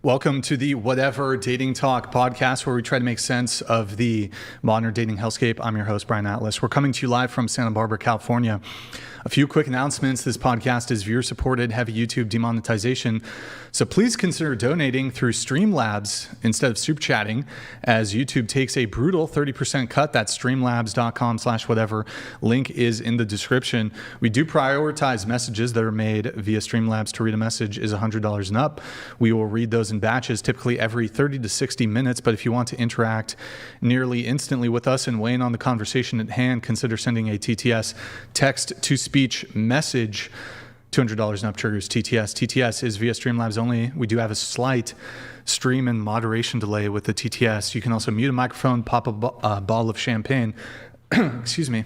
Welcome to the Whatever Dating Talk podcast, where we try to make sense of the modern dating hellscape. I'm your host, Brian Atlas. We're coming to you live from Santa Barbara, California. A few quick announcements. This podcast is viewer-supported, heavy YouTube demonetization, so please consider donating through Streamlabs instead of super chatting, as YouTube takes a brutal 30% cut. That's streamlabs.com/whatever. Link is in the description. We do prioritize messages that are made via Streamlabs. To read a message is $100 and up. We will read those in batches, typically every 30 to 60 minutes, but if you want to interact nearly instantly with us and weigh in on the conversation at hand, consider sending a TTS, text-to-speech message. $200 and up triggers TTS. TTS is via Streamlabs only. We do have a slight stream and moderation delay with the TTS. You can also mute a microphone, pop a bottle of champagne. Excuse me.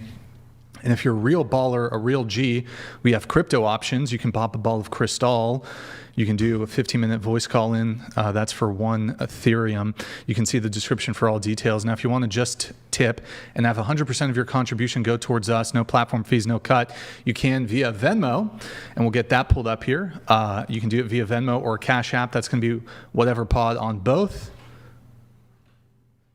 And if you're a real baller, a real G, we have crypto options. You can pop a ball of Cristal. You can do a 15-minute voice call in. That's for 1 Ethereum. You can see the description for all details. Now, if you want to just tip and have 100% of your contribution go towards us, no platform fees, no cut, you can via Venmo, and we'll get that pulled up here. You can do it via Venmo or Cash App. That's going to be Whatever Pod on both.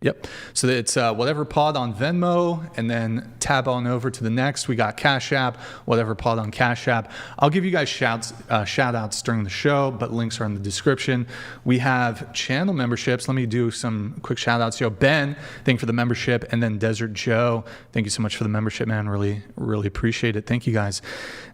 Yep. So it's Whatever Pod on Venmo, and then tab on over to the next. We got Cash App, Whatever Pod on Cash App. I'll give you guys shout outs during the show, but links are in the description. We have channel memberships. Let me do some quick shout outs. Ben, thank you for the membership. And then Desert Joe, thank you so much for the membership, man. Really, really appreciate it. Thank you guys.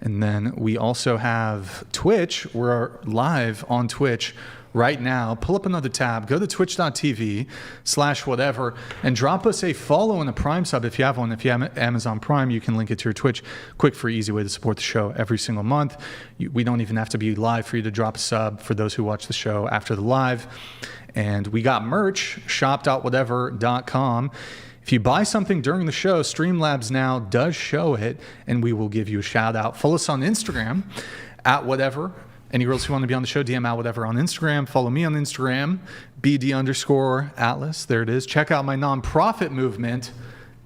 And then we also have Twitch. We're live on Twitch right now. Pull up another tab, go to twitch.tv/whatever, and drop us a follow and a Prime sub if you have one. If you have Amazon Prime, you can link it to your Twitch. Quick, free, easy way to support the show every single month. We don't even have to be live for you to drop a sub for those who watch the show after the live. And we got merch, shop.whatever.com. If you buy something during the show, Streamlabs now does show it, and we will give you a shout out. Follow us on Instagram @whatever. Any girls who want to be on the show, DM out whatever on Instagram. Follow me on Instagram, BD_Atlas. There it is. Check out my nonprofit movement,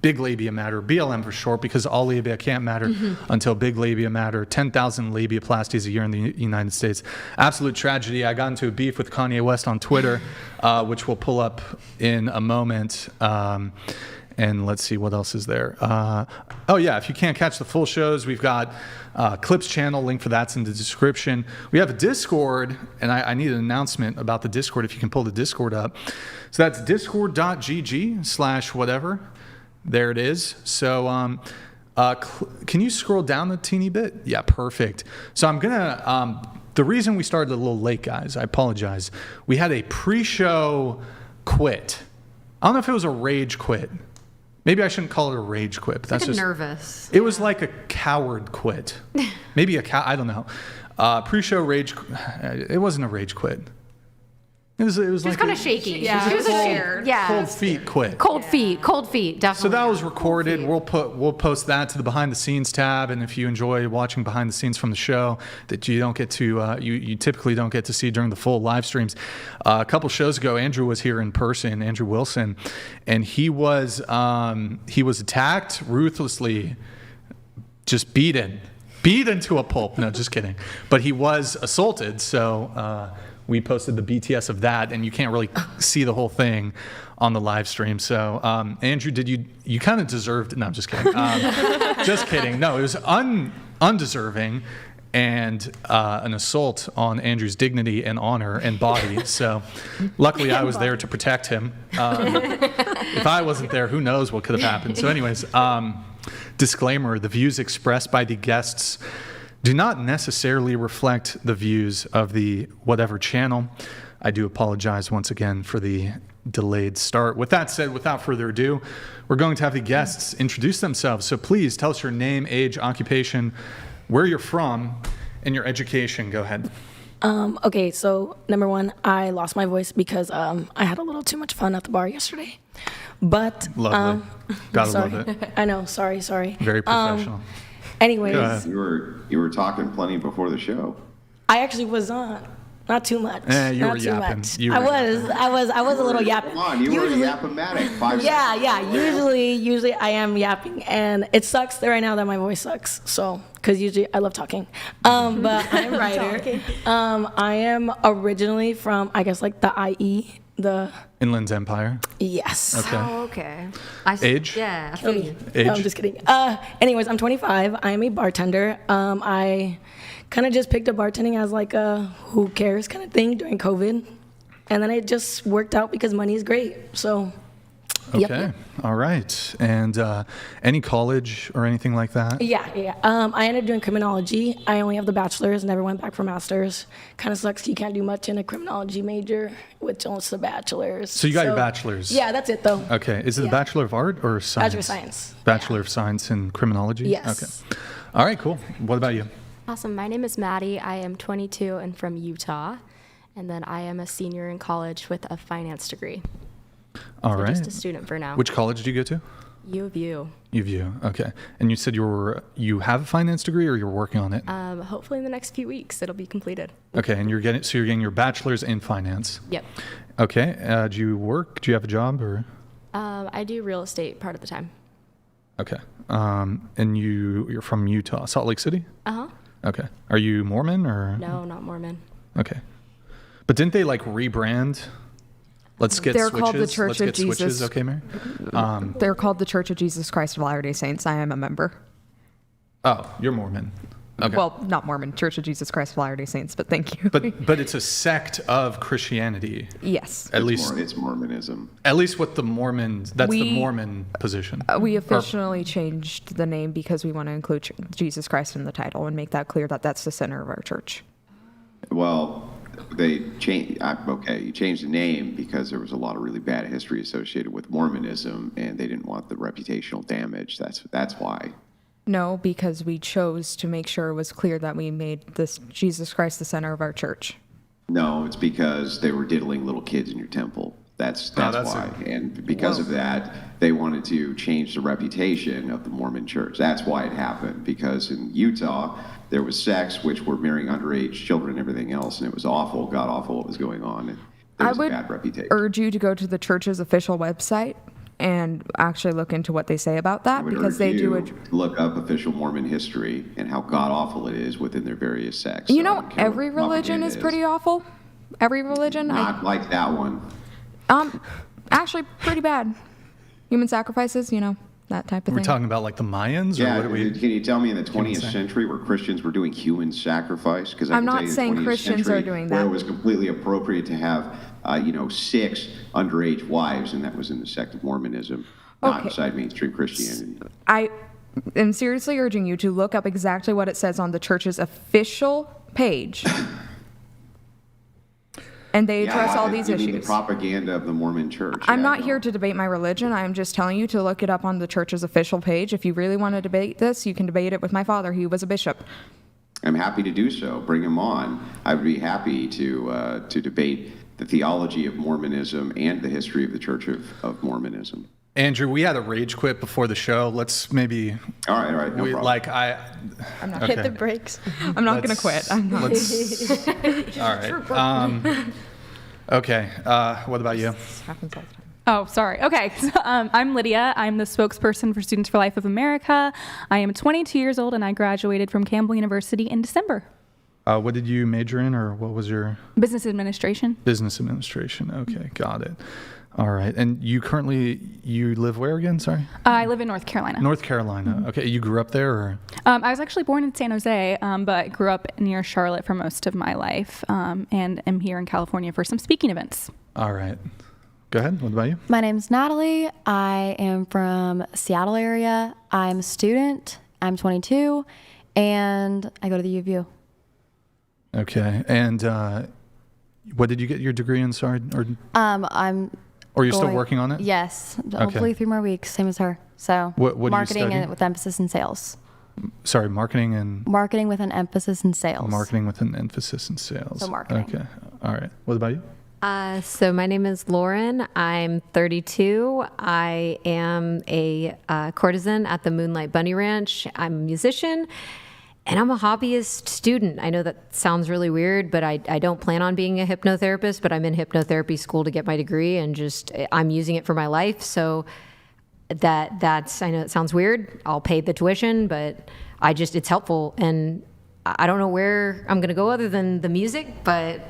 Big Labia Matter, BLM for short, because all labia can't matter until big labia matter. 10,000 labiaplasties a year in the United States. Absolute tragedy. I got into a beef with Kanye West on Twitter, which we'll pull up in a moment. And let's see, what else is there? Oh, yeah, if you can't catch the full shows, we've got Clips channel, link for that's in the description. We have a Discord, and I need an announcement about the Discord if you can pull the Discord up. So that's discord.gg/whatever. There it is. So can you scroll down a teeny bit? Yeah, perfect. So I'm going to, the reason we started a little late, guys, I apologize. We had a pre-show quit. I don't know if it was a rage quit. Maybe I shouldn't call it a rage quit. But that's like just nervous. It was like a coward quit. Maybe I don't know. Pre-show rage. It wasn't a rage quit. It was like kind of shaky. Yeah, she was scared. Yeah, cold feet quit. Cold feet, definitely. So that was recorded. We'll post that to the behind the scenes tab. And if you enjoy watching behind the scenes from the show that you don't get to, you typically don't get to see during the full live streams. A couple shows ago, Andrew was here in person, Andrew Wilson, and he was attacked ruthlessly, just beaten to a pulp. No, just kidding. But he was assaulted. So. We posted the BTS of that, and you can't really see the whole thing on the live stream. So, Andrew, did you kind of deserved? No, I'm just kidding. Just kidding. No, it was undeserving, and an assault on Andrew's dignity and honor and body. So, luckily, I was there to protect him. If I wasn't there, who knows what could have happened. So, anyways, disclaimer: the views expressed by the guests do not necessarily reflect the views of the Whatever channel. I do apologize once again for the delayed start. With that said, without further ado, we're going to have the guests introduce themselves. So please tell us your name, age, occupation, where you're from, and your education. Go ahead. Okay, so number one, I lost my voice because I had a little too much fun at the bar yesterday. But lovely. Gotta love it. I know. Sorry. Very professional. Anyways, you were talking plenty before the show. I actually was on. Not too much. You were yapping. I was a little yapping. Come on, you were yappomatic. 5 seconds. Yeah. Usually I am yapping, and it sucks right now that my voice sucks. So because usually I love talking. But I'm a writer. I am originally from, I guess, like the IE, the... Inland Empire. Yes. Okay. Oh, okay. Age? Yeah, I feel you. Age? No, I'm just kidding. Anyways, I'm 25. I am a bartender. I kind of just picked up bartending as like a who cares kind of thing during COVID. And then it just worked out because money is great. So, yep. Okay. All right. And any college or anything like that? Yeah. I ended up doing criminology. I only have the bachelor's, never went back for master's. Kind of sucks. You can't do much in a criminology major with just the bachelor's. So you got your bachelor's? Yeah, that's it though. Okay. Is it a Bachelor of Art or Science? Bachelor of Science. Bachelor of Science in Criminology? Yes. Okay. All right, cool. What about you? Awesome. My name is Maddie. I am 22 and from Utah. And then I am a senior in college with a finance degree. All right. Just a student for now. Which college did you go to? U of U. UVU. Okay. And you said you have a finance degree or you're working on it? Hopefully in the next few weeks it'll be completed. Okay. And you're getting your bachelor's in finance. Yep. Okay. Do you work? Do you have a job or? I do real estate part of the time. Okay. And you're from Utah, Salt Lake City? Uh-huh. Okay. Are you Mormon or? No, not Mormon. Okay. But didn't they like rebrand? Let's get They're switches. called the Church Let's of get switches. Jesus. Okay, Mary? They're called the Church of Jesus Christ of Latter-day Saints. I am a member. Oh, you're Mormon. Okay. Well, not Mormon, Church of Jesus Christ of Latter-day Saints, but thank you. But it's a sect of Christianity. Yes. At least It's Mormonism. At least what the Mormons, that's the Mormon position. We officially changed the name because we want to include Jesus Christ in the title and make that clear that that's the center of our church. Well, they changed. Okay, you changed the name because there was a lot of really bad history associated with Mormonism, and they didn't want the reputational damage. That's why. No, because we chose to make sure it was clear that we made this Jesus Christ the center of our church. No, it's because they were diddling little kids in your temple. That's why. And because of that, they wanted to change the reputation of the Mormon church. That's why it happened. Because in Utah, there was sex, which were marrying underage children and everything else, and it was awful, god awful what was going on. And there was a bad reputation. Urge you to go to the church's official website and actually look into what they say about that, because they do look up official Mormon history and how god awful it is within their various sects. You know, every religion is pretty awful. Every religion. Not like that one. Actually pretty bad. Human sacrifices, that type of We're thing. talking about like the Mayans? Yeah, or what can you tell me in the 20th century where Christians were doing human sacrifice? Because I'm not saying Christians are doing that. Where it was completely appropriate to have, 6 underage wives, and that was in the sect of Mormonism, not inside mainstream Christianity. I am seriously urging you to look up exactly what it says on the church's official page. And they address all these issues. The propaganda of the Mormon church. I'm not here to debate my religion. I'm just telling you to look it up on the church's official page. If you really want to debate this, you can debate it with my father. He was a bishop. I'm happy to do so. Bring him on. I would be happy to debate the theology of Mormonism and the history of the Church of Mormonism. Andrew, we had a rage quit before the show. Let's maybe. All right, no problem. I'm not Hit the brakes. I'm not going to quit. I'm not. All right. Okay. What about you? Happens all the time. Oh, sorry. Okay. So, I'm Lydia. I'm the spokesperson for Students for Life of America. I am 22 years old, and I graduated from Campbell University in December. What did you major in, or what was your? Business administration. Business administration. Okay, got it. All right. And you live where again? Sorry? I live in North Carolina. North Carolina. Okay. You grew up there, or? I was actually born in San Jose, but grew up near Charlotte for most of my life, and am here in California for some speaking events. All right. Go ahead. What about you? My name's Natalie. I am from Seattle area. I'm a student. I'm 22, and I go to the U of U. Okay. And what did you get your degree in? Sorry. Or are you still working on it? Yes. Hopefully 3 more weeks, same as her. So what marketing do you study? with emphasis in sales. Sorry, marketing and... Marketing with an emphasis in sales. Marketing with an emphasis in sales. So marketing. Okay. All right. What about you? So my name is Lauren. I'm 32. I am a courtesan at the Moonlight Bunny Ranch. I'm a musician, and I'm a hobbyist student. I know that sounds really weird, but I don't plan on being a hypnotherapist, but I'm in hypnotherapy school to get my degree, and I'm using it for my life. So that's, I know it sounds weird. I'll pay the tuition, but it's helpful. And I don't know where I'm going to go other than the music, but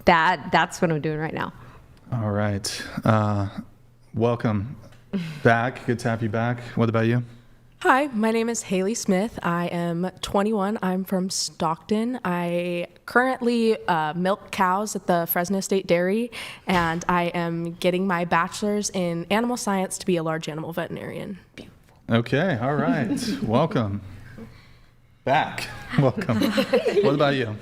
that's what I'm doing right now. All right. Welcome back. Good to have you back. What about you? Hi, my name is Haley Smith. I am 21. I'm from Stockton. I currently milk cows at the Fresno State Dairy, and I am getting my bachelor's in animal science to be a large animal veterinarian. Okay. All right. Welcome back. Welcome. What about you?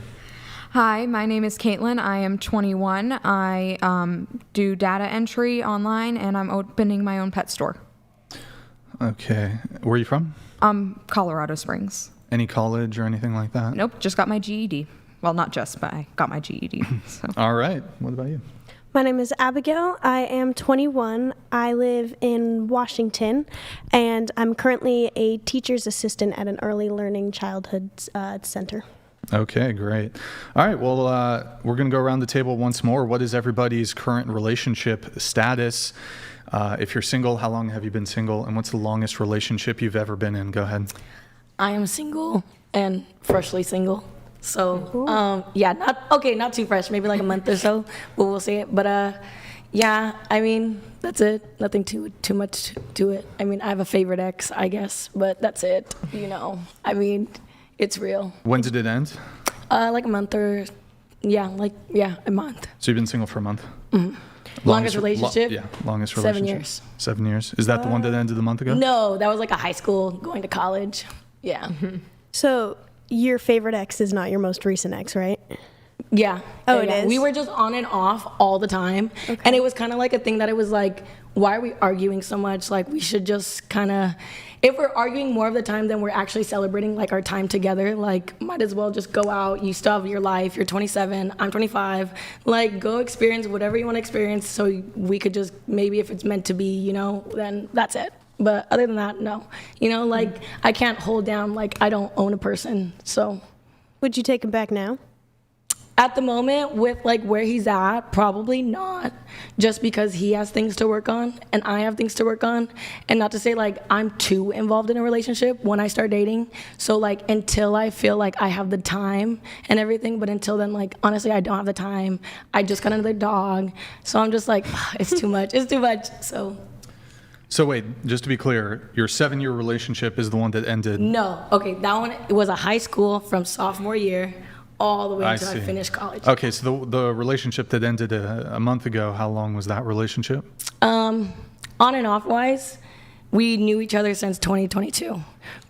Hi, my name is Caitlin. I am 21. I do data entry online, and I'm opening my own pet store. Okay. Where are you from? Colorado Springs. Any college or anything like that? Nope, just got my GED. Well, not just, but I got my GED. So. All right. What about you? My name is Abigail. I am 21. I live in Washington, and I'm currently a teacher's assistant at an early learning childhood center. Okay, great. All right, well, we're going to go around the table once more. What is everybody's current relationship status? If you're single, how long have you been single? And what's the longest relationship you've ever been in? Go ahead. I am single and freshly single. So, not too fresh, maybe like a month or so, but we'll see it. But I mean, that's it. Nothing too much to it. I mean, I have a favorite ex, I guess, but that's it. I mean, it's real. When did it end? Like a month or, a month. So you've been single for a month? Mm-hmm. Longest relationship? Longest relationship. 7 years. 7 years. Is that the one that ended a month ago? No, that was like a high school, going to college. Yeah. Mm-hmm. So your favorite ex is not your most recent ex, right? Yeah. Oh, it is? We were just on and off all the time. Okay. And it was kind of like a thing that it was like, why are we arguing so much? Like, we should just kind of, if we're arguing more of the time than we're actually celebrating like our time together, like, might as well just go out. You still have your life. You're 27. I'm 25. Like, go experience whatever you want to experience, so we could just, maybe if it's meant to be, then that's it. But other than that, no. Like, I can't hold down, like, I don't own a person, so. Would you take him back now? At the moment, with like where he's at, probably not, just because he has things to work on and I have things to work on. And not to say like I'm too involved in a relationship when I start dating. So like until I feel like I have the time and everything, but until then, like honestly, I don't have the time. I just got another dog. So I'm just like, it's too much. It's too much. So wait, just to be clear, your 7-year relationship is the one that ended? No. Okay, that one was a high school from sophomore year all the way until I finished college. Okay, so the relationship that ended a month ago, how long was that relationship? On and off wise, we knew each other since 2022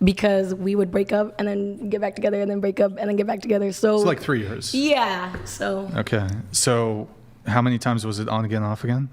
because we would break up and then get back together and then break up and then get back together. So it's like 3 years. Yeah, so. Okay, so how many times was it on again, off again?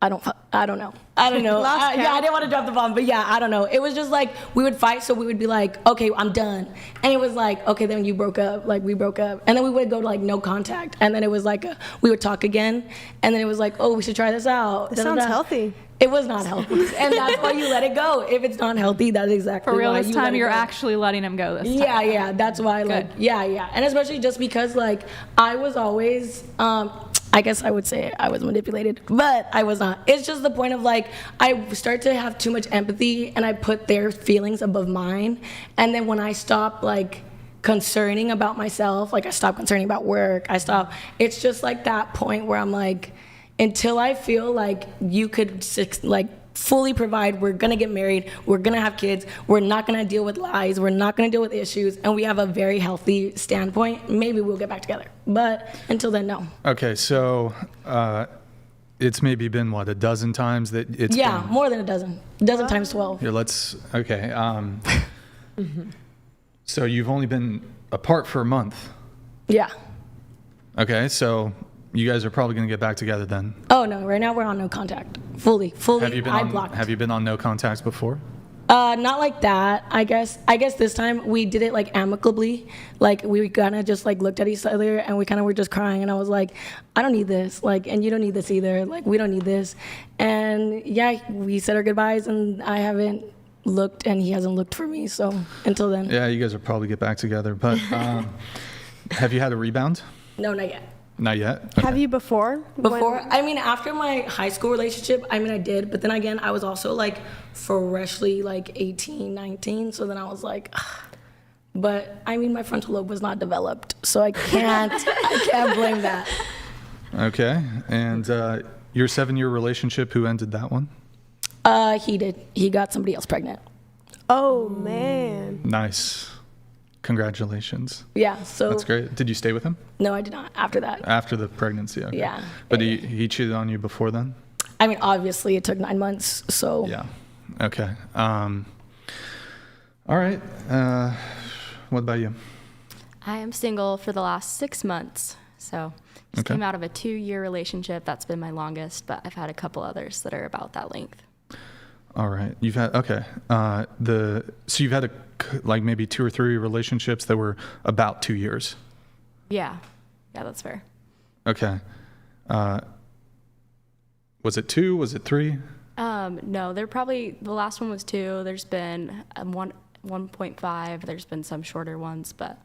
I don't know. I didn't want to drop the bomb, but yeah, I don't know. It was just like we would fight, so we would be like, okay, I'm done. And it was like, okay, then you broke up, like we broke up. And then we would go to like no contact. And then it was like, we would talk again. And then it was like, oh, we should try this out. That sounds healthy. It was not healthy. And that's why you let it go. If it's not healthy, that's exactly why. For real, this time you're go. Actually letting him go this time. Yeah, that's why, Good. like, yeah. And especially just because, like, I was always, I guess I would say I was manipulated, but I was not. It's just the point of like, I start to have too much empathy and I put their feelings above mine. And then when I stop like concerning about myself, like I stop concerning about work, it's just like that point where I'm like, until I feel like you could like fully provide, we're gonna get married, we're gonna have kids, we're not gonna deal with lies, we're not gonna deal with issues, and we have a very healthy standpoint, maybe we'll get back together. But until then, no. Okay, so it's maybe been what, a dozen times that it's been? More than a dozen times 12. Here, so you've only been apart for a month. Yeah. Okay, so you guys are probably going to get back together then. Oh no, right now we're on no contact. Fully blocked. Have you been on no contacts before? Not like that. I guess this time we did it like amicably. Like we kind of just like looked at each other and we kind of were just crying, and I was like, I don't need this, like, and you don't need this either. Like we don't need this. And yeah, we said our goodbyes, and I haven't looked and he hasn't looked for me. So until then. Yeah, you guys will probably get back together. But have you had a rebound? No, not yet. Not yet? Okay. Have you before? Before, I mean, after my high school relationship, I mean, I did, but then again, I was also like freshly like 18, 19, so then I was like, ugh. But I mean, my frontal lobe was not developed, so I can't blame that. Okay, and your 7-year relationship, who ended that one? He did. He got somebody else pregnant. Oh, man. Nice. Congratulations. Yeah, so. That's great. Did you stay with him? No, I did not after that. After the pregnancy, okay. Yeah. But he cheated on you before then? I mean, obviously, it took 9 months, so. Yeah. Okay. All right. What about you? I am single for the last 6 months. So just came out of a 2-year relationship. That's been my longest, but I've had a couple others that are about that length. All right. You've had, okay. So you've had like maybe 2 or 3 relationships that were about 2 years. Yeah. Yeah, that's fair. Okay. Was it 2? Was it 3? No, the last one was 2. There's been 1.5. There's been some shorter ones, but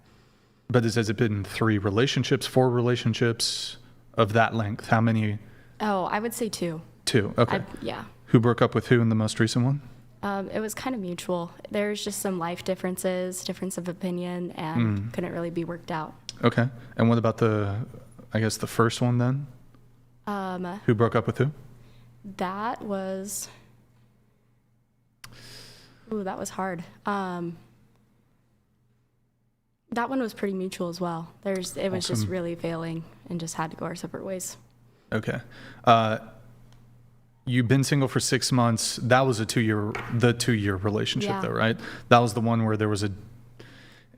has it been 3 relationships, 4 relationships of that length? How many? Oh, I would say 2. 2. Okay. Yeah. Who broke up with who in the most recent one? It was kind of mutual. There's just some life difference of opinion, and couldn't really be worked out. Okay. And what about the first one then? Who broke up with who? That was hard. That one was pretty mutual as well. It was just really failing and just had to go our separate ways. Okay. You've been single for 6 months. That was the 2-year relationship though, right? That was the one where there was a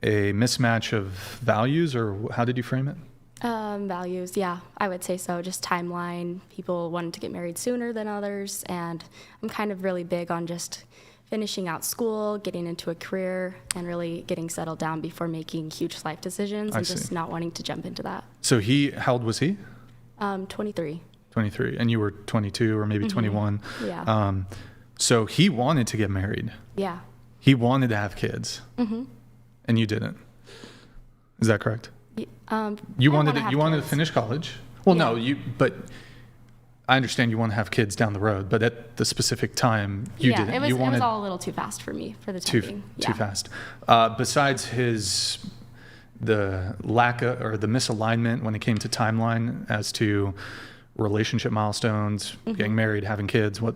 mismatch of values, or how did you frame it? Values, yeah, I would say so. Just timeline. People wanted to get married sooner than others, and I'm kind of really big on just finishing out school, getting into a career, and really getting settled down before making huge life decisions, and just not wanting to jump into that. So how old was he? 23. 23, and you were 22 or maybe 21. Yeah. So he wanted to get married. Yeah. He wanted to have kids. Mm-hmm. And you didn't. Is that correct? You wanted to finish college. Well, yeah. But I understand you want to have kids down the road, but at the specific time you didn't. It was all a little too fast for me for the time being. Too fast. Besides the lack of, or the misalignment when it came to timeline as to relationship milestones, getting married, having kids, was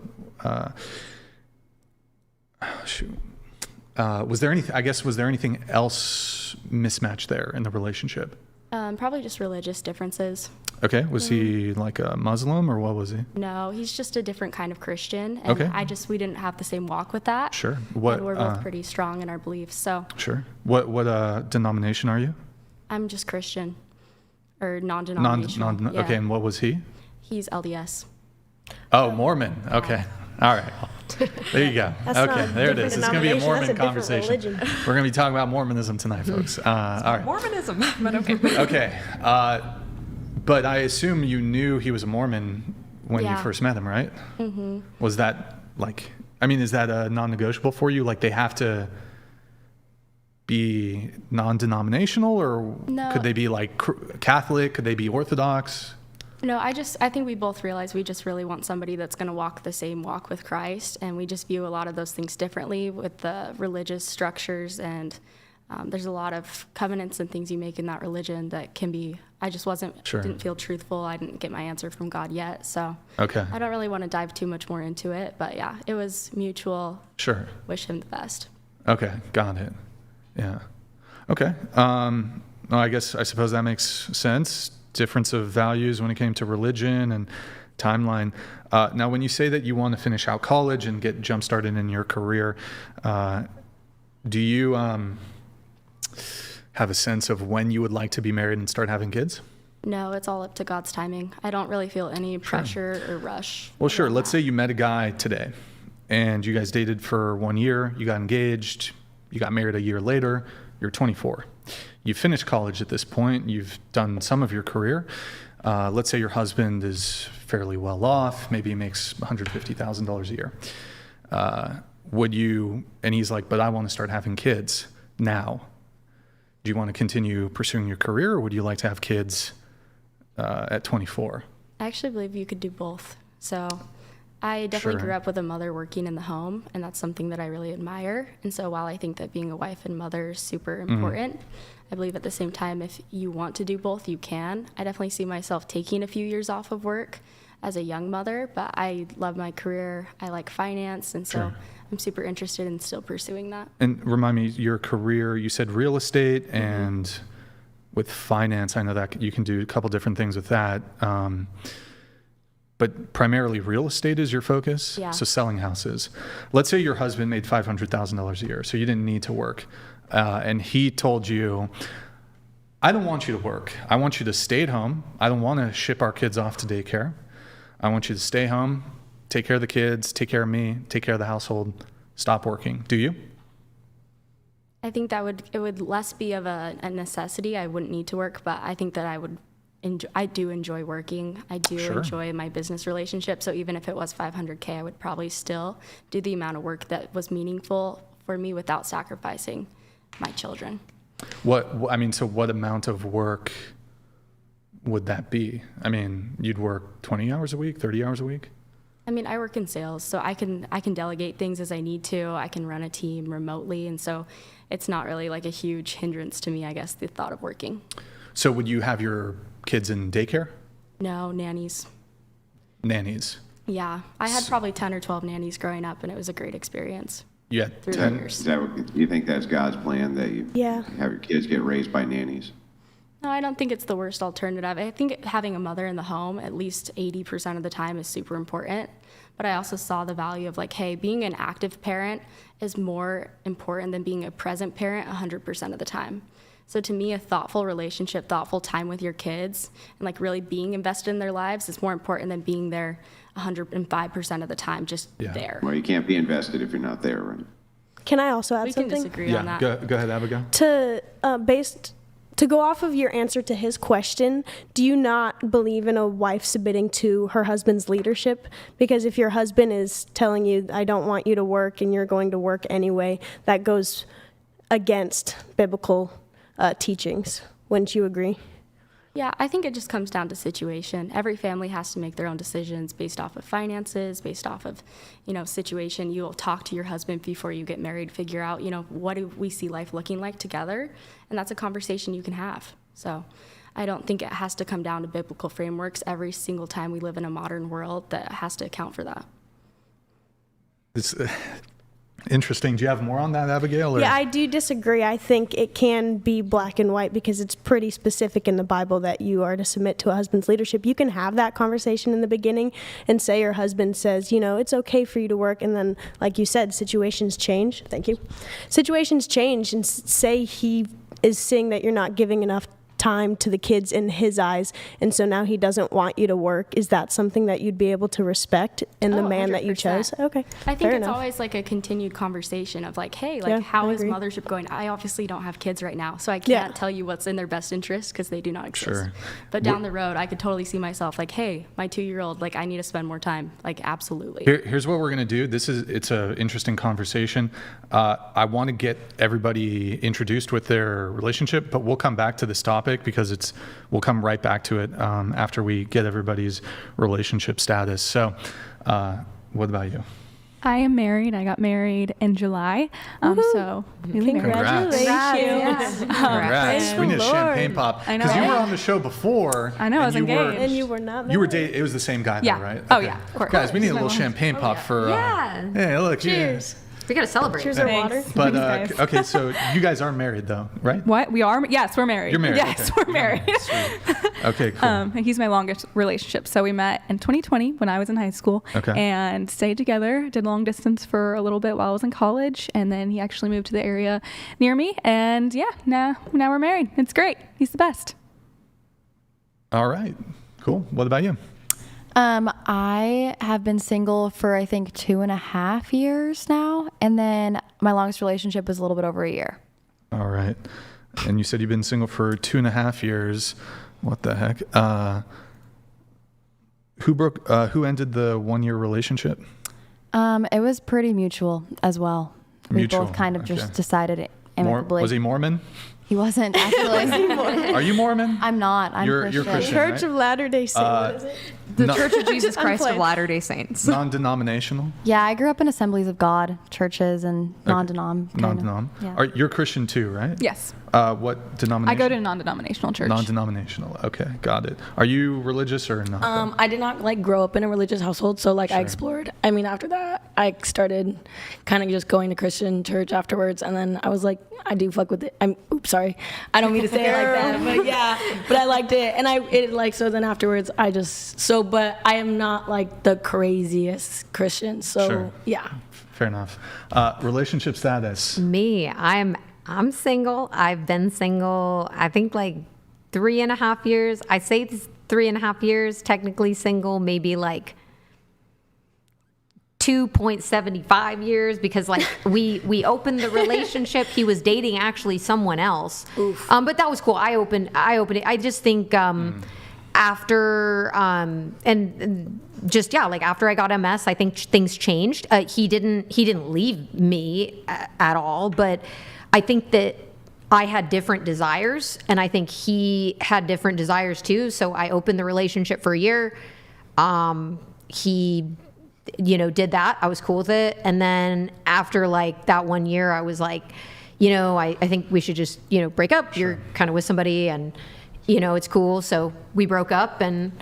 there anything else mismatched there in the relationship? Probably just religious differences. Okay. Was he like a Muslim, or what was he? No, he's just a different kind of Christian. And we didn't have the same walk with that. Sure. And we're both pretty strong in our beliefs, so. Sure. What denomination are you? I'm just Christian, or non-denominational. Okay, and what was he? He's LDS. Oh, Mormon. Okay. All right. There you go. Okay, there it is. It's going to be a Mormon conversation. We're going to be talking about Mormonism tonight, folks. All right. Mormonism, but okay. Okay. But I assume you knew he was a Mormon when you first met him, right? Mm-hmm. Was that is that non-negotiable for you? Like, they have to be non-denominational, or could they be like Catholic? Could they be Orthodox? No, I think we both realize we just really want somebody that's going to walk the same walk with Christ, and we just view a lot of those things differently with the religious structures, and there's a lot of covenants and things you make in that religion that can be, I just didn't feel truthful. I didn't get my answer from God yet, so I don't really want to dive too much more into it, but yeah, it was mutual. Sure. Wish him the best. Okay, got it. Yeah. Okay. I suppose that makes sense. Difference of values when it came to religion and timeline. Now, when you say that you want to finish out college and get jump started in your career, do you have a sense of when you would like to be married and start having kids? No, it's all up to God's timing. I don't really feel any pressure or rush. Well, sure. Let's say you met a guy today and you guys dated for 1 year, you got engaged, you got married a year later, you're 24. You finished college at this point, you've done some of your career. Let's say your husband is fairly well off, maybe he makes $150,000 a year. And he's like, but I want to start having kids now. Do you want to continue pursuing your career, or would you like to have kids at 24? I actually believe you could do both. So I definitely grew up with a mother working in the home, and that's something that I really admire. And so while I think that being a wife and mother is super important, I believe at the same time, if you want to do both, you can. I definitely see myself taking a few years off of work as a young mother, but I love my career. I like finance, and so I'm super interested in still pursuing that. And remind me, your career, you said real estate and with finance, I know that you can do a couple different things with that. But primarily real estate is your focus? Yeah. So selling houses. Let's say your husband made $500,000 a year, so you didn't need to work. And he told you, I don't want you to work. I want you to stay at home. I don't want to ship our kids off to daycare. I want you to stay home, take care of the kids, take care of me, take care of the household, stop working. Do you? I think it would less be of a necessity. I wouldn't need to work, but I think that I do enjoy working. I do enjoy my business relationship. So even if it was $500K, I would probably still do the amount of work that was meaningful for me without sacrificing my children. So what amount of work would that be? I mean, you'd work 20 hours a week, 30 hours a week? I mean, I work in sales, so I can delegate things as I need to. I can run a team remotely, and so it's not really like a huge hindrance to me, I guess, the thought of working. So would you have your kids in daycare? No, nannies. Nannies? Yeah. I had probably 10 or 12 nannies growing up, and it was a great experience. Yeah. Through the years. You think that's God's plan, that you have your kids get raised by nannies? No, I don't think it's the worst alternative. I think having a mother in the home at least 80% of the time is super important. But I also saw the value of like, hey, being an active parent is more important than being a present parent 100% of the time. So to me, a thoughtful relationship, thoughtful time with your kids, and like really being invested in their lives is more important than being there 105% of the time, just there. Well, you can't be invested if you're not there, right? Can I also add We something? can disagree on that. Go ahead, Abigail. To go off of your answer to his question, do you not believe in a wife submitting to her husband's leadership? Because if your husband is telling you, I don't want you to work, and you're going to work anyway, that goes against biblical teachings. Wouldn't you agree? Yeah, I think it just comes down to situation. Every family has to make their own decisions based off of finances, based off of, situation. You'll talk to your husband before you get married, figure out, what do we see life looking like together? And that's a conversation you can have. So I don't think it has to come down to biblical frameworks every single time we live in a modern world that has to account for that. It's interesting. Do you have more on that, Abigail? Or? Yeah, I do disagree. I think it can be black and white because it's pretty specific in the Bible that you are to submit to a husband's leadership. You can have that conversation in the beginning and say your husband says, it's okay for you to work. And then, like you said, situations change. Thank you. Situations change, and say he is seeing that you're not giving enough time to the kids in his eyes, and so now he doesn't want you to work. Is that something that you'd be able to respect in the man 100%. That you chose? Okay. I think it's always like a continued conversation of like, hey, like how is mothership going? I obviously don't have kids right now, so I can't tell you what's in their best interest because they do not exist. Sure. But down the road, I could totally see myself like, hey, my 2-year-old, like I need to spend more time. Like absolutely. Here's what we're gonna do. It's an interesting conversation. I want to get everybody introduced with their relationship, but we'll come back to this topic because we'll come right back to it after we get everybody's relationship status. So what about you? I am married. I got married in July. So really congratulations. Congrats. We need a champagne pop. I know. Because you were on the show before. I know, I was engaged. And you were not married. You were dating, it was the same guy though, right? Okay. Oh yeah, of course. Guys, we need a little champagne pop for hey, look. Cheers. We got to celebrate. Cheers, our water. But okay, so you guys are married though, right? What? We are? Yes, we're married. You're married. Yes, okay. we're married. Okay, cool. And he's my longest relationship. So we met in 2020 when I was in high school and stayed together, did long distance for a little bit while I was in college. And then he actually moved to the area near me. And now we're married. It's great. He's the best. All right, cool. What about you? I have been single for I think 2.5 years now, and then my longest relationship was a little bit over a year. All right, and you said you've been single for 2.5 years. What the heck? Who ended the 1-year relationship? It was pretty mutual as well. We both kind of just decided it amicably. Was he Mormon? He wasn't actually. Are you Mormon? I'm not. I'm You're Christian, Church right? of Latter-day Saints. What is it? The No. Church of Jesus Christ of playing. Latter-day Saints. Non-denominational? Yeah, I grew up in Assemblies of God churches and non-denom. Non-denom. Yeah. You're Christian too, right? Yes. What denomination? I go to a non-denominational church. Non-denominational. Okay, got it. Are you religious or not? I did not like grow up in a religious household, so like I explored. I mean, after that, I started kind of just going to Christian church afterwards, and then I was like, I do fuck with it. Oops, sorry, I don't mean to say it like that, but yeah, but I liked it, and so then afterwards, but I am not like the craziest Christian, so Sure. yeah. Fair enough. Relationship status. Me, I'm single. I've been single, I think like 3.5 years. I say it's 3.5 years, technically single, maybe like 2.75 years, because like we opened the relationship. He was dating actually someone else. But that was cool. I opened it. I just think after and just like after I got MS, I think things changed. He didn't leave me at all, but I think that I had different desires, and I think he had different desires too. So I opened the relationship for a year. He did that. I was cool with it. And then after like that 1 year, I was like, I think we should just, break up. You're kind of with somebody and, it's cool. So we broke up and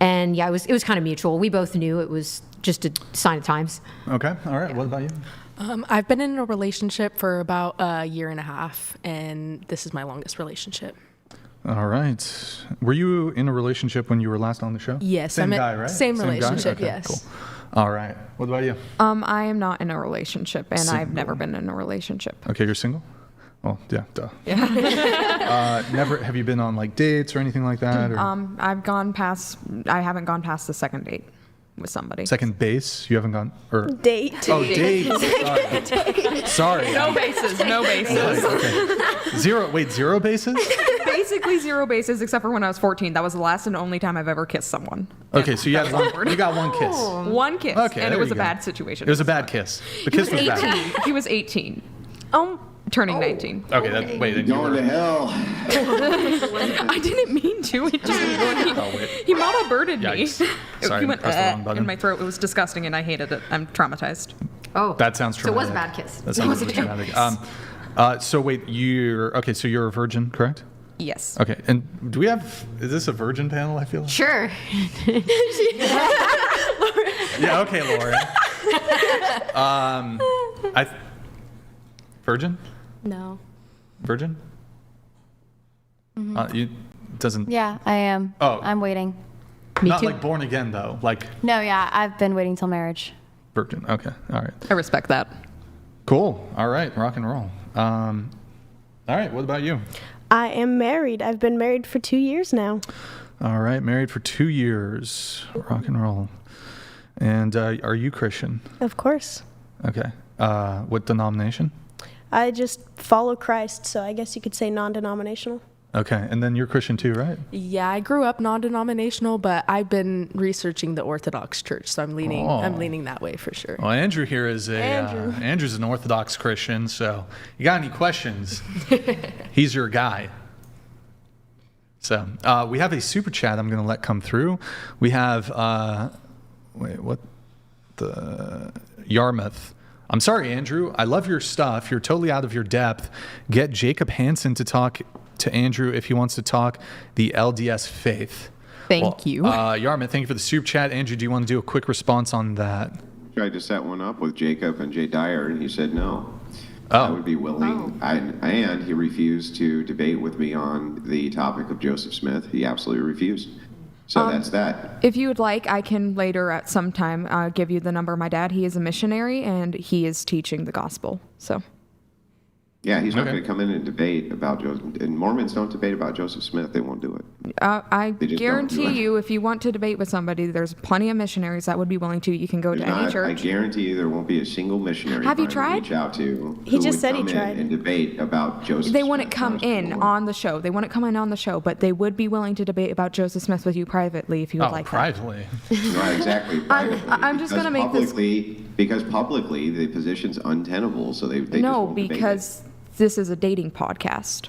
yeah, it was kind of mutual. We both knew it was just a sign of times. Okay. All right. What about you? I've been in a relationship for about a year and a half, and this is my longest relationship. All right. Were you in a relationship when you were last on the show? Yes. Same guy, right? Same relationship, Okay, yes. Cool. All right. What about you? I am not in a relationship, and I've Single. never been in a relationship. Okay, you're single? Oh, yeah, duh. Never, have you been on like dates or anything like that? Or I haven't gone past the second date with somebody. second base? You haven't gone? Or Date. Oh, date. Sorry. No bases, no bases. Okay. Zero bases? Basically 0 bases, except for when I was 14. That was the last and only time I've ever kissed someone. Okay, so you got one kiss. One kiss, Okay, and there it was you a go. bad situation. It was a bad kiss. The He was kiss was 18. bad. He was 18. Turning 19. Okay, then you Going to were. hell. I didn't mean to. It just he mama birded me. Yikes. Sorry, He went pressed the wrong button. in my throat. It was disgusting, and I hated it. I'm traumatized. Oh, That sounds So it traumatic. was a bad kiss. That sounds really traumatic. So wait, so you're a virgin, correct? Yes. Okay, and is this a virgin panel, I feel like? Sure. Yeah, okay, Lauren. Virgin? No. Virgin? You doesn't. Yeah, I am. Oh. I'm waiting. Not like born again though, like No, yeah, I've been waiting till marriage. virgin. Okay, all right, I respect that. cool. All right, rock and roll. All right, what about you? I am married. I've been married for 2 years now. All right, married for 2 years, rock and roll. And are you Christian? Of course. Okay. What denomination? I just follow Christ, so I guess you could say non-denominational. Okay, and then you're Christian too, right? Yeah, I grew up non-denominational, but I've been researching the Orthodox Church, so I'm leaning that way for sure. Well, Andrew here is Andrew's an Orthodox Christian, so you got any questions? He's your guy. So we have a super chat I'm going to let come through. We have, Yarmouth. I'm sorry, Andrew. I love your stuff. You're totally out of your depth. Get Jacob Hansen to talk to Andrew if he wants to talk the LDS faith. Thank you. Yarmouth, thank you for the super chat. Andrew, do you want to do a quick response on that? Tried to set one up with Jacob and Jay Dyer, and he said no. I would be willing. And he refused to debate with me on the topic of Joseph Smith. He absolutely refused. So that's that. If you would like, I can later at some time give you the number of my dad. He is a missionary, and he is teaching the gospel. So. Yeah, he's not going to come in and debate about Joseph. And Mormons don't debate about Joseph Smith. They won't do it. I They just don't do guarantee it. you, if you want to debate with somebody, there's plenty of missionaries that would be willing to. You can go to any I church. guarantee you there won't be a single missionary Have you I would tried? reach out to He who just would said he come in tried. and debate about Joseph They Smith. wouldn't come in on the show. They wouldn't come in on the show, but they would be willing to debate about Joseph Smith with you privately if you would like privately. Right, exactly. I'm just Because gonna make this- because publicly the position's untenable, so they just No, won't debate it. because this is a dating podcast.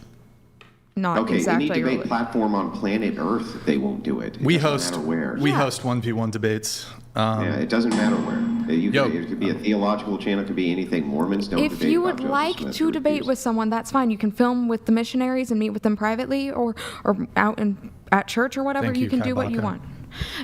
Not okay, exactly any debate platform on planet Earth, they won't do it. We host 1v1 debates. It doesn't matter where. It could be a theological channel. It could be anything. Mormons don't debate. If you would about Joseph like Smith to debate with someone, that's fine. You can film with the missionaries and meet with them privately, or out at church or whatever. You can do what you want.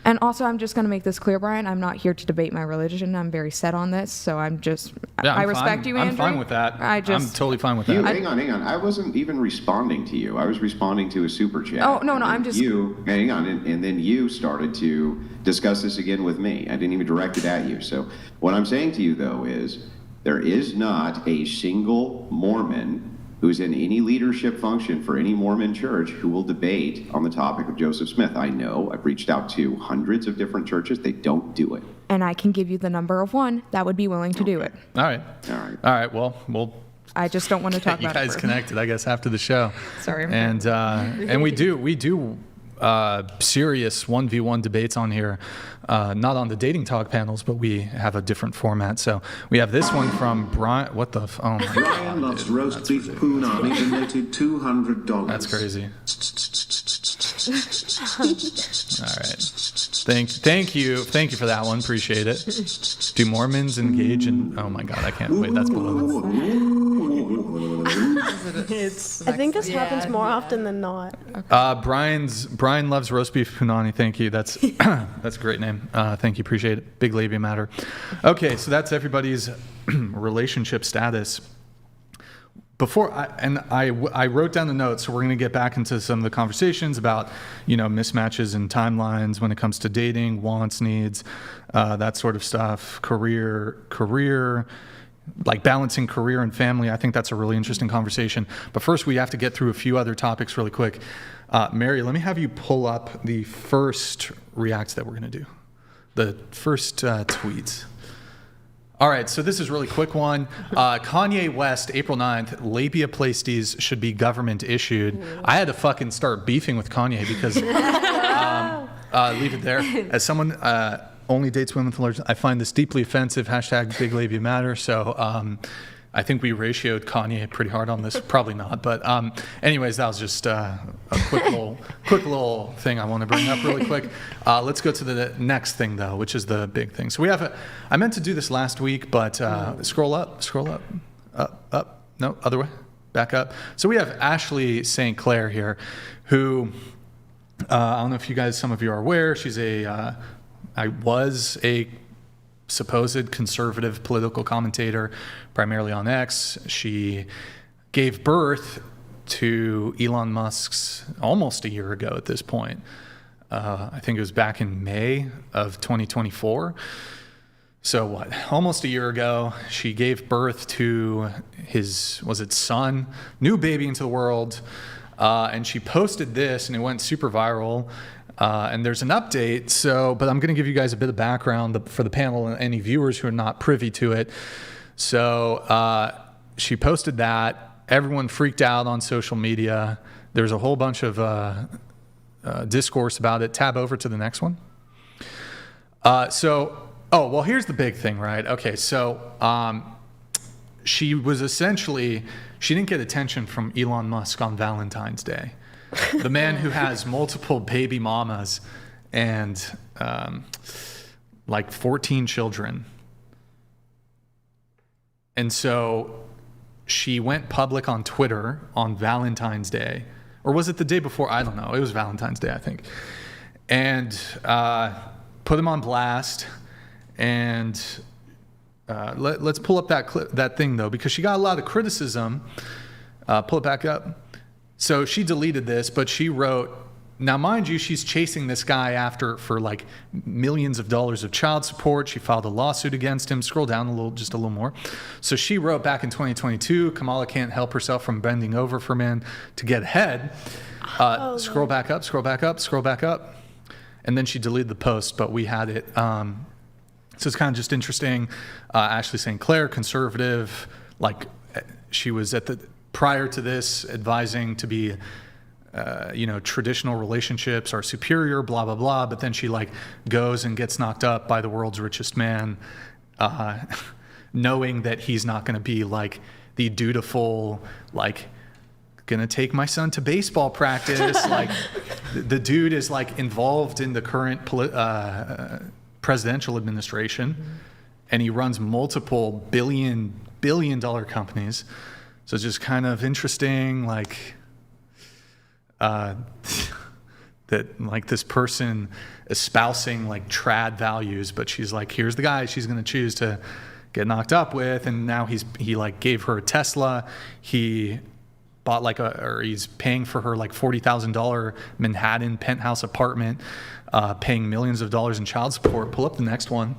And also, I'm just going to make this clear, Brian. I'm not here to debate my religion. I'm very set on this, so I respect you, Andrew. I'm fine with that. I'm totally fine with that. Hang on. I wasn't even responding to you. I was responding to a super chat. Oh, no, I'm just... Hang on, and then you started to discuss this again with me. I didn't even direct it at you. So what I'm saying to you, though, is there is not a single Mormon who's in any leadership function for any Mormon church who will debate on the topic of Joseph Smith. I know. I've reached out to hundreds of different churches. They don't do it. And I can give you the number of one that would be willing to do it. All right. Well, we'll... I just don't want to talk about it. You guys connected, I guess, after the show. Sorry. And we do serious 1v1 debates on here, not on the dating talk panels, but we have a different format. So we have this one from Brian. What the? Oh my Brian loves roast beef punani donated $200. That's crazy. All right. Thank you for that one. Appreciate it. Do Mormons engage in? Oh my God, I can't wait. That's below. I think this happens more often than not. Brian loves roast beef punani. Thank you. That's that's a great name. Thank you. Appreciate it. Big labia matter. Okay, so that's everybody's relationship status. I wrote down the notes, so we're going to get back into some of the conversations about, mismatches in timelines when it comes to dating, wants, needs, that sort of stuff, career, like balancing career and family. I think that's a really interesting conversation. But first, we have to get through a few other topics really quick. Mary, let me have you pull up the first react that we're going to do, the first tweets. All right, so this is a really quick one. Kanye West, April 9th, labiaplasties should be government issued. I had to fucking start beefing with Kanye because, leave it there. As someone only dates women with large, I find this deeply offensive, # big labia matter. So I think we ratioed Kanye pretty hard on this. Probably not, but anyways, that was just a quick little thing I want to bring up really quick. Let's go to the next thing though, which is the big thing. So we have I meant to do this last week, but scroll up, no, other way, back up. So we have Ashley St. Clair here, who I don't know if some of you are aware. She's I was a supposed conservative political commentator, primarily on X. She gave birth to Elon Musk's almost a year ago at this point. I think it was back in May of 2024. So what? Almost a year ago, she gave birth to his, son? New baby into the world. And she posted this, and it went super viral. And there's an update, but I'm going to give you guys a bit of background for the panel and any viewers who are not privy to it. So she posted that. Everyone freaked out on social media. There's a whole bunch of discourse about it. Tab over to the next one. Here's the big thing, right? Okay, so she didn't get attention from Elon Musk on Valentine's Day. The man who has multiple baby mamas and 14 children. And so she went public on Twitter on Valentine's Day. Or was it the day before? I don't know. It was Valentine's Day, I think. And put him on blast. And let's pull up that thing, though, because she got a lot of criticism. Pull it back up. So she deleted this, but she wrote, now mind you, she's chasing this guy after for like millions of dollars of child support. She filed a lawsuit against him. Scroll down just a little more. So she wrote back in 2022, Kamala can't help herself from bending over for men to get ahead. Scroll back up. And then she deleted the post, but we had it. So it's kind of just interesting. Ashley St. Clair, conservative, she was prior to this, advising to be, traditional relationships are superior, blah, blah, blah. But then she goes and gets knocked up by the world's richest man, knowing that he's not going to be the dutiful, like, gonna take my son to baseball practice. Like, the dude is like involved in the current presidential administration, and he runs multiple billion-dollar companies. So it's just kind of interesting, like, that like this person espousing like trad values, but she's like, here's the guy she's going to choose to get knocked up with, and now he like gave her a Tesla. He bought he's paying for her like $40,000 Manhattan penthouse apartment, paying millions of dollars in child support. Pull up the next one.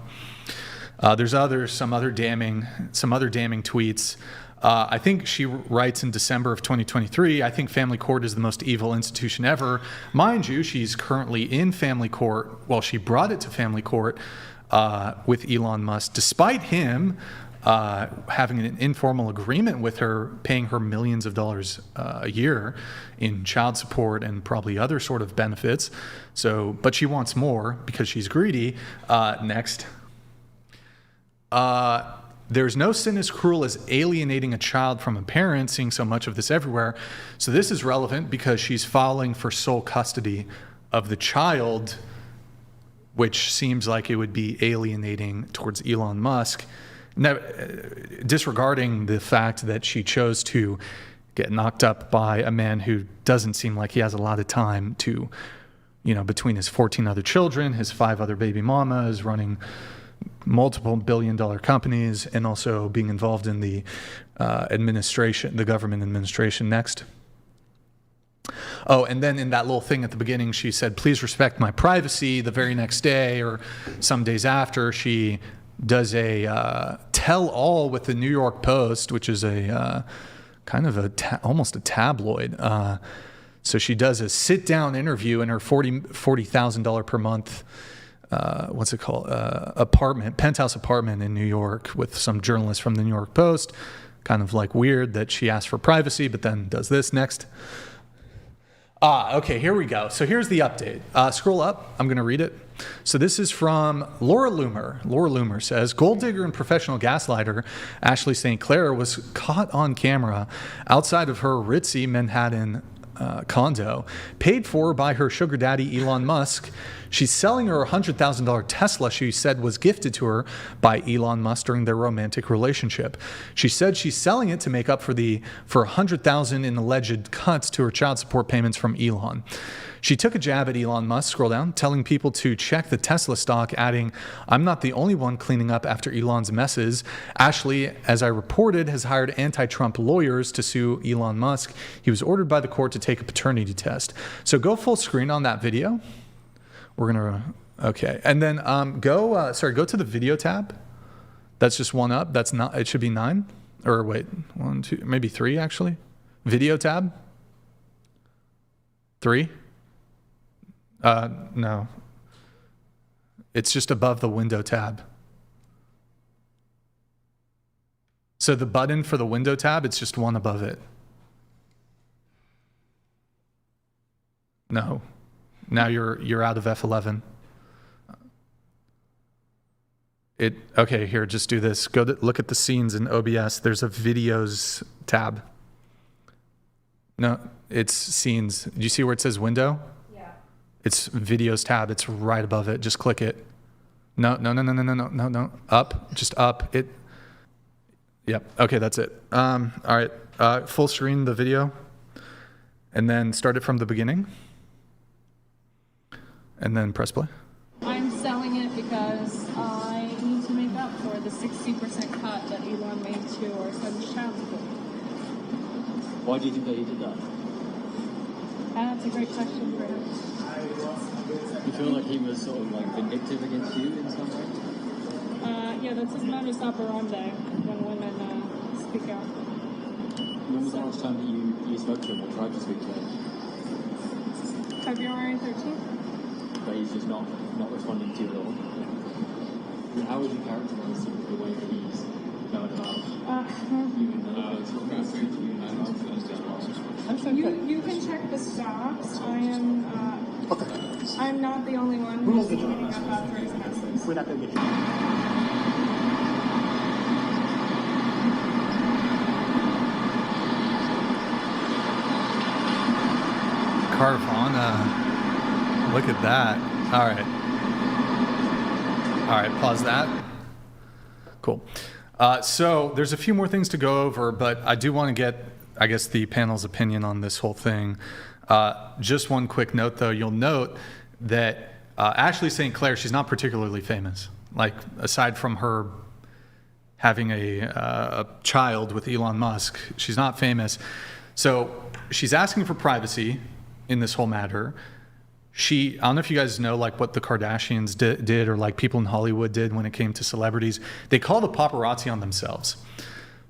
There's some other damning tweets. I think she writes in December of 2023, I think family court is the most evil institution ever. Mind you, she's currently in family court. Well, she brought it to family court with Elon Musk, despite him having an informal agreement with her, paying her millions of dollars a year in child support and probably other sort of benefits. So, but she wants more because she's greedy. Next. There's no sin as cruel as alienating a child from a parent, seeing so much of this everywhere. So this is relevant because she's filing for sole custody of the child, which seems like it would be alienating towards Elon Musk, disregarding the fact that she chose to get knocked up by a man who doesn't seem like he has a lot of time to, between his 14 other children, his 5 other baby mamas, running multiple billion-dollar companies, and also being involved in the administration, the government administration. Next. Oh, and then in that little thing at the beginning, she said, please respect my privacy. The very next day or some days after, she does a tell-all with the New York Post, which is a kind of almost a tabloid. So she does a sit-down interview in her $40,000 per month penthouse apartment in New York with some journalists from the New York Post. Kind of like weird that she asked for privacy, but then does this next. Okay, here we go. So here's the update. Scroll up. I'm going to read it. So this is from Laura Loomer. Laura Loomer says, gold digger and professional gaslighter Ashley St. Clair was caught on camera outside of her ritzy Manhattan condo, paid for by her sugar daddy Elon Musk. She's selling her $100,000 Tesla she said was gifted to her by Elon Musk during their romantic relationship. She said she's selling it to make up for $100,000 in alleged cuts to her child support payments from Elon. She took a jab at Elon Musk, scroll down, telling people to check the Tesla stock, adding, I'm not the only one cleaning up after Elon's messes. Ashley, as I reported, has hired anti-Trump lawyers to sue Elon Musk. He was ordered by the court to take a paternity test. So go full screen on that video. We're going to, okay. And then go to the video tab. That's just one up. That's not, it should be 9. Or wait, 1, 2, maybe 3 actually. Video tab. 3. No. It's just above the window tab. So the button for the window tab, it's just one above it. No. Now you're out of F11. Okay, here, just do this. Look at the scenes in OBS. There's a videos tab. No, it's scenes. Do you see where it says window? Yeah. It's videos tab. It's right above it. Just click it. No. Up. Just up. Yep. Okay, that's it. All right. Full screen the video, and then start it from the beginning. And then press play. I'm selling it because I need to make up for the 60% cut that Elon made to our son's child support. Why do you think that he did that? That's a great question for him. You feel like he was sort of like vindictive against you in some way? Yeah, that's his modus operandi when women speak out. When was the last time that you spoke to him or tried to speak to him? February 13th. But he's just not responding to you at all. How would you characterize the way that he's going about you can check the stocks. I'm not the only one who's cleaning up after his messes. We're not going to get you. Carvana. Look at that. All right, pause that. Cool. So there's a few more things to go over, but I do want to get, I guess, the panel's opinion on this whole thing. Just one quick note, though. You'll note that Ashley St. Clair, she's not particularly famous. Like, aside from her having a child with Elon Musk, she's not famous. So she's asking for privacy in this whole matter. I don't know if you guys know like what the Kardashians did or like people in Hollywood did when it came to celebrities. They call the paparazzi on themselves.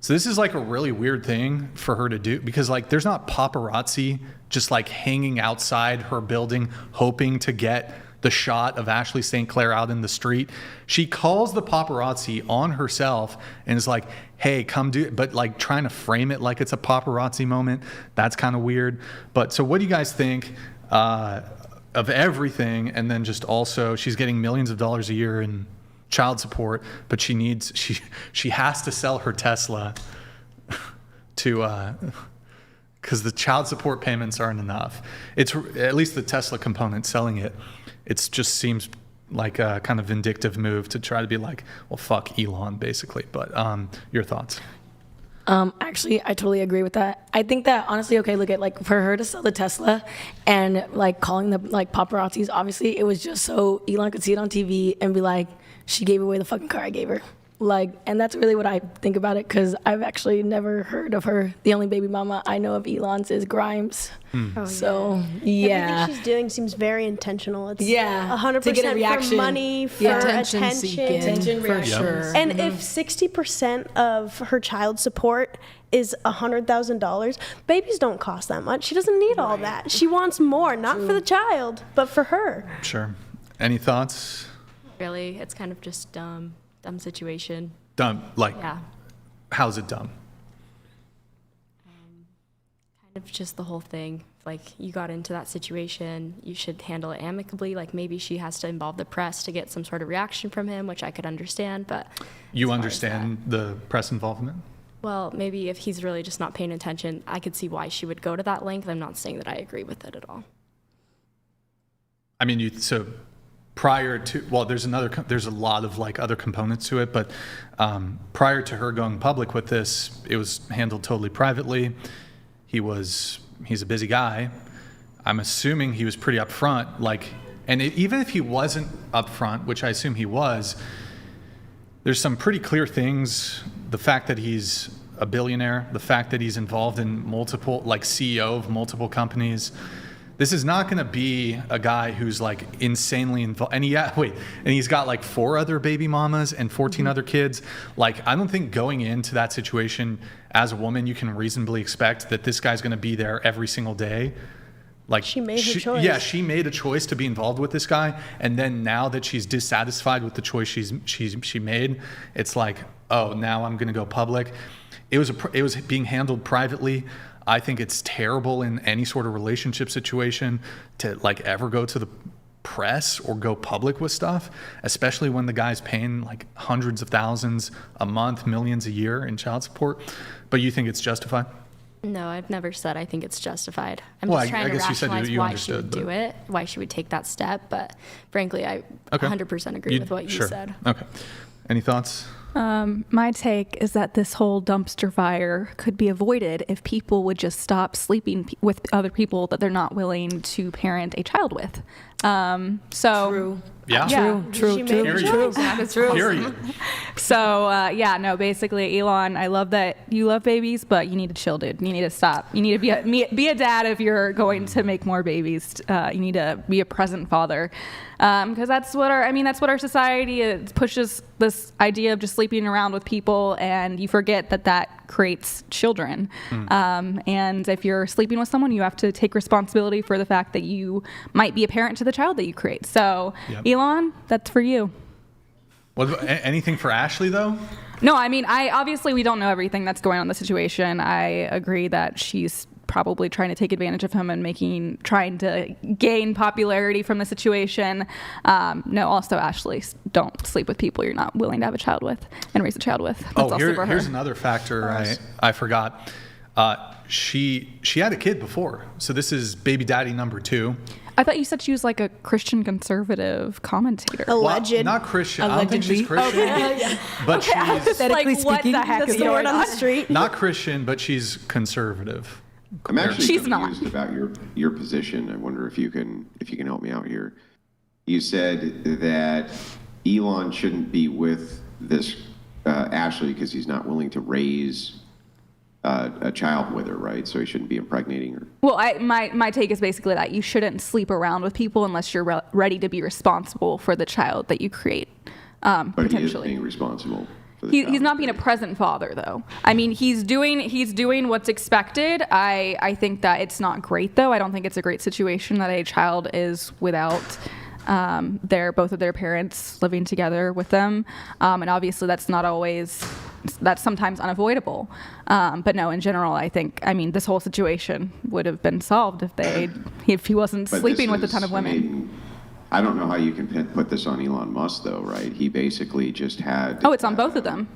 So this is like a really weird thing for her to do because like there's not paparazzi just like hanging outside her building hoping to get the shot of Ashley St. Clair out in the street. She calls the paparazzi on herself and is like, hey, come do it. But like trying to frame it like it's a paparazzi moment. That's kind of weird. But so what do you guys think of everything? And then just also she's getting millions of dollars a year in child support, but she has to sell her Tesla to because the child support payments aren't enough. It's at least the Tesla component selling it. It just seems like a kind of vindictive move to try to be like, well, fuck Elon, basically. But your thoughts? Actually, I totally agree with that. I think that honestly, okay, look at like for her to sell the Tesla and like calling the like paparazzis, obviously it was just so Elon could see it on TV and be like, she gave away the fucking car I gave her. Like, and that's really what I think about it because I've actually never heard of her. The only baby mama I know of Elon's is Grimes. Oh, so, yeah. Everything she's doing seems very intentional. It's 100% to get a for reaction. Money, for attention. Attention, for sure. And if 60% of her child support is $100,000, babies don't cost that much. She doesn't need all that. She wants more, not for the child, but for her. Sure. Any thoughts? Really, it's kind of just dumb situation. Dumb, like, yeah. How's it dumb? Kind of just the whole thing. Like, you got into that situation, you should handle it amicably. Like, maybe she has to involve the press to get some sort of reaction from him, which I could understand, but... You understand the press involvement? Well, maybe if he's really just not paying attention, I could see why she would go to that length. I'm not saying that I agree with it at all. I mean, prior to, well, there's a lot of like other components to it, but prior to her going public with this, it was handled totally privately. He's a busy guy. I'm assuming he was pretty upfront, like, and even if he wasn't upfront, which I assume he was, there's some pretty clear things. The fact that he's a billionaire, the fact that he's involved in multiple, like CEO of multiple companies. This is not going to be a guy who's like insanely involved. And he's got like 4 other baby mamas and 14 other kids. Like, I don't think going into that situation as a woman, you can reasonably expect that this guy's going to be there every single day. Like, she made her choice. Yeah, she made a choice to be involved with this guy. And then now that she's dissatisfied with the choice she made, it's like, oh, now I'm going to go public. It was being handled privately. I think it's terrible in any sort of relationship situation to like ever go to the press or go public with stuff, especially when the guy's paying like hundreds of thousands a month, millions a year in child support. But you think it's justified? No, I've never said I think it's justified. I'm just trying to rationalize why she would do it, why she would take that step. But frankly, I 100% agree with what you said. Okay. Any thoughts? My take is that this whole dumpster fire could be avoided if people would just stop sleeping with other people that they're not willing to parent a child with. True. Yeah. True. That's true. Period. So, basically, Elon, I love that you love babies, but you need to chill, dude. You need to stop. You need to be a dad if you're going to make more babies. You need to be a present father. Because that's what our society pushes, this idea of just sleeping around with people, and you forget that creates children. And if you're sleeping with someone, you have to take responsibility for the fact that you might be a parent to the child that you create. So, Elon, that's for you. What about anything for Ashley though? No, I mean, obviously we don't know everything that's going on in the situation. I agree that she's probably trying to take advantage of him and trying to gain popularity from the situation. No, also, Ashley, don't sleep with people you're not willing to have a child with and raise a child with. That's here's another factor I forgot. She had a kid before, so this is baby daddy number 2. I thought you said she was like a Christian conservative commentator. Alleged. Well, not Christian. I don't think she's Christian. Okay. But she's Like, what the heck That's is the going word on the street. not Christian, but she's conservative. I'm actually She's not. confused about your position. I wonder if you can help me out here. You said that Elon shouldn't be with this Ashley because he's not willing to raise a child with her, right? So he shouldn't be impregnating her. Well, my take is basically that you shouldn't sleep around with people unless you're ready to be responsible for the child that you create. But potentially, he is being responsible. For the child. He's not being a present father, though. I mean, he's doing what's expected. I think that it's not great, though. I don't think it's a great situation that a child is without both of their parents living together with them, and obviously that's sometimes unavoidable. But no, in general, I mean, this whole situation would have been solved if he wasn't sleeping with a ton of women. I mean, I don't know how you can put this on Elon Musk, though, right? He basically just had. Oh, it's on both of them.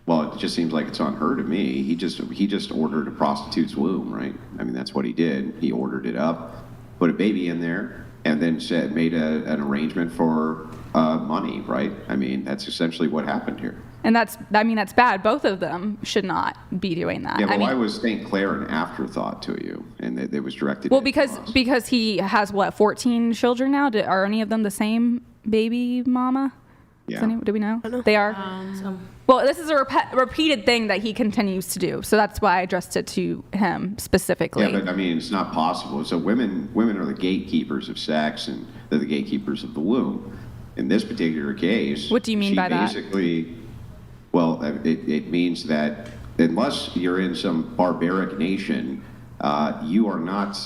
Well, it just seems like it's on her to me. He just ordered a prostitute's womb, right? I mean, that's what he did. He ordered it up, put a baby in there, and then made an arrangement for money, right? I mean, that's essentially what happened here. And that's bad. Both of them should not be doing that. Yeah, but why was St. Clair an afterthought to you? And it was directed well, at because he has, 14 children now? Are any of them the same baby mama? Yeah. Do we know? They are? Well, this is a repeated thing that he continues to do. So that's why I addressed it to him specifically. Yeah, but I mean, it's not possible. So women are the gatekeepers of sex, and they're the gatekeepers of the womb. In this particular case, what do you mean by that? Basically, well, it means that unless you're in some barbaric nation, you are not.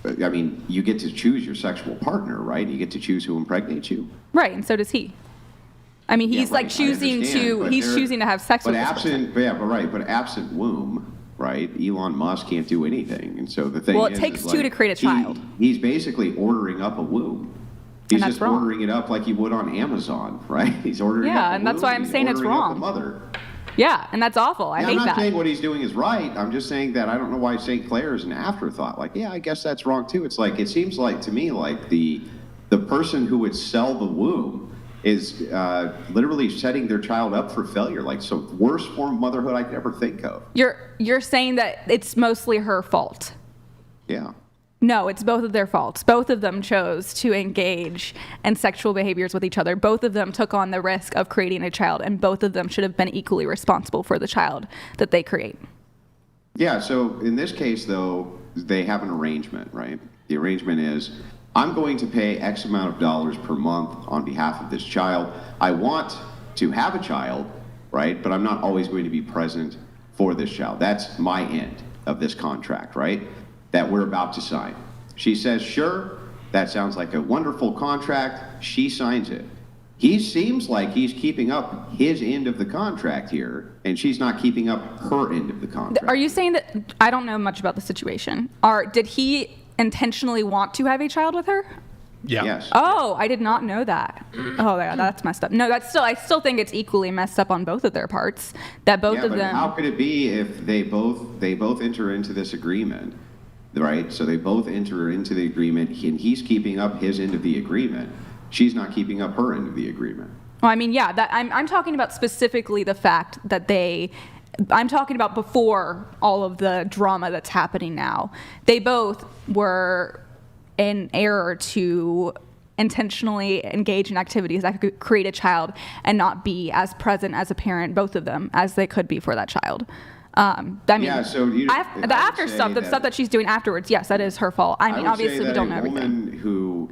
I mean, you get to choose your sexual partner, right? You get to choose who impregnates you. Right, and so does he. I mean, he's choosing to have sex with this person. But absent womb, right? Elon Musk can't do anything, and so the thing. Well, it takes two to create a child. He's basically ordering up a womb. He's just ordering it up like he would on Amazon, right? He's ordering. Yeah, and that's why I'm saying it's wrong. Mother. Yeah, and that's awful. I hate that. I'm not saying what he's doing is right. I'm just saying that I don't know why St. Clair is an afterthought. Like, yeah, I guess that's wrong too. It's like it seems like to me like the person who would sell the womb is literally setting their child up for failure, like some worst form of motherhood I could ever think of. You're saying that it's mostly her fault. Yeah. No, it's both of their faults. Both of them chose to engage in sexual behaviors with each other. Both of them took on the risk of creating a child, and both of them should have been equally responsible for the child that they create. Yeah, so in this case, though, they have an arrangement, right? The arrangement is, I'm going to pay X amount of dollars per month on behalf of this child. I want to have a child, right? But I'm not always going to be present for this child. That's my end of this contract, right? That we're about to sign. She says, sure, that sounds like a wonderful contract. She signs it. He seems like he's keeping up his end of the contract here, and she's not keeping up her end of the contract. Are you saying that, I don't know much about the situation. Did he intentionally want to have a child with her? Yeah. Yes. Oh, I did not know that. Oh, yeah, that's messed up. No, I still think it's equally messed up on both of their parts. That both of them. How could it be if they both enter into this agreement? Right, so they both enter into the agreement, and he's keeping up his end of the agreement. She's not keeping up her end of the agreement. Well, I mean, yeah, I'm talking about specifically the fact that I'm talking about before all of the drama that's happening now. They both were in error to intentionally engage in activities that could create a child and not be as present as a parent, both of them, as they could be for that child. I mean, yeah, so the after stuff, the stuff that she's doing afterwards, yes, that is her fault. I mean, obviously we don't know everything. A woman who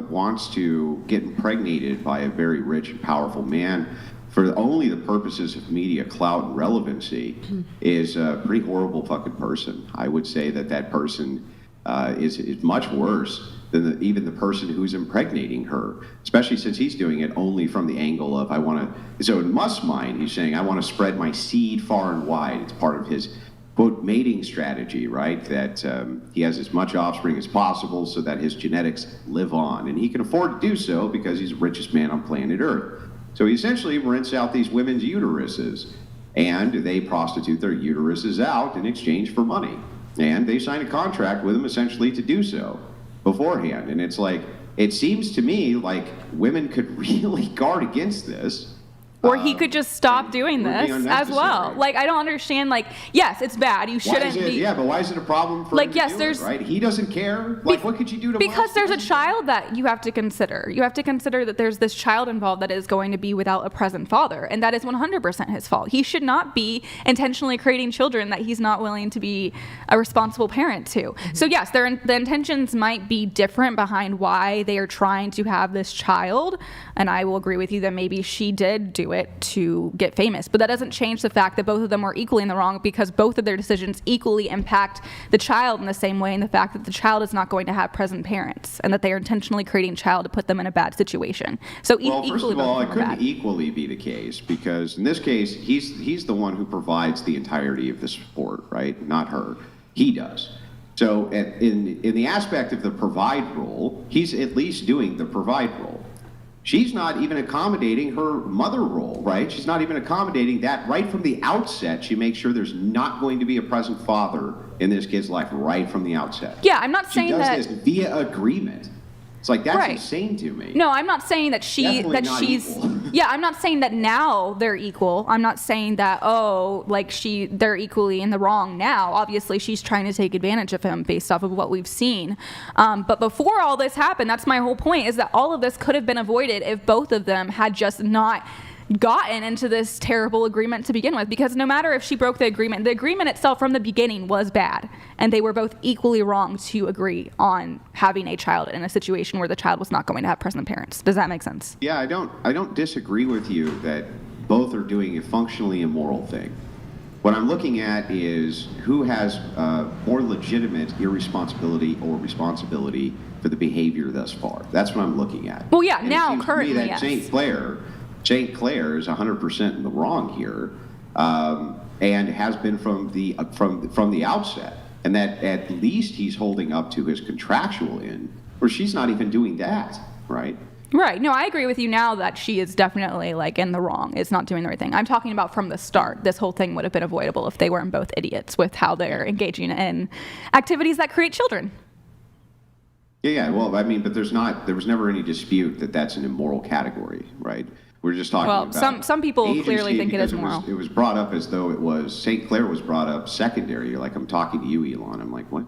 wants to get impregnated by a very rich and powerful man for only the purposes of media clout and relevancy is a pretty horrible fucking person. I would say that person is much worse than even the person who's impregnating her, especially since he's doing it only from the angle of so in Musk's mind, he's saying, I want to spread my seed far and wide. It's part of his, quote, mating strategy, right? That he has as much offspring as possible so that his genetics live on. And he can afford to do so because he's the richest man on planet Earth. So he essentially rents out these women's uteruses and they prostitute their uteruses out in exchange for money. And they sign a contract with them essentially to do so beforehand. And it's like, it seems to me like women could really guard against this. Or he could just stop doing this as well. Like, I don't understand. Like, yes, it's bad. You shouldn't be. Yeah, but why is it a problem for him to do it, right? He doesn't care. Like, what could you do to Because there's a child that you have to consider. You have to consider that there's this child involved that is going to be without a present father, and that is 100% his fault. He should not be intentionally creating children that he's not willing to be a responsible parent to. Mm-hmm. So yes, the intentions might be different behind why they are trying to have this child, and I will agree with you that maybe she did do it to get famous, but that doesn't change the fact that both of them were equally in the wrong, because both of their decisions equally impact the child in the same way, and the fact that the child is not going to have present parents, and that they are intentionally creating a child to put them in a bad situation. So well, first of all, it couldn't equally be the case, because in this case, he's the one who provides the entirety of the support, right? Not her. He does. So in the aspect of the provide role, he's at least doing the provide role. She's not even accommodating her mother role, right? She's not even accommodating that right from the outset. She makes sure there's not going to be a present father in this kid's life right from the outset. Yeah, I'm not saying that. She does this via agreement. It's like, that's insane to me. No, I'm not saying that she's equal. Yeah, I'm not saying that now they're equal. I'm not saying that, they're equally in the wrong now. Obviously, she's trying to take advantage of him based off of what we've seen. But before all this happened, that's my whole point, is that all of this could have been avoided if both of them had just not gotten into this terrible agreement to begin with, because no matter if she broke the agreement itself from the beginning was bad, and they were both equally wrong to agree on having a child in a situation where the child was not going to have present parents. Does that make sense? Yeah, I don't disagree with you that both are doing a functionally immoral thing. What I'm looking at is who has more legitimate irresponsibility or responsibility for the behavior thus far. That's what I'm looking at. Well, yeah, and now currently, yes. St. Clair is 100% in the wrong here, and has been from the outset. And that at least he's holding up to his contractual end, where she's not even doing that, right? Right. No, I agree with you now that she is definitely in the wrong. It's not doing the right thing. I'm talking about from the start. This whole thing would have been avoidable if they weren't both idiots with how they're engaging in activities that create children. Yeah. Well, I mean, but there was never any dispute that that's an immoral category, right? We're just talking about some people clearly think it is moral. It was brought up as though it was, St. Clair was brought up secondary. You're like, I'm talking to you, Elon. I'm like, what?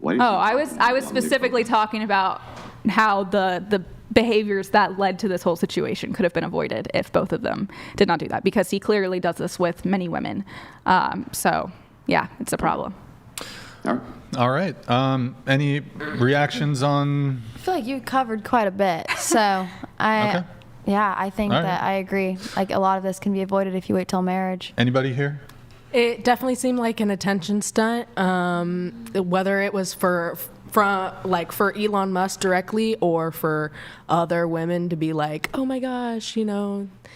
I was specifically talking about how the behaviors that led to this whole situation could have been avoided if both of them did not do that, because he clearly does this with many women. So yeah, it's a problem. All right. Any reactions on? I feel like you covered quite a bit. So Okay. Yeah, I think that I agree. Like, a lot of this can be avoided if you wait till marriage. Anybody here? It definitely seemed like an attention stunt, whether it was for Elon Musk directly or for other women to be like, oh my gosh,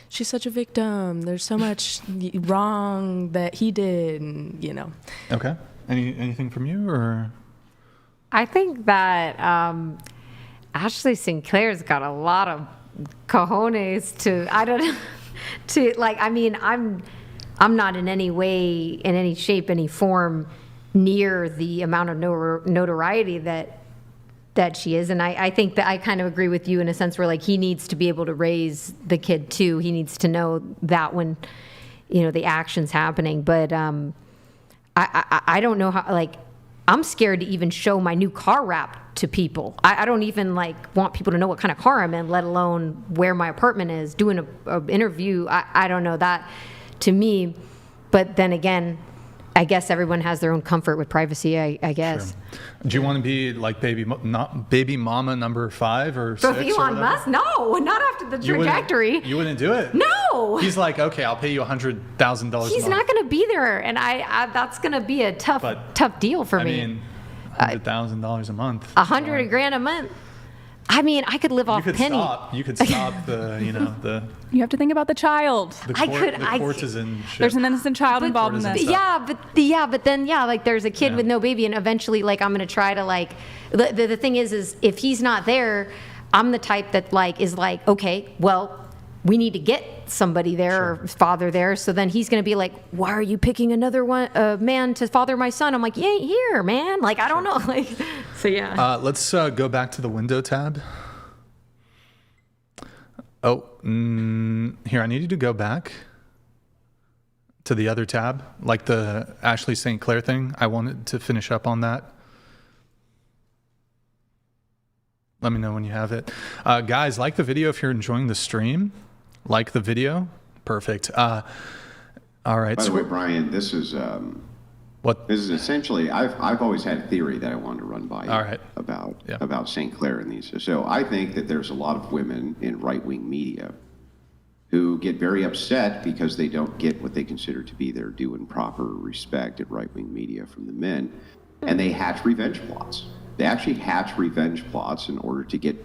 she's such a victim. There's so much wrong that he did, and. Okay. Anything from you, or? I think that Ashley Sinclair's got a lot of cojones I'm not in any way, in any shape, any form near the amount of notoriety that she is. And I think that I kind of agree with you in a sense where he needs to be able to raise the kid too. He needs to know that when, the action's happening. But I don't know how, I'm scared to even show my new car wrap to people. I don't even want people to know what kind of car I'm in, let alone where my apartment is, doing an interview. I don't know that to me, but then again, I guess everyone has their own comfort with privacy, I guess. Sure. Do you want to be like baby mama number 5 or 6? With Elon Musk? No, not after the trajectory. You wouldn't do it? No. He's like, okay, I'll pay you $100,000. He's not going to be there, and I that's going to be a tough deal for me. I mean, $100,000 a month. $100,000 a month. I mean, I could live off penny. You could stop the, You have to think about the child. The courtesan shit. There's an innocent child involved in this. But then there's a kid with no baby, and eventually, I'm going to try to the thing is if he's not there, I'm the type that is okay, well, we need to get somebody there or father there. So then he's going to be like, why are you picking another man to father my son? I'm like, you ain't here, man. Like, I don't know. Like, so yeah. Let's go back to the window tab. Oh, here, I need you to go back to the other tab, like the Ashley St. Clair thing. I wanted to finish up on that. Let me know when you have it. Guys, like the video if you're enjoying the stream. Like the video. Perfect. All right. By the way, Brian, this is what? This is essentially, I've always had a theory that I wanted to run by you about St. Clair and these. So I think that there's a lot of women in right-wing media who get very upset because they don't get what they consider to be their due and proper respect at right-wing media from the men, and they hatch revenge plots. They actually hatch revenge plots in order to get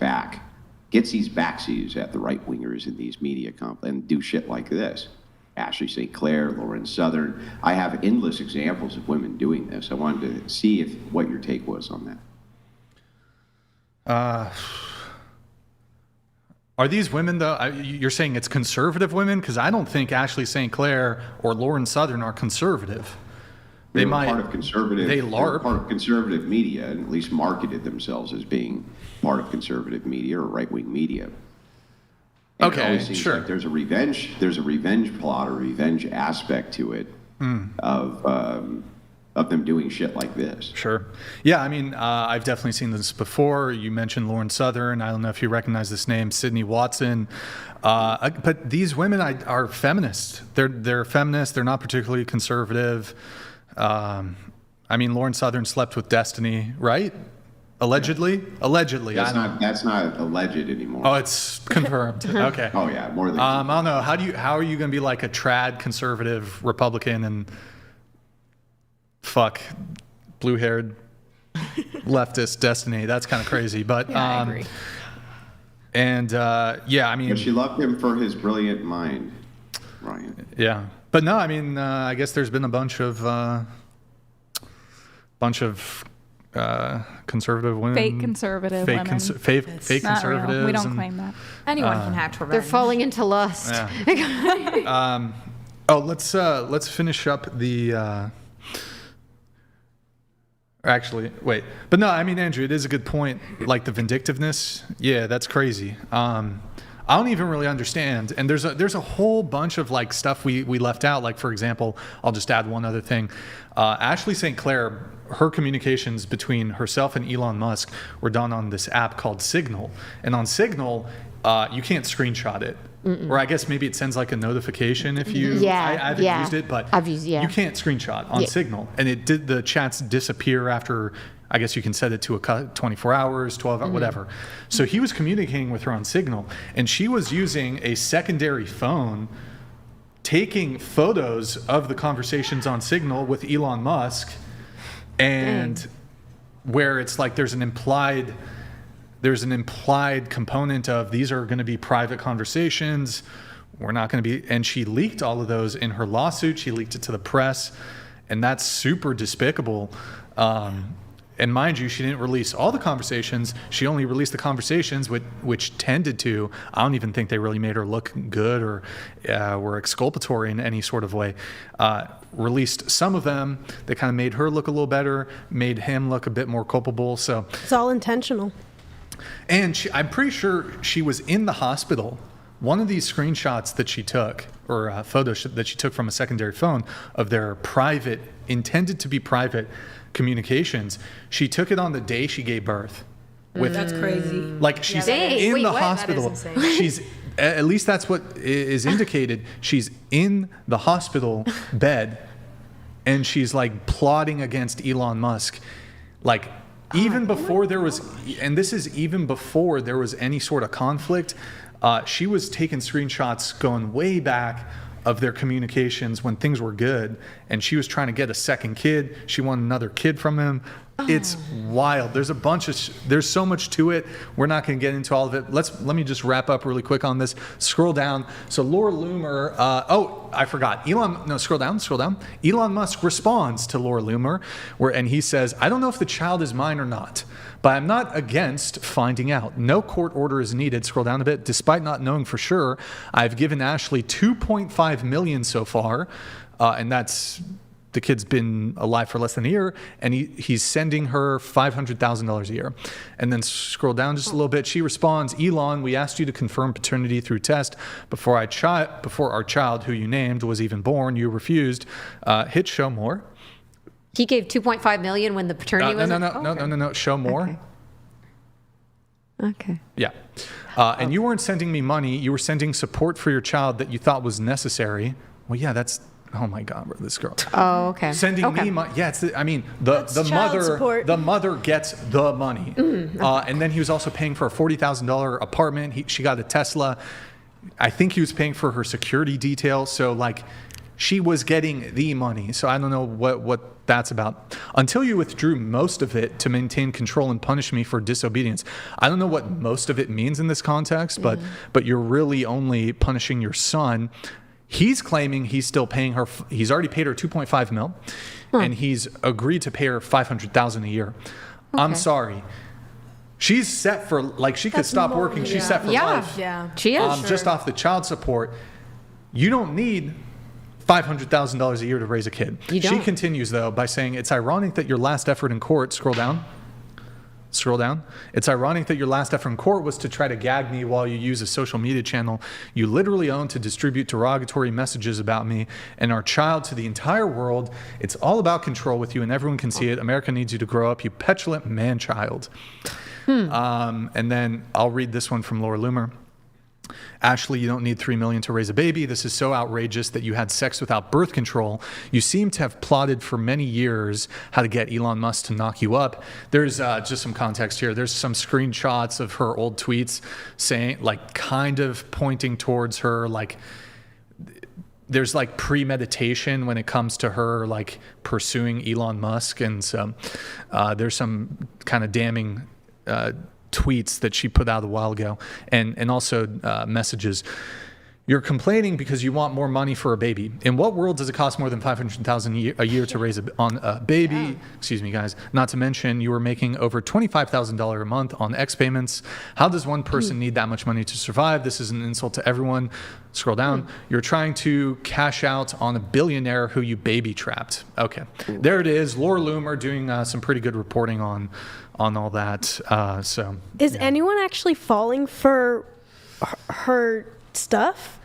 these backsies at the right-wingers in these media and do shit like this. Ashley St. Clair, Lauren Southern. I have endless examples of women doing this. I wanted to see what your take was on that. Are these women, though, you're saying it's conservative women? Because I don't think Ashley St. Clair or Lauren Southern are conservative. They might part of conservative. They LARP. Part of conservative media, and at least marketed themselves as being part of conservative media or right-wing media. And it always seems like there's a revenge plot or revenge aspect to it of them doing shit like this. Sure. Yeah, I mean, I've definitely seen this before. You mentioned Lauren Southern. I don't know if you recognize this name, Sydney Watson. But these women are feminists. They're feminists. They're not particularly conservative. I mean, Lauren Southern slept with Destiny, right? Allegedly? Yeah. Allegedly. That's not alleged anymore. Oh, it's confirmed. Okay. Oh yeah, more than. I don't know. How are you going to be like a trad conservative Republican and fuck blue-haired leftist Destiny? That's kind of crazy. But I agree. And yeah, I mean, but she loved him for his brilliant mind, Ryan. Yeah, but no, I mean, I guess there's been a bunch of conservative women, fake conservative women, fake conservatives. Real. We don't claim that. Anyone can hatch revenge. They're falling into lust. Yeah. Let's finish up the. Actually, wait. But no, I mean, Andrew, it is a good point. Like the vindictiveness, yeah, that's crazy. I don't even really understand. And there's a whole bunch of like stuff we left out. Like, for example, I'll just add one other thing. Ashley St. Clair, her communications between herself and Elon Musk were done on this app called Signal. And on Signal, you can't screenshot it. Mm-mm. Or I guess maybe it sends like a notification if you. I haven't used it, but you can't screenshot on Signal. And the chats disappear after. I guess you can set it to 24 hours, 12 hours, whatever. So he was communicating with her on Signal, and she was using a secondary phone, taking photos of the conversations on Signal with Elon Musk, and where it's like there's an implied component of these are going to be private conversations. We're not going to be, and she leaked all of those in her lawsuit. She leaked it to the press, and that's super despicable. And mind you, she didn't release all the conversations. She only released the conversations which tended to, I don't even think they really made her look good or were exculpatory in any sort of way. Released some of them that kind of made her look a little better, made him look a bit more culpable. So it's all intentional. And I'm pretty sure she was in the hospital. One of these screenshots that she took, or photos that she took from a secondary phone of their intended to be private communications, she took it on the day she gave birth. That's crazy. Like she's in the hospital. She's at least that's what is indicated. She's in the hospital bed, and she's like plotting against Elon Musk, like. Even before there was, and this is even before there was any sort of conflict, she was taking screenshots going way back of their communications when things were good, and she was trying to get a second kid. She wanted another kid from him. It's wild. There's so much to it. We're not going to get into all of it. Let me just wrap up really quick on this. Scroll down. So Laura Loomer, I forgot. Scroll down. Elon Musk responds to Laura Loomer and he says, I don't know if the child is mine or not, but I'm not against finding out. No court order is needed. Scroll down a bit. Despite not knowing for sure, I've given Ashley $2.5 million so far, and that's the kid's been alive for less than a year, and he's sending her $500,000 a year. And then scroll down just a little bit. She responds, Elon, we asked you to confirm paternity through test before our child, who you named, was even born. You refused. Hit show more. He gave $2.5 million when the paternity was... No. Show more. Okay. Yeah. And you weren't sending me money. You were sending support for your child that you thought was necessary. Well, yeah, that's... Oh my God, bro, this girl. Oh, okay. Sending me money. Yeah, the mother gets the money. And then he was also paying for a $40,000 apartment. She got a Tesla. I think he was paying for her security detail. So she was getting the money. So I don't know what that's about. Until you withdrew most of it to maintain control and punish me for disobedience. I don't know what most of it means in this context, but you're really only punishing your son. He's claiming he's still paying her. He's already paid her $2.5 million, and he's agreed to pay her $500,000 a year. Okay. I'm sorry. She's set for she could stop working. She's set for life. Yeah, she is. Just off the child support, you don't need $500,000 a year to raise a kid. She continues though by saying it's ironic that your last effort in court. Scroll down. It's ironic that your last effort in court was to try to gag me while you use a social media channel you literally own to distribute derogatory messages about me and our child to the entire world. It's all about control with you, and everyone can see it. America needs you to grow up, you petulant man-child. And then I'll read this one from Laura Loomer. Ashley, you don't need $3 million to raise a baby. This is so outrageous that you had sex without birth control. You seem to have plotted for many years how to get Elon Musk to knock you up. There's just some context here. There's some screenshots of her old tweets saying, kind of pointing towards her, there's premeditation when it comes to her pursuing Elon Musk, and so there's some kind of damning tweets that she put out a while ago, and also messages. You're complaining because you want more money for a baby. In what world does it cost more than $500,000 a year to raise a baby? Yeah. Excuse me, guys. Not to mention, you were making over $25,000 a month on X payments. How does one person need that much money to survive? This is an insult to everyone. Scroll down. You're trying to cash out on a billionaire who you baby trapped. Okay, there it is. Laura Loomer doing some pretty good reporting on all that. Is anyone actually falling for her stuff?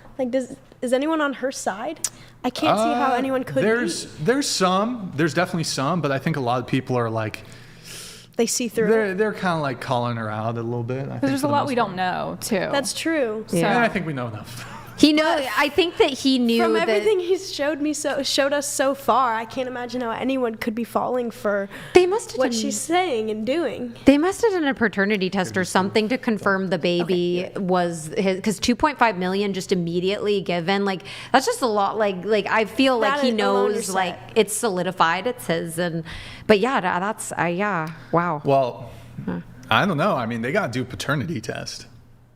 Is anyone on her side? I can't see how anyone could be. There's definitely some, but I think a lot of people are they see through. They're kind of calling her out a little bit. There's a lot we don't know too. That's true. Yeah, so. I think we know enough. He knows. I think that he knew from everything he's showed us so far. I can't imagine how anyone could be falling for what she's saying and doing. They must have done a paternity test or something to confirm the baby was his, because $2.5 million just immediately given. That's just a lot. I feel like he knows. It's solidified. It's his. But yeah, that's wow. Well, I don't know. I mean, they got to do paternity test.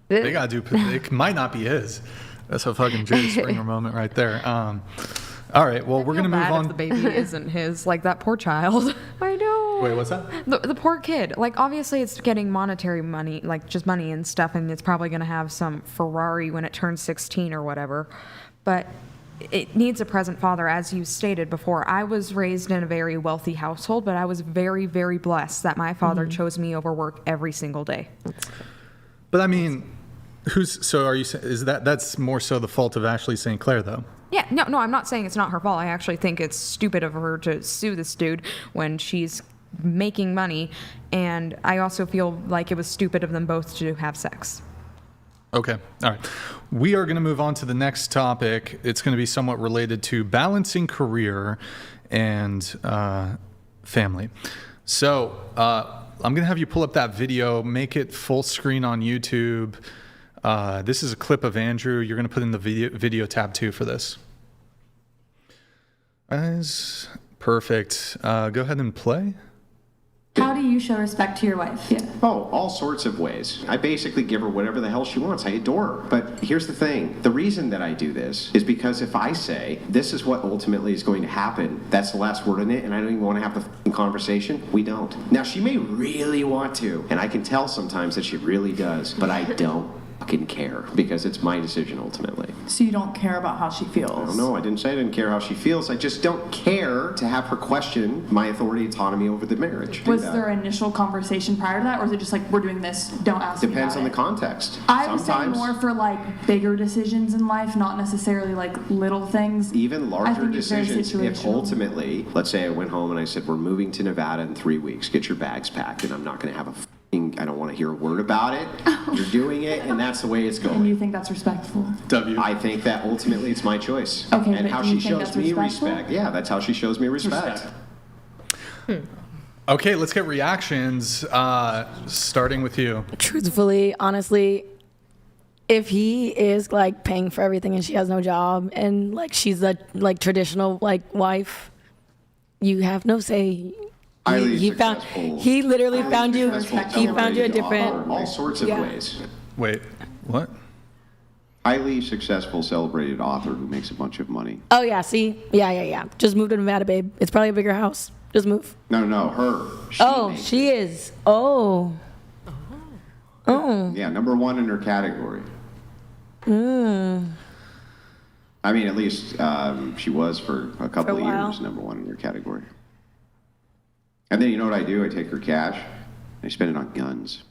They got to do. It might not be his. That's a fucking Jerry Springer moment right there. All right, well, we're going to move on. If the baby isn't his, that poor child. I know. Wait, what's that? The poor kid. Obviously, it's getting monetary money, just money and stuff, and it's probably going to have some Ferrari when it turns 16 or whatever. But it needs a present father, as you stated before. I was raised in a very wealthy household, but I was very, very blessed that my father chose me over work every single day. But I mean... that's more so the fault of Ashley St. Clair, though? Yeah, no, I'm not saying it's not her fault. I actually think it's stupid of her to sue this dude when she's making money, and I also feel like it was stupid of them both to have sex. Okay, all right. We are going to move on to the next topic. It's going to be somewhat related to balancing career and family. So I'm going to have you pull up that video, make it full screen on YouTube. This is a clip of Andrew. You're going to put in the video tab 2 for this. Perfect. Go ahead and play. How do you show respect to your wife? Yeah. Oh, all sorts of ways. I basically give her whatever the hell she wants. I adore her. But here's the thing. The reason that I do this is because if I say, this is what ultimately is going to happen, that's the last word in it, and I don't even want to have the f***ing conversation, we don't. Now, she may really want to, and I can tell sometimes that she really does, but I don't fucking care because it's my decision ultimately. So you don't care about how she feels? I don't know. I didn't say I didn't care how she feels. I just don't care to have her question my authority, autonomy over the marriage. Was there initial conversation prior to that, or is it just like, we're doing this, don't ask me about it? Depends on the context. I was saying more for like bigger decisions in life, not necessarily like little things. Even larger decisions, if ultimately, let's say I went home and I said, we're moving to Nevada in 3 weeks, get your bags packed, and I'm not going to have a I don't want to hear a word about it. You're doing it, and that's the way it's going. And you think that's respectful? I think that ultimately it's my choice. Okay, and how she shows me respect. Yeah, that's how she shows me respect. Okay, let's get reactions, starting with you. Truthfully, honestly, if he is like paying for everything and she has no job and like she's a like traditional like wife, you have no say. He literally found you. He found you a different. All sorts of ways. Wait, what? Highly successful, celebrated author who makes a bunch of money. Oh yeah, see, yeah. Just move to Nevada, babe. It's probably a bigger house. Just move. No, her. She is. Oh. Yeah, number one in her category. I mean, at least she was for a couple of years number one in her category. And then you know what I do? I take her cash and I spend it on guns.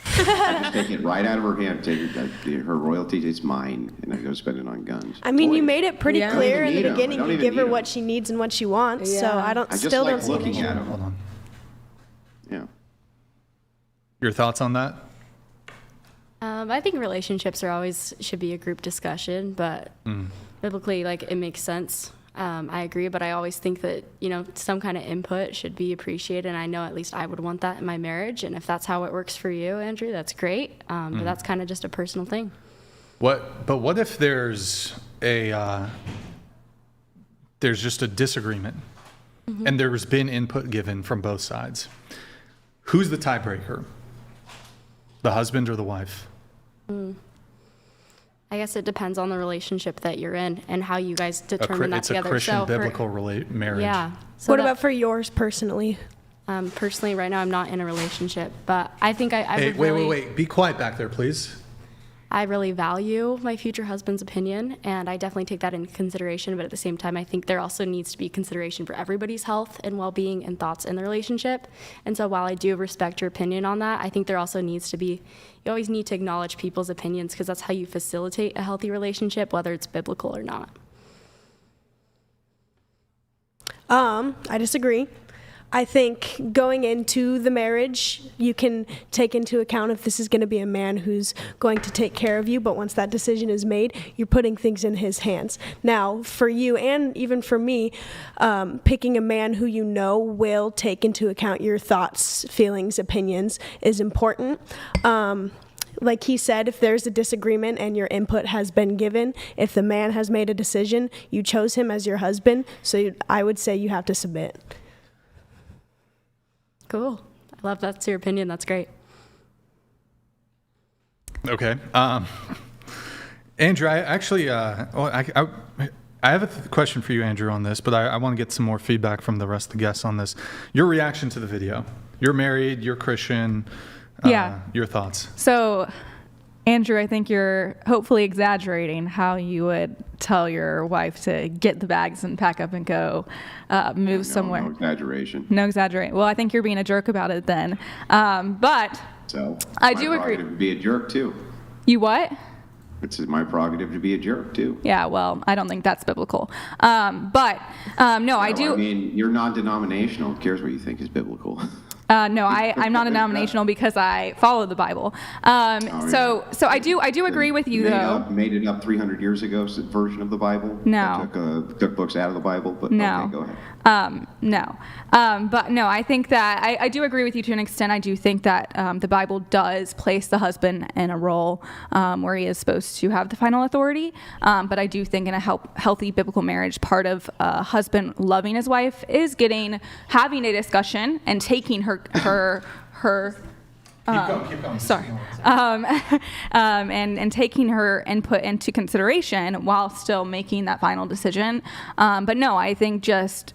I just take it right out of her hand. Her royalty is mine, and I go spend it on guns. I mean, you made it pretty clear in the beginning. You give her what she needs and what she wants. Yeah. So I don't see looking at them. Hold on. Yeah. Your thoughts on that? I think relationships should be a group discussion, but biblically, like, it makes sense. I agree, but I always think that, some kind of input should be appreciated, and I know at least I would want that in my marriage, and if that's how it works for you, Andrew, that's great, but that's kind of just a personal thing. What if there's just a disagreement, and there's been input given from both sides? Who's the tiebreaker? The husband or the wife? I guess it depends on the relationship that you're in and how you guys determine that together. It's a Christian biblical marriage. Yeah. So what about for yours personally? Personally, right now I'm not in a relationship, but I think wait. Be quiet back there, please. I really value my future husband's opinion, and I definitely take that into consideration, but at the same time, I think there also needs to be consideration for everybody's health and well-being and thoughts in the relationship. And so while I do respect your opinion on that, I think there also needs to be, you always need to acknowledge people's opinions because that's how you facilitate a healthy relationship, whether it's biblical or not. I disagree. I think going into the marriage, you can take into account if this is going to be a man who's going to take care of you, but once that decision is made, you're putting things in his hands. Now, for you and even for me, picking a man who you know will take into account your thoughts, feelings, opinions is important. Like he said, if there's a disagreement and your input has been given, if the man has made a decision, you chose him as your husband, so I would say you have to submit. Cool. I love that's your opinion. That's great. Okay. Andrew, I actually, I have a question for you, Andrew, on this, but I want to get some more feedback from the rest of the guests on this. Your reaction to the video. You're married, you're Christian. Your thoughts. So, Andrew, I think you're hopefully exaggerating how you would tell your wife to get the bags and pack up and go move somewhere. No exaggeration. No exaggeration. Well, I think you're being a jerk about it then. But I do agree. To be a jerk too. You what? It's my prerogative to be a jerk too. Yeah, well, I don't think that's biblical. No, I do. I mean, you're non-denominational. Who cares what you think is biblical? No, I'm not a denominational because I follow the Bible. So I do agree with you though. Made it up 300 years ago version of the Bible. No. Took books out of the Bible, but no. Okay, go ahead. No. But no, I think that I do agree with you to an extent. I do think that the Bible does place the husband in a role where he is supposed to have the final authority. But I do think in a healthy biblical marriage, part of a husband loving his wife is having a discussion and taking her keep going. Sorry. And taking her input into consideration while still making that final decision. But no, I think just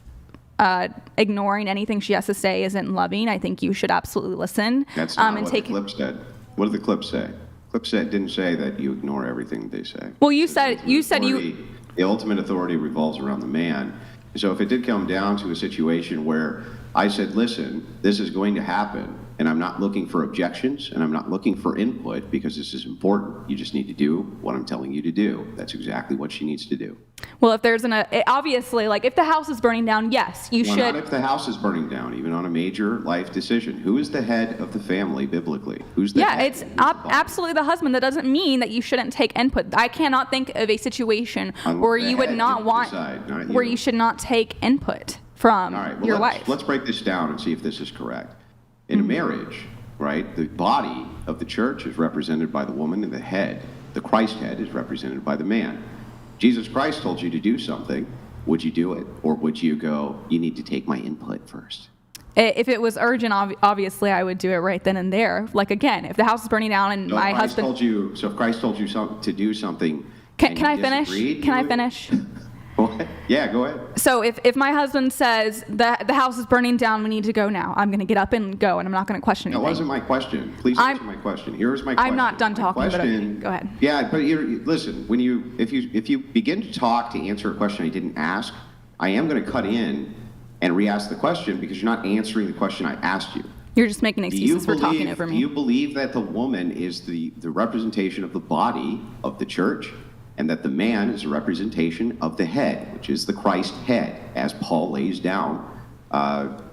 ignoring anything she has to say isn't loving. I think you should absolutely listen. That's not what the clip said. What did the clip say? Clip didn't say that you ignore everything they say. Well, the ultimate authority revolves around the man. So if it did come down to a situation where I said, listen, this is going to happen, and I'm not looking for objections, and I'm not looking for input because this is important. You just need to do what I'm telling you to do. That's exactly what she needs to do. Well, if there's obviously, like, if the house is burning down, yes, you should. Not if the house is burning down, even on a major life decision. Who is the head of the family biblically? Who's the head? Yeah, it's absolutely the husband. That doesn't mean that you shouldn't take input. I cannot think of a situation where you would not want, where you should not take input from your wife. Let's break this down and see if this is correct. In a marriage, right, the body of the church is represented by the woman, and the Christ head, is represented by the man. Jesus Christ told you to do something. Would you do it? Or would you go, you need to take my input first? If it was urgent, obviously I would do it right then and there. Like, again, if the house is burning down and my husband... So if Christ told you to do something... Can I finish? Can I finish? Yeah, go ahead. So if my husband says that the house is burning down, we need to go now, I'm going to get up and go, and I'm not going to question anything. That wasn't my question. Please answer my question. Here's my question. I'm not done talking, but okay, go ahead. Yeah, but listen, if you begin to talk to answer a question I didn't ask, I am going to cut in and re-ask the question because you're not answering the question I asked you. You're just making excuses for talking over me. Do you believe that the woman is the representation of the body of the church? And that the man is a representation of the head, which is the Christ head, as Paul lays down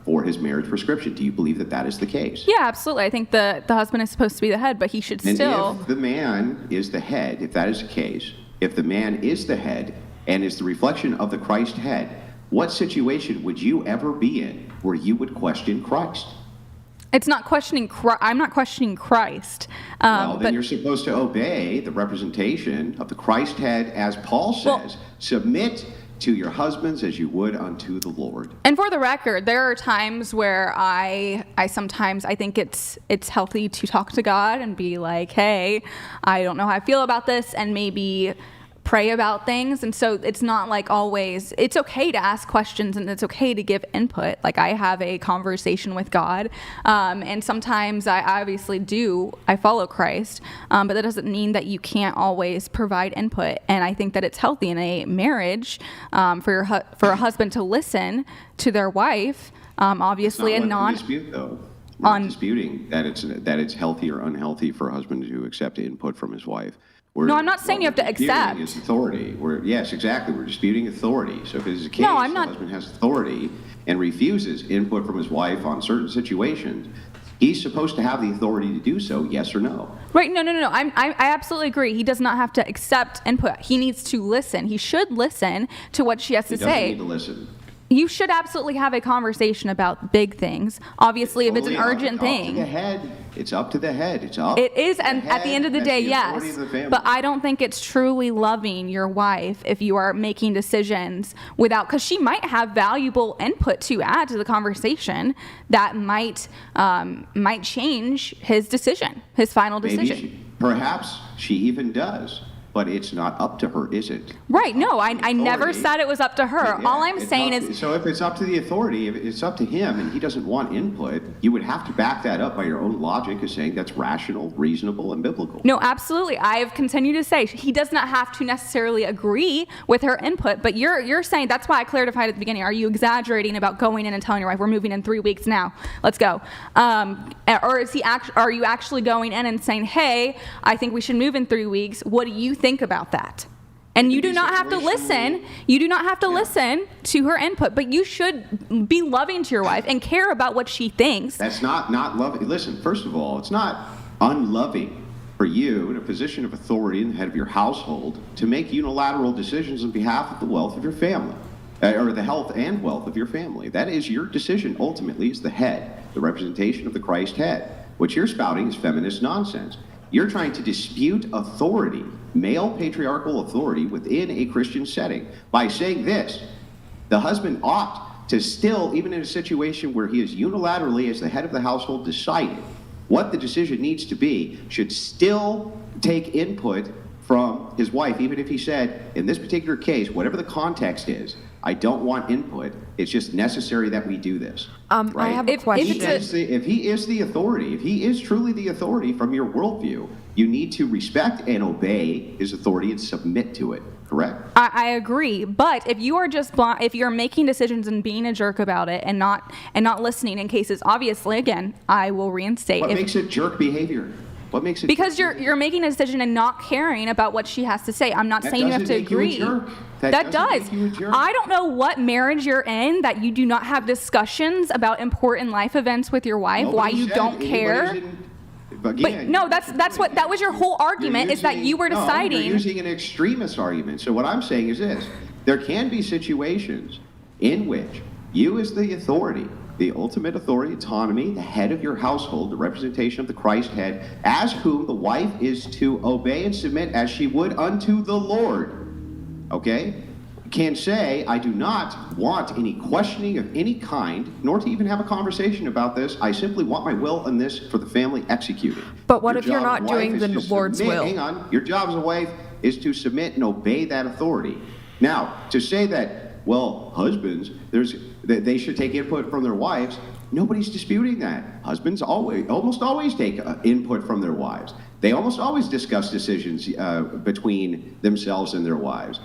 for his marriage prescription. Do you believe that that is the case? Yeah, absolutely. I think the husband is supposed to be the head, but he should still... And if the man is the head, if that is the case, if the man is the head and is the reflection of the Christ head, what situation would you ever be in where you would question Christ? It's not questioning. I'm not questioning Christ. Then you're supposed to obey the representation of the Christ head, as Paul says. Submit to your husbands as you would unto the Lord. And for the record, there are times where I sometimes think it's healthy to talk to God and be like, hey, I don't know how I feel about this, and maybe pray about things. And so it's not like always, it's okay to ask questions and it's okay to give input. Like, I have a conversation with God, and sometimes I obviously I follow Christ, but that doesn't mean that you can't always provide input. And I think that it's healthy in a marriage for a husband to listen to their wife, obviously, and not dispute, though. We're not disputing that it's healthy or unhealthy for a husband to accept input from his wife. No, I'm not saying you have to accept. It's authority. Yes, exactly. We're disputing authority. So if it's a case, no, I'm not. The husband has authority and refuses input from his wife on certain situations, he's supposed to have the authority to do so, yes or no. Right, no. I absolutely agree. He does not have to accept input. He needs to listen. He should listen to what she has to say. He doesn't need to listen. You should absolutely have a conversation about big things. Obviously, if it's an urgent thing. It's up to the head. It's up. It is, and at the end of the day, yes. But I don't think it's truly loving your wife if you are making decisions because she might have valuable input to add to the conversation that might change his decision, his final decision. Perhaps she even does. But it's not up to her, is it? Right. No, I never said it was up to her. Yeah, all I'm saying is... So if it's up to the authority, if it's up to him and he doesn't want input, you would have to back that up by your own logic of saying that's rational, reasonable, and biblical. No, absolutely. I have continued to say he does not have to necessarily agree with her input, but you're saying, that's why I clarified at the beginning, are you exaggerating about going in and telling your wife, we're moving in 3 weeks now, let's go? Or are you actually going in and saying, hey, I think we should move in 3 weeks, what do you think about that? And you do not have to listen. You do not have to listen to her input, but you should be loving to your wife and care about what she thinks. That's not loving. Listen, first of all, it's not unloving for you in a position of authority in the head of your household to make unilateral decisions on behalf of the wealth of your family. or the health and wealth of your family. That is your decision ultimately as the head, the representation of the Christ head. What you're spouting is feminist nonsense. You're trying to dispute authority, male patriarchal authority within a Christian setting by saying this: the husband ought to still, even in a situation where he is unilaterally as the head of the household decided what the decision needs to be, should still take input from his wife, even if he said, in this particular case, whatever the context is, I don't want input. It's just necessary that we do this. Right? I have a question. If he is the authority, if he is truly the authority from your worldview, you need to respect and obey his authority and submit to it. Correct? I agree, but if you are just if you're making decisions and being a jerk about it and not listening in cases, obviously, again, I will reinstate. What makes it jerk behavior? What makes it? Because you're making a decision and not caring about what she has to say. I'm not saying you have to agree. That does. I don't know what marriage you're in that you do not have discussions about important life events with your wife. Why you don't care. But no, that was your whole argument, is that you were deciding. No, you're using an extremist argument. So what I'm saying is this: there can be situations in which you, as the authority, the ultimate authority, autonomy, the head of your household, the representation of the Christ head, as whom the wife is to obey and submit as she would unto the Lord, okay, can say, I do not want any questioning of any kind, nor to even have a conversation about this. I simply want my will in this for the family executed. But what if you're not doing the Lord's will? Hang on. Your job as a wife is to submit and obey that authority. Now, to say that, well, husbands, they should take input from their wives, nobody's disputing that. Husbands almost always take input from their wives. They almost always discuss decisions between themselves and their wives.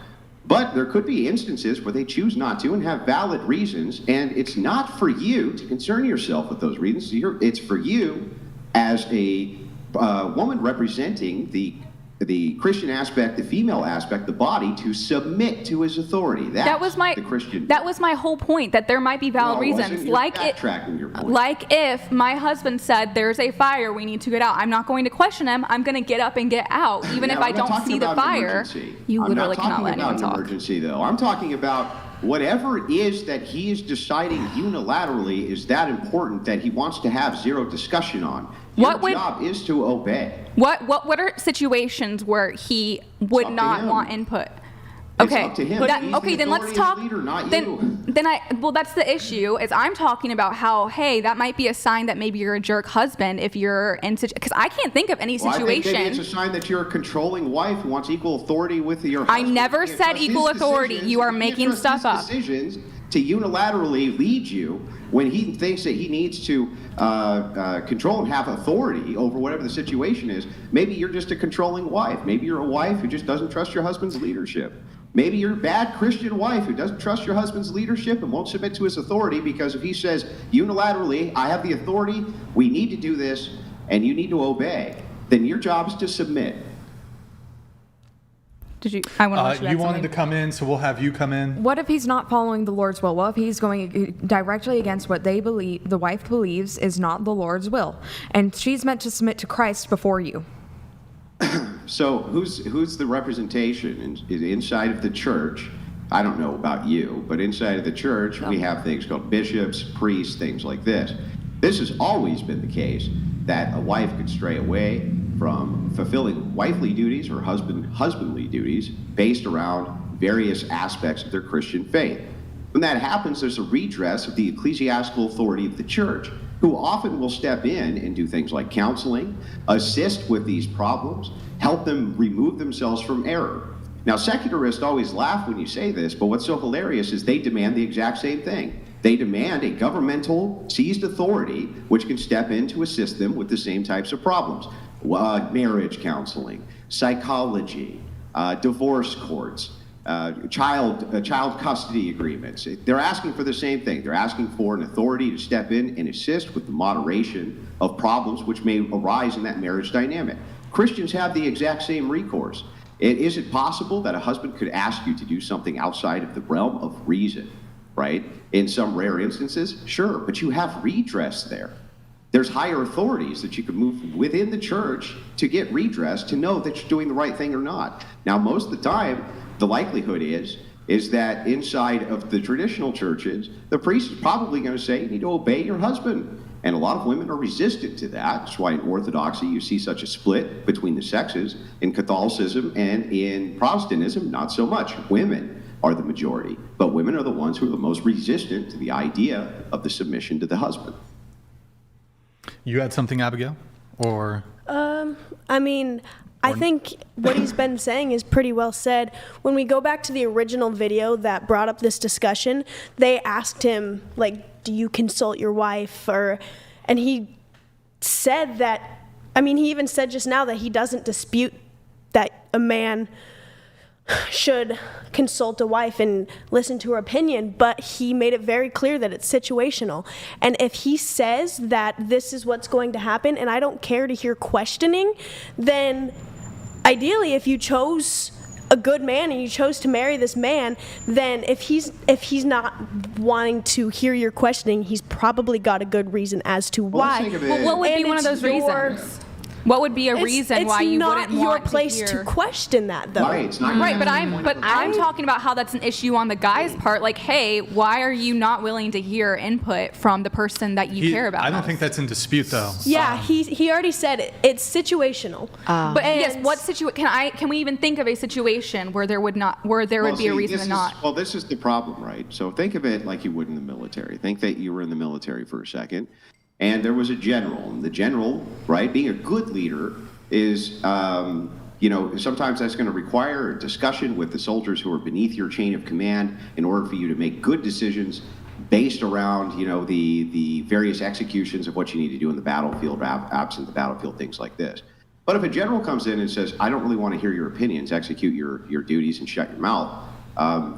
But there could be instances where they choose not to and have valid reasons, and it's not for you to concern yourself with those reasons. It's for you as a woman representing the Christian aspect, the female aspect, the body, to submit to his authority. That was my whole point, that there might be valid reasons. Like if my husband said there's a fire, we need to get out. I'm not going to question him. I'm going to get up and get out, even if I don't see the fire. You literally cannot let anyone talk. Emergency, though. I'm talking about whatever it is that he is deciding unilaterally is that important that he wants to have zero discussion on. Your job is to obey. What are situations where he would not want input? Okay. It's up to him. Then let's talk. Leader, not Well, that's the issue. Is I'm talking about how, hey, that might be a sign that maybe you're a jerk husband if you're in because I can't think of any situation. I think maybe it's a sign that you're a controlling wife who wants equal authority with your husband. I never said equal authority. You are making stuff up. Decisions to unilaterally lead you when he thinks that he needs to control and have authority over whatever the situation is. Maybe you're just a controlling wife. Maybe you're a wife who just doesn't trust your husband's leadership. Maybe you're a bad Christian wife who doesn't trust your husband's leadership and won't submit to his authority because if he says unilaterally, I have the authority, we need to do this, and you need to obey, then your job is to submit. I want to you wanted to come in, so we'll have you come in. What if he's not following the Lord's will? What if he's going directly against what they believe, the wife believes is not the Lord's will, and she's meant to submit to Christ before you? So who's the representation inside of the church? I don't know about you, but inside of the church, we have things called bishops, priests, things like this. This has always been the case, that a wife could stray away from fulfilling wifely duties or husbandly duties based around various aspects of their Christian faith. When that happens, there's a redress of the ecclesiastical authority of the church, who often will step in and do things like counseling, assist with these problems, help them remove themselves from error. Now, secularists always laugh when you say this, but what's so hilarious is they demand the exact same thing. They demand a governmental seized authority which can step in to assist them with the same types of problems. Marriage counseling, psychology, divorce courts, child custody agreements. They're asking for the same thing. They're asking for an authority to step in and assist with the moderation of problems which may arise in that marriage dynamic. Christians have the exact same recourse. Is it possible that a husband could ask you to do something outside of the realm of reason, right? In some rare instances, sure, but you have redress there. There's higher authorities that you can move within the church to get redress, to know that you're doing the right thing or not. Now, most of the time, the likelihood is is that inside of the traditional churches, the priest is probably going to say you need to obey your husband. And a lot of women are resistant to that. That's why in Orthodoxy you see such a split between the sexes. In Catholicism and in Protestantism, not so much. Women are the majority, but women are the ones who are the most resistant to the idea of the submission to the husband. You had something, Abigail? Or? I mean, I think what he's been saying is pretty well said. When we go back to the original video that brought up this discussion, they asked him, like, do you consult your wife? And he said that, I mean, he even said just now that he doesn't dispute that a man should consult a wife and listen to her opinion, but he made it very clear that it's situational. And if he says that this is what's going to happen and I don't care to hear questioning, then ideally if you chose a good man and you chose to marry this man, then if he's not wanting to hear your questioning, he's probably got a good reason as to why. Well, what would be one of those reasons? What would be a reason why you wouldn't want to hear? It's not your place to question that, though. Right, it's not Right, but I'm talking about how that's an issue on the guy's part. Like, hey, why are you not willing to hear input from the person that you care about? I don't think that's in dispute, though. Yeah, he already said it. It's situational. But yes, what can we even think of a situation where there would be a reason to not? Well, this is the problem, right? So think of it like you would in the military. Think that you were in the military for a second. And there was a general. And the general, right, being a good leader is, sometimes that's going to require a discussion with the soldiers who are beneath your chain of command in order for you to make good decisions based around, the various executions of what you need to do in the battlefield, absent the battlefield, things like this. But if a general comes in and says, I don't really want to hear your opinions, execute your duties and shut your mouth,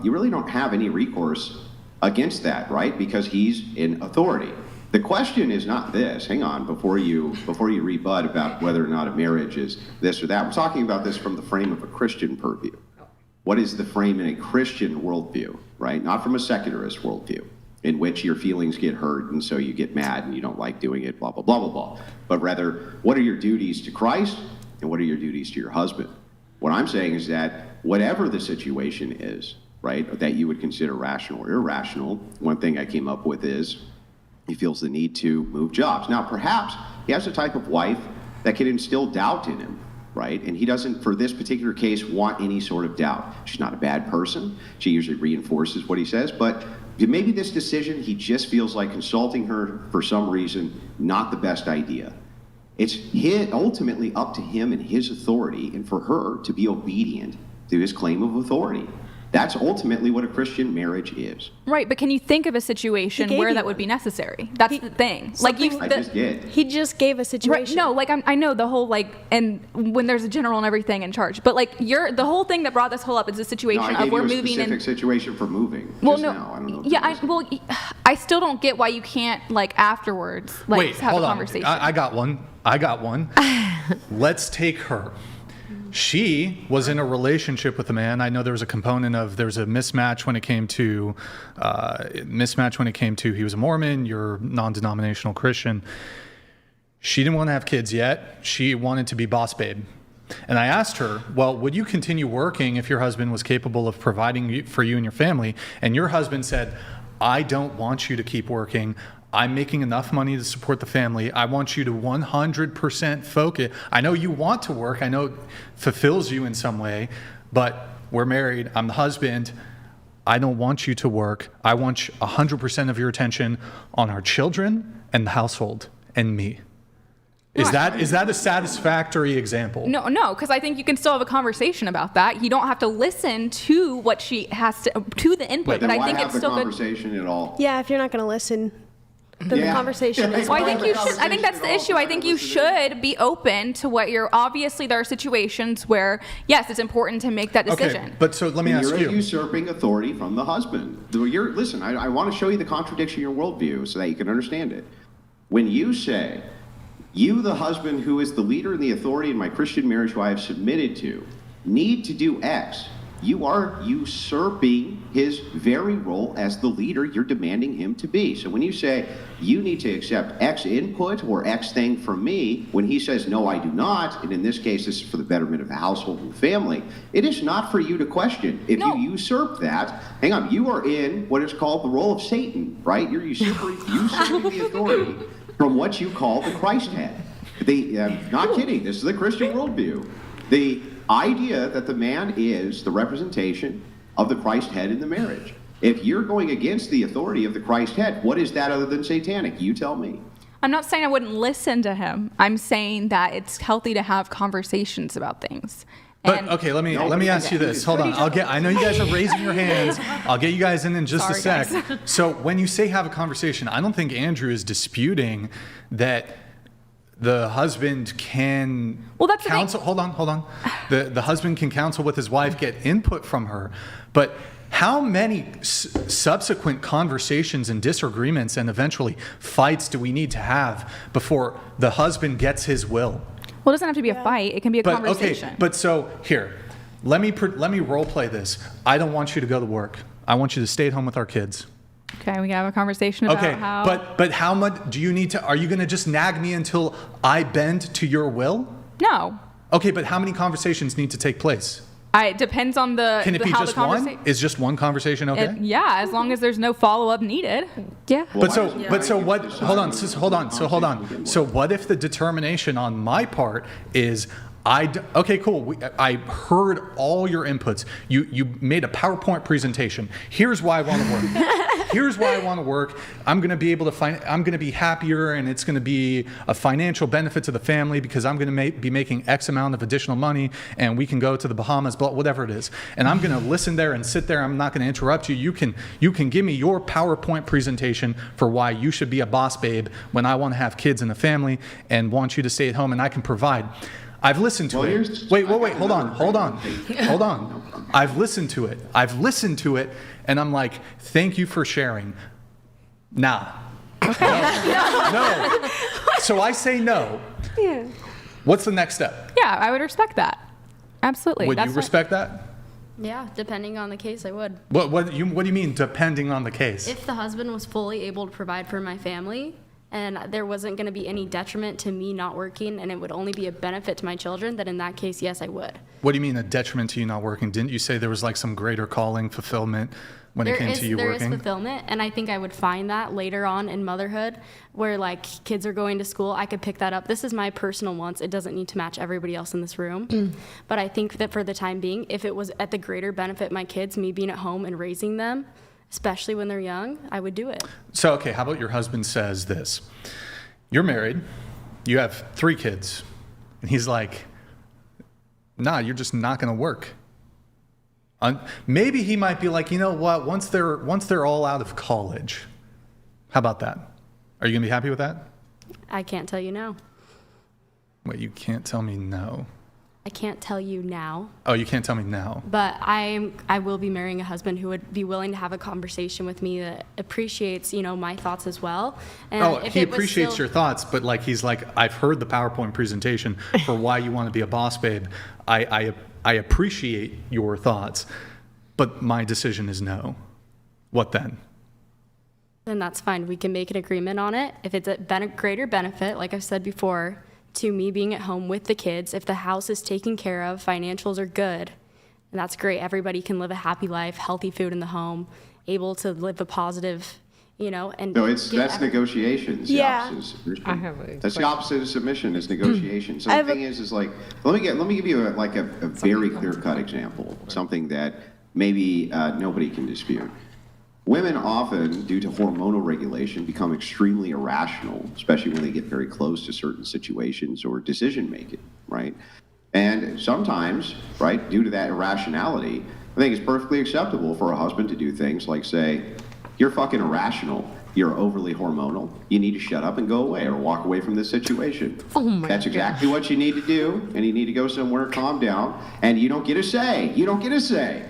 you really don't have any recourse against that, right? Because he's in authority. The question is not this. Hang on, before you rebut about whether or not a marriage is this or that. We're talking about this from the frame of a Christian purview. What is the frame in a Christian worldview, right? Not from a secularist worldview, in which your feelings get hurt and so you get mad and you don't like doing it, blah, blah, blah, blah, blah. But rather, what are your duties to Christ and what are your duties to your husband? What I'm saying is that whatever the situation is, right, that you would consider rational or irrational, one thing I came up with is, he feels the need to move jobs. Now, perhaps he has a type of wife that can instill doubt in him, right? And he doesn't, for this particular case, want any sort of doubt. She's not a bad person. She usually reinforces what he says. But maybe this decision, he just feels like consulting her for some reason, not the best idea. It's ultimately up to him and his authority and for her to be obedient to his claim of authority. That's ultimately what a Christian marriage is. Right, but can you think of a situation where that would be necessary? That's the thing. Like I just did. He just gave a situation. Right, no, like I know the whole and when there's a general and everything in charge, but like the whole thing that brought this whole up is the situation of we're moving in. I gave you a specific situation for moving. Well, no, now. I don't know. Yeah, I still don't get why you can't afterwards have a conversation. I got one. Let's take her. She was in a relationship with a man. I know there was a component of there's a mismatch when it came to he was a Mormon, you're non-denominational Christian. She didn't want to have kids yet. She wanted to be boss babe. And I asked her, well, would you continue working if your husband was capable of providing for you and your family? And your husband said, I don't want you to keep working. I'm making enough money to support the family. I want you to 100% focus. I know you want to work. I know it fulfills you in some way, but we're married. I'm the husband. I don't want you to work. I want 100% of your attention on our children and the household and me. Is that a satisfactory example? No, because I think you can still have a conversation about that. You don't have to listen to what she has to the input, but I think it's still good. Conversation at all? Yeah, if you're not going to listen, then the conversation is. Well, I think you should. I think that's the issue. I think you should be open to what you're. Obviously, there are situations where yes, it's important to make that decision. Okay, but so let me ask you. You're usurping authority from the husband. Listen, I want to show you the contradiction in your worldview so that you can understand it. When you say, you, the husband who is the leader and the authority in my Christian marriage who I have submitted to, need to do X, you are usurping his very role as the leader you're demanding him to be. So when you say, you need to accept X input or X thing from me, when he says, no, I do not, and in this case, this is for the betterment of the household and family, it is not for you to question. If you usurp that, hang on, you are in what is called the role of Satan, right? You're usurping the authority from what you call the Christ head. Not kidding, this is the Christian worldview. The idea that the man is the representation of the Christ head in the marriage. If you're going against the authority of the Christ head, what is that other than satanic? You tell me. I'm not saying I wouldn't listen to him. I'm saying that it's healthy to have conversations about things. But okay, let me ask you this. Hold on. I know you guys are raising your hands. I'll get you guys in just a sec. Guys. So when you say have a conversation, I don't think Andrew is disputing that the husband can counsel. Hold on. The husband can counsel with his wife, get input from her. But how many subsequent conversations and disagreements and eventually fights do we need to have before the husband gets his will? Well, it doesn't have to be a fight. It can be a conversation. Okay, but so here, let me role play this. I don't want you to go to work. I want you to stay at home with our kids. Okay, we can have a conversation about how. But how much do you need to? Are you going to just nag me until I bend to your will? No. Okay, but how many conversations need to take place? It depends on the. Can it be just one? Is just one conversation okay? Yeah, as long as there's no follow-up needed. Yeah. But so what? Hold on. So what if the determination on my part is okay, cool. I heard all your inputs. You made a PowerPoint presentation. Here's why I want to work. Here's why I want to work. I'm going to be able to I'm going to be happier, and it's going to be a financial benefit to the family because I'm going to be making X amount of additional money, and we can go to the Bahamas, whatever it is. And I'm going to listen there and sit there. I'm not going to interrupt you. You can give me your PowerPoint presentation for why you should be a boss babe when I want to have kids and a family and want you to stay at home, and I can provide. I've listened to it. Wait, hold on. I've listened to it, and I'm like, thank you for sharing. Nah. Okay. No. So I say no. Yeah. What's the next step? Yeah, I would respect that. Absolutely. Would you respect that? Yeah, depending on the case, I would. What do you mean, depending on the case? If the husband was fully able to provide for my family, and there wasn't going to be any detriment to me not working, and it would only be a benefit to my children, then in that case, yes, I would. What do you mean a detriment to you not working? Didn't you say there was like some greater calling, fulfillment when it came to you working? There is fulfillment, and I think I would find that later on in motherhood, where like kids are going to school, I could pick that up. This is my personal wants. It doesn't need to match everybody else in this room. But I think that for the time being, if it was at the greater benefit my kids, me being at home and raising them, especially when they're young, I would do it. So, okay, how about your husband says this? You're married, you have 3 kids, and he's like, nah, you're just not going to work. Maybe he might be like, you know what, once they're all out of college, how about that? Are you going to be happy with that? I can't tell you no. Wait, you can't tell me no? I can't tell you now. Oh, you can't tell me now. But I will be marrying a husband who would be willing to have a conversation with me that appreciates, my thoughts as well. And he appreciates your thoughts, but like he's like, I've heard the PowerPoint presentation for why you want to be a boss babe. I appreciate your thoughts, but my decision is no. What then? Then that's fine. We can make an agreement on it. If it's a greater benefit, like I've said before, to me being at home with the kids, if the house is taken care of, financials are good, and that's great. Everybody can live a happy life, healthy food in the home, able to live a positive, and no, that's negotiations. Yeah, that's the opposite of submission is negotiation. So the thing is like let me give you a very clear-cut example, something that maybe nobody can dispute. Women often, due to hormonal regulation, become extremely irrational, especially when they get very close to certain situations or decision-making, right? And sometimes, right, due to that irrationality, I think it's perfectly acceptable for a husband to do things like say, you're fucking irrational, you're overly hormonal, you need to shut up and go away or walk away from this situation. Oh my That's exactly what you need to do, and you need to go somewhere, calm down, and you don't get a say. You don't get a say.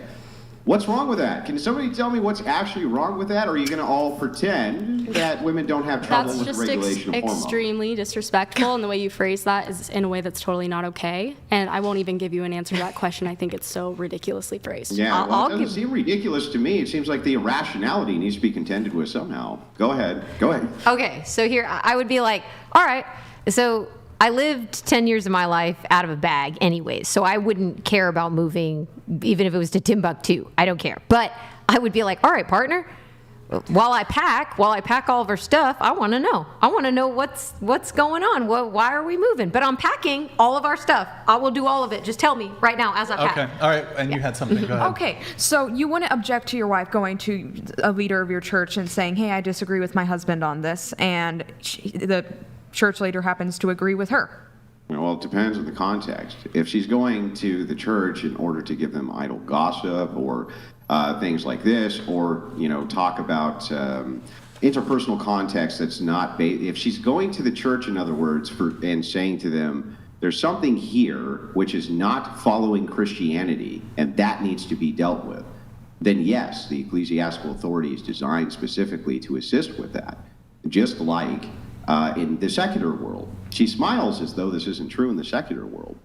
What's wrong with that? Can somebody tell me what's actually wrong with that? Or are you going to all pretend that women don't have trouble That's with just regulation of hormones? extremely disrespectful, and the way you phrase that is in a way that's totally not okay. And I won't even give you an answer to that question. I think it's so ridiculously phrased. Yeah, well, it doesn't seem ridiculous to me. It seems like the irrationality needs to be contended with somehow. Go ahead. Okay, so here I would be like, all right, so I lived 10 years of my life out of a bag anyways, so I wouldn't care about moving, even if it was to Timbuktu. I don't care. But I would be like, all right, partner, while I pack all of our stuff, I want to know. I want to know what's going on. Why are we moving? But I'm packing all of our stuff. I will do all of it. Just tell me right now as I pack. Okay, all right, and you had something. Go ahead. Okay, so you wouldn't object to your wife going to a leader of your church and saying, hey, I disagree with my husband on this, and the church leader happens to agree with her? Well, it depends on the context. If she's going to the church in order to give them idle gossip or things like this, or talk about interpersonal context that's not if she's going to the church, in other words, and saying to them, there's something here which is not following Christianity, and that needs to be dealt with, then yes, the ecclesiastical authority is designed specifically to assist with that, just like in the secular world. She smiles as though this isn't true in the secular world.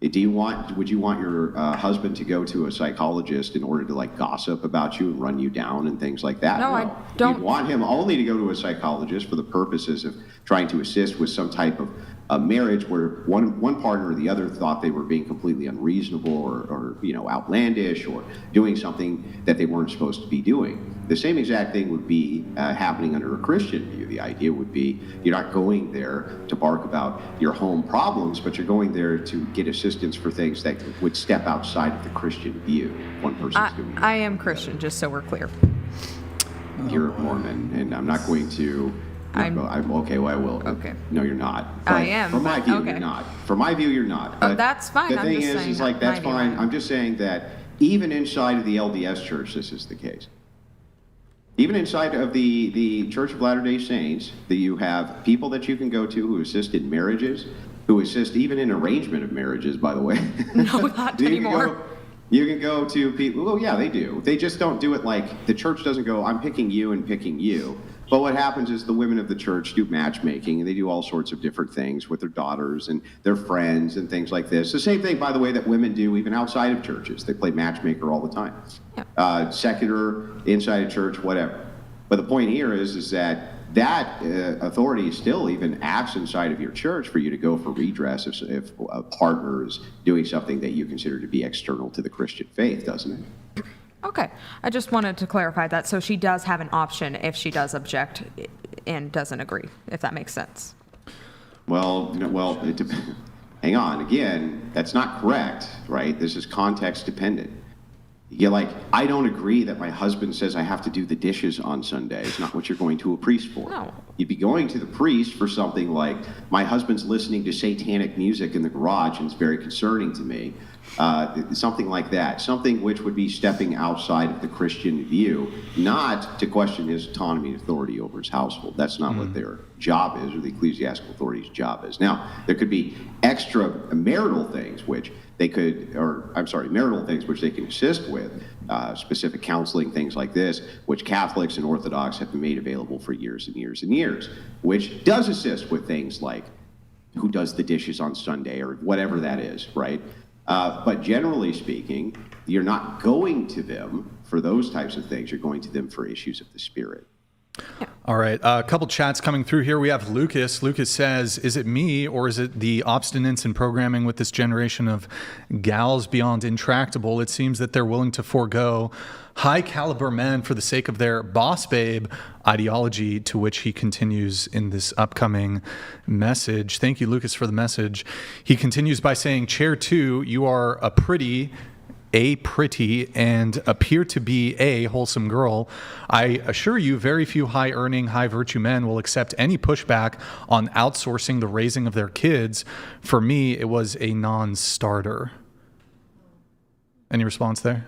Would you want your husband to go to a psychologist in order to gossip about you and run you down and things like that? No, I don't. You'd want him only to go to a psychologist for the purposes of trying to assist with some type of a marriage where one partner or the other thought they were being completely unreasonable or outlandish or doing something that they weren't supposed to be doing. The same exact thing would be happening under a Christian view. The idea would be you're not going there to bark about your home problems, but you're going there to get assistance for things that would step outside of the Christian view. One person's doing. I am Christian, just so we're clear. You're Mormon, and I'm not going to. I'm okay. Well, I will. Okay. No, you're not. I am. For my view, okay. you're not. For my view, you're not. But that's fine. The thing is that's fine. I'm just saying that even inside of the LDS Church, this is the case. Even inside of the Church of Latter-day Saints, that you have people that you can go to who assist in marriages, who assist even in arrangement of marriages, by the way. No, not anymore. You can go to people. Well, yeah, they do. They just don't do it like the church doesn't go, I'm picking you and picking you. But what happens is the women of the church do matchmaking, and they do all sorts of different things with their daughters and their friends and things like this. The same thing, by the way, that women do even outside of churches. They play matchmaker all the time. Yeah. Secular, inside a church, whatever. But the point here is that authority still even acts inside of your church for you to go for redress if a partner is doing something that you consider to be external to the Christian faith, doesn't it? Okay, I just wanted to clarify that. So she does have an option if she does object and doesn't agree, if that makes sense. Well, hang on. Again, that's not correct, right? This is context dependent. You're like, I don't agree that my husband says I have to do the dishes on Sunday. It's not what you're going to a priest for. No. You'd be going to the priest for something like, my husband's listening to satanic music in the garage and it's very concerning to me. Something like that. Something which would be stepping outside of the Christian view, not to question his autonomy and authority over his household. That's not what their job is, or the ecclesiastical authority's job is. Now, there could be extra marital things which they could, marital things which they can assist with, specific counseling, things like this, which Catholics and Orthodox have been made available for years and years and years, which does assist with things like who does the dishes on Sunday or whatever that is, right? But generally speaking, you're not going to them for those types of things. You're going to them for issues of the spirit. Yeah. All right. A couple chats coming through here. We have Lucas. Lucas says, is it me or is it the obstinance in programming with this generation of gals beyond intractable? It seems that they're willing to forego high caliber men for the sake of their boss babe ideology, to which he continues in this upcoming message. Thank you, Lucas, for the message. He continues by saying, Chair 2, you are a pretty and appear to be a wholesome girl. I assure you, very few high-earning, high-virtue men will accept any pushback on outsourcing the raising of their kids. For me, it was a non-starter. Any response there?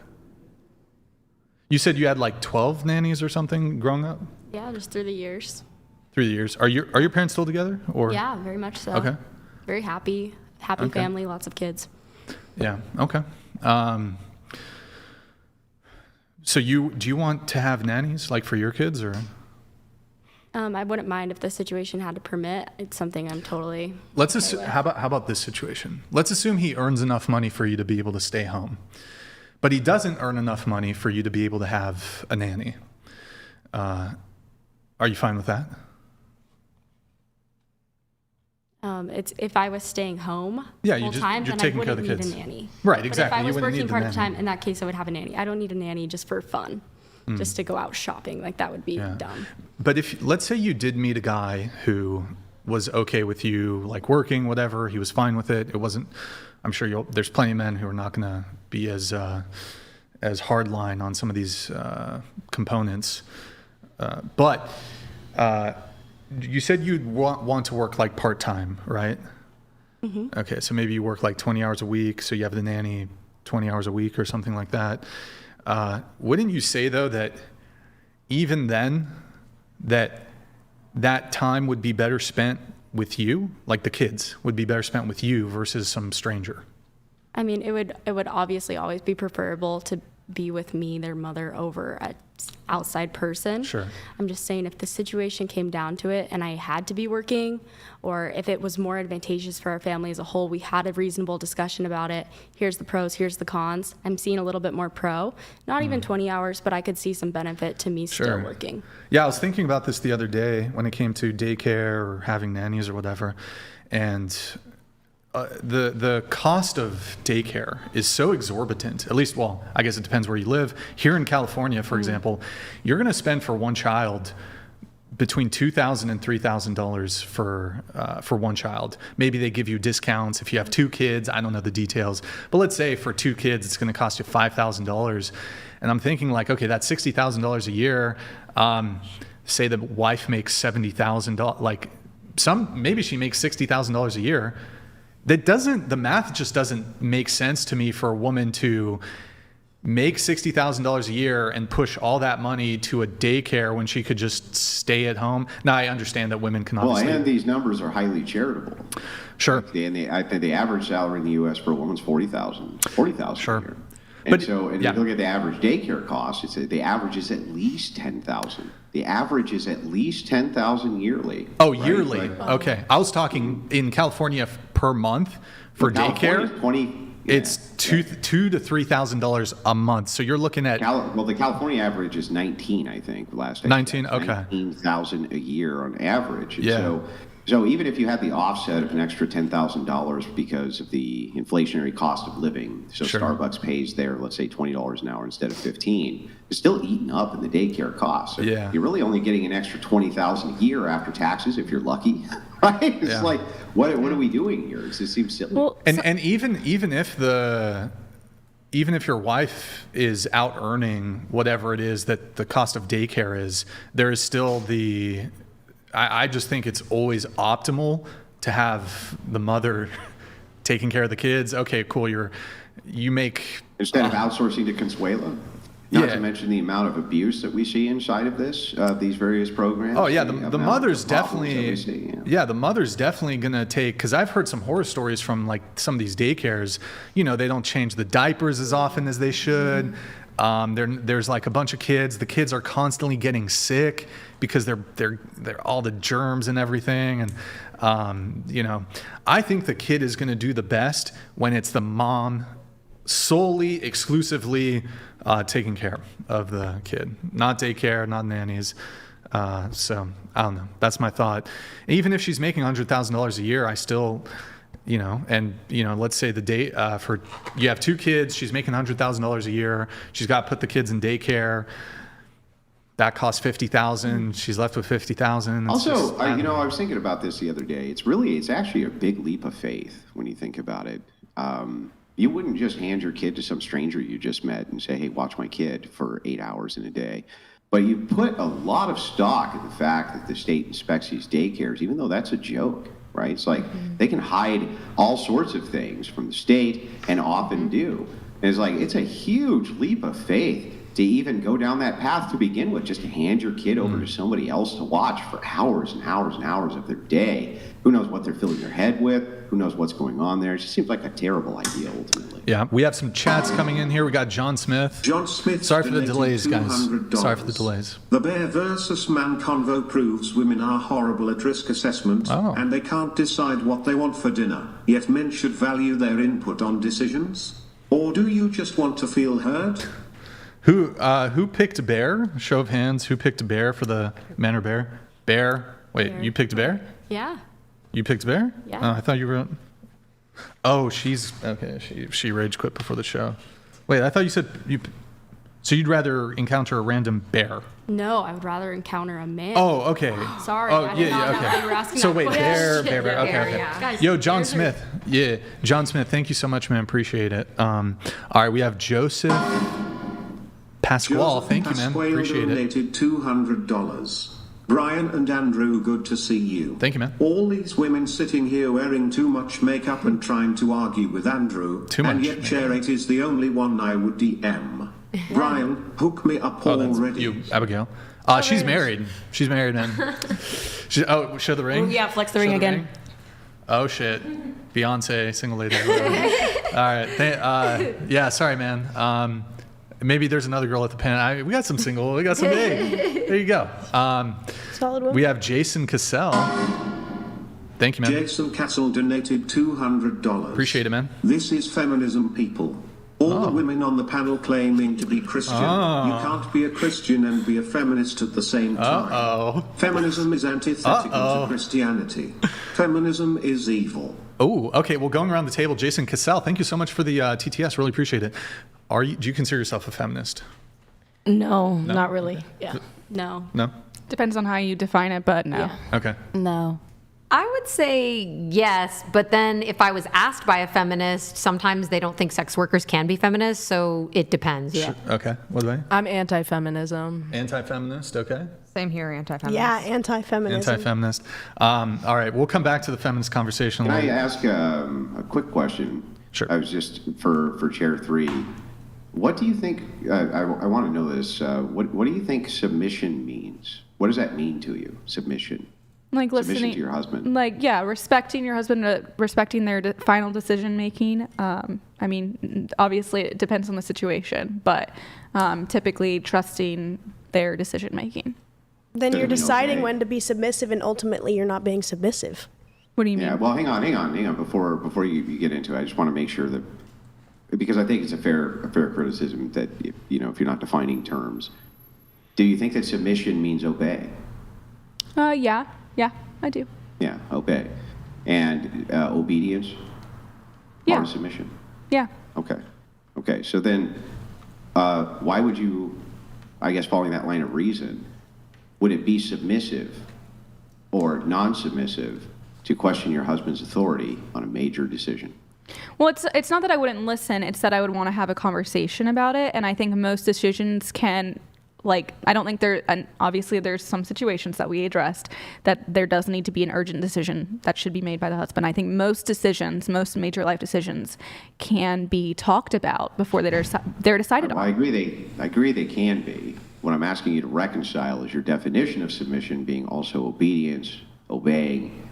You said you had like 12 nannies or something growing up? Yeah, just through the years. Through the years. Are your parents still together? Or? Yeah, very much so. Okay. Very happy family, lots of kids. Yeah, okay. So do you want to have nannies like for your kids or? I wouldn't mind if the situation had to permit. It's something I'm totally. Let's assume. How about this situation? Let's assume he earns enough money for you to be able to stay home, but he doesn't earn enough money for you to be able to have a nanny. Are you fine with that? It's if I was staying home full time, you're then taking I care of wouldn't the need kids. a nanny. Right, exactly. But if I was you wouldn't working need part the of nanny. time, in that case, I would have a nanny. I don't need a nanny just for fun, just to go out shopping. Like that would be dumb. But if let's say you did meet a guy who was okay with you like working, whatever, he was fine with it. It wasn't. I'm sure there's plenty of men who are not going to be as hardline on some of these components. But you said you'd want to work like part-time, right? Mm-hmm. Okay, so maybe you work like 20 hours a week, so you have the nanny 20 hours a week or something like that. Wouldn't you say, though, that even then, that time would be better spent with you? Like the kids would be better spent with you versus some stranger? I mean, it would obviously always be preferable to be with me, their mother, over an outside person. Sure. I'm just saying if the situation came down to it and I had to be working, or if it was more advantageous for our family as a whole, we had a reasonable discussion about it. Here's the pros, here's the cons. I'm seeing a little bit more pro. Not even 20 hours, but I could see some benefit to me still working. Yeah, I was thinking about this the other day when it came to daycare or having nannies or whatever. And the cost of daycare is so exorbitant. At least, well, I guess it depends where you live. Here in California, for example, you're going to spend for one child between $2,000 and $3,000 for one child. Maybe they give you discounts if you have two kids. I don't know the details, but let's say for two kids, it's going to cost you $5,000. And I'm thinking like, okay, that's $60,000 a year. Say the wife makes $70,000. Like maybe she makes $60,000 a year. The math just doesn't make sense to me for a woman to make $60,000 a year and push all that money to a daycare when she could just stay at home. Now, I understand that women can obviously... Well, and these numbers are highly charitable. Sure. I think the average salary in the U.S. for a woman's $40,000 sure. a year. And if you look at the average daycare cost, the average is at least $10,000. The average is at least $10,000 yearly. Oh, right? Yearly. Okay. I was talking in California per month for daycare. It's $2,000 to $3,000 a month. So you're looking at the California average is 19, I think. Last 19. Okay. 19,000 a year on average. And yeah. So even if you had the offset of an extra $10,000 because of the inflationary cost of living, so sure. Starbucks pays their, let's say, $20 an hour instead of $15, it's still eaten up in the daycare cost. So you're really only getting an extra $20,000 a year after taxes if you're lucky, right? It's like, what are we doing here? It just seems silly. Well, and even if your wife is out earning whatever it is that the cost of daycare is, there is still I just think it's always optimal to have the mother taking care of the kids. Okay, cool. You make instead of outsourcing to Consuela. Not to mention the amount of abuse that we see inside of these various programs. Oh yeah, the mother's definitely the mother's definitely gonna take, because I've heard some horror stories from like some of these daycares. They don't change the diapers as often as they should. There's like a bunch of kids. The kids are constantly getting sick because they're all the germs and everything. And I think the kid is going to do the best when it's the mom solely, exclusively taking care of the kid, not daycare, not nannies. So I don't know. That's my thought. Even if she's making $100,000 a year, I still. Let's say the day you have two kids, she's making $100,000 a year. She's got to put the kids in daycare. That costs $50,000. She's left with $50,000. Also, I was thinking about this the other day. It's actually a big leap of faith when you think about it. You wouldn't just hand your kid to some stranger you just met and say, "Hey, watch my kid for 8 hours in a day." But you put a lot of stock in the fact that the state inspects these daycares, even though that's a joke. Right? It's like they can hide all sorts of things from the state and often do. And it's like, it's a huge leap of faith to even go down that path to begin with, just to hand your kid over to somebody else to watch for hours and hours and hours of their day. Who knows what they're filling their head with? Who knows what's going on there? It just seems like a terrible idea, ultimately. Yeah, we have some chats coming in here. We got John Smith. John Smith. Sorry for the delays, guys. Sorry for the delays. The Bear versus Man convo proves women are horrible at risk assessment, and they can't decide what they want for dinner. Yet men should value their input on decisions. Or do you just want to feel heard? Who picked bear? Show of hands. Who picked bear for the man or bear? Bear. Wait, Bear. You picked bear? Yeah. You picked bear? Yeah. Oh, I thought you were. Oh, she's okay. She rage quit before the show. Wait, I thought you said you. So you'd rather encounter a random bear? No, I would rather encounter a man. Oh, okay. Sorry, Oh, I did not know okay. that you were asking So that wait, question. bear. Okay. Yeah. Guys, Yo, John bears are- Smith. Yeah, John Smith. Thank you so much, man. Appreciate it. All right, we have Joseph Pasquale. Thank you, man. Pasquale Appreciate it. donated $200. Brian and Andrew, good to see you. Thank you, man. All these women sitting here wearing too much makeup and trying to argue with Andrew. Too much. And yet Chair 8 is the only one I would DM. Brian, hook me up already. You, Abigail. She's married. She's married, man. Show the ring. Oh, yeah, flex the ring again. Oh shit, Beyonce, single lady. All right. Yeah, sorry, man. Maybe there's another girl at the pen. We got some single. We got some big. There you go. Solid one. We have Jason Cassell. Thank you, man. Jason Castle donated $200. Appreciate it, man. This is feminism, people. All the women on the panel claiming to be Christian. You can't be a Christian and be a feminist at the same time. Feminism is antithetical to Christianity. Feminism is evil. Oh, okay. Well, going around the table, Jason Cassell, thank you so much for the TTS. Really appreciate it. Do you consider yourself a feminist? No, not really. Yeah. No. No? Depends on how you define it, but no. Yeah. Okay. No. I would say yes, but then if I was asked by a feminist, sometimes they don't think sex workers can be feminists, so it depends. Yeah. Okay. What about you? I'm anti-feminism. Anti-feminist, okay. Same here, anti-feminist. Yeah, anti-feminism. Anti-feminist. All right, we'll come back to the feminist conversation. Can I ask a quick question? Sure. I was just for Chair 3. What do you think? I want to know this. What do you think submission means? What does that mean to you? Submission. Like Submission listening to your husband. Like, yeah, respecting your husband, respecting their final decision making. I mean, obviously it depends on the situation, but typically trusting their decision making. Then you're deciding when to be submissive, and ultimately you're not being submissive. What do you mean? Yeah. Well, hang on. Before you get into it, I just want to make sure that, because I think it's a fair criticism that if you're not defining terms, do you think that submission means obey? Yeah, I do. Yeah, obey. And obedience? Yeah. Part of submission? Yeah. Okay. So then, why would you, I guess following that line of reason, would it be submissive or non-submissive to question your husband's authority on a major decision? Well, it's not that I wouldn't listen. It's that I would want to have a conversation about it. And I think most decisions can, I don't think and obviously there's some situations that we addressed that there does need to be an urgent decision that should be made by the husband. I think most major life decisions can be talked about before they're decided on. I agree they can be. What I'm asking you to reconcile is your definition of submission being also obedience, obeying,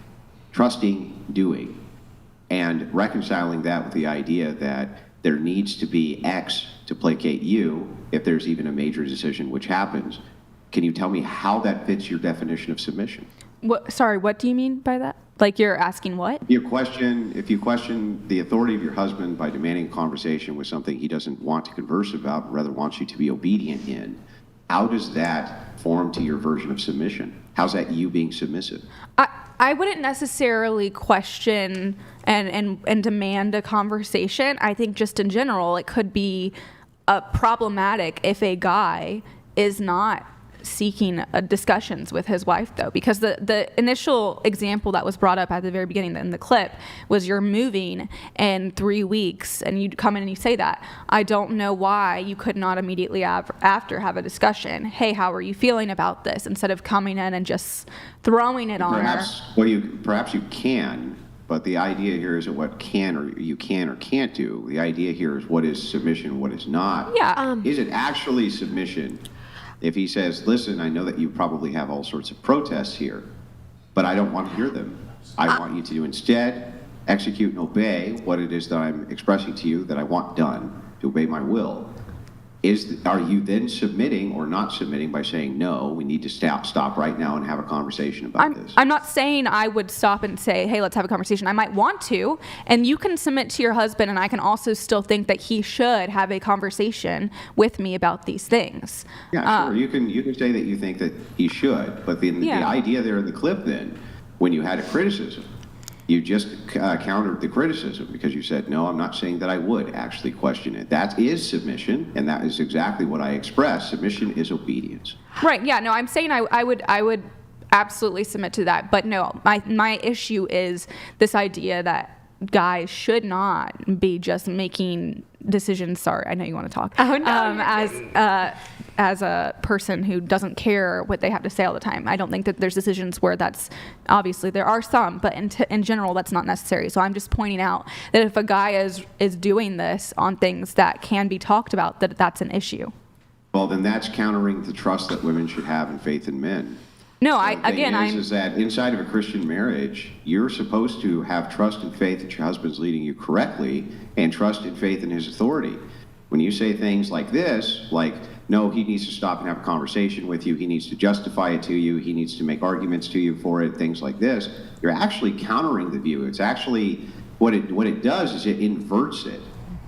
trusting, doing, and reconciling that with the idea that there needs to be X to placate you if there's even a major decision which happens. Can you tell me how that fits your definition of submission? What do you mean by that? Like, you're asking what? If you question the authority of your husband by demanding a conversation with something he doesn't want to converse about, but rather wants you to be obedient in, how does that form to your version of submission? How's that you being submissive? I wouldn't necessarily question and demand a conversation. I think just in general, it could be problematic if a guy is not seeking discussions with his wife, though, because the initial example that was brought up at the very beginning in the clip was you're moving in 3 weeks and you come in and you say that. I don't know why you could not immediately after have a discussion. Hey, how are you feeling about this? Instead of coming in and just throwing it on her. Perhaps you can, But the idea here isn't what can or can't do. The idea here is what is submission, what is not. Yeah. Is it actually submission? If he says, listen, I know that you probably have all sorts of protests here, but I don't want to hear them. I want you to instead execute and obey what it is that I'm expressing to you that I want done, to obey my will. Are you then submitting or not submitting by saying, no, we need to stop right now and have a conversation about this? I'm not saying I would stop and say, hey, let's have a conversation. I might want to, and you can submit to your husband, and I can also still think that he should have a conversation with me about these things. Yeah, sure. You can say that you think that he should, but the idea there in the clip then, when you had a criticism, you just countered the criticism because you said, no, I'm not saying that I would actually question it. That is submission, and that is exactly what I expressed. Submission is obedience. Right, yeah, no, I'm saying I would absolutely submit to that. But no, my issue is this idea that guys should not be just making decisions. Sorry, I know you want to talk. Oh, no, as a person who doesn't care what they have to say all the time. I don't think that there's decisions where that's, obviously there are some, but in general that's not necessary. So I'm just pointing out that if a guy is doing this on things that can be talked about, that's an issue. Well, then that's countering the trust that women should have in faith in men. No, is that inside of a Christian marriage, you're supposed to have trust and faith that your husband's leading you correctly and trust and faith in his authority. When you say things like this, like, no, he needs to stop and have a conversation with you, he needs to justify it to you, he needs to make arguments to you for it, things like this, you're actually countering the view. It's actually, what it does is it inverts it.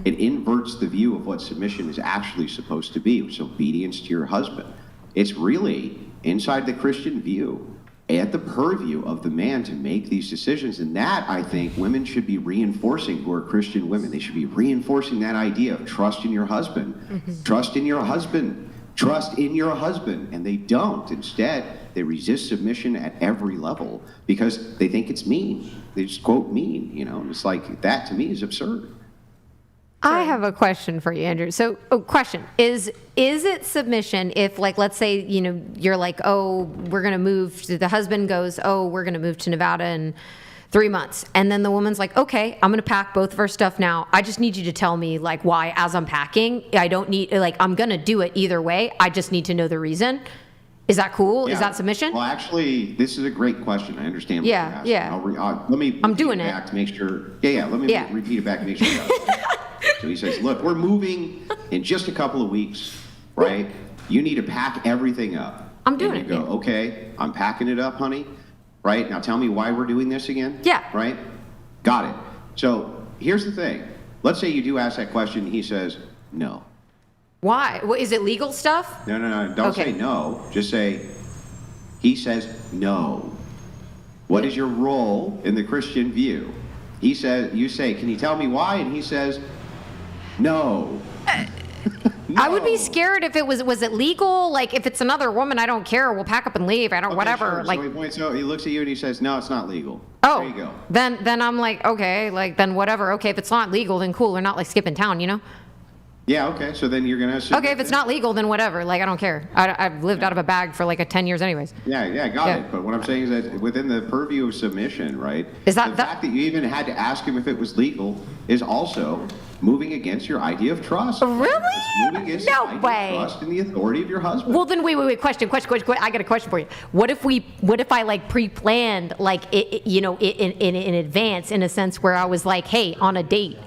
It inverts the view of what submission is actually supposed to be. It's obedience to your husband. It's really, inside the Christian view, at the purview of the man to make these decisions. And that, I think, women should be reinforcing, who are Christian women. They should be reinforcing that idea of trust in your husband. Mm-hmm. Trust in your husband. Trust in your husband. And they don't. Instead, they resist submission at every level because they think it's mean. They just quote mean, and it's like, that to me is absurd. I have a question for you, Andrew. So, question, is it submission if, like, let's say, you're like, oh, we're going to move, the husband goes, oh, we're going to move to Nevada in 3 months. And then the woman's like, okay, I'm going to pack both of our stuff now. I just need you to tell me, like, why as I'm packing. I don't need, like, I'm going to do it either way. I just need to know the reason. Is that cool? Yeah. Is that submission? Well, actually, this is a great question. I understand what you're asking. Yeah. Let me I'm doing it it back to make sure. Let me repeat it back to make sure. So he says, look, we're moving in just a couple of weeks, right? You need to pack everything up. I'm doing it. You go, okay, I'm packing it up, honey. Right? Now tell me why we're doing this again. Yeah. Right? Got it. So here's the thing. Let's say you do ask that question and he says, no. Why? Well, is it legal stuff? No. Don't say no. Just say, he says no. What is your role in the Christian view? He says, you say, can you tell me why? And he says, no. I would be scared if it was it legal? Like, if it's another woman, I don't care. We'll pack up and leave. I don't, whatever. Sure. Like, so he points out, he looks at you and he says, no, it's not legal. Oh, there you go. Then I'm like, okay, like, then whatever. Okay, if it's not legal, then cool. We're not like skipping town, Yeah, okay, so then you're going to assume. Okay, if it's not legal, then whatever. Like, I don't care. I've lived out of a bag for like 10 years anyways. Yeah, got it. But what I'm saying is that within the purview of submission, right? Is that the fact that you even had to ask him if it was legal is also moving against your idea of trust. Really? It's moving against no the idea way. of trust and the authority of your husband. Well, then wait. Question. I got a question for you. What if I like pre-planned, like, in advance, in a sense where I was like, hey, on a date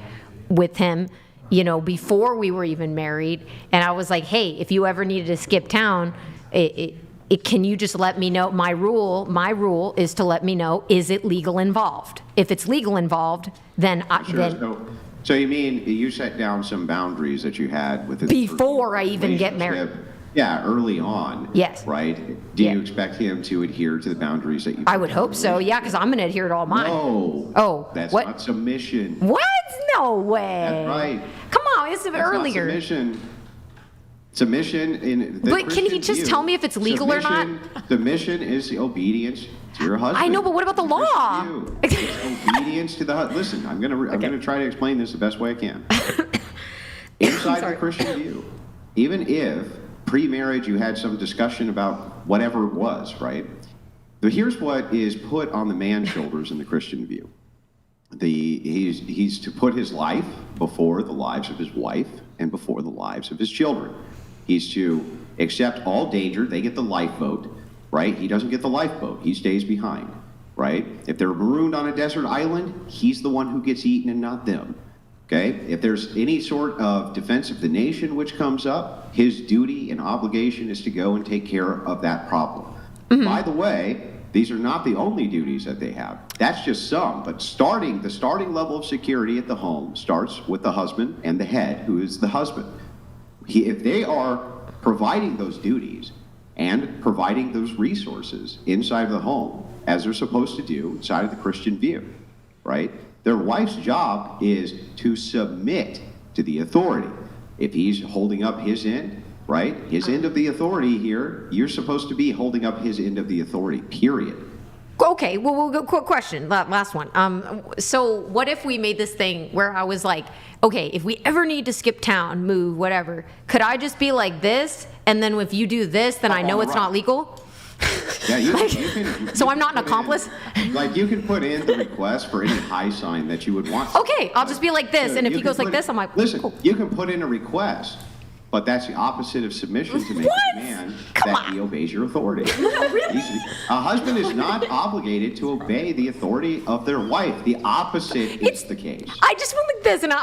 with him, before we were even married, and I was like, hey, if you ever needed to skip town, can you just let me know? My rule is to let me know, is it legal involved? If it's legal involved, then So you mean you set down some boundaries that you had with before I even get married? Yeah, early on. Yes. Right? Do you expect him to adhere to the boundaries that you? I would hope so. Yeah, because I'm going to adhere to all mine. No. Oh. That's what? not submission. What? No way. That's right. Come on, it's earlier. Not submission in the But can he just tell me if it's legal or not? Submission is the obedience to your husband. I know, but what about the law? It's obedience to the husband. Listen, I'm gonna try to explain this the best way I can. Inside the Christian view, even if pre-marriage you had some discussion about whatever it was, right? But here's what is put on the man's shoulders in the Christian view. he's to put his life before the lives of his wife and before the lives of his children. He's to accept all danger. They get the lifeboat, right? He doesn't get the lifeboat. He stays behind, right? If they're marooned on a desert island, he's the one who gets eaten and not them, okay? If there's any sort of defense of the nation which comes up, his duty and obligation is to go and take care of that problem. By the way, these are not the only duties that they have. That's just some, but the starting level of security at the home starts with the husband and the head, who is the husband. If they are providing those duties and providing those resources inside of the home, as they're supposed to do inside of the Christian view, right? Their wife's job is to submit to the authority. If he's holding up his end, right? His end of the authority here, you're supposed to be holding up his end of the authority, period. Okay, well, we'll go, quick question, last one. So what if we made this thing where I was like, okay, if we ever need to skip town, move, whatever, could I just be like this, and then if you do this, then I know it's not legal? Yeah, you can so I'm not an accomplice? Like, you can put in the request for any high sign that you would want. Okay, I'll just be like this, So and if you he can goes like this, I'm like, listen, cool. you can put in a request, but that's the opposite of submission to make a demand that he obeys your authority. A husband is not obligated to obey the authority of their wife. The opposite is the case. I just went like this, and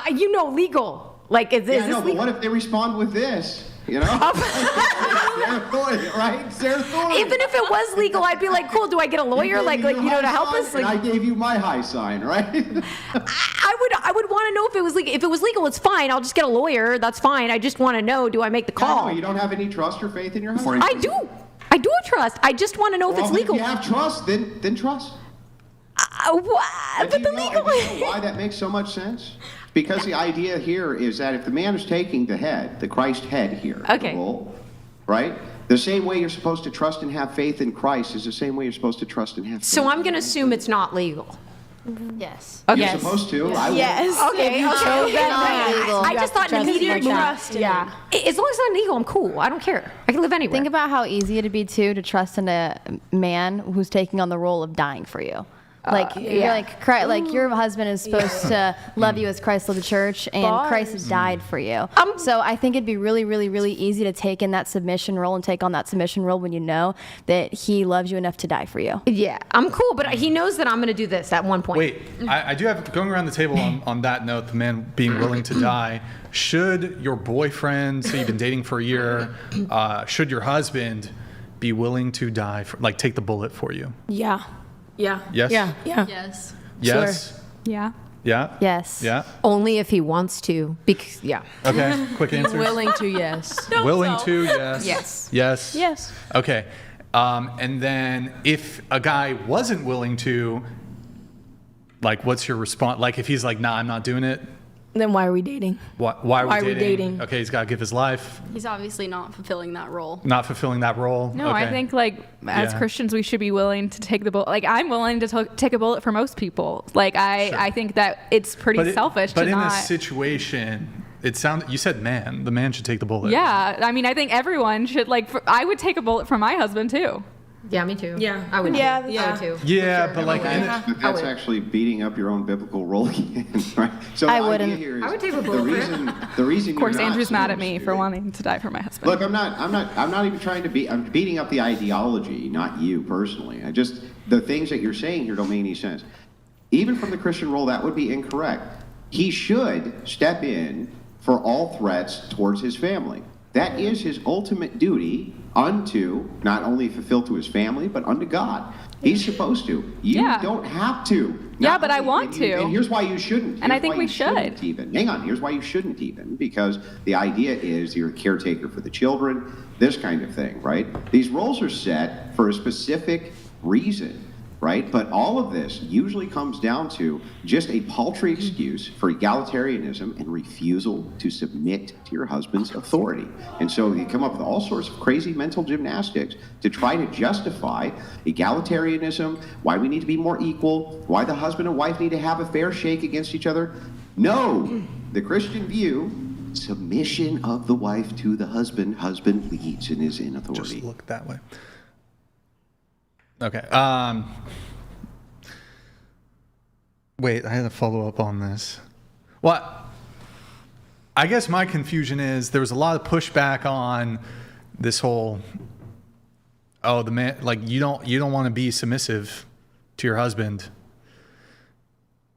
legal. Like, is this but legal? what if they respond with this? You know? It's their authority, right? It's their authority. Even if it was legal, I'd be like, cool, do I get a lawyer, to help us? And I gave you my high sign, right? I would want to know if it was legal. If it was legal, it's fine. I'll just get a lawyer. That's fine. I just want to know, do I make the call? No, you don't have any trust or faith in your husband? I do. I do trust. I just want to know if it's legal. If you have trust, then trust. But the legal... You know why that makes so much sense? Because the idea here is that if the man is taking the head, the Christ head here, the role, right? The same way you're supposed to trust and have faith in Christ is the same way you're supposed to trust and have faith. So I'm going to assume it's not legal. Yes. Okay. You're supposed to. Yes. Okay. I just thought immediate trust. Yeah. As long as it's not illegal, I'm cool. I don't care. I can live anywhere. Think about how easy it'd be too to trust in a man who's taking on the role of dying for you. Your husband is supposed to love you as Christ loved the church, and Christ has died for you. So I think it'd be really, really, really easy to take in that submission role and take on that submission role when you know that he loves you enough to die for you. Yeah, I'm cool, but he knows that I'm going to do this at one point. Wait, I do have, going around the table on that note, the man being willing to die, should your boyfriend, say you've been dating for a year, should your husband be willing to die, take the bullet for you? Yeah. Yeah. Yes? Yeah. Yes. Yes? Sure. Yeah. Yeah? Yes. Yeah? Only if he wants to. Because, yeah. Okay, quick answer. Willing to, yes. Willing to, yes. Yes. Yes. Yes. Okay. And then if a guy wasn't willing to, what's your response? If he's like, nah, I'm not doing it. Then why are we dating? Why are we dating? Okay, he's got to give his life. He's obviously not fulfilling that role. Not fulfilling that role. No, okay. I think as Christians we should be willing to take the bullet. I'm willing to take a bullet for most people. I think that it's pretty selfish. But in a situation, you said man. The man should take the bullet. Yeah, I think everyone should. I would take a bullet for my husband too. Yeah, me too. Yeah. I would. Yeah, I would too. Yeah, sure. but that's actually beating up your own biblical role again, right? So I wouldn't. I would take a bullet. The reason. Of course, Andrew's mad at me for wanting to die for my husband. Look, I'm not even trying to I'm beating up the ideology, not you personally. The things that you're saying here don't make any sense. Even from the Christian role, that would be incorrect. He should step in for all threats towards his family. That is his ultimate duty unto, not only fulfill to his family, but unto God. He's supposed to. You don't have to. Yeah, but I want to. And here's why you shouldn't. And I think we should. Hang on. Here's why you shouldn't even. Because the idea is you're a caretaker for the children, this kind of thing, right? These roles are set for a specific reason. Right? But all of this usually comes down to just a paltry excuse for egalitarianism and refusal to submit to your husband's authority. And so you come up with all sorts of crazy mental gymnastics to try to justify egalitarianism, why we need to be more equal, why the husband and wife need to have a fair shake against each other. No! The Christian view, submission of the wife to the husband leads and is in authority. Just look that way. Okay. Wait, I had to follow up on this. Well, I guess my confusion is there was a lot of pushback on this whole, the man, like you don't want to be submissive to your husband,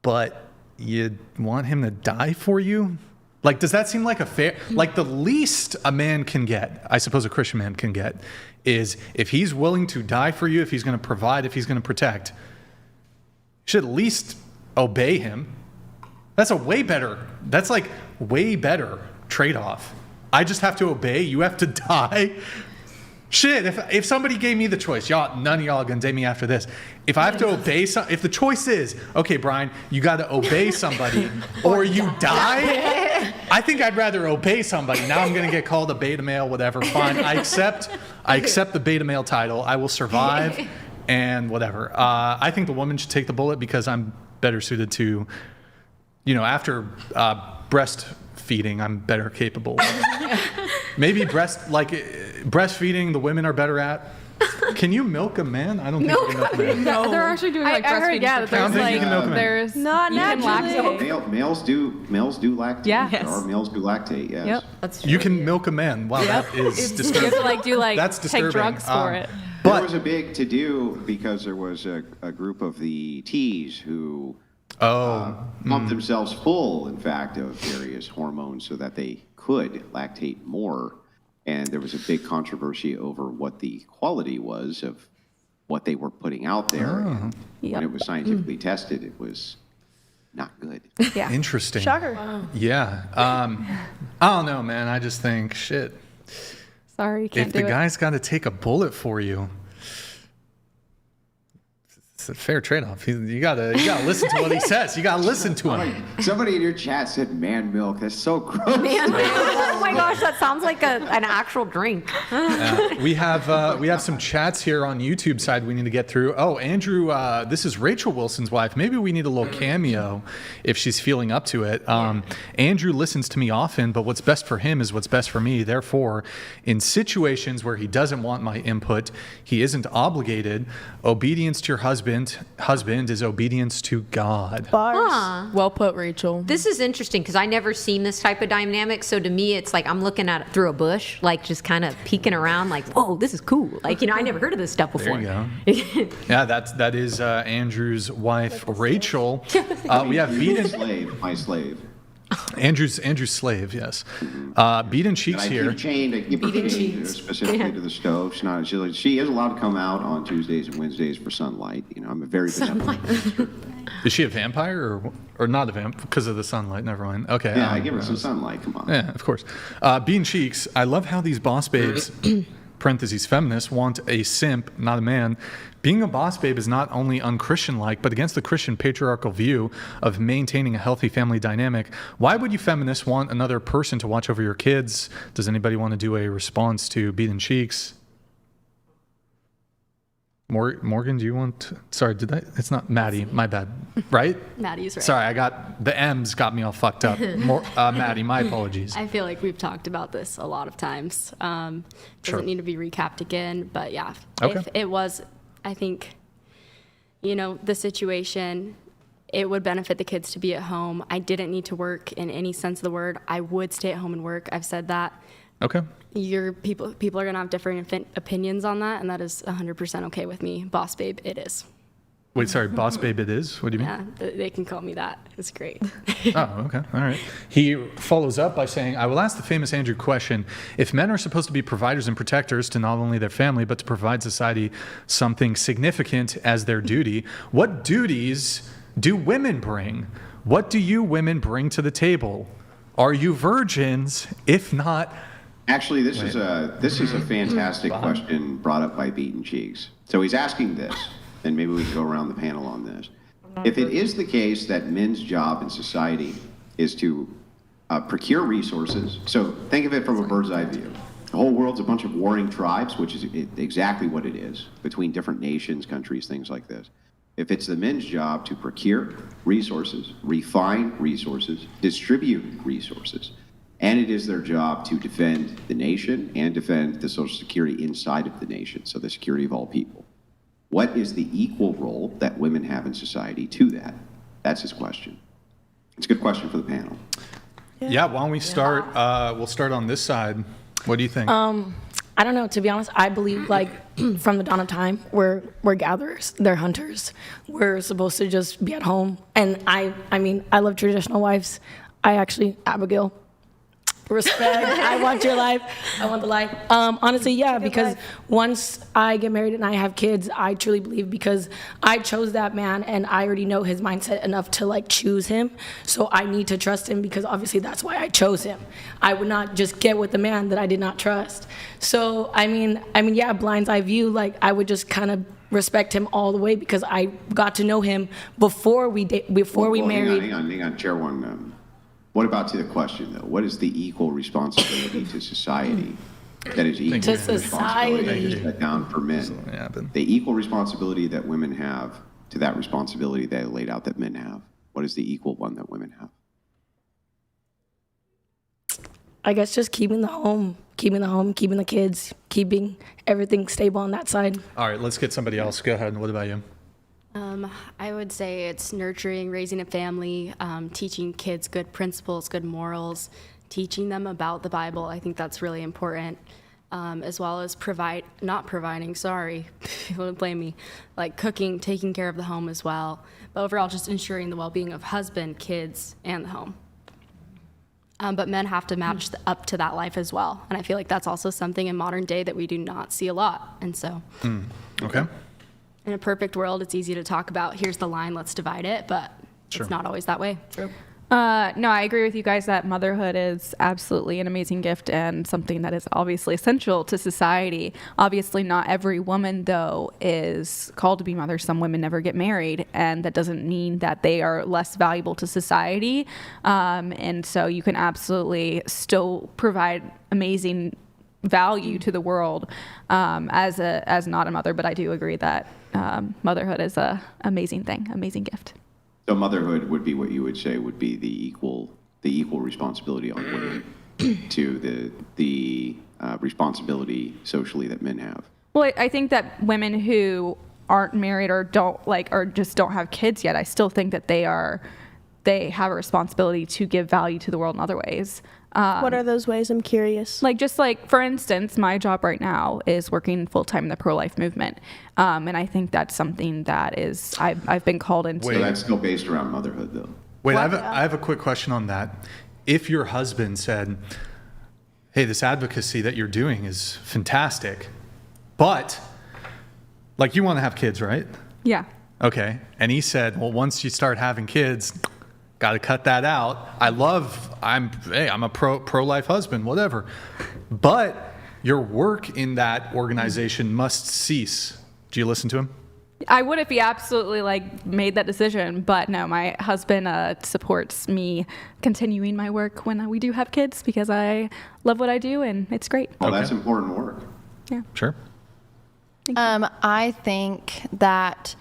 but you want him to die for you? Like, does that seem like a fair, like the least a man can get, I suppose a Christian man can get, is if he's willing to die for you, if he's going to provide, if he's going to protect, you should at least obey him. That's way better trade-off. I just have to obey, you have to die. Shit, if somebody gave me the choice, none of y'all are gonna date me after this. If I have to obey if the choice is, okay, Brian, you gotta obey somebody or you die, I think I'd rather obey somebody. Now I'm gonna get called a beta male, whatever, fine. I accept the beta male title. I will survive and whatever. I think the woman should take the bullet because I'm better suited to, after breastfeeding, I'm better capable. Maybe breastfeeding, the women are better at. Can you milk a man? I don't think you can milk a man. No, they're actually doing like breastfeeding. There's not naturally. Males do lactate. Yeah. There are males who lactate. Yes. Yep. That's true. You can milk a man. Wow, that is disturbing. You have to That's disturbing. take drugs for it. There was a big to-do because there was a group of the T's who pumped themselves full, in fact, of various hormones so that they could lactate more. And there was a big controversy over what the quality was of what they were putting out there. And when it was scientifically tested, it was not good. Yeah. Interesting. Shocker. Wow. Yeah. I don't know, man. I just think, shit. Sorry, can't do it. If the it. guy's got to take a bullet for you, it's a fair trade-off. You gotta listen to what he says. You gotta listen to him. Somebody in your chat said man milk. That's so gross. Man milk. Oh my gosh, that sounds like an actual drink. We have some chats here on YouTube side we need to get through. Oh, Andrew, this is Rachel Wilson's wife. Maybe we need a little cameo if she's feeling up to it. Andrew listens to me often, but what's best for him is what's best for me. Therefore, in situations where he doesn't want my input, he isn't obligated. Obedience to your husband is obedience to God. Bars. Well put, Rachel. This is interesting because I never seen this type of dynamic. So to me, it's like I'm looking at it through a bush, like just kind of peeking around, like, whoa, this is cool. Like, I never heard of this stuff before. There you go. Yeah, that is Andrew's wife, Rachel. We have my slave. Andrew's slave, yes. Beat and Cheeks here. I keep her chained specifically to the stove. She is allowed to come out on Tuesdays and Wednesdays for sunlight. I'm a very benevolent minister. Is she a vampire or not a vampire because of the sunlight? Never mind. Okay. Yeah, I give her some sunlight. Come on. Yeah, of course. Beat and Cheeks. I love how these boss babes, parentheses feminists, want a simp, not a man. Being a boss babe is not only unchristian-like, but against the Christian patriarchal view of maintaining a healthy family dynamic. Why would you feminists want another person to watch over your kids? Does anybody want to do a response to Beat and Cheeks? Morgan, do you want? Sorry, it's not Maddie. My bad. Right? Maddie's right. Sorry, the M's got me all fucked up. Maddie, my apologies. I feel like we've talked about this a lot of times. Doesn't need to be recapped again, but yeah. Okay. If it was, I think, the situation, it would benefit the kids to be at home. I didn't need to work in any sense of the word. I would stay at home and work. I've said that. Okay. People are going to have different opinions on that, and that is 100% okay with me. Boss babe, it is. Wait, sorry, boss babe it is? What do you mean? Yeah, they can call me that. It's great. Oh, okay. All right. He follows up by saying, I will ask the famous Andrew question. If men are supposed to be providers and protectors to not only their family, but to provide society something significant as their duty, what duties do women bring? What do you women bring to the table? Are you virgins? If not... Actually, this is a fantastic question brought up by Beat and Cheeks. So he's asking this, and maybe we can go around the panel on this. If it is the case that men's job in society is to procure resources, so think of it from a bird's eye view. The whole world's a bunch of warring tribes, which is exactly what it is, between different nations, countries, things like this. If it's the men's job to procure resources, refine resources, distribute resources, and it is their job to defend the nation and defend the social security inside of the nation, so the security of all people. What is the equal role that women have in society to that? That's his question. It's a good question for the panel. Yeah, why don't we start? We'll start on this side. What do you think? I don't know. To be honest, I believe like from the dawn of time, we're gatherers. They're hunters. We're supposed to just be at home. And I mean, I love traditional wives. Abigail, respect. I want your life. I want the life. Honestly, yeah, because once I get married and I have kids, I truly believe because I chose that man and I already know his mindset enough to like choose him. So I need to trust him because obviously that's why I chose him. I would not just get with the man that I did not trust. So I mean, yeah, blind's eye view. Like I would just kind of respect him all the way because I got to know him before we married. Hang on, Chair One. What about to the question, though? What is the equal responsibility to society that is equal to society set down for men? The equal responsibility that women have to that responsibility they laid out that men have. What is the equal one that women have? I guess just keeping the home, keeping the kids, keeping everything stable on that side. All right, let's get somebody else. Go ahead. What about you? I would say it's nurturing, raising a family, teaching kids good principles, good morals, teaching them about the Bible. I think that's really important, as well as not providing, sorry, people would blame me, like cooking, taking care of the home as well. But overall, just ensuring the well-being of husband, kids, and the home. But men have to match up to that life as well. And I feel like that's also something in modern day that we do not see a lot. And so. Okay. In a perfect world, it's easy to talk about, here's the line, let's divide it, but it's not always that way. True. No, I agree with you guys that motherhood is absolutely an amazing gift and something that is obviously essential to society. Obviously, not every woman, though, is called to be mother. Some women never get married, and that doesn't mean that they are less valuable to society. And so you can absolutely still provide amazing value to the world as not a mother, but I do agree that motherhood is a amazing thing, amazing gift. So motherhood would be what you would say would be the equal responsibility on women to the responsibility socially that men have. Well, I think that women who aren't married or just don't have kids yet, I still think that they have a responsibility to give value to the world in other ways. What are those ways? I'm curious. For instance, my job right now is working full-time in the pro-life movement. And I think that's something that I've been called into. So that's still based around motherhood, though. Wait, I have a quick question on that. If your husband said, hey, this advocacy that you're doing is fantastic, but you want to have kids, right? Yeah. Okay. And he said, well, once you start having kids, got to cut that out. I'm a pro-life husband, whatever. But your work in that organization must cease. Do you listen to him? I would if he absolutely made that decision, but no, my husband supports me continuing my work when we do have kids because I love what I do and it's great. Well, that's important work. Yeah. Sure. I think that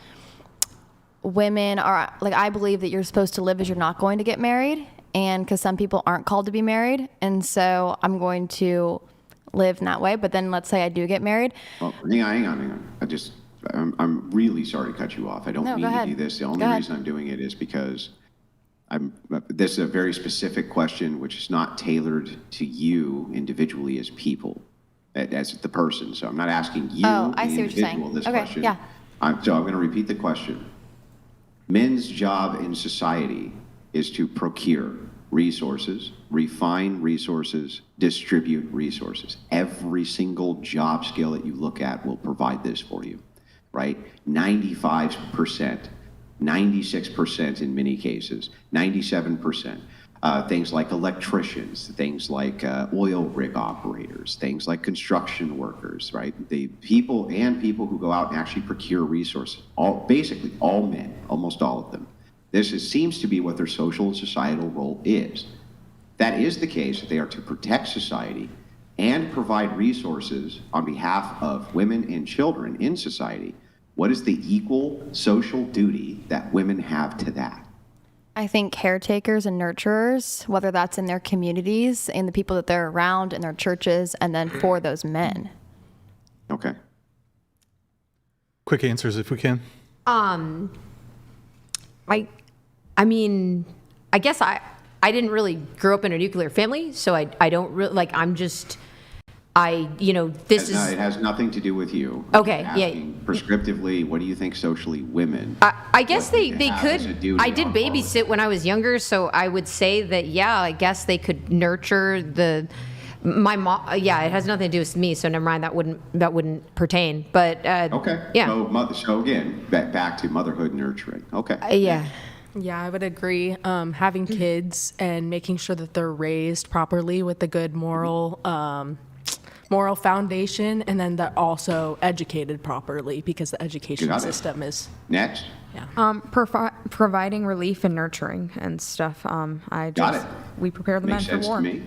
women are I believe that you're supposed to live as you're not going to get married, and because some people aren't called to be married, and so I'm going to live in that way. But then let's say I do get married. Well, hang on. I'm really sorry to cut you off. I don't mean to do this. The only reason I'm doing it is because this is a very specific question, which is not tailored to you individually as people, as the person. So I'm not asking you, I see the what you're individual, saying. this Okay, question. yeah. So I'm going to repeat the question. Men's job in society is to procure resources, refine resources, distribute resources. Every single job scale that you look at will provide this for you, right? 95%, 96% in many cases, 97%. Things like electricians, things like oil rig operators, things like construction workers, right? The people who go out and actually procure resources, basically all men, almost all of them. Seems to be what their social and societal role is. That is the case. They are to protect society and provide resources on behalf of women and children in society. What is the equal social duty that women have to that? I think caretakers and nurturers, whether that's in their communities and the people that they're around in their churches, and then for those men. Okay. Quick answers if we can. I I mean, I guess I didn't really grow up in a nuclear family, so I don't really, like, I'm just, this is... It has nothing to do with you. Okay, yeah. Prescriptively, what do you think socially women... I guess they could... I did babysit forward? when I was younger, so I would say that, yeah, I guess they could nurture my mom. Yeah, it has nothing to do with me, so never mind, that wouldn't pertain. But, okay. Yeah. So again, back to motherhood nurturing. Okay. Yeah. Yeah, I would agree. Having kids and making sure that they're raised properly with a good moral foundation, and then they're also educated properly because the education system is... Next. Yeah. Providing relief and nurturing and stuff. We prepare the men for war. Makes sense to me.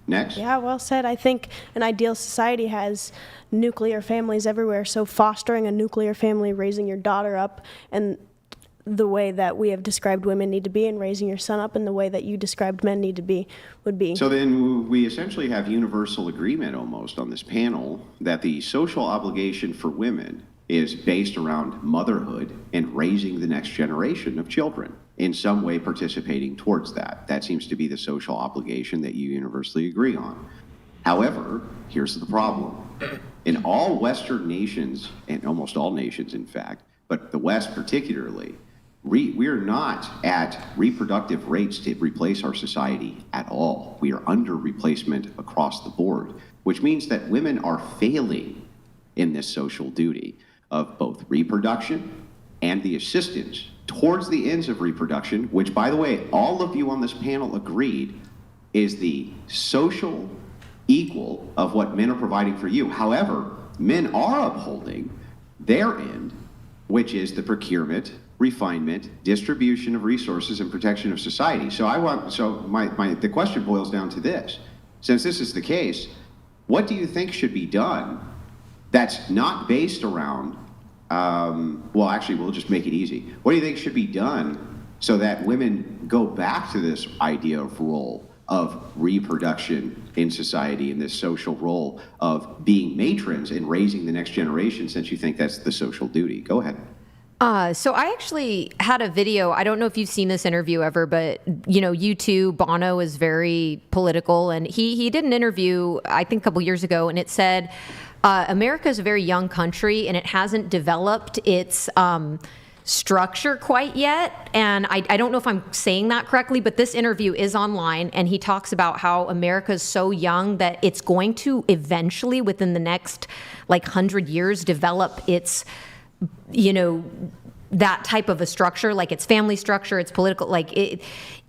Next. Yeah, well said. I think an ideal society has nuclear families everywhere, so fostering a nuclear family, raising your daughter up, and the way that we have described women need to be, and raising your son up in the way that you described men need to be, would be. So then we essentially have universal agreement almost on this panel that the social obligation for women is based around motherhood and raising the next generation of children, in some way participating towards that. That seems to be the social obligation that you universally agree on. However, here's the problem. In all Western nations, and almost all nations in fact, but the West particularly, we are not at reproductive rates to replace our society at all. We are under replacement across the board, which means that women are failing in this social duty of both reproduction and the assistance towards the ends of reproduction, which, by the way, all of you on this panel agreed is the social equal of what men are providing for you. However, men are upholding their end, which is the procurement, refinement, distribution of resources, and protection of society. So the question boils down to this. Since this is the case, what do you think should be done that's not based around, well, actually, we'll just make it easy. What do you think should be done so that women go back to this idea of role of reproduction in society, and this social role of being matrons and raising the next generation, since you think that's the social duty? Go ahead. So I actually had a video. I don't know if you've seen this interview ever, but U2, Bono is very political, and he did an interview, I think a couple years ago, and it said, America is a very young country, and it hasn't developed its structure quite yet. And I don't know if I'm saying that correctly, but this interview is online, and he talks about how America is so young that it's going to eventually, within the next 100 years, develop its that type of a structure, like its family structure, its political,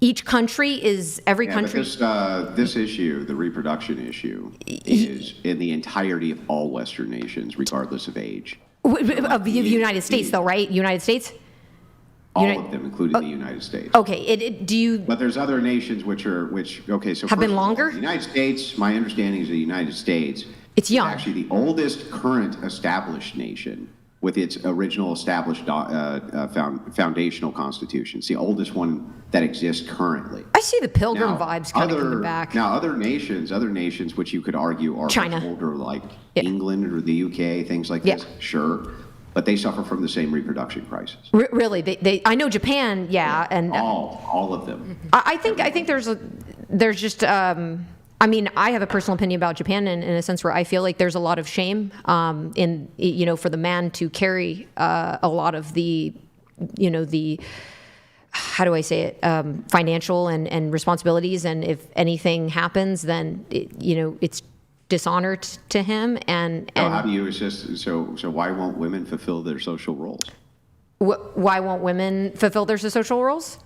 each country is, every country. But this issue, the reproduction issue, is in the entirety of all Western nations, regardless of age. Of the United States, though, right? United States? All of them, including the United States. Okay, But there's other nations so have been longer? The United States, my understanding is the United States. It's young. Is actually the oldest current established nation, with its original established foundational constitution. It's the oldest one that exists currently. I see the Pilgrim vibes kind of coming back. Now, other nations, which you could argue are China. much older, like England or the UK, things like this, sure, but they suffer from the same reproduction crisis. Really, I know Japan, and all of them. I think there's just. I have a personal opinion about Japan in a sense where I feel like there's a lot of shame for the man to carry a lot of the how do I say it, financial and responsibilities, and if anything happens, then it's dishonor to him. And how do you assist? So why won't women fulfill their social roles? Why won't women fulfill their social roles?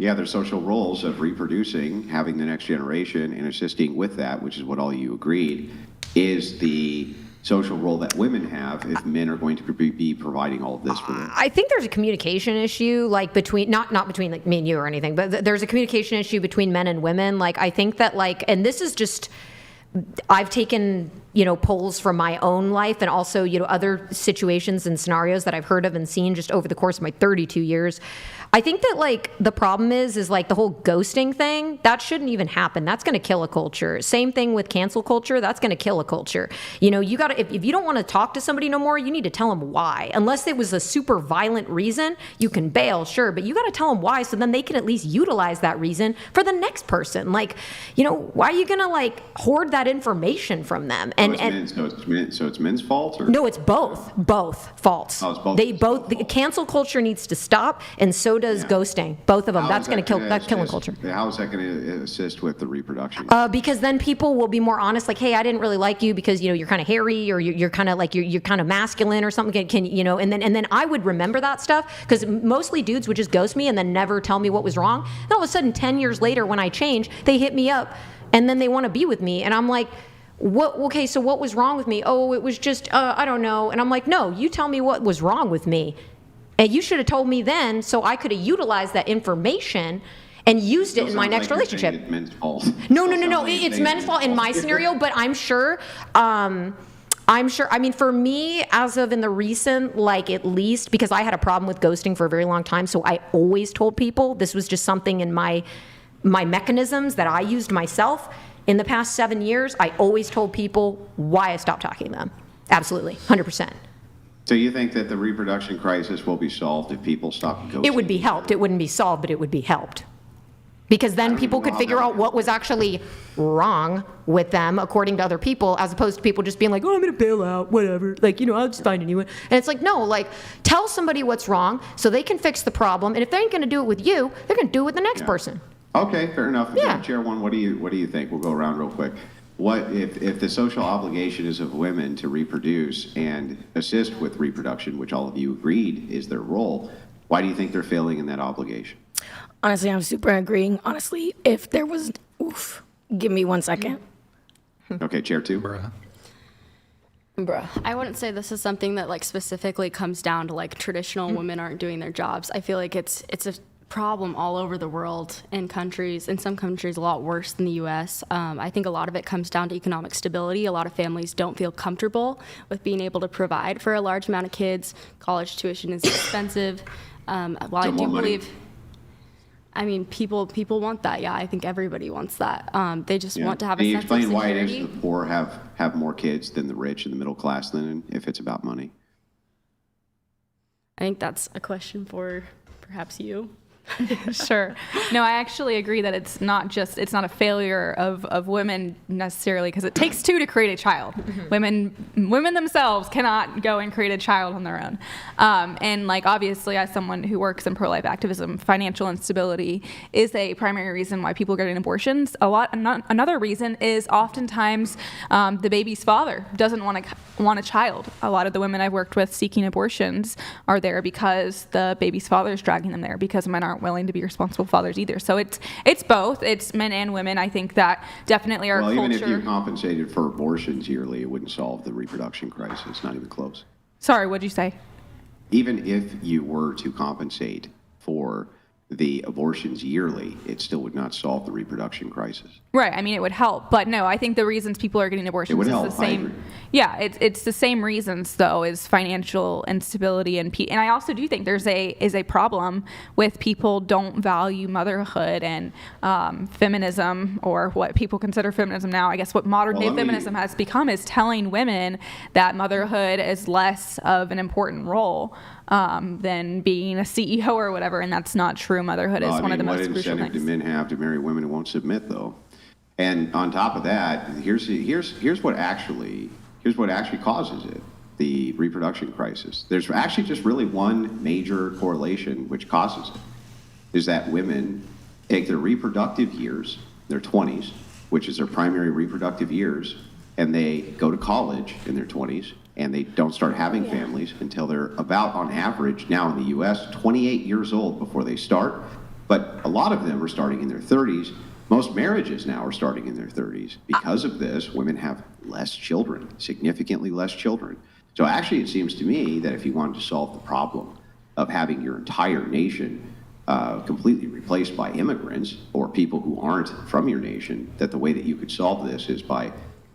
Yeah, their social roles of reproducing, having the next generation, and assisting with that, which is what all you agreed, is the social role that women have if men are going to be providing all of this for them. I think there's a communication issue, between, not between me and you or anything, but there's a communication issue between men and women. I think that and this is just, I've taken, polls from my own life, and also, other situations and scenarios that I've heard of and seen just over the course of my 32 years. I think that like the problem is like the whole ghosting thing, that shouldn't even happen. That's going to kill a culture. Same thing with cancel culture. That's going to kill a culture. You know, you got to, if you don't want to talk to somebody no more, you need to tell them why. Unless it was a super violent reason, you can bail, sure, but you got to tell them why so then they can at least utilize that reason for the next person. Like, you know, why are you going to like hoard that information from them? So it's men's fault? Or? No, it's both faults. Oh, it's both. They both, the cancel culture needs to stop, and so does ghosting. Both of them. That's going to kill killing culture. How is that going to assist with the reproduction? Because then people will be more honest. Like, hey, I didn't really like you because, you know, you're kind of hairy, or you're kind of like you're kind of masculine or something. Can you know? And then I would remember that stuff, because mostly dudes would just ghost me and then never tell me what was wrong. And all of a sudden, 10 years later, when I change, they hit me up and then they want to be with me, and I'm like, what? Okay, so what was wrong with me? Oh, it was just I don't know. And I'm like, no, you tell me what was wrong with me. And you should have told me then, so I could have utilized that information and used it in my next relationship. It's men's fault. No. It's men's fault in my scenario, but I'm sure. I mean, for me, as of in the recent, like at least, because I had a problem with ghosting for a very long time, so I always told people this was just something in my mechanisms that I used myself. In the past 7 years, I always told people why I stopped talking to them. Absolutely, 100%. So you think that the reproduction crisis will be solved if people stop ghosting? It would be helped. It wouldn't be solved, but it would be helped. Because then people could figure out what was actually wrong with them according to other people, as opposed to people just being like, oh, I'm going to bail out, whatever. Like, you know, I'll just find a new one. And it's like, no, like, tell somebody what's wrong so they can fix the problem. And if they ain't going to do it with you, they're going to do it with the next person. Okay, fair enough. Yeah. Chair one, what do you think? We'll go around real quick. What if the social obligation is of women to reproduce and assist with reproduction, which all of you agreed is their role, why do you think they're failing in that obligation? Honestly, I'm super agreeing. Honestly, if there was, give me 1 second. Okay, Chair two. Bruh. I wouldn't say this is something that like specifically comes down to like traditional women aren't doing their jobs. I feel like it's a problem all over the world, in some countries a lot worse than the US. I think a lot of it comes down to economic stability. A lot of families don't feel comfortable with being able to provide for a large amount of kids. College tuition is expensive. While I do believe, I mean, people want that. Yeah, I think everybody wants that. They just want to have a sense of security. Can you explain why it is the poor have more kids than the rich and the middle class, then, if it's about money? I think that's a question for perhaps you. Sure. No, I actually agree that it's not a failure of women necessarily, because it takes two to create a child. Mm-hmm. Women themselves cannot go and create a child on their own. And like, obviously, as someone who works in pro-life activism, financial instability is a primary reason why people are getting abortions. Another reason is oftentimes the baby's father doesn't want a child. A lot of the women I've worked with seeking abortions are there because the baby's father is dragging them there, because men aren't willing to be responsible fathers either. So it's both. It's men and women. I think that definitely our culture. Well, even if you compensated for abortions yearly, it wouldn't solve the reproduction crisis. Not even close. Sorry, what'd you say? Even if you were to compensate for the abortions yearly, it still would not solve the reproduction crisis. Right. I mean, it would help, but no, I think the reasons people are getting abortions is the same. Yeah, it's the same reasons though, is financial instability and I also do think there's a problem with people don't value motherhood and feminism, or what people consider feminism now. I guess what modern day feminism has become is telling women that motherhood is less of an important role than being a CEO or whatever, and that's not true. Motherhood is one of the most crucial things. What incentive do men have to marry women who won't submit, though? And on top of that, here's what actually causes it: the reproduction crisis. There's actually just really one major correlation which causes it, is that women take their reproductive years, their 20s, which is their primary reproductive years, and they go to college in their 20s, and they don't start having families until they're about, on average, now in the U.S., 28 years old before they start. But a lot of them are starting in their 30s. Most marriages now are starting in their 30s. Because of this, women have less children, significantly less children. So actually, it seems to me that if you wanted to solve the problem of having your entire nation completely replaced by immigrants or people who aren't from your nation, that the way that you could solve this is by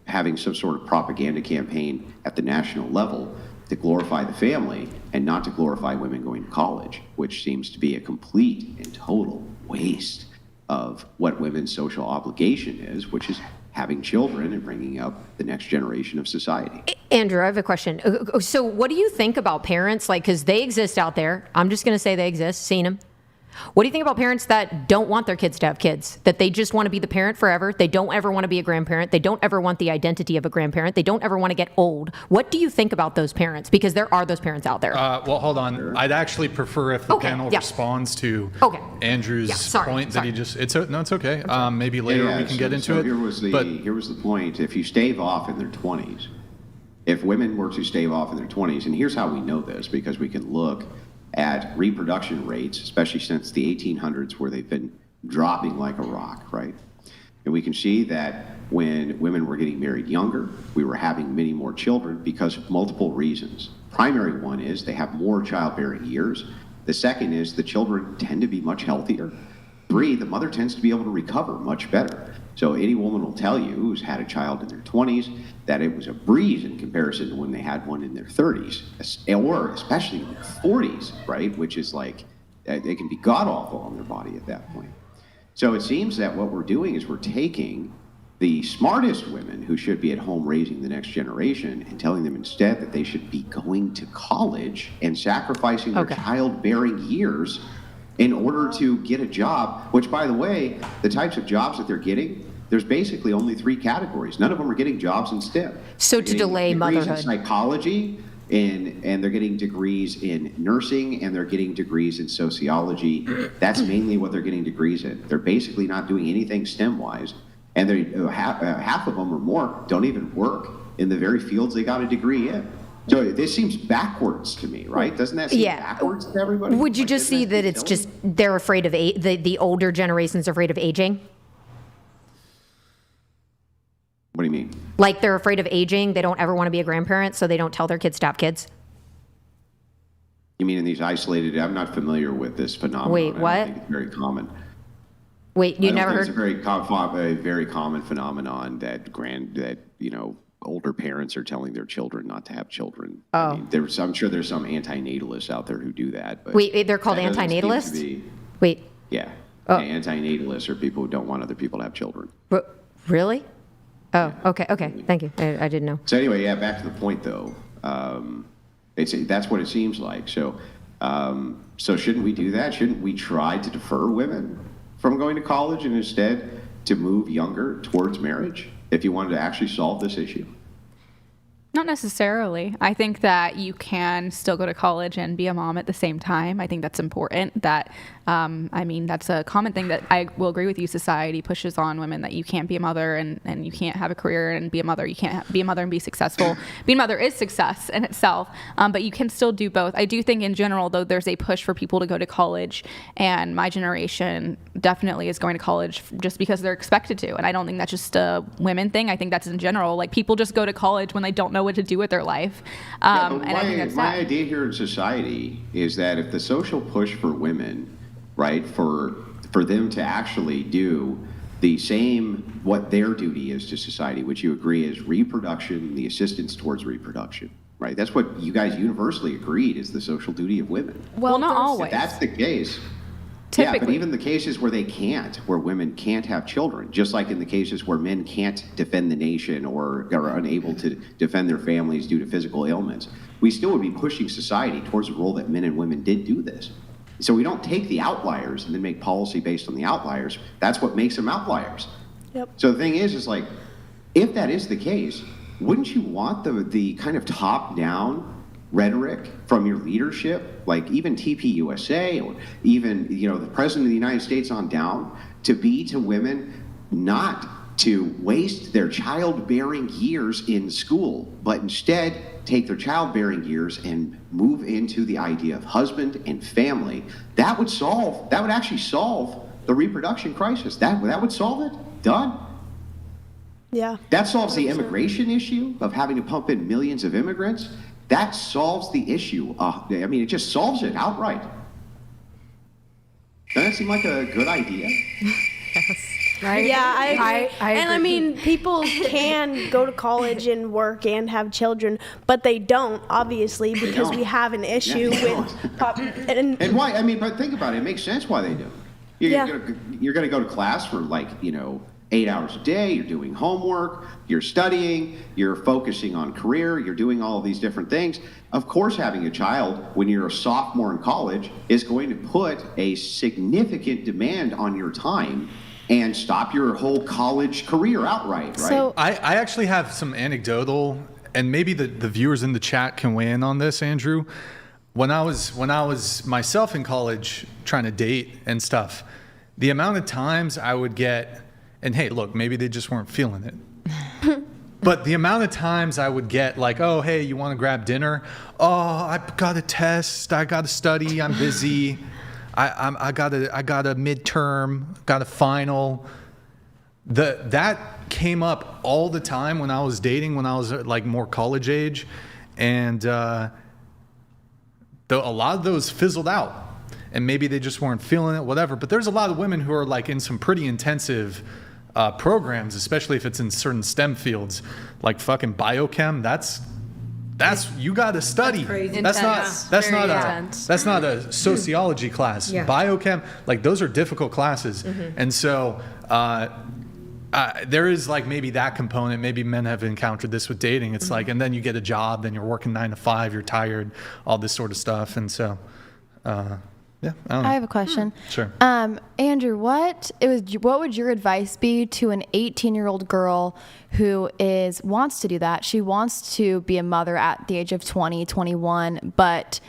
having some sort of propaganda campaign at the national level to glorify the family and not to glorify women going to college, which seems to be a complete and total waste of what women's social obligation is, which is having children and bringing up the next generation of society. Andrew, I have a question. So what do you think about parents, like, because they exist out there, I'm just going to say they exist, seen them. What do you think about parents that don't want their kids to have kids, that they just want to be the parent forever? They don't ever want to be a grandparent. They don't ever want the identity of a grandparent. They don't ever want to get old. What do you think about those parents? Because there are those parents out there. Well, hold on. I'd actually prefer if the panel responds to Andrew's point that he just, it's okay. Maybe later we can get into it. Here was the point. If you stave off in their 20s, if women were to stave off in their 20s, and here's how we know this, because we can look at reproduction rates, especially since the 1800s, where they've been dropping like a rock, right? And we can see that when women were getting married younger, we were having many more children because of multiple reasons. Primary one is they have more childbearing years. The second is the children tend to be much healthier. 3, the mother tends to be able to recover much better. So any woman will tell you who's had a child in their 20s that it was a breeze in comparison to when they had one in their 30s, or especially in their 40s, right? Which is like, they can be god-awful on their body at that point. So it seems that what we're doing is we're taking the smartest women who should be at home raising the next generation and telling them instead that they should be going to college and sacrificing their childbearing years in order to get a job, which, by the way, the types of jobs that they're getting, there's basically only 3 categories. None of them are getting jobs in STEM. So to delay motherhood. In psychology, and they're getting degrees in nursing, and they're getting degrees in sociology. That's mainly what they're getting degrees in. They're basically not doing anything STEM-wise, and half of them or more don't even work in the very fields they got a degree in. So this seems backwards to me, right? Doesn't that seem backwards to everybody? Would you just see that it's just they're afraid of the older generations are afraid of aging? What do you mean? Like they're afraid of aging. They don't ever want to be a grandparent, so they don't tell their kids to have kids. You mean in these isolated? I'm not familiar with this phenomenon. Wait, what? I think it's very common. Wait, you never heard? It's a very common phenomenon that older parents are telling their children not to have children. Oh. I mean, I'm sure there's some antinatalists out there who do that. But wait, they're called antinatalists? Wait. Yeah. Oh. Antinatalists are people who don't want other people to have children. Really? Oh, okay. Thank you. I didn't know. So anyway, back to the point though. That's what it seems like. So shouldn't we do that? Shouldn't we try to defer women from going to college and instead to move younger towards marriage if you wanted to actually solve this issue? Not necessarily. I think that you can still go to college and be a mom at the same time. I think that's important. That's a common thing that I will agree with you. Society pushes on women that you can't be a mother and you can't have a career and be a mother. You can't be a mother and be successful. Being a mother is success in itself, but you can still do both. I do think in general, though, there's a push for people to go to college, and my generation definitely is going to college just because they're expected to. And I don't think that's just a women thing. I think that's in general. Like, people just go to college when they don't know what to do with their life. I think that's my idea here in society is that if the social push for women, right, for them to actually do the same, what their duty is to society, which you agree is reproduction, the assistance towards reproduction, right? That's what you guys universally agreed is the social duty of women. Well, not always. If that's the case. Typically. Yeah, but even the cases where where women can't have children, just like in the cases where men can't defend the nation or are unable to defend their families due to physical ailments, we still would be pushing society towards the role that men and women did do this. So we don't take the outliers and then make policy based on the outliers. That's what makes them outliers. Yep. So the thing is like, if that is the case, wouldn't you want the kind of top-down rhetoric from your leadership, like even TPUSA or even the President of the United States on down, to be to women not to waste their childbearing years in school, but instead take their childbearing years and move into the idea of husband and family? That would actually solve the reproduction crisis. That would solve it. Done. Yeah. That solves the immigration issue of having to pump in millions of immigrants. That solves the issue. It just solves it outright. Doesn't that seem like a good idea? Yes. right? Yeah, I and I agree. mean, people can go to college and work and have children, but they don't, obviously, because we have an issue with and why? I mean, but think about it. It makes sense why they do. You're going to go to class for 8 hours a day. You're doing homework. You're studying. You're focusing on career. You're doing all of these different things. Of course, having a child when you're a sophomore in college is going to put a significant demand on your time and stop your whole college career outright, right? So I actually have some anecdotal, and maybe the viewers in the chat can weigh in on this, Andrew. When I was myself in college trying to date and stuff, the amount of times I would get, and hey, look, maybe they just weren't feeling it. But the amount of times I would get like, oh, hey, you want to grab dinner? Oh, I got a test. I got to study. I'm busy. I got a midterm. Got a final. That came up all the time when I was dating, when I was like more college age, and a lot of those fizzled out. And maybe they just weren't feeling it, whatever. But there's a lot of women who are like in some pretty intensive programs, especially if it's in certain STEM fields, like fucking biochem. That's you got to study. That's not a sociology class. Yeah. Biochem, like those are difficult classes. And so there is like maybe that component. Maybe men have encountered this with dating. It's like, and then you get a job, then you're working 9 to 5, you're tired, all this sort of stuff. And so, yeah, I don't know. I have a question. Sure. Andrew, what would your advice be to an 18-year-old girl who wants to do that? She wants to be a mother at the age of 20, 21, but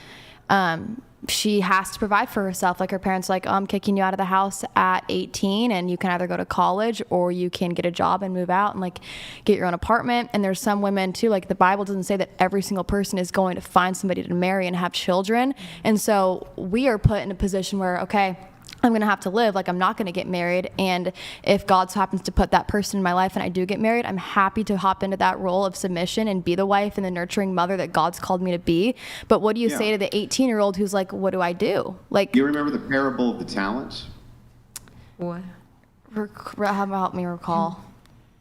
she has to provide for herself. Like her parents are like, I'm kicking you out of the house at 18 and you can either go to college or you can get a job and move out and like get your own apartment. And there's some women too, like the Bible doesn't say that every single person is going to find somebody to marry and have children. And so we are put in a position where, okay, I'm going to have to live, like I'm not going to get married. And if God happens to put that person in my life and I do get married, I'm happy to hop into that role of submission and be the wife and the nurturing mother that God's called me to be. But what do you say to the 18-year-old who's like, what do I do? Like, you remember the parable of the talents? What? Help me recall.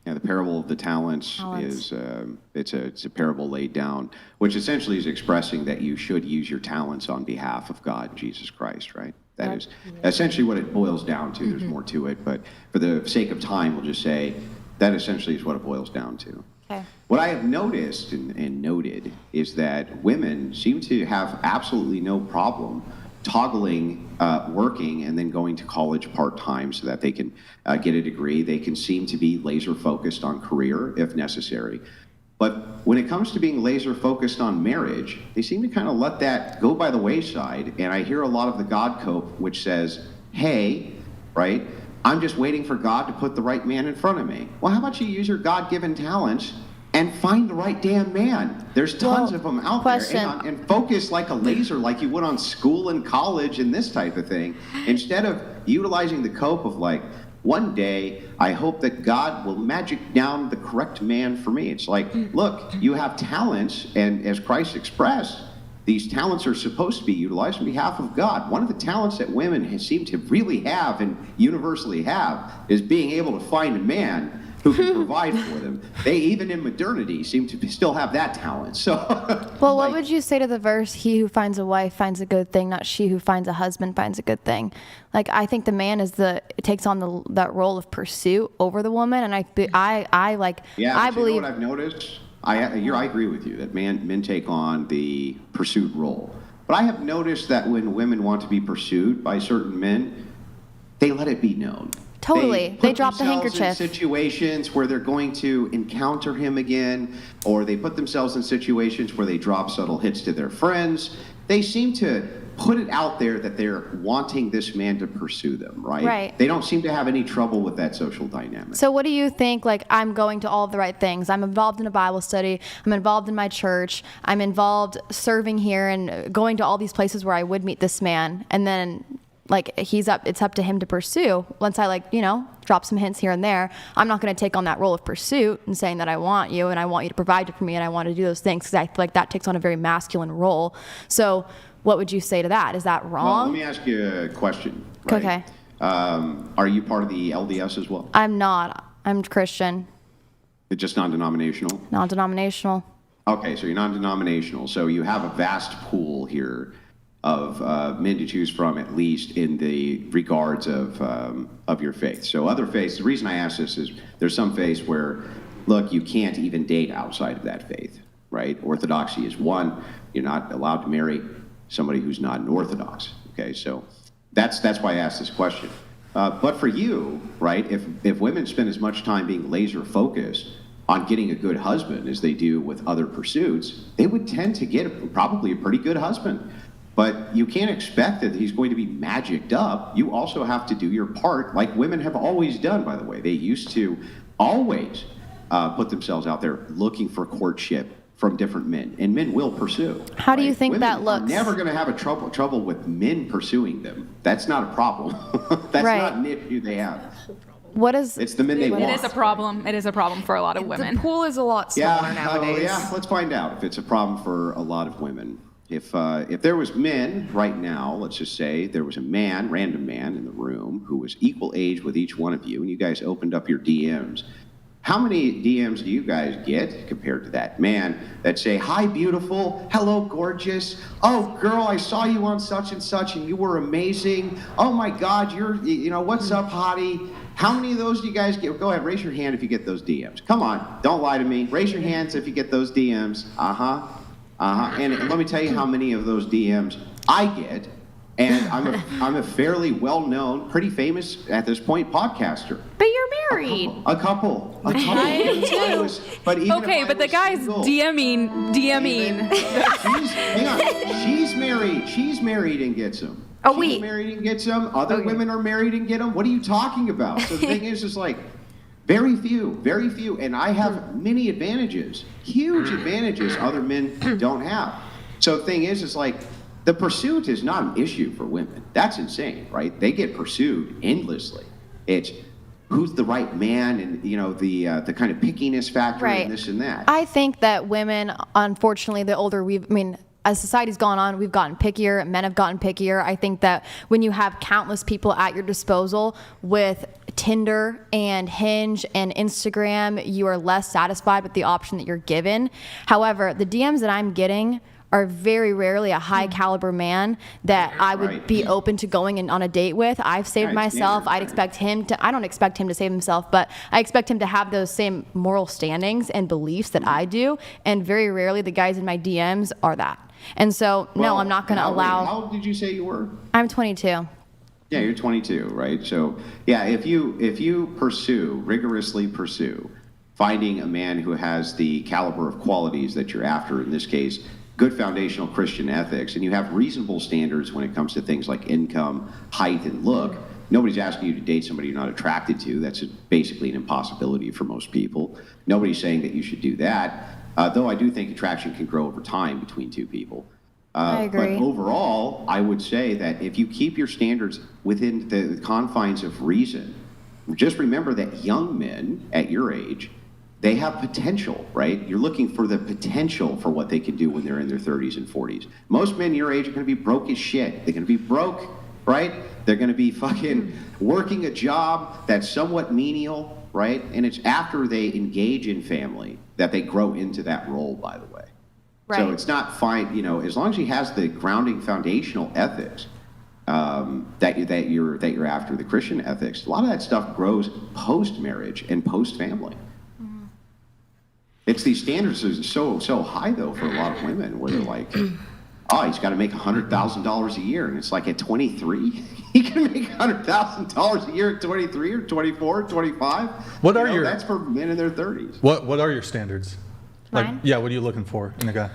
Yeah, the parable of the talents is it's a parable laid down, which essentially is expressing that you should use your talents on behalf of God, Jesus Christ, right? That is essentially what it boils down to. There's more to it, but for the sake of time, we'll just say that essentially is what it boils down to. Okay. What I have noticed and noted is that women seem to have absolutely no problem toggling working and then going to college part-time so that they can get a degree. They can seem to be laser focused on career if necessary. But when it comes to being laser focused on marriage, they seem to kind of let that go by the wayside. And I hear a lot of the God cope, which says, hey, right, I'm just waiting for God to put the right man in front of me. Well, how about you use your God-given talents and find the right damn man? There's tons of them out there. And focus like a laser like you would on school and college and this type of thing. Instead of utilizing the cope of like, one day, I hope that God will magic down the correct man for me. It's like, look, you have talents, and as Christ expressed, these talents are supposed to be utilized on behalf of God. One of the talents that women seem to really have and universally have is being able to find a man who can provide for them. They, even in modernity, seem to still have that talent. So, well, what would you say to the verse, he who finds a wife finds a good thing, not she who finds a husband finds a good thing? Like, I think the man takes on that role of pursuit over the woman, and I believe. You know what I've noticed? I agree with you that men take on the pursuit role. But I have noticed that when women want to be pursued by certain men, they let it be known. Totally. They drop the handkerchief. In situations where they're going to encounter him again, or they put themselves in situations where they drop subtle hits to their friends. They seem to put it out there that they're wanting this man to pursue them, right? Right. They don't seem to have any trouble with that social dynamic. So what do you think, like, I'm going to all of the right things. I'm involved in a Bible study. I'm involved in my church. I'm involved serving here and going to all these places where I would meet this man. And then, like, it's up to him to pursue. Once I, drop some hints here and there, I'm not going to take on that role of pursuit and saying that I want you and I want you to provide for me and I want to do those things, because I feel like that takes on a very masculine role. So what would you say to that? Is that wrong? Well, let me ask you a question. Right? Okay. Are you part of the LDS as well? I'm not. I'm Christian. It's just non-denominational? Non-denominational. Okay, so you're non-denominational. So you have a vast pool here of men to choose from, at least in the regards of your faith. So other faiths, the reason I ask this is there's some faiths where, look, you can't even date outside of that faith, right? Orthodoxy is one. You're not allowed to marry somebody who's not an Orthodox, okay? So that's why I asked this question. But for you, right, if women spend as much time being laser focused on getting a good husband as they do with other pursuits, they would tend to get probably a pretty good husband. But you can't expect that he's going to be magicked up. You also have to do your part, like women have always done, by the way. They used to always put themselves out there looking for courtship from different men, and men will pursue. How do you think Women that looks? Are never going to have a trouble with men pursuing them. That's not a problem. That's Right. not an issue they have. What is? It's the men they want. It is a problem. It is a problem for a lot of women. The pool is a lot smaller nowadays. Yeah, let's find out if it's a problem for a lot of women. If there was men right now, let's just say there was a man, random man in the room who was equal age with each one of you, and you guys opened up your DMs. How many DMs do you guys get compared to that man that say, "Hi, beautiful. Hello, gorgeous. Oh, girl, I saw you on such and such, and you were amazing. Oh my God, what's up, hottie?" How many of those do you guys get? Go ahead, raise your hand if you get those DMs. Come on, don't lie to me. Raise your hands if you get those DMs. And let me tell you how many of those DMs I get. And I'm a fairly well-known, pretty famous at this point podcaster. But you're married. A couple. I am too. But the guy's DMing. Hang on. She's married and gets them. Oh, She's married and gets them. Other women are married and get them. What are you talking about? So the thing is like, very few. And I have many advantages, huge advantages other men don't have. So the thing is like, the pursuit is not an issue for women. That's insane, right? They get pursued endlessly. It's who's the right man, and the kind of pickiness factor, Right. and this and that. I think that women, unfortunately, the older as society's gone on, we've gotten pickier, men have gotten pickier. I think that when you have countless people at your disposal with Tinder and Hinge and Instagram, you are less satisfied with the option that you're given. However, the DMs that I'm getting are very rarely a high caliber man that I would be open to going on a date with. I've saved myself. I don't expect him to save himself, but I expect him to have those same moral standings and beliefs that I do. And very rarely the guys in my DMs are that. And so, no, I'm not going to allow. How old did you say you were? I'm 22. Yeah, you're 22, right? So, yeah, if you rigorously pursue finding a man who has the caliber of qualities that you're after, in this case, good foundational Christian ethics, and you have reasonable standards when it comes to things like income, height, and look, nobody's asking you to date somebody you're not attracted to. That's basically an impossibility for most people. Nobody's saying that you should do that, though I do think attraction can grow over time between two people. I agree. But overall, I would say that if you keep your standards within the confines of reason, just remember that young men at your age, they have potential, right? You're looking for the potential for what they can do when they're in their 30s and 40s. Most men your age are going to be broke as shit. They're going to be broke, right? They're going to be fucking working a job that's somewhat menial, right? And it's after they engage in family that they grow into that role, by the way. Right. So it's not fine, as long as he has the grounding foundational ethics that you're after, the Christian ethics, a lot of that stuff grows post-marriage and post-family. It's these standards are so high though for a lot of women where they're like, oh, he's got to make $100,000 a year, and it's like at 23, he can make $100,000 a year at 23 or 24, 25. That's for men in their 30s. What are your standards? Mine? What are you looking for in a guy?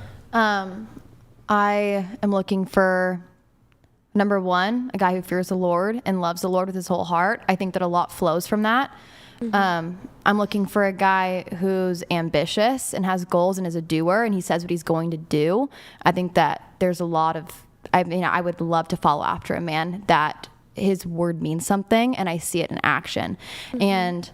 I am looking for, number one, a guy who fears the Lord and loves the Lord with his whole heart. I think that a lot flows from that. I'm looking for a guy who's ambitious and has goals and is a doer, and he says what he's going to do. I think that there's a lot of, I would love to follow after a man that his word means something and I see it in action. And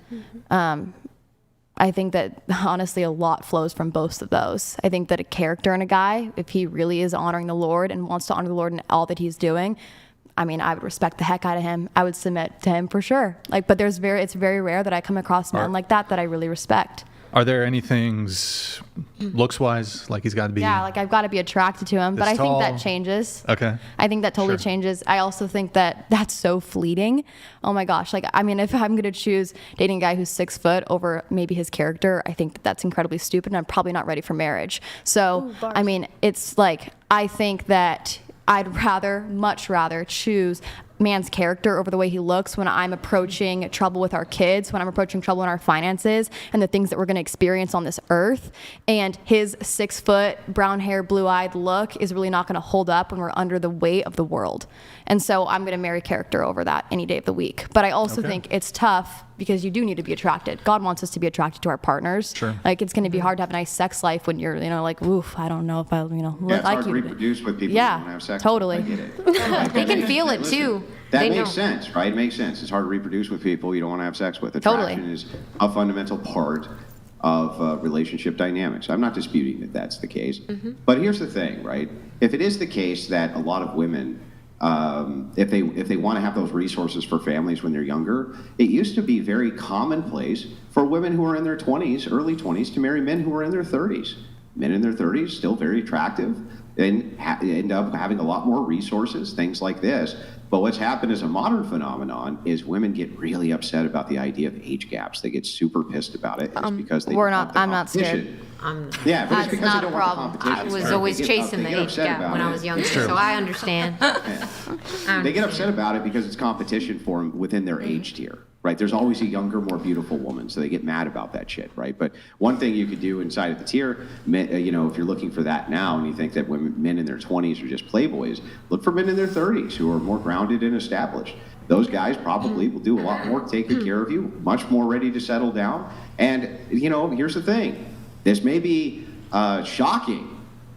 I think that honestly a lot flows from both of those. I think that a character in a guy, if he really is honoring the Lord and wants to honor the Lord in all that he's doing, I mean, I would respect the heck out of him. I would submit to him for sure. Like, but it's very rare that I come across men like that I really respect. Are there any things looks-wise, like he's got to be? Yeah, like I've got to be attracted to him, but I think that changes. Okay. I think that totally changes. I also think that that's so fleeting. Oh my gosh. Like, I mean, if I'm going to choose dating a guy who's 6 foot over maybe his character, I think that that's incredibly stupid, and I'm probably not ready for marriage. So, I mean, it's like, I think that I'd much rather choose man's character over the way he looks when I'm approaching trouble with our kids, when I'm approaching trouble in our finances and the things that we're going to experience on this earth. And his 6 foot, brown hair, blue-eyed look is really not going to hold up when we're under the weight of the world. And so I'm going to marry character over that any day of the week. But I also think it's tough because you do need to be attracted. God wants us to be attracted to our partners. Sure. Like, it's going to be hard to have a nice sex life when you're, like, oof, I don't know if I, look it's like hard to you. reproduce with people who don't have sex. Totally. I get it. They can feel it too. That makes sense, right? It makes sense. It's hard to reproduce with people you don't want to have sex with. Attraction is a fundamental part of relationship dynamics. I'm not disputing that that's the case. But here's the thing, right? If it is the case that a lot of women, if they want to have those resources for families when they're younger, it used to be very commonplace for women who are in their 20s, early 20s, to marry men who are in their 30s. Men in their 30s, still very attractive, and end up having a lot more resources, things like this. But what's happened as a modern phenomenon is women get really upset about the idea of age gaps. They get super pissed about it. It's because they I'm not scared. Yeah, but it's because they don't want the competition. I was always chasing the age gap when I was younger, so I understand. They get upset about it because it's competition for them within their age tier, right? There's always a younger, more beautiful woman, so they get mad about that shit, right? But one thing you could do inside of the tier, if you're looking for that now and you think that men in their 20s are just playboys, look for men in their 30s who are more grounded and established. Those guys probably will do a lot more taking care of you, much more ready to settle down. And, here's the thing. This may be shocking,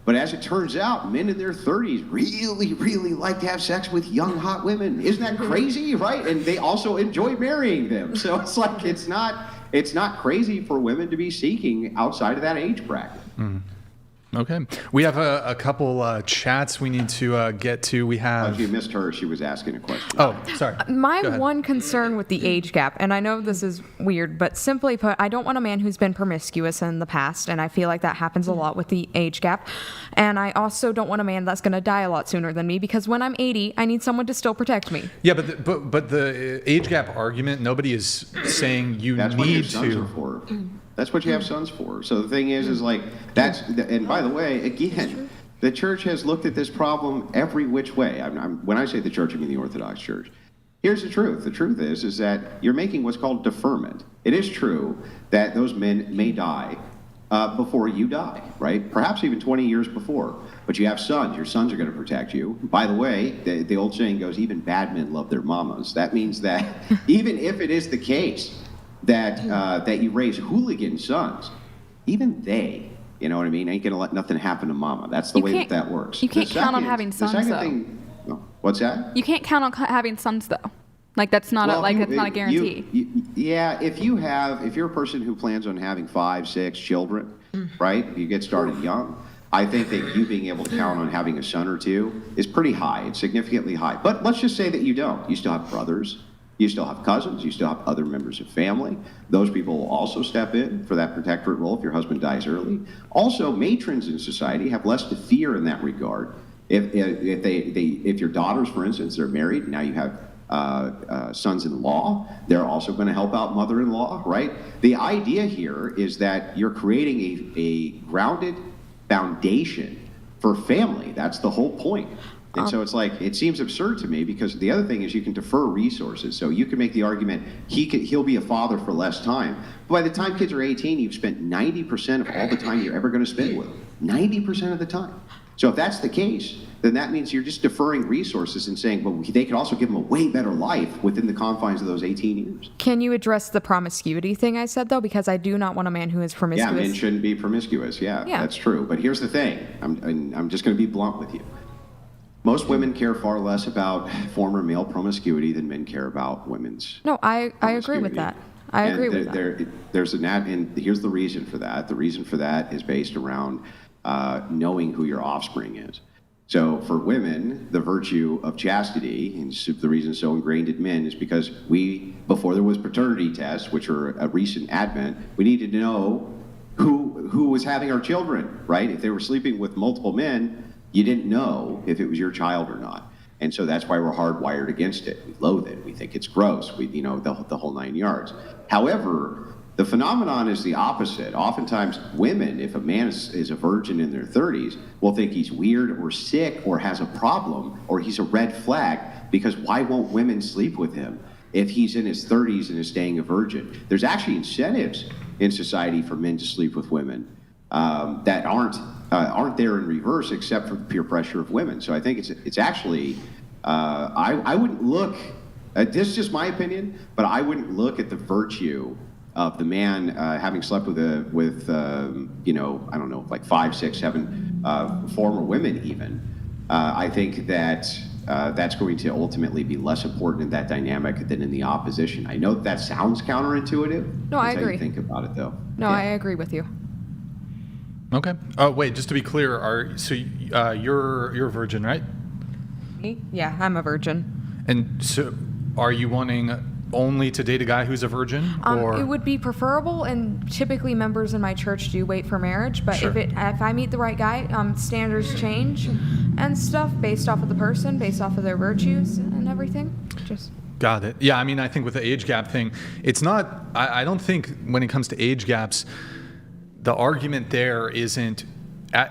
but as it turns out, men in their 30s really, really like to have sex with young, hot women. Isn't that crazy, right? And they also enjoy marrying them. So it's like it's not crazy for women to be seeking outside of that age bracket. Okay. We have a couple chats we need to get to. We have... If you missed her, she was asking a question. Oh, sorry. My one concern with the age gap, and I know this is weird, but simply put, I don't want a man who's been promiscuous in the past, and I feel like that happens a lot with the age gap. And I also don't want a man that's going to die a lot sooner than me, because when I'm 80, I need someone to still protect me. Yeah, but the age gap argument, nobody is saying That's need what your to... sons are for. That's what you have sons for. So the thing is like, and by the way, again, the church has looked at this problem every which way. When I say the church, I mean the Orthodox Church. Here's the truth. The truth is that you're making what's called deferment. It is true that those men may die before you die, right? Perhaps even 20 years before. But you have sons. Your sons are going to protect you. By the way, the old saying goes, even bad men love their mamas. That means that even if it is the case that you raise hooligan sons, even they, you know what I mean, ain't gonna let nothing happen to mama. That's the way that works. You can't count on having sons, though. What's that? You can't count on having sons, though. Like, that's not that's not a guarantee. If you're a person who plans on having 5, 6 children, right? You get started young. I think that you being able to count on having a son or two is pretty high. It's significantly high. But let's just say that you don't. You still have brothers. You still have cousins. You still have other members of family. Those people will also step in for that protectorate role if your husband dies early. Also, matrons in society have less to fear in that regard. If your daughters, for instance, they're married, now you have sons-in-law, they're also going to help out mother-in-law, right? The idea here is that you're creating a grounded foundation for family. That's the whole point. And so it's like, it seems absurd to me, because the other thing is you can defer resources. So you can make the argument he'll be a father for less time. But by the time kids are 18, you've spent 90% of all the time you're ever going to spend with them. 90% of the time. So if that's the case, then that means you're just deferring resources and saying, well, they could also give them a way better life within the confines of those 18 years. Can you address the promiscuity thing I said, though? Because I do not want a man who is promiscuous. Yeah, men shouldn't be promiscuous. Yeah, that's true. But here's the thing. I'm just going to be blunt with you. Most women care far less about former male promiscuity than men care about women's. No, I agree with that. I agree with that. There's and here's the reason for that. The reason for that is based around knowing who your offspring is. So for women, the virtue of chastity, and the reason it's so ingrained in men, is because before there was paternity tests, which are a recent advent, we needed to know who was having our children, right? If they were sleeping with multiple men, you didn't know if it was your child or not. And so that's why we're hardwired against it. We loathe it. We think it's gross. The whole 9 yards. However, the phenomenon is the opposite. Oftentimes, women, if a man is a virgin in their 30s, will think he's weird or sick or has a problem or he's a red flag, because why won't women sleep with him if he's in his 30s and is staying a virgin? There's actually incentives in society for men to sleep with women that aren't there in reverse, except for the peer pressure of women. So I think it's actually, I wouldn't look, this is just my opinion, but I wouldn't look at the virtue of the man having slept with I don't know, like 5, 6, 7 former women even. I think that that's going to ultimately be less important in that dynamic than in the opposition. I know that sounds counterintuitive. No, I That's agree. how you think about it, though. No, Yeah. I agree with you. Okay. Oh, wait, just to be clear, you're a virgin, right? Me? Yeah, I'm a virgin. And so are you wanting only to date a guy who's a virgin? Or It would be preferable, and typically members in my church do wait for marriage, but Sure. if I meet the right guy, standards change and stuff based off of the person, based off of their virtues and everything. Just Got it. Yeah, I mean, I think with the age gap thing, it's not, I don't think when it comes to age gaps, the argument there isn't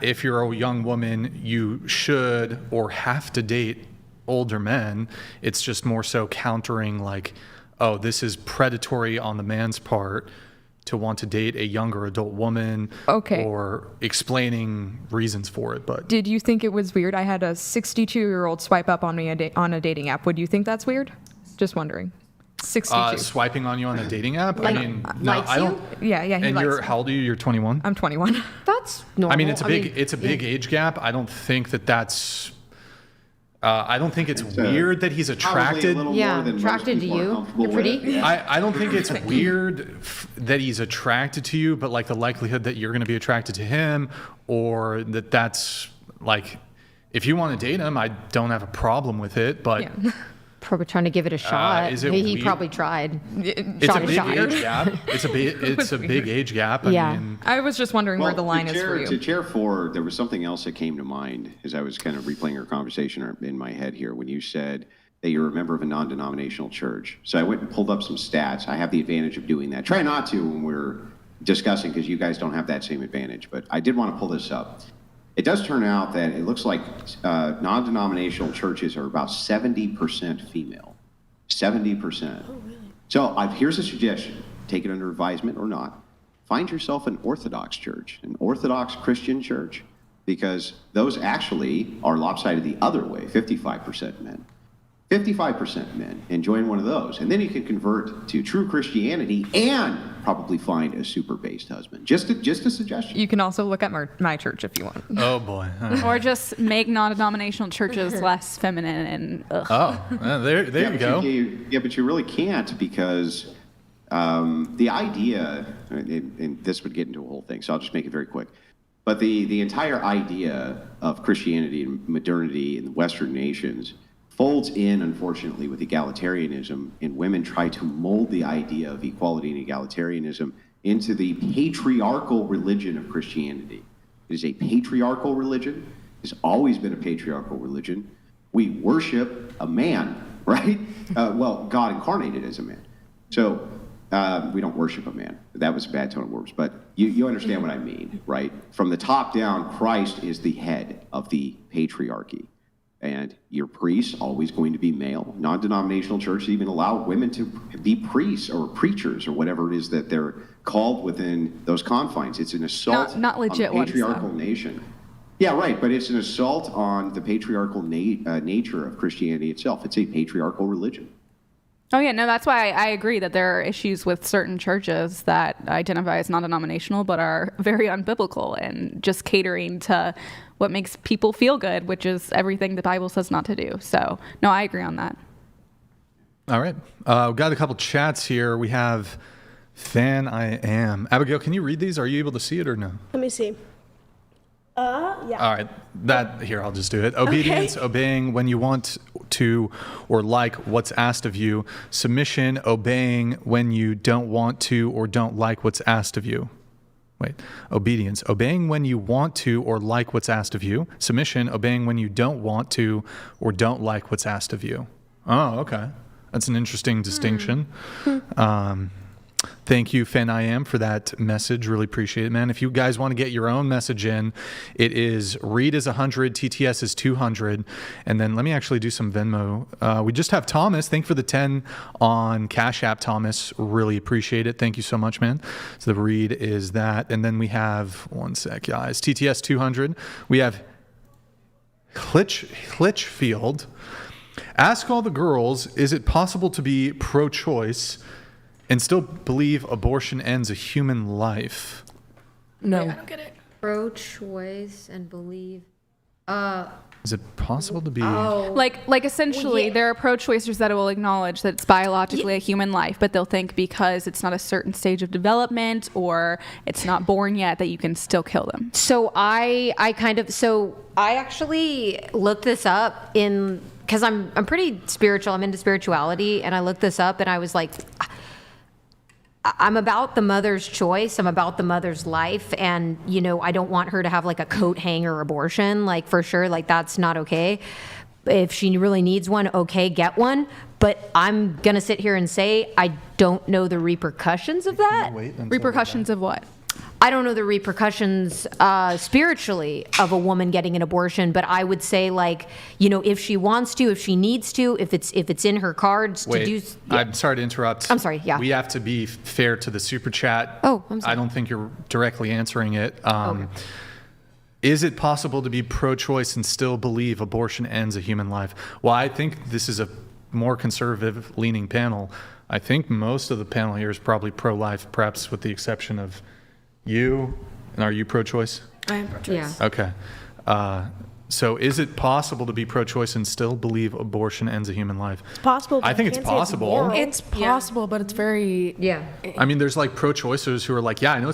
if you're a young woman, you should or have to date older men. It's just more so countering like, oh, this is predatory on the man's part to want to date a younger adult woman. Okay. Or explaining reasons for it. But did you think it was weird? I had a 62-year-old swipe up on me on a dating app. Would you think that's weird? Just wondering. 62. Swiping on you on a dating app? Like, I mean, no, likes I don't. you? Yeah, he And likes me. how old are you? You're 21? I'm 21. That's normal. I mean, it's a big age gap. I don't think that's. I don't think it's weird that he's attracted. Attracted to you. You're pretty. I don't think it's weird that he's attracted to you, but like the likelihood that you're going to be attracted to him, or that's like, if you want to date him, I don't have a problem with it. But Probably trying to give it a shot. Is it He weird? probably tried. It's a big age gap. It's a big age gap. I mean, I was just wondering where the line is for you. To chair 4, there was something else that came to mind as I was kind of replaying our conversation in my head here when you said that you're a member of a non-denominational church. So I went and pulled up some stats. I have the advantage of doing that. Try not to when we're discussing, because you guys don't have that same advantage. But I did want to pull this up. It does turn out that it looks like non-denominational churches are about 70% female. 70%. Oh, really? So here's a suggestion. Take it under advisement or not. Find yourself an Orthodox church, an Orthodox Christian church, because those actually are lopsided the other way, 55% men. 55% men, and join one of those. And then you can convert to true Christianity and probably find a super-based husband. Just a suggestion. You can also look at my church if you want. Oh, boy. Or just make non-denominational churches less feminine and ugh. Oh, there you go. But you really can't, because the idea, and this would get into a whole thing, so I'll just make it very quick. But the entire idea of Christianity and modernity in the Western nations folds in, unfortunately, with egalitarianism, and women try to mold the idea of equality and egalitarianism into the patriarchal religion of Christianity. It is a patriarchal religion. It's always been a patriarchal religion. We worship a man, right? God incarnated as a man. So we don't worship a man. That was a bad tone of words, but you understand what I mean, right? From the top down, Christ is the head of the patriarchy. And your priest always going to be male. Non-denominational churches even allow women to be priests or preachers or whatever it is that they're called within those confines. It's an assault not legit on the patriarchal nation. Yeah, right, but it's an assault on the patriarchal nature of Christianity itself. It's a patriarchal religion. Oh, yeah, no, that's why I agree that there are issues with certain churches that identify as non-denominational but are very unbiblical and just catering to what makes people feel good, which is everything the Bible says not to do. So, no, I agree on that. All right. We've got a couple chats here. We have Fan I Am. Abigail, can you read these? Are you able to see it or no? Let me see. Yeah. All right. I'll just do it. Obedience, obeying when you want to or like what's asked of you. Submission, obeying when you don't want to or don't like what's asked of you. Obedience, obeying when you want to or like what's asked of you. Submission, obeying when you don't want to or don't like what's asked of you. Oh, okay. That's an interesting distinction. Thank you, Fan I Am, for that message. Really appreciate it, man. If you guys want to get your own message in, it is read is 100, TTS is 200. And then let me actually do some Venmo. We just have Thomas. Thank you for the 10 on Cash App, Thomas. Really appreciate it. Thank you so much, man. So the read is that. And then we have, one sec, guys, TTS 200. We have Klitchfield. Ask all the girls, is it possible to be pro-choice and still believe abortion ends a human life? No. I don't get it. Pro-choice and believe. Is it possible to be? Like essentially, there are pro-choicers that will acknowledge that it's biologically a human life, but they'll think because it's not a certain stage of development or it's not born yet that you can still kill them. So I actually looked this up because I'm pretty spiritual. I'm into spirituality, and I looked this up, and I was like, I'm about the mother's choice. I'm about the mother's life. And, I don't want her to have like a coat hanger abortion, like for sure. Like that's not okay. If she really needs one, okay, get one. But I'm going to sit here and say, I don't know the repercussions of that. Repercussions of what? I don't know the repercussions spiritually of a woman getting an abortion, but I would say, like, if she wants to, if she needs to, if it's in her cards to do. Yeah. I'm sorry to interrupt. I'm sorry. Yeah. We have to be fair to the super chat. Oh, I'm sorry. I don't think you're directly answering it. Okay. Is it possible to be pro-choice and still believe abortion ends a human life? Well, I think this is a more conservative-leaning panel. I think most of the panel here is probably pro-life, perhaps with the exception of you. And are you pro-choice? I am pro-choice. Yeah. Okay. So is it possible to be pro-choice and still believe abortion ends a human life? It's possible. I think it's possible. It's possible, but it's very... Yeah. I mean, there's like pro-choicers who are like, yeah, I know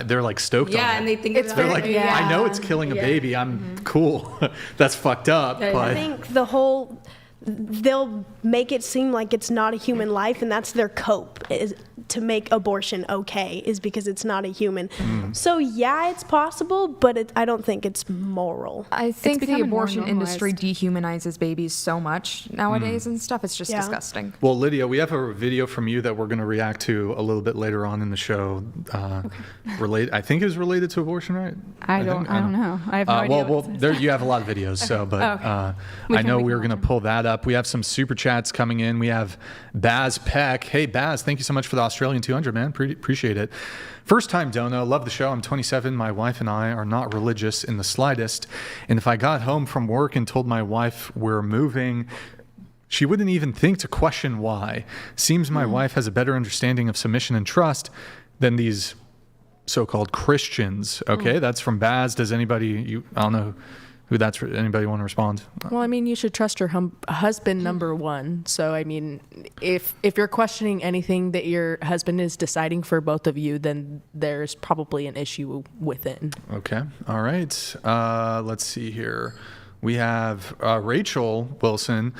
they're like stoked on it. Yeah, and they think It's They're like, I know it's killing a baby. I'm cool. That's fucked up. Yeah, But I think they'll make it seem like it's not a human life, and that's their cope, is to make abortion okay, is because it's not a human. So yeah, it's possible, but I don't think it's moral. I think the becoming more abortion industry normalized. dehumanizes babies so much nowadays and stuff. It's just disgusting. Well, Lydia, we have a video from you that we're going to react to a little bit later on in the show. I think it was related to abortion, right? I don't know. I have no idea. Well, there you have a lot of videos. So, but I know we're going to pull that up. We have some super chats coming in. We have Baz Peck. Hey, Baz, thank you so much for the Australian 200, man. Appreciate it. First time dono. Love the show. I'm 27. My wife and I are not religious in the slightest. And if I got home from work and told my wife we're moving, she wouldn't even think to question why. Seems my wife has a better understanding of submission and trust than these so-called Christians. Okay, that's from Baz. Does anybody, I don't know who that's for. Anybody want to respond? Well, I mean, you should trust your husband, number one. So, I mean, if you're questioning anything that your husband is deciding for both of you, then there's probably an issue within. Okay. All right. Let's see here. We have Rachel Wilson.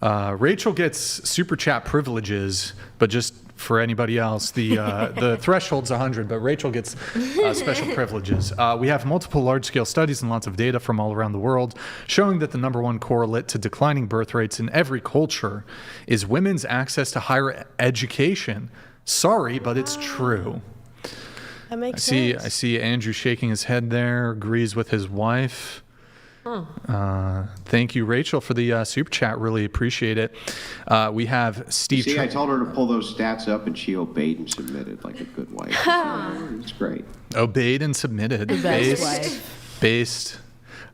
Rachel gets super chat privileges, but just for anybody else, the threshold's 100, but Rachel gets special privileges. We have multiple large-scale studies and lots of data from all around the world showing that the number one correlate to declining birth rates in every culture is women's access to higher education. Sorry, but it's true. That makes sense. I see Andrew shaking his head there, agrees with his wife. Thank you, Rachel, for the super chat. Really appreciate it. We have Steve. See, I told her to pull those stats up, and she obeyed and submitted like a good wife. It's great. Obeyed and submitted. Based.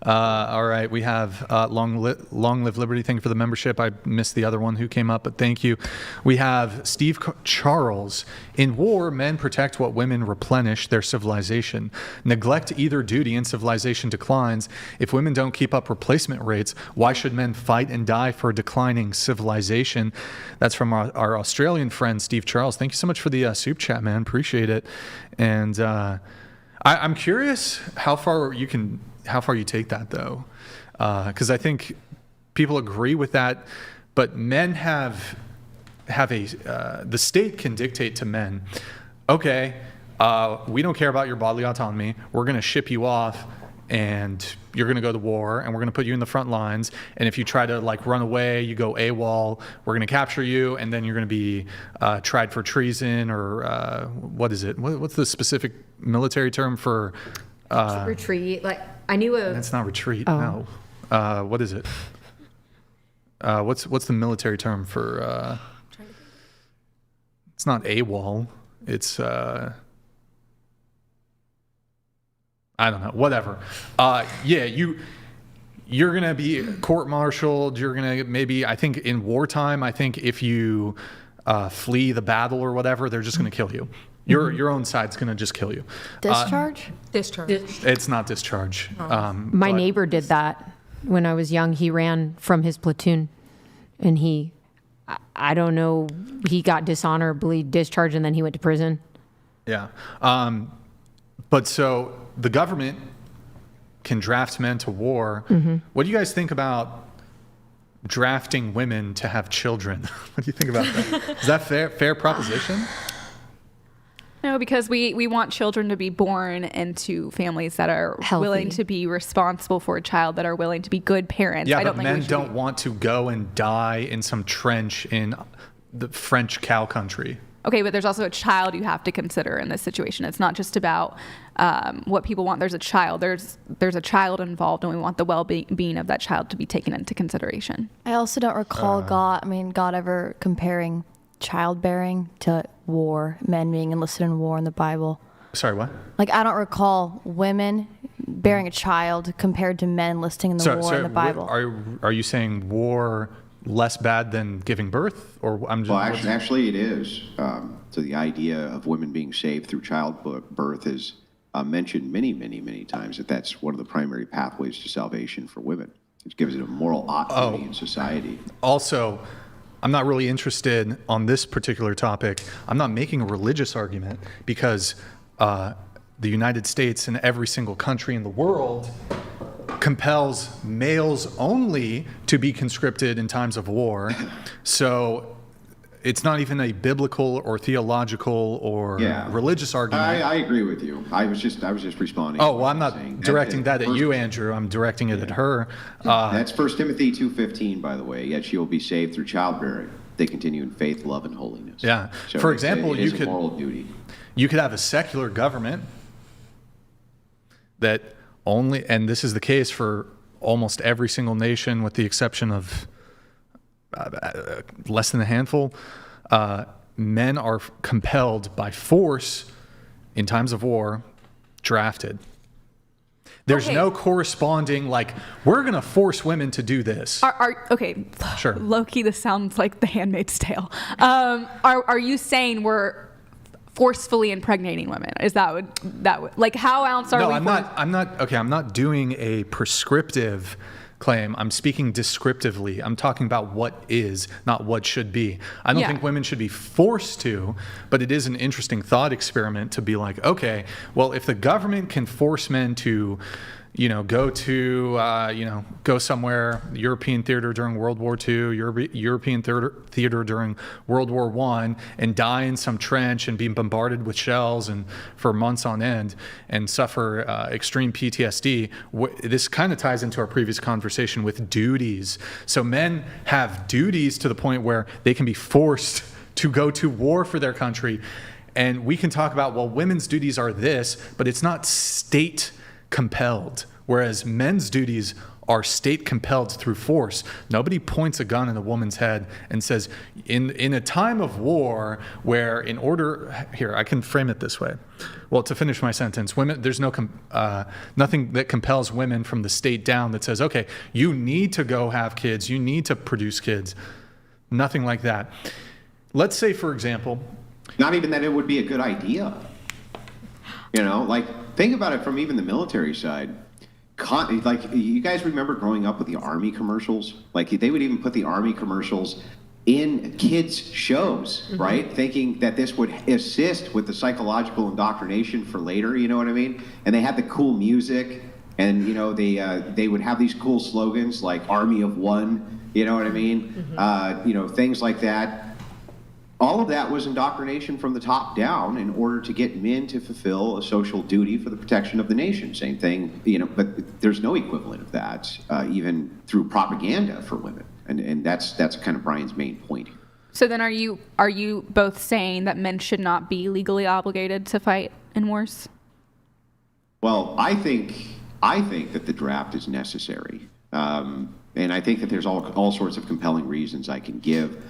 All right, we have Long Live Liberty. Thank you for the membership. I missed the other one who came up, but thank you. We have Steve Charles. In war, men protect what women replenish their civilization. Neglect either duty and civilization declines. If women don't keep up replacement rates, why should men fight and die for a declining civilization? That's from our Australian friend, Steve Charles. Thank you so much for the soup chat, man. Appreciate it. And I'm curious how far you can you take that though, because I think people agree with that, but men have the state can dictate to men, okay, we don't care about your bodily autonomy. We're going to ship you off, and you're going to go to war, and we're going to put you in the front lines. And if you try to like run away, you go AWOL, we're going to capture you, and then you're going to be tried for treason or what is it? What's the specific military term for retreat? Like I knew a. That's not retreat. Oh. No. What is it? What's the military term for? It's not AWOL. It's I don't know. Whatever. You're gonna be court-martialed. You're gonna maybe. I think in wartime. I think if you flee the battle or whatever, they're just gonna kill you. Your own side's gonna just kill you. Discharge? Discharge. It's not discharge. My neighbor did that when I was young. He ran from his platoon, and I don't know, he got dishonorably discharged, and then he went to prison. Yeah. But so the government can draft men to war. Mm-hmm. What do you guys think about drafting women to have children? What do you think about that? Is that fair proposition? No, because we want children to be born into families that are healthy, willing to be responsible for a child, that are willing to be good parents. Yeah, but men don't want to go and die in some trench in the French cow country. Okay, but there's also a child you have to consider in this situation. It's not just about what people want. There's a child. There's a child involved, and we want the well-being of that child to be taken into consideration. I also don't recall God ever comparing childbearing to war, men being enlisted in war in the Bible. Sorry, what? Like, I don't recall women bearing a child compared to men enlisting in the war in the Bible. Are you saying war less bad than giving birth? Or I'm just, well, actually it is. So the idea of women being saved through childbirth is mentioned many, many, many times, that's one of the primary pathways to salvation for women. It gives it a moral autonomy in society. Also, I'm not really interested on this particular topic. I'm not making a religious argument because the United States and every single country in the world compels males only to be conscripted in times of war. So it's not even a biblical or theological or religious argument. I agree with you. I was just responding. Oh, well, I'm not directing that at you, Andrew. I'm directing it at her. That's 1 Timothy 2:15, by the way. Yet she will be saved through childbearing. They continue in faith, love, and holiness. Yeah. So for example, it is a moral duty. You could have a secular government that only, and this is the case for almost every single nation with the exception of less than a handful, men are compelled by force in times of war, drafted. There's no corresponding, like, we're going to force women to do this. Okay, sure. Low-key, this sounds like The Handmaid's Tale. Are you saying we're forcefully impregnating women? Is that like, how else are we? No, I'm not doing a prescriptive claim. I'm speaking descriptively. I'm talking about what is, not what should be. I don't think women should be forced to, but it is an interesting thought experiment to be like, okay, well, if the government can force men to, go somewhere, European theater during World War II, European theater during World War I, and die in some trench and be bombarded with shells and for months on end and suffer extreme PTSD. This kind of ties into our previous conversation with duties. So men have duties to the point where they can be forced to go to war for their country. And we can talk about, well, women's duties are this, but it's not state compelled, whereas men's duties are state compelled through force. Nobody points a gun in a woman's head and says, in a time of war where here, I can frame it this way. Well, to finish my sentence, women, there's nothing that compels women from the state down that says, okay, you need to go have kids, you need to produce kids. Nothing like that. Let's say, for example, not even that it would be a good idea. Think about it from even the military side. Like, you guys remember growing up with the Army commercials? Like, they would even put the Army commercials in kids' shows, right? Thinking that this would assist with the psychological indoctrination for later, you know what I mean? And they had the cool music. And, you know, they would have these cool slogans like Army of One, you know what I mean? You know, things like that. All of that was indoctrination from the top down in order to get men to fulfill a social duty for the protection of the nation. Same thing, you know, but there's no equivalent of that, even through propaganda for women. And that's kind of Brian's main point here. So then are you both saying that men should not be legally obligated to fight in wars? Well, I think that the draft is necessary. And I think that there's all sorts of compelling reasons I can give.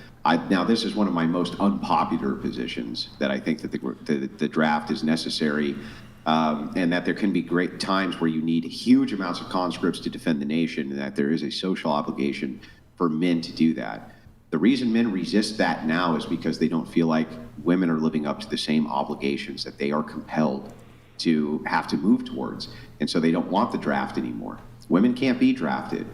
Now, this is one of my most unpopular positions, that I think that the draft is necessary, and that there can be great times where you need huge amounts of conscripts to defend the nation, and that there is a social obligation for men to do that. The reason men resist that now is because they don't feel like women are living up to the same obligations that they are compelled to have to move towards, and so they don't want the draft anymore. Women can't be drafted.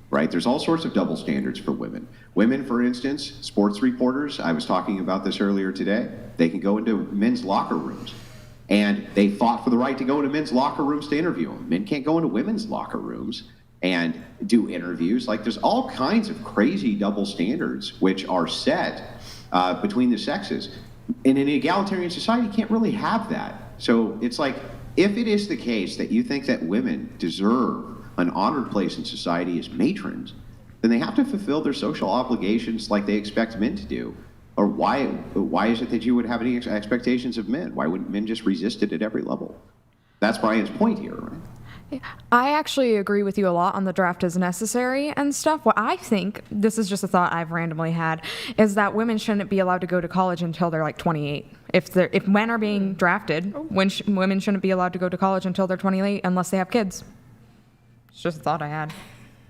Right? There's all sorts of double standards for women. Women, for instance, sports reporters, I was talking about this earlier today, they can go into men's locker rooms. And they fought for the right to go into men's locker rooms to interview them. Men can't go into women's locker rooms and do interviews. Like, there's all kinds of crazy double standards which are set between the sexes. In an egalitarian society, you can't really have that. So it's like, if it is the case that you think that women deserve an honored place in society as matrons, then they have to fulfill their social obligations like they expect men to do. Or why is it that you would have any expectations of men? Why wouldn't men just resist it at every level? That's Brian's point here, right? I actually agree with you a lot on the draft is necessary and stuff. What I think, this is just a thought I've randomly had, is that women shouldn't be allowed to go to college until they're like 28. If men are being drafted, women shouldn't be allowed to go to college until they're 28 unless they have kids. It's just a thought I had.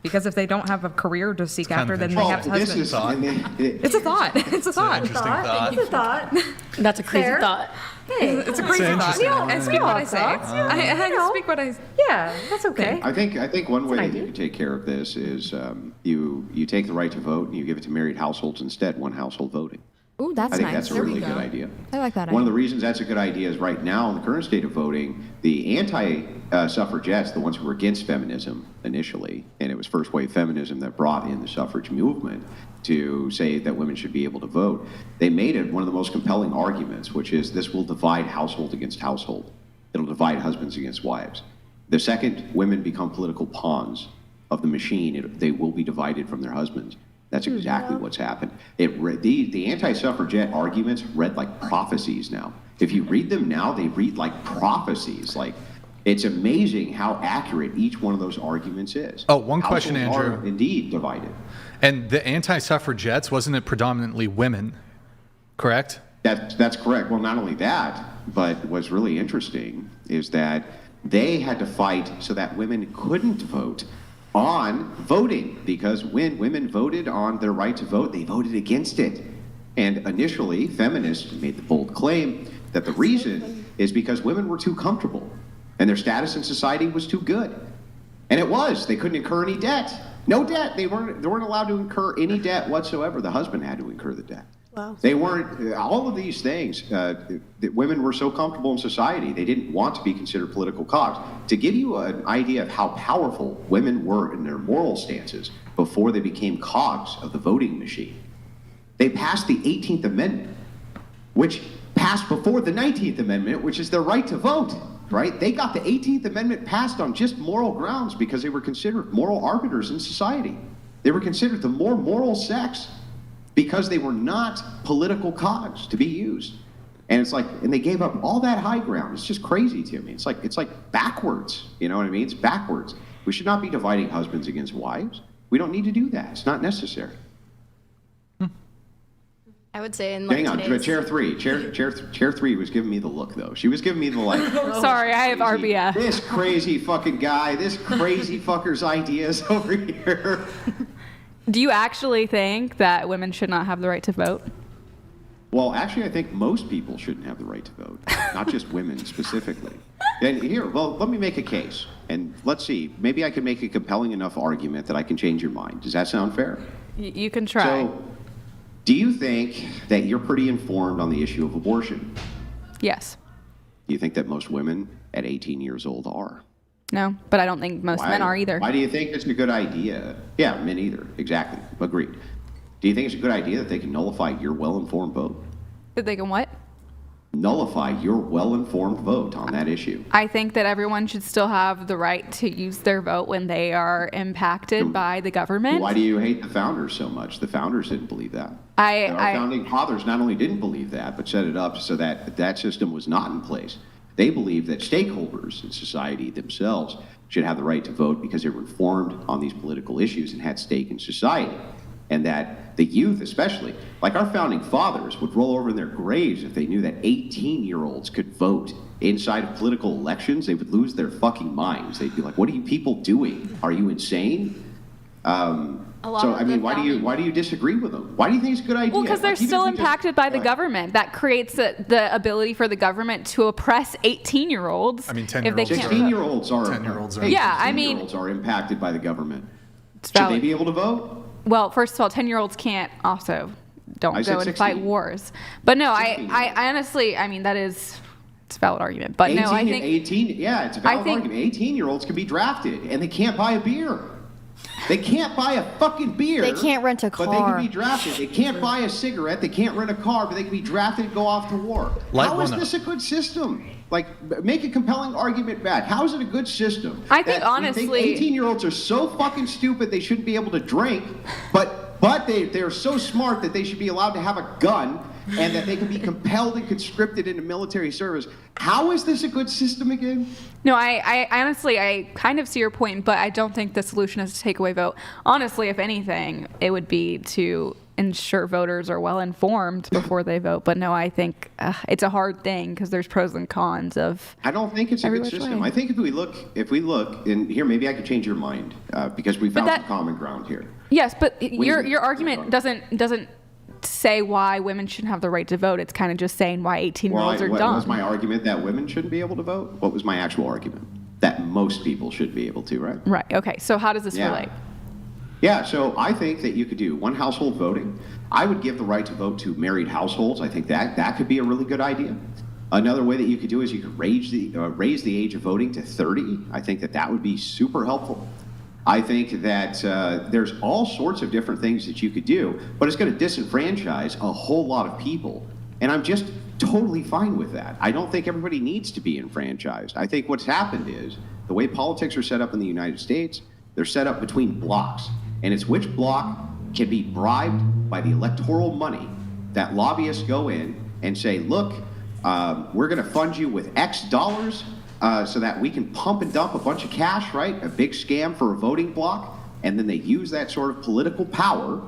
Because if they don't have a career to seek after, then they have husbands. It's a thought. It's a thought. It's a thought. Interesting thought. It's a thought. That's a crazy thought. Hey, it's a crazy thought. I speak what I say. I speak what I say. Yeah, that's okay. I think one way that you can take care of this is you take the right to vote and you give it to married households instead, one household voting. Ooh, that's nice. I think that's a really good idea. I like that idea. One of the reasons that's a good idea is right now in the current state of voting, the anti-suffragettes, the ones who were against feminism initially, and it was first wave feminism that brought in the suffrage movement to say that women should be able to vote, they made it one of the most compelling arguments, which is this will divide household against household. It'll divide husbands against wives. The second women become political pawns of the machine, they will be divided from their husbands. That's exactly what's happened. The anti-suffragette arguments read like prophecies now. If you read them now, they read like prophecies. Like, it's amazing how accurate each one of those arguments is. Oh, one question, Households Andrew. are indeed divided. And the anti-suffragettes, wasn't it predominantly women, correct? That's correct. Well, not only that, but what's really interesting is that they had to fight so that women couldn't vote on voting, because when women voted on their right to vote, they voted against it. And initially, feminists made the bold claim that the reason is because women were too comfortable and their status in society was too good. And it was. They couldn't incur any debt. No debt. They weren't allowed to incur any debt whatsoever. The husband had to incur the debt. Wow. They weren't, all of these things, that women were so comfortable in society, they didn't want to be considered political cogs. To give you an idea of how powerful women were in their moral stances before they became cogs of the voting machine, they passed the 18th Amendment, which passed before the 19th Amendment, which is their right to vote, right? They got the 18th Amendment passed on just moral grounds because they were considered moral arbiters in society. They were considered the more moral sex, because they were not political cogs to be used. And it's like, and they gave up all that high ground. It's just crazy to me. It's like backwards, you know what I mean? It's backwards. We should not be dividing husbands against wives. We don't need to do that. It's not necessary. I would say in Hang on, chair three was giving me the look though. She was giving me the like. Sorry, I have RBF. This crazy fucking guy, this crazy fucker's ideas over here. Do you actually think that women should not have the right to vote? Well, actually, I think most people shouldn't have the right to vote, not just women specifically. And here, well, let me make a case. And let's see, maybe I can make a compelling enough argument that I can change your mind. Does that sound fair? You can try. So, do you think that you're pretty informed on the issue of abortion? Yes. Do you think that most women at 18 years old are? No, but I don't think most men are either. Why do you think it's a good idea? Yeah, men either. Exactly. Agreed. Do you think it's a good idea that they can nullify your well-informed vote? That they can what? Nullify your well-informed vote on that issue. I think that everyone should still have the right to use their vote when they are impacted by the government. Why do you hate the founders so much? The founders didn't believe that. Our founding fathers not only didn't believe that, but set it up so that that system was not in place. They believed that stakeholders in society themselves should have the right to vote because they were informed on these political issues and had stake in society. And that the youth especially, like our founding fathers, would roll over in their graves if they knew that 18-year-olds could vote inside of political elections. They would lose their fucking minds. They'd be like, what are you people doing? Are you insane? Why do you disagree with them? Why do you think it's a good idea? Well, because they're still impacted by the government. That creates the ability for the government to oppress 18-year-olds. I mean, 10-year-olds. 16-year-olds are. 10-year-olds are. Yeah, 16-year-olds are impacted by the government. Should valid. they be able to vote? Well, first of all, 10-year-olds can't also don't go and 16. fight wars. But no, I honestly, I mean, it's a valid argument. But 18, no, I think 18. Yeah, it's a valid argument. 18-year-olds can be drafted, and they can't buy a beer. They can't buy a fucking beer. They can't rent a car. But they can be drafted. They can't buy a cigarette. They can't rent a car, but they can be drafted and go off to war. How is this a good system? Like, make a compelling argument back. How is it a good system? I think honestly, 18-year-olds are so fucking stupid they shouldn't be able to drink, but they're so smart that they should be allowed to have a gun and that they can be compelled and conscripted into military service. How is this a good system again? No, I honestly, I kind of see your point, but I don't think the solution is to take away vote. Honestly, if anything, it would be to ensure voters are well informed before they vote. But no, I think it's a hard thing because there's pros and cons of. I don't think it's a good system. I think if we look, and here maybe I could change your mind because we found some common ground here. Yes, but your argument doesn't say why women shouldn't have the right to vote. It's kind of just saying why 18-year-olds are dumb. Was my argument that women shouldn't be able to vote? What was my actual argument? That most people should be able to, right? Right. Okay. So how does this relate? Yeah, so I think that you could do one household voting. I would give the right to vote to married households. I think that could be a really good idea. Another way that you could do is you could raise the age of voting to 30. I think that would be super helpful. I think that there's all sorts of different things that you could do, but it's going to disenfranchise a whole lot of people. And I'm just totally fine with that. I don't think everybody needs to be enfranchised. I think what's happened is the way politics are set up in the United States, they're set up between blocks. And it's which block can be bribed by the electoral money that lobbyists go in and say, look, we're going to fund you with X dollars so that we can pump and dump a bunch of cash, right? A big scam for a voting block. And then they use that sort of political power,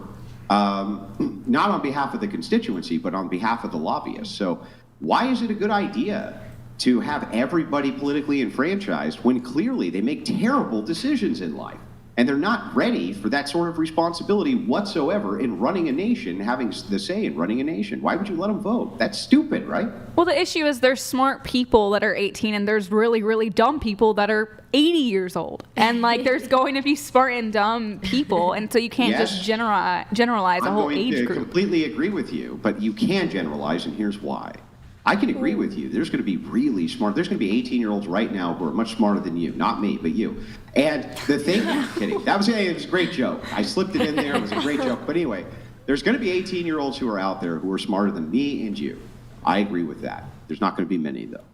not on behalf of the constituency, but on behalf of the lobbyists. So why is it a good idea to have everybody politically enfranchised when clearly they make terrible decisions in life? And they're not ready for that sort of responsibility whatsoever in running a nation, having the say in running a nation. Why would you let them vote? That's stupid, right? Well, the issue is there's smart people that are 18 and there's really, really dumb people that are 80 years old. And like there's going to be smart and dumb people. And so you can't just generalize a whole age group. I completely agree with you, but you can generalize, and here's why. I can agree with you. There's going to be really smart. There's going to be 18-year-olds right now who are much smarter than you. Not me, but you. And the thing, kidding. It was a great joke. I slipped it in there. It was a great joke. But anyway, there's going to be 18-year-olds who are out there who are smarter than me and you. I agree with that. There's not going to be many, though.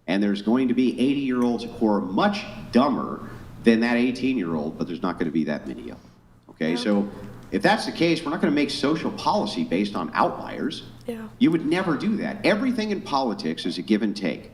And there's going to be 80-year-olds who are much dumber than that 18-year-old, but there's not going to be that many of them. Okay, so if that's the case, we're not going to make social policy based on outliers. Yeah. You would never do that. Everything in politics is a give and take.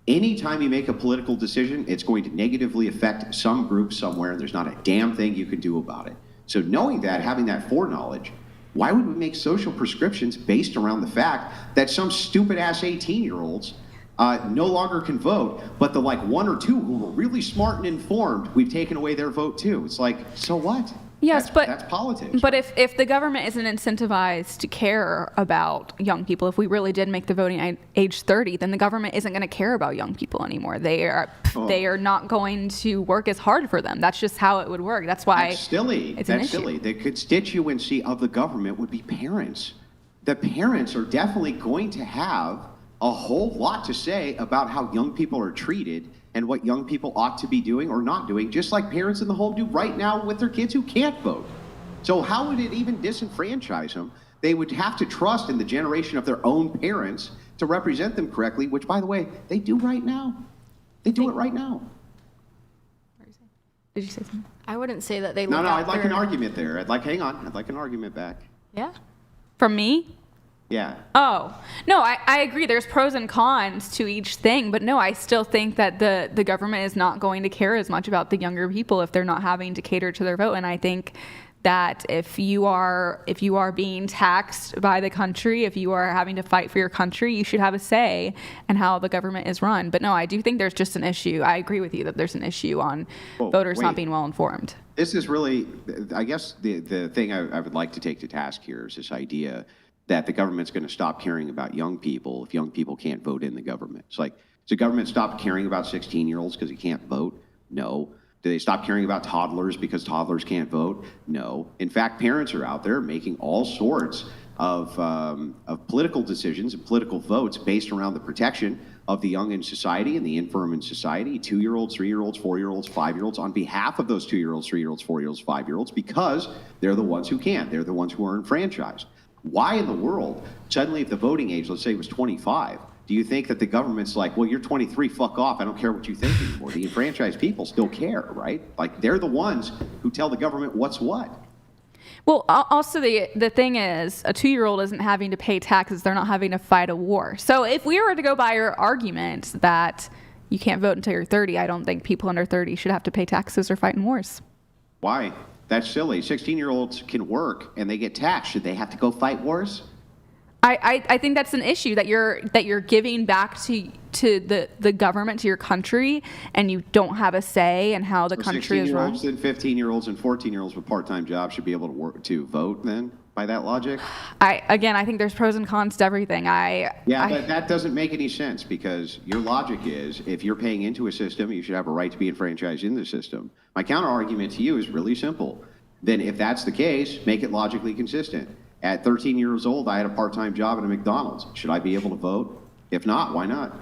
Anytime you make a political decision, it's going to negatively affect some group somewhere, and there's not a damn thing you can do about it. So knowing that, having that foreknowledge, why would we make social prescriptions based around the fact that some stupid-ass 18-year-olds no longer can vote, but the like one or two who were really smart and informed, we've taken away their vote too? It's like, so what? Yes, that's politics. But if the government isn't incentivized to care about young people, if we really did make the voting age 30, then the government isn't going to care about young people anymore. They are not going to work as hard for them. That's just how it would work. That's why it's silly. That's silly. The constituency of the government would be parents. The parents are definitely going to have a whole lot to say about how young people are treated and what young people ought to be doing or not doing, just like parents in the home do right now with their kids who can't vote. So how would it even disenfranchise them? They would have to trust in the generation of their own parents to represent them correctly, which, by the way, they do right now. They do it right now. Did you say something? I wouldn't say that they No, look no, out I'd like their- an argument there. I'd like an argument back. Yeah. From me? Yeah. Oh, no, I agree. There's pros and cons to each thing, but no, I still think that the government is not going to care as much about the younger people if they're not having to cater to their vote. And I think that if you are being taxed by the country, if you are having to fight for your country, you should have a say in how the government is run. But no, I do think there's just an issue. I agree with you that there's an issue on voters not being well informed. This is really, I guess, the thing I would like to take to task here is this idea that the government's going to stop caring about young people if young people can't vote in the government. It's like, does the government stop caring about 16-year-olds because they can't vote? No. Do they stop caring about toddlers because toddlers can't vote? No. In fact, parents are out there making all sorts of political decisions and political votes based around the protection of the young in society and the infirm in society, 2-year-olds, 3-year-olds, 4-year-olds, 5-year-olds, on behalf of those 2-year-olds, 3-year-olds, 4-year-olds, 5-year-olds, because they're the ones who can't. They're the ones who are enfranchised. Why in the world, suddenly if the voting age, let's say it was 25, do you think that the government's like, well, you're 23, fuck off, I don't care what you think anymore? The enfranchised people still care, right? Like, they're the ones who tell the government what's what. Well, also the thing is, a 2-year-old isn't having to pay taxes. They're not having to fight a war. So if we were to go by your argument that you can't vote until you're 30, I don't think people under 30 should have to pay taxes or fight in wars. Why? That's silly. 16-year-olds can work and they get taxed. Should they have to go fight wars? I think that's an issue that you're giving back to the government, to your country, and you don't have a say in how the country is run. 16-year-olds and 15-year-olds and 14-year-olds with part-time jobs should be able to vote then, by that logic? I think there's pros and cons to everything. But that doesn't make any sense, because your logic is if you're paying into a system, you should have a right to be enfranchised in the system. My counter argument to you is really simple. Then if that's the case, make it logically consistent. At 13 years old, I had a part-time job at a McDonald's. Should I be able to vote? If not, why not?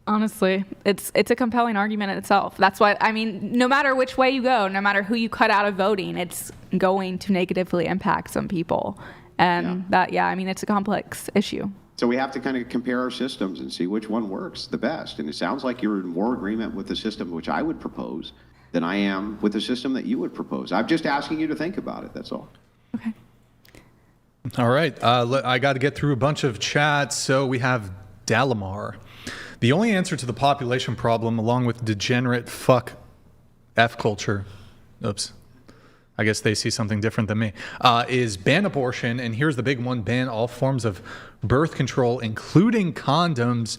Honestly, it's a compelling argument in itself. That's why, I mean, no matter which way you go, no matter who you cut out of voting, it's going to negatively impact some people. And it's a complex issue. So we have to kind of compare our systems and see which one works the best. And it sounds like you're in more agreement with the system which I would propose than I am with the system that you would propose. I'm just asking you to think about it, that's all. Okay. All right. I got to get through a bunch of chats. So we have Dalamar. The only answer to the population problem, along with degenerate fuck F culture, oops, I guess they see something different than me, is ban abortion. And here's the big one: ban all forms of birth control, including condoms,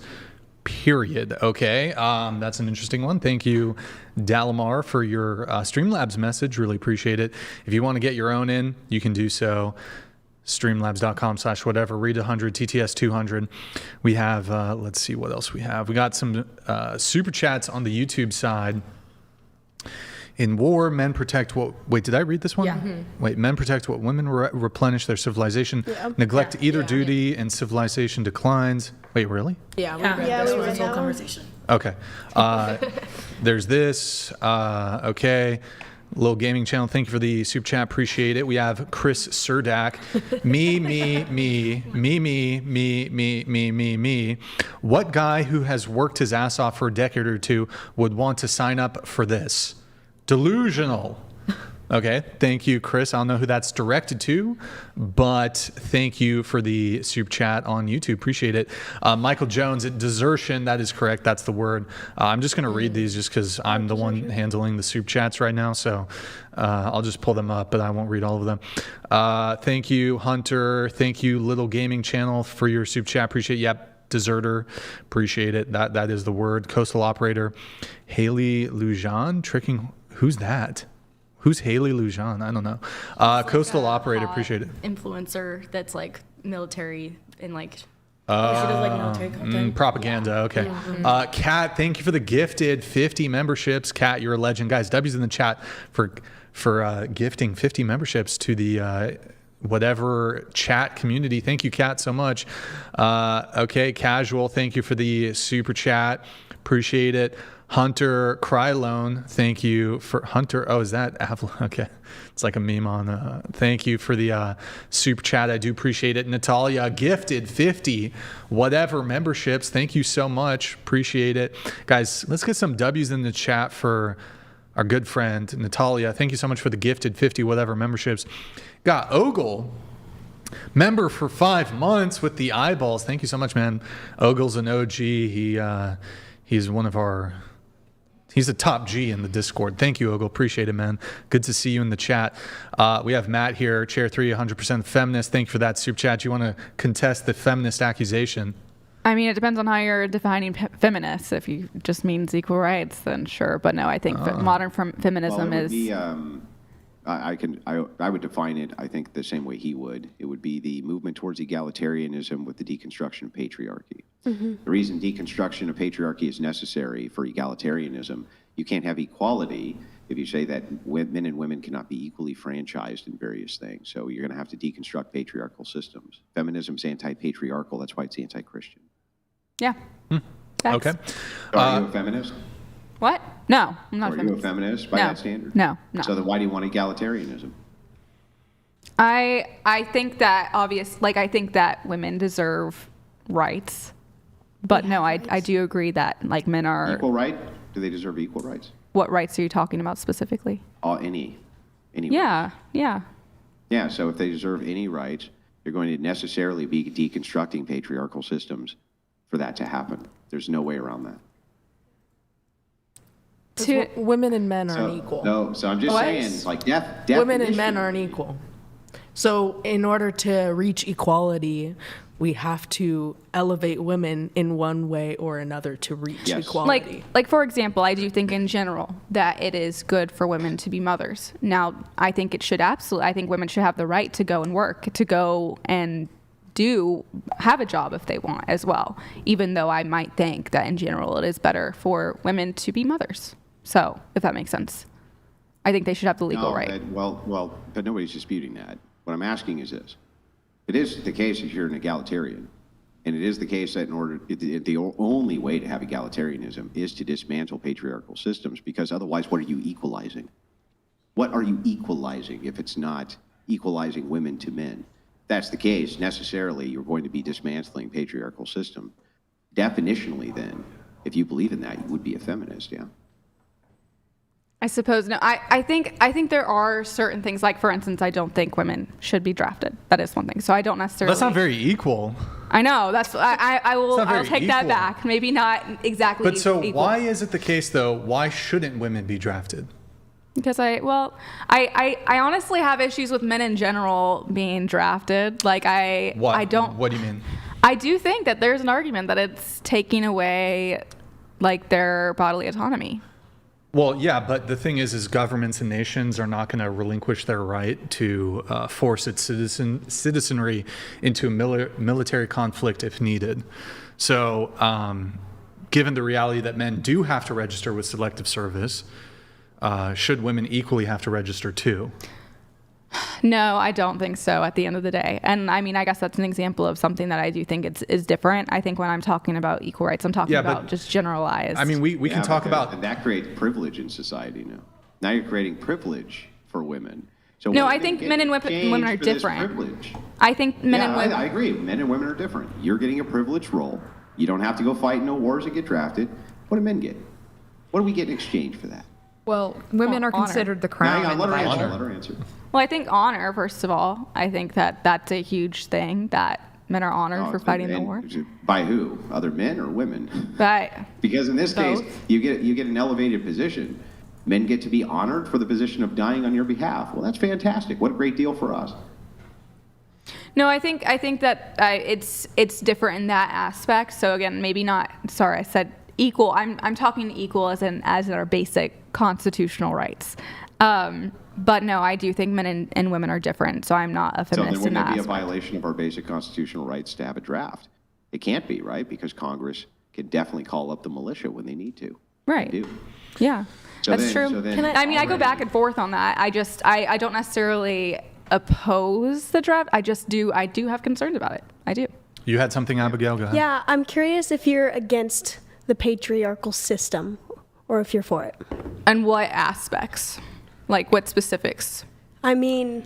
period. Okay. That's an interesting one. Thank you, Dalamar, for your Streamlabs message. Really appreciate it. If you want to get your own in, you can do so. Streamlabs.com/whatever, read 100, TTS 200. We have, let's see what else we have. We got some super chats on the YouTube side. In war, men protect what... Wait, did I read this one? Yeah. Mm-hmm. Wait, men protect what women replenish their civilization. Yeah. Neglect either duty and civilization declines. Wait, really? Yeah, we read this whole conversation. Okay. There's this. Okay. Little gaming channel. Thank you for the super chat. Appreciate it. We have Chris Surdak. Me. What guy who has worked his ass off for a decade or two would want to sign up for this? Delusional. Okay. Thank you, Chris. I don't know who that's directed to, but thank you for the super chat on YouTube. Appreciate it. Michael Jones, desertion. That is correct. That's the word. I'm just going to read these just because I'm the one handling the super chats right now. So I'll just pull them up, but I won't read all of them. Thank you, Hunter. Thank you, Little Gaming Channel, for your super chat. Appreciate it. Yep. Deserter. Appreciate it. That is the word. Coastal Operator. Haley Lujan. Tricking. Who's that? Who's Haley Lujan? I don't know. Coastal Operator, appreciate it. Influencer that's like military and like. She does like military content. Propaganda, okay. Mm-hmm. Kat, thank you for the gifted 50 memberships. Kat, you're a legend. Guys, W's in the chat for gifting 50 memberships to the whatever chat community. Thank you, Kat, so much. Okay, Casual, thank you for the super chat. Appreciate it. Hunter Krylone, thank you for Hunter. Oh, is that Avalon? Okay. It's like a meme on. Thank you for the super chat. I do appreciate it. Natalia gifted 50 whatever memberships. Thank you so much. Appreciate it. Guys, let's get some W's in the chat for our good friend Natalia. Thank you so much for the gifted 50 whatever memberships. Got Ogle, member for 5 months with the eyeballs. Thank you so much, man. Ogle's an OG. He's one of our... He's a top G in the Discord. Thank you, Ogle. Appreciate it, man. Good to see you in the chat. We have Matt here, Chair 3, 100% feminist. Thank you for that super chat. You want to contest the feminist accusation? I mean, it depends on how you're defining feminist. If you just means equal rights, then sure. But no, I think modern feminism is... I would define it, I think, the same way he would. It would be the movement towards egalitarianism with the deconstruction of patriarchy. Mm-hmm. The reason deconstruction of patriarchy is necessary for egalitarianism, you can't have equality if you say that men and women cannot be equally franchised in various things. So you're going to have to deconstruct patriarchal systems. Feminism's anti-patriarchal, that's why it's anti-Christian. Yeah. Okay. Are you a feminist? What? No, I'm not a feminist. Are you a feminist by that standard? No. So then why do you want egalitarianism? I think that I think that women deserve rights. But no, I do agree that like men are... Equal right? Do they deserve equal rights? What rights are you talking about specifically? Any Yeah, rights. yeah. Yeah, so if they deserve any rights, you're going to necessarily be deconstructing patriarchal systems for that to happen. There's no way around that. Women and men aren't equal. No, so I'm just saying, like, women and men aren't equal. So in order to reach equality, we have to elevate women in one way or another to reach equality. Like for example, I do think in general that it is good for women to be mothers. Now, I think it should I think women should have the right to go and work, to go and have a job if they want as well, even though I might think that in general it is better for women to be mothers. So, if that makes sense. I think they should have the legal right. But nobody's disputing that. What I'm asking is this. It is the case that you're an egalitarian, and it is the case that the only way to have egalitarianism is to dismantle patriarchal systems, because otherwise what are you equalizing? What are you equalizing if it's not equalizing women to men? If that's the case, necessarily you're going to be dismantling patriarchal system. Definitionally then, if you believe in that, you would be a feminist, yeah? I suppose no. I think there are certain things, like for instance, I don't think women should be drafted. That is one thing. So I don't necessarily. That's not very equal. I know. That's I'll take that back. Maybe not exactly. But so equal. Why is it the case though? Why shouldn't women be drafted? Because I honestly have issues with men in general being drafted. Like What do you mean? I do think that there's an argument that it's taking away like their bodily autonomy. Well, yeah, but the thing is governments and nations are not going to relinquish their right to force its citizenry into a military conflict if needed. So, given the reality that men do have to register with selective service, should women equally have to register too? No, I don't think so at the end of the day. And I mean, I guess that's an example of something that I do think is different. I think when I'm talking about equal rights, I'm talking about just generalized. I mean, we can talk about... And that creates privilege in society now. Now you're creating privilege for women. So no, I think men and women are different. I think men and women... I agree. Men and women are different. You're getting a privileged role. You don't have to go fight in no wars and get drafted. What do men get? What do we get in exchange for that? Well, women are considered the crown. Let her answer. Well, I think honor, first of all. I think that's a huge thing, that men are honored for fighting the war. By who? Other men or women? Because in this case, you get an elevated position. Men get to be honored for the position of dying on your behalf. Well, that's fantastic. What a great deal for us. No, I think that it's different in that aspect. So again, maybe not. Sorry, I said equal. I'm talking equal as in our basic constitutional rights. But no, I do think men and women are different, so I'm not a feminist in that. So then wouldn't it be a violation of our basic constitutional rights to have a draft? It can't be, right? Because Congress can definitely call up the militia when they need to. Right. They do. Yeah, that's true. I go back and forth on that. I don't necessarily oppose the draft. I do have concerns about it. I do. You had something, Abigail? Go ahead. Yeah, I'm curious if you're against the patriarchal system or if you're for it. And what aspects? Like what specifics? I mean,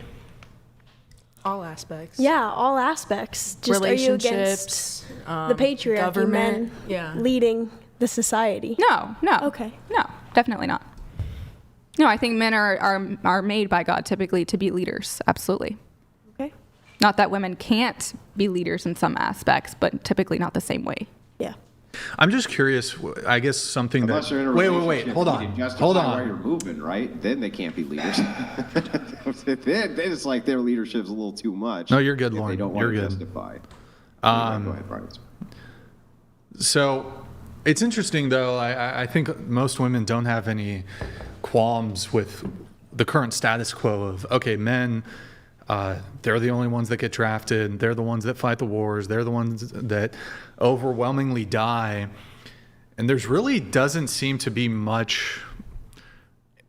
all aspects. Yeah, all aspects. Just are you against the patriarchy, government, men leading the society? No. Okay. No, definitely not. No, I think men are made by God typically to be leaders. Absolutely. Okay. Not that women can't be leaders in some aspects, but typically not the same way. Yeah. I'm just curious. I guess something Unless they're in a wait. relationship Hold you on. can justify Hold on. why you're moving, right? Then they can't be leaders. then it's like their leadership's a little too much. No, you're good, Lauren. They don't You're want to good. justify. Go ahead, Brian. So it's interesting, though. I think most women don't have any qualms with the current status quo of, okay, men, they're the only ones that get drafted. They're the ones that fight the wars. They're the ones that overwhelmingly die. And there's really doesn't seem to be much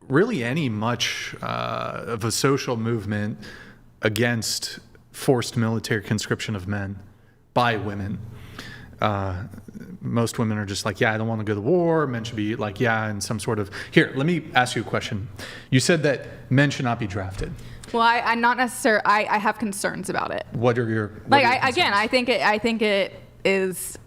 of a social movement against forced military conscription of men by women. Most women are just like, yeah, I don't want to go to war. Men should be like, yeah, in some sort of... Here, let me ask you a question. You said that men should not be drafted. Well, I'm not necessarily... I have concerns about it. What are your... I think it is,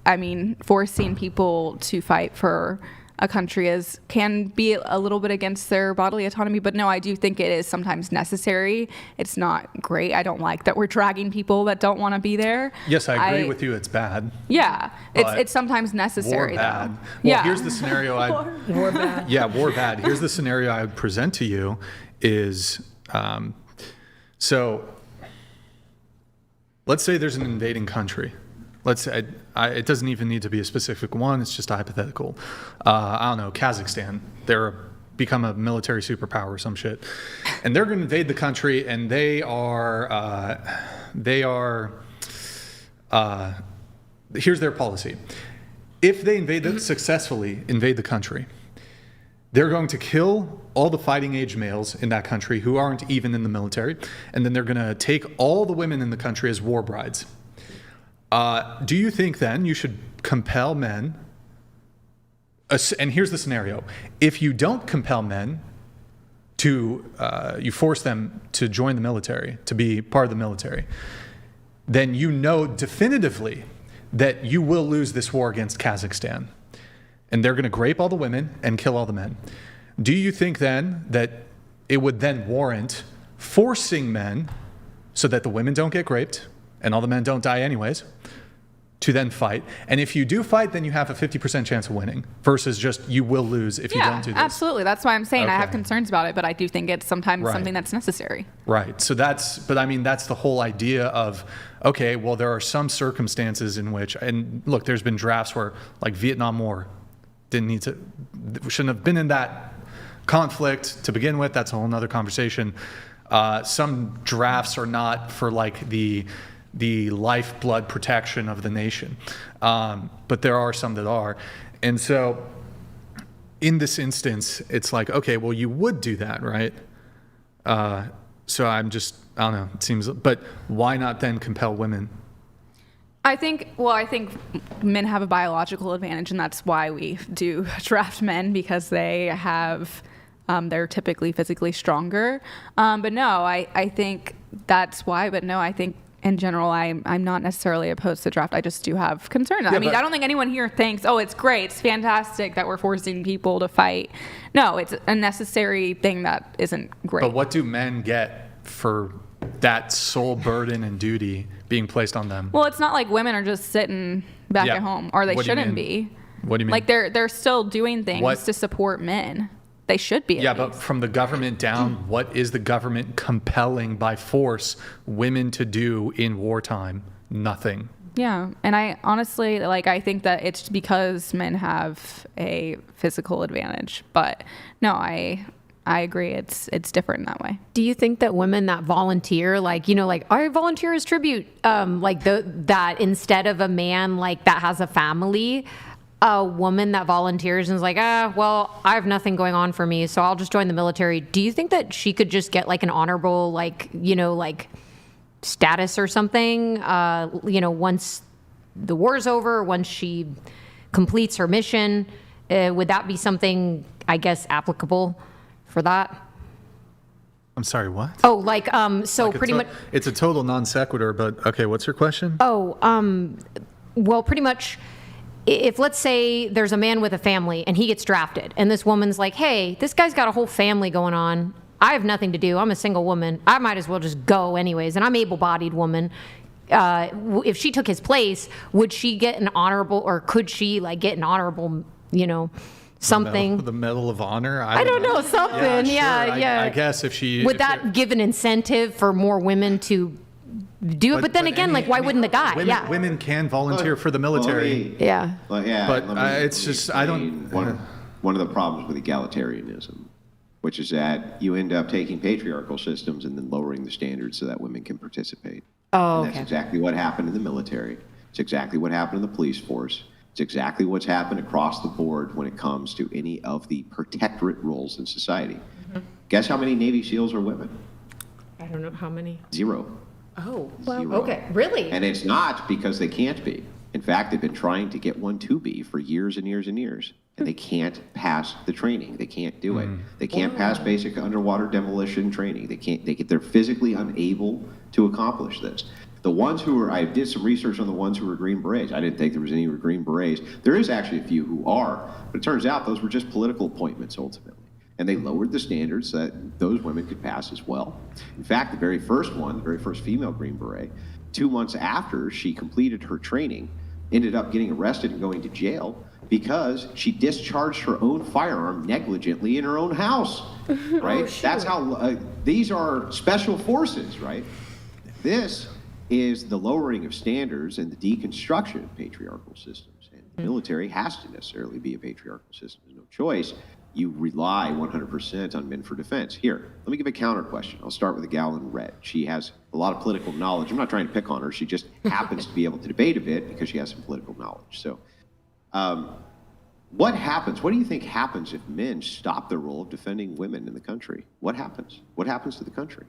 forcing people to fight for a country can be a little bit against their bodily autonomy, but no, I do think it is sometimes necessary. It's not great. I don't like that we're dragging people that don't want to be there. Yes, I agree with you. It's bad. Yeah, it's sometimes necessary. War bad. Though. Well, yeah. Here's the scenario. War bad. Yeah, war bad. Here's the scenario I would present to you is, so let's say there's an invading country. Let's say, it doesn't even need to be a specific one. It's just a hypothetical. I don't know, Kazakhstan. They're become a military superpower or some shit. And they're going to invade the country, and here's their policy. If they successfully invade the country, they're going to kill all the fighting age males in that country who aren't even in the military, and then they're going to take all the women in the country as war brides. Do you think then you should compel men? And here's the scenario. If you don't compel men you force them to join the military, to be part of the military, then you know definitively that you will lose this war against Kazakhstan. And they're going to grape all the women and kill all the men. Do you think then that it would then warrant forcing men so that the women don't get raped and all the men don't die anyways, to then fight? And if you do fight, then you have a 50% chance of winning versus just you will lose if you don't do this. Absolutely. That's why I'm saying Okay. I have concerns about it, but I do think it's sometimes something that's necessary. Right. So that's the whole idea of, okay, well, there are some circumstances in which, and look, there's been drafts where, like Vietnam War, shouldn't have been in that conflict to begin with. That's a whole nother conversation. Some drafts are not for like the lifeblood protection of the nation. But there are some that are. And so in this instance, it's like, okay, well, you would do that, right? So I don't know, it seems, but why not then compel women? I think men have a biological advantage, and that's why we do draft men, because they have, they're typically physically stronger. But no, I think that's why, but no, I think in general, I'm not necessarily opposed to draft. I just do have concerns. Yeah, I don't think anyone here thinks, oh, it's great, it's fantastic that we're forcing people to fight. No, it's a necessary thing that isn't great. But what do men get for that sole burden and duty being placed on them? Well, it's not like women are just sitting back at home, or they shouldn't be. What do you mean? Like they're still doing things to support men. They should be. Yeah, but from the government down, what is the government compelling by force women to do in wartime? Nothing. Yeah, and I honestly, I think that it's because men have a physical advantage. But no, I agree. It's different in that way. Do you think that women that volunteer, I volunteer as tribute, that instead of a man that has a family, a woman that volunteers and is like, well, I have nothing going on for me, so I'll just join the military, do you think that she could just get like an honorable, like, like status or something, once the war's over, once she completes her mission? Would that be something, I guess, applicable for that? I'm sorry, what? Oh, like, so like pretty much. It's a total non sequitur, but okay, what's your question? Oh, well, pretty much, if let's say there's a man with a family and he gets drafted, and this woman's like, hey, this guy's got a whole family going on. I have nothing to do. I'm a single woman. I might as well just go anyways, and I'm an able-bodied woman. If she took his place, would she get an honorable, or could she like get an honorable, something? The Medal of Honor? I don't know, something. Yeah. I guess if she... Would that give an incentive for more women to do it? But then again, why wouldn't the guy? Women can volunteer for the military. But it's just, I don't... One of the problems with egalitarianism, which is that you end up taking patriarchal systems and then lowering the standards so that women can participate. Oh, and that's exactly what happened in the military. It's exactly what happened in the police force. It's exactly what's happened across the board when it comes to any of the protectorate roles in society. Mm-hmm. Guess how many Navy SEALs are women? I don't know how many. 0. Oh, well, 0. okay, really? And it's not because they can't be. In fact, they've been trying to get one to be for years and years and years. And they can't pass the training. They can't do it. They can't pass basic underwater demolition training. They're physically unable to accomplish this. The ones who are, I did some research on the ones who were Green Berets. I didn't think there was any Green Berets. There is actually a few who are, but it turns out those were just political appointments ultimately. And they lowered the standards so that those women could pass as well. In fact, the very first female Green Beret, 2 months after she completed her training, ended up getting arrested and going to jail because she discharged her own firearm negligently in her own house, right? Oh, that's how, these are special forces, right? This is the lowering of standards and the deconstruction of patriarchal systems. And the military has to necessarily be a patriarchal system. There's no choice. You rely 100% on men for defense. Here, let me give a counter question. I'll start with the gal in red. She has a lot of political knowledge. I'm not trying to pick on her. She just happens to be able to debate a bit because she has some political knowledge. So what happens? What do you think happens if men stop their role of defending women in the country? What happens? What happens to the country?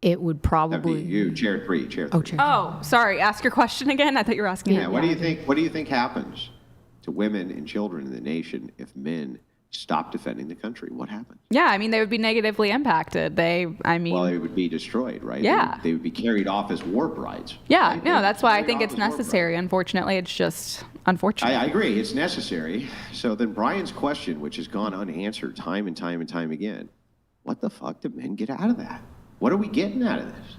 It would probably... That'd be you, chair 3. Oh, sorry. Ask your question again. I thought you were asking. Yeah. What do you think happens to women and children in the nation if men stop defending the country? What happens? Yeah, I mean, they would be negatively impacted. Well, they would be destroyed, right? Yeah. They would be carried off as war brides. Yeah, right? no, that's why I think it's necessary. Unfortunately, it's just unfortunate. I agree. It's necessary. So then Brian's question, which has gone unanswered time and time and time again, what the fuck do men get out of that? What are we getting out of this?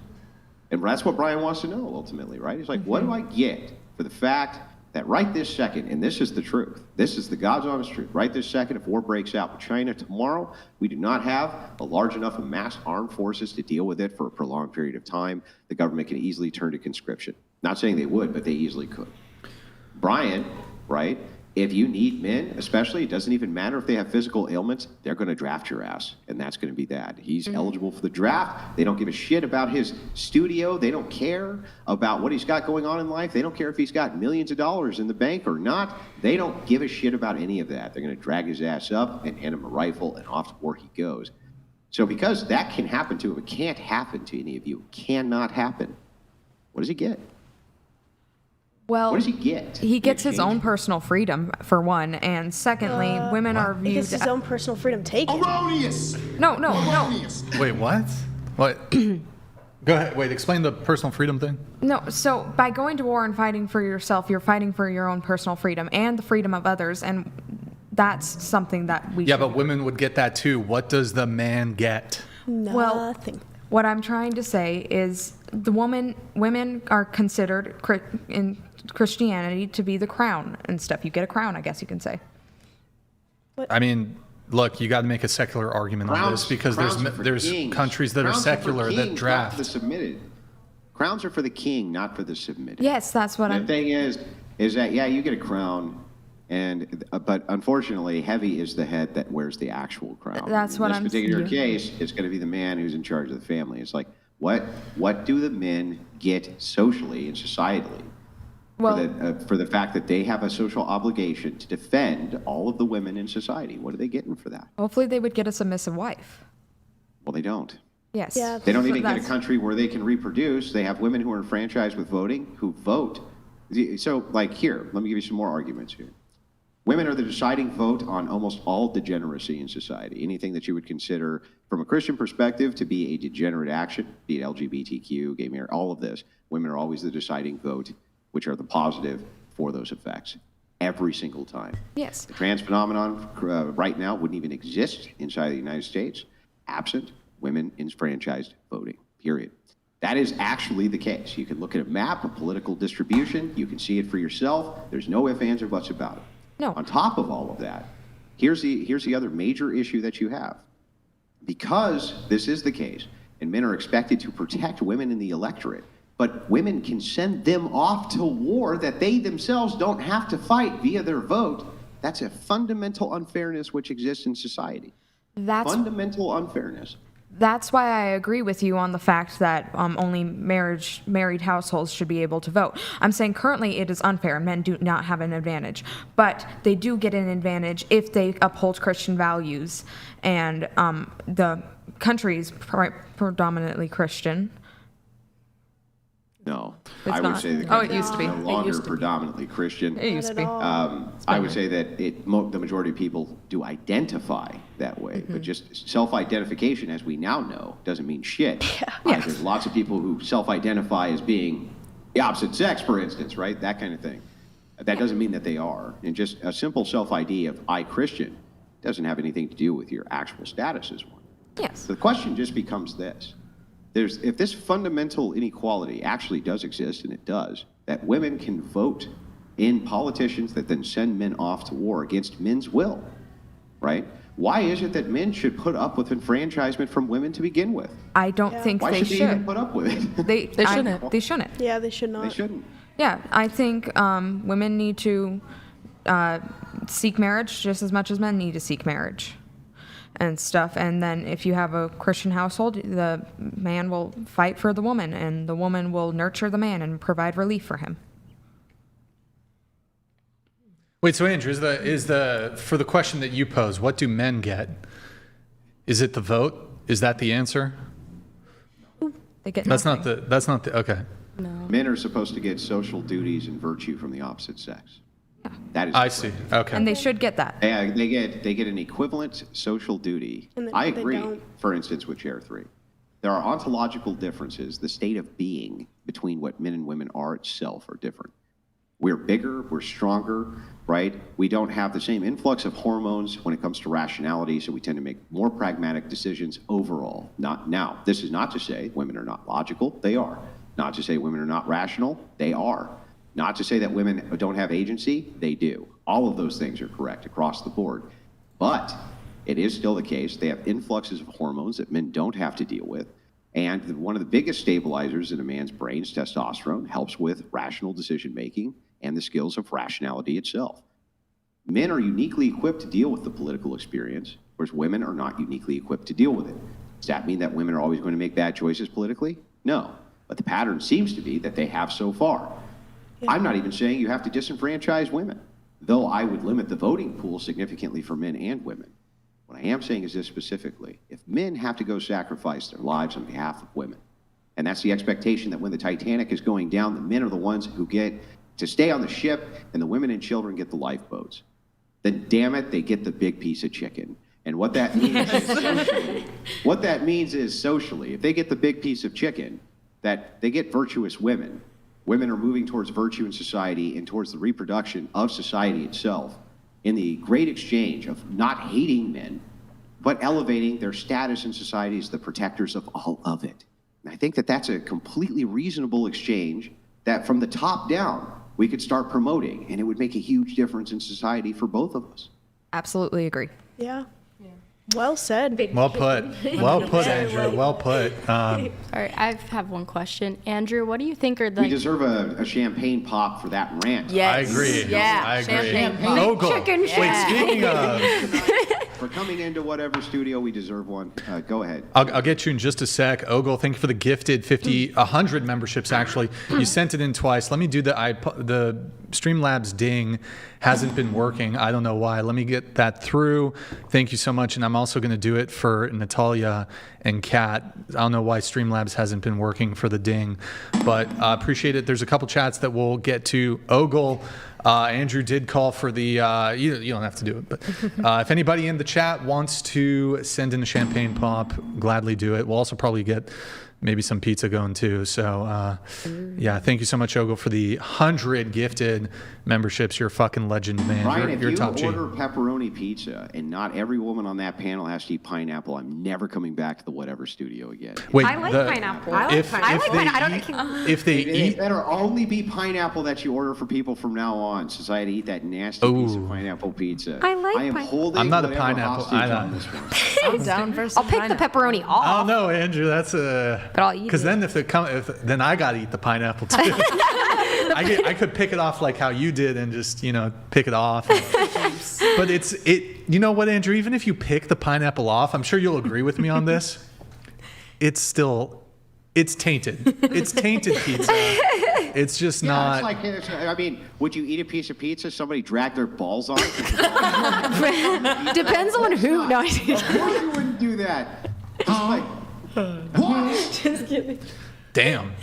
And that's what Brian wants to know ultimately, right? He's like, what do I get for the fact that right this second, and this is the truth, this is the God's honest truth, right this second, if war breaks out with China tomorrow, we do not have a large enough amassed armed forces to deal with it for a prolonged period of time. The government can easily turn to conscription. Not saying they would, but they easily could. Brian, right, if you need men, especially, it doesn't even matter if they have physical ailments, they're going to draft your ass, and that's going to be that. He's eligible for the draft. They don't give a shit about his studio. They don't care about what he's got going on in life. They don't care if he's got millions of dollars in the bank or not. They don't give a shit about any of that. They're going to drag his ass up and hand him a rifle, and off to war he goes. So because that can happen to him, it can't happen to any of you. It cannot happen. What does he get? Well, what does he get? He gets his own personal freedom, for one, and secondly, women are viewed... He gets his own personal freedom taken. Erroneous! No. Wait, what? What? Go ahead. Wait, explain the personal freedom thing. No, so by going to war and fighting for yourself, you're fighting for your own personal freedom and the freedom of others, and that's something that we... Yeah, but women would get that too. What does the man get? Nothing. Well, what I'm trying to say is women are considered in Christianity to be the crown and stuff. You get a crown, I guess you can say. I mean, look, you got to make a secular argument on this because there's countries that are secular that draft. Not for the submitted. Crowns are for the king, not for the submitted. Yes, that's what The thing is that, yeah, you get a crown, but unfortunately, heavy is the head that wears the actual crown. That's what I'm saying. In this particular case, it's going to be the man who's in charge of the family. It's like, what do the men get socially and societally for the fact that they have a social obligation to defend all of the women in society. What are they getting for that? Hopefully they would get a submissive wife. Well, they don't. Yes. Yeah. They don't even get a country where they can reproduce. They have women who are enfranchised with voting who vote. So, like here, let me give you some more arguments here. Women are the deciding vote on almost all degeneracy in society. Anything that you would consider, from a Christian perspective, to be a degenerate action, be it LGBTQ, gay marriage, all of this, women are always the deciding vote, which are the positive for those effects, every single time. Yes. The trans phenomenon right now wouldn't even exist inside the United States, absent women enfranchised voting, period. That is actually the case. You can look at a map of political distribution. You can see it for yourself. There's no ifs, ands, or buts about it. No. On top of all of that, here's the other major issue that you have. Because this is the case, and men are expected to protect women in the electorate, but women can send them off to war that they themselves don't have to fight via their vote. That's a fundamental unfairness which exists in society. Fundamental unfairness. That's why I agree with you on the fact that only married households should be able to vote. I'm saying currently it is unfair. Men do not have an advantage. But they do get an advantage if they uphold Christian values. And the country is predominantly Christian. No, It's I would not? say the Oh, it country used to be. is no It longer used to be. predominantly Christian. It used to be. I would say that the majority of people do identify that way, but just self-identification, as we now know, doesn't mean shit. There's lots of people who self-identify as being the opposite sex, for instance, right? That kind of thing. That doesn't mean that they are. And just a simple self-ID of I Christian doesn't have anything to do with your actual status as one. Yes. So the question just becomes this. If this fundamental inequality actually does exist, and it does, that women can vote in politicians that then send men off to war against men's will, right? Why is it that men should put up with enfranchisement from women to begin with? I don't think Why they should they even put up with it? They shouldn't. They shouldn't. Yeah, they should not. They shouldn't. Yeah, I think women need to seek marriage just as much as men need to seek marriage and stuff. And then if you have a Christian household, the man will fight for the woman, and the woman will nurture the man and provide relief for him. Wait, so Andrew, is the for the question that you pose, what do men get? Is it the vote? Is that the answer? They get that's nothing. that's not the okay. No. Men are supposed to get social duties and virtue from the opposite sex. That is I see. Okay. And they should get that. They get an equivalent social duty. And I they agree, don't. for instance, with Chair 3. There are ontological differences. The state of being between what men and women are itself are different. We're bigger, we're stronger, right? We don't have the same influx of hormones when it comes to rationality, so we tend to make more pragmatic decisions overall. Now, this is not to say women are not logical. They are. Not to say women are not rational. They are. Not to say that women don't have agency. They do. All of those things are correct across the board. But it is still the case. They have influxes of hormones that men don't have to deal with. And one of the biggest stabilizers in a man's brain is testosterone, helps with rational decision making and the skills of rationality itself. Men are uniquely equipped to deal with the political experience, whereas women are not uniquely equipped to deal with it. Does that mean that women are always going to make bad choices politically? No. But the pattern seems to be that they have so far. I'm not even saying you have to disenfranchise women, though I would limit the voting pool significantly for men and women. What I am saying is this specifically. If men have to go sacrifice their lives on behalf of women, and that's the expectation that when the Titanic is going down, the men are the ones who get to stay on the ship and the women and children get the lifeboats, then damn it, they get the big piece of chicken. And what that means is socially, if they get the big piece of chicken, that they get virtuous women. Women are moving towards virtue in society and towards the reproduction of society itself in the great exchange of not hating men, but elevating their status in society as the protectors of all of it. And I think that that's a completely reasonable exchange that from the top down, we could start promoting, and it would make a huge difference in society for both of us. Absolutely agree. Yeah. Well said. Well put. Well put, Andrew. Well put. All right, I have one question. Andrew, what do you think are the... We deserve a champagne pop for that rant. I agree. Yeah. I agree. Champagne Vogel. chicken Wait, speaking of... For coming into whatever studio, we deserve one. Go ahead. I'll get you in just a sec. Ogle, thank you for the gifted 100 memberships, actually. You sent it in twice. Let me do the Streamlabs ding hasn't been working. I don't know why. Let me get that through. Thank you so much. And I'm also going to do it for Natalia and Kat. I don't know why Streamlabs hasn't been working for the ding, but appreciate it. There's a couple chats that we'll get to. Ogle, Andrew did call for the, you don't have to do it, but if anybody in the chat wants to send in a champagne pop, gladly do it. We'll also probably get maybe some pizza going too. So yeah, thank you so much, Ogle, for the 100 gifted memberships. You're a fucking legend, man. Ryan, you're if top you G. order pepperoni pizza and not every woman on that panel has to eat pineapple, I'm never coming back to the whatever studio again. Wait, I like pineapple. If they eat, it better only be pineapple that you order for people from now on, since I had to eat that nasty piece of pineapple pizza. I like I am holding I'm not a whatever pineapple. hostage on this one. I'm down for some I'll pick the pepperoni off. I don't know, Andrew. That's But I'll eat because it. then then I gotta eat the pineapple too. I could pick it off like how you did and just pick it off. But you know what, Andrew? Even if you pick the pineapple off, I'm sure you'll agree with me on this. It's tainted. It's tainted pizza. It's just not. It's like, I mean, would you eat a piece of pizza somebody dragged their balls on? Depends on who. No, Of course you wouldn't do that. It's like, what? Just kidding. Damn.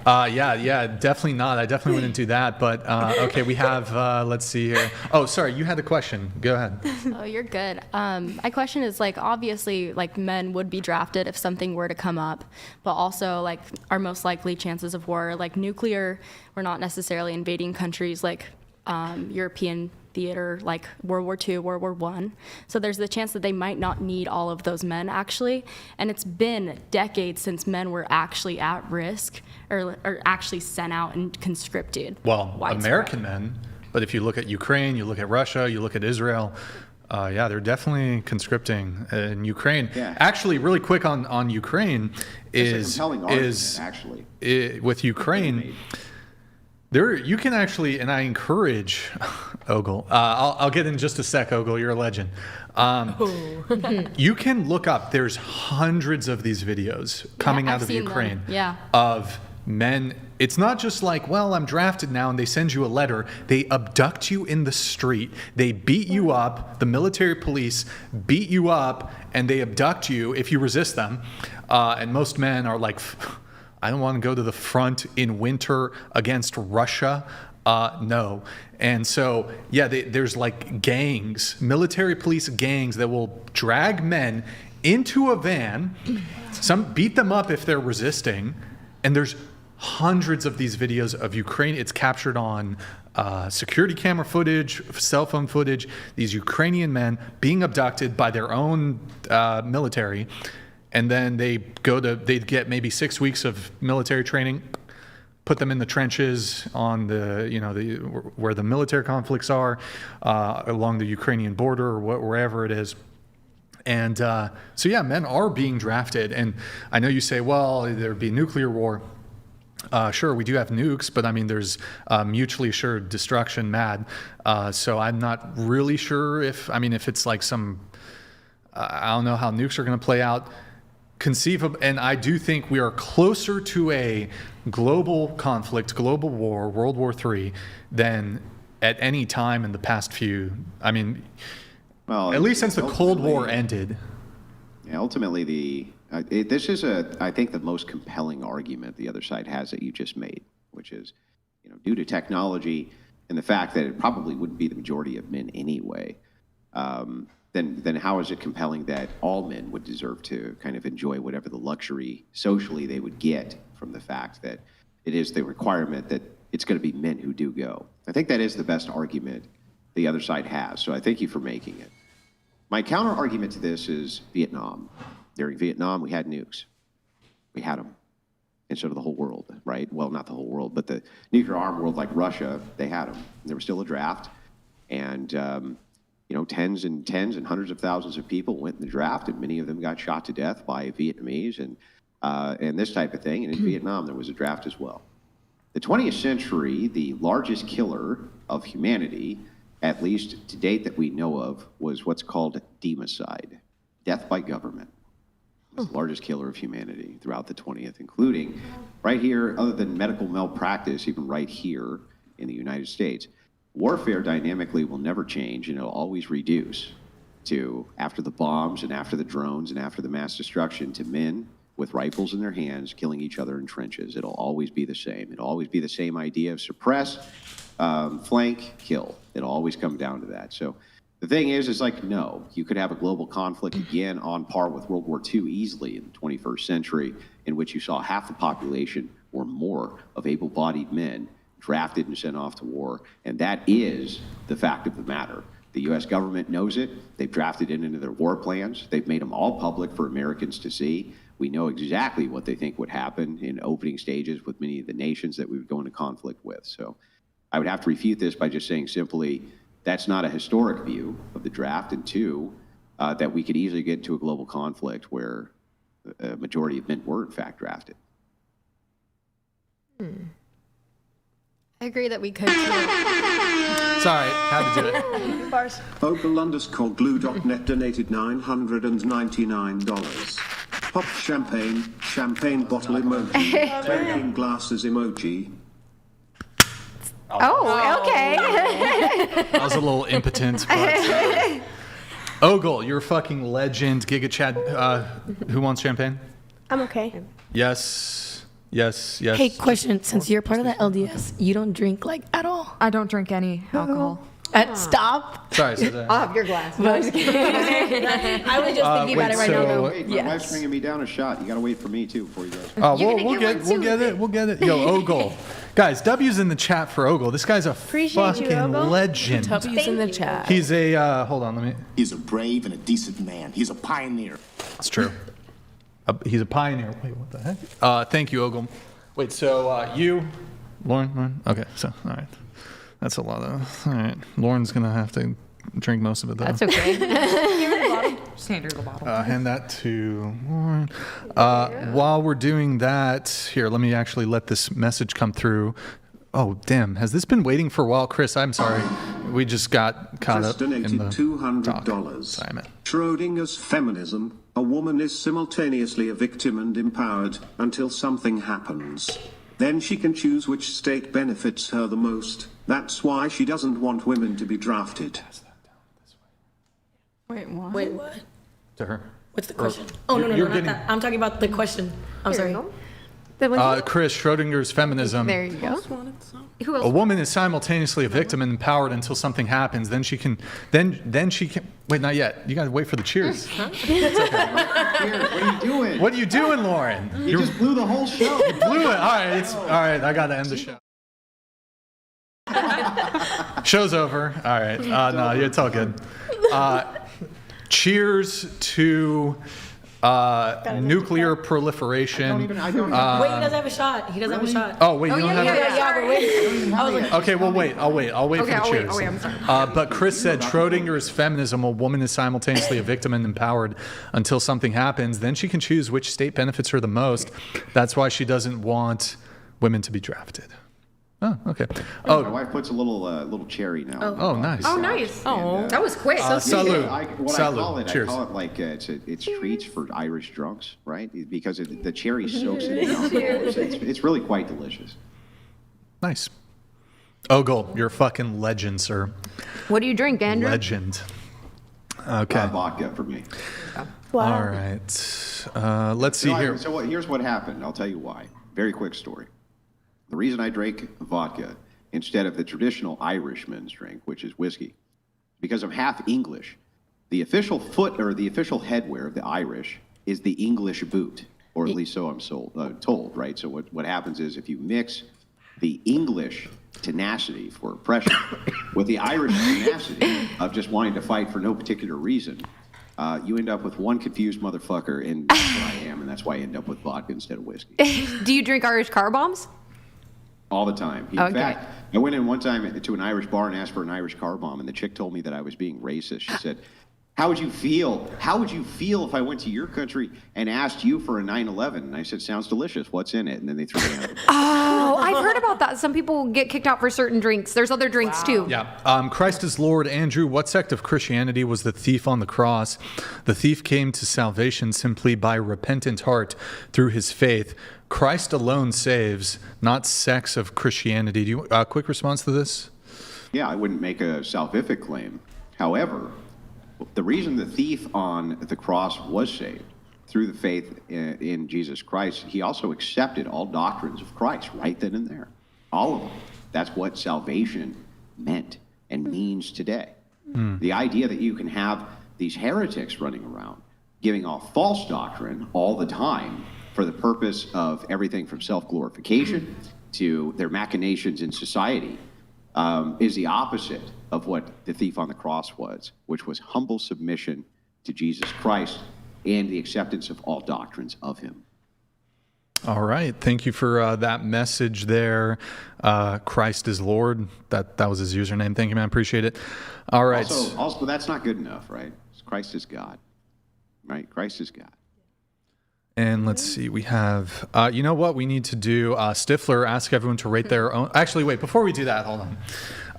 Yeah, definitely not. I definitely wouldn't do that. But okay, we have. Let's see here. Oh, sorry, you had a question. Go ahead. Oh, you're good. My question is obviously men would be drafted if something were to come up, but also our most likely chances of war, nuclear. We're not necessarily invading countries like European theater, like World War II, World War I. So there's the chance that they might not need all of those men actually. And it's been decades since men were actually at risk or actually sent out and conscripted. Well, widespread. American men, but if you look at Ukraine, you look at Russia, you look at Israel, yeah, they're definitely conscripting in Ukraine. Yeah. Actually, really quick on Ukraine It's a compelling argument, actually. With Ukraine. There, you can actually, and I encourage Ogle. I'll get in just a sec, Ogle. You're a legend. You can look up. There's hundreds of these videos coming out of Ukraine of men. It's not just well, I'm drafted now, and they send you a letter. They abduct you in the street. They beat you up. The military police beat you up, and they abduct you if you resist them. And most men are like, I don't want to go to the front in winter against Russia. No. And so, yeah, there's gangs, military police gangs that will drag men into a van, some beat them up if they're resisting. And there's hundreds of these videos of Ukraine. It's captured on security camera footage, cell phone footage, these Ukrainian men being abducted by their own military. And then they'd get maybe 6 weeks of military training, put them in the trenches on where the military conflicts are, along the Ukrainian border or wherever it is. And so yeah, men are being drafted. And I know you say, well, there'd be nuclear war. Sure, we do have nukes, but I mean, there's mutually assured destruction, mad. So I'm not really sure if it's some, I don't know how nukes are going to play out. Conceivable, and I do think we are closer to a global conflict, global war, World War III, than at any time in the past few. At least since the Cold War ended. Yeah, ultimately, this is I think the most compelling argument the other side has that you just made, which is, due to technology and the fact that it probably wouldn't be the majority of men anyway. Then how is it compelling that all men would deserve to kind of enjoy whatever the luxury socially they would get from the fact that it is the requirement that it's going to be men who do go? I think that is the best argument the other side has, so I thank you for making it. My counter argument to this is Vietnam. During Vietnam, we had nukes. We had them. And so did the whole world, right? Well, not the whole world, but the nuclear armed world like Russia, they had them. There was still a draft, and tens and hundreds of thousands of people went in the draft, and many of them got shot to death by Vietnamese and this type of thing. And in Vietnam, there was a draft as well. The 20th century, the largest killer of humanity, at least to date that we know of, was what's called democide, death by government. It's the largest killer of humanity throughout the 20th, including right here, other than medical malpractice, even right here in the United States. Warfare dynamically will never change, and it'll always reduce to, after the bombs and after the drones and after the mass destruction, to men with rifles in their hands killing each other in trenches. It'll always be the same. It'll always be the same idea of suppress, flank, kill. It'll always come down to that. So the thing is like, no, you could have a global conflict again on par with World War II easily in the 21st century, in which you saw half the population or more of able-bodied men drafted and sent off to war. And that is the fact of the matter. The U.S. government knows it. They've drafted it into their war plans. They've made them all public for Americans to see. We know exactly what they think would happen in opening stages with many of the nations that we would go into conflict with. So I would have to refute this by just saying simply, that's not a historic view of the draft, and two, that we could easily get to a global conflict where a majority of men were in fact drafted. I agree that we could too. Sorry, had to do it. Bars. Opal_glue.net donated $999. Pop champagne bottle emoji, drinking glasses emoji. Oh, okay. That was a little impotent, but Ogle, you're a fucking legend. Giga Chad, who wants champagne? I'm okay. Yes. Hey, question. Since you're part of the LDS, you don't drink like at all? I don't drink any alcohol. Stop. Sorry, so that. I'll have your glass. I was just thinking about it right now. Wait, my wife's bringing me down a shot. You got to wait for me too before you go. We'll get it. Yo, Ogle. Guys, W's in the chat for Ogle. This guy's a fucking legend. W's in the chat. He's a, hold on, let me. He's a brave and a decent man. He's a pioneer. That's true. He's a pioneer. Wait, what the heck? Thank you, Ogle. Wait, so you, Lauren? Okay, so, all right. That's a lot of, all right. Lauren's going to have to drink most of it, though. That's okay. Just hand her the bottle. Hand that to Lauren. While we're doing that, here, let me actually let this message come through. Oh, damn. Has this been waiting for a while? Chris, I'm sorry. We just got caught up in the $200. Sorry, man. Schrodinger's feminism. A woman is simultaneously a victim and empowered until something happens. Then she can choose which state benefits her the most. That's why she doesn't want women to be drafted. Wait, what? To her. What's the question? Oh, no, not that. I'm talking about the question. I'm sorry. Chris, Schrodinger's feminism. There you go. Who else? A woman is simultaneously a victim and empowered until something happens. Then she can. Wait, not yet. You got to wait for the cheers. Cheers. What are you doing? What are you doing, Lauren? You just blew the whole show. You blew it. All right. I got to end the show. Show's over. All right. No, it's all good. Cheers to nuclear proliferation. Wait, he doesn't have a shot. Oh, wait, you don't have it? Yeah, we're waiting. Okay, well, wait. I'll wait for the cheers. I'm sorry. But Chris said Schrodinger's feminism, a woman is simultaneously a victim and empowered until something happens. Then she can choose which state benefits her the most. That's why she doesn't want women to be drafted. Oh, okay. My wife puts a little cherry now. Oh, nice. Oh, nice. That was quick. Salud. I call it Cheers. like it's treats for Irish drunks, right? Because the cherry soaks in the alcohol. So it's really quite delicious. Nice. Ogle, you're a fucking legend, sir. What do you drink, Andrew? Legend. Okay. Vodka for me. Wow. All right. Let's see here. So here's what happened. I'll tell you why. Very quick story. The reason I drank vodka instead of the traditional Irishman's drink, which is whiskey, because I'm half English. The official headwear of the Irish is the English boot, or at least so I'm told, right? So what happens is if you mix the English tenacity for oppression with the Irish tenacity of just wanting to fight for no particular reason, you end up with one confused motherfucker, and that's what I am, and that's why I end up with vodka instead of whiskey. Do you drink Irish car bombs? All the time. In fact, I went in one time to an Irish bar and asked for an Irish car bomb, and the chick told me that I was being racist. She said, How would you feel? How would you feel if I went to your country and asked you for a 9/11? And I said, sounds delicious. What's in it? And then they threw me out. Oh, I've heard about that. Some people get kicked out for certain drinks. There's other drinks too. Yeah. Christ is Lord. Andrew, what sect of Christianity was the thief on the cross? The thief came to salvation simply by repentant heart through his faith. Christ alone saves, not sects of Christianity. Do you quick response to this? Yeah, I wouldn't make a salvific claim. However, the reason the thief on the cross was saved through the faith in Jesus Christ, he also accepted all doctrines of Christ right then and there. All of them. That's what salvation meant and means today. The idea that you can have these heretics running around giving off false doctrine all the time for the purpose of everything from self-glorification to their machinations in society is the opposite of what the thief on the cross was, which was humble submission to Jesus Christ and the acceptance of all doctrines of him. All right. Thank you for that message there. Christ is Lord. That was his username. Thank you, man. Appreciate it. All right. Also, that's not good enough, right? Christ is God, right? Christ is God. And let's see, we have, you know what we need to do? Stifler, ask everyone to rate their own. Actually, wait, before we do that, hold on.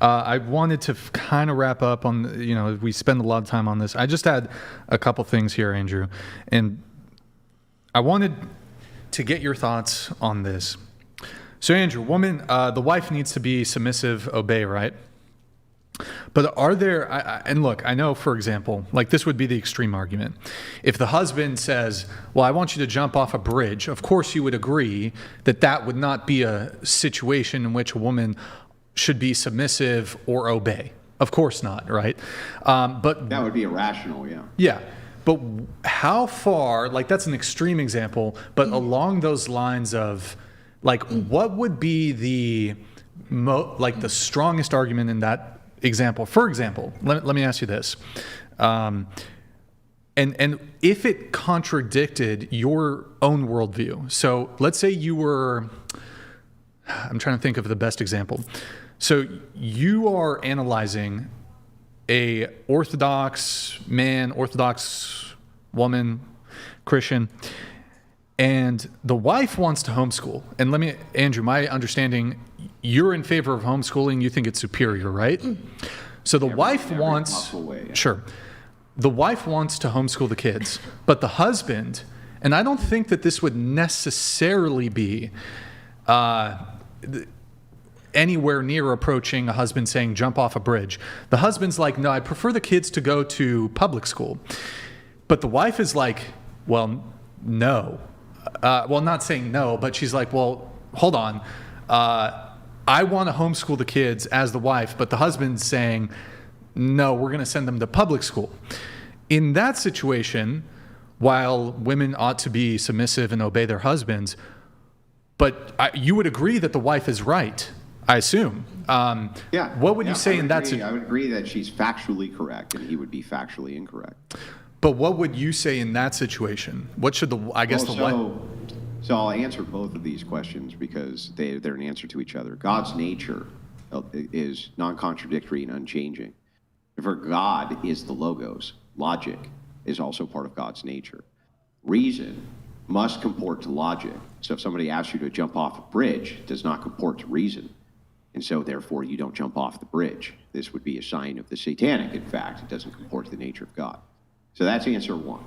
I wanted to kind of wrap up on, we spend a lot of time on this. I just had a couple things here, Andrew. And I wanted to get your thoughts on this. So, Andrew, the wife needs to be submissive, obey, right? But are there, and look, I know, for example, like this would be the extreme argument. If the husband says, well, I want you to jump off a bridge, of course you would agree that that would not be a situation in which a woman should be submissive or obey. Of course not, right? But that would be irrational, yeah. Yeah. But how far, like that's an extreme example, but along those lines of, like, what would be the strongest argument in that example? For example, let me ask you this. And if it contradicted your own worldview, so let's say I'm trying to think of the best example. So you are analyzing a Orthodox man, Orthodox woman, Christian, and the wife wants to homeschool. And Andrew, my understanding, you're in favor of homeschooling. You think it's superior, right? So the wife wants, sure. The wife wants to homeschool the kids, but the husband, and I don't think that this would necessarily be anywhere near approaching a husband saying, jump off a bridge. The husband's like, no, I prefer the kids to go to public school. But the wife is like, well, no. Not saying no, but she's like, well, hold on. I want to homeschool the kids as the wife, but the husband's saying, no, we're going to send them to public school. In that situation, while women ought to be submissive and obey their husbands, but you would agree that the wife is right, I assume. Yeah. What would you say in that situation? I would agree that she's factually correct and he would be factually incorrect. But what would you say in that situation? What should wife? So I'll answer both of these questions because they're an answer to each other. God's nature is non-contradictory and unchanging. For God is the logos. Logic is also part of God's nature. Reason must comport to logic. So if somebody asks you to jump off a bridge, it does not comport to reason. And so therefore you don't jump off the bridge. This would be a sign of the satanic. In fact, it doesn't comport to the nature of God. So that's answer one.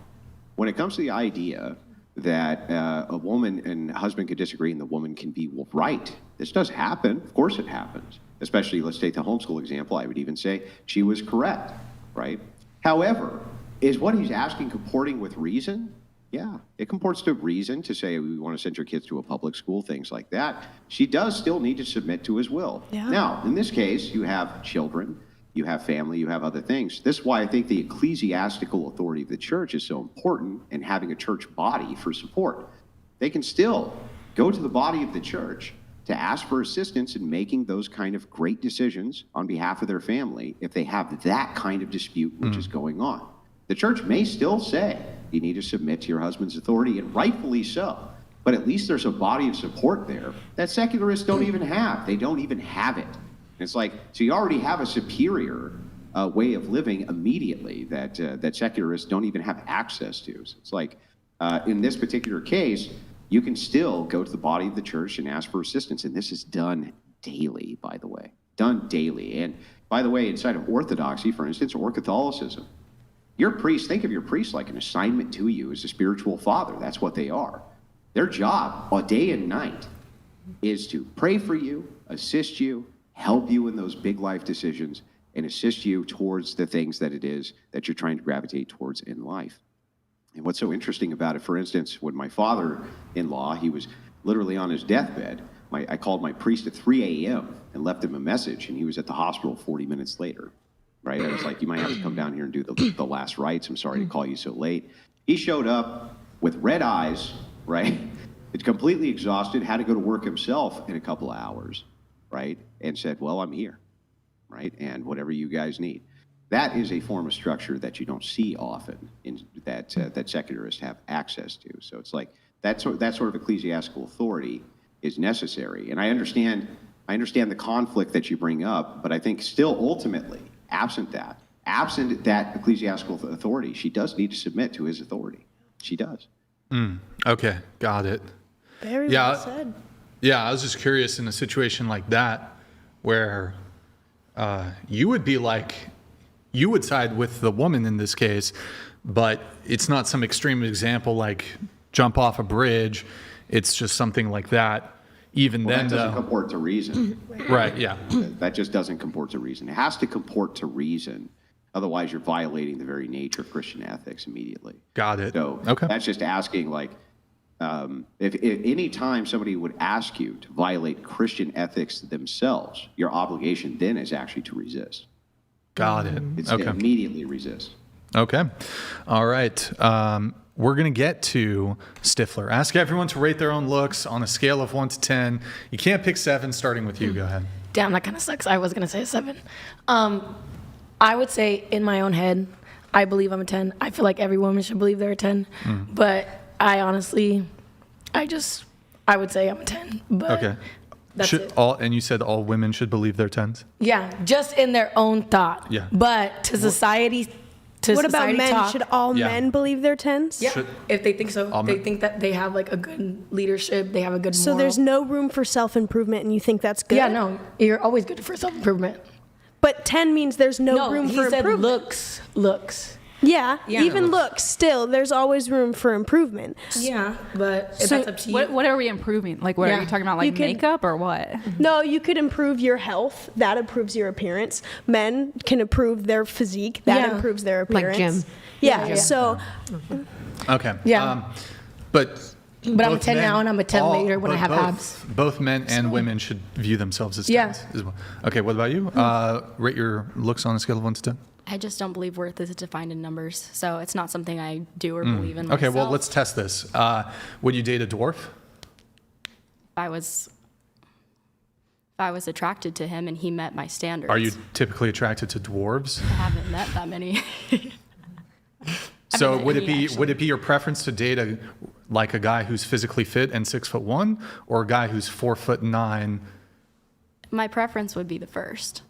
When it comes to the idea that a woman and husband could disagree and the woman can be right, this does happen. Of course it happens. Especially, let's take the homeschool example. I would even say she was correct, right? However, is what he's asking comporting with reason? Yeah, it comports to reason to say we want to send your kids to a public school, things like that. She does still need to submit to his will. Yeah. Now, in this case, you have children, you have family, you have other things. This is why I think the ecclesiastical authority of the church is so important and having a church body for support. They can still go to the body of the church to ask for assistance in making those kind of great decisions on behalf of their family if they have that kind of dispute which is going on. The church may still say you need to submit to your husband's authority, and rightfully so, but at least there's a body of support there that secularists don't even have. They don't even have it. It's like, so you already have a superior way of living immediately that secularists don't even have access to. So it's like, in this particular case, you can still go to the body of the church and ask for assistance. And this is done daily, by the way, done daily. And by the way, inside of Orthodoxy, for instance, or Catholicism, your priest, think of your priest like an assignment to you as a spiritual father. That's what they are. Their job, all day and night, is to pray for you, assist you, help you in those big life decisions, and assist you towards the things that it is that you're trying to gravitate towards in life. And what's so interesting about it, for instance, when my father-in-law, he was literally on his deathbed, I called my priest at 3 a.m. and left him a message, and he was at the hospital 40 minutes later, right? I was like, you might have to come down here and do the last rites. I'm sorry to call you so late. He showed up with red eyes, right? It's completely exhausted, had to go to work himself in a couple of hours, right? And said, well, I'm here, right? And whatever you guys need. That is a form of structure that you don't see often in that secularists have access to. So it's like that sort of ecclesiastical authority is necessary. And I understand the conflict that you bring up, but I think still ultimately, absent that ecclesiastical authority, she does need to submit to his authority. She does. Okay, got it. Very well said. Yeah, I was just curious in a situation like that where you would side with the woman in this case, but it's not some extreme example like jump off a bridge. It's just something like that. Even then, that doesn't comport to reason. Right, yeah. That just doesn't comport to reason. It has to comport to reason. Otherwise, you're violating the very nature of Christian ethics immediately. Got it. So that's just asking, like, if any time somebody would ask you to violate Christian ethics themselves, your obligation then is actually to resist. Got it. It's to immediately resist. Okay. All right. We're going to get to Stifler. Ask everyone to rate their own looks on a scale of 1 to 10. You can't pick 7, starting with you. Go ahead. Damn, that kind of sucks. I was going to say a 7. I would say in my own head, I believe I'm a 10. I feel like every woman should believe they're a 10. But I honestly, I would say I'm a 10. But okay. That's it. And you said all women should believe they're 10s? Yeah, just in their own thought. Yeah. But to society, what about men? Should all men believe they're 10s? Yeah, if they think so. They think that they have like a good leadership, they have a good moral. So there's no room for self-improvement and you think that's good? Yeah, no, you're always good for self-improvement. But 10 means there's no room for improvement. looks. Yeah, even looks, still, there's always room for improvement. Yeah, but that's up to you. What are we improving? Like, what are you talking about, like makeup or what? No, you could improve your health. That improves your appearance. Men can improve their physique. That improves their appearance. Like gym. Yeah, so. Okay. Yeah. But I'm a 10 now and I'm a 10 later when I have abs. Both men and women should view themselves as 10s as well. Okay, what about you? Rate your looks on a scale of 1 to 10. I just don't believe worth is defined in numbers, so it's not something I do or believe in myself. Okay, well, let's test this. Would you date a dwarf? If I was attracted to him and he met my standards. Are you typically attracted to dwarves? I haven't met that many. So would it be your preference to date a guy who's physically fit and 6'1", or a guy who's 4'9"? My preference would be the first.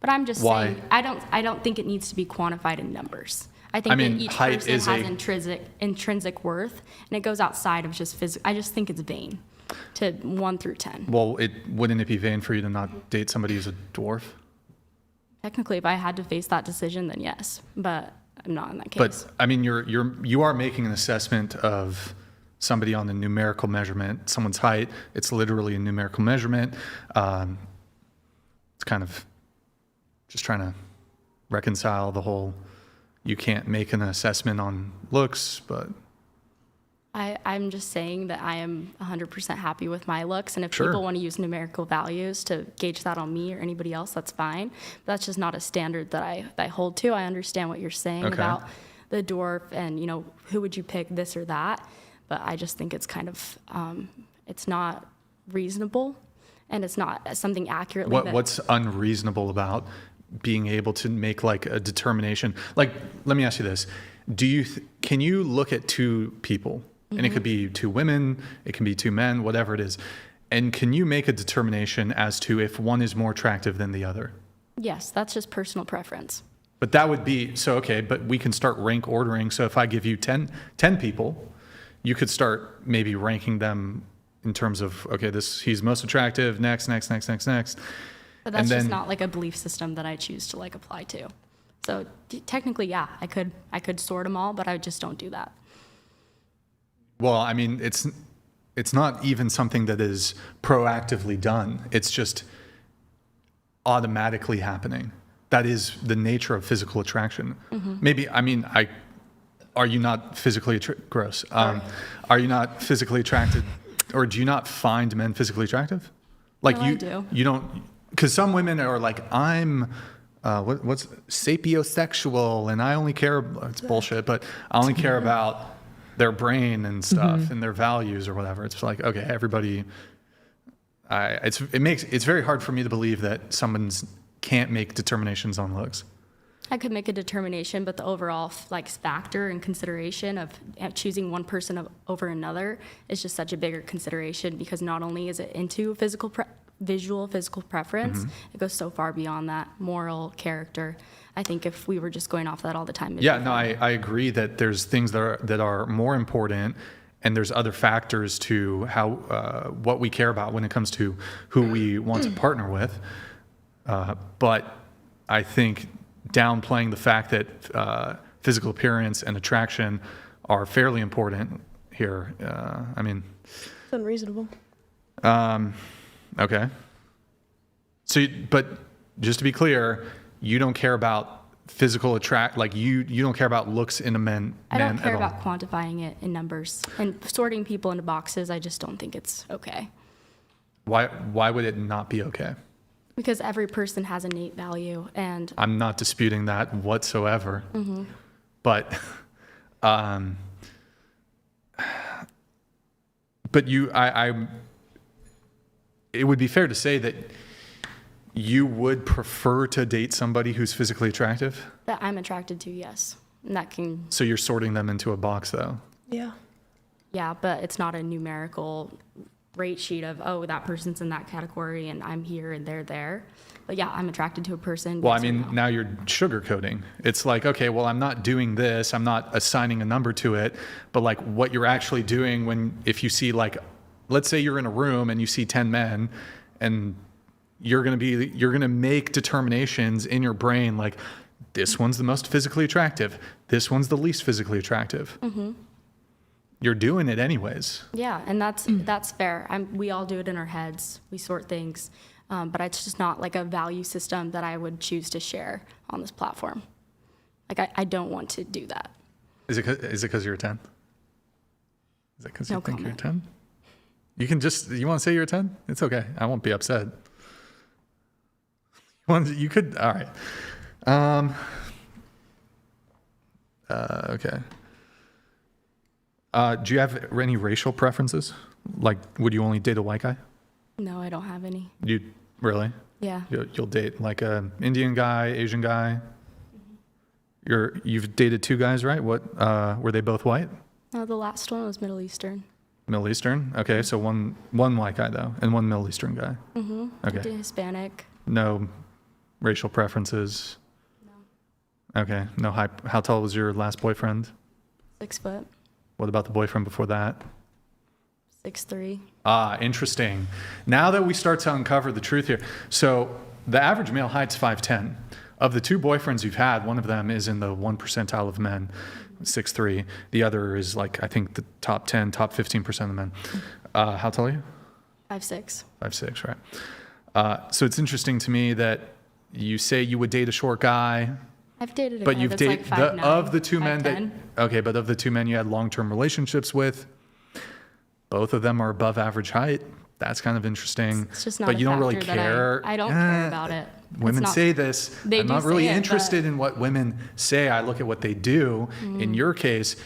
But I'm just saying, I don't think it needs to be quantified in numbers. I think that each person has intrinsic worth, and it goes outside of just physical. I just think it's vain to 1 through 10. Well, wouldn't it be vain for you to not date somebody who's a dwarf? Technically, if I had to face that decision, then yes, but I'm not in that case. But I mean, you are making an assessment of somebody on a numerical measurement. Someone's height, it's literally a numerical measurement. It's kind of just trying to reconcile the whole, you can't make an assessment on looks, but... I'm just saying that I am 100% happy with my looks, and if people want to use numerical values to gauge that on me or anybody else, that's fine. But that's just not a standard that I hold to. I understand what you're saying about the dwarf and, who would you pick, this or that, but I just think it's kind of, it's not reasonable, and it's not something accurately. What's unreasonable about being able to make like a determination? Like, let me ask you this. Can you look at 2 people, and it could be 2 women, it can be 2 men, whatever it is, and can you make a determination as to if one is more attractive than the other? Yes, that's just personal preference. But that would be, so okay, but we can start rank ordering. So if I give you 10 people, you could start maybe ranking them in terms of, okay, he's most attractive, next. But that's just not like a belief system that I choose to like apply to. So technically, yeah, I could sort them all, but I just don't do that. Well, I mean, it's not even something that is proactively done. It's just automatically happening. That is the nature of physical attraction. Mm-hmm. Maybe, I mean, are you not physically gross? Are you not physically attracted, or do you not find men physically attractive? Like no, I do. You don't, because some women are like, I'm what's sapiosexual, and I only care. It's bullshit, but I only care about their brain and stuff and their values or whatever. It's like, okay, everybody. It's very hard for me to believe that someone's can't make determinations on looks. I could make a determination, but the overall factor and consideration of choosing one person over another is just such a bigger consideration, because not only is it into visual physical preference, it goes so far beyond that, moral, character. I think if we were just going off that all the time. I agree that there's things that are more important, and there's other factors to how what we care about when it comes to who we want to partner with. But I think downplaying the fact that physical appearance and attraction are fairly important here. I mean, it's unreasonable. Okay. So, but just to be clear, you don't care about physical you don't care about looks in a man. I don't care about quantifying it in numbers and sorting people into boxes. I just don't think it's okay. Why would it not be okay? Because every person has innate value, and I'm not disputing that whatsoever. Mm-hmm. But it would be fair to say that you would prefer to date somebody who's physically attractive? That I'm attracted to, yes. And that can. So you're sorting them into a box, though? Yeah. Yeah, but it's not a numerical rate sheet of, oh, that person's in that category and I'm here and they're there. But yeah, I'm attracted to a person. Well, I mean, now you're sugarcoating. It's like, okay, well, I'm not doing this. I'm not assigning a number to it. But like what you're actually doing if you see let's say you're in a room and you see 10 men, and you're going to make determinations in your brain like, this one's the most physically attractive. This one's the least physically attractive. Mm-hmm. You're doing it anyways. Yeah, and that's fair. We all do it in our heads. We sort things, but it's just not like a value system that I would choose to share on this platform. Like I don't want to do that. Is it because you're a 10? Is it because you think you're a 10? You want to say you're a 10? It's okay. I won't be upset. You could. All right. Okay. Do you have any racial preferences? Like, would you only date a white guy? No, I don't have any. You really? Yeah. You'll date like a Indian guy, Asian guy. You've dated 2 guys, right? What were they both white? No, the last one was Middle Eastern. Middle Eastern? Okay, so one white guy though, and one Middle Eastern guy. Mm-hmm. Okay. I did Hispanic. No racial preferences. No. Okay. No hype. How tall was your last boyfriend? 6 foot. What about the boyfriend before that? 6'3". Ah, interesting. Now that we start to uncover the truth here. So the average male height's 5'10". Of the 2 boyfriends you've had, one of them is in the 1 percentile of men, 6'3". The other is like, I think the top 10, top 15% of men. How tall are you? 5'6". 5'6", right. So it's interesting to me that you say you would date a short guy. I've dated a but guy you've that's dated like 5'9", of the 2 men 5'10". but of the 2 men you had long-term relationships with, both of them are above average height. That's kind of interesting. It's just not but a you don't really factor care. I don't care about it. Women say this. I'm not really interested in what women say. I look at what they do. In your case,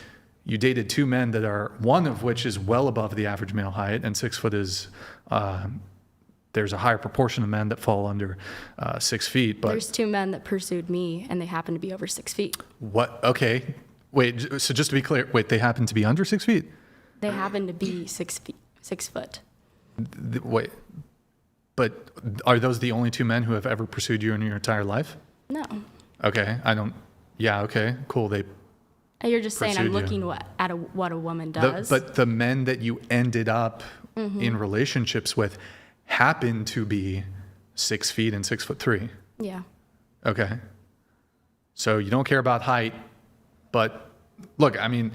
you dated 2 men that are, one of which is well above the average male height, and 6 foot is. There's a higher proportion of men that fall under 6 feet. But there's 2 men that pursued me, and they happen to be over 6 feet. What? Okay. Wait. So just to be clear, they happen to be under 6 feet? They happen to be 6 foot. Wait. But are those the only 2 men who have ever pursued you in your entire life? No. Okay, yeah, okay, cool. You're just saying I'm pursued you. looking at what a woman does. But the men that you ended up in relationships with happen to be 6 feet and 6'3". Yeah. Okay. So you don't care about height, but look, I mean,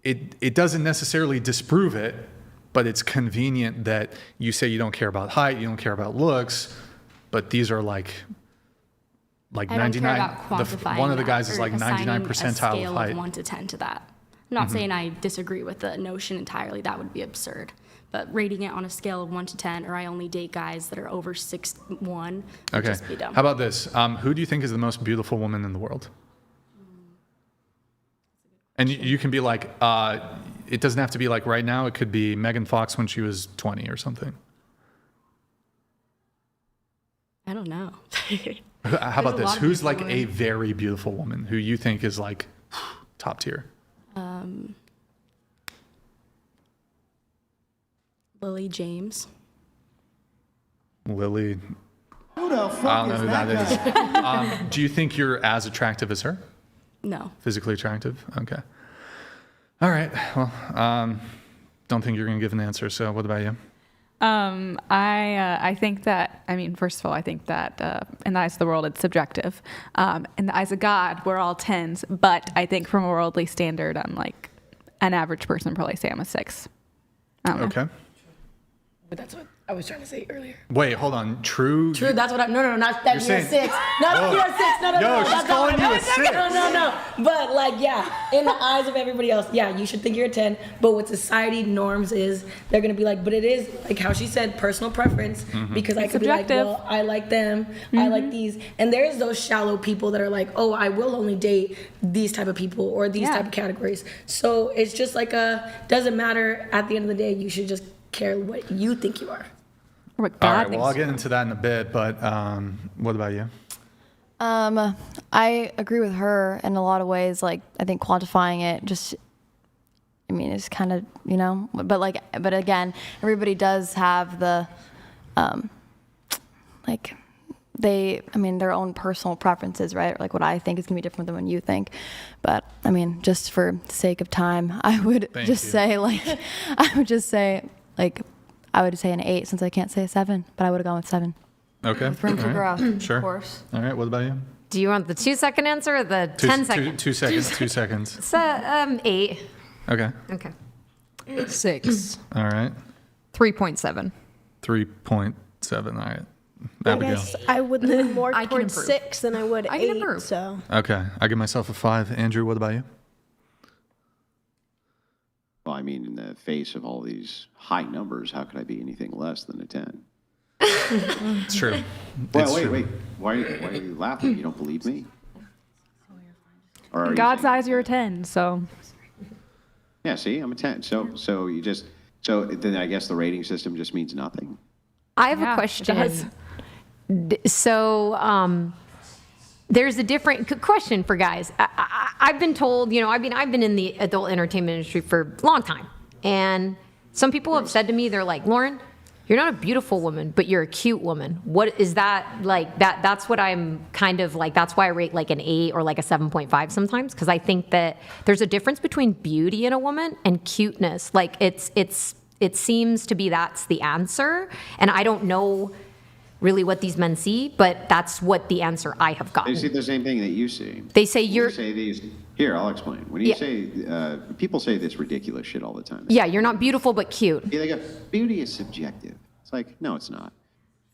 it doesn't necessarily disprove it, but it's convenient that you say you don't care about height, you don't care about looks, but these are like I 99. don't care about quantifying One of the that guys is or like 99 assigning percentile a scale of height. 1 to 10 to that. I'm not saying I disagree with the notion entirely. That would be absurd. But rating it on a scale of 1 to 10, or I only date guys that are over 6'1", would Okay. just be dumb. How about this? Who do you think is the most beautiful woman in the world? And you can be like, it doesn't have to be like right now. It could be Megan Fox when she was 20 or something. I don't know. How about There's a this? lot of Who's beautiful like women. a very beautiful woman who you think is like top tier? Lily James. Lily. Who the I fuck don't know is who that that is. Do you think you're as attractive as her? No. Physically attractive? Okay. All right. Well, don't think you're going to give an answer. So what about you? I think that, I mean, first of all, I think that in the eyes of the world, it's subjective. In the eyes of God, we're all 10s. But I think from a worldly standard, I'm like an average person probably say I'm a 6. I don't know. Okay. But that's what I was trying to say earlier. Wait, hold on. True. True, that's what I'm. No, not that You're you're saying- 6. Not that you're 6. No. Yo, she's that's not calling what you I'm- a 6. No. But like, yeah, in the eyes of everybody else, yeah, you should think you're a 10. But what society norms is, they're gonna be like, but it is like how she said, personal preference. Because I could be like, subjective. well, I like them, I like these, and there's those shallow people that are like, oh, I will only date these type of people or these type of categories. So it's just like doesn't matter. At the end of the day, you should just care what you think you are. What All God right. Well, thinks. I'll get into that in a bit. But what about you? I agree with her in a lot of ways. Like, I think quantifying it just, I mean, it's kind of, but again, everybody does have the, their own personal preferences, right? Like what I think is gonna be different than what you think. But I mean, just for the sake of time, I would say an 8 since I can't say a 7, but I would have gone with 7. Okay. With room All for right. growth, Sure. of course. All right. What about you? Do you want the 2-second answer or the 10-second? 2 seconds. 2 seconds. So, 8. Okay. Okay. 6. All right. 3.7. 3.7. All right. I Abigail. guess I would lean more I can towards improve. 6 than I would I can 8. improve. So Okay. I give myself a 5. Andrew, what about you? Well, I mean, in the face of all these high numbers, how could I be anything less than a 10? It's true. Well, It's wait. true. Why are you laughing? You don't believe me? Or are In you God's saying- eyes, you're a 10. So Yeah, see, I'm a 10. So then I guess the rating system just means nothing. I have Yeah, a it question. does. So, there's a different question for guys. I've been told, I've been in the adult entertainment industry for a long time. And some people have said to me, they're like, Lauren, you're not a beautiful woman, but you're a cute woman. What is that like? That's what I'm kind of like. That's why I rate like an 8 or like a 7.5 sometimes. Cause I think that there's a difference between beauty in a woman and cuteness. Like it seems to be that's the answer. And I don't know really what these men see, but that's what the answer I have gotten. They see the same thing that you see. They say When you're. you say these. Here, I'll explain. When you Yeah. say, people say this ridiculous shit all the time. Yeah, you're not beautiful, but cute. Yeah, they go, beauty is subjective. It's like, no, it's not.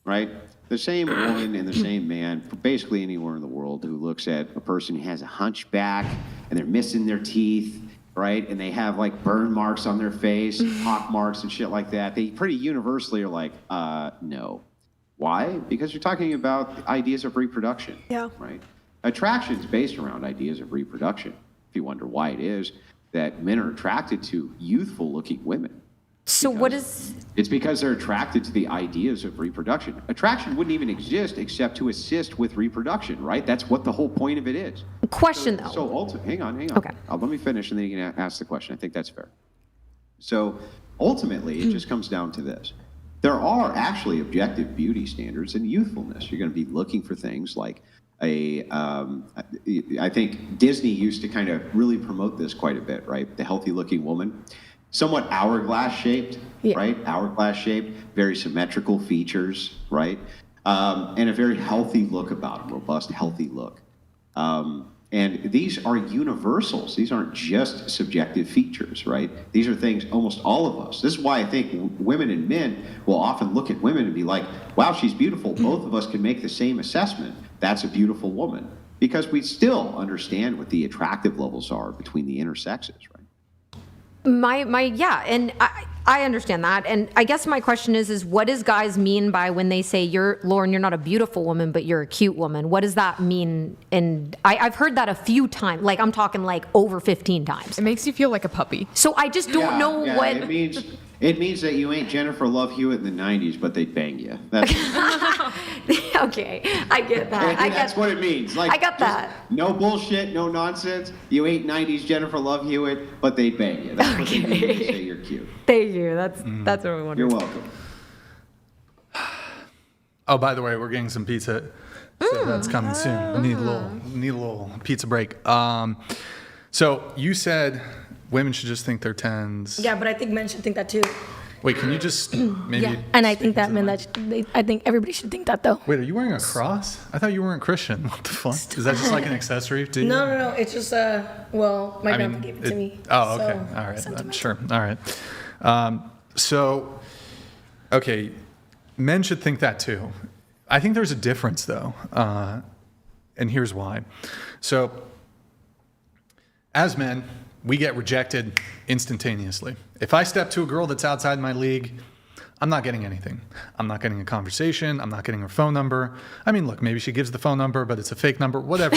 Right? The same woman and the same man, basically anywhere in the world, who looks at a person who has a hunchback and they're missing their teeth, right? And they have like burn marks on their face, pock marks and shit like that. They pretty universally are like, no. Why? Because you're talking about ideas of reproduction. Yeah. Right? Attraction is based around ideas of reproduction. If you wonder why it is that men are attracted to youthful-looking women. So what is? It's because they're attracted to the ideas of reproduction. Attraction wouldn't even exist except to assist with reproduction, right? That's what the whole point of it is. Question though. So ultimately, hang on. Okay. Let me finish and then you can ask the question. I think that's fair. So ultimately, it just comes down to this. There are actually objective beauty standards in youthfulness. You're going to be looking for things like I think Disney used to kind of really promote this quite a bit, right? The healthy looking woman, somewhat hourglass shaped, right? Hourglass shaped, very symmetrical features, right? And a very healthy look about them, robust, healthy look. And these are universals. These aren't just subjective features, right? These are things almost all of us. This is why I think women and men will often look at women and be like, wow, she's beautiful. Both of us can make the same assessment. That's a beautiful woman. Because we still understand what the attractive levels are between the intersexes, right? And I understand that. And I guess my question is what does guys mean by when they say, Lauren, you're not a beautiful woman, but you're a cute woman? What does that mean? And I've heard that a few times. Like, I'm talking like over 15 times. It makes you feel like a puppy. So I just don't know what... It means that you ain't Jennifer Love Hewitt in the 90s, but they'd bang you. That's okay, I get that. That's what it means. Like, I got that. No bullshit, no nonsense. You ain't 90s Jennifer Love Hewitt, but they'd bang you. That's what they mean when they say you're cute. Thank you. That's what we wanted. You're welcome. Oh, by the way, we're getting some pizza. So that's coming soon. We need a little pizza break. So you said women should just think they're 10s. Yeah, but I think men should think that too. Wait, can you just maybe... Yeah, and I think that I think everybody should think that though. Wait, are you wearing a cross? I thought you weren't Christian. What the fuck? Is that just like an accessory to you? No. It's just, well, my grandpa gave it to me. Oh, okay. All right. Sure. All right. Okay, men should think that too. I think there's a difference though. And here's why. So, as men, we get rejected instantaneously. If I step to a girl that's outside my league, I'm not getting anything. I'm not getting a conversation. I'm not getting her phone number. I mean, look, maybe she gives the phone number, but it's a fake number, whatever.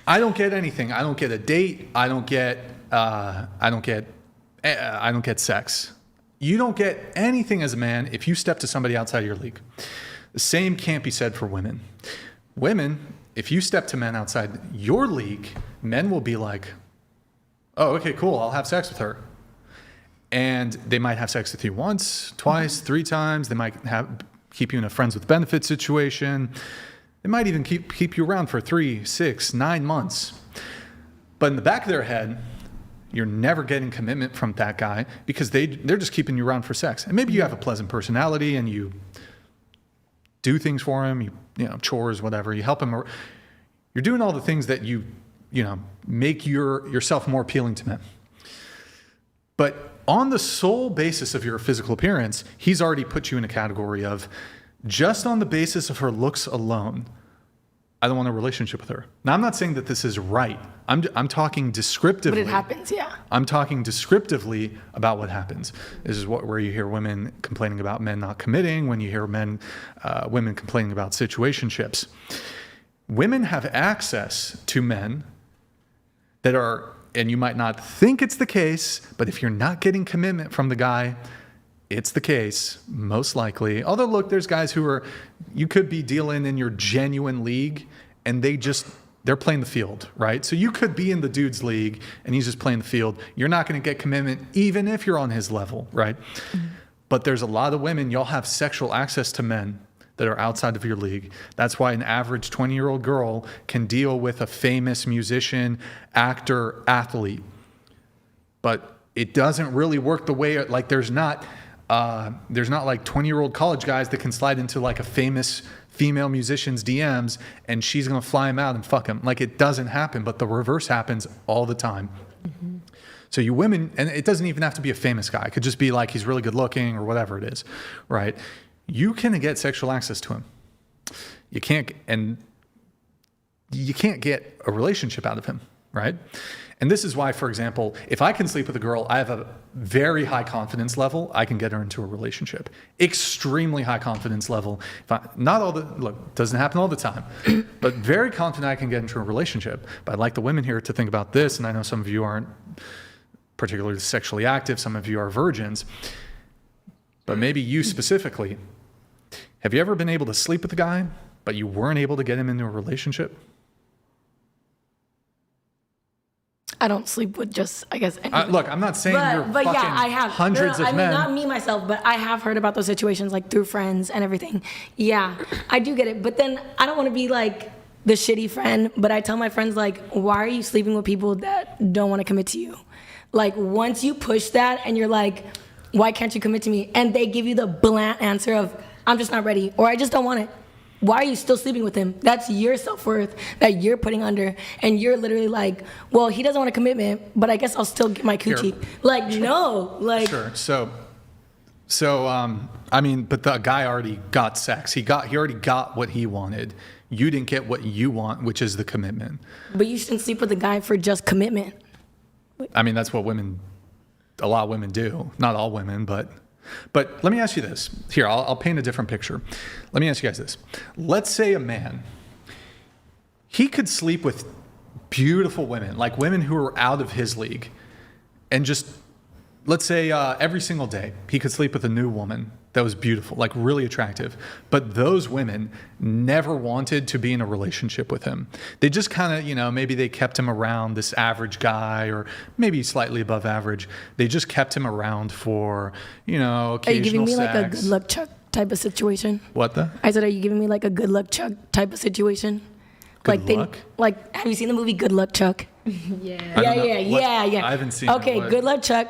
I don't get anything. I don't get a date. I don't get sex. You don't get anything as a man if you step to somebody outside your league. The same can't be said for women. Women, if you step to men outside your league, men will be like, oh, okay, cool, I'll have sex with her. And they might have sex with you once, twice, 3 times. They might keep you in a friends with benefits situation. They might even keep you around for 3, 6, 9 months. But in the back of their head, you're never getting commitment from that guy because they're just keeping you around for sex. And maybe you have a pleasant personality and you do things for him, you know, chores, whatever. You help him. You're doing all the things that you make yourself more appealing to men. But on the sole basis of your physical appearance, he's already put you in a category of just on the basis of her looks alone, I don't want a relationship with her. Now, I'm not saying that this is right. I'm talking descriptively. But it happens, yeah. I'm talking descriptively about what happens. This is where you hear women complaining about men not committing, when you hear women complaining about situationships. Women have access to men that are, and you might not think it's the case, but if you're not getting commitment from the guy, it's the case, most likely. Although, look, there's guys you could be dealing in your genuine league, and they're playing the field, right? So you could be in the dude's league, and he's just playing the field. You're not going to get commitment, even if you're on his level, right? Mm-hmm. But there's a lot of women, y'all have sexual access to men that are outside of your league. That's why an average 20-year-old girl can deal with a famous musician, actor, athlete. But it doesn't really work the way, like there's not like 20-year-old college guys that can slide into like a famous female musician's DMs and she's gonna fly him out and fuck him. Like, it doesn't happen, but the reverse happens all the time. Mm-hmm. So you women, and it doesn't even have to be a famous guy. It could just be like he's really good looking or whatever it is, right? You can get sexual access to him. You can't get a relationship out of him, right? And this is why, for example, if I can sleep with a girl, I have a very high confidence level, I can get her into a relationship. Extremely high confidence level. Doesn't happen all the time, but very confident I can get into a relationship. But I'd like the women here to think about this, and I know some of you aren't particularly sexually active, some of you are virgins, but maybe you specifically. Have you ever been able to sleep with a guy, but you weren't able to get him into a relationship? I don't sleep with just, I guess, anybody. Look, I'm not saying you're but fucking yeah, I have hundreds of I mean, men. not me myself, but I have heard about those situations like through friends and everything. Yeah, I do get it. But then I don't want to be like the shitty friend, but I tell my friends like, why are you sleeping with people that don't want to commit to you? Like once you push that and you're like, why can't you commit to me? And they give you the blunt answer of, I'm just not ready, or I just don't want it. Why are you still sleeping with him? That's your self-worth that you're putting under, and you're literally like, well, he doesn't want a commitment, but I guess I'll still get my coochie. Here. Like, no, like. Sure. So, I mean, but the guy already got sex. He already got what he wanted. You didn't get what you want, which is the commitment. But you shouldn't sleep with a guy for just commitment. I mean, that's what a lot of women do. Not all women, but let me ask you this. Here, I'll paint a different picture. Let me ask you guys this. Let's say a man, he could sleep with beautiful women, like women who are out of his league, and just, let's say every single day, he could sleep with a new woman that was beautiful, like really attractive. But those women never wanted to be in a relationship with him. They just kind of, maybe they kept him around, this average guy, or maybe slightly above average. They just kept him around for, occasional sex. Are you giving me like a good luck Chuck type of situation? What the? I said, are you giving me like a good luck Chuck type of situation? Good luck? Have you seen the movie Good Luck Chuck? Yeah. Yeah. I haven't seen Okay, Good Luck Chuck.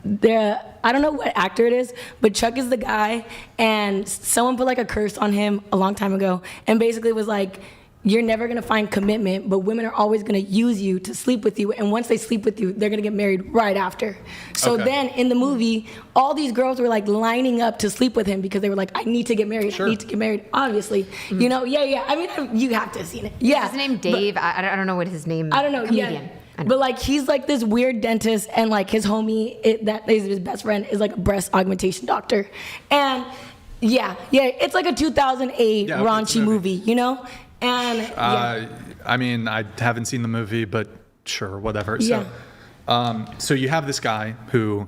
I don't know what actor it is, but Chuck is the guy, and someone put like a curse on him a long time ago, and basically was like, you're never gonna find commitment, but women are always gonna use you to sleep with you, and once they sleep with you, they're gonna get married right after. So then in the movie, all these girls were like lining up to sleep with him because they were like, I need to get married, I need to get married, obviously. Yeah. I mean, you have to have seen it. Yeah. Is his name Dave? I don't know what his name is. I don't know. Comedian. Yeah. But like he's like this weird dentist, and like his homie that is his best friend is like a breast augmentation doctor, and it's like a 2008 raunchy movie, and I mean, I haven't seen the movie, but sure, whatever. Yeah. So you have this guy who,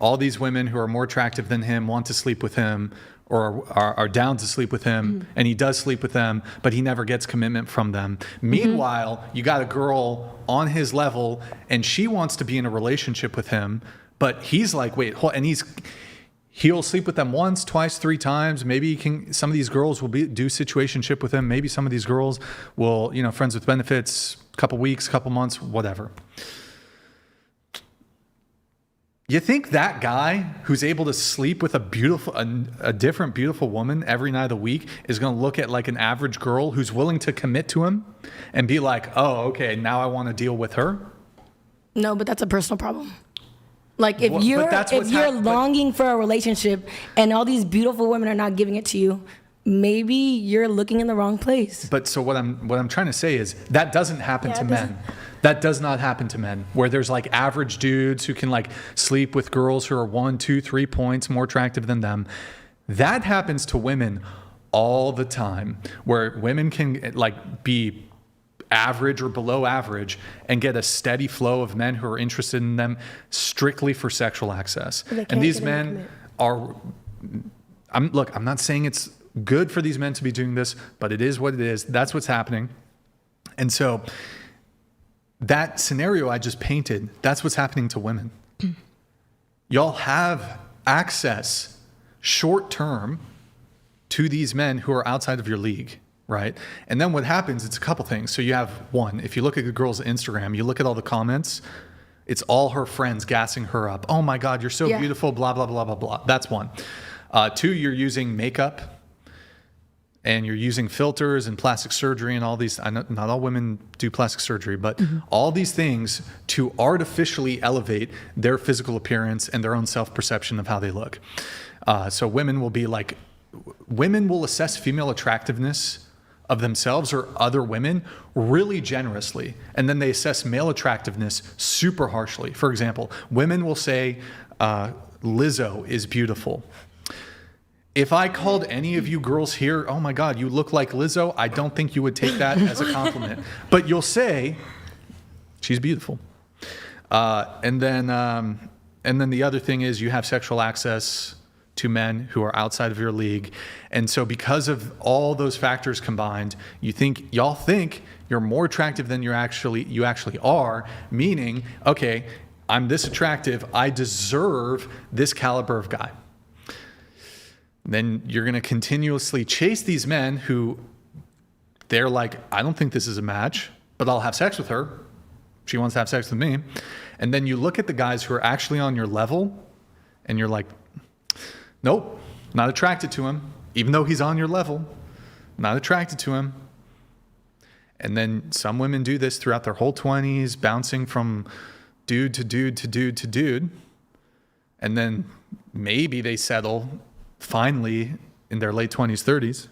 all these women who are more attractive than him want to sleep with him, or are down to sleep with him, and he does sleep with them, but he never gets commitment from them. Meanwhile, you got a girl on his level, and she wants to be in a relationship with him, but he's like, wait, and he'll sleep with them once, twice, 3 times. Maybe some of these girls will do situationship with him. Maybe some of these girls will, friends with benefits, couple weeks, couple months, whatever. You think that guy who's able to sleep with a different beautiful woman every night of the week is going to look at like an average girl who's willing to commit to him and be like, oh, okay, now I want to deal with her? No, but that's a personal problem. Like if you're longing for a relationship and all these beautiful women are not giving it to you, maybe you're looking in the wrong place. But so what I'm trying to say is that doesn't happen to men. That does not happen to men, where there's like average dudes who can like sleep with girls who are 1, 2, 3 points more attractive than them. That happens to women all the time, where women can like be average or below average and get a steady flow of men who are interested in them strictly for sexual access. And these men are, I'm not saying it's good for these men to be doing this, but it is what it is. That's what's happening. And so that scenario I just painted, that's what's happening to women. Y'all have access short term to these men who are outside of your league, right? And then what happens, it's a couple things. So you have one, if you look at a girl's Instagram, you look at all the comments, it's all her friends gassing her up. Oh my God, you're so beautiful, blah, blah, blah, blah, blah. That's one. 2, you're using makeup and you're using filters and plastic surgery and all these. I know not all women do plastic surgery, but all these things to artificially elevate their physical appearance and their own self-perception of how they look. So women will assess female attractiveness of themselves or other women really generously, and then they assess male attractiveness super harshly. For example, women will say, Lizzo is beautiful. If I called any of you girls here, oh my God, you look like Lizzo, I don't think you would take that as a compliment. But you'll say, she's beautiful. And then the other thing is you have sexual access to men who are outside of your league. And so because of all those factors combined, y'all think you're more attractive than you actually are, meaning, okay, I'm this attractive, I deserve this caliber of guy. Then you're going to continuously chase these men who they're like, I don't think this is a match, but I'll have sex with her. She wants to have sex with me. And then you look at the guys who are actually on your level and you're like, nope, not attracted to him, even though he's on your level, not attracted to him. And then some women do this throughout their whole 20s, bouncing from dude to dude to dude to dude. And then maybe they settle finally in their late 20s, 30s.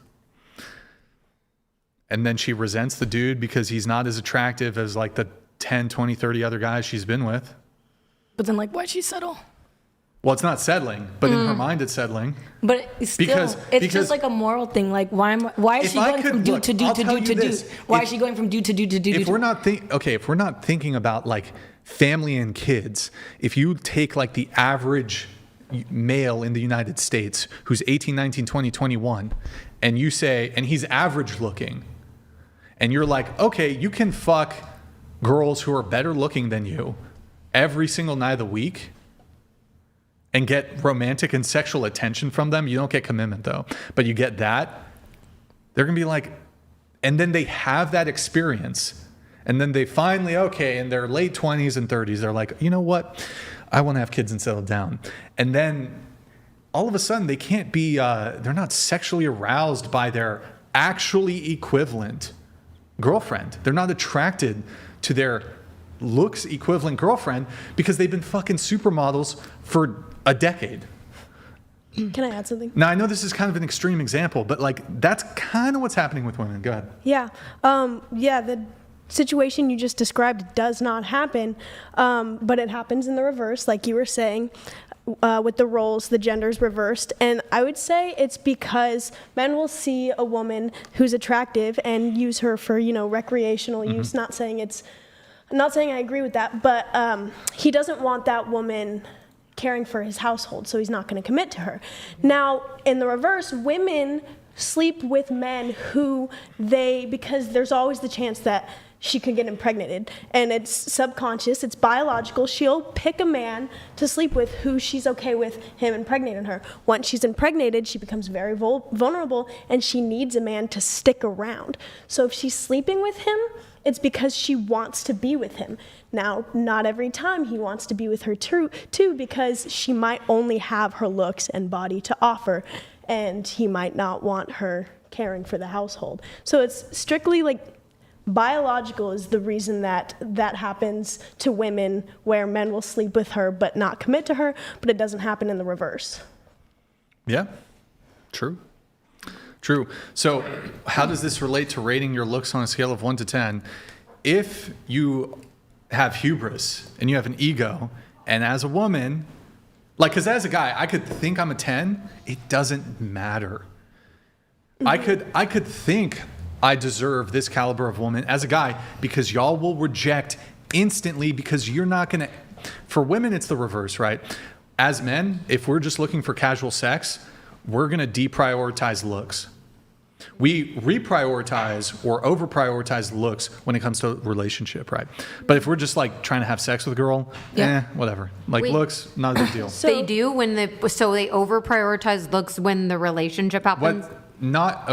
And then she resents the dude because he's not as attractive as like the 10, 20, 30 other guys she's been with. But then, like, why'd she settle? Well, it's not settling, but in her mind it's settling. But it's still, it's just like a moral thing. Like, why is she going from dude to dude to dude to dude? Why is she going from dude to dude to dude? If we're not thinking about like family and kids, if you take like the average male in the United States who's 18, 19, 20, 21, and you say, and he's average looking, and you're like, okay, you can fuck girls who are better looking than you every single night of the week and get romantic and sexual attention from them. You don't get commitment though, but you get that. They're gonna be like, and then they have that experience, and then they finally, okay, in their late 20s and 30s, they're like, you know what? I want to have kids and settle down. And then all of a sudden they can't be, they're not sexually aroused by their actually equivalent girlfriend. They're not attracted to their looks equivalent girlfriend because they've been fucking supermodels for a decade. Can I add something? Now, I know this is kind of an extreme example, but like that's kind of what's happening with women. Go ahead. Yeah. The situation you just described does not happen, but it happens in the reverse, like you were saying, with the roles, the genders reversed. And I would say it's because men will see a woman who's attractive and use her for, recreational use. Not saying I agree with that, but he doesn't want that woman caring for his household, so he's not going to commit to her. Now, in the reverse, women sleep with men who because there's always the chance that she could get impregnated, and it's subconscious, it's biological. She'll pick a man to sleep with who she's okay with him impregnating her. Once she's impregnated, she becomes very vulnerable, and she needs a man to stick around. So if she's sleeping with him, it's because she wants to be with him. Now, not every time he wants to be with her too, because she might only have her looks and body to offer, and he might not want her caring for the household. So it's strictly like biological is the reason that happens to women, where men will sleep with her but not commit to her, but it doesn't happen in the reverse. Yeah, true. So how does this relate to rating your looks on a scale of 1 to 10? If you have hubris and you have an ego, and as a woman, like, because as a guy, I could think I'm a 10, it doesn't matter. I could think I deserve this caliber of woman as a guy, because y'all will reject instantly, because you're not going to. For women, it's the reverse, right? As men, if we're just looking for casual sex, we're going to deprioritize looks. We reprioritize or over-prioritize looks when it comes to a relationship, right? But if we're just like trying to have sex with a girl, whatever. Like, looks, not a big deal. So they do so they over-prioritize looks when the relationship happens? Yeah,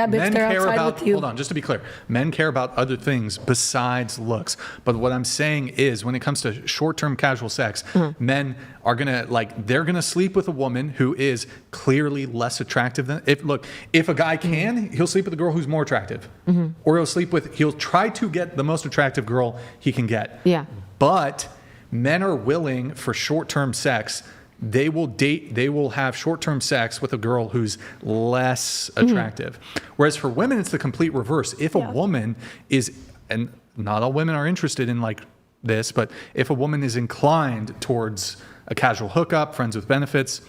but if they're outside with you. Hold on, just to be clear. Men care about other things besides looks. But what I'm saying is, when it comes to short-term casual sex, men are they're gonna sleep with a woman who is clearly less attractive than. If a guy can, he'll sleep with a girl who's more attractive, or he'll try to get the most attractive girl he can get. Yeah. But men are willing for short-term sex. They will have short-term sex with a girl who's less attractive. Whereas for women, it's the complete reverse. If a woman is, and not all women are interested in like this, but if a woman is inclined towards a casual hookup, friends with benefits,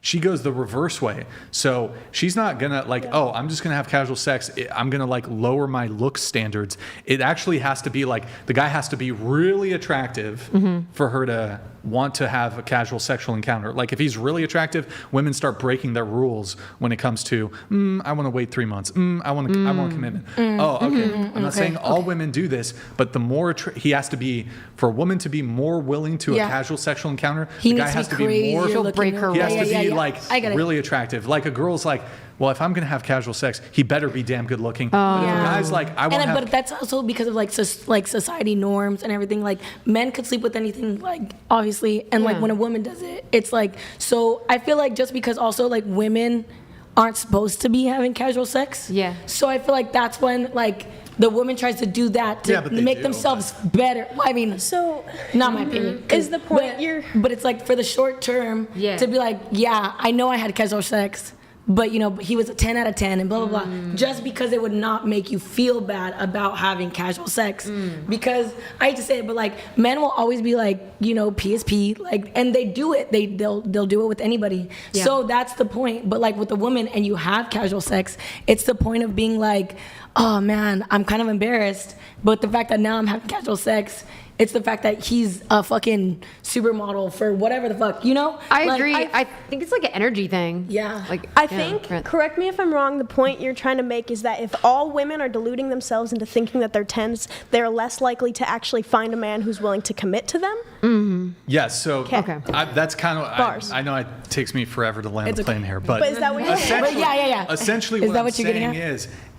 she goes the reverse way. So she's not gonna I'm just gonna have casual sex. I'm gonna lower my look standards. It actually has to be the guy has to be really attractive for her to want to have a casual sexual encounter. Like if he's really attractive, women start breaking their rules when it comes to, I want to wait 3 months. I want commitment. Oh, okay. I'm not saying all women do this, but the more he has to be, for a woman to be more willing to a casual sexual encounter, the guy has to be more, he has to be like really attractive. Like a girl's like, well, if I'm going to have casual sex, he better be damn good looking. But if a guy's like, I want to have... But that's also because of like society norms and everything. Like men could sleep with anything, like obviously. And like when a woman does it, it's like, so I feel like just because also like women aren't supposed to be having casual sex. Yeah. So I feel like that's when like the woman tries to do that to make themselves better. Well, I mean, so not my opinion. Is the point but it's like for the short term to be like, yeah, I know I had casual sex, but you know, he was a 10 out of 10 and blah, blah, blah. Just because it would not make you feel bad about having casual sex. Because I hate to say it, but like men will always be like, you know, PSP, like, and they do it. They'll do it with anybody. Yeah. So that's the point. But like with a woman and you have casual sex, it's the point of being like, oh man, I'm kind of embarrassed. But the fact that now I'm having casual sex, it's the fact that he's a fucking supermodel for whatever the fuck, you know? I agree. I think it's like an energy thing. Yeah. Like I think, correct me if I'm wrong, the point you're trying to make is that if all women are deluding themselves into thinking that they're 10s, they're less likely to actually find a man who's willing to commit to them? Mm-hmm. Yes, so that's kind of, I know it takes me forever to land the plane here, but is that what you're saying? Essentially what I'm saying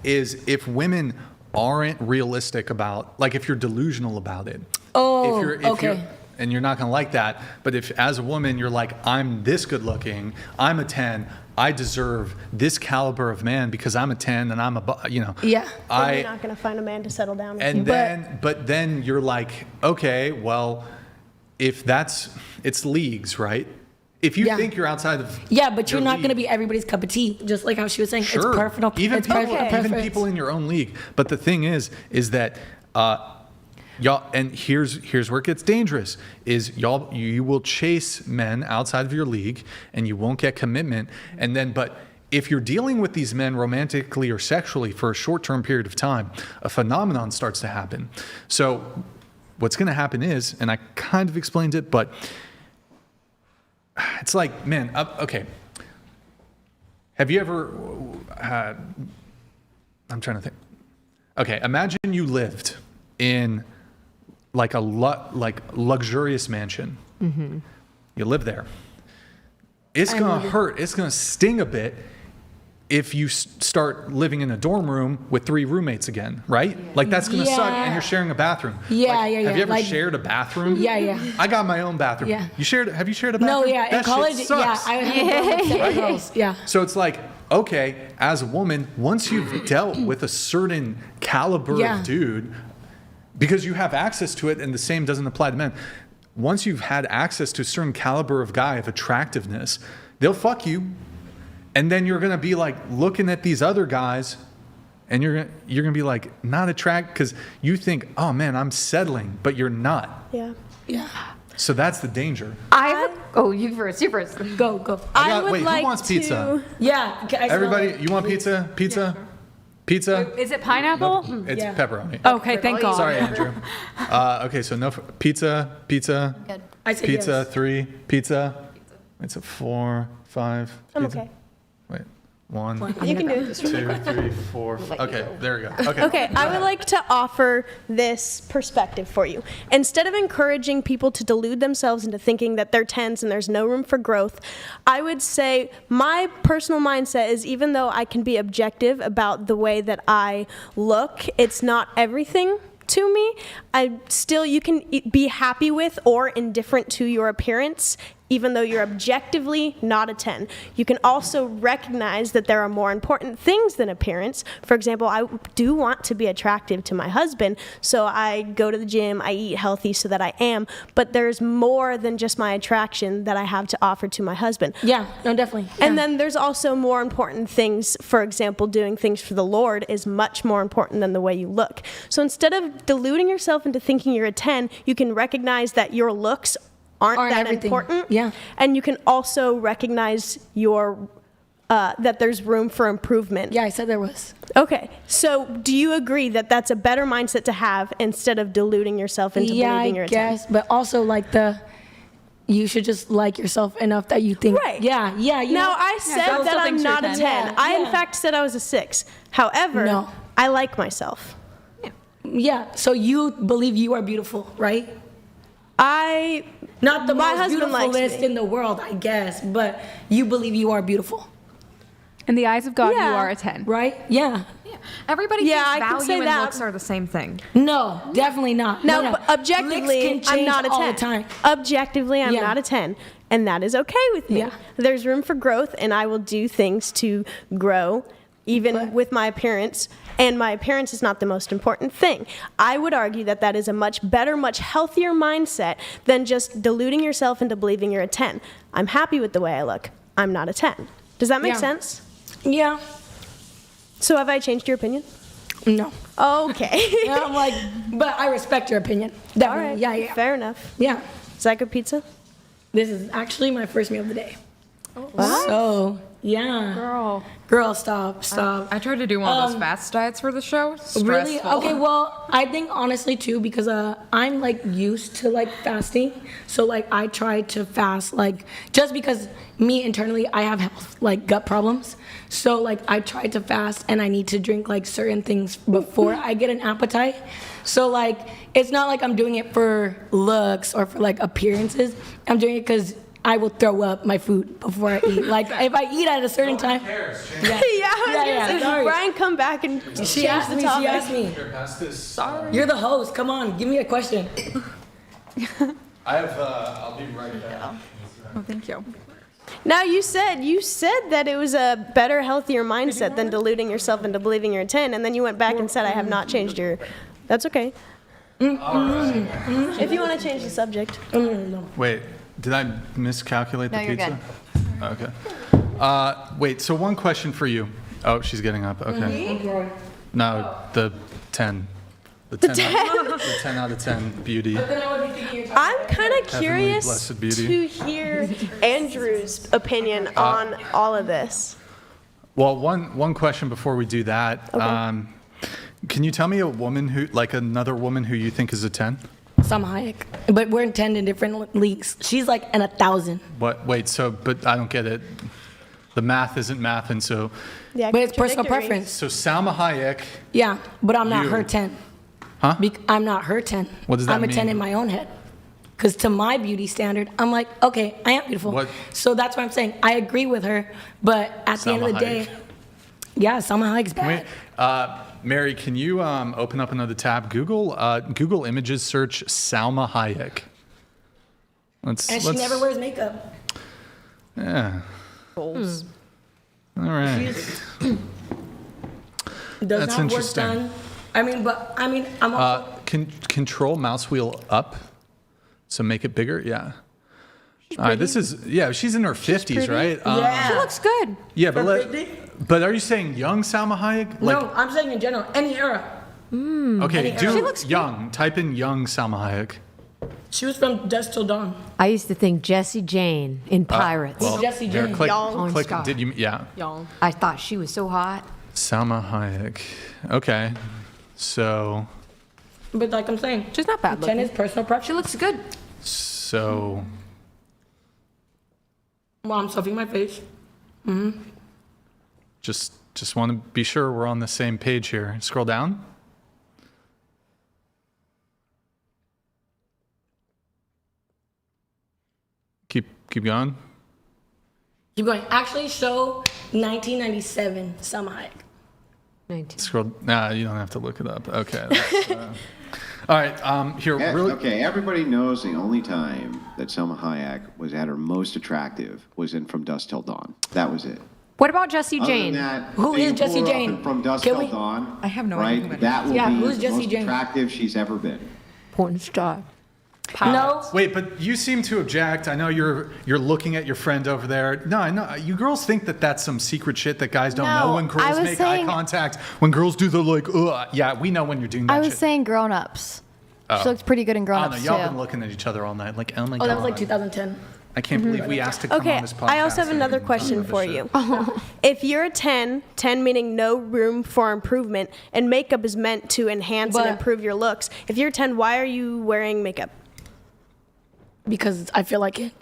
is if women aren't realistic about, like if you're delusional about it. Oh, if you're, and you're not going to like that, but if as a woman you're like, I'm this good looking, I'm a 10, I deserve this caliber of man because I'm a 10 and I'm a, you know. Yeah. You're not going to find a man to settle down with. And but then you're like, okay, well, if it's leagues, right? If you think you're outside of but you're not going to be everybody's cup of tea, just like how she was saying. Sure. It's perfect. Even people in your own league. But the thing is that y'all, and here's where it gets dangerous, is you will chase men outside of your league and you won't get commitment. And then, but if you're dealing with these men romantically or sexually for a short-term period of time, a phenomenon starts to happen. So what's going to happen is, and I kind of explained it, but it's like, man, okay. Have you ever I'm trying to think. Okay, imagine you lived in like a luxurious mansion. Mm-hmm. You live there. It's going to hurt. It's going to sting a bit if you start living in a dorm room with 3 roommates again, right? Like that's going to suck, and you're sharing a bathroom. Have you ever shared a bathroom? Yeah. I got my own bathroom. Yeah. Have you shared a bathroom? No, yeah. That in college, shit sucks. I had girls. Yeah. So it's like, okay, as a woman, once you've dealt with a certain caliber of dude, because you have access to it, and the same doesn't apply to men. Once you've had access to a certain caliber of guy of attractiveness, they'll fuck you. And then you're going to be like looking at these other guys and you're going to be like not attracted because you think, oh man, I'm settling, but you're not. Yeah. Yeah. So that's the danger. You first. Go. Who wants pizza? Yeah. Everybody, you want pizza? Pizza? Yeah, Pizza? Is it pineapple? No, it's pepperoni. Okay, thank God. Sorry, Andrew. Okay, so no pizza. Good. I said pizza, yes. 3, pizza. It's a 4, 5. I'm pizza. okay. Wait, 1. You can do it. 2, 3, 4. Okay, there we go. Okay, I would like to offer this perspective for you. Instead of encouraging people to delude themselves into thinking that they're 10s and there's no room for growth, I would say my personal mindset is, even though I can be objective about the way that I look, it's not everything to me. You can be happy with or indifferent to your appearance, even though you're objectively not a 10. You can also recognize that there are more important things than appearance. For example, I do want to be attractive to my husband, so I go to the gym, I eat healthy so that I am, but there's more than just my attraction that I have to offer to my husband. Yeah, no, definitely. Yeah. And then there's also more important things. For example, doing things for the Lord is much more important than the way you look. So instead of deluding yourself into thinking you're a 10, you can recognize that your looks aren't that everything. Important. Yeah. And you can also recognize your that there's room for improvement. Yeah, I said there was. Okay. So do you agree that that's a better mindset to have instead of deluding yourself into believing you're a 10? Yes, but also like you should just like yourself enough that you think. Right. Yeah. You now, know? I said that I'm not a 10. Yeah, I, in yeah. fact, said I was a 6. However, No. I like myself. Yeah. So you believe you are beautiful, right? Not the my most husband likes beautifulest me. in the world, I guess, but you believe you are beautiful. In the eyes of God, Yeah. you are a 10. Right? Yeah. Everybody Yeah, thinks I can value say and that. looks are the same thing. No, definitely not. No, but Looks objectively, can I'm change not a 10. all the time. Objectively, I'm Yeah. not a 10. And that is okay with me. Yeah. There's room for growth, and I will do things to grow, even with my appearance. And my appearance is not the most important thing. I would argue that that is a much better, much healthier mindset than just deluding yourself into believing you're a 10. I'm happy with the way I look. I'm not a 10. Does that make Yeah. sense? Yeah. So have I changed your opinion? No. Okay. Yeah, I'm like, but I respect your opinion. Definitely. All right. Yeah. Fair enough. Yeah. Is that good pizza? This is actually my first meal of the day. What? So, yeah. Girl, stop. I tried to do one of those fast diets for the show. Really? Stressful. Okay, well, I think honestly too, because I'm like used to like fasting. So like I try to fast like just because me internally I have health like gut problems. So like I try to fast and I need to drink like certain things before I get an appetite. So like it's not like I'm doing it for looks or for like appearances. I'm doing it because I will throw up my food before I eat. Like if I eat at a certain time. Yeah. Sorry. Brian, come back and She change asked the me. topic. She asked me. Here, pass this. Sorry. You're the host. Come on, give me a question. I have. I'll be right back. Oh, thank you. Now you said that it was a better, healthier mindset than deluding yourself into believing you're a 10, and then you went back and said I have not changed your. That's okay. If you want to change the subject. Wait, did I miscalculate No, the you're pizza? good. Okay. Wait, so one question for you. Oh, she's getting up. Okay. No, the 10. The 10. The 10 out of 10 beauty. I'm kind of curious blessed beauty. to hear Andrew's opinion on all of this. Well, one question before we do that. Okay. Can you tell me a woman who, like another woman who you think is a 10? Salma Hayek, but we're in 10 in different leagues. She's like in 1,000. What? Wait, so, but I don't get it. The math isn't math, and so. Yeah, But it's personal preference. So Salma Hayek. Yeah, but I'm not You. her 10. Huh? I'm not her 10. What does that I'm a 10 mean? in my own head. Because to my beauty standard, I'm like, okay, I am beautiful. What? So that's what I'm saying. I agree with her, but at the end of Salma the day, Hayek. yeah, Salma Hayek's bad. Wait, Mary, can you open up another tab? Google Images search Salma Hayek. And she never wears makeup. Yeah. Goals. All right. Does That's not work interesting. done. I'm also, Control mouse wheel up. So make it bigger. Yeah. All right. This is she's in her 50s, right? Yeah. She looks good. Yeah, For but 50? but are you saying young Salma Hayek? No, I'm saying in general, any era. Okay, She do looks young. Type in young Salma Hayek. She was from Dusk Till Dawn. I used to think Jessie Jane in Pirates. Who's Jessie here, Jane? click, Young. click. Scott. Did you? Yeah. Young. I thought she was so hot. Salma Hayek. Okay. So. But like I'm saying, She's not bad 10 looking. is personal preference. She looks good. So. Well, I'm stuffing my face. Just want to be sure we're on the same page here. Scroll down. Keep going. Keep going. Actually, show 1997 Salma Hayek. 19. Scroll. Nah, you don't have to look it up. Okay. That's, all right. Here. Really. Okay, everybody knows the only time that Salma Hayek was at her most attractive was in From Dusk Till Dawn. That was it. What about Jessie Other than Jane? that, Who they is pull Jessie her up Jane? in From Dusk Can Till we- Dawn. I have no idea who Right, that that will Yeah, be who's the Jessie most Jane? attractive she's ever been. Porn star. No. Wait, but you seem to object. I know you're looking at your friend over there. No, I know you girls think that that's some secret shit that guys don't No, know when I girls was make saying- eye contact. When girls do the like, yeah, we know when you're doing that I was shit. saying grown-ups. Oh. She looks pretty good in I don't know. grown-ups Y'all too. been looking at each other all night, like, oh my Oh, god. that was like 2010. I can't believe we asked to come Okay, on this podcast. I also have and another we question didn't for do you. this shit. If you're a 10, 10 meaning no room for improvement, and makeup is meant to enhance and But- improve your looks. If you're 10, why are you wearing makeup? Because I feel like it.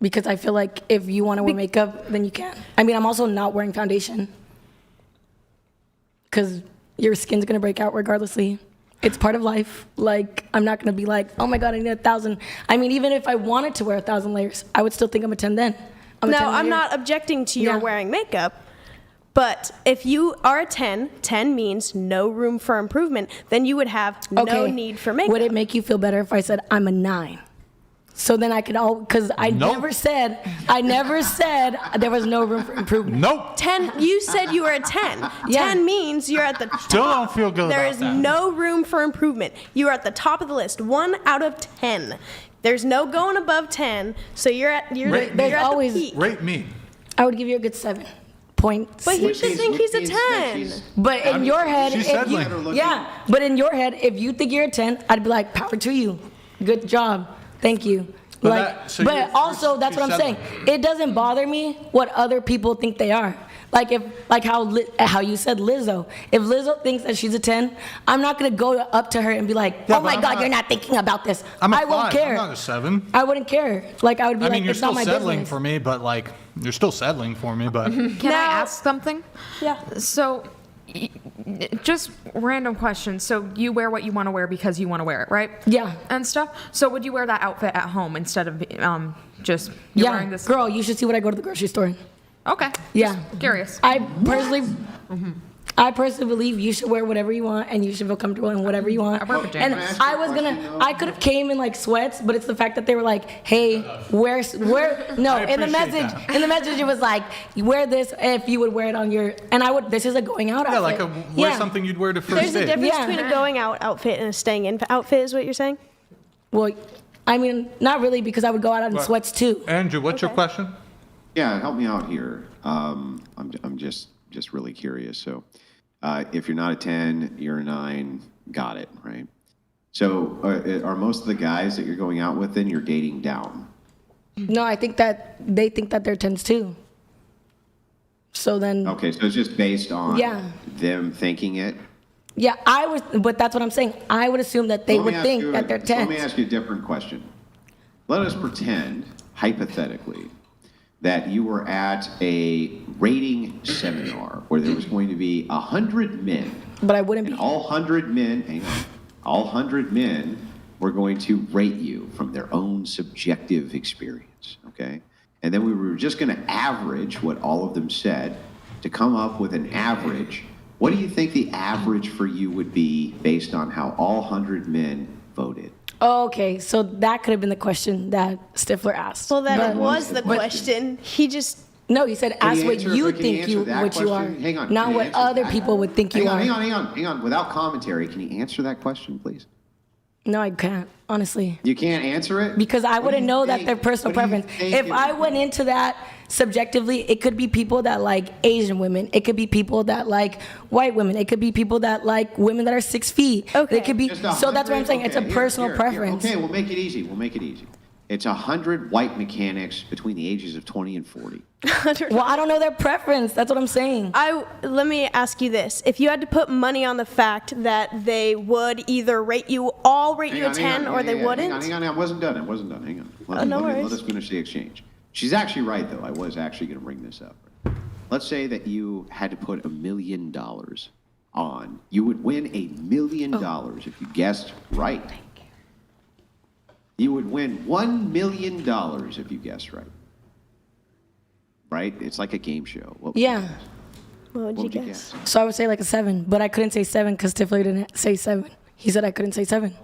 Because I feel like if you want to wear makeup, then you can. I mean, I'm also not wearing foundation. Because your skin's going to break out regardlessly. It's part of life. Like, I'm not going to be like, oh my God, I need 1,000. I mean, even if I wanted to wear 1,000 layers, I would still think I'm a 10 then. I'm not objecting to your wearing makeup. But if you are a 10, 10 means no room for improvement, then you would have no need for makeup. Would it make you feel better if I said I'm a 9? So then I could because I never said there was no room for improvement. Nope. 10, you said you were a 10. Yeah. 10 means you're at the top. Still don't feel good There about is that. no room for improvement. You are at the top of the list, 1 out of 10. There's no going above 10, so you're at the peak. Rate me. I would give you a good 7 points. But he should think he's a 10. But in your head, she's if you, settling. but in your head, if you think you're a 10, I'd be like, power to you. Good job. Thank you. But But also, that's what I'm saying. It doesn't bother me what other people think they are. Like how you said Lizzo. If Lizzo thinks that she's a 10, I'm not gonna go up to her and be like, oh my God, you're not thinking about this. I won't care. I'm not a 7. I wouldn't care. Like I would be I like, mean, you're it's not still my settling business. for me, but like, you're still settling for me, but. Can I ask something? Yeah. So, just random question. So you wear what you want to wear because you want to wear it, right? Yeah. And stuff. So would you wear that outfit at home instead of just wearing this? Girl, you should see what I go to the grocery store. Okay. Yeah. Just curious. I personally believe you should wear whatever you want and you should feel comfortable in whatever you want. And I could have came in like sweats, but it's the fact that they were like, hey, wear no, in the message it was like, you wear this if you would wear it on your, and this is a going out outfit. Wear something you'd wear to first There's a date. difference between a going out outfit and a staying in outfit, is what you're saying? Well, I mean, not really, because I would go out in sweats too. Andrew, what's your question? Yeah, help me out here. I'm just really curious. So, if you're not a 10, you're a 9. Got it, right? So, are most of the guys that you're going out with then you're dating down? No, I think that they think that they're 10s too. So then. Okay, so it's just based on them thinking it. Yeah, but that's what I'm saying. I would assume that they would think that they're 10s. Let me ask you a different question. Let us pretend, hypothetically, that you were at a rating seminar where there was going to be 100 men. But I wouldn't be. All 100 men, hang on, all 100 men were going to rate you from their own subjective experience, okay? And then we were just going to average what all of them said to come up with an average. What do you think the average for you would be based on how all 100 men voted? Oh, okay, so that could have been the question that Stifler asked. Well, that was the question. He just... No, he said ask what you think you are, Hang on, not what other people would think you are. Hang on. Without commentary, can you answer that question, please? No, I can't, honestly. You can't answer it? Because I wouldn't know that their personal preference. If I went into that subjectively, it could be people that like Asian women. It could be people that like white women. It could be people that like women that are 6 feet. Okay. It could be, so that's what I'm saying. It's a personal preference. Okay, we'll make it easy. It's 100 white mechanics between the ages of 20 and 40. Well, I don't know their preference. That's what I'm saying. Let me ask you this. If you had to put money on the fact that they would either rate you a 10 or they wouldn't? Hang on. I wasn't done. Hang on. Let us finish the exchange. She's actually right, though. I was actually going to bring this up. Let's say that you had to put $1 million on. You would win $1 million if you guessed right. You would win $1 million if you guessed right. Right? It's like a game show. What would you guess? So I would say like a 7, but I couldn't say 7 because Stifler didn't say 7. He said I couldn't say 7.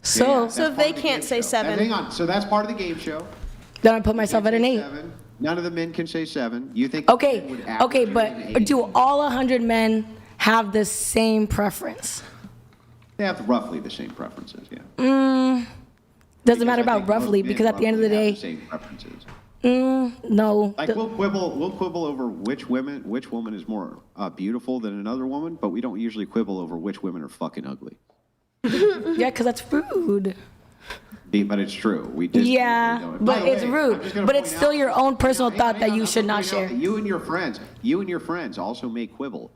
So if they can't say 7. Hang on. So that's part of the game show. Then I put myself at an 8. 7. None of the men can say 7. You think? Okay, but do all 100 men have the same preference? They have roughly the same preferences. Yeah. Doesn't matter about roughly, because at the end of the day, same preferences. No. Like we'll quibble over which woman is more beautiful than another woman, but we don't usually quibble over which women are fucking ugly. Yeah, because that's rude. But it's true. We just but it's rude. But it's still your own personal thought that you should not share. You and your friends also may quibble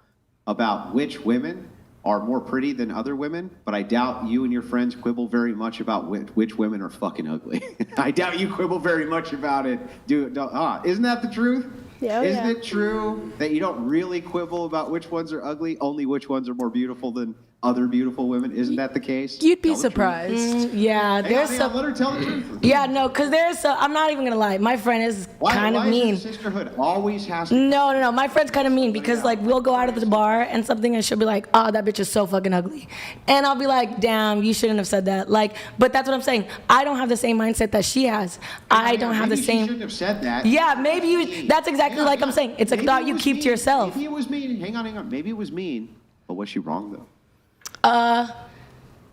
about which women are more pretty than other women, but I doubt you and your friends quibble very much about which women are fucking ugly. I doubt you quibble very much about it. Isn't that the truth? Yeah, Isn't it true that you don't really quibble about which ones are ugly, only which ones are more beautiful than other beautiful women? Isn't that the case? You'd be surprised. Yeah, there's some. Let her tell the truth. Yeah, no, because there's some. I'm not even gonna lie. My friend is kind of mean. Is sisterhood always has to? No. My friend's kind of mean because like we'll go out of the bar and something, and she'll be like, "Oh, that bitch is so fucking ugly," and I'll be like, "Damn, you shouldn't have said that." Like, but that's what I'm saying. I don't have the same mindset that she has. I don't have the same. You shouldn't have said that. Yeah, maybe you. That's exactly like I'm saying. It's a thought you keep to yourself. Maybe it was mean. Hang on. Maybe it was mean, but was she wrong though?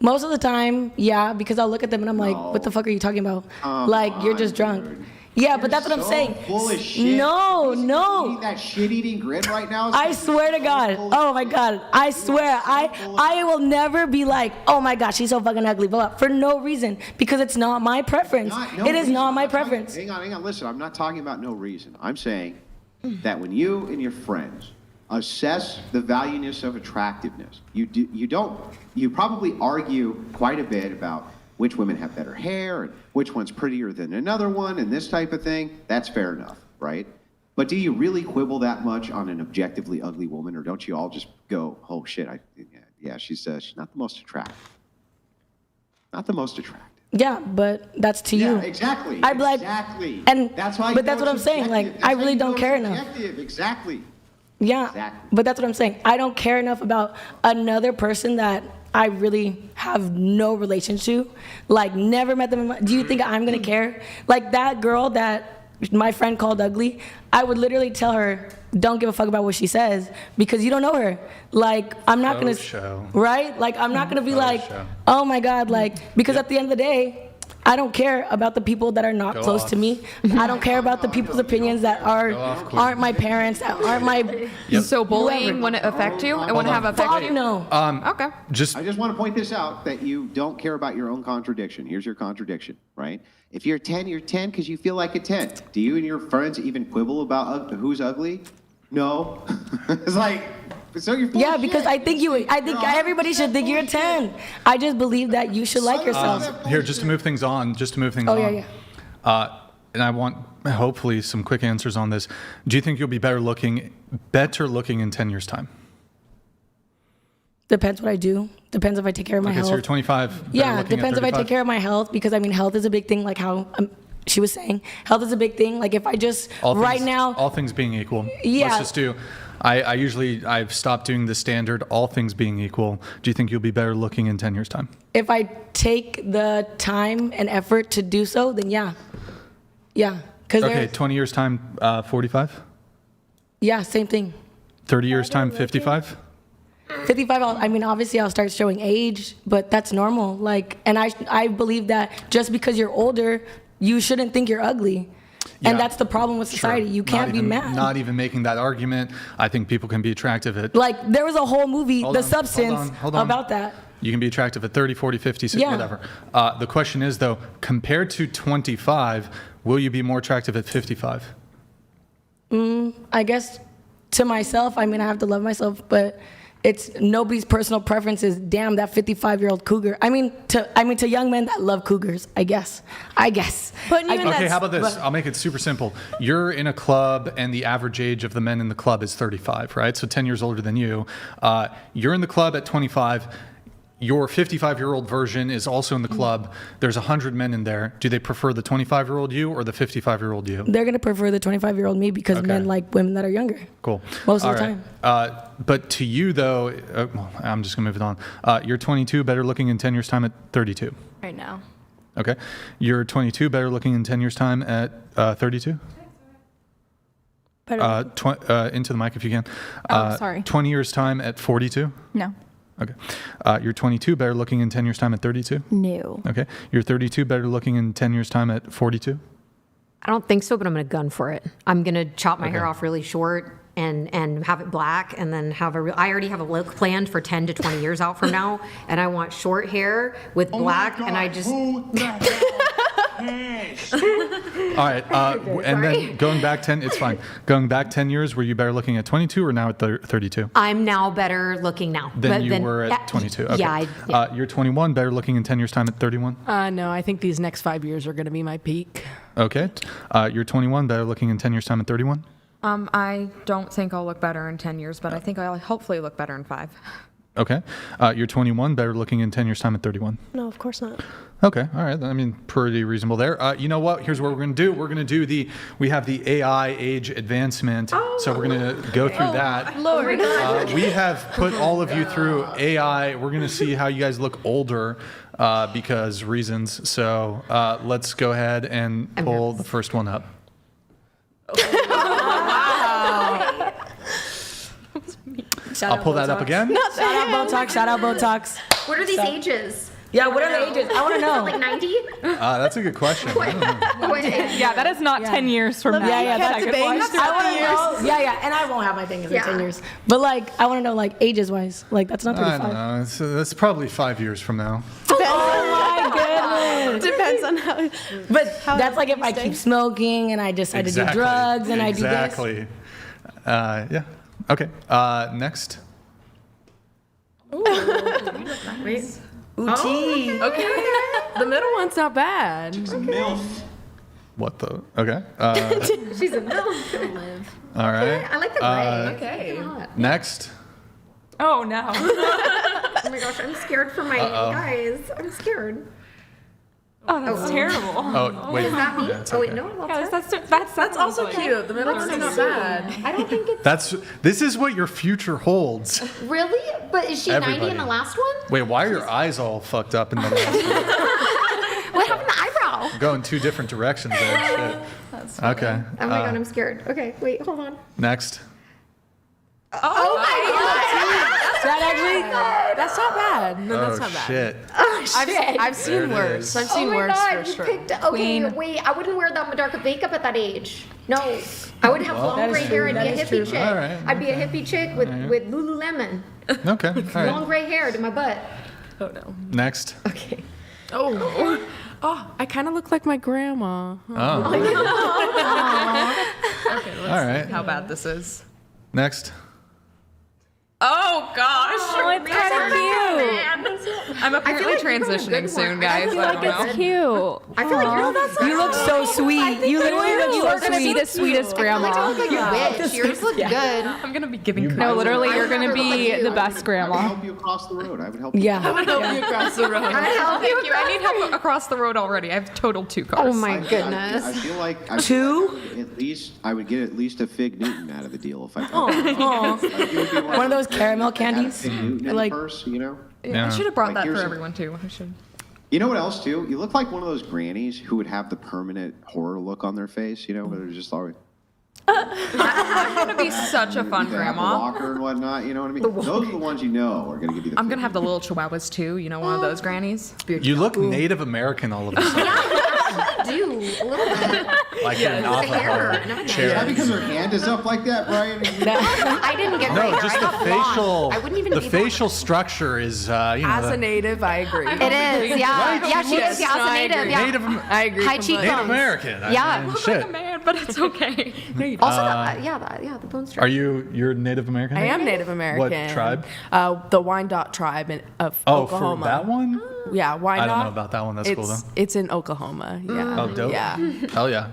Most of the time, yeah, because I'll look at them and I'm like, what the fuck are you talking about? Like, you're just drunk. Dude. Yeah, but that's what I'm saying. Full of shit. No. Eating that shit-eating grin right now. I swear to God. Oh my God. I swear. I will never be like, oh my God, she's so fucking ugly. But for no reason. Because it's not my preference. It is not my preference. Hang on. Listen, I'm not talking about no reason. I'm saying that when you and your friends assess the valueness of attractiveness, you probably argue quite a bit about which women have better hair and which one's prettier than another one and this type of thing. That's fair enough, right? But do you really quibble that much on an objectively ugly woman, or don't you all just go, oh shit, she's not the most attractive. Not the most attractive. Yeah, but that's to you. Yeah, exactly. I'd be like, exactly. And that's why. But that's what I'm saying. Like, I really don't care enough. Exactly. Yeah, exactly. But that's what I'm saying. I don't care enough about another person that I really have no relation to. Like, never met them. Do you think I'm gonna care? Like that girl that my friend called ugly, I would literally tell her, don't give a fuck about what she says because you don't know her. Like, I'm not gonna, right? Like, I'm not gonna be like, oh my God, like, because at the end of the day, I don't care about the people that are not close to me. I don't care about the people's opinions that aren't my parents, that aren't my. So bullying wouldn't affect you? It wouldn't have affect you? No. Okay. I just want to point this out, that you don't care about your own contradiction. Here's your contradiction, right? If you're 10, you're 10 because you feel like a 10. Do you and your friends even quibble about who's ugly? No. It's like. So you're full of because shit. I think everybody should think you're a 10. I just believe that you should like yourself. Here, just to move things on. Yeah. And I want hopefully some quick answers on this. Do you think you'll be better looking in 10 years' time? Depends what I do. Depends if I take care of my health. So you're 25. Yeah, depends if I take care of my health, because I mean, health is a big thing. Like how she was saying, health is a big thing. Like if I just all things being equal. Yeah. Let's just do. I've stopped doing the standard, all things being equal. Do you think you'll be better looking in 10 years' time? If I take the time and effort to do so, then yeah. Yeah. Okay, 20 years' time, 45? Yeah, same thing. 30 years' time, 55? 55, obviously I'll start showing age, but that's normal. Like, and I believe that just because you're older, you shouldn't think you're ugly. Yeah, and that's the problem with society. You can't be mad. Not even making that argument. I think people can be attractive at... Like, there was a whole movie, The Substance, about that. You can be attractive at 30, 40, 50, 60, whatever. The question is, though, compared to 25, will you be more attractive at 55? I guess to myself, I have to love myself, but it's nobody's personal preference is, damn, that 55-year-old cougar. To young men that love cougars, I guess. But okay, how about this? I'll make it super simple. You're in a club, and the average age of the men in the club is 35, right? So 10 years older than you. You're in the club at 25. Your 55-year-old version is also in the club. There's 100 men in there. Do they prefer the 25-year-old you or the 55-year-old you? They're going to prefer the 25-year-old me because men like women that are younger. Cool. Most of the time. But to you, though, I'm just going to move it on. You're 22, better looking in 10 years' time at 32. Right now. Okay. You're 22, better looking in 10 years' time at 32? Into the mic if you can. Sorry. 20 years' time at 42? No. Okay. You're 22, better looking in 10 years' time at 32? No. Okay. You're 32, better looking in 10 years' time at 42? I don't think so, but I'm going to gun for it. I'm going to chop my hair off really short and have it black, and then I already have a look planned for 10 to 20 years out from now, and I want short hair with black, and I just... All right. And then going back 10, it's fine. Going back 10 years, were you better looking at 22 or now at 32? I'm now better looking now. Than you were at 22. Okay. Yeah. You're 21, better looking in 10 years' time at 31? No, I think these next 5 years are going to be my peak. Okay. You're 21, better looking in 10 years' time at 31? I don't think I'll look better in 10 years, but I think I'll hopefully look better in 5. Okay. You're 21, better looking in 10 years' time at 31? No, of course not. Okay. All right. I mean, pretty reasonable there. You know what? Here's what we're going to do. We're going to do we have the AI age advancement. So we're going to go through that. Lord. We have put all of you through AI. We're going to see how you guys look older because reasons. So let's go ahead and pull the first one up. I'll pull that up again. Shout out Botox. Shout out Botox. What are these ages? Yeah, what are the ages? I want to know. Like 90? That's a good question. Yeah, that is not 10 years from now. Yeah, that's a bangs I want to know. Yeah, and I won't have my fingers in 10 years. But like, I want to know like ages wise. Like that's not 35. I don't know. That's probably 5 years from now. Oh my goodness. Depends on how. But that's like if I keep smoking and I decide to do drugs and I do this. Exactly. Yeah. Okay. Next. Wait. Okay. The middle one's not bad. What the? Okay. She's a MILF. All right. I like the gray. Okay. Next. Oh, no. Oh my gosh, I'm scared for my guys. I'm scared. Oh, that's terrible. Oh, wait. Is that me? Yeah, it's Oh, wait, okay. no. That's also cute. The middle one's not bad. I don't think it's... This is what your future holds. Really? But is she 90 in Everybody. the last one? Wait, why are your eyes all fucked up in the last one? What happened to the eyebrow? Going two different directions there. Shit. That's funny. Okay. Oh my god, I'm scared. Okay, wait, hold on. Next. Oh my god! That's not bad. No, that's not bad. Shit. Oh shit! I've seen worse. I've seen oh my worse god, for sure. you picked... Okay, wait, I wouldn't wear that dark makeup at that age. No. I would have long gray hair and be a hippie chick. All right. I'd be a hippie chick with Lululemon. Okay. All right. Long gray hair to my butt. Oh no. Next. Okay. Oh, I kind of look like my grandma. Oh. Okay, let's All right. see how bad this is. Next. Oh gosh. Oh, it's kind of cute. I'm apparently transitioning soon, guys. I don't know. It's cute. I feel like You look so sweet. You literally look You're so gonna be sweet. the sweetest grandma. I look like a witch. Yours look good. I'm gonna be giving. No, literally, you're gonna never look be like the you. best I would grandma. help you across the road. I would help you. Yeah. I would help you across the road. I'd help you. Thank you. I need help across the road already. I've totaled 2 cars. Oh my goodness. I feel like Two? I would get at least a Fig Newton out of the deal if I. One of those caramel candies. Fig Newton in Like- the purse, you know. Yeah, I should have brought Like, that here's for a- everyone too. I should. You know what else too? You look like one of those grannies who would have the permanent horror look on their face. You know, where they're just always. I'm gonna be such a fun They have the grandma. walker and whatnot. You know what I mean? Those are the ones you know are gonna give you the. I'm gonna have the little chihuahuas too. You know, one of those grannies. You look Native American all of a sudden. I do, a little bit. Like in an Navajo Is chair. that because her hand is up like that, Brian? I didn't get No, gray just hair. the I got blonde. facial. I wouldn't even The be facial structure is, As a native, I agree. It is, yeah. Right? Yeah, she is. Yeah, as a native. Yeah. Native, I agree. High completely. cheekbones. Native American. I Yeah. mean, Look shit. like a man, but it's okay. Also, the bone structure. Are you're Native American? I am Native American. What tribe? The Wyandotte tribe of Oh, Oklahoma. for that one? Yeah, Wyandotte. I don't know about that one. That's cool though. It's in Oklahoma. Yeah. Oh, dope. Yeah. Hell yeah.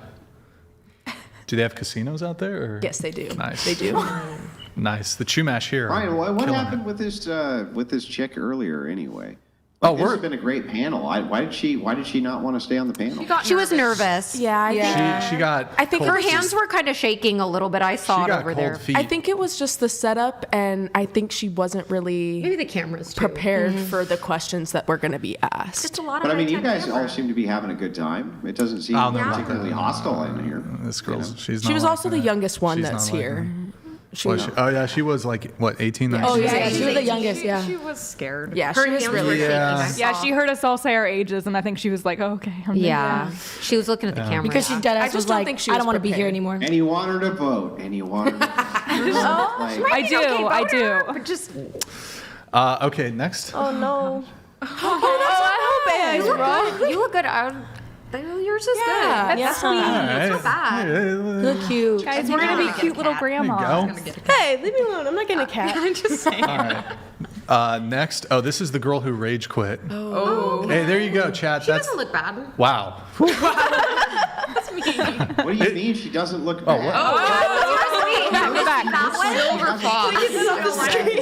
Do they have casinos out there? Or? Yes, they do. Nice. They do. Nice. The Chumash here. Brian, what killing happened it. with this chick earlier? Anyway. Oh, This has been a great panel. Why did she not want to stay on the panel? She was nervous. Yeah, I think. She got. I think cold Her feet. hands were kind of shaking a little bit. I saw She it got over cold there. feet. I think it was just the setup, and I think she wasn't really Maybe the cameras too. prepared for the questions that were going to be asked. Just a lot of. But I mean, you high-tech guys camera. all seem to be having a good time. It doesn't seem I don't know about particularly that. hostile in here. This girl's. She's. She not was like also the that. youngest one She's that's not like here. that. Was she? Oh yeah, she was like what 18? Oh She was yeah, like- she was the youngest. Yeah. She was scared. Yeah, Her she was hands really. were shaking. Yeah. I Yeah, saw. she heard us all say our ages, and I think she was like, oh, okay. I'm Yeah, she was looking at the camera. Because she dead I ass just was don't like, think she I was don't want to be here prepared. anymore. And you want her to vote. And you want her to like, I do. I do. But just Oh Okay, next. no. I hope it you look good. You look good. Yours is good. That's sweet. That's not bad. Look cute. Guys, we're gonna be cute little grandmas. Hey, leave me alone. I'm not getting a cat. I'm just saying. All right. Next, this is the girl who rage quit. Oh. Hey, there you go, chat. She doesn't look bad. Wow. That's me. What do you mean she doesn't look bad? Go back. Silver fox.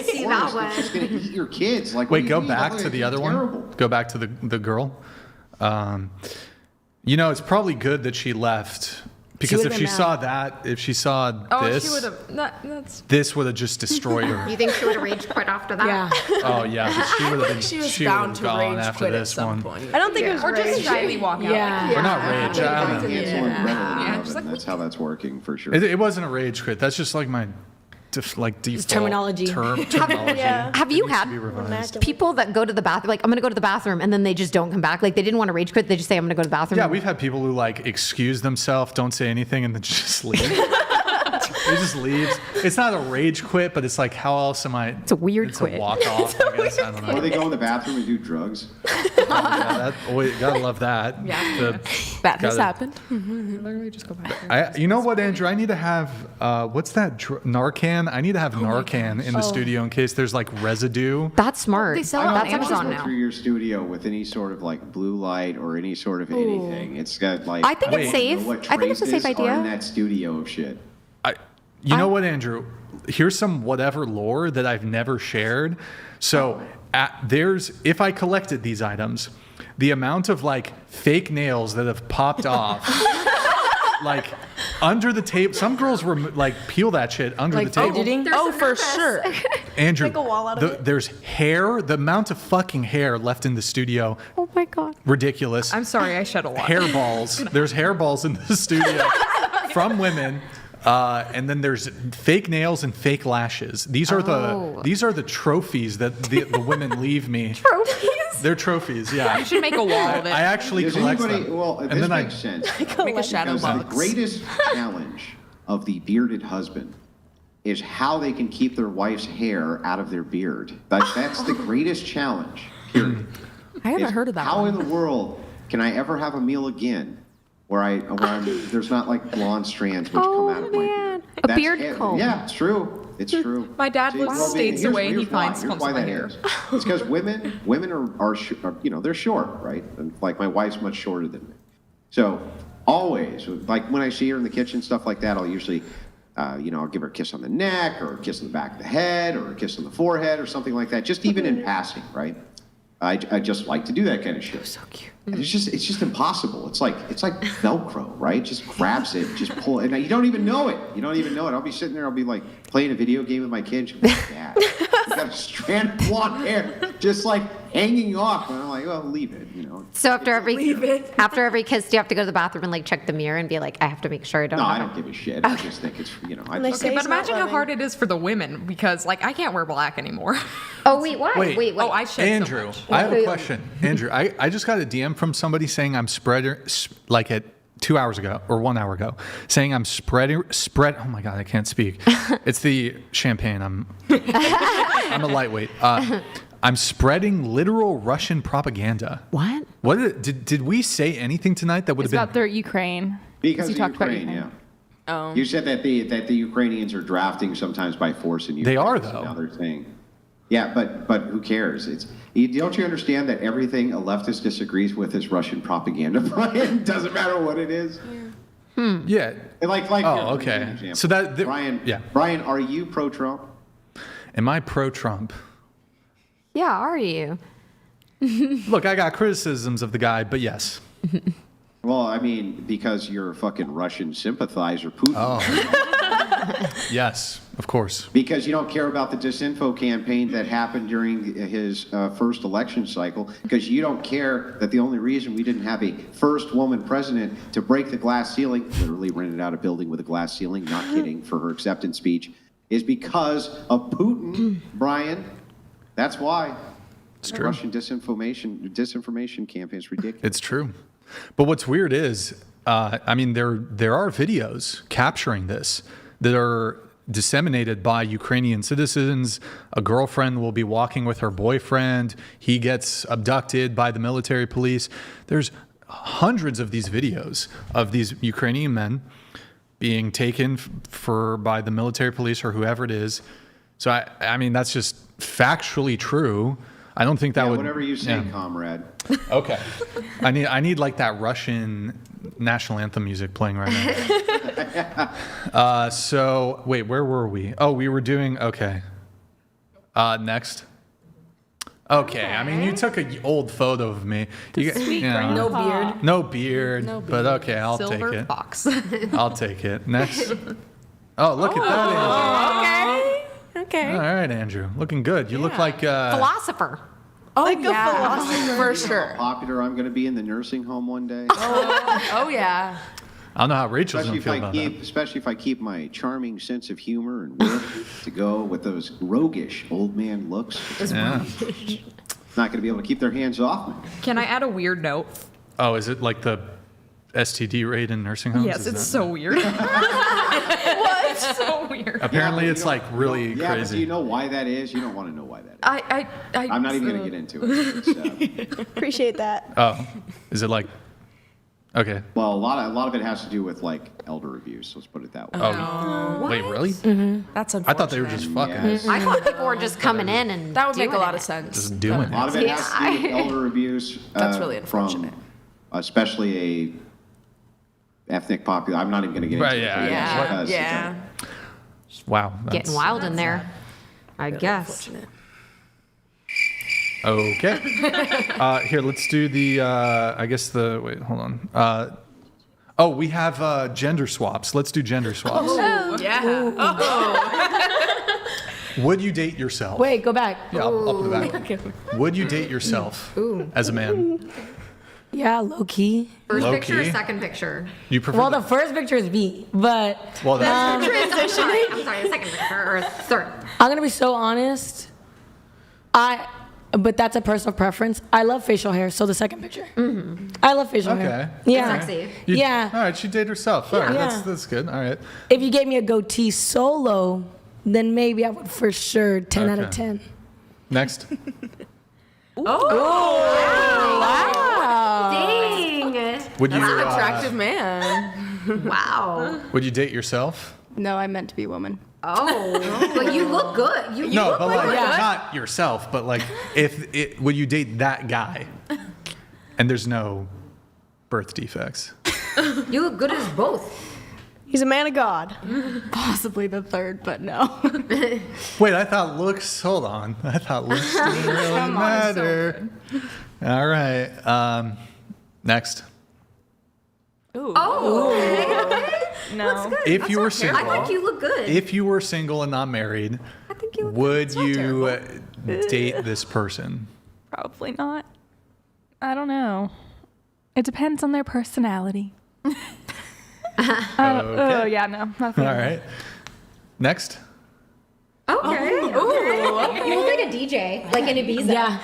See that one. She's gonna eat your kids. Like, wait, go back to the other one. Go back to the girl. It's probably good that she left, because if she saw this, she would have. this would have just destroyed her. You think she would have rage quit after that? Yeah. Oh yeah, but she would have been. She was She bound would to have gone rage after quit this at some one. point. I don't think it was Or just shyly walk out. Yeah. Or not rage. I don't know. Cancel and revel. just like, That's how that's working for sure. It wasn't a rage quit. That's just like my default terminology. terminology. Have you had people that go to the bathroom, like, I'm going to go to the bathroom, and then they just don't come back? Like, they didn't want to rage quit. They just say, I'm going to go to the bathroom. Yeah, we've had people who like excuse themselves, don't say anything, and then just leave. They just leave. It's not a rage quit, but it's like, how else am I? It's a weird quit. A walk off, I guess. I don't know. Or they go in the bathroom and do drugs. Gotta love that. Yeah. That has happened. Literally just go back. You know what, Andrew? I need to have what's that? Narcan. I need to have Narcan in the studio in case there's like residue. That's smart. They sell it That's on Amazon Go now. through your studio with any sort of like blue light or any sort of anything. It's got like. I think it's safe. I think it's a safe idea. In that studio of shit. You know what, Andrew? Here's some whatever lore that I've never shared. So if I collected these items, the amount of like fake nails that have popped off, like under the table. Some girls were like peel that shit under the table. Oh, for sure. Andrew, Make a wall out of it. there's hair. The amount of fucking hair left in the studio. Oh my God. Ridiculous. I'm sorry, I shed a lot. Hairballs. There's hairballs in the studio from women. And then there's fake nails and fake lashes. These are the trophies that the women leave me. Trophies? They're trophies, yeah. You should make a wall of it. I actually Does collect anybody, them. well, And this then makes sense. Make a shadow Because the box. greatest challenge of the bearded husband is how they can keep their wife's hair out of their beard. That's the greatest challenge. Period. I haven't heard of that How one. in the world can I ever have a meal again where there's not like blonde strands which come out of my beard? A beard comb. Yeah, it's true. It's true. My dad lives states away and he finds here's clumps why of my that hair. is. It's because women are they're short, right? And like my wife's much shorter than me. So always, like when I see her in the kitchen, stuff like that, I'll usually, I'll give her a kiss on the neck or a kiss on the back of the head or a kiss on the forehead or something like that, just even in passing, right? I just like to do that kind of shit. So cute. And it's just impossible. It's like Velcro, right? Just grabs it, just pull it. And you don't even know it. I'll be sitting there, I'll be like playing a video game with my kids. Dad, you got a strand of blonde hair just like hanging off. And I'm like, well, leave it, So after every kiss, do you have to go to the bathroom and like check the mirror and be like, I have to make sure I don't. No, I don't give a shit. I just think it's, Okay, but imagine how hard it is for the women because, like, I can't wear black anymore. Oh wait, why? Wait. Oh, I shed Andrew, so much. I have a question. Andrew, I just got a DM from somebody saying I'm like at 2 hours ago or 1 hour ago, saying I'm spread. Oh my God, I can't speak. It's the champagne. I'm a lightweight. I'm spreading literal Russian propaganda. What? Did we say anything tonight that would It's have about their Ukraine. Because you of talked Ukraine, about Ukraine. yeah. You said that the Ukrainians are drafting sometimes by force in Ukraine. They are, So though. now they're saying, yeah, but who cares? Don't you understand that everything a leftist disagrees with is Russian propaganda, Brian? Doesn't matter what it is. Yeah. Like. Oh, here, let me give you okay. an example. So that Brian. Yeah. Brian, are you pro-Trump? Am I pro-Trump? Yeah, are you? Look, I got criticisms of the guy, but yes. Well, I mean, because you're a fucking Russian sympathizer, Putin. Oh. Yes, of course. Because you don't care about the disinfo campaign that happened during his first election cycle. Because you don't care that the only reason we didn't have a first woman president to break the glass ceiling, literally rented out a building with a glass ceiling, not kidding, for her acceptance speech, is because of Putin, Brian. That's why. It's true. Russian disinformation campaign is ridiculous. It's true. But what's weird is, there are videos capturing this that are disseminated by Ukrainian citizens. A girlfriend will be walking with her boyfriend. He gets abducted by the military police. There's hundreds of these videos of these Ukrainian men being taken by the military police or whoever it is. So I mean, that's just factually true. I don't think that would. Whatever you say, comrade. Okay. I need like that Russian national anthem music playing right now. So wait, where were we? Oh, we were doing okay. Next. Okay. I mean, you took an old photo of me. No beard. No beard. But okay, I'll take it. Fox. I'll take it. Next. Oh, look at that, Andrew. Okay. All right, Andrew. Looking good. You look like Philosopher. Oh, yeah. For sure. Popular I'm going to be in the nursing home one day. Oh, yeah. I don't know how Rachel's going to feel about that. Especially if I keep my charming sense of humor and wit to go with those roguish old man looks. Yeah. Not going to be able to keep their hands off me. Can I add a weird note? Oh, is it like the STD rate in nursing homes? Yes, it's so weird. What? It's so weird. Apparently, it's like really But crazy. do you know why that is? You don't want to know why that is. I'm not even going to get into it. It's, Appreciate that. Oh, is it like? Okay. well, a lot of it has to do with like elder abuse. Let's put it that way. Oh, wait, really? That's unfortunate. I thought they were just fucking. Yes. I thought people were just coming in and That would make a doing lot of it. sense. Just doing A lot of it has to do with elder abuse. That's really unfortunate. From especially a ethnic population. I'm not even going to get Right, into yeah, it. yeah. because- Yeah. Wow. Getting wild in there, I guess. Unfortunate. Okay. Here, let's do the. I guess the. Wait, hold on. We have gender swaps. Let's do gender swaps. Oh, yeah. Would you date yourself? Wait, go back. Yeah, up the back. Would you date yourself as a man? Yeah, low key. First Low picture or key? second picture? You prefer? Well, the first picture is me, but well, that's I'm sorry, the second picture or third. I'm gonna be so honest. But that's a personal preference. I love facial hair, so the second picture. I love facial hair. Yeah. Sexy. Yeah. All right, she dated herself. All right, Yeah. that's good. All right. If you gave me a goatee solo, then maybe I would for sure 10 out of Okay. 10. Next. Wow. Dang. Would you? That's an attractive man. Wow. Would you date yourself? No, I meant to be a woman. Oh, but you look good. You No, look but like like not yourself, but like would you date that guy? And there's no birth defects. you look good as both. He's a man of God. Possibly the third, but no. Wait, I thought looks. Hold on, I thought looks didn't really matter. All right. Next. Ooh. Oh. No. If you were single, I think you look good. if you were single and not married, I think you look would you date this person? Probably not. I don't know. It depends on their personality. Oh, yeah, no. Not All right. Next. Okay. You look like a DJ, like in Ibiza. Yeah.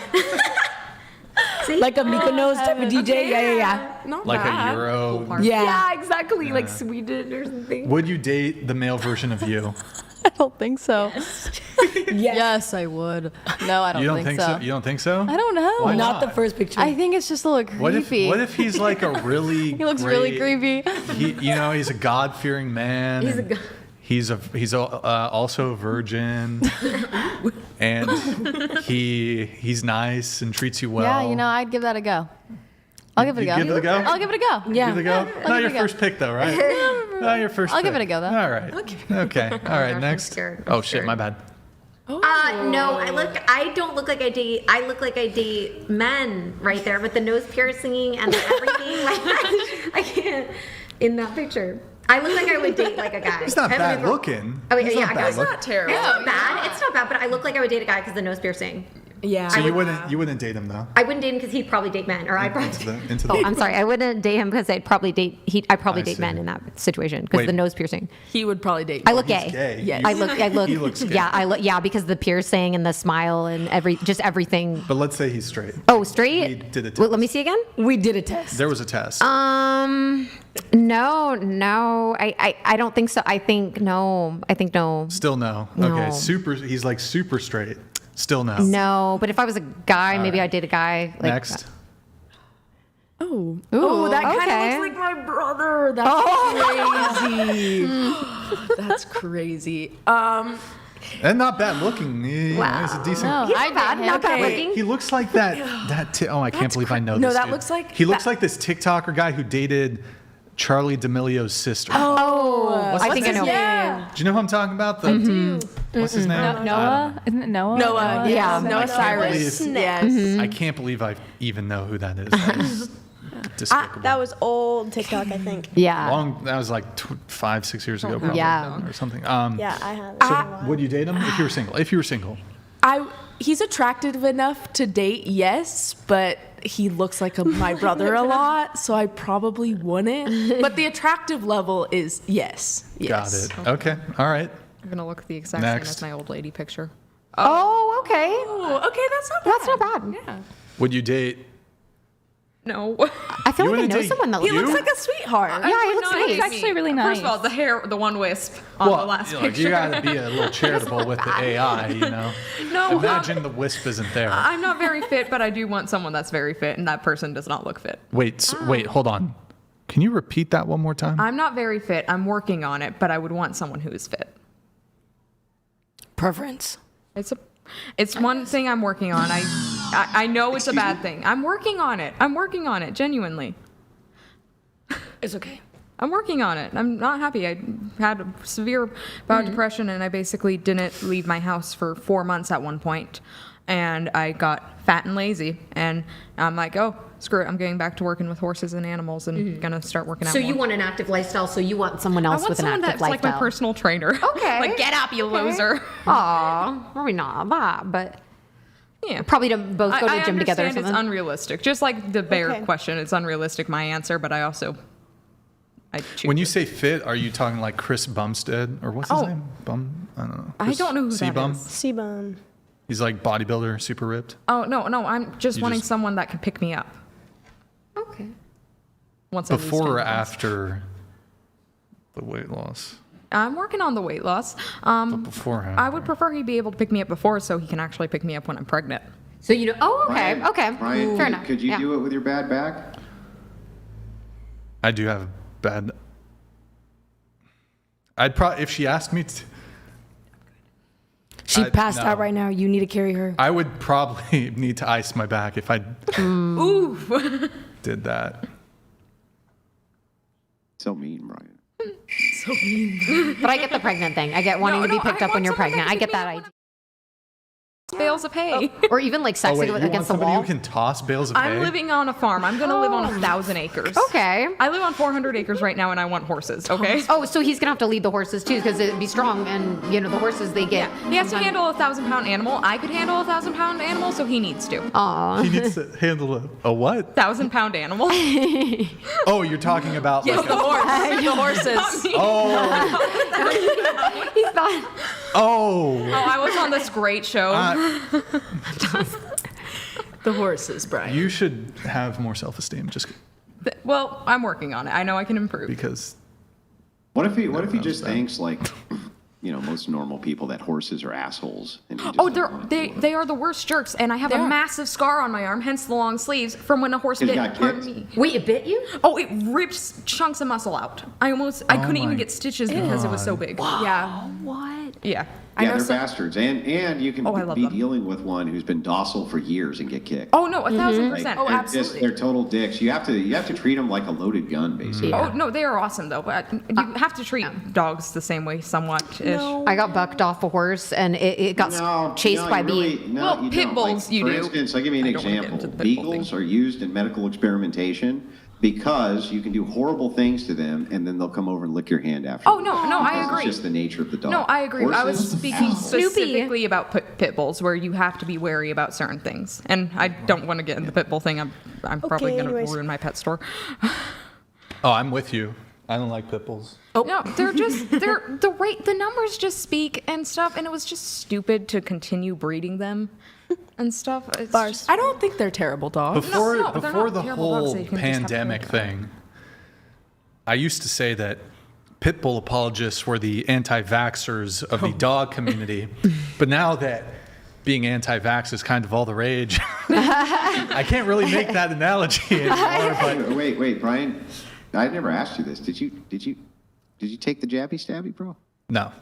Like a Mykonos type of DJ. Yeah. Not Like bad. a Euro. Yeah. Yeah, exactly. Like Sweden or something. Would you date the male version of you? I don't think so. Yes. Yes, I would. No, I don't, You don't think so? You don't think so? I don't know. Why Not the not? first picture. I think it's just a little creepy. What if he's like a really He looks really creepy. He's a God-fearing man. He's a and god. He's also a virgin, and he's nice and treats you well. Yeah, I'd give that a go. I'll give it a go. Give it a go? I'll give it a go. Yeah. Give it a go. I'll Not give your it a go. first pick though, right? Not your first. I'll give pick. it a go, though. All right. Okay. All right. Next. scared. Oh shit, my bad. No, I don't look like I date. I look like I date men right there with the nose piercing and the everything. Like I can't in that picture. I look like I would date like a guy. He's not Everybody bad look- looking. Oh yeah, He's yeah, not a bad guy's looking. Not terrible. It's not bad. It's not bad, but I look like I would date a guy because the nose piercing. Yeah. So you wouldn't date him though. I wouldn't date him because he'd probably date men, or I'd probably. Into the. Oh, I'm sorry. I wouldn't date him because I'd probably date I date see. men in that situation because Wait. the nose piercing. He would probably date. I look He's gay. gay. Yes. I look. He looks gay. Yeah, because the piercing and the smile and everything. But let's say he's straight. Oh, straight. We did a test. Wait, let me see again. We did a test. There was a test. No. I don't think so. I think no. Still no. No. Okay. He's like super straight. Still no. No, but if I was a guy, maybe I'd date a guy. Like, Next. Oh, that kind of looks like my brother. That's crazy. That's crazy. And not bad looking. He's a decent. No, not bad looking. He looks like that. I can't believe I know this. No, that dude. looks like he looks like this TikToker guy who dated Charlie D'Amelio's sister. I think I know. Yeah. Do you know who I'm talking about? What's his name? Noah? Isn't it Noah? Noah. Yeah. Noah Cyrus. Yes. I can't believe I even know who that is. That is despicable. That was old TikTok, I think. Yeah. That was like 5-6 years ago, probably. Yeah. Or something. Yeah, I have. So would you date him if you were single? If you were single. He's attractive enough to date, yes, but he looks like my brother a lot, so I probably wouldn't. But the attractive level is yes. Got it. Okay. All right. I'm going to look the exact same as my old lady picture. Oh, okay. Oh, okay, that's not bad. That's not bad. Yeah. Would you date? No. I feel like I know someone that He looks like a sweetheart. Yeah, he looks nice. He's actually really nice. First of all, the hair, the one wisp on the last picture. You got to be a little charitable with the AI, you know. No. Imagine the wisp isn't there. I'm not very fit, but I do want someone that's very fit, and that person does not look fit. Wait, hold on. Can you repeat that one more time? I'm not very fit. I'm working on it, but I would want someone who is fit. Preference. It's one thing I'm working on. I know it's a bad thing. I'm working on it. Genuinely. It's okay. I'm working on it. I'm not happy. I had a severe bout of depression, and I basically didn't leave my house for 4 months at one point. And I got fat and lazy. And I'm like, oh, screw it. I'm getting back to working with horses and animals and going to start working out So more. you want an active lifestyle, so you want someone else with an active lifestyle. like my personal trainer. Okay. Like, get up, you loser. Aw, probably not that, but yeah, probably to both go to the gym together or I something. understand it's unrealistic. Just like the bear question, it's unrealistic, my answer, but I choose When you say fit, are you talking like Chris Bumstead? Or what's his name? I don't know. I don't know who that is. C-Bum. He's like bodybuilder, super ripped. Oh, no, I'm just wanting someone that can pick me up. Okay. Once I lose Before 10 or pounds. after the weight loss? I'm working on the weight loss. But beforehand. I would prefer he be able to pick me up before so he can actually pick me up when I'm pregnant. So you know, okay. Ryan, Fair enough. could you do it with your bad back? I do have bad. I'd probably, if she asked me to. She passed out right now. You need to carry her. I would probably need to ice my back if I did that. So mean, Ryan. So mean. But I get the pregnant thing. I get wanting to be picked up when you're pregnant. I get that idea. Bales of hay. Or even like sexing against the wall. You can toss bales of hay? I'm living on a farm. I'm going to live on 1,000 acres. Okay. I live on 400 acres right now, and I want horses, okay? Oh, so he's going to have to lead the horses too, because it'd be strong. And, you know, the horses, they get. Yeah. He has to handle a 1,000-pound animal. I could handle a 1,000-pound animal, so he needs to. Aw. He needs to handle a what? 1,000-pound animal. Oh, you're talking about Yes, like the horse. The horses. Oh. He's not. Oh. Oh, I was on this great show. The horses, Brian. You should have more self-esteem. Just Well, I'm working on it. I know I can improve. because. What if he just thinks like, you know, most normal people that horses are assholes? And he just Oh, doesn't wanna do it? they are the worst jerks, and I have a massive scar on my arm, hence the long sleeves, from when a horse Because bit you got part of kicked? me. Wait, it bit you? Oh, it rips chunks of muscle out. I couldn't even get stitches because it was so big. Yeah. What? Yeah. Yeah, they're bastards, and you can I love be them. dealing with one who's been docile for years and get kicked. Oh no, 1,000%. Like, Oh, they're absolutely. they're total dicks. You have to treat them like a loaded gun, basically. Oh no, they are awesome though. But you have to treat dogs the same way, somewhat. No. I got bucked off a horse, and it got chased by bees. Well, you pit don't. bulls, you for do. instance, I'll give you an I don't wanna get example. into the pit bull Beagles are used in medical experimentation because you can do horrible things to them, and then they'll come over and lick your hand after. Oh no, I Because agree. It's just the nature of the dog. No, I agree. I was Horses, speaking assholes. specifically about pit bulls, where you have to be wary about certain things. And I don't want to get in the pit bull thing. I'm probably going to ruin my pet store. Oh, I'm with you. I don't like pit bulls. Oh no, the numbers just speak and stuff, and it was just stupid to continue breeding them and stuff. It's I don't think they're terrible dogs. Before No, they're the not terrible dogs, whole so you can just have pandemic to- thing, I used to say that pit bull apologists were the anti-vaxxers of the dog community. But now that being anti-vax is kind of all the rage. I can't really make that analogy anymore. But Wait, Brian. I never asked you this. Did you take the jabby stabby, bro? No,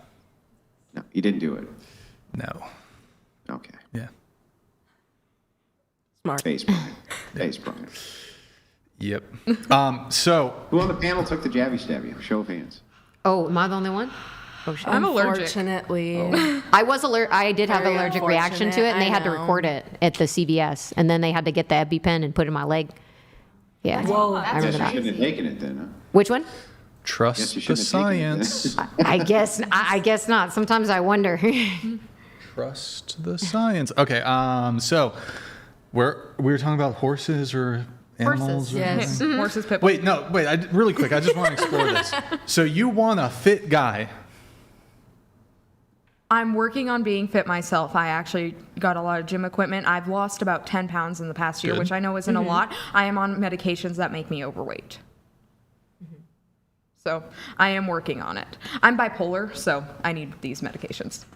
you didn't do it. No. Okay. Yeah. Smart. Face Brian. Yep. So who on the panel took the jabby stabby? Show of hands. Oh, am I the only one? Oh, shit. I'm allergic. Unfortunately. I was I did have Very allergic reaction to it, and they had to record it at the CVS, and then they had to get the EpiPen and put it in my leg. Yeah. Whoa. I remember You that. shouldn't have taken it then, huh? Which one? trust the science. I guess not. Sometimes I wonder. Trust the science. Okay. So we were talking about horses or animals. Horses, or yes. Horses, pit Wait, really quick. I just want to explore this. So you want a fit guy. I'm working on being fit myself. I actually got a lot of gym equipment. I've lost about 10 pounds in the past year, which I know isn't a lot. I am on medications that make me overweight. So I am working on it. I'm bipolar, so I need these medications.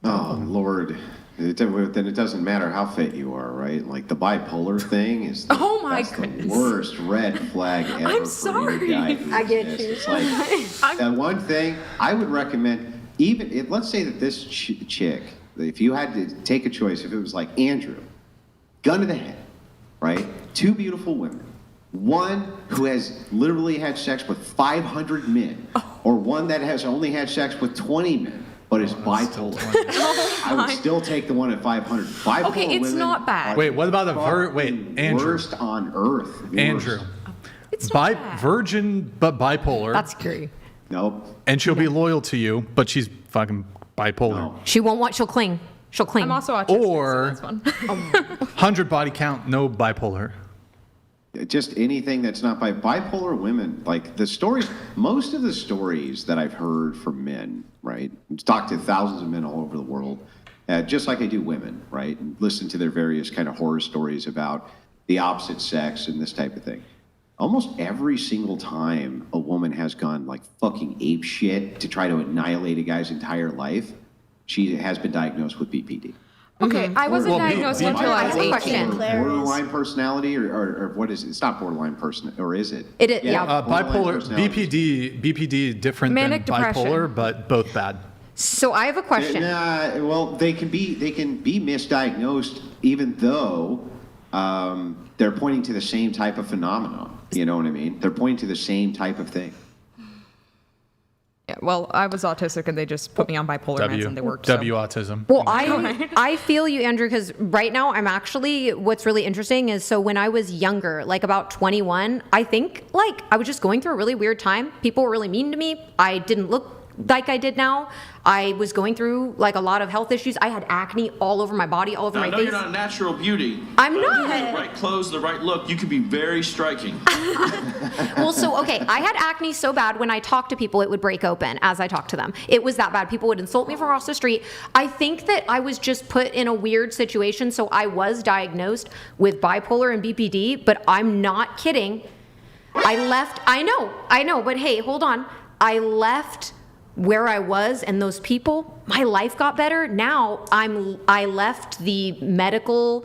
Oh, Lord. Then it doesn't matter how fit you are, right? Like the bipolar thing is the, the worst red flag ever. I'm sorry. For any guy I get you. It's like the one thing I would recommend, let's say that this chick, if you had to take a choice, if it was like Andrew, gun to the head, right? Two beautiful women. One who has literally had sex with 500 men, or one that has only had sex with 20 men, but is bipolar. I would still take the one at 500. Bipolar okay, it's not bad. Wait, what about Andrew? Worst on earth. Andrew. It's not bad. Virgin but bipolar. That's scary. Nope. And she'll be loyal to you, but she's fucking bipolar. No. She'll cling. She'll cling. I'm also autistic, Or so that's fun. 100 body count, no bipolar. Just anything that's not bipolar women, like the stories, most of the stories that I've heard from men, right? Talked to thousands of men all over the world, just like I do women, right? And listen to their various kind of horror stories about the opposite sex and this type of thing. Almost every single time a woman has gone like fucking ape shit to try to annihilate a guy's entire life, she has been diagnosed with BPD. Okay, I wasn't diagnosed until I was 18. Borderline personality, or what is it? It's not borderline personality, or is it? It is, yeah. Bipolar, BPD different Manic than depression. bipolar, but both bad. So I have a question. Well, they can be misdiagnosed, even though they're pointing to the same type of phenomenon. You know what I mean? They're pointing to the same type of thing. Yeah, well, I was autistic and they just put me on bipolar meds and they worked. Autism. Well, I feel you, Andrew, because right now what's really interesting is, so when I was younger, like about 21, I think like I was just going through a really weird time. People were really mean to me. I didn't look like I did now. I was going through like a lot of health issues. I had acne all over my body, all over my face. I know you're not a natural beauty. I'm not. If you have the right clothes, the right look, you could be very striking. Well, so, okay, I had acne so bad when I talked to people, it would break open as I talked to them. It was that bad. People would insult me from across the street. I think that I was just put in a weird situation. So I was diagnosed with bipolar and BPD, but I'm not kidding. I know, but hey, hold on. I left where I was and those people, my life got better. Now I left the medical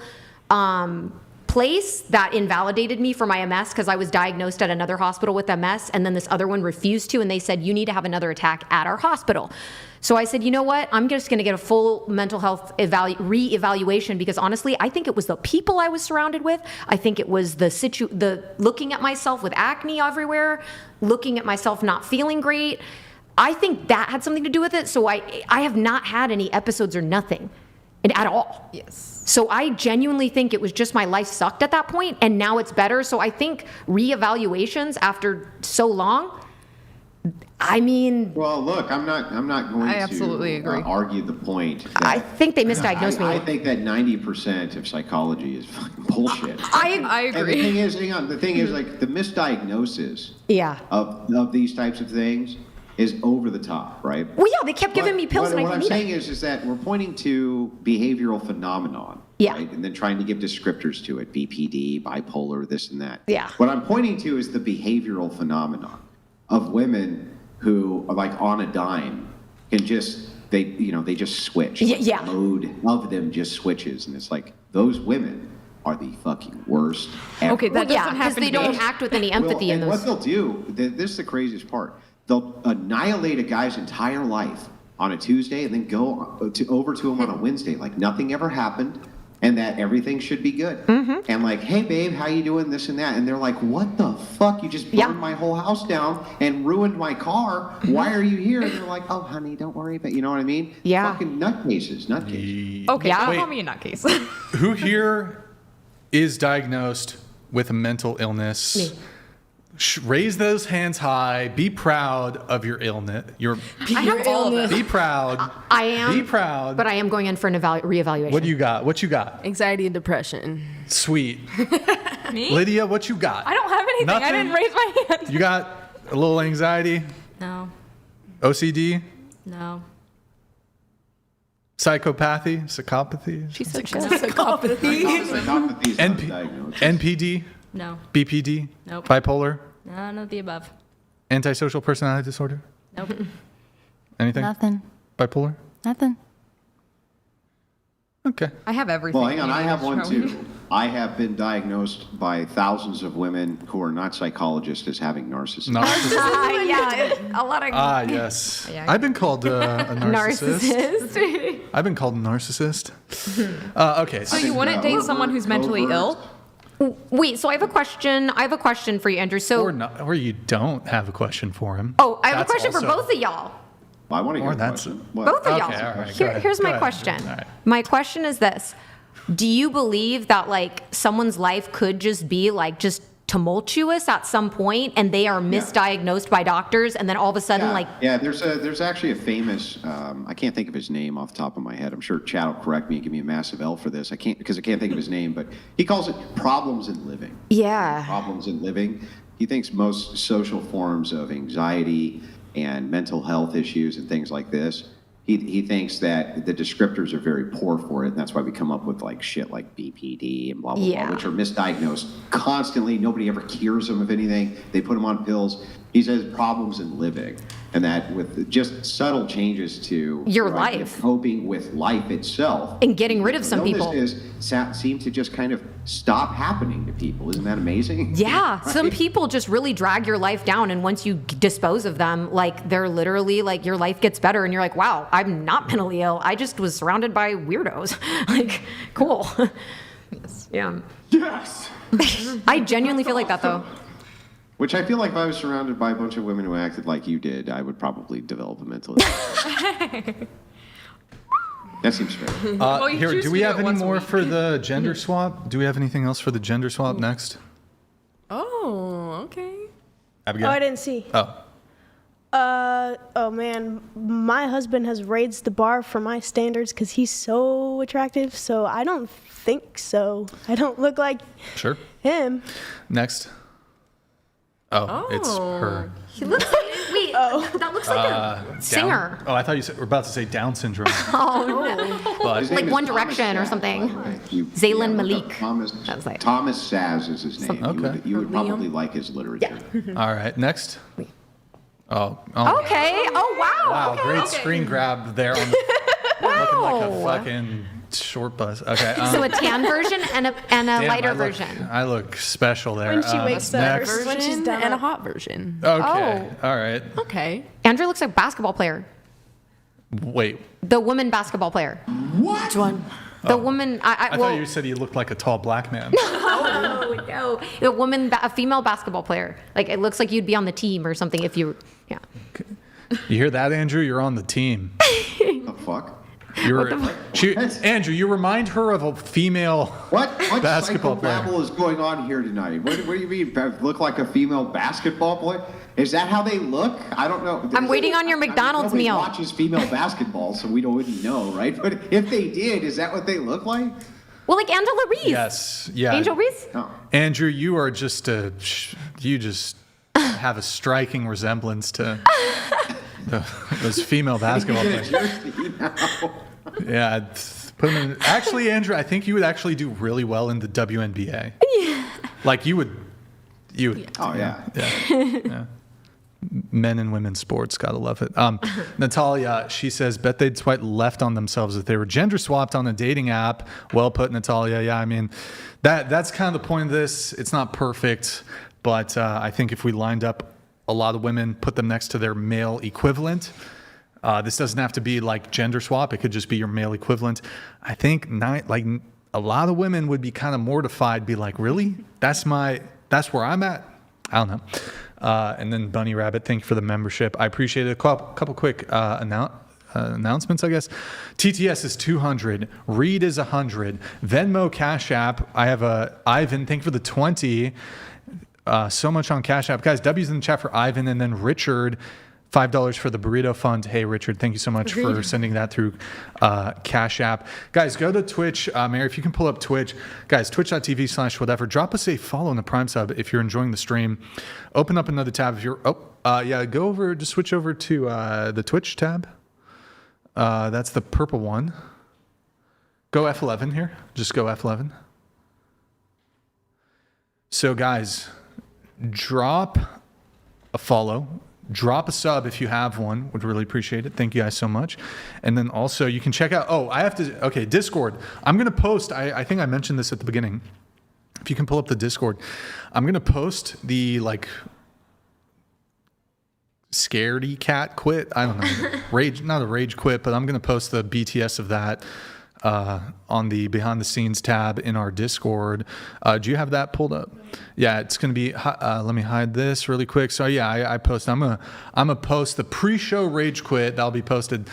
place that invalidated me for my MS because I was diagnosed at another hospital with MS, and then this other one refused to, and they said, you need to have another attack at our hospital. So I said, you know what? I'm just going to get a full mental health re-evaluation, because honestly, I think it was the people I was surrounded with. I think it was the looking at myself with acne everywhere, looking at myself not feeling great. I think that had something to do with it. So I have not had any episodes or nothing at all. Yes. So I genuinely think it was just my life sucked at that point, and now it's better. So I think reevaluations after so long, I mean. Well, look, I'm not going I absolutely agree. Argue the point. I think they misdiagnosed me. I think that 90% of psychology is fucking bullshit. I agree. And the thing is, hang on. The thing is, like, the misdiagnosis of these types of things is over the top, right? Well, yeah, they kept giving me pills, and I didn't need them. What I'm saying is that we're pointing to behavioral phenomenon, right? And then trying to give descriptors to it, BPD, bipolar, this and that. Yeah. What I'm pointing to is the behavioral phenomenon of women who are like on a dime can just they just switch. Yeah. The mode of them just switches, and it's like those women are the fucking worst ever. Okay, that doesn't happen because they don't act with any empathy in those. What they'll do, this is the craziest part. They'll annihilate a guy's entire life on a Tuesday and then go over to him on a Wednesday like nothing ever happened and that everything should be good. And like, hey, babe, how you doing, this and that? And they're like, what the fuck? You just burned my whole house down and ruined my car. Why are you here? And they're like, oh, honey, don't worry about it. You know what I mean? Yeah. Fucking nutcases. Okay, don't call me a nutcase. Who here is diagnosed with a mental illness? Me. Raise those hands high. Be proud of your illness. I have all of it. Be proud. I am. Be proud. But I am going in for an reevaluation. What do you got? What you got? Anxiety and depression. Sweet. Me? Lydia, what you got? I don't have anything. Nothing? I didn't raise my hand. You got a little anxiety? No. OCD? No. Psychopathy? Psychopathy? She's so chill. Psychopathy. NPD? No. BPD? Nope. Bipolar? No, none of the above. Antisocial personality disorder? Nope. Anything? Nothing. Bipolar? Nothing. Okay. I have everything. Well, hang on, I have one too. I have been diagnosed by thousands of women who are not psychologists as having narcissism. Yeah, a lot of. Yes. I've been called a narcissist. I've been called a narcissist. Okay. So you wouldn't date someone who's mentally ill? Wait, so I have a question. I have a question for you, Andrew. So, or you don't have a question for him. Oh, I have a question for both of y'all. I want to hear a question. Both of y'all. Okay, all right, Here's my question. All right. My question is this. Do you believe that like someone's life could just be like just tumultuous at some point and they are misdiagnosed by doctors and then all of a sudden there's actually a famous I can't think of his name off the top of my head. I'm sure Chad will correct me and give me a massive L for this. I can't think of his name, but he calls it problems in living. Yeah. Problems in living. He thinks most social forms of anxiety and mental health issues and things like this, he thinks that the descriptors are very poor for it, and that's why we come up with like shit like BPD and blah, blah, blah, which are misdiagnosed constantly. Nobody ever cures them of anything. They put them on pills. He says problems in living, and that with just subtle changes to your life, coping with life itself, and getting rid of some people seem to just kind of stop happening to people. Isn't that amazing? Yeah, right? Some people just really drag your life down, and once you dispose of them, like they're literally like your life gets better, and you're like, wow, I'm not mentally ill. I just was surrounded by weirdos. Like, cool. Yes. Yeah. Yes. I genuinely feel like that though. Which I feel like if I was surrounded by a bunch of women who acted like you did, I would probably develop a mental illness. That seems fair. Here, do we have any more for the gender swap? Do we have anything else for the gender swap next? Oh, okay. Abigail? Oh, I didn't see. Oh man, my husband has raised the bar for my standards because he's so attractive. So I don't think so. I don't look like him. Next. Oh, it's her. He looks like, wait, that looks like a singer. Down? Oh, I thought you were about to say Down syndrome. Oh, no. But like One Direction or something. Zayn Malik. Thomas Saz is his name. Okay. You would probably like his literature. All right, next. Oh. Okay. Oh, wow. Wow, okay. great screen grab there. On the, looking like a fucking short bus. Okay. So a tan version and a lighter version. I look special there. When she wakes up, when she's done, and a hot version. Okay. All right. Okay. Andrew looks like a basketball player. Wait. The woman basketball player. What? Which one? The woman. I thought you said he looked like a tall black man. No. A female basketball player. Like it looks like you'd be on the team or something if you. Yeah. You hear that, Andrew? You're on the team. The fuck? Andrew, you remind her of a female basketball player. What is going on here tonight? What do you mean? Look like a female basketball player? Is that how they look? I don't know. I'm waiting on your McDonald's meal. meal. Nobody watches female basketball, so we wouldn't know, right? But if they did, is that what they look like? Well, like Angela Reese. Yes. Yeah. Angel Reese? Oh. Andrew, you are just you just have a striking resemblance to those female basketball players. Yeah. Put them in. Actually, Andrew, I think you would actually do really well in the WNBA. Yeah. Like you would. Oh, yeah. Yeah. Men and women's sports, gotta love it. Natalia, she says, bet they'd swipe left on themselves if they were gender swapped on a dating app. Well put, Natalia. Yeah, I mean, that's kind of the point of this. It's not perfect, but I think if we lined up a lot of women, put them next to their male equivalent, this doesn't have to be like gender swap. It could just be your male equivalent. I think a lot of women would be kind of mortified, be like, really? That's where I'm at? I don't know. And then Bunny Rabbit, thank you for the membership. I appreciate it. A couple quick announcements, I guess. TTS is 200. Reed is 100. Venmo, Cash App. I have Ivan, thank you for the 20. So much on Cash App. Guys, W's in the chat for Ivan, and then Richard, $5 for the burrito fund. Hey, Richard, thank you so much for sending that through Cash App. Guys, go to Twitch. Mary, if you can pull up Twitch. Guys, twitch.tv/whatever. Drop us a follow and a Prime sub if you're enjoying the stream. Open up another tab if you're... just switch over to the Twitch tab. That's the purple one. Go F11 here. Just go F11. So, guys, drop a follow. Drop a sub if you have one. Would really appreciate it. Thank you guys so much. And then also you can check out, Discord. I'm going to post, I think I mentioned this at the beginning. If you can pull up the Discord, I'm going to post the scaredy cat quit. I don't know. Not a rage quit, but I'm going to post the BTS of that on the behind the scenes tab in our Discord. Do you have that pulled up? Yeah, it's going to be, let me hide this really quick. So yeah, I'm gonna post the pre-show rage quit. That'll be posted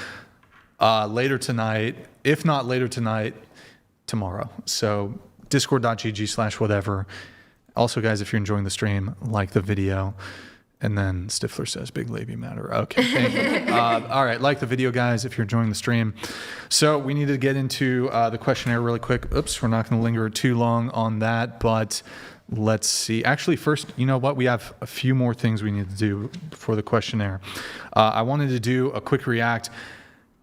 later tonight. If not later tonight, tomorrow. So discord.gg/whatever. Also, guys, if you're enjoying the stream, like the video. And then Stifler says, big labia matter. Okay, thank you. All right, like the video, guys, if you're enjoying the stream. So we need to get into the questionnaire really quick. Oops, we're not going to linger too long on that, but let's see. Actually, first, you know what? We have a few more things we need to do for the questionnaire. I wanted to do a quick react.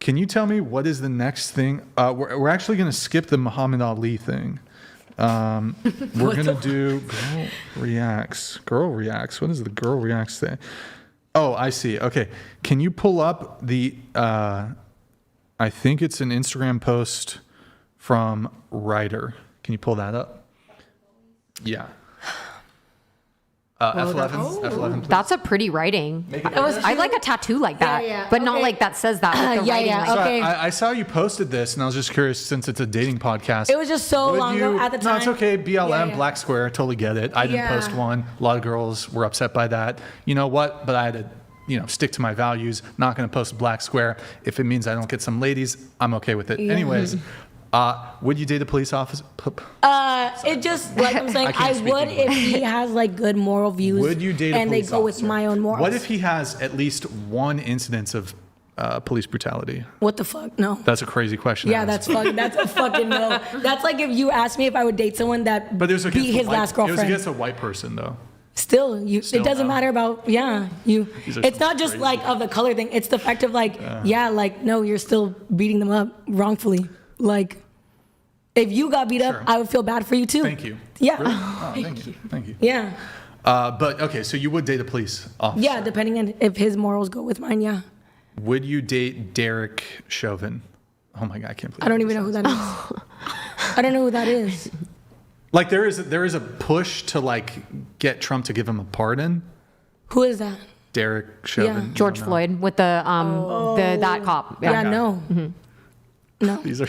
Can you tell me what is the next thing? We're actually going to skip the Muhammad Ali thing. We're gonna do girl reacts. What is the girl reacts thing? Oh, I see. Okay, can you pull up the I think it's an Instagram post from Ryder. Can you pull that up? Yeah. F11, please. That's a pretty writing. I like a tattoo like that, but not like that says that. With the writing like okay. I saw you posted this, and I was just curious, since it's a dating podcast. It was just so long ago at the time. No, it's okay. BLM, Black Square, totally get it. I didn't post one. A lot of girls were upset by that. You know what? But I had to, stick to my values. Not going to post Black Square. If it means I don't get some ladies, I'm okay with it. Yeah. Anyways. Would you date a police officer? It just, like I'm saying, I would if he has good moral views. Would you date a police officer? And they go with my own morals. What if he has at least one incidence of police brutality? What the fuck? No. That's a crazy question. Yeah, that's a fucking no. That's like if you asked me if I would date someone that beat his last girlfriend. It was against a white person, though. Still, it doesn't matter about, it's not just crazy. Of the color thing. It's the fact of no, you're still beating them up wrongfully. If you got beat up, I would feel bad for you too. Thank you. Yeah. Really? Oh, thank you. Yeah. But okay, so you would date a police officer? Yeah, depending on if his morals go with mine. Yeah. Would you date Derek Chauvin? Oh my God, I can't believe. I don't even know who that is. I don't know who that is. There is a push to get Trump to give him a pardon. Who is that? Derek Chauvin. Yeah. George Floyd with the that cop. Yeah, no. Mm-hmm. No. These are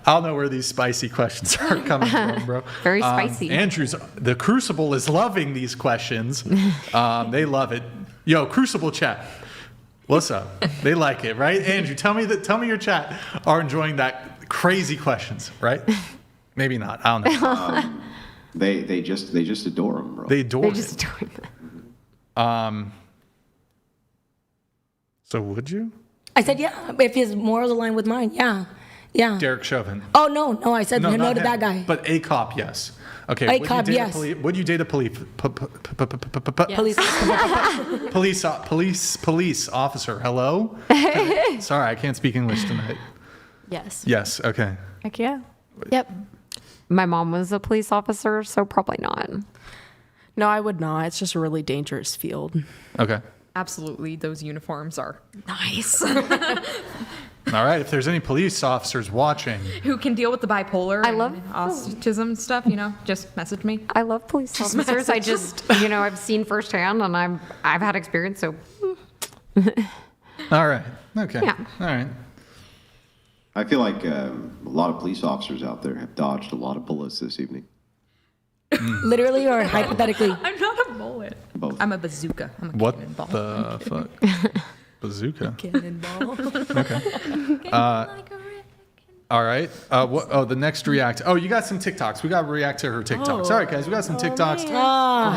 I don't know where these spicy questions are coming from, bro. Very spicy. The Crucible is loving these questions. They love it. Yo, Crucible chat. What's up? They like it, right? Andrew, tell me your chat are enjoying that crazy questions, right? Maybe not. I don't know. They just adore him, bro. They adore him. So would you? I said, yeah, if his morals align with mine, yeah. Derek Chauvin. Oh, no, I said no to that guy. But a cop, yes. Okay. A cop, yes. Would you date a police officer? Hello? Sorry, I can't speak English tonight. Yes. Yes, okay. Heck yeah. Yep. My mom was a police officer, so probably not. No, I would not. It's just a really dangerous field. Okay. absolutely, those uniforms are nice. All right, if there's any police officers watching who can deal with the bipolar, I love autism stuff, just message me. I love police officers. I just, I've seen firsthand, and I've had experience. So, all right, okay, yeah, all right. I feel like a lot of police officers out there have dodged a lot of bullets this evening. Literally or hypothetically? I'm not a bullet. Both. I'm a bazooka. I'm a What cannonball. the fuck? Bazooka. Cannonball. Okay. All right. The next react. Oh, you got some TikToks. We got to react to her TikToks. All right, guys. We got some TikToks from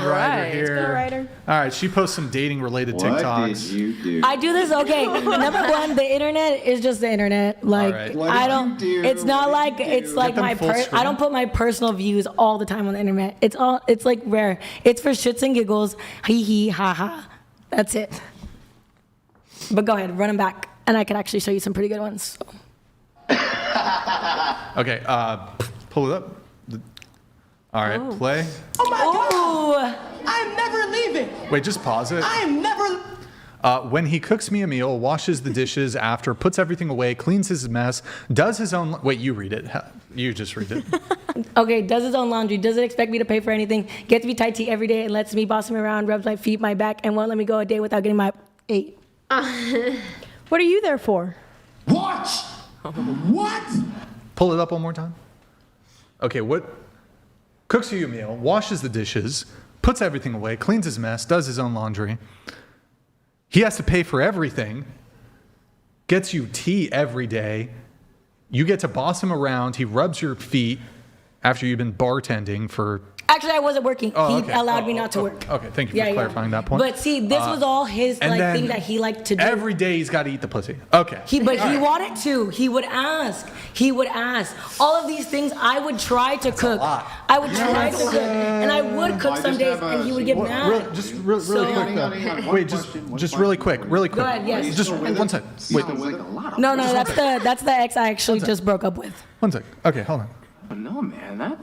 Ryder here. Let's go, Ryder. All right. She posts some dating-related TikToks. What did you do? I do this. Okay. Number one, the internet is just the internet. Like right. I don't. It's not like it's like them my. full screen. I don't put my personal views all the time on the internet. It's all. It's like rare. It's for shits and giggles. Hee hee ha ha. That's it. But go ahead, run them back, and I can actually show you some pretty good ones. So. Okay. Pull it up. All right. Play. Oh my God! I'm never leaving. Wait. Just pause it. I am never. When he cooks me a meal, washes the dishes after, puts everything away, cleans his mess, does his own... Wait, you read it. You just read it. Okay, does his own laundry, doesn't expect me to pay for anything, gets me tight tea every day and lets me boss him around, rubs my feet, my back, and won't let me go a day without getting my... Eight. What are you there for? What? What? Pull it up one more time. Okay, what... Cooks you a meal, washes the dishes, puts everything away, cleans his mess, does his own laundry. He has to pay for everything, gets you tea every day. You get to boss him around. He rubs your feet after you've been bartending for... Actually, I wasn't working. Oh, He allowed me not to work. Okay, thank you for clarifying that point. But see, this was all his and then thing that he liked to do. Every day he's got to eat the pussy. Okay. He wanted to. He would ask. All of these things I would try to cook. I would try to cook. And I would cook some days and he would get mad. Just really quick though. Wait, just really quick. Go ahead, yes. Just one sec. Wait. No, that's the ex I actually just broke up with. One sec. Okay, hold on. No, man, that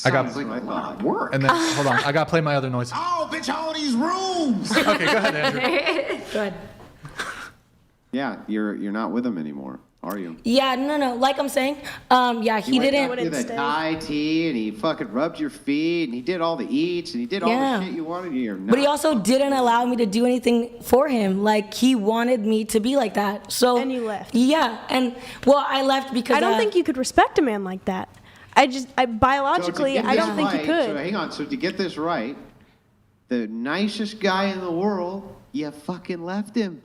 I got sounds like a lot of work. And then hold on, I got to play my other noise. Oh, bitch, all these rooms. Okay, go ahead, Andrew. Go ahead. Yeah, you're not with him anymore, are you? Yeah, no. Like I'm saying, he didn't. He did the Thai tea, and he fucking rubbed your feet, and he did all the eats, and he did all the shit you wanted. But he also didn't allow me to do anything for him. Like, he wanted me to be like that. So. And you left. Yeah, and I left because I don't think you could respect a man like that. Biologically, I don't think you could. So hang on. So to get this right, the nicest guy in the world, you fucking left him.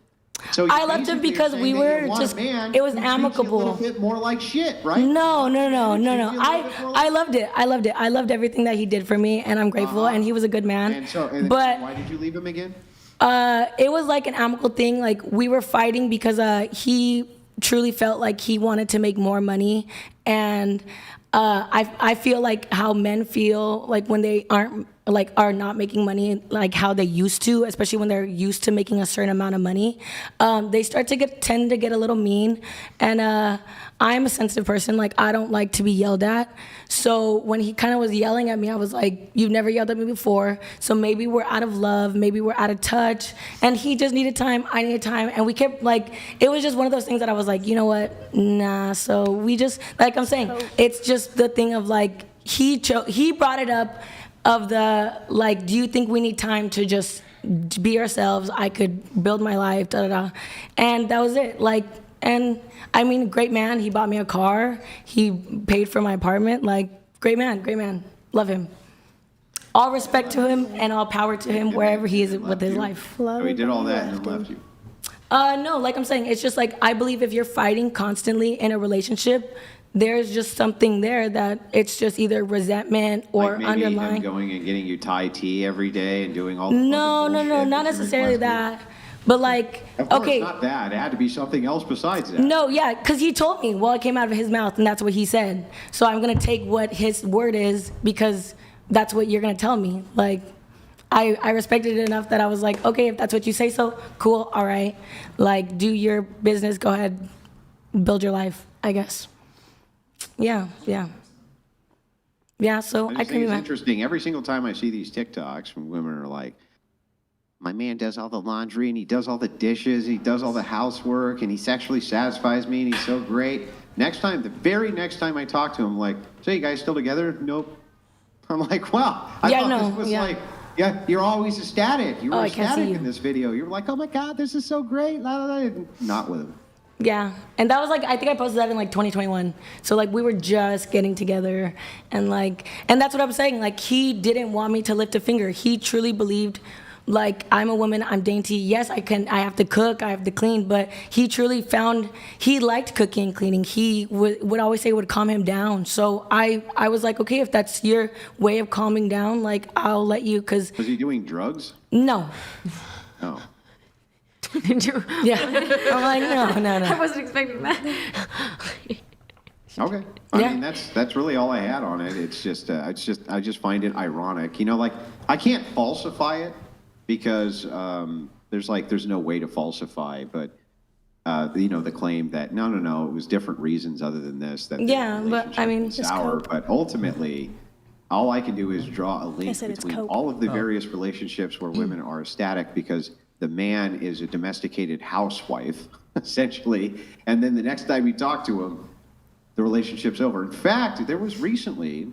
So I left him because we were just, it was amicable. A little bit more like shit, right? No. I loved it. I loved everything that he did for me, and I'm grateful, and he was a good man. But why did you leave him again? It was like an amicable thing. Like, we were fighting because he truly felt like he wanted to make more money, and I feel like how men feel like when they are not making money like how they used to, especially when they're used to making a certain amount of money. They start to tend to get a little mean, and I'm a sensitive person. Like, I don't like to be yelled at. So when he kind of was yelling at me, I was like, you've never yelled at me before. So maybe we're out of love, maybe we're out of touch. And he just needed time, I needed time. And we kept it was just one of those things that I was like, you know what? Nah. So we just, like I'm saying, it's just the thing of he brought it up of the, do you think we need time to just be ourselves? I could build my life, And that was it. And I mean, great man. He bought me a car. He paid for my apartment. Great man. Love him. All respect to him and all power to him wherever he is with his life. So he did all that and then left you. No, like I'm saying, it's just I believe if you're fighting constantly in a relationship, there's just something there that it's just either resentment or maybe underlying. Him going and getting you Thai tea every day and doing all the No, not necessarily that. But of course, not that. It had to be something else besides that. No, yeah, because he told me. Well, it came out of his mouth, and that's what he said. So I'm gonna take what his word is because that's what you're gonna tell me. I respected it enough that I was like, okay, if that's what you say, so cool, all right. Do your business. Go ahead, build your life. I guess. Yeah. So I can think it's interesting. Every single time I see these TikToks from women are like, my man does all the laundry and he does all the dishes, he does all the housework, and he sexually satisfies me, and he's so great. The very next time I talk to him, like, so you guys still together? Nope. I'm like, wow. I thought this was like, yeah, you're always ecstatic. You were ecstatic in this video. You were like, oh my God, this is so great. Not with him. Yeah, and that was like, I think I posted that in like 2021. So like we were just getting together, and that's what I was saying. Like he didn't want me to lift a finger. He truly believed, like, I'm a woman, I'm dainty. Yes, I have to cook, I have to clean, but he truly found, he liked cooking and cleaning. He would always say it would calm him down. So I was like, okay, if that's your way of calming down, like, I'll let you, because... Was he doing drugs? No. Oh. Did you? Yeah. I'm like, no. I wasn't expecting that. Okay. I mean, that's really all I had on it. It's just I just find it ironic. You know, like, I can't falsify it because there's no way to falsify, but the claim that no, it was different reasons other than this. That but I mean, it's sour. But ultimately, all I can do is draw a link between all of the various relationships where women are ecstatic because the man is a domesticated housewife, essentially, and then the next time you talk to him, the relationship's over. In fact, there was recently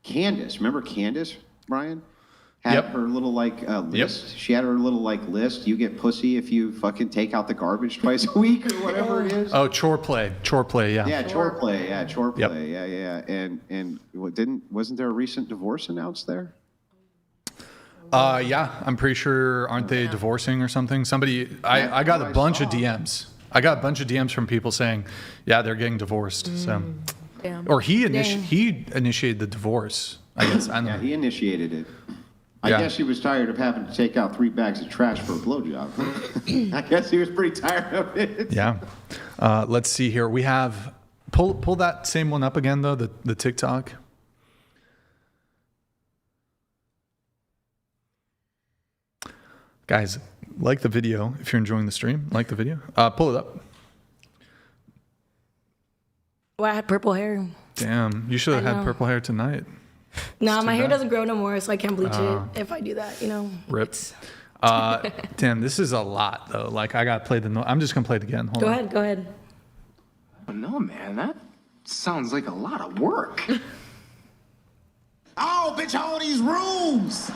Candace. Remember Candace, Brian? Had her little list. Yep. She had her little list. You get pussy if you fucking take out the garbage twice a week or whatever it is. Oh, chore play, yeah. Yeah, chore play. Yep. Yeah. And wasn't there a recent divorce announced there? Yeah, I'm pretty sure. Aren't they divorcing or something? I got a bunch of DMs. I got a bunch of DMs from people saying, yeah, they're getting divorced. So, or he initiated the divorce. I guess. I don't know. He initiated it. I guess he was tired of having to take out 3 bags of trash for a blowjob. I guess he was pretty tired of it. Yeah. Let's see here. We have pull that same one up again though. The TikTok. Guys, like the video if you're enjoying the stream. Like the video. Pull it up. Well, I had purple hair. Damn, you should have had purple hair tonight. No, my hair doesn't grow no more, so I can't bleach it if I do that, Rip. Damn, this is a lot, though. Like, I got to play I'm just going to play it again. Hold on. Go ahead. Oh, no, man, that sounds like a lot of work. Oh, bitch, all these rooms.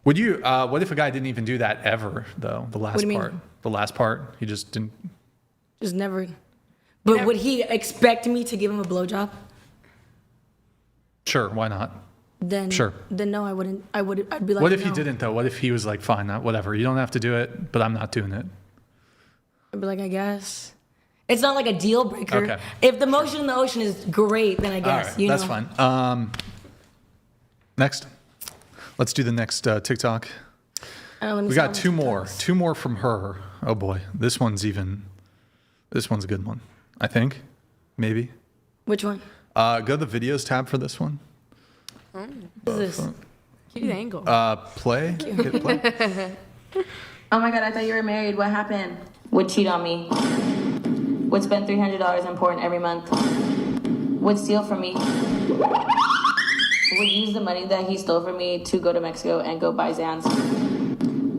Would you, what if a guy didn't even do that ever, though? The last part. Mean? The last part, he just didn't. Just never. But would he expect me to give him a blowjob? Sure, why not? Then no, I wouldn't. I'd be like, what if he didn't though? What if he was like, fine, whatever. You don't have to do it, but I'm not doing it. I'd be like, I guess. It's not like a deal breaker. Okay. If the motion in the ocean is great, then I guess. All right, that's fine. Next, let's do the next TikTok. We got two more from her. Oh boy, this one's a good one. I think, maybe. Which one? Go to the videos tab for this one. What is this? Cute angle. Play. Hit play. Oh my God, I thought you were married. What happened? Would cheat on me. Would spend $300 on porn every month. Would steal from me. Would use the money that he stole from me to go to Mexico and go buy Zans.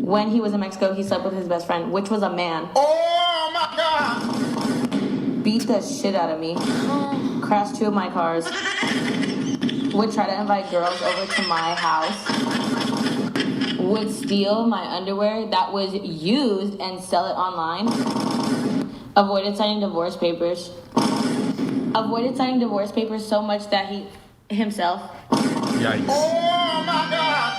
When he was in Mexico, he slept with his best friend, which was a man. Oh my God! Beat the shit out of me. Crashed 2 of my cars. Would try to invite girls over to my house. Would steal my underwear that was used and sell it online. Avoided signing divorce papers. Avoided signing divorce papers so much that he himself. Yikes. Oh my God!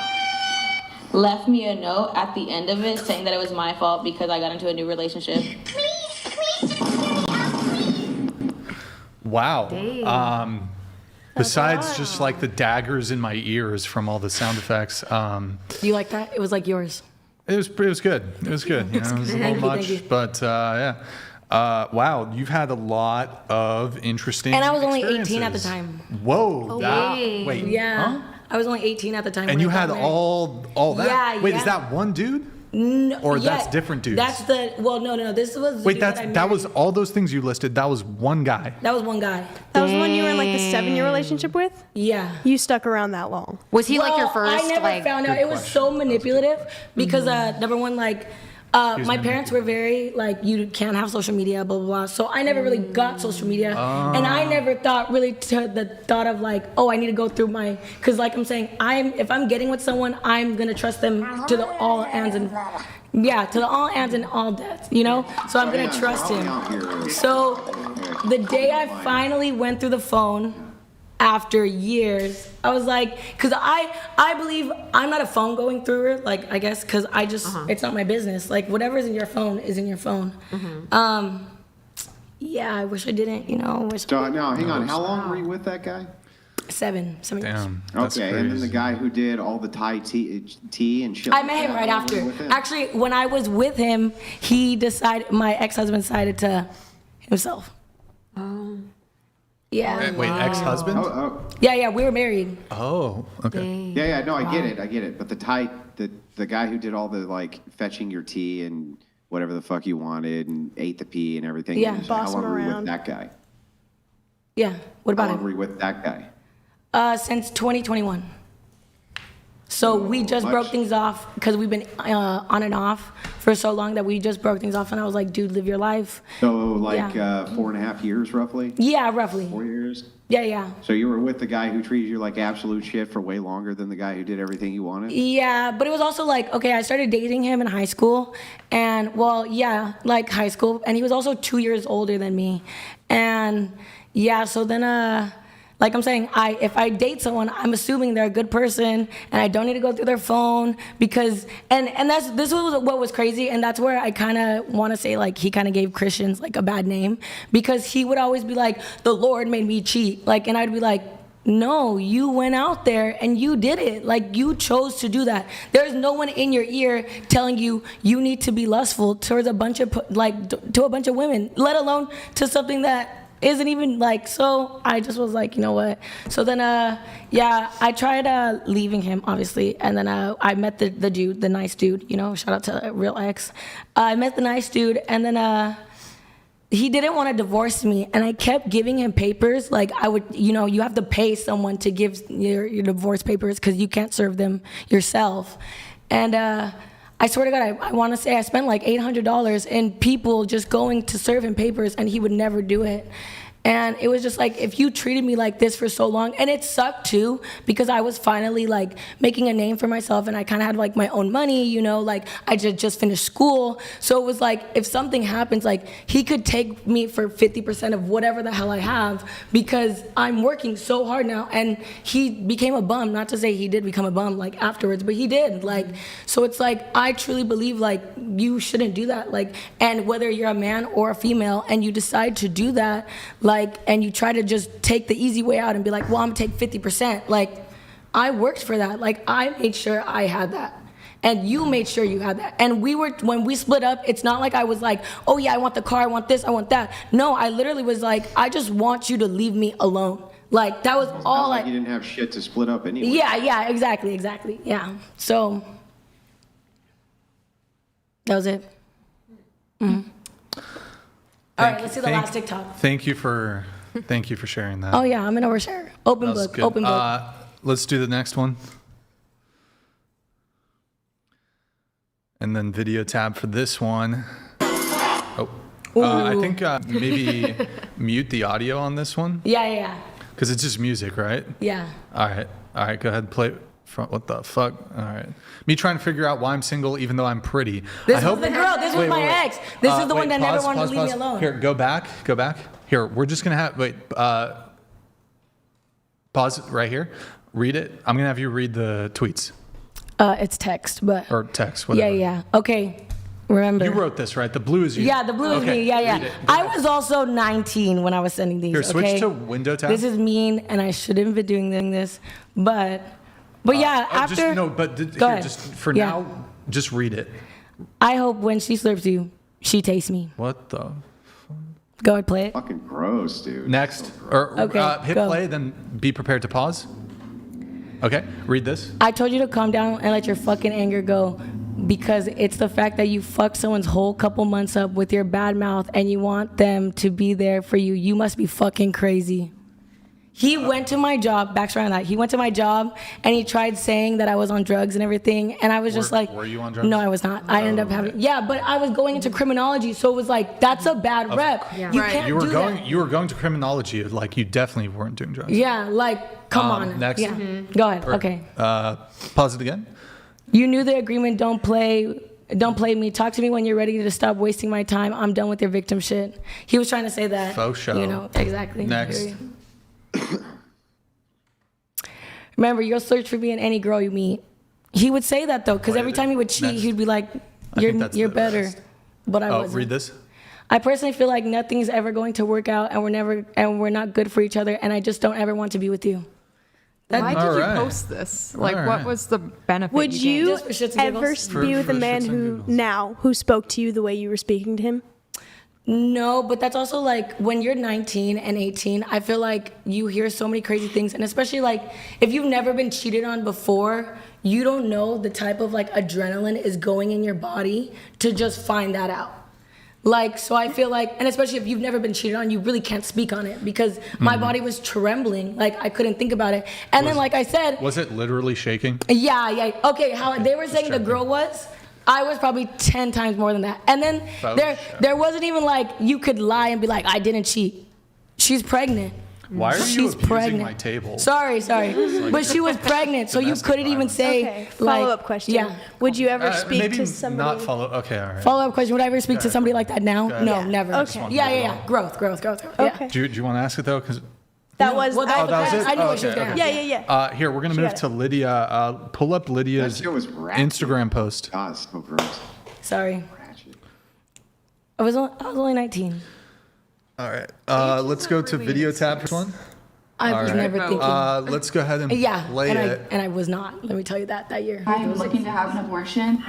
Left me a note at the end of it saying that it was my fault because I got into a new relationship. Wow. Besides just like the daggers in my ears from all the sound effects. Do you like that? It was like yours. It was good. It was good. You know, it was a little much, but yeah. Wow, you've had a lot of interesting. And I was only 18 at the time. Whoa. Wait. Yeah. Huh? I was only 18 at the time. And you had all that. Yeah. Wait, is that one dude? Or that's different dudes? That's no. This was Wait, that was all those things you listed. That was one guy. That was one guy. That was the one you were in like the 7-year relationship with? Yeah. You stuck around that long. Was he like your first? I never found out. It was so manipulative because number one, like my parents were very like, you can't have social media, blah blah blah. So I never really got social media, and I never thought really to the thought of like, oh, I need to go through my, because like I'm saying, if I'm getting with someone, I'm gonna trust them to the all ends and all deaths, you know. So I'm gonna trust him. So the day I finally went through the phone, after years, I was like, because I believe I'm not a phone going through her, like, I guess, because I just, it's not my business. Like, whatever's in your phone is in your phone. Yeah, I wish I didn't, you know. No, hang on. How long were you with that guy? 7 years. Damn. Okay, and then the guy who did all the Thai tea and shit. I met him right after. Actually, when I was with him, my ex-husband decided to himself. Yeah. Wait, ex-husband? Yeah, we were married. Oh, okay. Yeah, no, I get it. But the guy who did all the like fetching your tea and whatever the fuck you wanted and ate the pee and everything. Yeah, how long were you with that guy? Yeah. What about How him? long were you with that guy? Since 2021. So we just broke things off because we've been on and off for so long that we just broke things off, and I was like, dude, live your life. So like 4.5 years roughly? Yeah, roughly. 4 years? Yeah. So you were with the guy who treated you like absolute shit for way longer than the guy who did everything you wanted? Yeah, but it was also like, okay, I started dating him in high school, and like high school, and he was also 2 years older than me. And yeah, so then like I'm saying, if I date someone, I'm assuming they're a good person, and I don't need to go through their phone because, and this was what was crazy, and that's where I kind of want to say like he kind of gave Christians like a bad name, because he would always be like, the Lord made me cheat, like, and I'd be like, no, you went out there and you did it. Like, you chose to do that. There's no one in your ear telling you you need to be lustful towards a bunch of to a bunch of women, let alone to something that isn't even like. So I just was like, you know what? So then I tried leaving him, obviously, and then I met the dude, the nice dude, you know, shout out to real ex. I met the nice dude, and then he didn't want to divorce me, and I kept giving him papers. Like, I would, you know, you have to pay someone to give your divorce papers because you can't serve them yourself. And I swear to God, I want to say I spent like $800 in people just going to serve him papers, and he would never do it. And it was just like, if you treated me like this for so long, and it sucked too, because I was finally like making a name for myself, and I kind of had like my own money, you know, like I just finished school. So it was like, if something happens, like he could take me for 50% of whatever the hell I have, because I'm working so hard now. And he became a bum, not to say he did become a bum like afterwards, but he did. Like, so it's like, I truly believe like you shouldn't do that. Like, and whether you're a man or a female and you decide to do that, like, and you try to just take the easy way out and be like, well, I'm gonna take 50%. Like, I worked for that. Like, I made sure I had that. And you made sure you had that. And when we split up, it's not like I was like, oh yeah, I want the car, I want this, I want that. No, I literally was like, I just want you to leave me alone. Like, that was all like you didn't have shit to split up anyway. Yeah, exactly. Yeah. So, that was it. Mm-hmm. All right, let's see the last TikTok. Thank you for sharing that. Oh yeah, I'm an overshare. Open book. Let's do the next one. And then video tab for this one. I think maybe mute the audio on this one. Yeah. Because it's just music, right? Yeah. All right, go ahead, play. What the fuck? All right. Me trying to figure out why I'm single even though I'm pretty. This was the girl. This was my ex. This is the one that never wanted to leave me alone. Here, go back. Here, we're just going to have, pause right here. Read it. I'm going to have you read the tweets. It's text, but. Or text, whatever. Yeah. Okay. Remember. You wrote this, right? The blue is you. Yeah, the blue is me. Yeah. I was also 19 when I was sending these. Here, switch to window tab. This is mean, and I shouldn't be doing this, but yeah, after. Now, just read it. I hope when she slurps you, she tastes me. What the? Go ahead, play it. Fucking gross, dude. Next. Hit play, then be prepared to pause. Okay, read this. I told you to calm down and let your fucking anger go, because it's the fact that you fuck someone's whole couple months up with your bad mouth and you want them to be there for you. You must be fucking crazy. He went to my job, backstory on that. He went to my job and he tried saying that I was on drugs and everything. And I was just like, were you on drugs? No, I was not. I ended up having, but I was going into criminology. So it was like, that's a bad rep. Yeah. You can't you were do going, that. You were going to criminology. Like, you definitely weren't doing drugs. Yeah, like, come on. Next. Yeah. Go ahead. Okay. Pause it again. You knew the agreement. Don't play me. Talk to me when you're ready to stop wasting my time. I'm done with your victim shit. He was trying to say that. Faux show. You know, exactly. Next. Remember, you'll search for me in any girl you meet. He would say that though, because every time he would cheat, he'd be like, "You're better," but I wasn't. Read this. I personally feel like nothing's ever going to work out, and we're not good for each other, and I just don't ever want to be with you. Why did you post this? Like, what was the benefit? Would you Just for shits and ever giggles. be with a man who spoke to you the way you were speaking to him? No, but that's also like when you're 19 and 18, I feel like you hear so many crazy things. And especially like if you've never been cheated on before, you don't know the type of like adrenaline is going in your body to just find that out. Like, so I feel like, and especially if you've never been cheated on, you really can't speak on it because my body was trembling. Like I couldn't think about it. And then like I said. Was it literally shaking? Yeah. Okay, how they were saying the girl was. I was probably 10 times more than that. And then there wasn't even like you could lie and be like, I didn't cheat. She's pregnant. Why are you abusing my table? Sorry. But she was pregnant, so you couldn't even say. Okay, follow-up question. Yeah. Would you ever speak maybe to somebody? Not follow. Okay, all right. Follow-up question. Would I ever speak to somebody like that now? No, never. Okay. Yeah. Growth. Okay. Do you want to ask it though? Because that was that was it. I knew what she was Okay, going okay. to Yeah. Here, we're gonna move to Lydia. Pull up Lydia's That shit was ratchet. Instagram post. God, it's so gross. Sorry. I was only 19. All right. Let's go to video tab for one. I was never thinking. Let's go ahead and play it. And I was not. Let me tell you that year. I'm looking to have an abortion.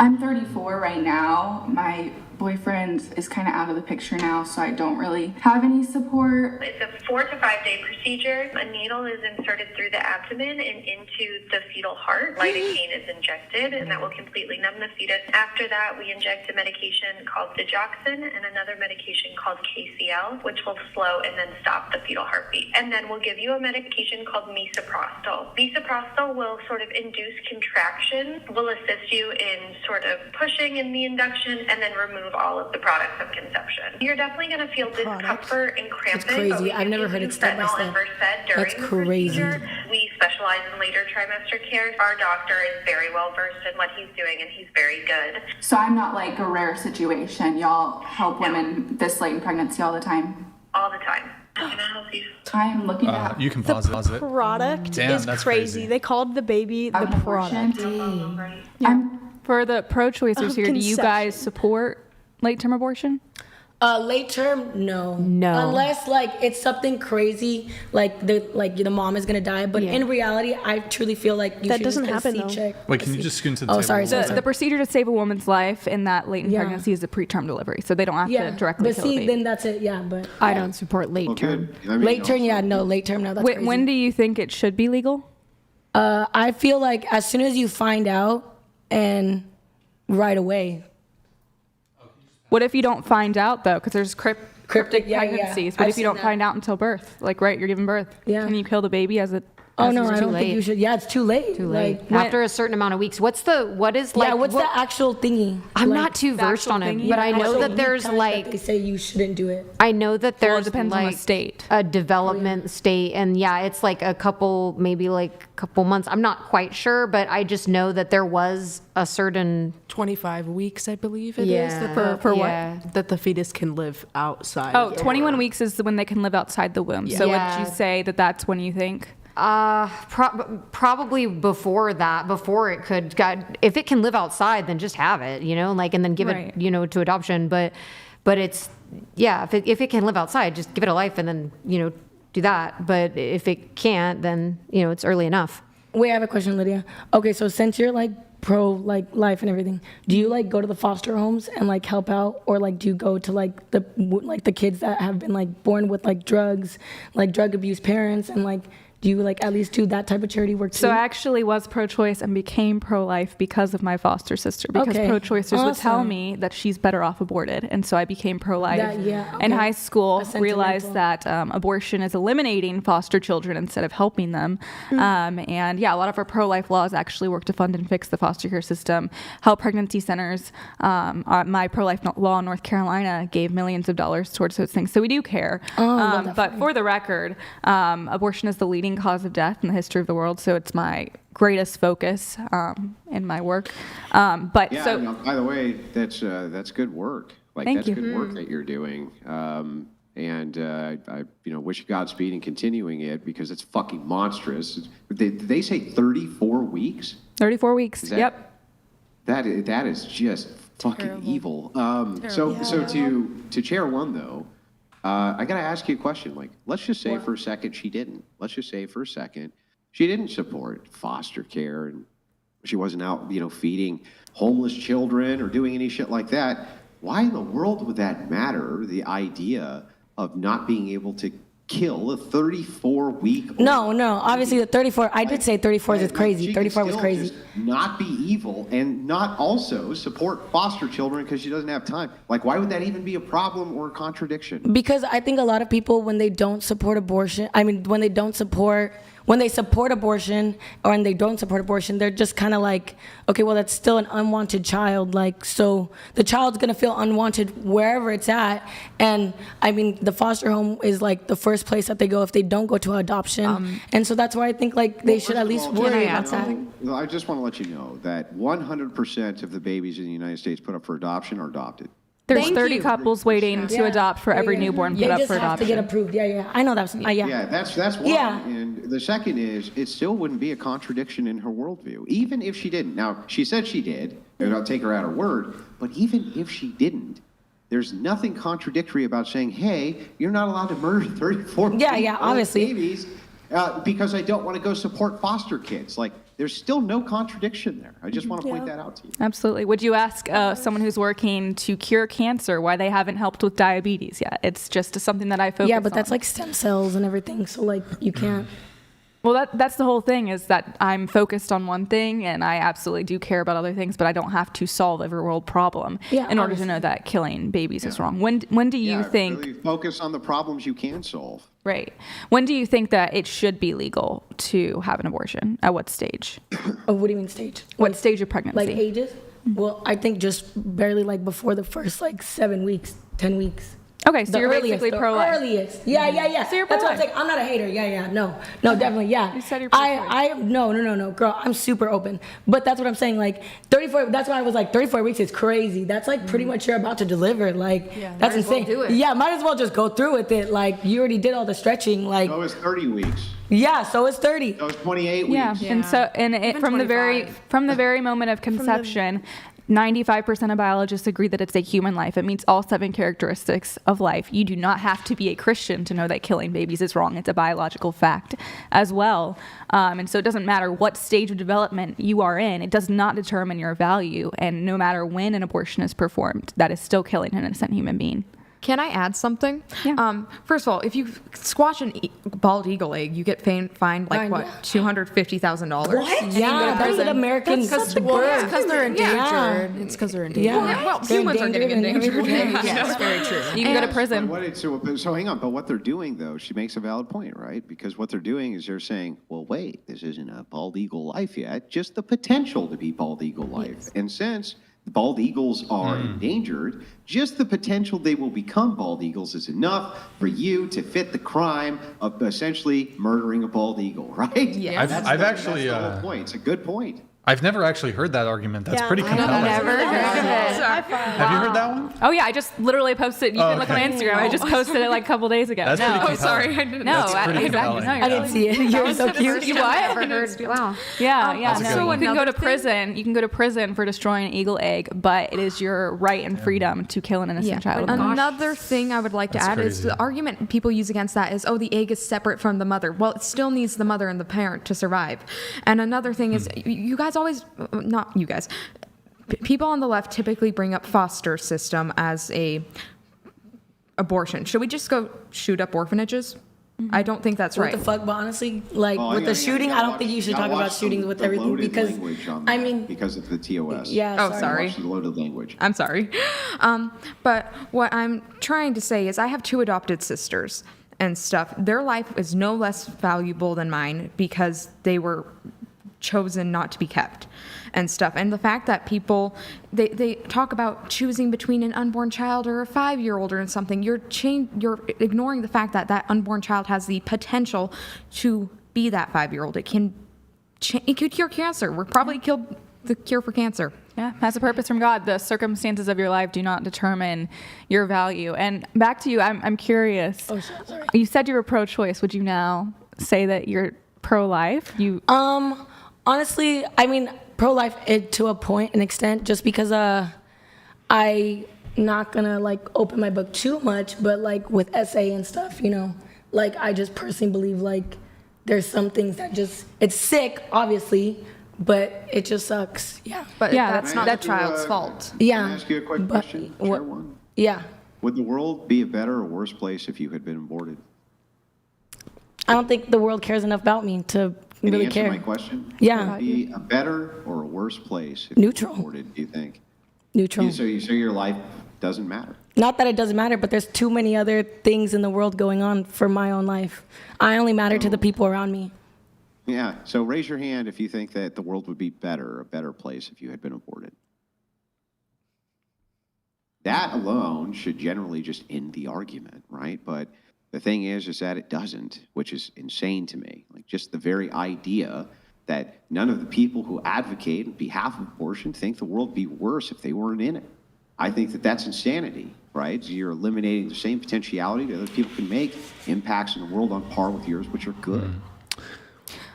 I'm 34 right now. My boyfriend is kind of out of the picture now, so I don't really have any support. It's a 4 to 5 day procedure. A needle is inserted through the abdomen and into the fetal heart. Lidocaine is injected, and that will completely numb the fetus. After that, we inject a medication called digoxin and another medication called KCL, which will slow and then stop the fetal heartbeat. And then we'll give you a medication called misoprostol. Misoprostol will sort of induce contraction, will assist you in sort of pushing in the induction, and then remove all of the products of conception. You're definitely going to feel discomfort and cramping. That's crazy. I've never heard it step by step. That's crazy. We specialize in later trimester care. Our doctor is very well versed in what he's doing, and he's very good. So I'm not like a rare situation. Y'all help women this late in pregnancy all the time? All the time. Can I help you? I'm looking to have... You can pause it. Product Damn, is that's crazy. They called the baby the product. For the pro-choicers here, do you conception. guys support late-term abortion? Late term, no. Unless like it's something crazy, like the mom is gonna die. But in reality, I truly feel like you That should doesn't just get a happen, though. C-check. Wait, can you just scoot to the table? Sorry. The procedure to save a woman's life in that latent pregnancy is a preterm delivery, so they don't have to directly but kill the see, baby. then that's it. Yeah, but I don't support late term. Late term, no. Late term, no. That's crazy. When do you think it should be legal? I feel like as soon as you find out, and right away. What if you don't find out though? Because there's cryptic pregnancies. What I've if you don't seen find out until birth? Like, right, you're giving birth. Yeah. Can you kill the baby as it? Oh no, I don't think you should. Yeah, it's too late. Too late. Like, After a certain amount of weeks. What's the actual thingy? I'm Like, not too the versed actual on it, thingy? but I know Actual that there's time like that they say you shouldn't do it. I know that Well, it there's depends on the state. a development state, and it's like a couple, maybe like a couple months. I'm not quite sure, but I just know that there was a certain 25 weeks, I believe it is. Yeah. For Yeah. what? That the fetus can live outside. Oh, 21 weeks is when they can live outside the womb. So Yeah. would you say that that's when you think? Probably before that, before it could. God, if it can live outside, then just have it, and then give Right. it, to adoption. But it's if it can live outside, just give it a life and then do that. But if it can't, then it's early enough. Wait, I have a question, Lydia. Okay, so since you're like pro like life and everything, do you like go to the foster homes and like help out, or like do you go to like the kids that have been like born with like drugs, like drug abuse parents, and like Do you like at least do that type of charity work too? So I actually was pro-choice and became pro-life because of my foster sister, because pro-choicers would tell me that she's better off aborted. And so I became pro-life. In high school, realized that abortion is eliminating foster children instead of helping them. And yeah, a lot of our pro-life laws actually work to fund and fix the foster care system, help pregnancy centers. My pro-life law in North Carolina gave millions of dollars towards those things. So we do care. But for the record, abortion is the leading cause of death in the history of the world, so it's my greatest focus in my work. By the way, that's good work. Thank you. Good work that you're doing. I wish you Godspeed in continuing it because it's fucking monstrous. Did they say 34 weeks? 34 weeks. Yep. That is just fucking evil. So to Chair One though. I got to ask you a question. Let's just say for a second she didn't. Let's just say for a second she didn't support foster care and she wasn't out, feeding homeless children or doing any shit like that. Why in the world would that matter? The idea of not being able to kill a 34-week-old. No. Obviously, the 34. I did say 34 is crazy. 34 was crazy. Just not be evil and not also support foster children because she doesn't have time. Why would that even be a problem or a contradiction? Because I think a lot of people, when they don't support abortion, when they support abortion or when they don't support abortion, they're just kind of like, okay, well, that's still an unwanted child. So the child's going to feel unwanted wherever it's at. And the foster home is the first place that they go if they don't go to adoption. And so that's why I think they should at least worry about that. I just want to let you know that 100% of the babies in the United States put up for adoption are adopted. There's 30 couples waiting to adopt for every newborn put up for adoption. You just have to get approved. I know that's that's one. And the second is it still wouldn't be a contradiction in her worldview, even if she didn't. Now she said she did, and I'll take her at her word. But even if she didn't, there's nothing contradictory about saying, "Hey, you're not allowed to murder 34 obviously babies because I don't want to go support foster kids." There's still no contradiction there. I just want to point that out to you. Absolutely. Would you ask someone who's working to cure cancer why they haven't helped with diabetes yet? It's just something that I focus on. Yeah, but that's stem cells and everything, so you can't. Well, that's the whole thing, is that I'm focused on one thing and I absolutely do care about other things, but I don't have to solve every world problem in order to know that killing babies is wrong. When do you think... Really focus on the problems you can solve. Right. When do you think that it should be legal to have an abortion? At what stage? What do you mean stage? What stage of pregnancy? Ages? Well, I think just barely before the first 7 weeks, 10 weeks. Okay, so you're basically pro-life. Earliest. Yeah. So you're That's what I'm saying. I'm not a hater. No, definitely, yeah. You said you're pro-choice. No, girl, I'm super open. But that's what I'm saying. 34. That's why I was 34 weeks is crazy. That's pretty much you're about to deliver. That's insane. Well do it. Yeah, might as well just go through with it. You already did all the stretching. So it's 30 weeks. Yeah, so it's 30. So it's 28 weeks. Yeah, and from the very moment of conception. 95% of biologists agree that it's a human life. It meets all 7 characteristics of life. You do not have to be a Christian to know that killing babies is wrong. It's a biological fact as well. And so it doesn't matter what stage of development you are in. It does not determine your value. And no matter when an abortion is performed, that is still killing an innocent human being. Can I add something? Yeah. First of all, if you squash a bald eagle egg, you get fined $250,000. What? Yeah, that's an American. Because they're endangered. It's because they're endangered. Yeah. Well, humans are getting endangered. Yes, very true. You can go to prison. So hang on, but what they're doing though, she makes a valid point, right? Because what they're doing is they're saying, well, wait, this isn't a bald eagle life yet, just the potential to be bald eagle life. Yes. And since bald eagles are endangered, just the potential they will become bald eagles is enough for you to fit the crime of essentially murdering a bald eagle, right? Yeah, I've actually that's the whole point. It's a good point. I've never actually heard that argument. That's pretty compelling. I've never heard of it. Have you heard that one? Oh yeah, I just literally posted. You can look on my Instagram. I just posted it a couple days ago. That's pretty compelling. Sorry, I didn't. No, exactly. No, I didn't see it. You were so cute. You what? Wow. Yeah. So you can go to prison. You can go to prison for destroying an eagle egg, but it is your right and freedom to kill an innocent child. Another thing I would like to add is the argument people use against that is, the egg is separate from the mother. Well, it still needs the mother and the parent to survive. And another thing is, you guys always. Not you guys. People on the left typically bring up foster system as a abortion. Should we just go shoot up orphanages? I don't think that's right. What the fuck? But honestly, like with the shooting, I don't think you should talk about shootings with everything because I mean because of the TOS. Yeah. Oh, sorry. The loaded language. I'm sorry. But what I'm trying to say is I have 2 adopted sisters and stuff. Their life is no less valuable than mine because they were chosen not to be kept and stuff. And the fact that people they talk about choosing between an unborn child or a 5-year-old or something, you're ignoring the fact that that unborn child has the potential to be that 5-year-old. It could cure cancer. We're probably killed the cure for cancer. Yeah, has a purpose from God. The circumstances of your life do not determine your value. And back to you, I'm curious. Oh, sorry. You said you were pro-choice. Would you now say that you're pro-life? Honestly, I mean, pro-life to a point, an extent, just because I not gonna like open my book too much, but like with essay and stuff, like I just personally believe like there's some things that just, it's sick, obviously, but it just sucks. Yeah. But that's not that child's fault. Yeah. Can I ask you a quick question? Share one. Yeah. Would the world be a better or worse place if you had been aborted? I don't think the world cares enough about me to Can really you answer care. my question? Yeah. Would it be a better or a worse place if Neutral. you were aborted, do you think? Neutral. So your life doesn't matter? Not that it doesn't matter, but there's too many other things in the world going on for my own life. I only matter to the people around me. Yeah, so raise your hand if you think that the world would be a better place if you had been aborted. That alone should generally just end the argument, right? But the thing is that it doesn't, which is insane to me. Like just the very idea that none of the people who advocate on behalf of abortion think the world would be worse if they weren't in it. I think that that's insanity, right? So you're eliminating the same potentiality that other people can make impacts in the world on par with yours, which are good.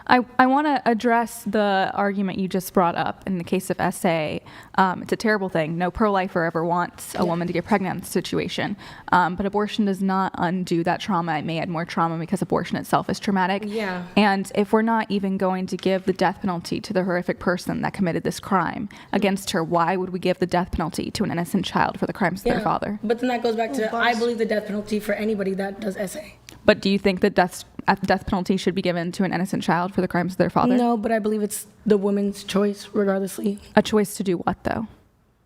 I want to address the argument you just brought up in the case of SA. It's a terrible thing. No pro-lifer ever wants a woman to get pregnant in this situation. But abortion does not undo that trauma. It may add more trauma because abortion itself is traumatic. Yeah. And if we're not even going to give the death penalty to the horrific person that committed this crime against her, why would we give the death penalty to an innocent child for the crimes of their father? But then that goes back to, I believe the death penalty for anybody that does SA. But do you think that death penalty should be given to an innocent child for the crimes of their father? No, but I believe it's the woman's choice, regardlessly. A choice to do what, though?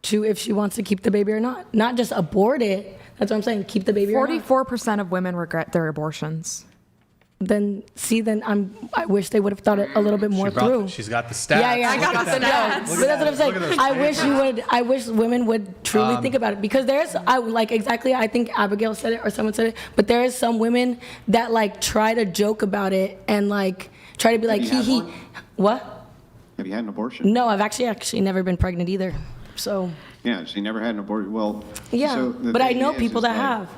If she wants to keep the baby or not. Not just abort it. That's what I'm saying. Keep the baby or not. 44% of women regret their abortions. I wish they would have thought it a little bit more through. She's got the stats. Yeah, I got the stats. But that's what I'm saying. I wish women would truly think about it, because I think Abigail said it or someone said it, but there is some women that like try to joke about it and like try to be like hee. What? Have you had an abortion? No, I've actually never been pregnant either. So. Yeah, so you never had an abortion. Well. Yeah, so but I know people that have.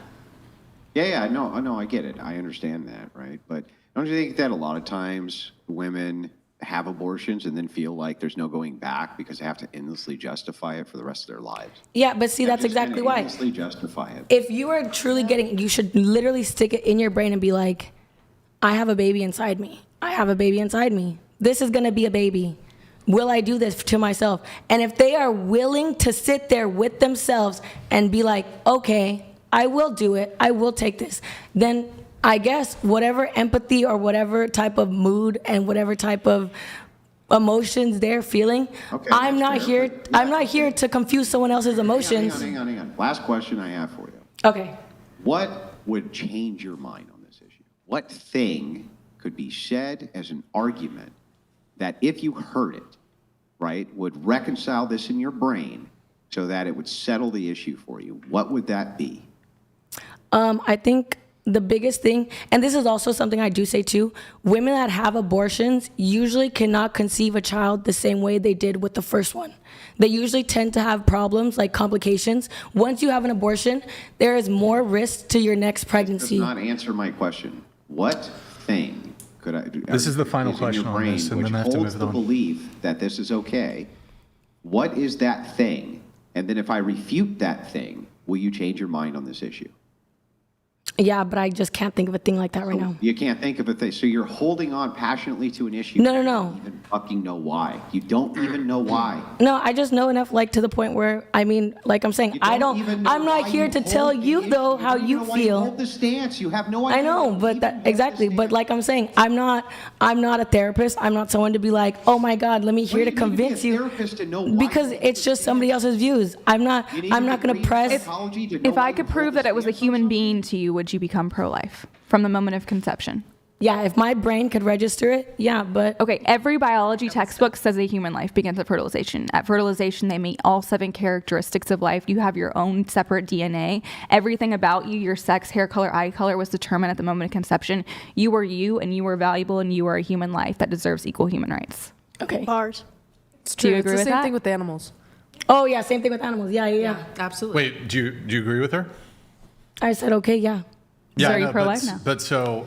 Yeah, no, I get it. I understand that, right? But don't you think that a lot of times women have abortions and then feel like there's no going back because they have to endlessly justify it for the rest of their lives? Yeah, but see, that's exactly why. Endlessly justify it. If you are truly you should literally stick it in your brain and be like, I have a baby inside me. I have a baby inside me. This is going to be a baby. Will I do this to myself? And if they are willing to sit there with themselves and be like, okay, I will do it, I will take this, then I guess whatever empathy or whatever type of mood and whatever type of emotions they're feeling, okay, I'm not here to confuse someone else's emotions. Hang on. Last question I have for you. Okay. What would change your mind on this issue? What thing could be said as an argument that if you heard it, right, would reconcile this in your brain so that it would settle the issue for you? What would that be? I think the biggest thing, and this is also something I do say too, women that have abortions usually cannot conceive a child the same way they did with the first one. They usually tend to have problems like complications. Once you have an abortion, there is more risk to your next pregnancy. That does not answer my question. What thing could I do? This is the final question on this, and then I have to move holds it the on. belief that this is okay. What is that thing? And then if I refute that thing, will you change your mind on this issue? Yeah, but I just can't think of a thing like that right now. You can't think of a thing. So you're holding on passionately to an issue. No. You don't even fucking know why. You don't even know why. No, I just know enough, like, to the point where, I mean, like I'm saying, I'm not here to tell you, though, how you feel. You hold the stance. You have no idea. I know, but exactly. But like I'm saying, I'm not a therapist. I'm not someone to be like, oh my God, let me here to convince you. Because it's just somebody else's views. I'm not going to press. If I could prove that it was a human being to you, would you become pro-life from the moment of conception? Yeah, if my brain could register it, yeah, but... Okay, every biology textbook says a human life begins at fertilization. At fertilization, they meet all 7 characteristics of life. You have your own separate DNA. Everything about you, your sex, hair color, eye color, was determined at the moment of conception. You are you, and you are valuable, and you are a human life that deserves equal human rights. Okay. Bars. It's true. Do you agree it's the with same that? thing with animals. Oh, yeah, same thing with animals. Yeah. Absolutely. Wait, do you agree with her? I said, okay, yeah. Yeah, so are you pro-life now? But so...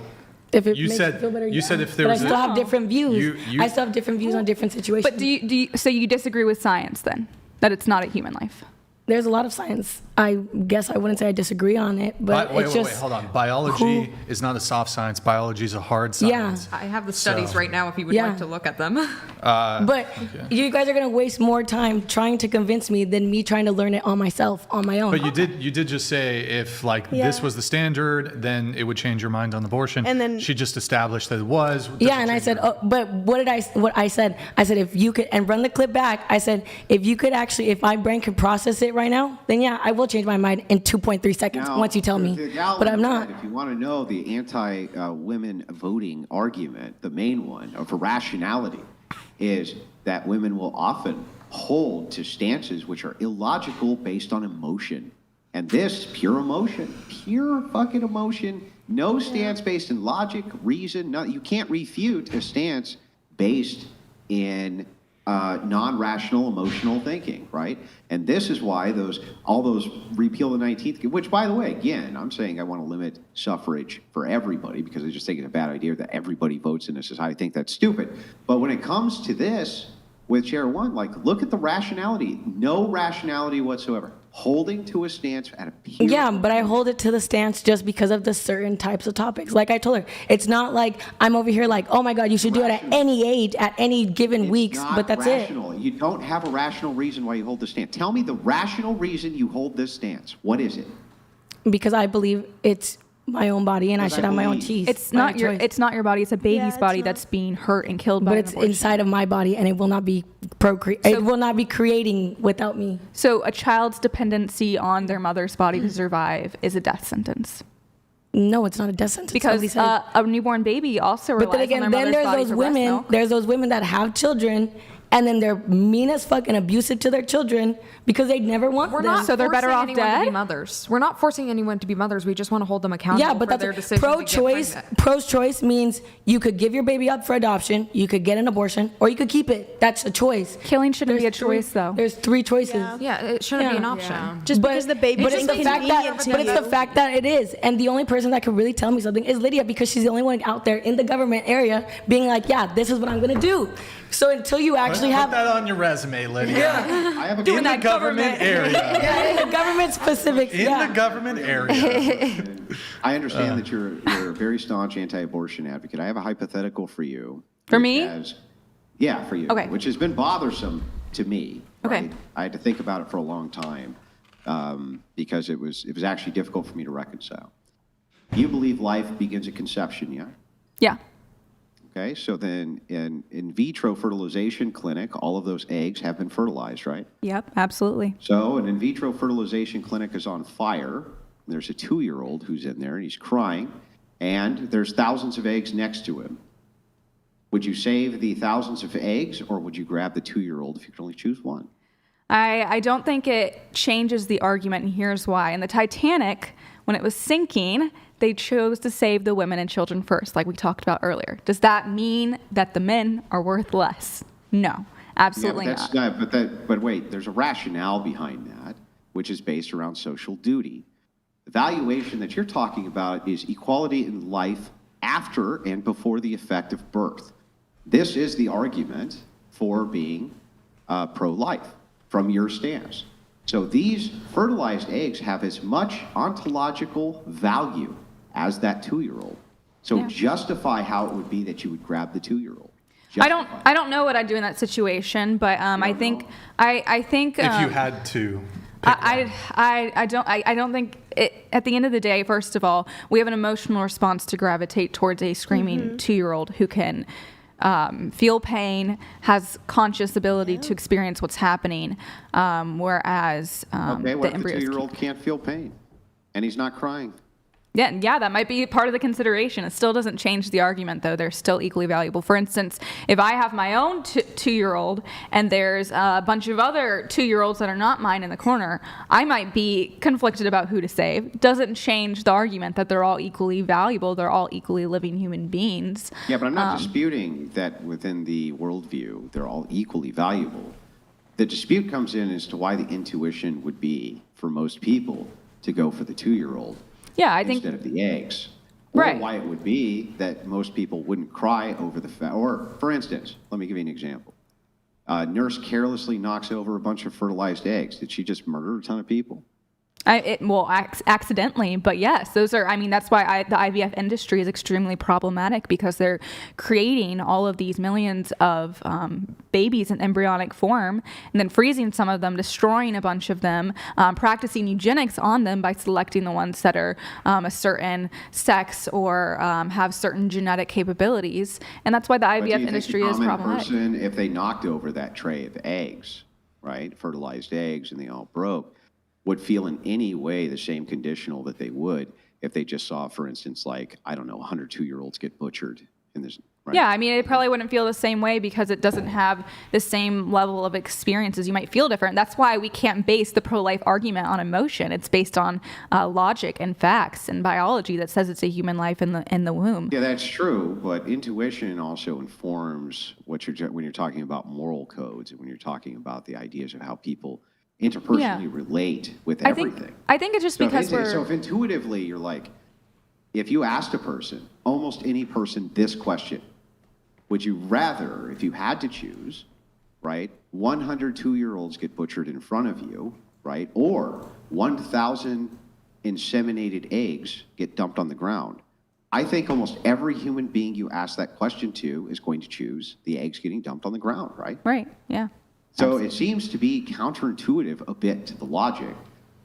If it you makes said you feel better, you yeah. said if there but was I still have different views. I still have different views on different situations. But do you so you disagree with science then? That it's not a human life? There's a lot of science. I guess I wouldn't say I disagree on it, but wait, hold on. Biology is not a soft science. Biology is a hard science. I have the studies right now if you would Yeah. like to look at them. But you guys are going to waste more time trying to convince me than me trying to learn it on myself, on my own. But you did just say if this was the standard, then it would change your mind on abortion. And then she just established that it was. Yeah, and I said, but what I said if you could, and run the clip back, I said, if you could actually, if my brain could process it right now, then yeah, I will change my mind in 2.3 seconds once you tell me. But I'm not. If you want to know the anti-women voting argument, the main one of rationality is that women will often hold to stances which are illogical based on emotion. And this, pure emotion, pure fucking emotion, no stance based in logic, reason, you can't refute a stance based in non-rational emotional thinking, right? And this is why all those repeal the 19th, which, by the way, again, I'm saying I want to limit suffrage for everybody because I just think it's a bad idea that everybody votes in this society. I think that's stupid. But when it comes to this, with Chair 1, look at the rationality. No rationality whatsoever. Holding to a stance at a pure... Yeah, but I hold it to the stance just because of the certain types of topics. Like I told her, it's not like I'm over here like, oh my God, you should do it at any age, at any given weeks, but that's rational. it. You don't have a rational reason why you hold this stance. Tell me the rational reason you hold this stance. What is it? Because I believe it's my own body and I should have my own cheese. It's not your body. It's a baby's body that's being hurt and killed by but an it's abortion. inside of my body and it will not be it will not be creating without me. So a child's dependency on their mother's body to survive is a death sentence. No, it's not a death sentence. Because a newborn baby also relies but then again, on their mother's body for breast milk. There's those women that have children and then they're mean as fuck and abusive to their children because they never want them. So they're better off dead? To be mothers. We're not forcing anyone to be mothers. We just want to hold them accountable for their decision pro-choice. to get pregnant. Pro-choice means you could give your baby up for adoption, you could get an abortion, or you could keep it. That's a choice. Killing shouldn't be a choice, though. There's 3 choices. Yeah, it shouldn't be an option. Just because the baby's inconvenient to you. But it's the fact that it is. And the only person that could really tell me something is Lydia because she's the only one out there in the government area being like, yeah, this is what I'm going to do. So until you actually Put that on your resume, Lydia. Yeah. I have a in the government area. Yeah, in the government specifics. In the government area. I understand that you're a very staunch anti-abortion advocate. I have a hypothetical for you. For me? For you. Okay. Which has been bothersome to me. Okay. Right? I had to think about it for a long time because it was actually difficult for me to reconcile. You believe life begins at conception, yeah? Yeah. Okay, so then in vitro fertilization clinic, all of those eggs have been fertilized, right? Yep, absolutely. So an in vitro fertilization clinic is on fire. There's a 2-year-old who's in there and he's crying, and there's thousands of eggs next to him. Would you save the thousands of eggs, or would you grab the 2-year-old if you could only choose one? I don't think it changes the argument, and here's why. In the Titanic, when it was sinking, they chose to save the women and children first, like we talked about earlier. Does that mean that the men are worth less? No, absolutely not. But wait, there's a rationale behind that, which is based around social duty. The valuation that you're talking about is equality in life after and before the effect of birth. This is the argument for being pro-life from your stance. So these fertilized eggs have as much ontological value as that 2-year-old. So justify how it would be that you would grab the 2-year-old. I don't know what I'd do in that situation, but I think if you had to. I don't think at the end of the day, first of all, we have an emotional response to gravitate towards a screaming 2-year-old who can feel pain, has conscious ability to experience what's happening, whereas okay, what if the 2-year-old can't feel pain and he's not crying? Yeah, that might be part of the consideration. It still doesn't change the argument, though. They're still equally valuable. For instance, if I have my own 2-year-old and there's a bunch of other 2-year-olds that are not mine in the corner, I might be conflicted about who to save. Doesn't change the argument that they're all equally valuable. They're all equally living human beings. Yeah, but I'm not disputing that within the worldview, they're all equally valuable. The dispute comes in as to why the intuition would be for most people to go for the 2-year-old. Yeah, I think instead of the eggs. Or why it would be that most people wouldn't cry over the fact. Or, for instance, let me give you an example. Nurse carelessly knocks over a bunch of fertilized eggs. Did she just murder a ton of people? Accidentally, but yes, those are, that's why the IVF industry is extremely problematic, because they're creating all of these millions of babies in embryonic form and then freezing some of them, destroying a bunch of them, practicing eugenics on them by selecting the ones that are a certain sex or have certain genetic capabilities. And that's why the IVF industry is problematic. Person, if they knocked over that tray of eggs, right, fertilized eggs, and they all broke, would feel in any way the same conditional that they would if they just saw, for instance, 100 2-year-olds get butchered in this. Right? Yeah, it probably wouldn't feel the same way because it doesn't have the same level of experiences. You might feel different. That's why we can't base the pro-life argument on emotion. It's based on logic and facts and biology that says it's a human life in the womb. Yeah, that's true. But intuition also informs when you're talking about moral codes and when you're talking about the ideas of how people interpersonally relate with everything. I think it's just because So if intuitively you're like, if you asked a person, almost any person, this question, would you rather, if you had to choose, right, 100 2-year-olds get butchered in front of you, right, or 1,000 inseminated eggs get dumped on the ground? I think almost every human being you ask that question to is going to choose the eggs getting dumped on the ground, right? Right, yeah. So it seems to be counterintuitive a bit to the logic.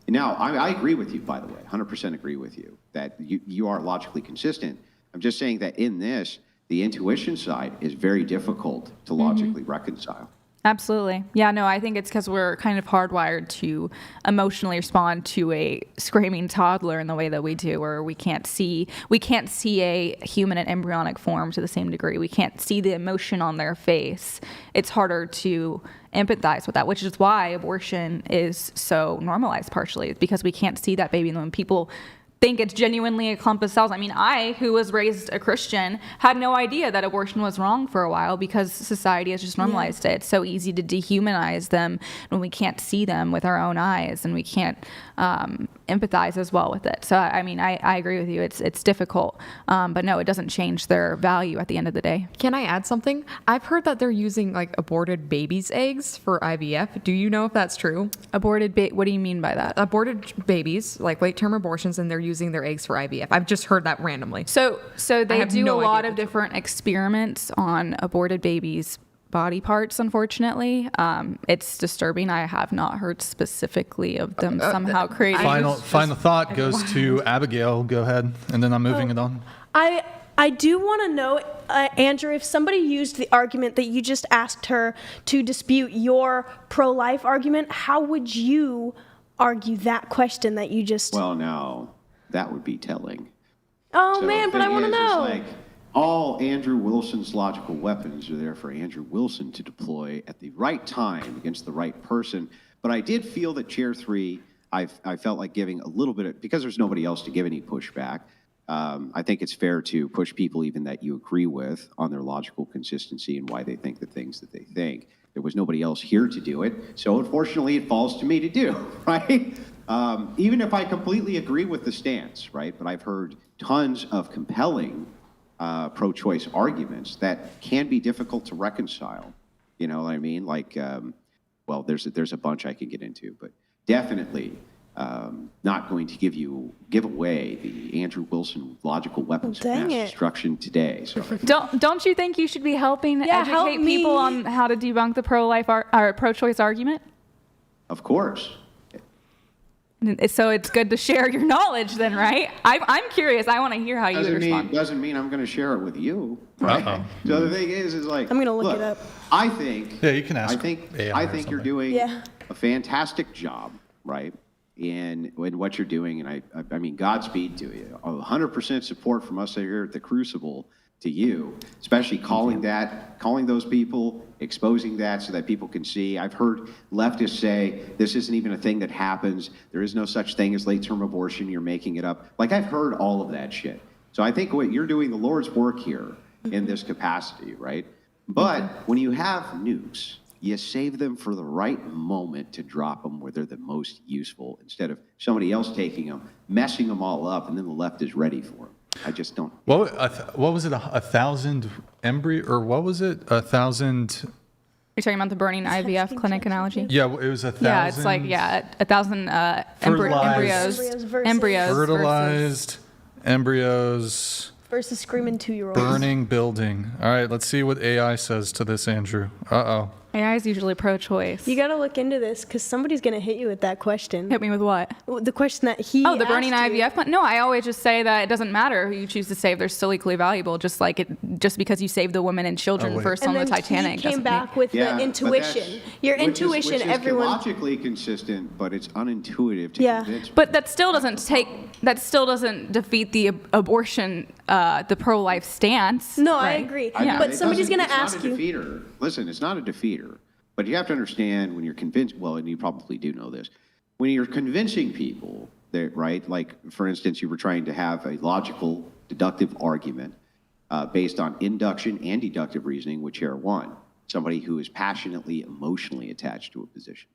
Now, I agree with you, by the way, 100% agree with you, that you are logically consistent. I'm just saying that in this, the intuition side is very difficult to logically reconcile. Absolutely. Yeah, no, I think it's because we're kind of hardwired to emotionally respond to a screaming toddler in the way that we do, where we can't see a human in embryonic form to the same degree. We can't see the emotion on their face. It's harder to empathize with that, which is why abortion is so normalized partially, because we can't see that baby in the womb. People think it's genuinely a clump of cells. I, who was raised a Christian, had no idea that abortion was wrong for a while because society has just normalized it. It's so easy to dehumanize them when we can't see them with our own eyes and we can't empathize as well with it. So, I agree with you. It's difficult, but no, it doesn't change their value at the end of the day. Can I add something? I've heard that they're using aborted babies' eggs for IVF. Do you know if that's true? What do you mean by that? Aborted babies, late-term abortions, and they're using their eggs for IVF. I've just heard that randomly. So they do a lot of different experiments on aborted babies' body parts, unfortunately. It's disturbing. I have not heard specifically of them somehow creating. Final thought goes to Abigail. Go ahead, and then I'm moving it on. I do want to know, Andrew, if somebody used the argument that you just asked her to dispute your pro-life argument, how would you argue that question that you just... Well, now, that would be telling. Oh, man, but I want to know. All Andrew Wilson's logical weapons are there for Andrew Wilson to deploy at the right time against the right person. But I did feel that Chair 3, I felt like giving a little bit of, because there's nobody else to give any pushback, I think it's fair to push people even that you agree with on their logical consistency and why they think the things that they think. There was nobody else here to do it, so unfortunately it falls to me to do, right? Even if I completely agree with the stance, right? But I've heard tons of compelling pro-choice arguments that can be difficult to reconcile. You know what I mean? There's a bunch I could get into, but definitely not going to give away the Andrew Wilson logical weapons of mass destruction today. So Don't you think you should be helping educate people on how to debunk the pro-life or pro-choice argument? Of course. So it's good to share your knowledge then, right? I'm curious. I want to hear how you would respond. Doesn't mean I'm going to share it with you. Right? So the thing is like, I'm going to look it up. I think. Yeah, you can ask. I think you're doing a fantastic job, right? In what you're doing, and I mean, Godspeed to you. 100% support from us here at the Crucible to you, especially calling those people, exposing that so that people can see. I've heard leftists say this isn't even a thing that happens. There is no such thing as late-term abortion. You're making it up. Like, I've heard all of that shit. So I think what you're doing, the Lord's work here in this capacity, right? But when you have nukes, you save them for the right moment to drop them where they're the most useful, instead of somebody else taking them, messing them all up, and then the left is ready for them. I just don't. What was it? 1,000 embryo, or what was it? 1,000. You're talking about the burning IVF clinic analogy? Yeah, it was 1,000. Yeah, it's like 1,000 embryos. Fertilized embryos. Versus screaming 2-year-olds. Burning building. All right, let's see what AI says to this, Andrew. Uh-oh. AI is usually pro-choice. You got to look into this because somebody's going to hit you with that question. Hit me with what? The question that he the burning IVF? No, I always just say that it doesn't matter who you choose to save. They're still equally valuable, just because you saved the women and children first on the Titanic. He came back with the intuition. Your intuition, which is everyone. logically consistent, but it's unintuitive to convince. But that still doesn't defeat the abortion, the pro-life stance. No, right? I agree. But somebody's going to ask you. Defeater. Listen, it's not a defeater. But you have to understand when you're convinced, well, and you probably do know this, when you're convincing people, that, right, like, for instance, you were trying to have a logical, deductive argument based on induction and deductive reasoning, which are one, somebody who is passionately, emotionally attached to a position.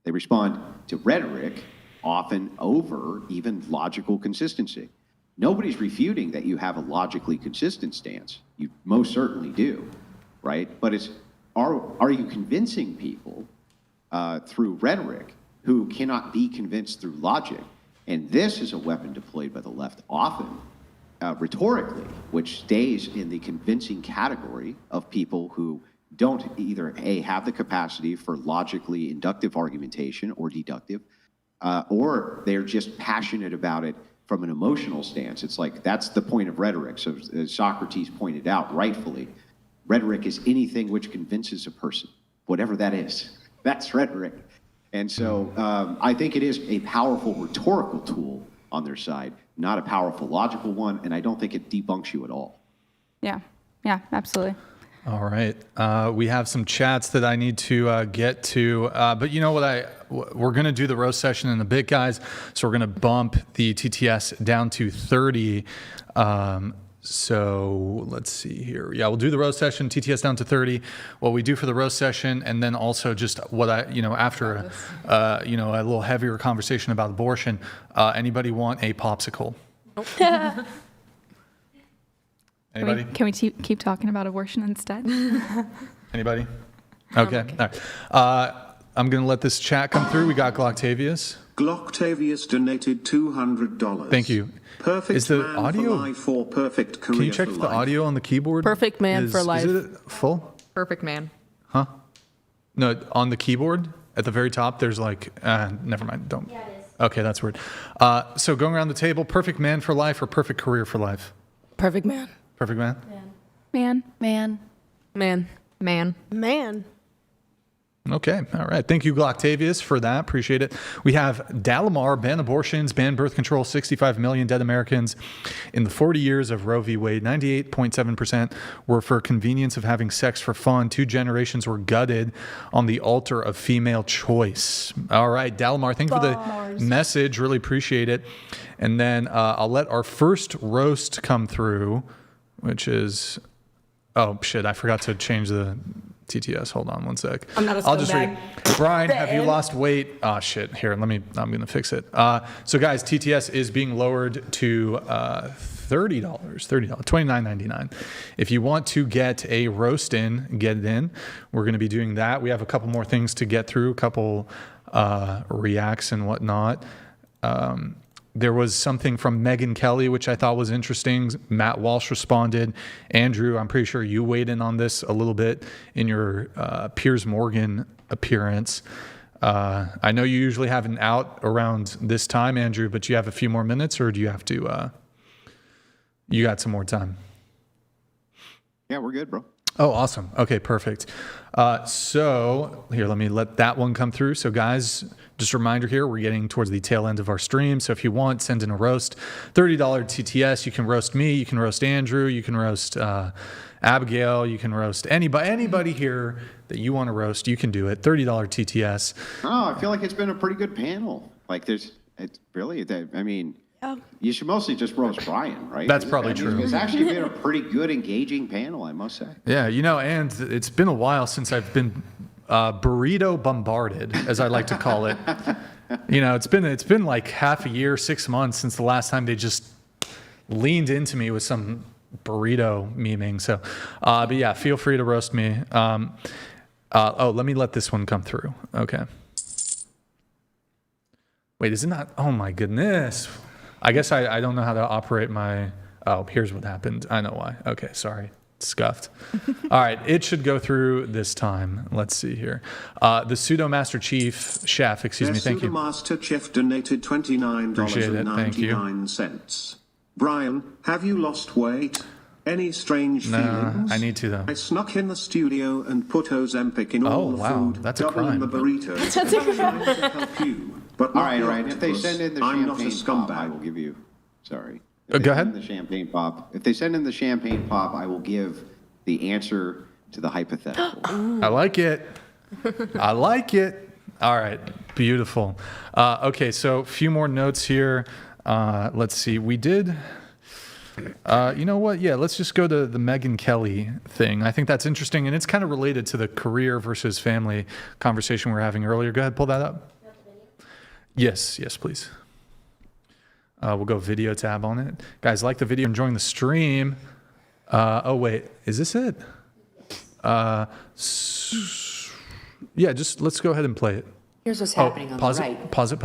They respond to rhetoric, often over even logical consistency. Nobody's refuting that you have a logically consistent stance. You most certainly do, right? But it's, are you convincing people through rhetoric who cannot be convinced through logic? And this is a weapon deployed by the left often, rhetorically, which stays in the convincing category of people who don't either have the capacity for logically inductive argumentation or deductive, or they're just passionate about it from an emotional stance. It's like, that's the point of rhetoric. So as Socrates pointed out rightfully, rhetoric is anything which convinces a person, whatever that is. That's rhetoric. And so I think it is a powerful rhetorical tool on their side, not a powerful logical one, and I don't think it debunks you at all. Yeah, absolutely. All right. We have some chats that I need to get to, but you know what? We're going to do the roast session in a bit, guys, so we're going to bump the TTS down to 30. So let's see here. Yeah, we'll do the roast session, TTS down to 30. What we do for the roast session, and then also just what after a little heavier conversation about abortion. Anybody want a popsicle? Anybody? Can we keep talking about abortion instead? Anybody? Okay. All right. I'm going to let this chat come through. We got Glocktavius. Glocktavius donated $200. Thank you. Perfect is the man audio for life for perfect career. Can you check the audio on the keyboard? Perfect man for life. Is it full? Perfect man. Huh? No, on the keyboard at the very top, there's like, never mind. Don't. Yeah, it is. Okay, that's weird. So going around the table, perfect man for life or perfect career for life? Perfect man. Perfect man? Man. Okay. All right. Thank you, Glocktavius, for that. Appreciate it. We have Dalamar, ban abortions, ban birth control, 65 million dead Americans. In the 40 years of Roe v. Wade, 98.7% were for convenience of having sex for fun. 2 generations were gutted on the altar of female choice. All right, Dalamar, thank you for the message. Really appreciate it. And then I'll let our first roast come through, which is, oh, shit, I forgot to change the TTS. Hold on one sec. I'll just read. Brian, have you lost weight? Oh, shit. Here, I'm going to fix it. So, guys, TTS is being lowered to $30, $29.99. If you want to get a roast in, get it in. We're going to be doing that. We have a couple more things to get through, a couple reacts and whatnot. There was something from Megyn Kelly, which I thought was interesting. Matt Walsh responded. Andrew, I'm pretty sure you weighed in on this a little bit in your Piers Morgan appearance. I know you usually have an out around this time, Andrew, but you have a few more minutes, or do you have to, you got some more time? Yeah, we're good, bro. Oh, awesome. Okay, perfect. So here, let me let that one come through. So guys, just a reminder here, we're getting towards the tail end of our stream. So if you want, send in a roast, $30 TTS. You can roast me, you can roast Andrew, you can roast Abigail, you can roast anybody here that you want to roast, you can do it. $30 TTS. Oh, I feel like it's been a pretty good panel. Like it's really, I mean, you should mostly just roast Brian, right? That's probably true. It's actually been a pretty good, engaging panel, I must say. Yeah, and it's been a while since I've been burrito bombarded, as I like to call it. It's been like half a year, 6 months since the last time they just leaned into me with some burrito memeing. So, but yeah, feel free to roast me. Let me let this one come through. Okay. Wait, is it not? Oh my goodness. I guess I don't know how to operate my... Oh, here's what happened. I know why. Okay, sorry. Scuffed. All right, it should go through this time. Let's see here. The Pseudo Master Chief Chef, excuse me, thank you. Pseudo Master Chef donated $29.99. Brian, have you lost weight? Any strange feelings? I need to, though. I snuck in the studio and put Ozempic in all the food, that's a doubling crime. the burrito. That's a crime. To help you, but all right. If they send in the I'm not a champagne pop, I scumbag. will give you. Sorry. Go ahead. The champagne pop. If they send in the champagne pop, I will give the answer to the hypothetical. I like it. I like it. All right, beautiful. Okay, so a few more notes here. Let's see. We did. You know what? Yeah, let's just go to the Megyn Kelly thing. I think that's interesting, and it's kind of related to the career versus family conversation we were having earlier. Go ahead, pull that up. Yes, please. We'll go video tab on it. Guys, like the video, enjoying the stream. Oh, wait, is this it? Yeah, just let's go ahead and play it. Here's what's happening on the right. Pause it.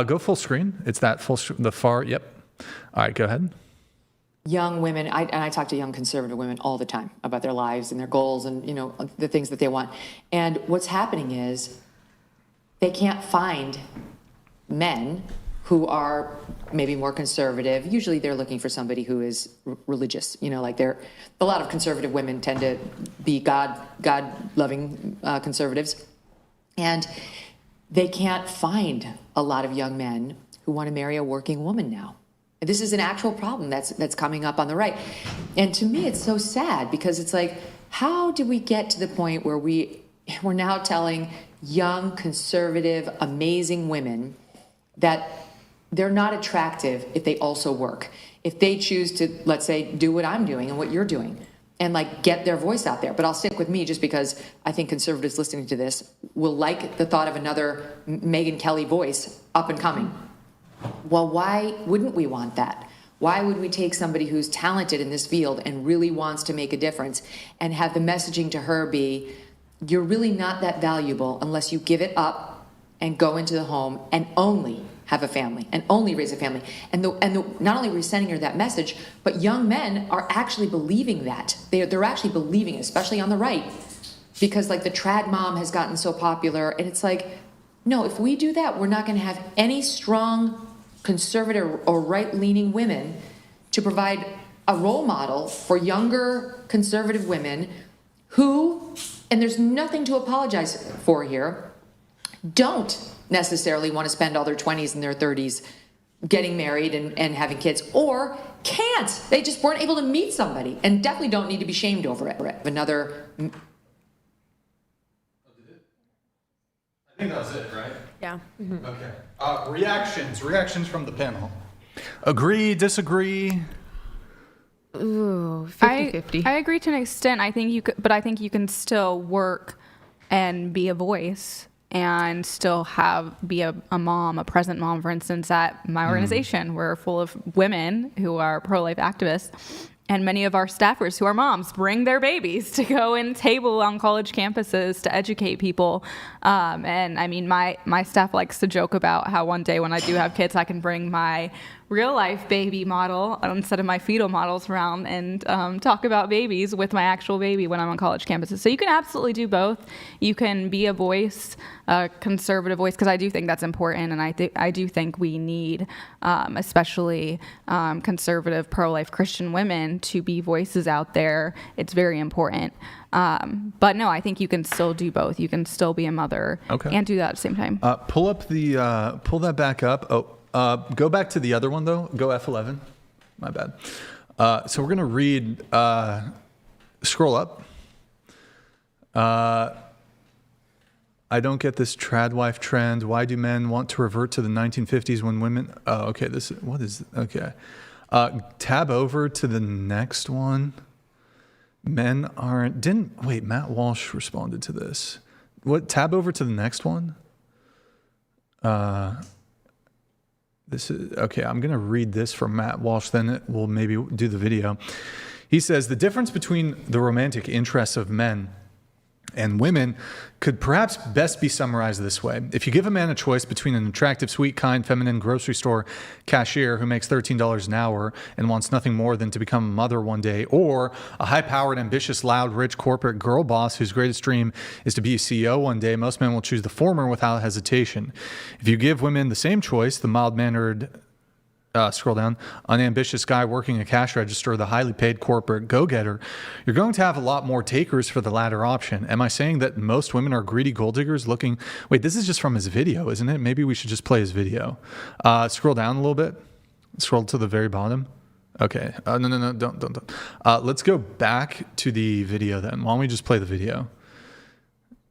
Go full screen. It's that the far, yep. All right, go ahead. Young women, I talk to young conservative women all the time about their lives and their goals and, the things that they want. And what's happening is they can't find men who are maybe more conservative. Usually they're looking for somebody who is religious. Like a lot of conservative women tend to be God-loving conservatives. And they can't find a lot of young men who want to marry a working woman now. This is an actual problem that's coming up on the right. And to me, it's so sad because it's like, how did we get to the point where we're now telling young, conservative, amazing women that they're not attractive if they also work, if they choose to, let's say, do what I'm doing and what you're doing and get their voice out there. But I'll stick with me just because I think conservatives listening to this will like the thought of another Megyn Kelly voice up and coming. Well, why wouldn't we want that? Why would we take somebody who's talented in this field and really wants to make a difference and have the messaging to her be, you're really not that valuable unless you give it up and go into the home and only have a family and only raise a family. And not only are we sending her that message, but young men are actually believing that. They're actually believing it, especially on the right, because the trad mom has gotten so popular. And it's like, no, if we do that, we're not going to have any strong conservative or right-leaning women to provide a role model for younger conservative women who, and there's nothing to apologize for here, don't necessarily want to spend all their 20s and their 30s getting married and having kids, or can't. They just weren't able to meet somebody and definitely don't need to be shamed over it. Another... I think that was it, right? Yeah. Mm-hmm. Okay. Reactions from the panel. Agree, disagree? Ooh, 50-50. I agree to an extent. I think you could, but I think you can still work and be a voice and still be a mom, a present mom, for instance, at my organization. We're full of women who are pro-life activists. And many of our staffers who are moms bring their babies to go and table on college campuses to educate people. And I mean, my staff likes to joke about how one day when I do have kids, I can bring my real life baby model instead of my fetal models around and talk about babies with my actual baby when I'm on college campuses. So you can absolutely do both. You can be a voice, a conservative voice, because I do think that's important, and I do think we need, especially conservative, pro-life Christian women, to be voices out there. It's very important. But no, I think you can still do both. You can still be a mother and do that at the same time. Pull that back up. Go back to the other one though. Go F11. My bad. So we're gonna read. Scroll up. I don't get this trad wife trend. Why do men want to revert to the 1950s when women? Oh, okay. Tab over to the next one. Men aren't. Matt Walsh responded to this. What? Tab over to the next one. This is okay. I'm going to read this from Matt Walsh, then we'll maybe do the video. He says the difference between the romantic interests of men and women could perhaps best be summarized this way. If you give a man a choice between an attractive, sweet, kind, feminine grocery store cashier who makes $13 an hour and wants nothing more than to become a mother one day, or a high-powered, ambitious, loud, rich corporate girl boss whose greatest dream is to be a CEO one day, most men will choose the former without hesitation. If you give women the same choice, the mild-mannered scroll down, unambitious guy working a cash register, the highly paid corporate go-getter, you're going to have a lot more takers for the latter option. Am I saying that most women are greedy gold diggers looking... Wait, this is just from his video, isn't it? Maybe we should just play his video. Scroll down a little bit. Scroll to the very bottom. Okay. No, don't. Let's go back to the video then. Why don't we just play the video?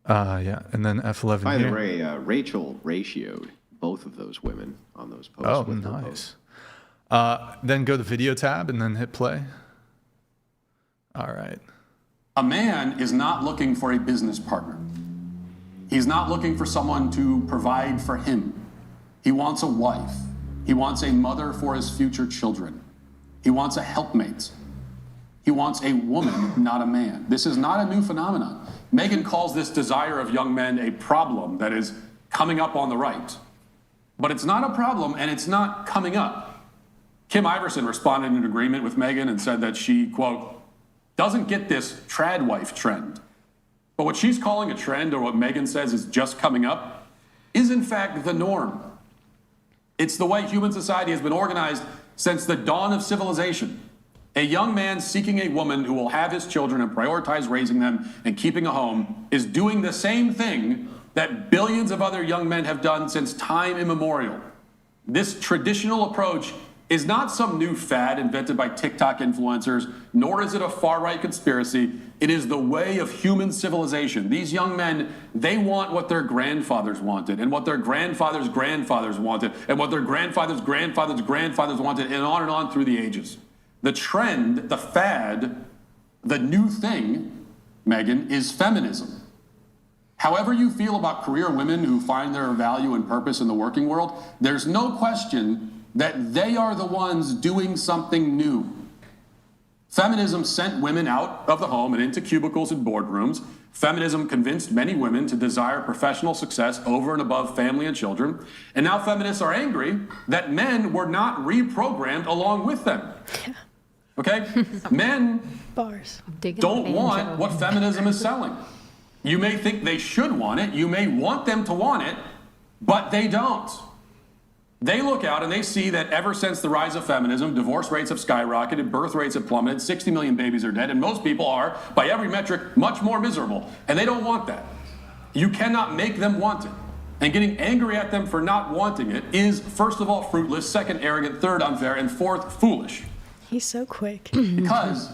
Yeah, and then F11 By here. the way, Rachel ratioed both of those women on those posts. Oh, nice. Then go to video tab and then hit play. All right. A man is not looking for a business partner. He's not looking for someone to provide for him. He wants a wife. He wants a mother for his future children. He wants a helpmate. He wants a woman, not a man. This is not a new phenomenon. Megan calls this desire of young men a problem that is coming up on the right. But it's not a problem, and it's not coming up. Kim Iverson responded in agreement with Megan and said that she, quote, doesn't get this trad wife trend. But what she's calling a trend, or what Megan says is just coming up, is in fact the norm. It's the way human society has been organized since the dawn of civilization. A young man seeking a woman who will have his children and prioritize raising them and keeping a home is doing the same thing that billions of other young men have done since time immemorial. This traditional approach is not some new fad invented by TikTok influencers, nor is it a far-right conspiracy. It is the way of human civilization. These young men, they want what their grandfathers wanted, and what their grandfathers' grandfathers wanted, and what their grandfathers' grandfathers' grandfathers wanted, and on through the ages. The trend, the fad, the new thing, Megan, is feminism. However you feel about career women who find their value and purpose in the working world, there's no question that they are the ones doing something new. Feminism sent women out of the home and into cubicles and boardrooms. Feminism convinced many women to desire professional success over and above family and children. And now feminists are angry that men were not reprogrammed along with them. Okay? Men don't want what feminism is selling. You may think they should want it. You may want them to want it, but they don't. They look out and they see that ever since the rise of feminism, divorce rates have skyrocketed, birth rates have plummeted, 60 million babies are dead, and most people are, by every metric, much more miserable. And they don't want that. You cannot make them want it. And getting angry at them for not wanting it is, first of all, fruitless, second, arrogant, third, unfair, and fourth, foolish. He's so quick. Because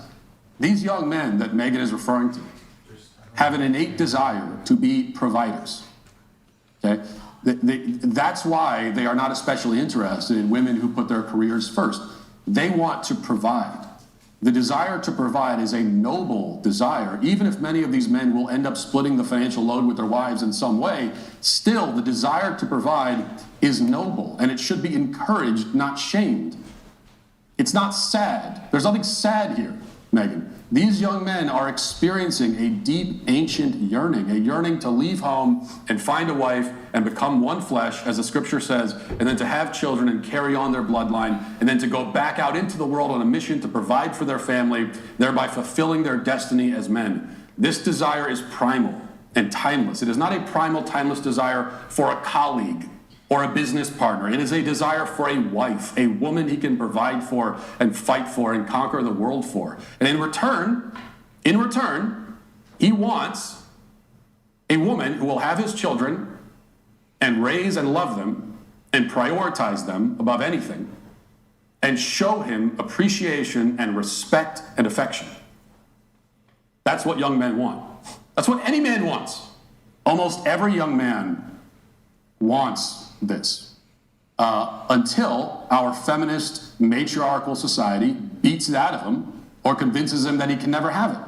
these young men that Megan is referring to have an innate desire to be providers. Okay? That's why they are not especially interested in women who put their careers first. They want to provide. The desire to provide is a noble desire. Even if many of these men will end up splitting the financial load with their wives in some way, still the desire to provide is noble, and it should be encouraged, not shamed. It's not sad. There's nothing sad here, Megan. These young men are experiencing a deep, ancient yearning, a yearning to leave home and find a wife and become one flesh, as the scripture says, and then to have children and carry on their bloodline, and then to go back out into the world on a mission to provide for their family, thereby fulfilling their destiny as men. This desire is primal and timeless. It is not a primal, timeless desire for a colleague or a business partner. It is a desire for a wife, a woman he can provide for and fight for and conquer the world for. And in return, he wants a woman who will have his children and raise and love them and prioritize them above anything and show him appreciation and respect and affection. That's what young men want. That's what any man wants. Almost every young man wants this until our feminist matriarchal society beats it out of him or convinces him that he can never have it.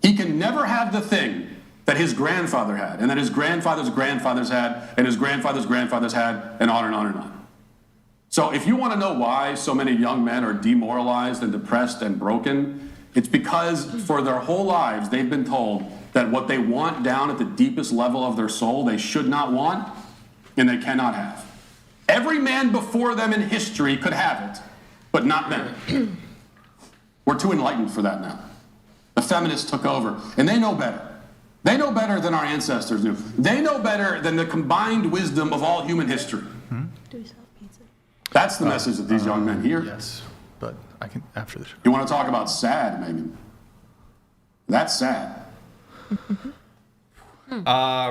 He can never have the thing that his grandfather had and that his grandfather's grandfathers had and his grandfather's grandfathers had, and on and on and on. So if you want to know why so many young men are demoralized and depressed and broken, it's because for their whole lives they've been told that what they want down at the deepest level of their soul they should not want and they cannot have. Every man before them in history could have it, but not them. We're too enlightened for that now. The feminists took over, and they know better. They know better than our ancestors knew. They know better than the combined wisdom of all human history. That's the message that these young men hear. Yes, but I can after the show. You want to talk about sad, Megan? That's sad.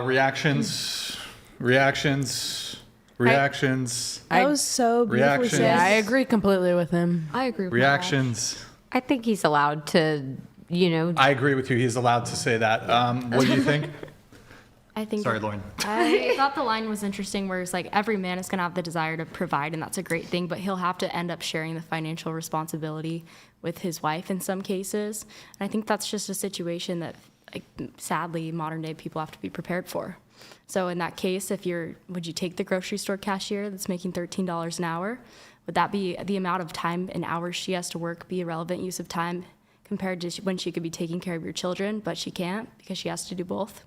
Reactions. That was so beautifully said. Yeah, I agree completely with him. I agree with Reactions. I think he's allowed to, I agree with you. He's allowed to say that. What do you think? I think. Sorry, Lauren. I thought the line was interesting where it's like every man is going to have the desire to provide, and that's a great thing, but he'll have to end up sharing the financial responsibility with his wife in some cases. And I think that's just a situation that, sadly, modern day people have to be prepared for. So in that case, would you take the grocery store cashier that's making $13 an hour? Would that be the amount of time and hours she has to work be a relevant use of time compared to when she could be taking care of your children, but she can't because she has to do both?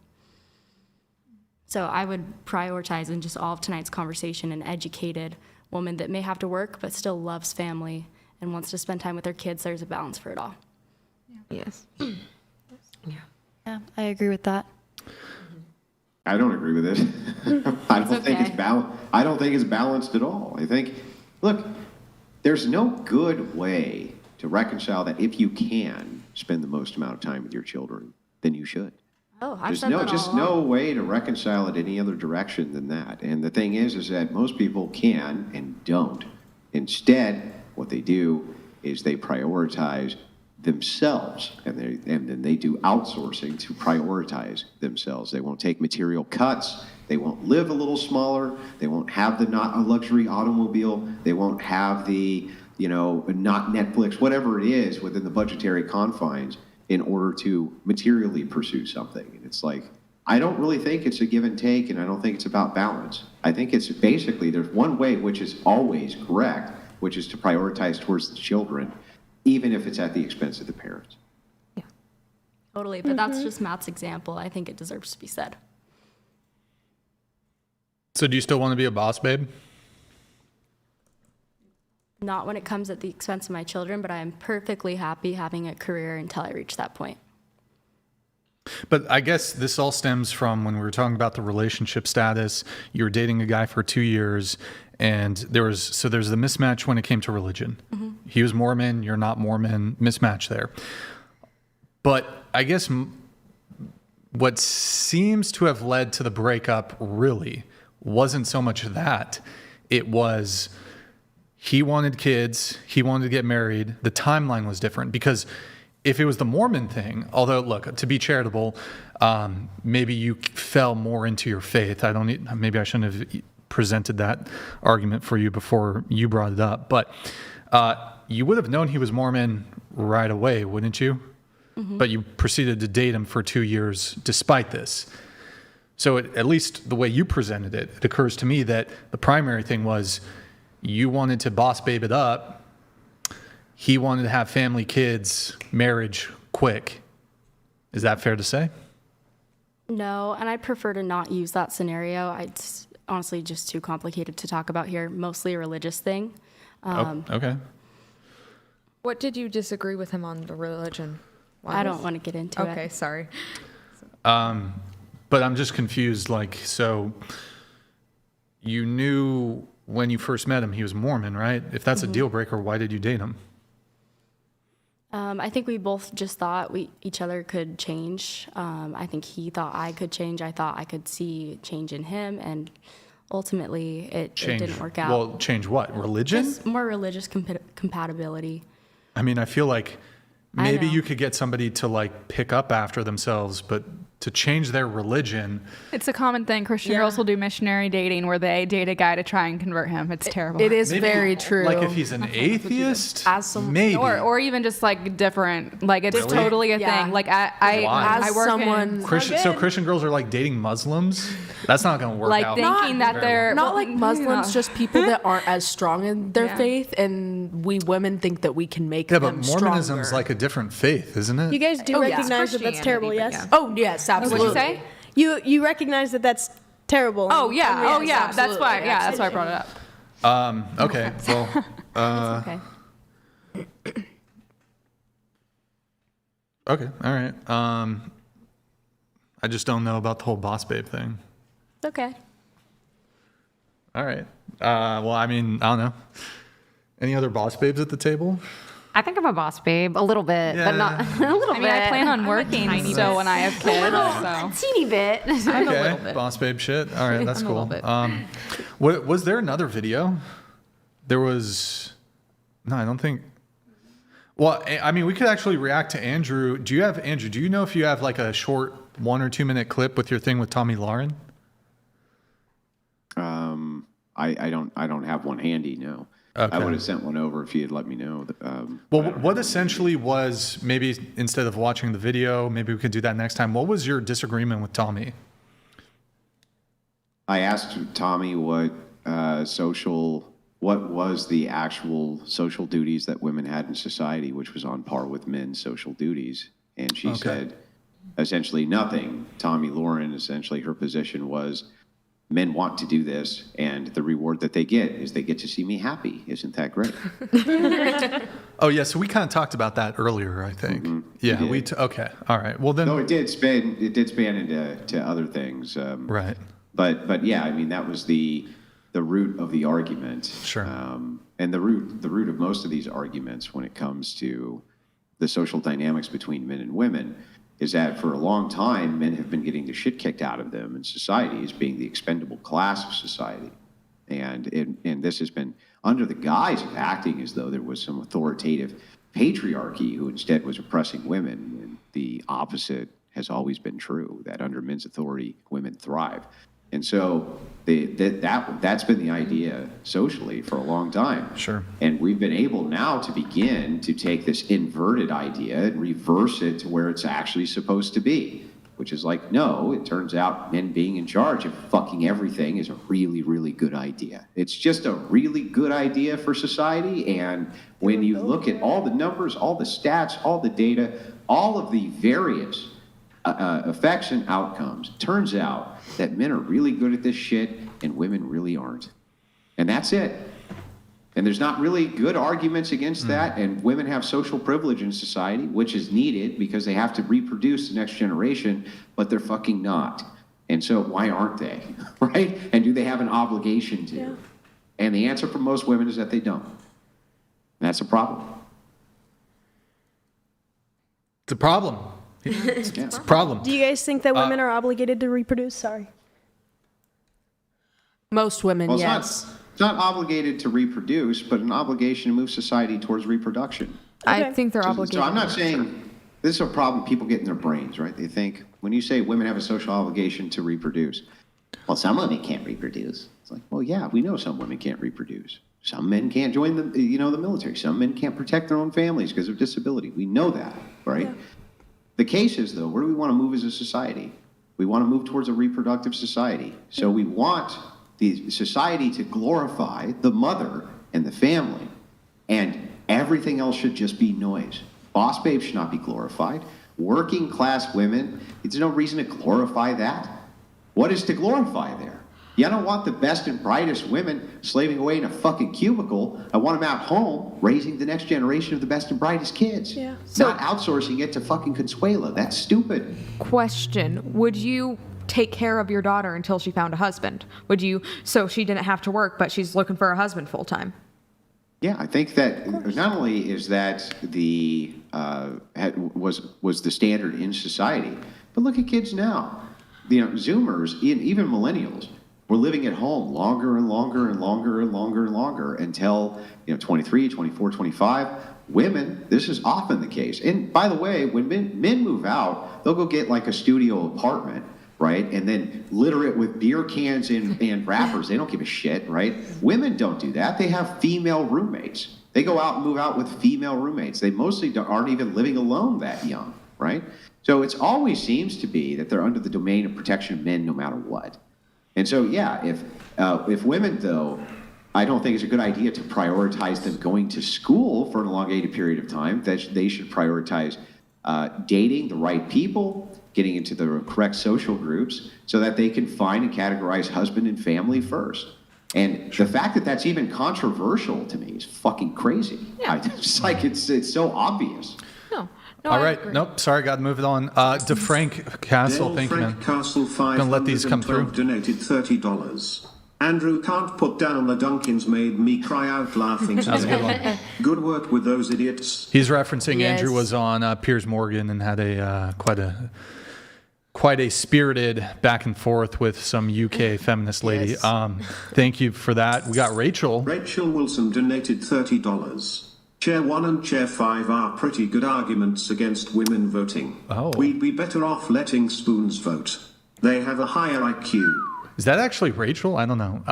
So I would prioritize in just all of tonight's conversation an educated woman that may have to work but still loves family and wants to spend time with her kids. There's a balance for it all. Yes. Yeah, I agree with that. I don't agree with it. I don't think it's balanced at all. I think, look, there's no good way to reconcile that. If you can spend the most amount of time with your children, then you should. Oh, There's no way to reconcile it any other direction than that. And the thing is that most people can and don't. Instead, what they do is they prioritize themselves, and then they do outsourcing to prioritize themselves. They won't take material cuts. They won't live a little smaller. They won't have the not a luxury automobile. They won't have the, not Netflix, whatever it is within the budgetary confines in order to materially pursue something. And it's like, I don't really think it's a give and take, and I don't think it's about balance. I think it's basically, there's one way which is always correct, which is to prioritize towards the children, even if it's at the expense of the parents. Yeah, totally. But that's just Matt's example. I think it deserves to be said. So do you still want to be a boss, babe? Not when it comes at the expense of my children, but I am perfectly happy having a career until I reach that point. But I guess this all stems from when we were talking about the relationship status. You were dating a guy for 2 years, and there's the mismatch when it came to religion. Mm-hmm. He was Mormon, you're not Mormon, mismatch there. But I guess what seems to have led to the breakup really wasn't so much that. It was he wanted kids, he wanted to get married. The timeline was different because if it was the Mormon thing, although, look, to be charitable, maybe you fell more into your faith. Maybe I shouldn't have presented that argument for you before you brought it up. But you would have known he was Mormon right away, wouldn't you? Mm-hmm. But you proceeded to date him for 2 years despite this. So at least the way you presented it, it occurs to me that the primary thing was you wanted to boss babe it up. he wanted to have family, kids, marriage, quick. Is that fair to say? No, and I'd prefer to not use that scenario. It's honestly just too complicated to talk about here. Mostly a religious thing. Okay. What did you disagree with him on the religion? I don't want to get into it. Okay, sorry. But I'm just confused. Like, so you knew when you first met him he was Mormon, right? If that's a deal breaker, why did you date him? I think we both just thought each other could change. I think he thought I could change. I thought I could see change in him, and ultimately it didn't work out. Well, change what? Religion? Just more religious compatibility. I mean, I feel like maybe you could get somebody to like pick up after themselves, but to change their religion. It's a common thing. Christian girls will do missionary dating where they date a guy to try and convert him. It's terrible. It is very true. Like if he's an atheist, maybe. Or even just like different. Like it's totally a thing. Like I work in Christian girls are like dating Muslims. That's not going to work like out. thinking that they're not like Muslims, just people that aren't as strong in their faith, and we women think that we can make them but Mormonism's stronger. like a different faith, isn't it? You guys do recognize that that's terrible, yes? Yeah. Oh yes, absolutely. What'd you say? You recognize that that's terrible. Oh yeah. Yes, Oh yeah. absolutely. That's why. Yeah, that's why I brought it up. Okay. Well. It's okay. Okay. All right. I just don't know about the whole boss babe thing. It's okay. All right. Well, I mean, I don't know. Any other boss babes at the table? I think I'm a boss babe, a little bit, but not a little bit. I plan on working, so when I have kids, a teeny bit. Okay, boss babe shit. All right, that's cool. Was there another video? There was. No, I don't think. Well, I mean, we could actually react to Andrew. Do you know if you have like a short 1 or 2 minute clip with your thing with Tommy Lauren? I don't have one handy. No. Okay. I would have sent one over if you had let me know. Well, what essentially was, maybe instead of watching the video, maybe we could do that next time. What was your disagreement with Tommy? I asked Tommy what was the actual social duties that women had in society, which was on par with men's social duties. And she said essentially nothing. Tommy Lauren, essentially her position was, men want to do this, and the reward that they get is they get to see me happy. Isn't that great? Oh, yeah. So we kind of talked about that earlier, I think. Mm-hmm. Yeah. Okay. All right. Well, then. No, it did span into other things. Right. But yeah, I mean, that was the root of the argument. Sure. And the root of most of these arguments when it comes to the social dynamics between men and women is that for a long time, men have been getting the shit kicked out of them in society as being the expendable class of society. And this has been under the guise of acting as though there was some authoritative patriarchy who instead was oppressing women. And the opposite has always been true, that under men's authority, women thrive. And so that's been the idea socially for a long time. Sure. And we've been able now to begin to take this inverted idea and reverse it to where it's actually supposed to be, which is like, no, it turns out men being in charge of fucking everything is a really, really good idea. It's just a really good idea for society. And when you look at all the numbers, all the stats, all the data, all of the various effects and outcomes, turns out that men are really good at this shit and women really aren't. And that's it. And there's not really good arguments against that. And women have social privilege in society, which is needed because they have to reproduce the next generation, but they're fucking not. And so why aren't they? Right? And do they have an obligation to? Yeah. And the answer for most women is that they don't. And that's a problem. It's a problem. It's a problem. Do you guys think that women are obligated to reproduce? Sorry. Most women, well, yes. It's not obligated to reproduce, but an obligation to move society towards reproduction. Okay. I think they're obligated. So I'm not saying this is a problem people get in their brains, right? They think when you say women have a social obligation to reproduce, well, some women can't reproduce. It's like, well, yeah, we know some women can't reproduce. Some men can't join the military. Some men can't protect their own families because of disability. We know that, right? Yeah. The case is, though, where do we want to move as a society? We want to move towards a reproductive society. So we want the society to glorify the mother and the family and Everything else should just be noise. Boss babes should not be glorified. Working class women, there's no reason to glorify that. What is to glorify there? You don't want the best and brightest women slaving away in a fucking cubicle. I want them at home raising the next generation of the best and brightest kids. Yeah. Not outsourcing it to fucking Consuela. That's stupid. Question: would you take care of your daughter until she found a husband? Would you, so she didn't have to work, but she's looking for a husband full time? Yeah, I think that not only is that the was the standard in society, but look at kids now. Zoomers, even millennials, were living at home longer and longer and longer and longer and longer until 23, 24, 25. Women, this is often the case. And by the way, when men move out, they'll go get like a studio apartment, right? And then litter it with beer cans and wrappers. They don't give a shit, right? Women don't do that. They have female roommates. They go out and move out with female roommates. They mostly aren't even living alone that young, right? So it always seems to be that they're under the domain of protection of men no matter what. And so, yeah, if women, though, I don't think it's a good idea to prioritize them going to school for an elongated period of time. That they should prioritize dating the right people, getting into the correct social groups so that they can find and categorize husband and family first. And the fact that that's even controversial to me is fucking crazy. Yeah. It's like it's so obvious. No, all right. Nope. Sorry, got to move it on. To Frank Castle, thank you, man. Castle, gonna let these come through. Donated $30. Andrew can't put down the Dunkins made me cry out laughing today. That's a good one. Good work with those idiots. He's referencing Andrew was on Piers Morgan and had a quite a spirited back and forth with some UK feminist lady. Yes. Thank you for that. We got Rachel. Rachel Wilson donated $30. Chair 1 and Chair 5 are pretty good arguments against women voting. Oh. We'd be better off letting spoons vote. They have a higher IQ. Is that actually Rachel? I don't know.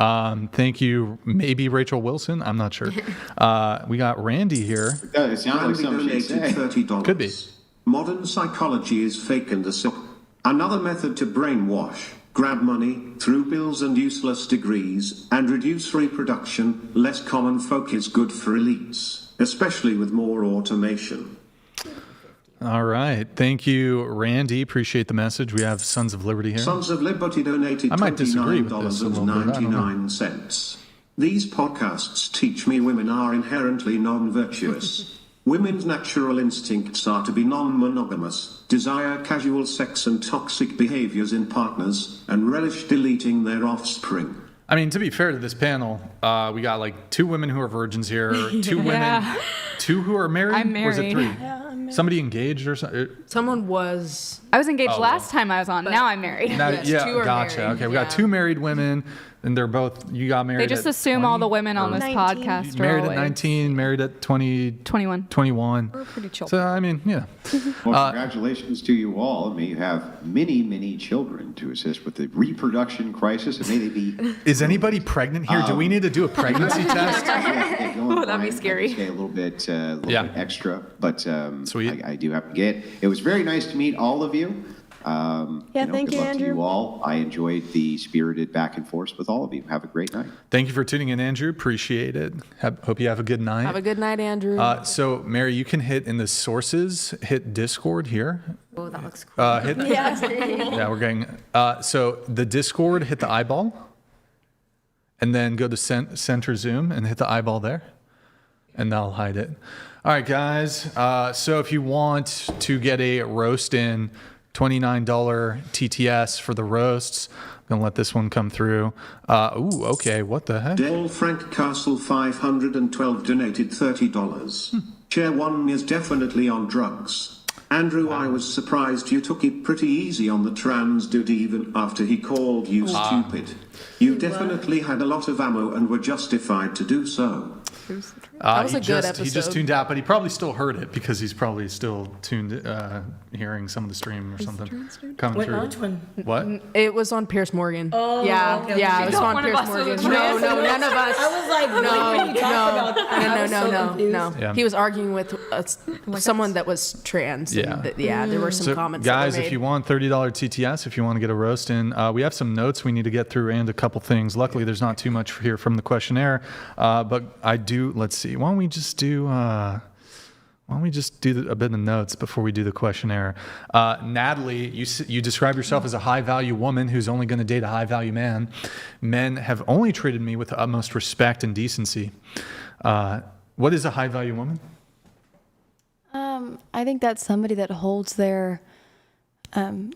Thank you. Maybe Rachel Wilson. I'm not sure. We got Randy here. It sounds like donated $30. Could be. Modern psychology is fake and another method to brainwash, grab money through bills and useless degrees, and reduce reproduction. Less common folk is good for elites, especially with more automation. All right. Thank you, Randy. Appreciate the message. We have Sons of Liberty here. Sons of Liberty donated $29.99. These podcasts teach me women are inherently non-virtuous. Women's natural instincts are to be non-monogamous, desire casual sex and toxic behaviors in partners, and relish deleting their offspring. I mean, to be fair to this panel, we got like 2 women who are virgins here, 2 women, 2 who are married. I'm married. Or is it 3? Yeah, I'm married. Somebody engaged or something? Someone was. I was engaged last time I was on. Now I'm married. Now, Yes, yeah, 2 are gotcha. married, Okay, we got 2 married women, and they're both. You got married. They just at assume 20, all the women on this 19. podcast are married always at 19, married at 21. We're pretty chill. So I mean, yeah. Well, congratulations to you all. May you have many, many children to assist with the reproduction crisis, and may they be. Is anybody pregnant here? Do we need to do a pregnancy test? Oh, that'd be scary. Stay a little bit extra, but sweet. I do have to get. It was very nice to meet all of you. Thank good you, luck Andrew. to you all. I enjoyed the spirited back and forth with all of you. Have a great night. Thank you for tuning in, Andrew. Appreciate it. Hope you have a good night. Have a good night, Andrew. So, Mary, you can hit in the sources, hit Discord here. Oh, that looks cool. Yeah, we're getting. So, the Discord, hit the eyeball. And then go to center zoom and hit the eyeball there. And that'll hide it. All right, guys. So, if you want to get a roast in, $29 TTS for the roasts. I'm going to let this one come through. Okay. What the heck? Del Frank Castle 512 donated $30. Chair 1 is definitely on drugs. Andrew, I was surprised you took it pretty easy on the trans dude even after he called you stupid. You definitely had a lot of ammo and were justified to do so. That was a good episode. He just tuned out, but he probably still heard it because he's probably still tuned, hearing some of the stream or something coming through. Which one? What? It was on Piers Morgan. Oh, yeah, okay. yeah, it was on Piers Morgan. No, none of us. I was like, no. Yeah. He was arguing with someone that was trans. Yeah. And there were some comments. Guys, that were made. if you want $30 TTS, if you want to get a roast in, we have some notes we need to get through and a couple things. Luckily, there's not too much here from the questionnaire, but I do do, let's see, why don't we just do a bit of notes before we do the questionnaire? Natalie, you describe yourself as a high-value woman who's only going to date a high-value man. Men have only treated me with the utmost respect and decency. What is a high-value woman? I think that's somebody that holds their, but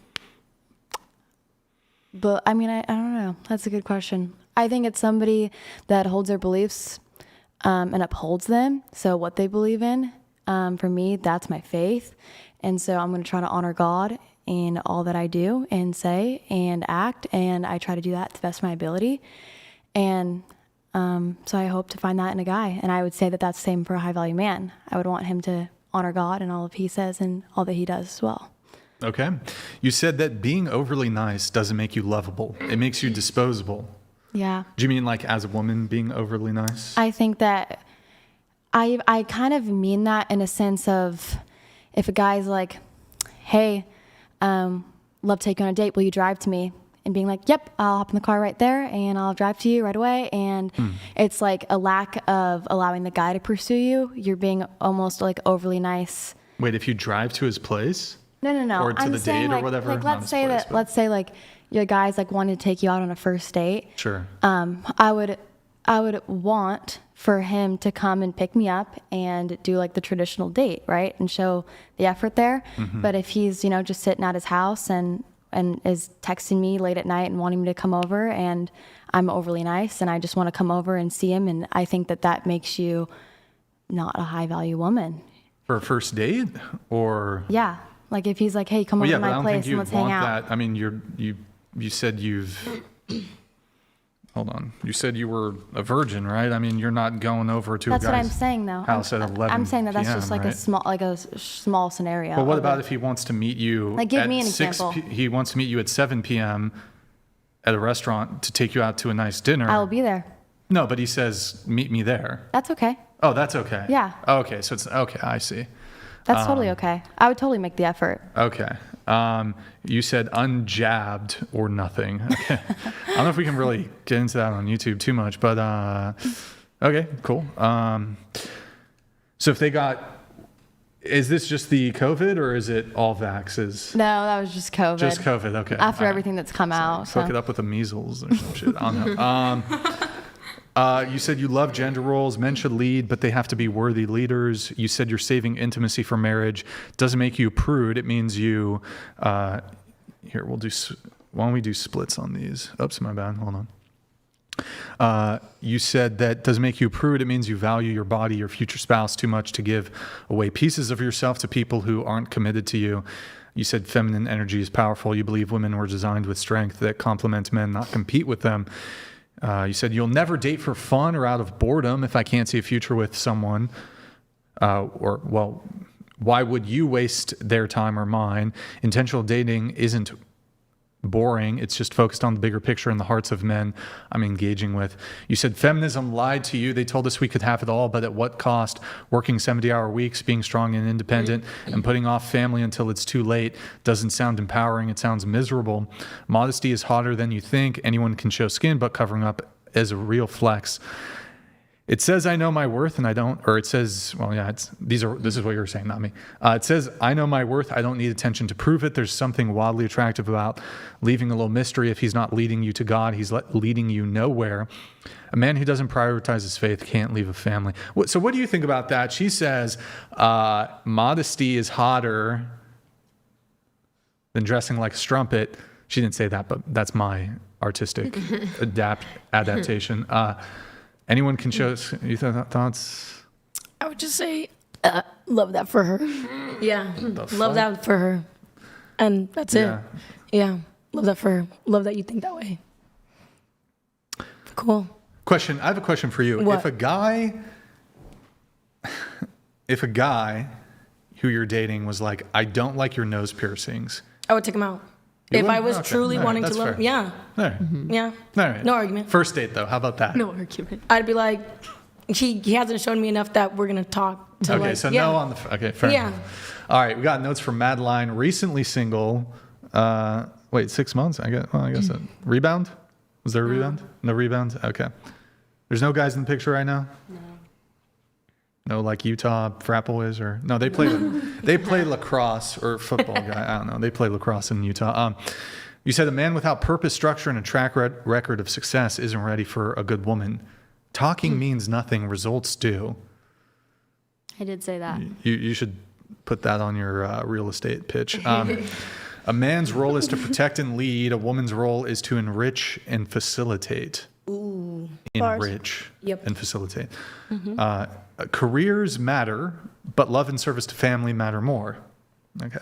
I mean, I don't know. That's a good question. I think it's somebody that holds their beliefs and upholds them. So what they believe in, for me, that's my faith. And so I'm going to try to honor God in all that I do and say and act. And I try to do that to the best of my ability. And so I hope to find that in a guy. And I would say that that's the same for a high-value man. I would want him to honor God and all that he says and all that he does as well. Okay. You said that being overly nice doesn't make you lovable. It makes you disposable. Yeah. Do you mean like as a woman being overly nice? I think that I kind of mean that in a sense of if a guy's like, hey, love to take you on a date, will you drive to me? And being like, yep, I'll hop in the car right there and I'll drive to you right away. And it's like a lack of allowing the guy to pursue you. You're being almost like overly nice. Wait, if you drive to his place? No. Or to I'm the saying date like, or whatever? Like let's say like your guy's like wanting to take you out on a first date. Sure. I would want for him to come and pick me up and do like the traditional date, right? And show the effort there. Mm-hmm. But if he's, just sitting at his house and is texting me late at night and wanting me to come over and I'm overly nice and I just want to come over and see him, and I think that makes you not a high value woman. For a first date or? Yeah. Like if he's like, hey, come over to my place and let's hang out. That. I mean, you said hold on. You said you were a virgin, right? I mean, you're not going over to that's a guy's what I'm saying, though. house at 11 I'm saying that that's PM, just like right? a small scenario. But what about if he wants to meet you? Like, give me an example. He wants to meet you at 7 p.m. at a restaurant to take you out to a nice dinner. I will be there. No, but he says, meet me there. That's okay. Oh, that's okay. Yeah. Oh, okay, so it's okay. I see. That's totally okay. I would totally make the effort. Okay. You said unjabbed or nothing. Okay. I don't know if we can really get into that on YouTube too much, but okay, cool. So if they is this just the COVID or is it all vaxes? No, that was just COVID. Just COVID, okay. After everything that's come out. Hook it up with the measles or some shit. I don't know. You said you love gender roles. Men should lead, but they have to be worthy leaders. You said you're saving intimacy for marriage. Doesn't make you a prude. It means you. Here, why don't we do splits on these? Oops, my bad. Hold on. You said that doesn't make you a prude. It means you value your body, your future spouse too much to give away pieces of yourself to people who aren't committed to you. You said feminine energy is powerful. You believe women were designed with strength that complement men, not compete with them. You said you'll never date for fun or out of boredom. If I can't see a future with someone, why would you waste their time or mine? Intentional dating isn't boring. It's just focused on the bigger picture in the hearts of men I'm engaging with. You said feminism lied to you. They told us we could have it all, but at what cost? Working 70-hour weeks, being strong and independent, and putting off family until it's too late doesn't sound empowering. It sounds miserable. Modesty is hotter than you think. Anyone can show skin, but covering up is a real flex. It says I know my worth and I don't, or it says, this is what you're saying, not me. It says I know my worth. I don't need attention to prove it. There's something wildly attractive about leaving a little mystery. If he's not leading you to God, he's leading you nowhere. A man who doesn't prioritize his faith can't leave a family. So what do you think about that? She says modesty is hotter than dressing like a strumpet. She didn't say that, but that's my artistic adaptation. Anyone can show us thoughts? I would just say, love that for her. Yeah, love that for her. And that's it. Yeah, love that for her. Love that you think that way. Cool. Question. I have a question for you. What? If a guy who you're dating was like, I don't like your nose piercings, I would take him out. If I was truly wanting to love him, yeah. All right. Yeah. All right. No argument. First date, though. How about that? No argument. I'd be like, he hasn't shown me enough that we're going to talk. Okay, so no on the... Okay, fair enough. All right, we got notes from Madeline. Recently single. 6 months? I guess that. Rebound? Was there a rebound? No rebound? Okay. There's no guys in the picture right now? No. No, like Utah frat boys or no? They play lacrosse or football. I don't know. They play lacrosse in Utah. You said a man without purpose, structure, and a track record of success isn't ready for a good woman. Talking means nothing. Results do. I did say that. You should put that on your real estate pitch. A man's role is to protect and lead. A woman's role is to enrich and facilitate. Ooh. Enrich and facilitate. Mm-hmm. Careers matter, but love and service to family matter more. Okay.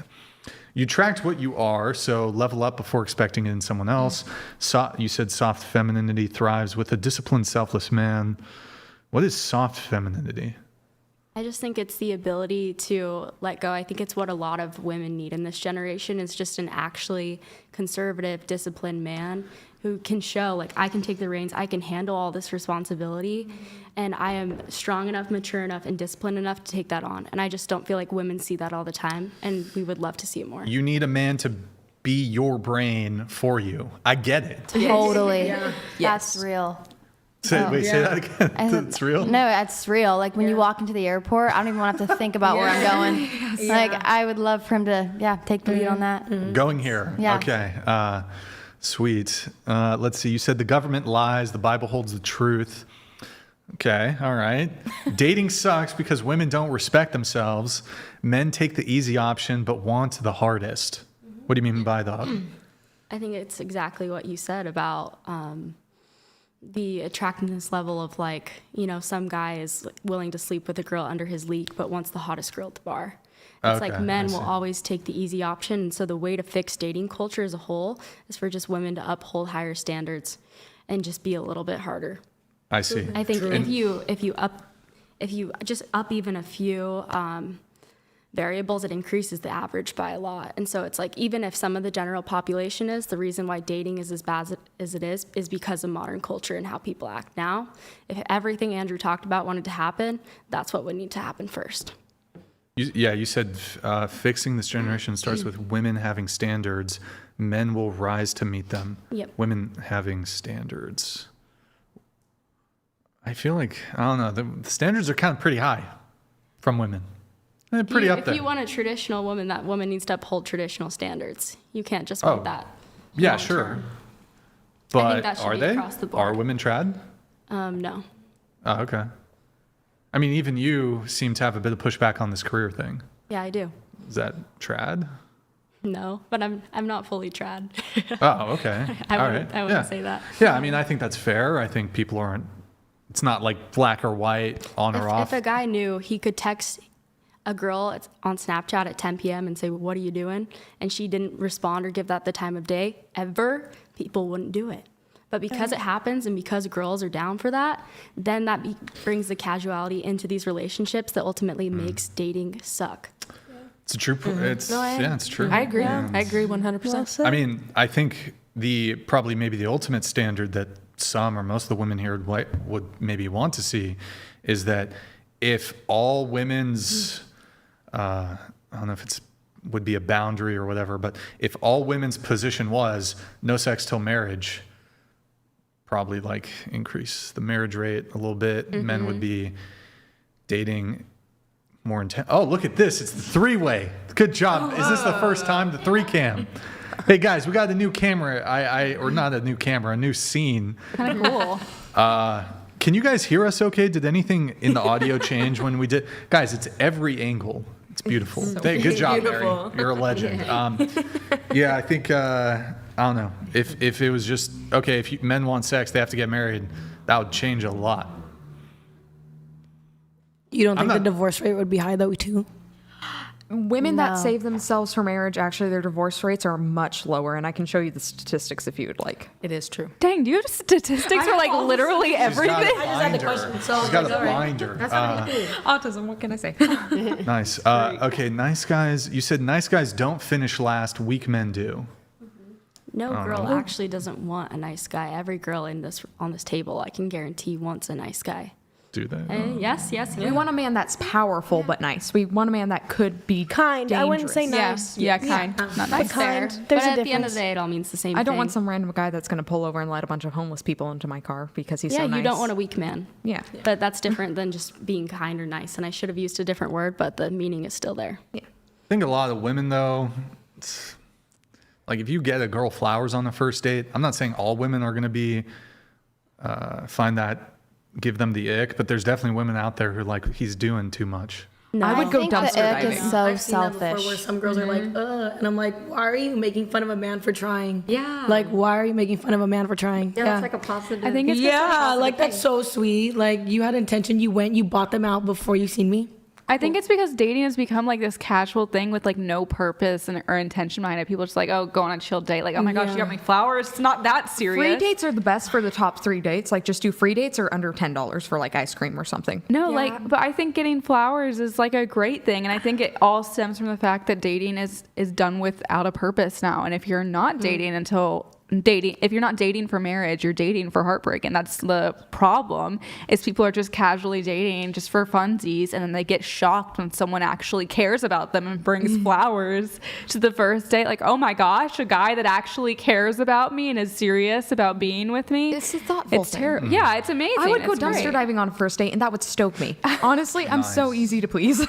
You attract what you are, so level up before expecting it in someone else. You said soft femininity thrives with a disciplined, selfless man. What is soft femininity? I just think it's the ability to let go. I think it's what a lot of women need in this generation is just an actually conservative, disciplined man who can show, like, I can take the reins, I can handle all this responsibility, and I am strong enough, mature enough, and disciplined enough to take that on. And I just don't feel like women see that all the time, and we would love to see it more. You need a man to be your brain for you. I get it. Totally. Yeah. That's real. Say that again. It's real? No, that's real. Like when you walk into the airport, I don't even want to have to think about where I'm going. Like I would love for him to, take the lead on that. Going here. Yeah. Okay. Sweet. Let's see. You said the government lies. The Bible holds the truth. Okay. All right. Dating sucks because women don't respect themselves. Men take the easy option but want the hardest. What do you mean by that? I think it's exactly what you said about the attractiveness level of, like, some guy is willing to sleep with a girl under his league but wants the hottest girl at the bar. It's like men will always take the easy option. And so the way to fix dating culture as a whole is for just women to uphold higher standards and just be a little bit harder. I see. I think if you just up even a few variables, it increases the average by a lot. And so it's like, even if some of the general population is, the reason why dating is as bad as it is because of modern culture and how people act now. If everything Andrew talked about wanted to happen, that's what would need to happen first. You said fixing this generation starts with women having standards. Men will rise to meet them. Yep. Women having standards. I feel like, I don't know, the standards are kind of pretty high from women. They're pretty up there. If you want a traditional woman, that woman needs to uphold traditional standards. You can't just want that. Yeah, sure. But I think that should are be they? across the board. Are women trad? No. Oh, okay. I mean, even you seem to have a bit of pushback on this career thing. Yeah, I do. Is that trad? No, but I'm not fully trad. Oh, okay. I wouldn't say that. Yeah, I mean, I think that's fair. I think people aren't, it's not like black or white, on or off. If a guy knew he could text a girl on Snapchat at 10 p.m. and say, "What are you doing?" and she didn't respond or give that the time of day ever, people wouldn't do it. But because it happens and because girls are down for that, then that brings the casuality into these relationships that ultimately makes dating suck. It's a true. It's true. I agree. I agree 100%. I mean, I think probably maybe the ultimate standard that some or most of the women here would maybe want to see is that if all women's, I don't know if it's would be a boundary or whatever, but if all women's position was no sex till marriage, probably like increase the marriage rate a little bit. Mm-hmm. Men would be dating more intense. Oh, look at this. It's the three-way. Good job. Is this the first time? The 3-cam. Hey guys, we got a new camera. Or not a new camera, a new scene. Kind of cool. Can you guys hear us okay? Did anything in the audio change when we did? Guys, it's every angle. It's beautiful. Good job, Mary. You're a legend. Yeah, I think, I don't know. If it was just, okay, if men want sex, they have to get married, that would change a lot. You don't think the divorce rate would be high, though, too? Women that save themselves for marriage, actually, their divorce rates are much lower, and I can show you the statistics if you'd like. It is true. Dang, do you have statistics for like literally everything? I just had the question, so she's got a binder. That's what I do. Autism, what can I say? Nice. Okay, nice guys. You said nice guys don't finish last, weak men do. No girl actually doesn't want a nice guy. Every girl on this table, I can guarantee, wants a nice guy. do they? Yes. We want a man that's powerful but nice. We want a man that could be kind. Dangerous. I wouldn't say nice. Yeah, kind. Not nice. Kind. Fair. There's but a at the end of difference. the day, it all means the same thing. I don't want some random guy that's going to pull over and let a bunch of homeless people into my car because he's so nice. You don't want a weak man. Yeah. But that's different than just being kind or nice. And I should have used a different word, but the meaning is still there. Yeah. I think a lot of women, though, like if you get a girl flowers on the first date, I'm not saying all women are going to be give them the ick, but there's definitely women out there who are like, he's doing too much. No, I would go dumpster diving. Is so I've seen that selfish. before where some girls are like, and I'm like, why are you making fun of a man for trying? Yeah. Like, why are you making fun of a man for trying? Yeah, that's like a positive. I think it's like that's so sweet. Like you had intention, you went, you bought them out before you seen me. I think it's because dating has become like this casual thing with like no purpose or intention behind it. People are just like, oh, go on a chill date. Like, oh my gosh, you got me flowers. It's not that serious. Free dates are the best for the top 3 dates. Like, just do free dates or under $10 for like ice cream or something. No, but I think getting flowers is like a great thing. And I think it all stems from the fact that dating is done without a purpose now. And if you're not if you're not dating for marriage, you're dating for heartbreak. And that's the problem, is people are just casually dating just for funsies, and then they get shocked when someone actually cares about them and brings flowers to the first date. Like, oh my gosh, a guy that actually cares about me and is serious about being with me. It's a thoughtful It's terrible. Yeah, it's amazing. I would go It's dumpster great. diving on a first date, and that would stoke me. Honestly, I'm so easy to please.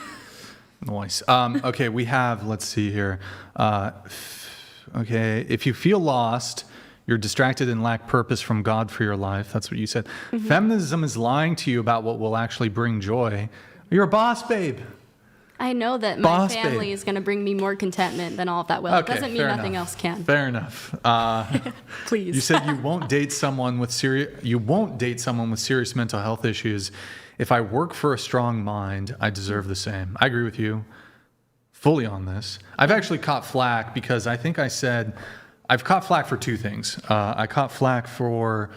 Nice. Okay, we have, let's see here. Okay, if you feel lost, you're distracted and lack purpose from God for your life. That's what you said. Mm-hmm. Feminism is lying to you about what will actually bring joy. You're a boss, babe. I know that my Boss family babe. is going to bring me more contentment than all of that will. Okay, It doesn't mean fair nothing enough. else can. Fair enough. Please. You said you won't date someone with serious mental health issues. If I work for a strong mind, I deserve the same. I agree with you fully on this. I've actually caught flack because I think I said I've caught flack for 2 things. I caught flack for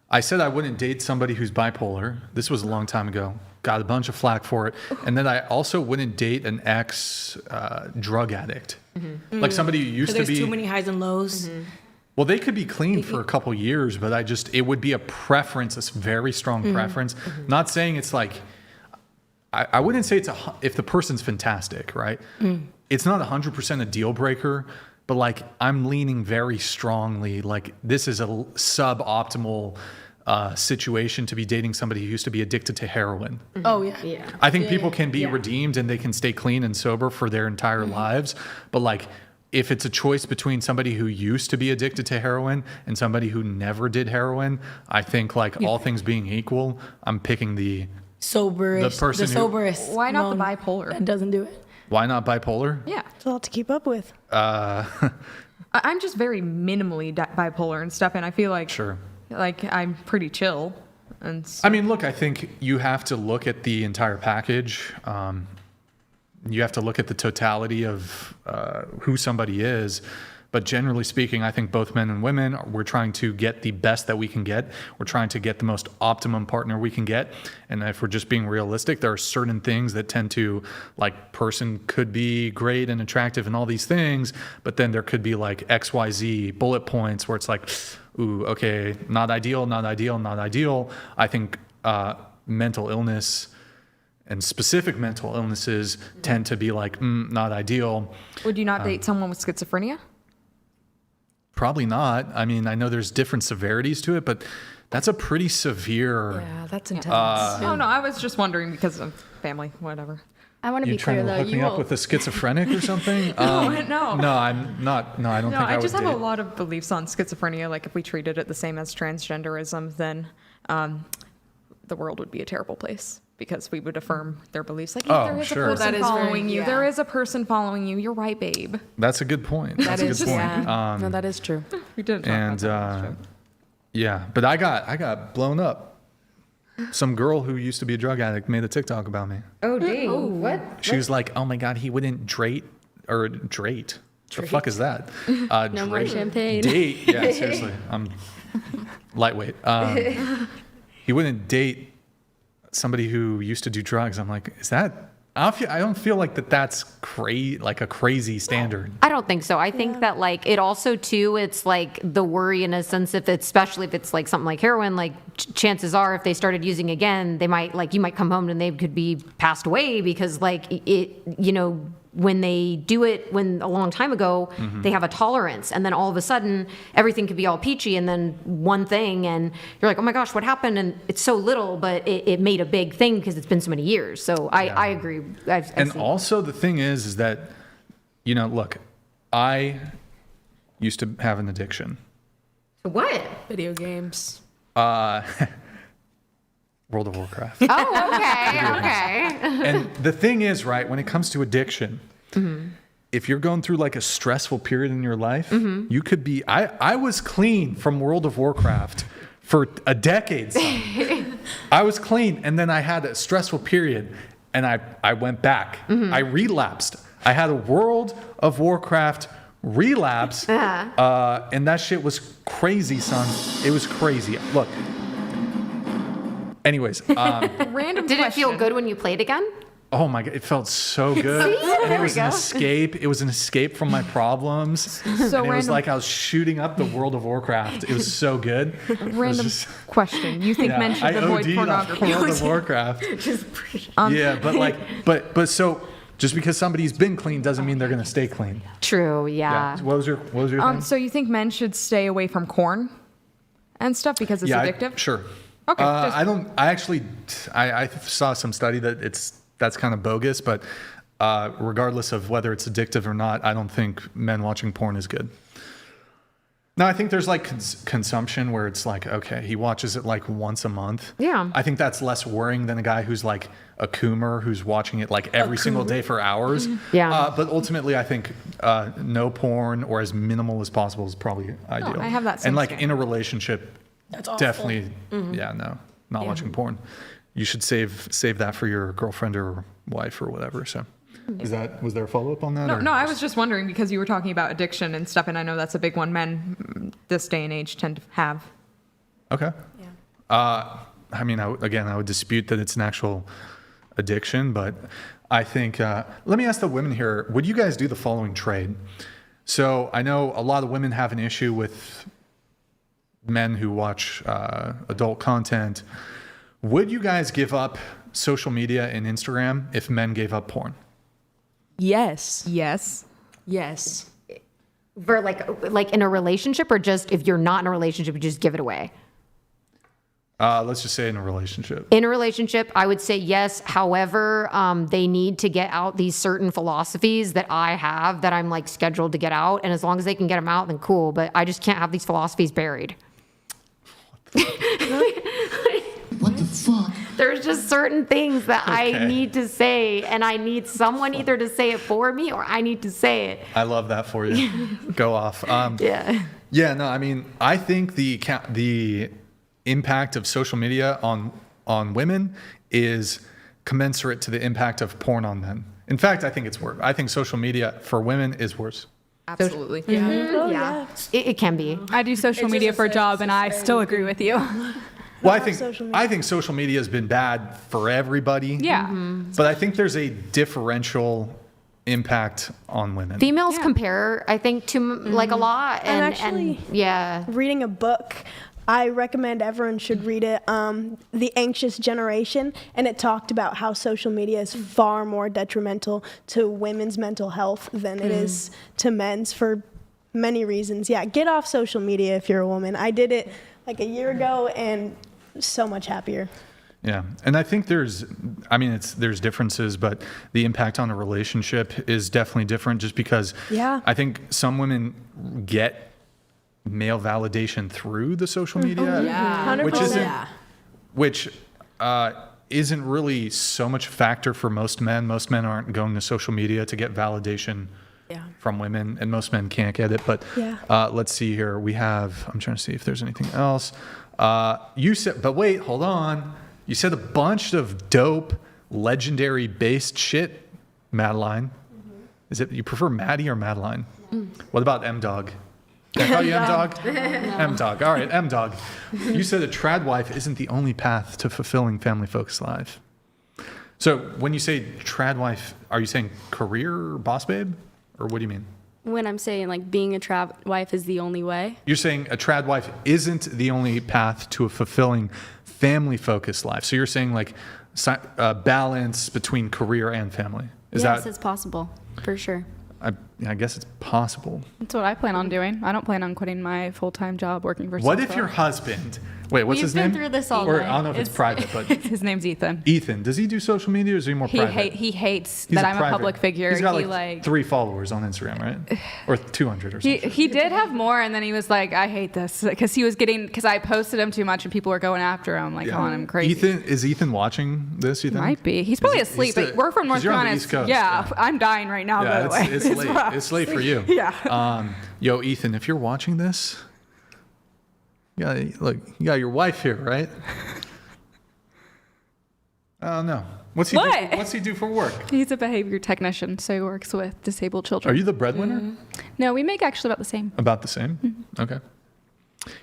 I said I wouldn't date somebody who's bipolar. This was a long time ago. Got a bunch of flack for it. And then I also wouldn't date an ex drug addict. Mm-hmm. Like somebody who used to be. There's too many highs and lows. Well, they could be clean for a couple years, but it would be a preference, a very strong preference. Not saying it's like, I wouldn't say if the person's fantastic, right? It's not 100% a deal breaker, but like I'm leaning very strongly, like this is a suboptimal situation to be dating somebody who used to be addicted to heroin. Oh yeah. I think people can be redeemed and they can stay clean and sober for their entire lives, but like if it's a choice between somebody who used to be addicted to heroin and somebody who never did heroin, I think like all things being equal, I'm picking the soberest. The soberest. Why not the bipolar? That doesn't do it. Why not bipolar? Yeah. It's a lot to keep up with. I'm just very minimally bipolar and stuff, and I feel like like I'm pretty chill. And so. I mean, look, I think you have to look at the entire package. You have to look at the totality of who somebody is. But generally speaking, I think both men and women, we're trying to get the best that we can get. We're trying to get the most optimum partner we can get. And if we're just being realistic, there are certain things that tend to, like, person could be great and attractive and all these things, but then there could be like XYZ bullet points where it's like, ooh, okay, not ideal, not ideal, not ideal. I think mental illness and specific mental illnesses tend to be like, not ideal. Would you not date someone with schizophrenia? Probably not. I mean, I know there's different severities to it, but that's a pretty severe. Yeah, that's intense. Oh no, I was just wondering because of family, whatever. I want to You be clear trying to though. hook me up with a schizophrenic or something? No. No, I'm not. No, I don't think I would just have date. a lot of beliefs on schizophrenia. Like if we treated it the same as transgenderism, then the world would be a terrible place because we would affirm their beliefs. Like, Oh, there is sure. a person That is following you. yeah. There is a person following you. You're right, babe. That's a good point. That's a good point. Yeah. No, that is true. We did. And yeah, but I got blown up. Some girl who used to be a drug addict made a TikTok about me. Oh, dang. What? She was like, "Oh my God, he wouldn't drate." The fuck is that? No more champagne. Date? Yeah, seriously, I'm lightweight. He wouldn't date somebody who used to do drugs. I'm like, is that I don't feel like that's like a crazy standard. I don't think so. I think that like it also too, it's like the worry in a sense, especially if it's like something like heroin, like chances are if they started using again, they might like, you might come home and they could be passed away because like it, you know, when they do it a long time ago, they have a tolerance, and then all of a sudden everything could be all peachy, and then one thing and you're like, oh my gosh, what happened? And it's so little, but it made a big thing because it's been so many years. So I agree. And also the thing is that, you know, look, I used to have an addiction. What? Video games. World of Warcraft. Oh, okay. And the thing is, right, when it comes to addiction, if you're going through like a stressful period in your life, you could be, I was clean from World of Warcraft for a decade. I was clean, and then I had a stressful period, and I went back. I relapsed. I had a World of Warcraft relapse, and that shit was crazy, son. It was crazy. Look. Anyways, random. Did it feel good when you played again? Oh my God, it felt so good. See? And it was an escape. It was an escape from my problems. So it was like I was shooting up the World of Warcraft. It was so good. Random question. You think men should avoid pornography? World of Warcraft. Yeah, but so just because somebody's been clean doesn't mean they're going to stay clean. True. Yeah. What was your thing? So you think men should stay away from corn and stuff because it's addictive? Sure. Okay. I saw some study that that's kind of bogus, but regardless of whether it's addictive or not, I don't think men watching porn is good. No, I think there's like consumption where it's like, okay, he watches it like once a month. Yeah. I think that's less worrying than a guy who's like a coomer who's watching it like every single day for hours. Yeah. But ultimately, I think no porn or as minimal as possible is probably ideal. I have that same And like standard. in a relationship, That's awful. definitely, not watching porn. You should save that for your girlfriend or wife or whatever. So, was there a follow up on that? No, I was just wondering because you were talking about addiction and stuff, and I know that's a big one men this day and age tend to have. Okay. Yeah. I mean, I would dispute that it's an actual addiction, but I think let me ask the women here: would you guys do the following trade? So I know a lot of women have an issue with men who watch adult content. Would you guys give up social media and Instagram if men gave up porn? Yes. Yes. Yes. For like in a relationship, or just if you're not in a relationship, you just give it away? Let's just say in a relationship. In a relationship, I would say yes. However, they need to get out these certain philosophies that I have that I'm like scheduled to get out. And as long as they can get them out, then cool. But I just can't have these philosophies buried. What the fuck? There's just certain things that I need to say, and I need someone either to say it for me or I need to say it. I love that for you. Go off. Yeah. Yeah, no, I mean, I think the impact of social media on women is commensurate to the impact of porn on men. In fact, I think it's worse. I think social media for women is worse. Absolutely. Yeah. It can be. I do social media for a job, and I still agree with you. Well, I think social media has been bad for everybody. Yeah. But I think there's a differential impact on women. Females compare, I think, to like a lot. I'm actually reading a book. I recommend everyone should read it, The Anxious Generation, and it talked about how social media is far more detrimental to women's mental health than it is to men's for many reasons. Yeah, get off social media if you're a woman. I did it like a year ago and so much happier. Yeah, and I think there's differences, but the impact on a relationship is definitely different just because I think some women get male validation through the social media, which isn't really so much a factor for most men. Most men aren't going to social media to get validation from women, and most men can't get it. But let's see here. I'm trying to see if there's anything else. You said, but wait, hold on. You said a bunch of dope, legendary-based shit, Madeline. Is it you prefer Maddie or Madeline? What about M-Dog? Can I call you M-Dog? M-Dog. All right, M-Dog. You said a trad wife isn't the only path to fulfilling family-focused life. So when you say trad wife, are you saying career boss babe? Or what do you mean? When I'm saying like being a trad wife is the only way. You're saying a trad wife isn't the only path to a fulfilling family-focused life. So you're saying like balance between career and family. Yes, it's possible, for sure. I guess it's possible. That's what I plan on doing. I don't plan on quitting my full-time job working for What if your husband... Wait, what's his name? We've been through this all Or night. I don't know if it's private, but... His name's Ethan. Ethan. Does he do social media or is he more private? He hates He's that I'm private. a public figure. He's got like 3 followers on Instagram, right? Or 200 or something. He did have more, and then he was like, I hate this. Because I posted him too much, and people were going after him, like calling him crazy. Is Ethan watching this, you think? Might be. He's probably asleep, but we're from North Carolina. East Coast, yeah, I'm dying right now, by the way. It's late. It's late for you. Yeah. Yo, Ethan, if you're watching this, you got your wife here, right? Oh, no. What's he do for work? He's a behavior technician, so he works with disabled children. Are you the breadwinner? No, we make actually about the same. About the same? Mm-hmm. Okay.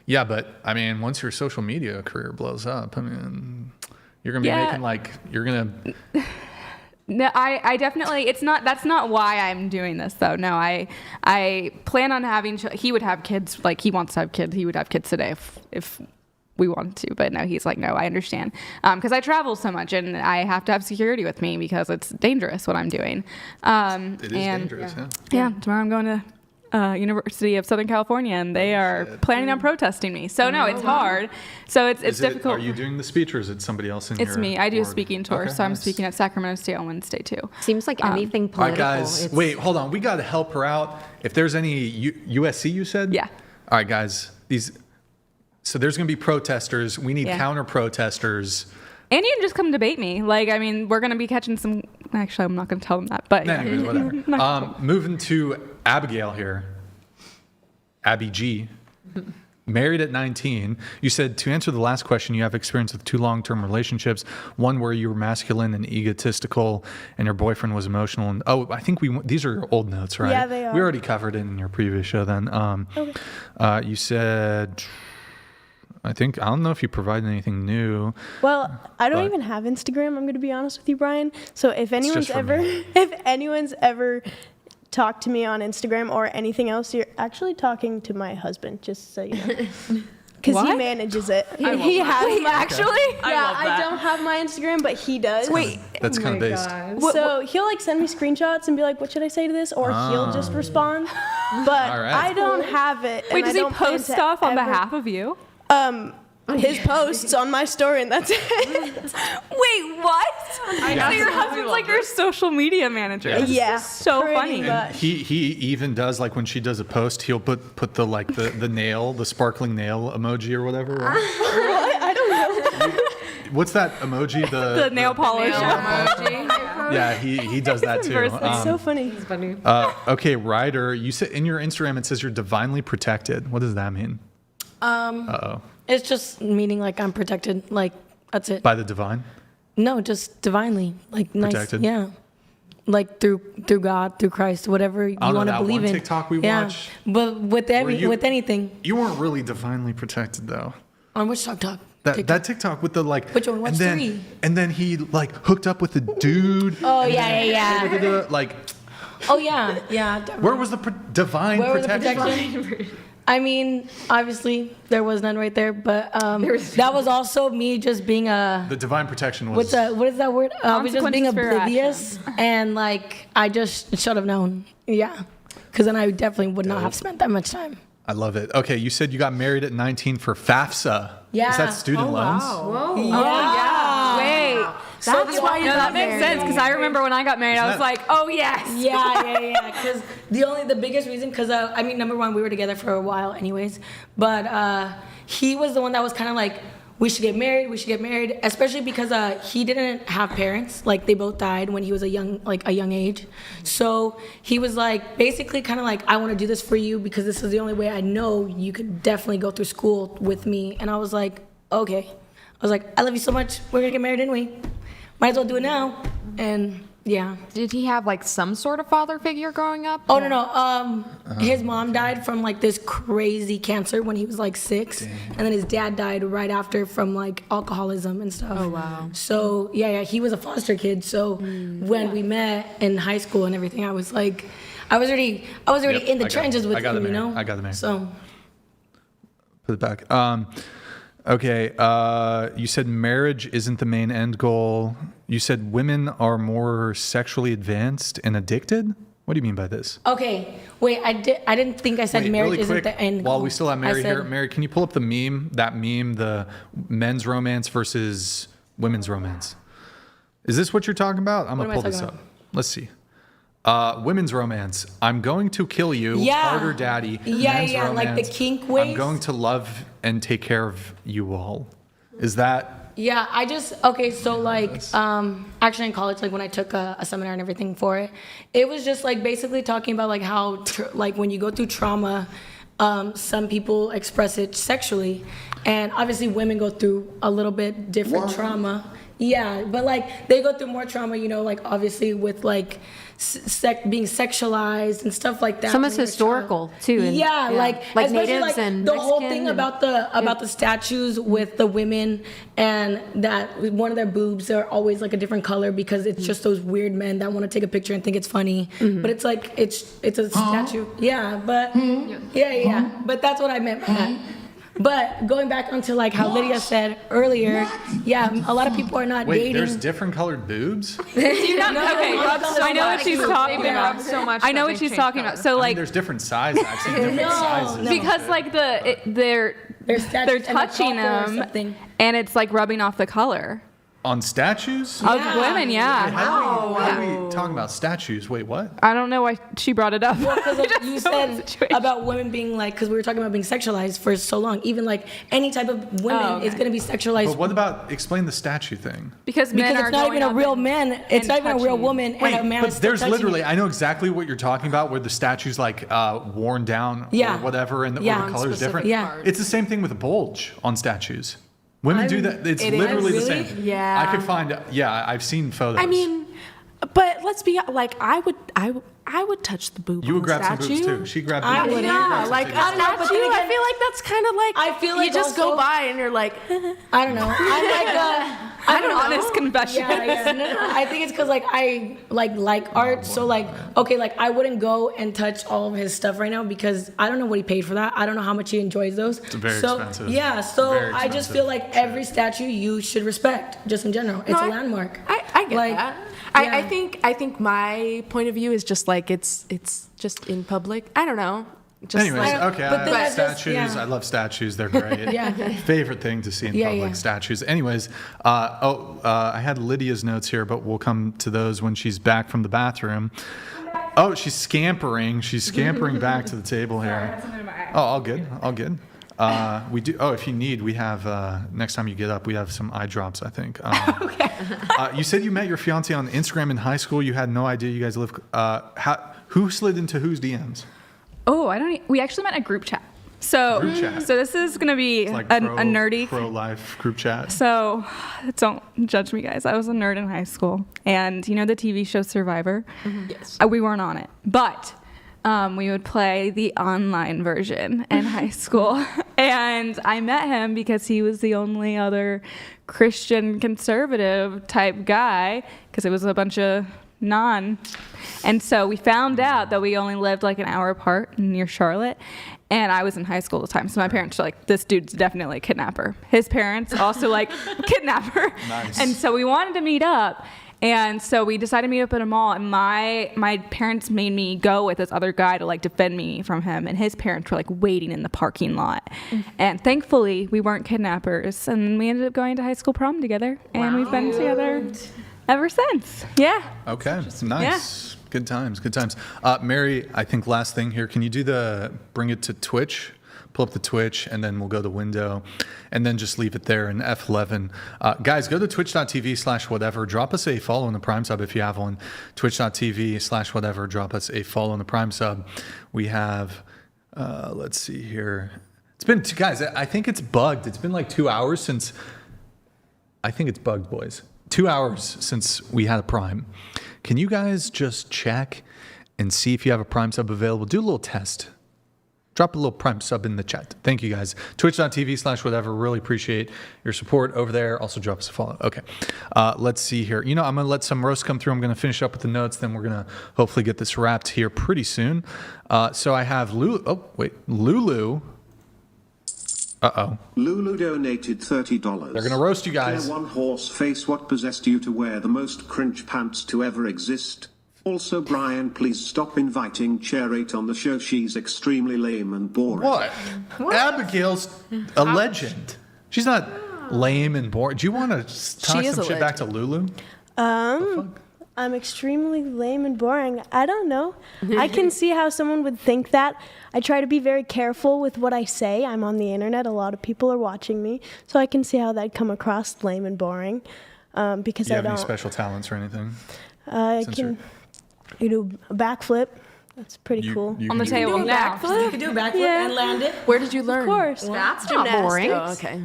Yeah, but I mean, once your social media career blows up, I mean, you're going to be making No, I definitely, that's not why I'm doing this though. No, I plan on having, he would have kids, like he wants to have kids. He would have kids today if we wanted to, but no, he's like, no, I understand. Cause I travel so much and I have to have security with me because it's dangerous what I'm doing. It is dangerous, yeah. Tomorrow I'm going to University of Southern California, and they are planning on protesting me. So no, it's hard. So it's difficult. Are you doing the speech, or is it somebody else in here? It's me. I do a speaking tour, so I'm speaking at Sacramento State on Wednesday too. Seems like anything political. All right, guys, wait, hold on. We got to help her out. If there's any USC, you said? Yeah. All right, guys. So there's going to be protesters. We need counter protesters. And you can just come debate me. Like, I mean, we're going to be catching some... Actually, I'm not going to tell them that, but... Anyways, whatever. Moving to Abigail here. Abby G. Married at 19. You said, to answer the last question, you have experience with 2 long-term relationships. One where you were masculine and egotistical, and your boyfriend was emotional. And I think these are your old notes, right? Yeah, they are. We already covered it in your previous show then. Okay. You said... I don't know if you provided anything new. Well, I don't even have Instagram, I'm going to be honest with you, Brian. So if anyone's ever talked to me on Instagram or anything else, you're actually talking to my husband, just so you know. Because he manages it. He has actually? Yeah, I don't have my Instagram, but he does. Wait. That's kind of based. So he'll send me screenshots and be like, what should I say to this? Or he'll just respond. But I don't have it. Wait, does he post stuff on behalf of you? His posts on my story, and that's it. Wait, what? So your husband's like your social media manager. Yeah. So funny. And he even does, like, when she does a post, he'll put the like the nail, the sparkling nail emoji or whatever. Right? What? I don't know. What's that emoji? The nail polish emoji. Yeah, he does that too. It's so funny. It's funny. Okay, Ryder, you said in your Instagram it says you're divinely protected. What does that mean? It's just meaning like I'm protected, like that's it. By the divine? No, just divinely, like protected. Nice, yeah. Like through God, through Christ, whatever you want to believe in. TikTok we watch. But with anything. You weren't really divinely protected though. On which TikTok? That TikTok with the like. Which one? What's 3? And then he like hooked up with a dude. Oh yeah. Like. Oh yeah. Definitely. Where was the divine protection? I mean, obviously there was none right there, but that was also me just being the divine protection was. What is that word? I was just being oblivious, and like I just should have known. Yeah, because then I definitely would not have spent that much time. I love it. Okay, you said you got married at 19 for FAFSA. Yeah. Is that student loans? Whoa. Yeah. Wait. That's why that makes sense because I remember when I got married, I was like, oh yes. Yeah. Because the biggest reason, because I mean, number one, we were together for a while, anyways. But he was the one that was kind of like, we should get married, especially because he didn't have parents. Like they both died when he was a young age. So he was like, basically, kind of like, I want to do this for you because this is the only way I know you could definitely go through school with me. And I was like, okay. I was like, I love you so much. We're gonna get married anyway. Might as well do it now. And Yeah. Did he have like some sort of father figure growing up? Oh no. His mom died from like this crazy cancer when he was like 6, and then his dad died right after from like alcoholism and stuff. Oh wow. So yeah, he was a foster kid. So when we met in high school and everything, I was already in the trenches with him, you know. I got the mayor. So put it back. Okay, you said marriage isn't the main end goal. You said women are more sexually advanced and addicted? What do you mean by this? okay, wait, I didn't think I said marriage really isn't quick, the end while goal. we still have Mary I said, here. Mary, can you pull up the meme, the men's romance versus women's romance? Is this what you're talking about? I'm going to pull this up. Let's see. Women's romance. I'm going to kill you. Yeah. Harder daddy. Yeah, Men's yeah, like the romance, kink ways. I'm going to love and take care of you all. Is that... Yeah, so like, actually in college, like when I took a seminar and everything for it, it was just like basically talking about like how, like when you go through trauma, some people express it sexually, and obviously women go through a little bit different trauma. Yeah, but like they go through more trauma, you know, like obviously with like being sexualized and stuff like that. Some is historical too. And, yeah, like especially natives like and the Mexican whole thing about the statues with the women, and that one of their boobs are always like a different color because it's just those weird men that want to take a picture and think it's funny. But it's like it's a statue. Yeah, but yeah. But that's what I meant by that. But going back onto like how Lydia said earlier, yeah, a lot of people are not dating. There's different colored boobs? Okay, I know what she's talking about. I know what she's talking about. So like, there's different sizes. I've seen different sizes. Because like they're touching them, and it's like rubbing off the color. On statues? Of women, yeah. Wait, how are we talking about statues? Wait, what? I don't know why she brought it up. Well, because you said about women being like, because we were talking about being sexualized for so long. Even like any type of women is going to be sexualized. But what about, explain the statue thing? Because it's not even a real man. It's not even a real woman and a man. But there's literally, I know exactly what you're talking about, where the statue's like worn down or whatever, and the color's different. Yeah. It's the same thing with a bulge on statues. Women do that. It's literally the same. Yeah. I could find. Yeah, I've seen photos. I mean, but let's be like, I would touch the boob. You would on grab statue. some boobs too. She grabbed. I would. Yeah, like a statue. I feel like that's kind of like. I feel like you just also, go by and you're like. I don't know. I'm like I'm an honest confession. Yeah. No. I think it's because like I like art, so like okay, like I wouldn't go and touch all of his stuff right now because I don't know what he paid for that. I don't know how much he enjoys those. It's very expensive. Yeah, so I just feel like every statue you should respect, just in general. It's a landmark. I get that. I think my point of view is just like it's just in public. I don't know. Just Anyways, okay. but statues. I love statues. They're great. Favorite thing to see in public, statues. Anyways, I had Lydia's notes here, but we'll come to those when she's back from the bathroom. Oh, she's scampering. She's scampering back to the table here. Oh, all good. All good. We do. Oh, if you need, we have. Next time you get up, we have some eye drops. I think. Okay. You said you met your fiance on Instagram in high school. You had no idea you guys live. Who slid into whose DMs? Oh, we actually met in a group chat. So this is going to be like a nerdy pro-life group chat. So don't judge me, guys. I was a nerd in high school. And you know the TV show Survivor? Mm-hmm. Yes. We weren't on it. But we would play the online version in high school. And I met him because he was the only other Christian conservative type guy, because it was a bunch of and so we found out that we only lived like an hour apart near Charlotte, and I was in high school at the time, so my parents were like, this dude's definitely a kidnapper. His parents also like kidnapper. Nice. And so we wanted to meet up, and so we decided to meet up at a mall, and my parents made me go with this other guy to like defend me from him, and his parents were like waiting in the parking lot. And thankfully we weren't kidnappers, and we ended up going to high school prom together, and we've been together ever since. Yeah. Okay. Nice. Yeah. Good times. Good times. Mary, I think last thing here, can you do bring it to Twitch? Pull up the Twitch, and then we'll go to window, and then just leave it there in F11. Guys, go to twitch.tv/whatever. Drop us a follow in the Prime sub if you have one. Twitch.tv/whatever. Drop us a follow in the Prime sub. We have, let's see here. It's been, guys, I think it's bugged. It's been like 2 hours since, I think it's bugged, boys. 2 hours since we had a Prime. Can you guys just check and see if you have a Prime sub available? Do a little test. Drop a little Prime sub in the chat. Thank you guys. Twitch.tv/whatever. Really appreciate your support over there. Also drop us a follow. Okay. Let's see here. I'm going to let some roast come through. I'm going to finish up with the notes. Then we're going to hopefully get this wrapped here pretty soon. So I have Lulu. Oh, wait. Lulu. Uh-oh. Lulu donated $30. They're going to roast you guys. One horse face, what possessed you to wear the most cringe pants to ever exist? Also, Brian, please stop inviting Chair 8 on the show. She's extremely lame and boring. What? Abigail's a legend. She's not lame and boring. Do you want to talk some shit back to Lulu? I'm extremely lame and boring. I don't know. I can see how someone would think that. I try to be very careful with what I say. I'm on the internet. A lot of people are watching me. So I can see how that'd come across lame and boring. Because Do you I have any special talents or anything? You do a backflip. That's pretty cool. On the table now. You can do a backflip and land it. Where did you learn? Of course. That's not boring. Oh, okay.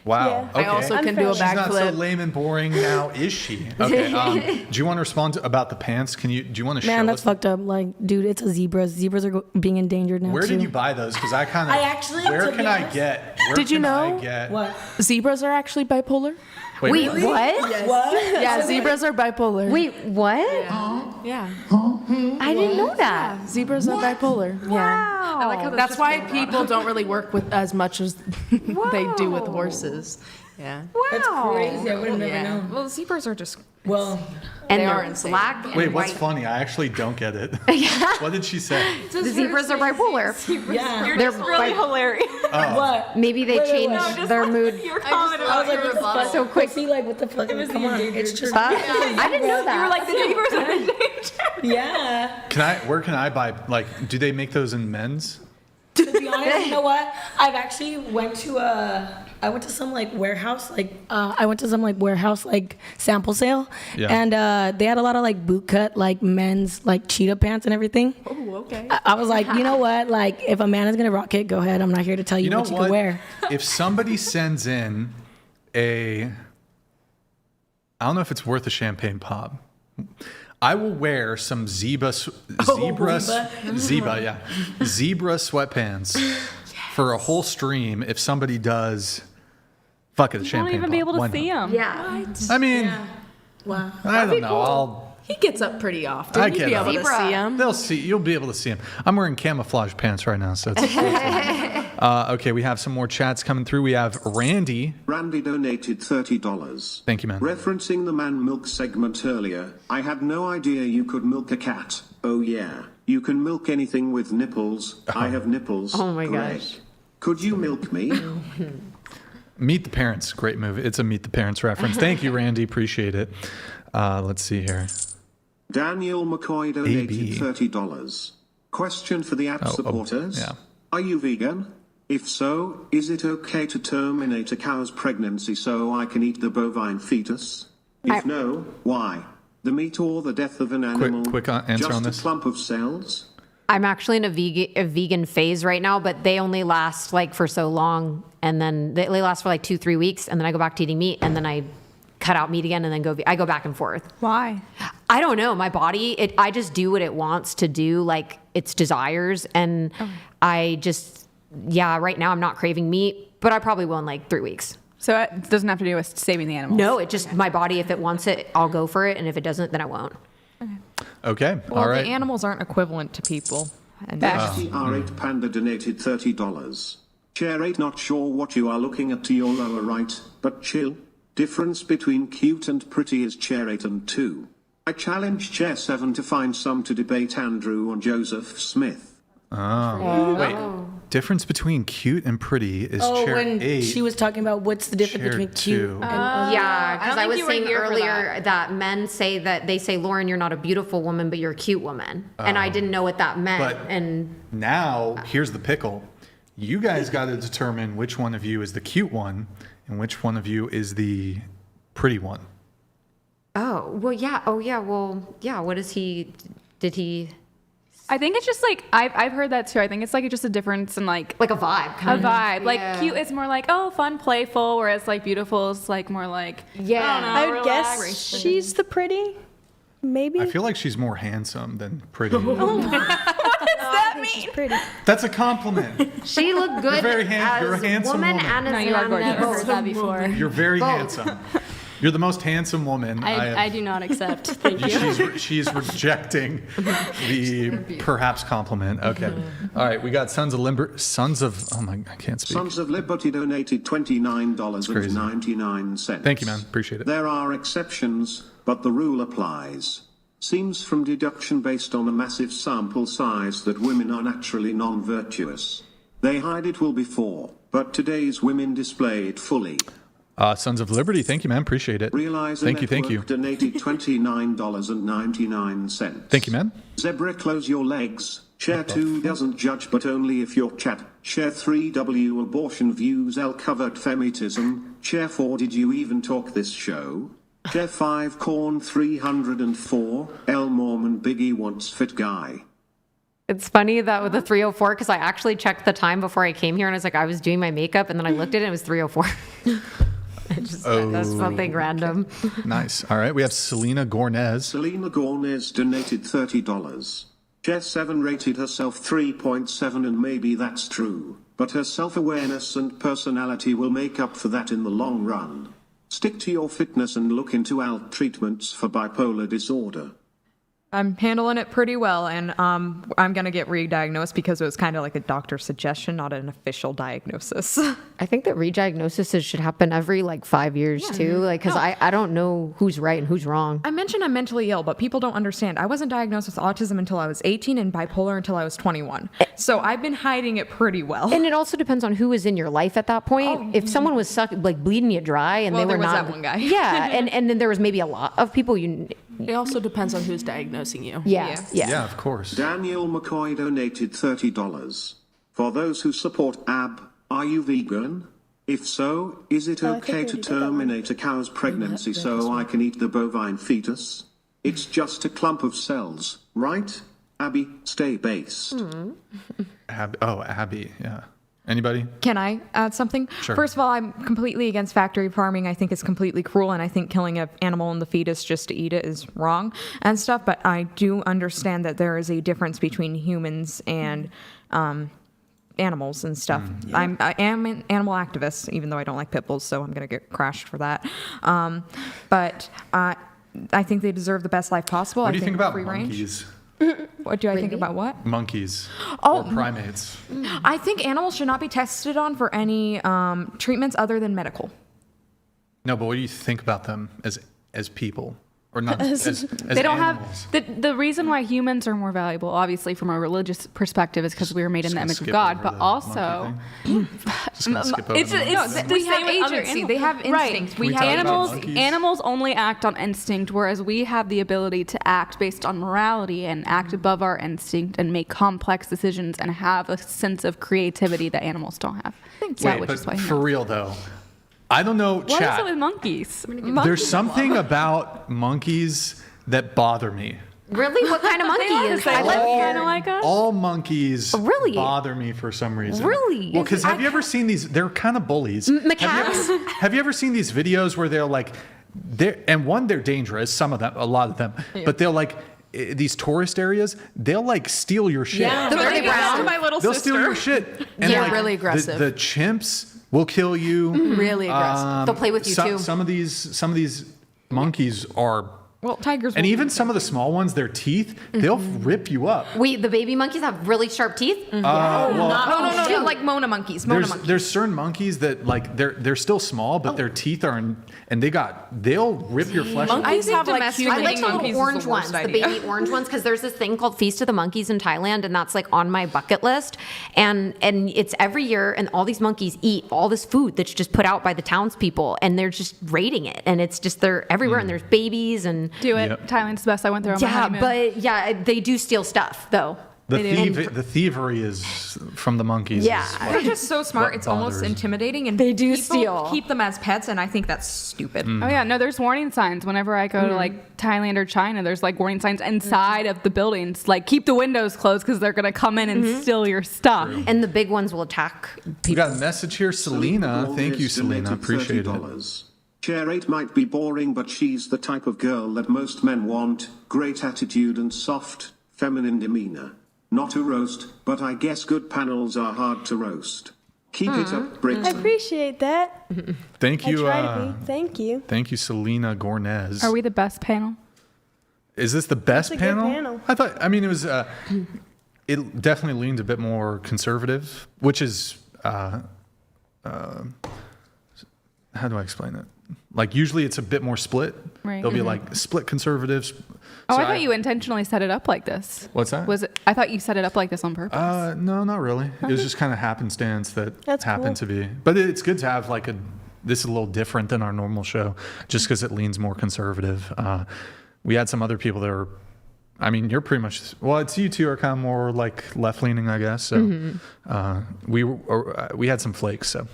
Wow. Yeah. Okay. I also can do a She's not so backflip. lame and boring now, is she? Okay. Do you want to respond about the pants? Do you want to show Man, us? that's fucked up. Like, dude, it's a zebra. Zebras are being endangered now. Where too. did you buy those? Because I kind of. I actually, Where to can be I honest- get? Where Did you can I know get? What? Zebras are actually bipolar. Wait, What? Yes. What? Yeah, zebras are bipolar. Wait, what? Yeah. I didn't know that. Zebras are bipolar. Yeah. I like how That's why people don't really work with as much as they do with horses. Yeah. That's crazy. I would have never Yeah. known. Well, zebras are just. Well, And They they're are insane. black and Wait, what's white. funny? I actually don't get it. What did she say? The zebras are bipolar. yeah. They're Really hilarious. What? Maybe they changed their mood Your comment I was like, what the fuck? so quick. See, like, what the fuck? Come on. It's just. I didn't know that. You were like, the zebras are in danger. Yeah. Where can I buy? Like, do they make those in men's? To be honest, you know what? I've actually went to some like warehouse, sample sale, Yeah. and they had a lot of like boot cut, like men's like cheetah pants and everything. Oh, okay. I was like, you know what? Like, if a man is gonna rock it, go ahead. I'm not here to tell you, You know what you can wear. If somebody sends in I don't know if it's worth a champagne pop. I will wear some zebra sweatpants for a whole stream if somebody does. Fuck it, a You champagne won't even pop. be able Why to see not? them. Yeah. I mean, Wow. I don't know. He gets up pretty often. I You'd get be up. able to see him. You'll be able to see him. I'm wearing camouflage pants right now, so it's okay, we have some more chats coming through. We have Randy. Randy donated $30. Thank you, man. Referencing the man milk segment earlier, I had no idea you could milk a cat. Oh yeah, you can milk anything with nipples. I have nipples. Oh my Great. gosh. Could you milk me? Meet the Parents, great movie. It's a Meet the Parents reference. Thank you, Randy. Appreciate it. Let's see here. Daniel McCoy donated AB. $30. Question for the app supporters. yeah. Are you vegan? If so, is it okay to terminate a cow's pregnancy so I can eat the bovine fetus? If no, why? The meat or the death of an animal? Quick answer Just on this. a clump of cells? I'm actually in a vegan phase right now, but they only last like for so long, and then they last for like 2-3 weeks, and then I go back to eating meat, and then I cut out meat again, and then I go back and forth. Why? I don't know. My body, I just do what it wants to do, like its desires, and I just, right now I'm not craving meat, but I probably will in like 3 weeks. So it doesn't have to do with saving the animals. No, it just my body. If it wants it, I'll go for it, and if it doesn't, then I won't. Okay, Well, all right. the animals aren't equivalent to people. And R8 Panda donated $30. Chair 8 not sure what you are looking at to your lower right, but chill. Difference between cute and pretty is Chair 8 and 2. I challenge Chair 7 to find some to debate Andrew or Joseph Smith. Wait. Difference between cute and pretty is chair when 8. she was talking about what's the difference chair between cute 2. and Yeah, because I was you were saying here for earlier that men say that they say, Lauren, you're not a beautiful woman, but you're a cute woman. And I didn't know what that meant. But and now, here's the pickle. You guys got to determine which one of you is the cute one and which one of you is the pretty one. what is he, did he I think it's just like I've heard that too. I think it's like just a difference in like a vibe, kind a vibe. Like cute is more like fun, playful, whereas like beautiful is like more like I would guess she's the pretty. Maybe. I feel like she's more handsome than pretty. What does that mean? Pretty. That's a compliment. She looked good You're a as handsome woman woman. and as No, you are man. gorgeous. Never heard that before. You're very handsome. You're the most handsome woman. I do not accept. Thank you. She's rejecting the perhaps compliment. Okay. All right. We got Sons of oh my, I can't speak. Sons of Liberty donated $29.99. Thank you, man. Appreciate it. There are exceptions, but the rule applies. Seems from deduction based on a massive sample size that women are naturally non-virtuous. They hide it well before, but today's women display it fully. Sons of Liberty, thank you, man. Appreciate it. Thank you. Donated $29.99. Thank you, man. Zebra, close your legs. Share 2 doesn't judge, but only if you're chat. Share 3 abortion views L covered feminism. Share 4 did you even talk this show? Share 5 corn 304 L Mormon Biggie wants fit guy. It's funny that with the 304, because I actually checked the time before I came here, and I was like, I was doing my makeup, and then I looked at it, and it was 304. That's something random. Nice. All right. We have Selena Gornez. Selena Gornez donated $30. Jess 7 rated herself 3.7, and maybe that's true, but her self-awareness and personality will make up for that in the long run. Stick to your fitness and look into ALT treatments for bipolar disorder. I'm handling it pretty well, and I'm going to get re-diagnosed because it was kind of like a doctor's suggestion, not an official diagnosis. I think that re-diagnoses should happen every 5 years too, because I don't know who's right and who's wrong. I mentioned I'm mentally ill, but people don't understand. I wasn't diagnosed with autism until I was 18 and bipolar until I was 21. So I've been hiding it pretty well. And it also depends on who was in your life at that point. If someone was bleeding you dry and they were there was not, that one guy. Yeah, and then there was maybe a lot of people It also depends on who's diagnosing you. Yeah, of course. Daniel McCoy donated $30. For those who support AB, are you vegan? If so, is it okay to terminate a cow's pregnancy so I can eat the bovine fetus? It's just a clump of cells, right? Abby, stay based. Abby, yeah. Anybody? Can I add something? Sure. First of all, I'm completely against factory farming. I think it's completely cruel, and I think killing an animal and the fetus just to eat it is wrong and stuff. But I do understand that there is a difference between humans and animals and stuff. I am an animal activist, even though I don't like pit bulls, so I'm going to get crashed for that. But I think they deserve the best life possible. What do you think about free monkeys? Range. What do I think about what? Monkeys. Or primates. I think animals should not be tested on for any treatments other than medical. No, but what do you think about them as people? Or not as they don't animals? have the reason why humans are more valuable, obviously from a religious perspective, is because we were made in the image of God, but also we have agency. They have instincts. Right. Animals only act on instinct, whereas we have the ability to act based on morality and act above our instinct and make complex decisions and have a sense of creativity that animals don't have. For real though, I don't know, What chat. is it with monkeys? There's something about monkeys that bother me. Really? What kind of monkeys? Kind of like us. All monkeys bother me for some reason. Really? Well, because have you ever seen these? They're kind of bullies. Macaques? Have you ever seen these videos where they're dangerous, a lot of them, but they'll these tourist areas, they'll steal your shit. Yeah. They're brown. My little They'll sister. steal your shit. And They're really aggressive. The chimps will kill you. Really aggressive. They'll play with you too. Some of these monkeys are. Well, tigers. And even some of the small ones, their teeth, they'll rip you up. Wait, the baby monkeys have really sharp teeth? No, like Mona monkeys. There's certain monkeys that they're still small, but their teeth are they'll rip your flesh. Monkeys have I like the little orange ones, the baby orange ones, because there's this thing called Feast of the Monkeys in Thailand, and that's on my bucket list. And it's every year, and all these monkeys eat all this food that's just put out by the townspeople, and they're just raiding it, and it's just they're everywhere, and there's babies and. Do it. Yep. Thailand's the best. I went there on my honeymoon. But they do steal stuff though. The thievery is from the monkeys. Yeah, they're just so smart. It's almost intimidating, and they do people steal. Keep them as pets, and I think that's stupid. Oh yeah, no, there's warning signs whenever I go to like Thailand or China. There's like warning signs inside of the buildings, like keep the windows closed because they're gonna come in and steal your stuff. And the big ones will attack people. We got a message here, Selena. Thank you, Selena. Appreciate it. Chair 8 might be boring, but she's the type of girl that most men want. Great attitude and soft, feminine demeanor. Not a roast, but I guess good panels are hard to roast. Keep it up, Brixan. I appreciate that. Thank you. I try to be. Thank you. Thank you, Selena Gornez. Are we the best panel? Is this the best It's a good panel? panel. I thought. I mean, it was. It definitely leaned a bit more conservative, which is. How do I explain it? Like usually it's a bit more split. Right. There'll be like split conservatives. Oh, So I thought you intentionally set it up like this. What's that? Was it? I thought you set it up like this on purpose. No, not really. It was just kind of happenstance that That's happened to be. But it's good to have like this is a little different than our normal show, just because it leans more conservative. We had some other people that are. I mean, you're pretty much. Well, it's you two are kind of more like left leaning, I guess. So we had some flakes, so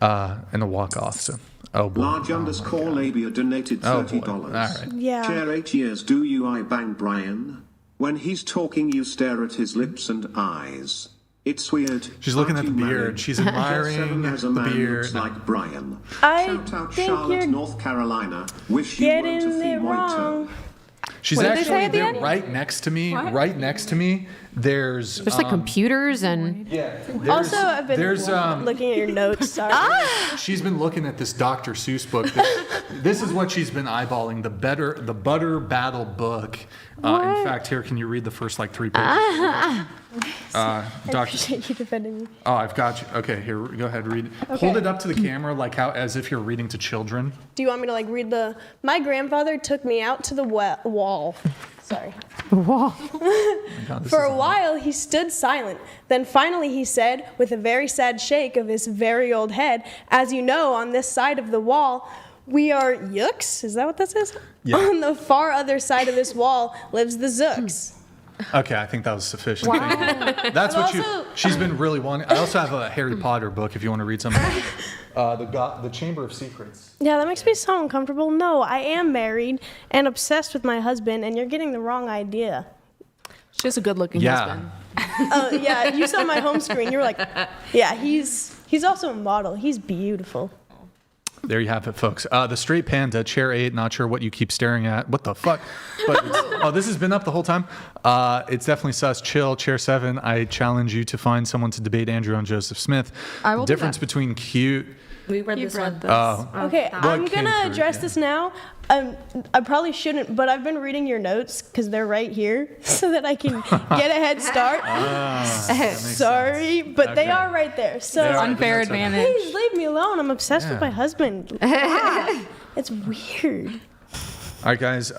and a walk off. So. Oh, boy. Large underscore labia donated $30. All right. Yeah. Chair 8 years. Do you eye bang Brian? When he's talking, you stare at his lips and eyes. It's weird. She's looking at the Aren't you beard. married? She's admiring Seven as a the man beard. looks like Brian. I Shout out think Charlotte, you're North Carolina. Wish you getting weren't a it femoito. wrong. She's What did they say actually at the there end? right next to me. What? Right next to me. There's There's like computers and. Yeah. Also, I've been looking at your notes. Sorry. She's been looking at this Dr. Seuss book. This is what she's been eyeballing. The Butter Battle book. In fact, here, can you read the first like 3 pages? I Dr. appreciate you defending me. Oh, I've got you. Okay, here, go ahead, read. Okay. Hold it up to the camera like as if you're reading to children. Do you want me to like read the? My grandfather took me out to the wall. Sorry. Wall. For a while, he stood silent. Then finally he said, with a very sad shake of his very old head, "As you know, on this side of the wall, we are yooks." Is that what that says? Yeah. On the far other side of this wall lives the zooks. Okay, I think that was sufficient. Thank you. That's what she's been really wanting. I also have a Harry Potter book if you want to read something. The Chamber of Secrets. Yeah, that makes me so uncomfortable. No, I am married and obsessed with my husband, and you're getting the wrong idea. She has a good-looking husband. Oh, yeah, you saw my home screen. You were like, yeah, he's also a model. He's beautiful. There you have it, folks. The Straight Panda, Chair 8, not sure what you keep staring at. What the fuck? But this has been up the whole time. It's definitely sus. Chill, Chair 7. I challenge you to find someone to debate Andrew and Joseph Smith. I will do Difference that. between cute. We read this one. Okay, I'm going to address this now. I probably shouldn't, but I've been reading your notes because they're right here so that I can get a head start. Sorry, but they are right there. So Unfair advantage. Please leave me alone. I'm obsessed with my husband. It's weird. All right, guys.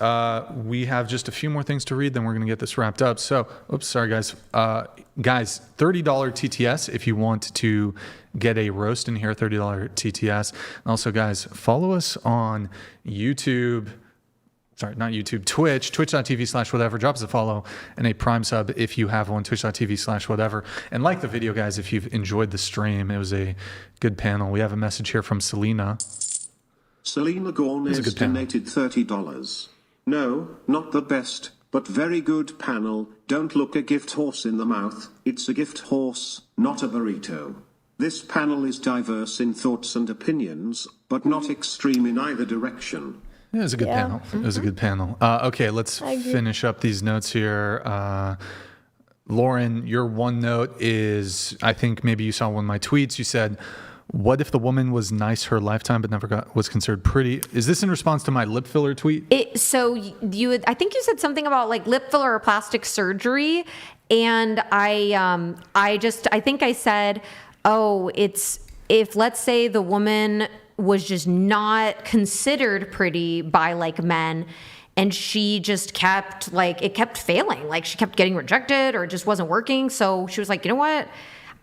We have just a few more things to read, then we're going to get this wrapped up. So, oops, sorry, guys. Guys, $30 TTS if you want to get a roast in here, $30 TTS. And also, guys, follow us on YouTube. Sorry, not YouTube, Twitch, twitch.tv/whatever. Drop us a follow and a Prime sub if you have one, twitch.tv/whatever. And like the video, guys, if you've enjoyed the stream. It was a good panel. We have a message here from Selena. Selena Gornez donated $30. No, not the best, but very good panel. Don't look a gift horse in the mouth. It's a gift horse, not a burrito. This panel is diverse in thoughts and opinions, but not extreme in either direction. Yeah, it was a good panel. It was a good panel. Okay, let's finish up these notes here. Lauren, your one note is, I think maybe you saw one of my tweets. You said, what if the woman was nice her lifetime but never was considered pretty? Is this in response to my lip filler tweet? So I think you said something about like lip filler or plastic surgery, and I think I said, oh, it's if let's say the woman was just not considered pretty by like men, and she just kept failing, like she kept getting rejected or it just wasn't working. So she was like, you know what?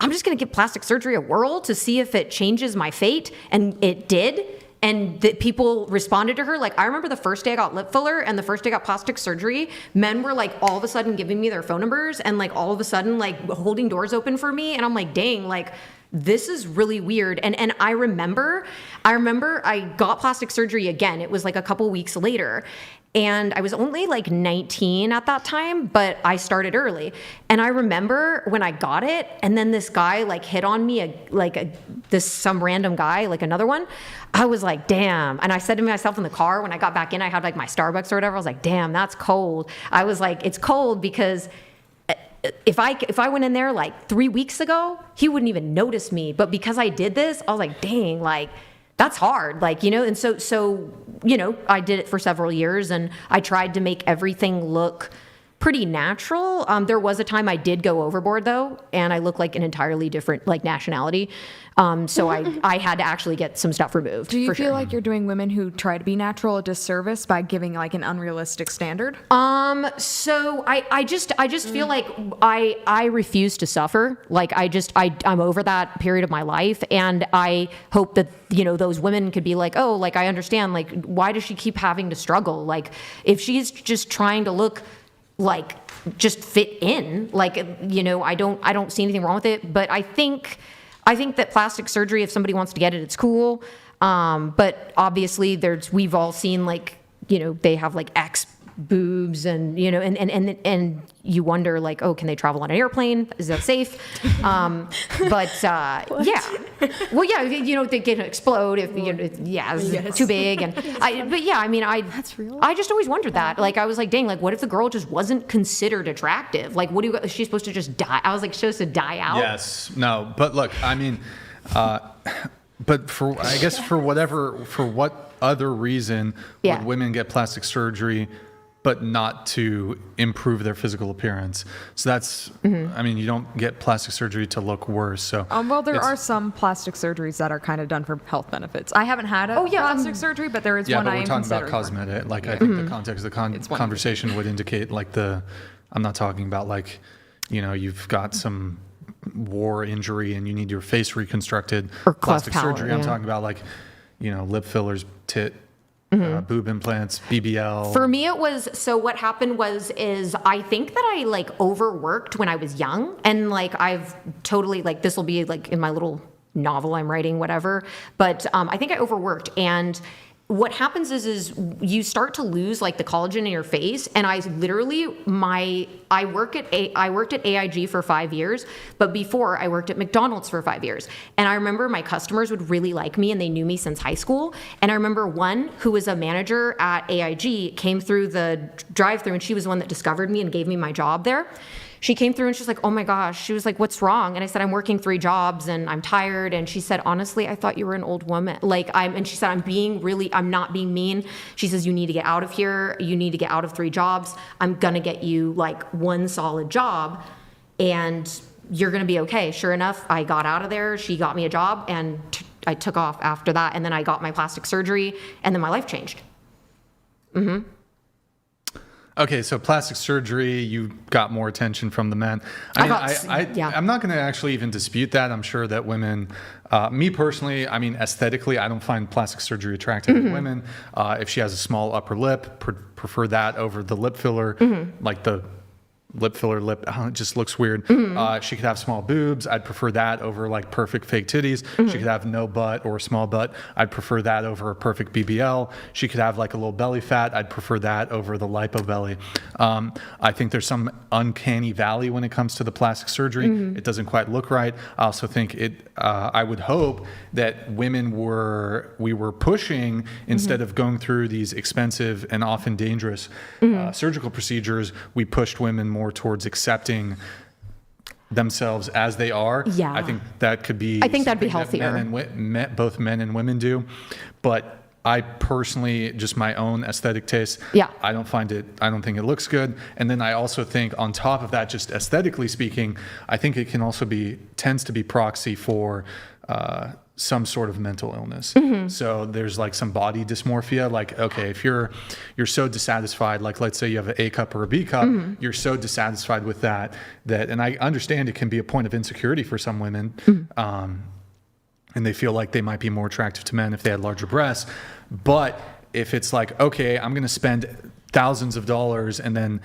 I'm just going to give plastic surgery a whirl to see if it changes my fate. And it did. and that people responded to her. Like, I remember the first day I got lip filler and the first day I got plastic surgery, men were like all of a sudden giving me their phone numbers and like all of a sudden like holding doors open for me. And I'm like, dang, like this is really weird. And I remember I got plastic surgery again. It was like a couple weeks later. And I was only like 19 at that time, but I started early. And I remember when I got it, and then this guy like hit on me, some random guy, like another one. I was like, damn. And I said to myself in the car when I got back in, I had like my Starbucks or whatever. I was like, damn, that's cold. I was like, it's cold because if I went in there like 3 weeks ago, he wouldn't even notice me. But because I did this, I was like, dang, like, that's hard, like, you know, and so, you know, I did it for several years and I tried to make everything look pretty natural. There was a time I did go overboard though, and I looked like an entirely different like nationality. So I had to actually get some stuff removed. Do you feel like you're doing women who try to be natural a disservice by giving like an unrealistic standard? So I just feel like I refuse to suffer. Like I'm over that period of my life, and I hope that, you know, those women could be like, oh, like I understand, like why does she keep having to struggle? Like if she's just trying to look like just fit in, like, you know, I don't see anything wrong with it. But I think that plastic surgery, if somebody wants to get it, it's cool. But obviously we've all seen like, you know, they have like X boobs and, you know, and you wonder like, oh, can they travel on an airplane? Is that safe? Yeah. Well, yeah, you know, they can explode if, you know, it's too big. But yeah, I mean, that's real. I just always wondered that. Like, I was like, dang, like what if the girl just wasn't considered attractive? Like, is she supposed to just die? I was like, supposed to die out? Yes. No, but look, I mean, but for what other reason would women get plastic surgery but not to improve their physical appearance? So that's, I mean, you don't get plastic surgery to look worse. So well, there are some plastic surgeries that are kind of done for health benefits. I haven't had a plastic surgery, but there is one I am considering. Yeah, but we're talking about cosmetic. Like, I think the context of the conversation would indicate like I'm not talking about like, you know, you've got some war injury and you need your face reconstructed or plastic surgery. I'm talking about like, you know, lip fillers, boob implants, BBL. For me, it was, so what happened is I think that I like overworked when I was young, and like I've totally, like, this will be like in my little novel I'm writing, whatever, but I think I overworked. And what happens is you start to lose like the collagen in your face. And I literally, I worked at AIG for 5 years, but before I worked at McDonald's for 5 years. And I remember my customers would really like me, and they knew me since high school. And I remember one who was a manager at AIG came through the drive-thru, and she was the one that discovered me and gave me my job there. She came through and she's like, oh my gosh. She was like, what's wrong? And I said, I'm working 3 jobs and I'm tired. And she said, honestly, I thought you were an old woman. And she said, I'm not being mean. She says, you need to get out of here. You need to get out of 3 jobs. I'm going to get you like one solid job and you're going to be okay. Sure enough, I got out of there. She got me a job, and I took off after that. And then I got my plastic surgery, and then my life changed. Okay, so plastic surgery, you got more attention from the men. I'm not going to actually even dispute that. I'm sure that women, me personally, I mean, aesthetically, I don't find plastic surgery attractive in women. If she has a small upper lip, prefer that over the lip filler, like the lip filler it just looks weird. She could have small boobs. I'd prefer that over like perfect fake titties. She could have no butt or a small butt. I'd prefer that over a perfect BBL. She could have like a little belly fat. I'd prefer that over the lipo belly. I think there's some uncanny valley when it comes to the plastic surgery. It doesn't quite look right. I also think I would hope that we were pushing, instead of going through these expensive and often dangerous surgical procedures, we pushed women more towards accepting themselves as they are. Yeah. I think that could be. I think that'd be healthier. Both men and women do, but I personally, just my own aesthetic taste. Yeah. I don't think it looks good. And then I also think, on top of that, just aesthetically speaking, I think it can also tends to be proxy for some sort of mental illness. So there's like some body dysmorphia. Like, okay, if you're so dissatisfied, like let's say you have an A cup or a B cup, you're so dissatisfied with that, and I understand it can be a point of insecurity for some women. and they feel like they might be more attractive to men if they had larger breasts. But if it's like, okay, I'm going to spend thousands of dollars and then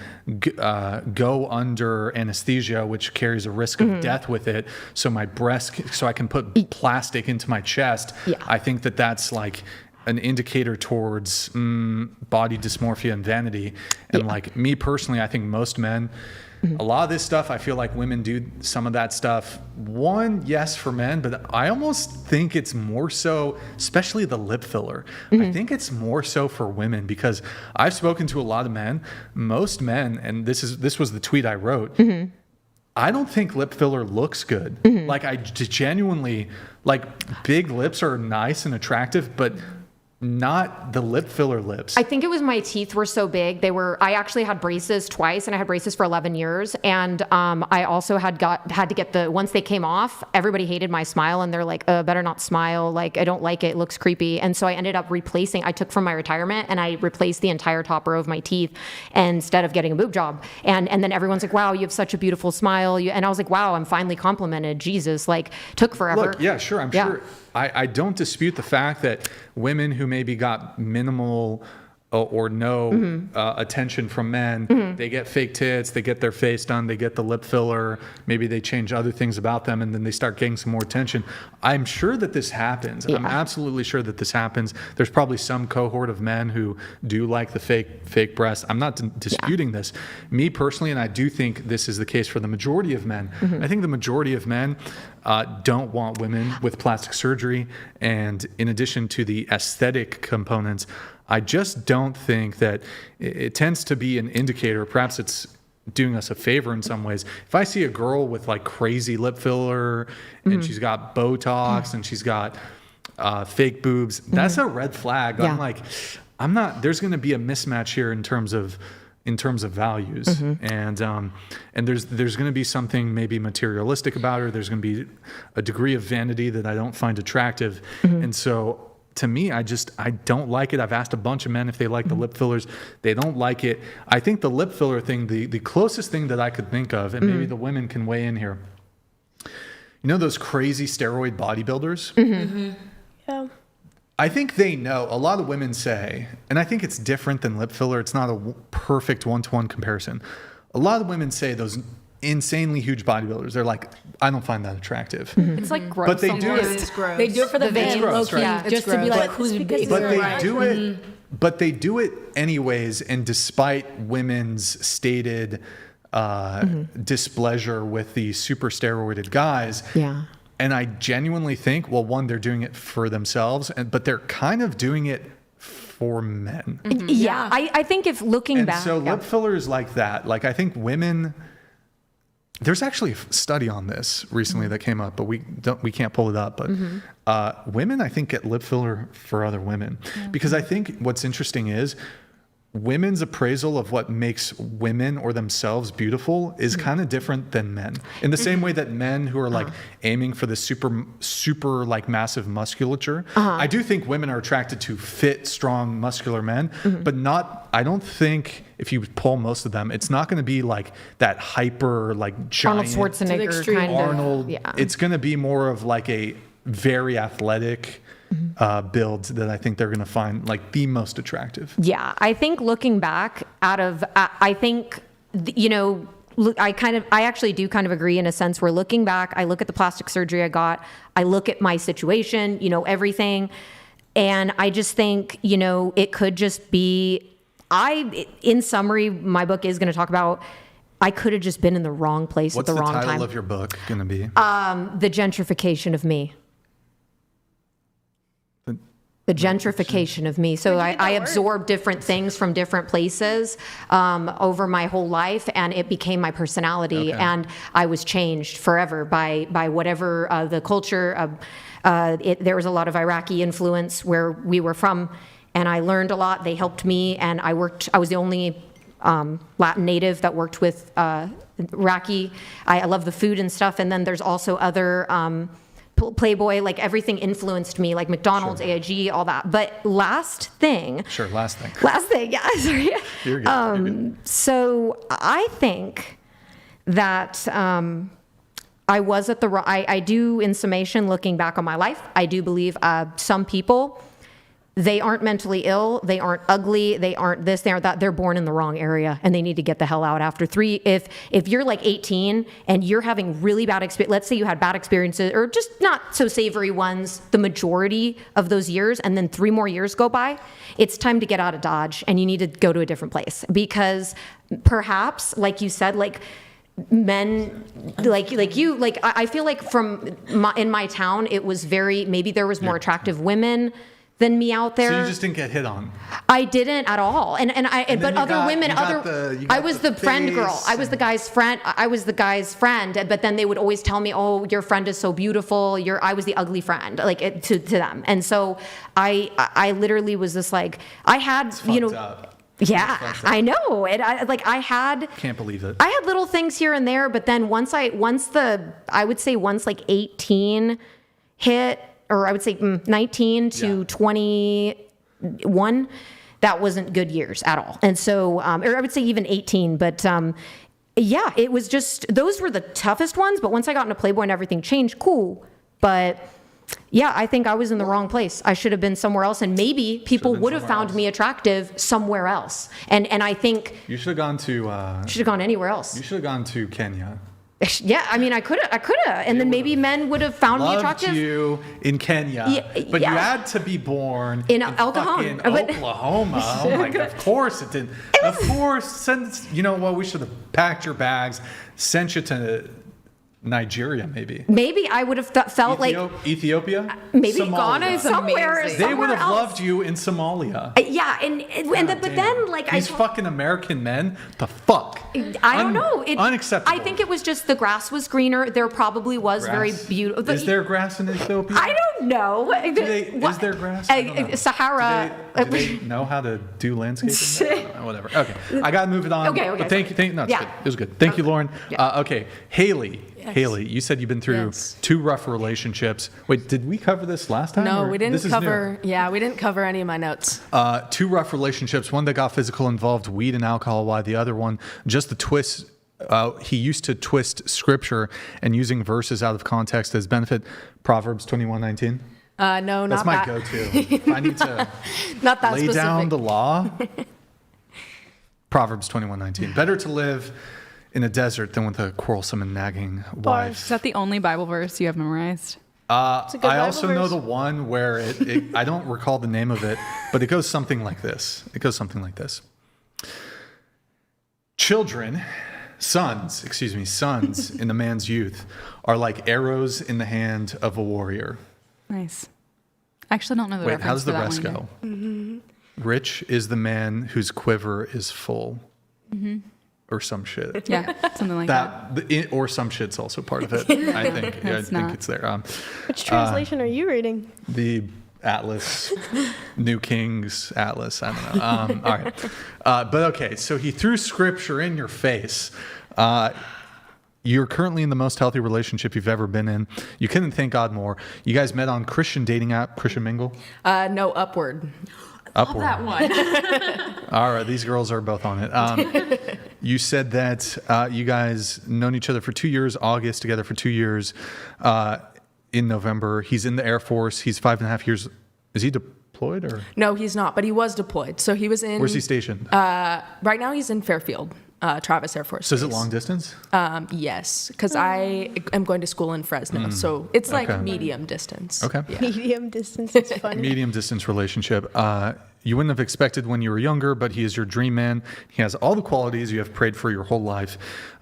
go under anesthesia, which carries a risk of death with it, so I can put plastic into my chest. I think that that's like an indicator towards body dysmorphia and vanity. And like me personally, I think most men, a lot of this stuff, I feel like women do some of that stuff. Yes, for men, but I almost think it's more so, especially the lip filler. I think it's more so for women, because I've spoken to a lot of men. Most men, and this was the tweet I wrote, I don't think lip filler looks good. Like, I genuinely, like, big lips are nice and attractive, but not the lip filler lips. I think it was my teeth were so big. I actually had braces twice, and I had braces for 11 years. And I also had to get once they came off, everybody hated my smile, and they're like, better not smile. Like, I don't like it. It looks creepy. And so I ended up I took from my retirement and I replaced the entire top row of my teeth instead of getting a boob job. And then everyone's like, wow, you have such a beautiful smile. And I was like, wow, I'm finally complimented. Jesus, like, took forever. Look, yeah, sure. I'm sure. I don't dispute the fact that women who maybe got minimal or no attention from men, they get fake tits, they get their face done, they get the lip filler, maybe they change other things about them, and then they start getting some more attention. I'm sure that this happens. I'm absolutely sure that this happens. There's probably some cohort of men who do like the fake breasts. I'm not disputing this. Me personally, and I do think this is the case for the majority of men, I think the majority of men don't want women with plastic surgery. And in addition to the aesthetic components, I just don't think that it tends to be an indicator. Perhaps it's doing us a favor in some ways. If I see a girl with like crazy lip filler and she's got Botox and she's got fake boobs, that's a red flag. I'm like, there's going to be a mismatch here in terms of values. And there's going to be something maybe materialistic about her. There's going to be a degree of vanity that I don't find attractive. And so to me, I don't like it. I've asked a bunch of men if they like the lip fillers. They don't like it. I think the lip filler thing, the closest thing that I could think of, and maybe the women can weigh in here, you know those crazy steroid bodybuilders? Yeah. I think they know. A lot of women say, and I think it's different than lip filler. It's not a perfect one-to-one comparison. A lot of women say those insanely huge bodybuilders, they're like, I don't find that attractive. It's like gross. But they do it. It's gross. They do it for the veins, gross, low-key, right? just to be like, who's big? But they do it. But they do it anyways, and despite women's stated displeasure with the super steroided guys. And I genuinely think, well, one, they're doing it for themselves, but they're kind of doing it for men. I think if looking back. So lip fillers like that, like I think women, there's actually a study on this recently that came up, but we can't pull it up. But women, I think, get lip filler for other women. Because I think what's interesting is women's appraisal of what makes women or themselves beautiful is kind of different than men. In the same way that men who are like aiming for the super like massive musculature, I do think women are attracted to fit, strong, muscular men, but I don't think if you poll most of them, it's not going to be like that hyper, like giant Arnold Schwarzenegger kind of. Arnold. It's going to be more of like a very athletic build that I think they're going to find like the most attractive. Yeah, I think looking back I actually do kind of agree in a sense where looking back, I look at the plastic surgery I got, I look at my situation, everything. And I just think, it could just be, in summary, my book is going to talk about, I could have just been in the wrong place at the wrong time. What's the title of your book going to be? The gentrification of me. The gentrification of me. So I absorbed different things from different places over my whole life, and it became my personality. And I was changed forever by whatever the culture. There was a lot of Iraqi influence where we were from, and I learned a lot. They helped me, and I was the only Latin native that worked with Iraqi. I love the food and stuff. And then there's also other Playboy, like everything influenced me, like McDonald's, AIG, all that. But last thing, yeah, sorry. You're good. So I think that I was at I do, in summation, looking back on my life, I do believe some people, they aren't mentally ill, they aren't ugly, they aren't this, they aren't that, they're born in the wrong area and they need to get the hell out after 3. If you're like 18 and you're having really bad experience, let's say you had bad experiences or just not so savory ones the majority of those years, and then 3 more years go by, it's time to get out of Dodge and you need to go to a different place. Because perhaps, like you said, like men like you, like I feel like in my town, it was maybe there was more attractive women than me out there. So you just didn't get hit on? I didn't at all. But other women, I was the friend girl. I was the guy's friend. But then they would always tell me, "Oh, your friend is so beautiful. I was the ugly friend," like to them. And so I literally was just like, I had, up. Yeah, I know. Can't believe it. I had little things here and there, but then once like 18 hit, or I would say 19 to 21, that wasn't good years at all. And so, or I would say even 18, but yeah, it was just, those were the toughest ones. But once I got into Playboy and everything changed, cool. But yeah, I think I was in the wrong place. I should have been somewhere else, and maybe people would have found me attractive somewhere else. And I think you should have gone to anywhere else. You should have gone to Kenya. Yeah, I mean, I could have, and then maybe men would have found me attractive. Loved you in Kenya, but you had to be born in Oklahoma. Oh my God! Of course it didn't. Of course, you know what? We should have packed your bags, sent you to Nigeria, maybe. Maybe I would have felt like Ethiopia. Maybe Ghana is somewhere. They would have loved you in Somalia. Yeah, but then like these fucking American men, the fuck. I don't know. Unacceptable. I think it was just the grass was greener. There probably was very beautiful. Is there grass in Ethiopia? I don't know. Is there grass? Sahara. Do they know how to do landscaping? Whatever. Okay, I gotta move it on. Okay. But thank you. No, it's good. It was good. Thank you, Lauren. Okay, Haley. Yes. Haley, you said you've been through 2 rough relationships. Wait, did we cover this last time? No, we didn't cover. Yeah, we didn't cover any of my notes. 2 rough relationships. One that got physical, involved weed and alcohol. While the other one, just the twist. He used to twist scripture and using verses out of context as benefit. Proverbs 21:19. No, that's not my that. go-to. I need to not that lay specific. down the law. Proverbs 21:19. Better to live in a desert than with a quarrelsome and nagging wife. Is that the only Bible verse you have memorized? I also know the one where I don't recall the name of it, but it goes something like this. Sons in a man's youth are like arrows in the hand of a warrior. Nice. I actually don't know the Wait, reference. how does the for that rest one go? Mm-hmm. Rich is the man whose quiver is full. Mm-hmm. Or some shit. Yeah, something like that. Or some shit's also part of it, I think. I think it's there. Which translation are you reading? The Atlas, New King's Atlas. I don't know. All right. But okay, so he threw scripture in your face. You're currently in the most healthy relationship you've ever been in. You couldn't thank God more. You guys met on Christian dating app, Christian Mingle? No, Upward. Upward. Love that one. All right, these girls are both on it. You said that you guys known each other for 2 years, August together for 2 years. In November, he's in the Air Force. He's 5.5 years. Is he deployed or? No, he's not, but he was deployed. So he was in. Where's he stationed? Right now he's in Fairfield, Travis Air Force. So is it long distance? Yes, because I am going to school in Fresno, so it's like medium distance. Okay. Yeah. Medium distance is funny. Medium distance relationship. You wouldn't have expected when you were younger, but he is your dream man. He has all the qualities you have prayed for your whole life.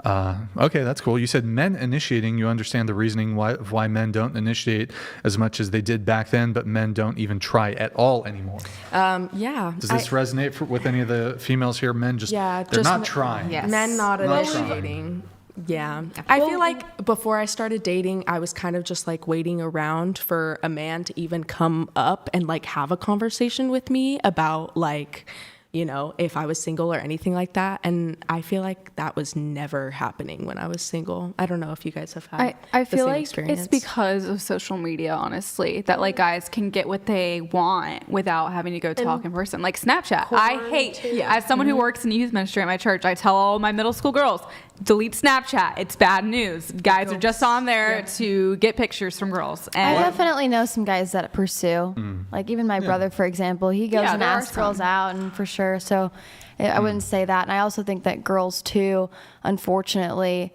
Okay, that's cool. You said men initiating. You understand the reasoning why men don't initiate as much as they did back then, but men don't even try at all anymore. Yeah. Does this resonate with any of the females here? Men they're not trying. Yes. Men not initiating. Yeah. I feel like before I started dating, I was kind of just like waiting around for a man to even come up and like have a conversation with me about like, you know, if I was single or anything like that. And I feel like that was never happening when I was single. I don't know if you guys have had I feel like experience. It's because of social media, honestly, that like guys can get what they want without having to go talk in person. Like Snapchat. I hate, as someone who works in youth ministry at my church, I tell all my middle school girls, delete Snapchat. It's bad news. Guys are just on there to get pictures from girls. And I definitely know some guys that pursue. Like even my brother, for example, he goes and asks girls out, and for sure. So I wouldn't say that. And I also think that girls too, unfortunately,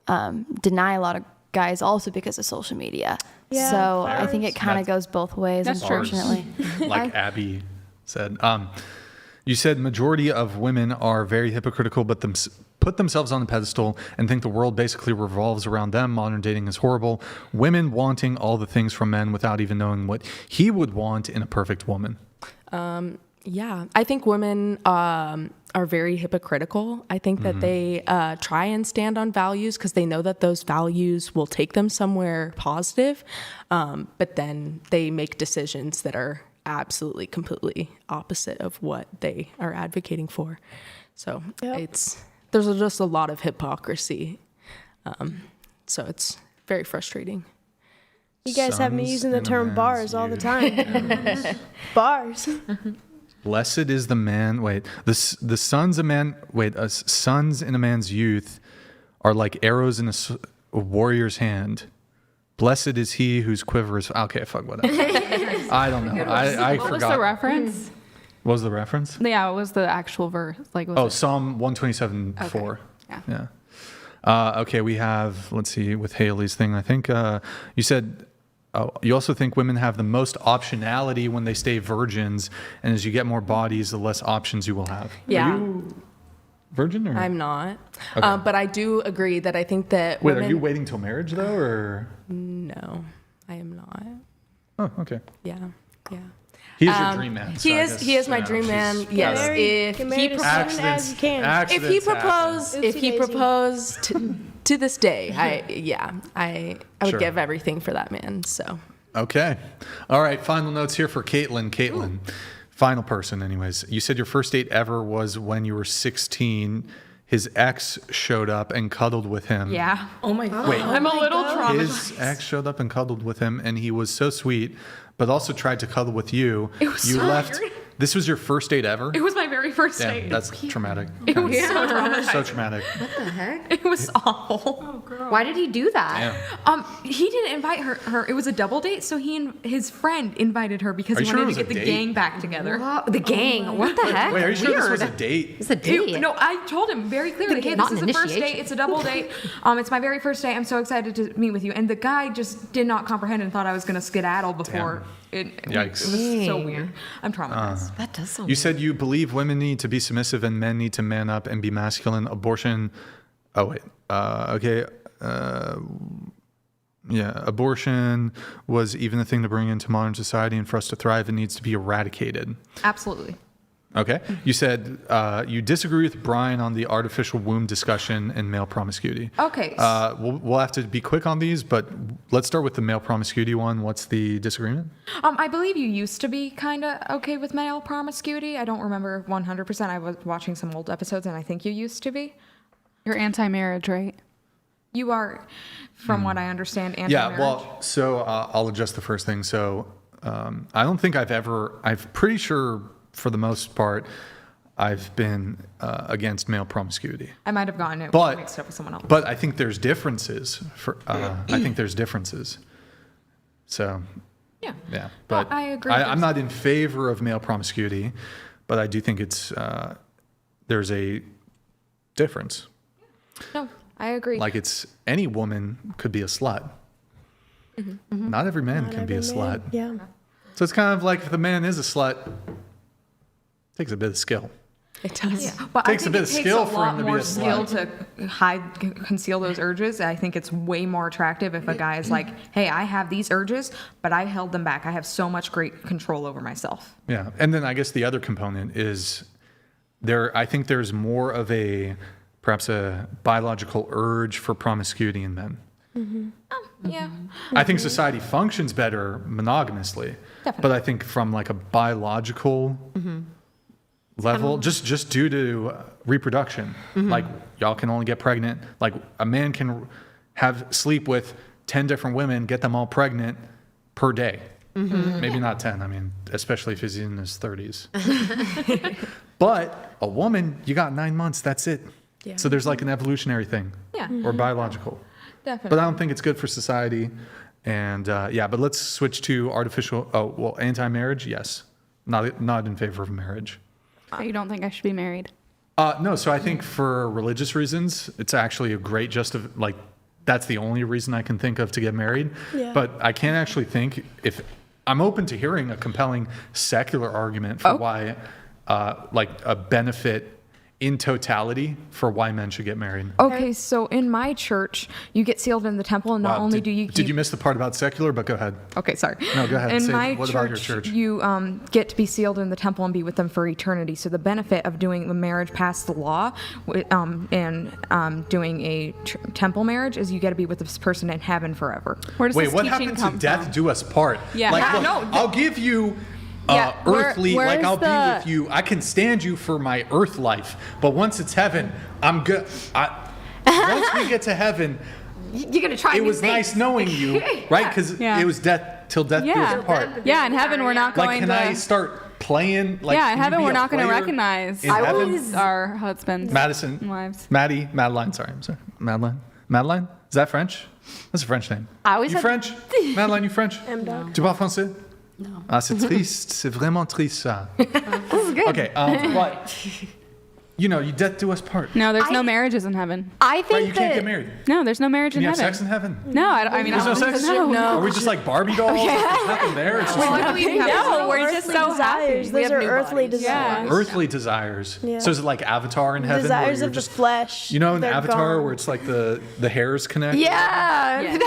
deny a lot of guys also because of social media. Yeah, so I think it kind of goes both ways, unfortunately. Like Abby said. You said majority of women are very hypocritical, but put themselves on a pedestal and think the world basically revolves around them. Modern dating is horrible. Women wanting all the things from men without even knowing what he would want in a perfect woman. Yeah, I think women are very hypocritical. I think that they try and stand on values because they know that those values will take them somewhere positive, but then they make decisions that are absolutely, completely opposite of what they are advocating for. So there's just a lot of hypocrisy. So it's very frustrating. You guys have me using the term bars all the time. Bars. Blessed is the man. The sons of man. Sons in a man's youth are like arrows in a warrior's hand. Blessed is he whose quiver is. Okay, fuck whatever. I don't know. I forgot. What was the reference? What was the reference? Yeah, what was the actual verse? Psalm 127:4. Yeah. Okay, we have. Let's see. With Haley's thing, I think you said. You also think women have the most optionality when they stay virgins, and as you get more bodies, the less options you will have. Yeah. Are you virgin? Or? I'm not. Okay. But I do agree that I think that Wait, women... are you waiting till marriage, though, or? No, I am not. Oh, okay. Yeah. He is your dream man. He is my dream man. Yes. If he proposed to this day, I would give everything for that man. So. Okay. All right. Final notes here for Caitlin. Caitlin, final person anyways. You said your first date ever was when you were 16. His ex showed up and cuddled with him. Yeah. Oh my God. Wait. I'm a little traumatized. His ex showed up and cuddled with him, and he was so sweet, but also tried to cuddle with you. It was you so left. weird. This was your first date ever? It was my very first Damn, date. that's traumatic. It was so traumatizing. So traumatic. What the heck? It was awful. Oh, girl. Why did he do that? Damn. He didn't invite her. It was a double date, so he and his friend invited her because Are he you sure wanted it to was get a the date? gang back together. The gang. What the heck? Wait, are you sure this was a Weird. date? It's a date. No, I told him very clearly, hey, Not this is an the first initiation. date. It's a double date. It's my very first date. I'm so excited to meet with you. And the guy just did not comprehend and thought I was going to skedaddle before. Yikes. It was so weird. I'm traumatized. That does sound You said you believe women need to be submissive and men need to man up and be masculine. Abortion. Oh, wait. Okay. Abortion was even a thing to bring into modern society, and for us to thrive, it needs to be eradicated. Absolutely. Okay. You said you disagree with Brian on the artificial womb discussion and male promiscuity. Okay. We'll have to be quick on these, but let's start with the male promiscuity one. What's the disagreement? I believe you used to be kind of okay with male promiscuity. I don't remember 100%. I was watching some old episodes, and I think you used to be. You're anti-marriage, right? You are, from what I understand, anti-marriage. Yeah, well, so I'll adjust the first thing. So I don't think I'm pretty sure for the most part, I've been against male promiscuity. I might have gotten it mixed up with someone else. But I think there's differences. I think there's differences. So, yeah. But I agree. I'm not in favor of male promiscuity, but I do think there's a difference. No, I agree. Like any woman could be a slut. Mm-hmm. Not every man can be a slut. Yeah. So it's kind of like if the man is a slut, takes a bit of skill. It does. Yeah. But Takes a bit of skill for him to be a more slut. skill to conceal those urges. I think it's way more attractive if a guy is like, hey, I have these urges, but I held them back. I have so much great control over myself. Yeah. And then I guess the other component is I think there's more of perhaps a biological urge for promiscuity in men. Mm-hmm. Yeah. I think society functions better monogamously. Definitely. But I think from like a biological level, just due to reproduction, like y'all can only get pregnant. Like a man can sleep with 10 different women, get them all pregnant per day. Maybe not 10. I mean, especially if he's in his 30s. But a woman, you got 9 months. That's it. Yeah. So there's like an evolutionary thing. Yeah. Or biological. Definitely. But I don't think it's good for society. And but let's switch to anti-marriage. Yes. Not in favor of marriage. You don't think I should be married? No, so I think for religious reasons, it's actually a great that's the only reason I can think of to get married. Yeah. But I can't actually think if I'm open to hearing a compelling secular argument for why, a benefit in totality for why men should get married. Okay, so in my church, you get sealed in the temple, and not only do you Did you miss the part about secular? But go ahead. Okay, sorry. No, go ahead. In my what church, about your church? You get to be sealed in the temple and be with them for eternity. So the benefit of doing the marriage past the law and doing a temple marriage is you get to be with this person in heaven forever. Wait, what happened to death do us part? Yeah. I'll give you earthly, I'll be with you. I can stand you for my earth life, but once it's heaven, I'm good. Once we get to heaven, you're gonna try. It was nice knowing you, right? Because it was death till death do us apart. Yeah, in heaven we're not going to. I start playing? In heaven we're not going to recognize our husbands, Madeline. Sorry, Madeline. Madeline? Is that French? That's a French name. You French? Madeline, you French? Tu parles français? No. Ah, c'est triste. C'est vraiment triste, ça. This is good. Okay, but you death do us part. No, there's no marriages in heaven. I think you can't get married. No, there's no marriage Can in you heaven. have sex in heaven? No, I mean, there's no sex. No. Are we just like Barbie dolls? Like, there's nothing there. It's just we're just so happy. Those are earthly desires. Earthly desires. Yeah. So is it like Avatar in heaven? Desires of the flesh. In Avatar where it's like the hairs connect? Yeah.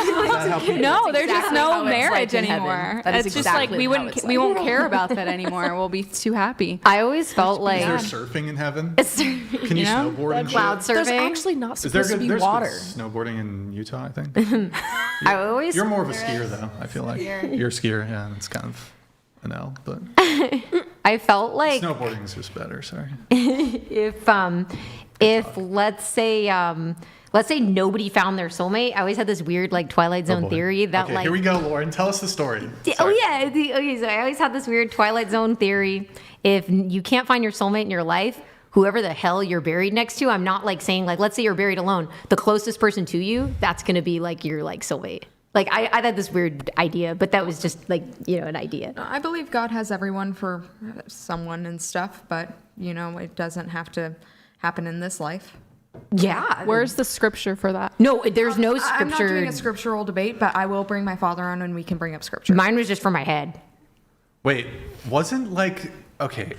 No, there's just no marriage anymore. It's just like we won't care about that anymore. We'll be too happy. I always felt like is there surfing in heaven? Can you snowboard and cloud shit? surfing? There's actually not supposed to be there's water. Good snowboarding in Utah, I think. You're more of a skier, though. I feel like you're a skier. Yeah, it's kind of an L, but I felt like snowboarding is just better. Sorry. If let's say nobody found their soulmate, I always had this weird Twilight Zone theory that here we go, Lauren. Tell us the story. So I always had this weird Twilight Zone theory. If you can't find your soulmate in your life, whoever the hell you're buried next to, I'm not saying let's say you're buried alone, the closest person to you, that's gonna be your soulmate. I had this weird idea, but that was just an idea. I believe God has everyone for someone and stuff, but it doesn't have to happen in this life. Yeah. Where's the scripture for that? No, there's no scripture. I'm not doing a scriptural debate, but I will bring my father on and we can bring up scripture. Mine was just from my head. Wait, wasn't okay,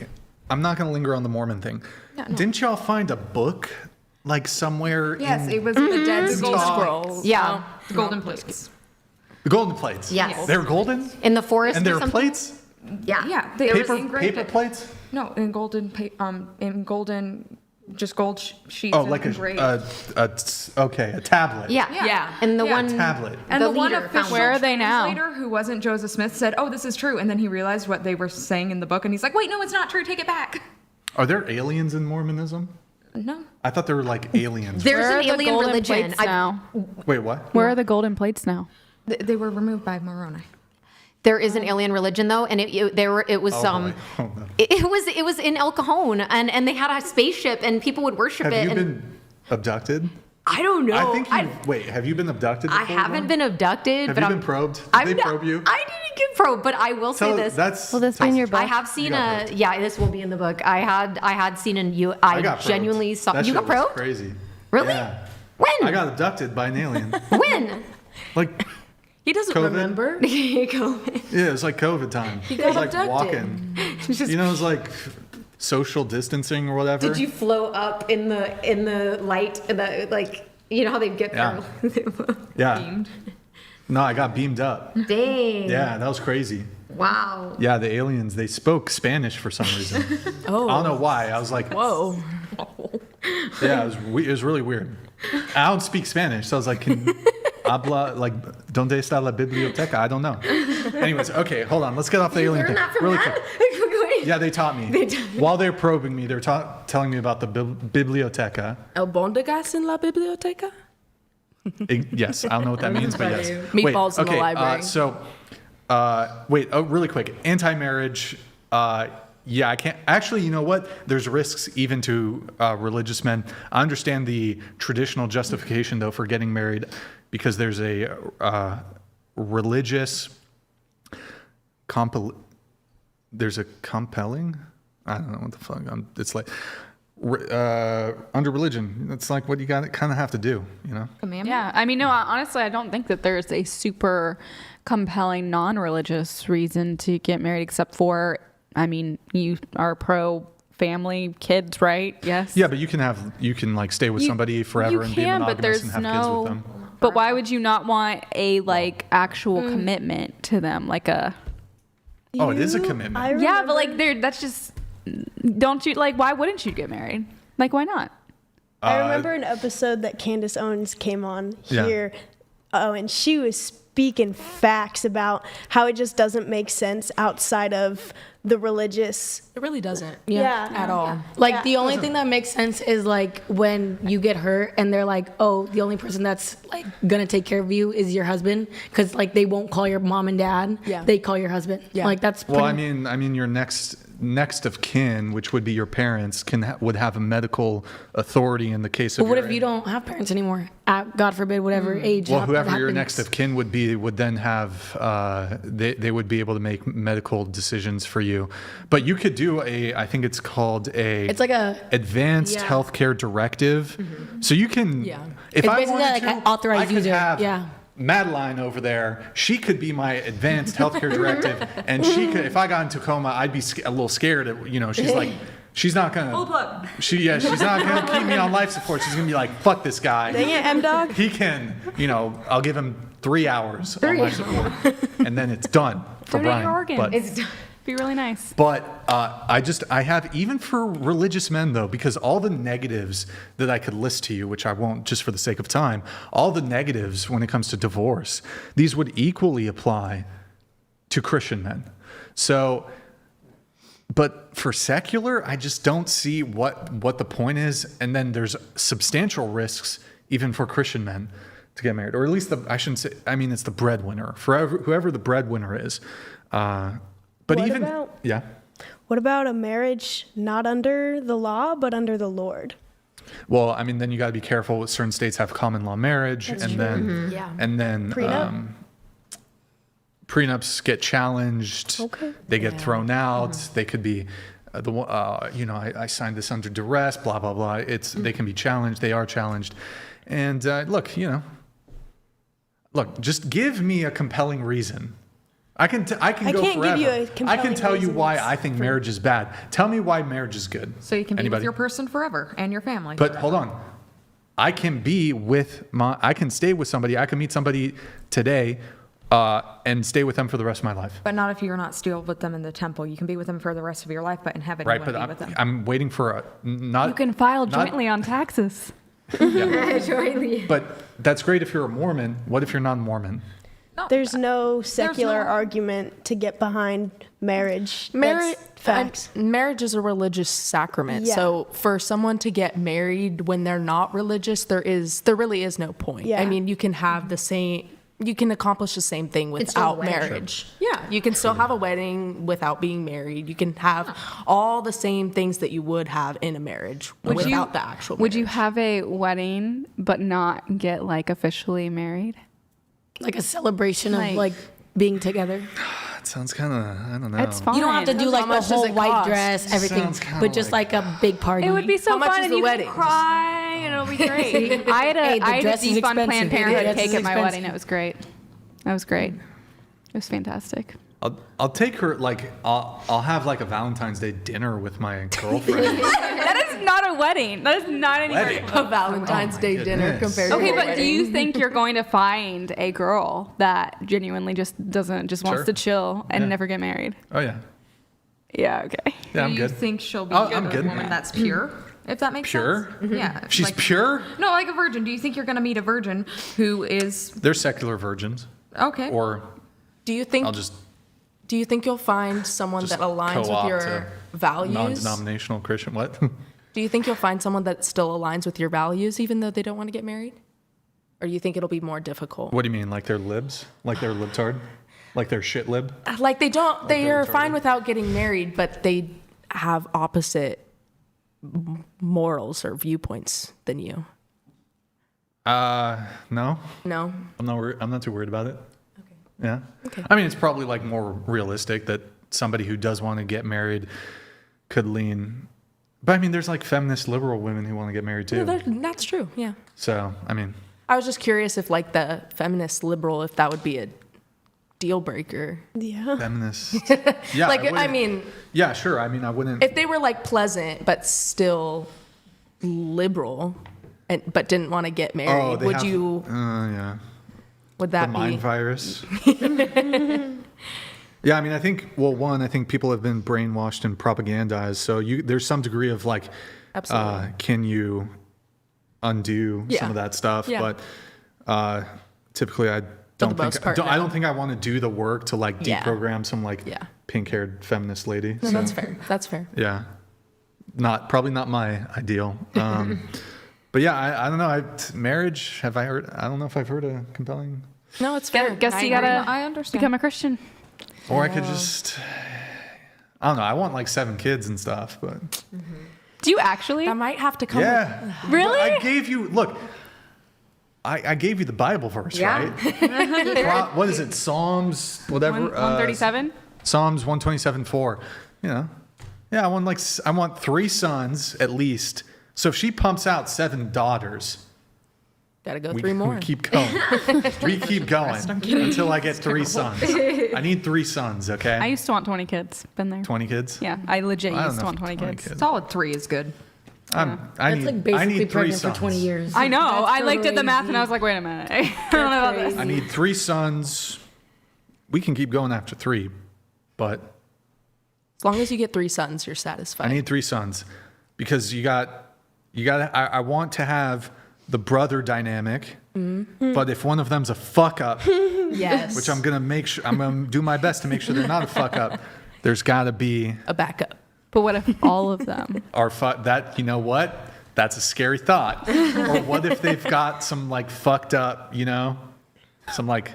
I'm not going to linger on the Mormon thing. No. Didn't y'all find a book somewhere? Yes, it was the Dead Sea Scrolls. Yeah. The golden plates. The golden plates? Yes. They're golden? In the forest and or they're something? Plates? Yeah. Paper plates? No, in golden just gold sheets. Oh, like a tablet. Yeah. And the one tablet. And the one official where are they now? Translator who wasn't Joseph Smith said, "Oh, this is true," and then he realized what they were saying in the book, and he's like, "Wait, no, it's not true. Take it back." Are there aliens in Mormonism? No. I thought there were aliens. There's Where an are the alien golden religion. plates now? Wait, what? Where are the golden plates now? They were removed by Moroni. There is an alien religion though, and it was in El Cajon, and they had a spaceship, and people would worship it. Have you been abducted? I don't know. I think wait, have you been abducted before? I haven't been abducted. Have but you been probed? Did they probe you? I didn't get probed, but I will say this. Will this be in your book? I have seen this will be in the book. I had seen I genuinely saw. That You got shit was probed? crazy. Really? Yeah. When? I got abducted by an alien. When? He doesn't COVID? remember. COVID. Yeah, it was COVID time. He it was got abducted. Walking. It was social distancing or whatever. Did you float up in the light? How they get there? Yeah. Beamed. No, I got beamed up. Dang. Yeah, that was crazy. Wow. Yeah, the aliens, they spoke Spanish for some reason. I don't know why. I was like, whoa. Yeah, it was really weird. I don't speak Spanish, so I was like, habla, ¿dónde está la biblioteca? I don't know. Anyways, okay, hold on. Let's get off the alien thing. Really quick. Yeah, they taught me. While they're probing me, they're telling me about the biblioteca. El bondegas en la biblioteca? Yes, I don't know what that means, but yes. Meatballs in the library. Really quick. Anti-marriage. I can't. Actually, you know what? There's risks even to religious men. I understand the traditional justification, though, for getting married, because there's a religious there's a compelling. I don't know what the fuck. It's like under religion. It's like what you kind of have to do, you know? Yeah. I mean, no, honestly, I don't think that there's a super compelling non-religious reason to get married, except for, I mean, you are pro family, kids, right? Yes. Yeah, but you can like stay with somebody forever and be monogamous and have kids with them. But why would you not want a like actual commitment to them, like a? Oh, it is a commitment. Yeah, but like, that's just. Don't you like? Why wouldn't you get married? Like, why not? I remember an episode that Candace Owens came on here. Yeah. Oh, and she was speaking facts about how it just doesn't make sense outside of the religious. It really doesn't. At all. Yeah. Like the only thing that makes sense is like when you get hurt and they're like, oh, the only person that's like gonna take care of you is your husband, because like they won't call your mom and dad. Yeah. They call your husband. Yeah. Like that's. Well, I mean, your next of kin, which would be your parents, would have a medical authority in the case of. But what if you don't have parents anymore? God forbid, whatever age. Well, whoever your next of kin would be would then have. They would be able to make medical decisions for you, but you could do I think it's called It's like a advanced healthcare directive. Mm-hmm. So you can. Yeah. If I wanted like to, an authorized user. Have Madeline over there, she could be my advanced healthcare directive, and she could. If I got in Tacoma, I'd be a little scared. She's like, she's not gonna. She's not gonna keep me on life support. She's gonna be like, fuck this guy. Dang it, M-Dog. He can. I'll give him 3 hours on life support, and then it's done for Brian. Your organs. But, it's done. Be really nice. But I have, even for religious men though, because all the negatives that I could list to you, which I won't just for the sake of time, all the negatives when it comes to divorce, these would equally apply to Christian men. So, but for secular, I just don't see what the point is. And then there's substantial risks even for Christian men to get married, or at least it's the breadwinner, for whoever the breadwinner is. What about a marriage not under the law, but under the Lord? Well, I mean, then you got to be careful. Certain states have common law marriage, and then prenups get challenged. Okay. They get thrown out. They could be, I signed this under duress. Blah blah blah. They can be challenged. They are challenged. And look, just give me a compelling reason. I can go forever. Give you a I can tell you why I think marriage is bad. Tell me why marriage is good. So you can be with your person forever and your family. But hold on. I can stay with somebody. I can meet somebody today and stay with them for the rest of my life. But not if you're not still with them in the temple. You can be with them for the rest of your life, but in heaven you won't be with them. I'm waiting for You can file jointly on taxes. Yeah. But that's great if you're a Mormon. What if you're not Mormon? There's no secular argument to get behind marriage. Marriage is a religious sacrament. Yeah. So for someone to get married when they're not religious, there really is no point. Yeah. I mean, you can accomplish the same thing without marriage. Sure. Yeah, you can still have a wedding without being married. You can have all the same things that you would have in a marriage without the actual marriage. Would you have a wedding but not get like officially married? Like a celebration of like being together. It sounds kind of, I don't know. It's fine. You don't have to do like the whole white dress, everything, but just like a big party. It would be so fun, and you wedding? can cry, and it'll be great. I had a defund Planned Parenthood cake at my wedding. It was great. That was great. It was fantastic. I'll take her, like, I'll have like a Valentine's Day dinner with my girlfriend. That is not a wedding. That is not any a Valentine's Day dinner compared to a wedding. Do you think you're going to find a girl that genuinely just wants to chill and never get married? Oh yeah. Yeah. Okay. Yeah, I'm good. Do you think she'll be a woman that's pure? If that makes sense. Mm-hmm. Yeah. She's pure? No, like a virgin. Do you think you're going to meet a virgin who is? They're secular virgins. Okay. Or do you think you'll find someone that aligns with your values? Non-denominational Christian, what? Do you think you'll find someone that still aligns with your values even though they don't want to get married? Or do you think it'll be more difficult? What do you mean? Like they're libs? Like they're libtard? Like they're shit lib? Like they are fine without getting married, but they have opposite morals or viewpoints than you? No. No? I'm not too worried about it. Okay. Yeah. Okay. I mean, it's probably like more realistic that somebody who does want to get married could lean. But I mean, there's like feminist liberal women who want to get married too. No, that's true. Yeah. So, I mean, I was just curious if like the feminist liberal, if that would be a deal breaker. Yeah. Feminist. Yeah. Like, I mean. Yeah, sure. I mean, I wouldn't. If they were like pleasant, but still liberal, but didn't want to get married, would you? Yeah. Would that the be mind virus? Yeah, I mean, I think people have been brainwashed and propagandized. So there's some degree of like, can you undo some of that stuff? Yeah. But typically, I don't think I want to do the work to like deprogram some like pink-haired feminist lady. No, so, that's fair. That's fair. Yeah, probably not my ideal. But yeah, I don't know. Marriage. Have I heard? I don't know if I've heard a compelling. No, it's fair. Guess you gotta become a Christian. Or I could just, I don't know. I want like 7 kids and stuff, but. Do you actually? That might have to come. Yeah. Really? But I gave you, look, I gave you the Bible verse, right? What is it? Psalms, whatever. 137? Psalms 127:4. You know. Yeah, I want 3 sons at least. So if she pumps out 7 daughters. Gotta go 3 more. We keep going. We keep going until I get 3 sons. I need 3 sons, okay? I used to want 20 kids. Been there. 20 kids? Yeah, I legit used to want 20 kids. Solid 3 is good. I need 3 sons. for 20 years. I know. That's I like did the math crazy. and I was like, wait a minute. I don't know about this. I need 3 sons. We can keep going after 3, but As long as you get 3 sons, you're satisfied. I need 3 sons because I want to have the brother dynamic, but if one of them's a fuck up, yes, which I'm gonna do my best to make sure they're not a fuck up. There's got to be a backup. But what if all of them are that? You know what? That's a scary thought. Or what if they've got some like fucked up, some like.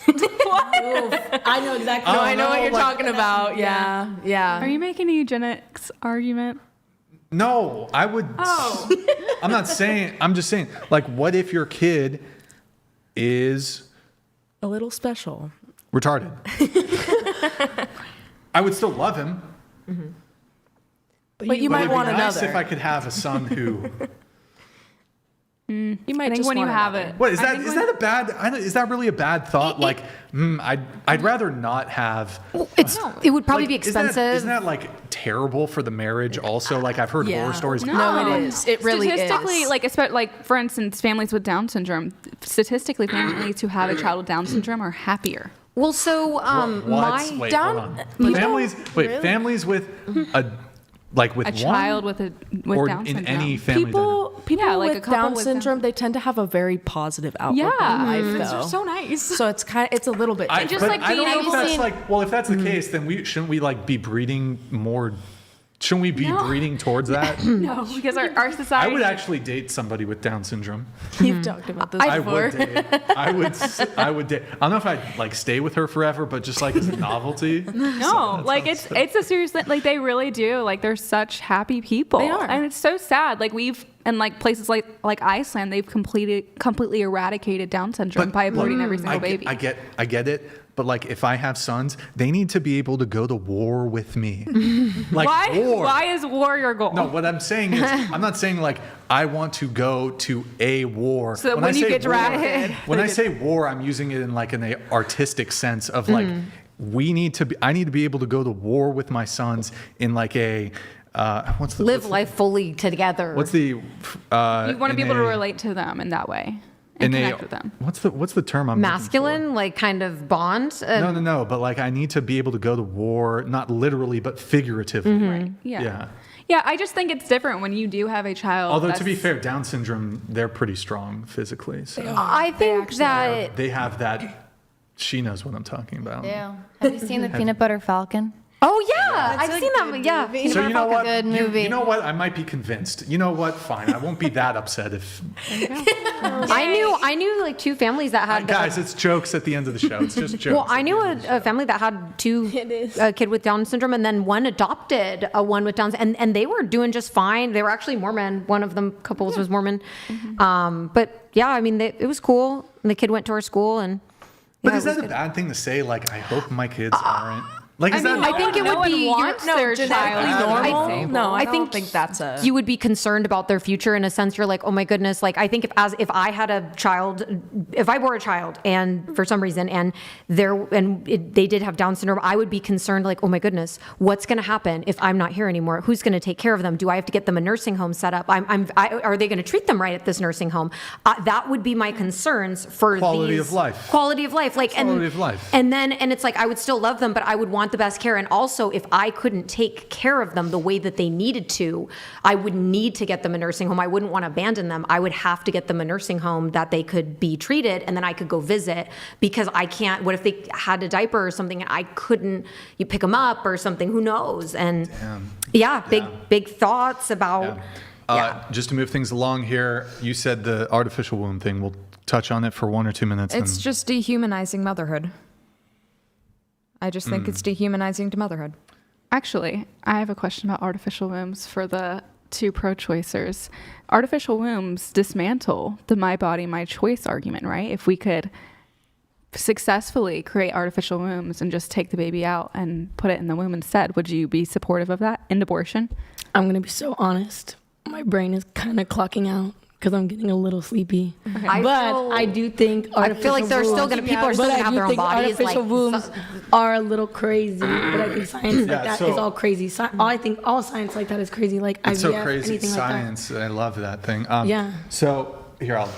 What? I know exactly. I know what you're talking about. Yeah, yeah. Are you making a eugenics argument? No, I would. Oh. I'm not saying. I'm just saying. Like, what if your kid is a little special, retarded? I would still love him. Mm-hmm. But you might want nice another. If I could have a son who. You might think just when you want have another. it. What is that? Is that a bad? Is that really a bad thought? Like, I'd rather not have. It would probably be expensive. Isn't that like terrible for the marriage? Also, like I've heard horror stories. No, it is. It really statistically, is. like for instance, families with Down syndrome. Statistically, families who have a child with Down syndrome are happier. Well, so Wait, hold on. Families with a. Like with a child with Down syndrome. In any family. People like with Down syndrome, they tend to have a very positive outlook on life, though. They're so nice. So it's a little bit. I don't know if that's like. Well, if that's the case, then shouldn't we like be breeding more? Shouldn't we be breeding towards that? No, because our society. I would actually date somebody with Down syndrome. You've talked about this before. I would date. I don't know if I'd like stay with her forever, but just like as a novelty. No, like it's a serious thing. Like they really do. Like they're such happy people. They are, and it's so sad. Like and like places like Iceland, they've completely eradicated Down syndrome by aborting every single baby. I get it. But like, if I have sons, they need to be able to go to war with me. Like war. Why is war your goal? No, what I'm saying is, I'm not saying like I want to go to a war. So when you get drafted. When I say war, I'm using it in like an artistic sense of like I need to be able to go to war with my sons in like a. Live life fully together. What's the? You want to be able to relate to them in that way. And connect with them. What's the term I'm masculine, like kind of bond? No. But like I need to be able to go to war, not literally, but figuratively. Right. Yeah. Yeah, I just think it's different when you do have a child. Although to be fair, Down syndrome, they're pretty strong physically. So I think that they have that. She knows what I'm talking about. Yeah. Have you seen the Peanut Butter Falcon? Oh yeah, I've seen that. Yeah. So you know what? Good movie. You know what? I might be convinced. You know what? Fine. I won't be that upset if. I knew like two families that had. Guys, it's jokes at the end of the show. It's just jokes. Well, I knew a family that had a kid with Down syndrome, and then one adopted a one with Down, and they were doing just fine. They were actually Mormon. One of them couples was Mormon. But yeah, I mean, it was cool. And the kid went to our school, and. But is that a bad thing to say? Like, I hope my kids aren't. Like, is that? I think it would be genetically normal. No, I don't think that's a. You would be concerned about their future in a sense. You're like, oh my goodness. Like, I think if I had a child, if I were a child, and for some reason, and they did have Down syndrome, I would be concerned. Like, oh my goodness, what's going to happen if I'm not here anymore? Who's going to take care of them? Do I have to get them a nursing home set up? Are they going to treat them right at this nursing home? That would be my concerns for Quality of life. Like, quality of life. And it's like I would still love them, but I would want the best care. And also, if I couldn't take care of them the way that they needed to, I would need to get them a nursing home. I wouldn't want to abandon them. I would have to get them a nursing home that they could be treated, and then I could go visit, because I can't. What if they had a diaper or something and I couldn't? You pick them up or something. Who knows? And big thoughts about. Just to move things along here, you said the artificial womb thing. We'll touch on it for 1 or 2 minutes. It's just dehumanizing motherhood. I just think it's dehumanizing to motherhood. Actually, I have a question about artificial wombs for the two pro-choicers. Artificial wombs dismantle the my body, my choice argument, right? If we could successfully create artificial wombs and just take the baby out and put it in the womb instead, would you be supportive of that and abortion? I'm going to be so honest. My brain is kind of clocking out because I'm getting a little sleepy. Okay. I do think I feel like there's still going to people are still going to have their own bodies. Artificial wombs are a little crazy, but I think science like that is all crazy. I think all science like that is crazy. Like it's IVF, so crazy. Anything Science, like that. I love that thing. Yeah. So here I'll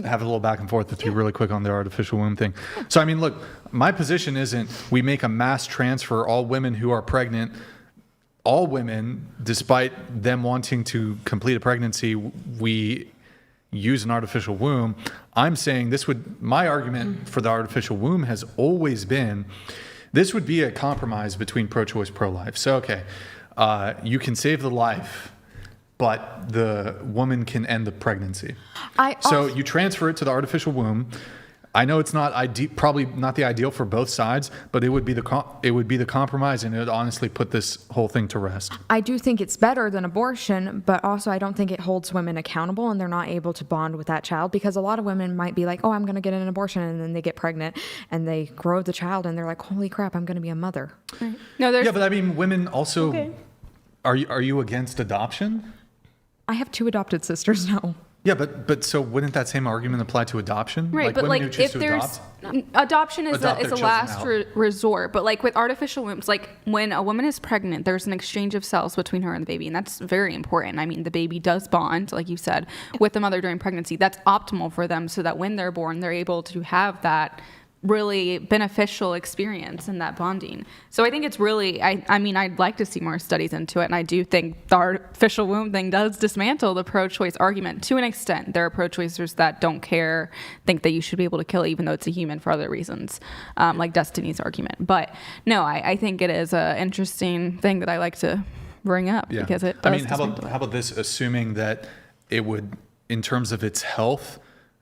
have a little back and forth with you really quick on the artificial womb thing. So I mean, look, my position isn't we make a mass transfer all women who are pregnant. All women, despite them wanting to complete a pregnancy, we use an artificial womb. I'm saying my argument for the artificial womb has always been, this would be a compromise between pro-choice, pro-life. So, okay, you can save the life, but the woman can end the pregnancy. So you transfer it to the artificial womb. I know it's not probably not the ideal for both sides, but it would be the compromise, and it would honestly put this whole thing to rest. I do think it's better than abortion, but also I don't think it holds women accountable, and they're not able to bond with that child, because a lot of women might be like, oh, I'm going to get an abortion, and then they get pregnant and they grow the child and they're like, holy crap, I'm going to be a mother. Right. No, but I mean, women also. Okay. Are you against adoption? I have 2 adopted sisters now. Yeah, but so wouldn't that same argument apply to adoption? Right, but women like who choose if there's adoption is a last resort, but like with artificial wombs, like when a woman is pregnant, there's an exchange of cells between her and the baby, and that's very important. I mean, the baby does bond, like you said, with the mother during pregnancy. That's optimal for them, so that when they're born, they're able to have that really beneficial experience in that bonding. So I think it's really, I mean, I'd like to see more studies into it, and I do think the artificial womb thing does dismantle the pro-choice argument to an extent. There are pro-choicers that don't care, think that you should be able to kill even though it's a human for other reasons, like Destiny's argument. But no, I think it is an interesting thing that I like to bring up because it does. I mean, how about this, assuming that it would, in terms of its health,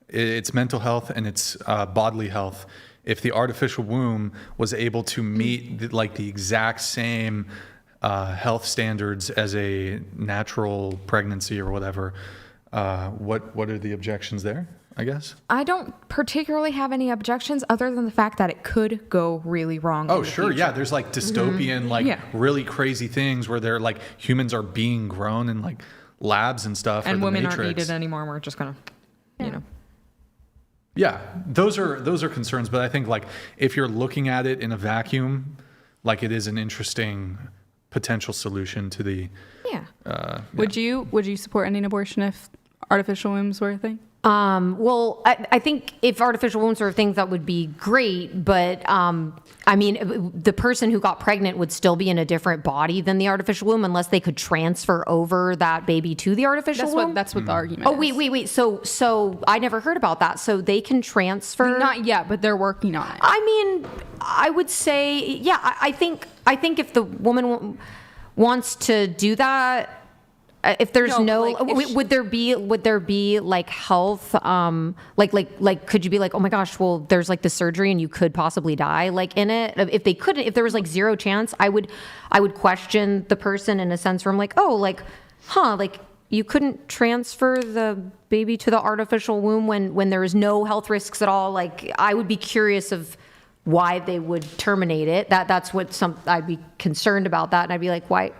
its mental health and its bodily health, if the artificial womb was able to meet the exact same health standards as a natural pregnancy or whatever, what are the objections there, I guess? I don't particularly have any objections other than the fact that it could go really wrong. Oh, sure. Yeah. There's like dystopian, really crazy things where they're like humans are being grown in like labs and stuff. And women aren't needed anymore. We're just going to, you know. Yeah, those are concerns, but I think like if you're looking at it in a vacuum, like it is an interesting potential solution to the. Yeah. Would you support ending abortion if artificial wombs were a thing? Well, I think if artificial wombs are things, that would be great. But I mean, the person who got pregnant would still be in a different body than the artificial womb unless they could transfer over that baby to the artificial womb. That's what the argument is. Wait. So I never heard about that. So they can transfer? Not yet, but they're working on it. I mean, I would say, yeah, I think I think if the woman wants to do that, if there's would there be like health, like could you be like, oh my gosh, well, there's like the surgery and you could possibly die like in it? If there was like zero chance, I would question the person in a sense where I'm like, oh, like, like you couldn't transfer the baby to the artificial womb when there was no health risks at all. Like, I would be curious of why they would terminate it. That's what I'd be concerned about that. And I'd be like, why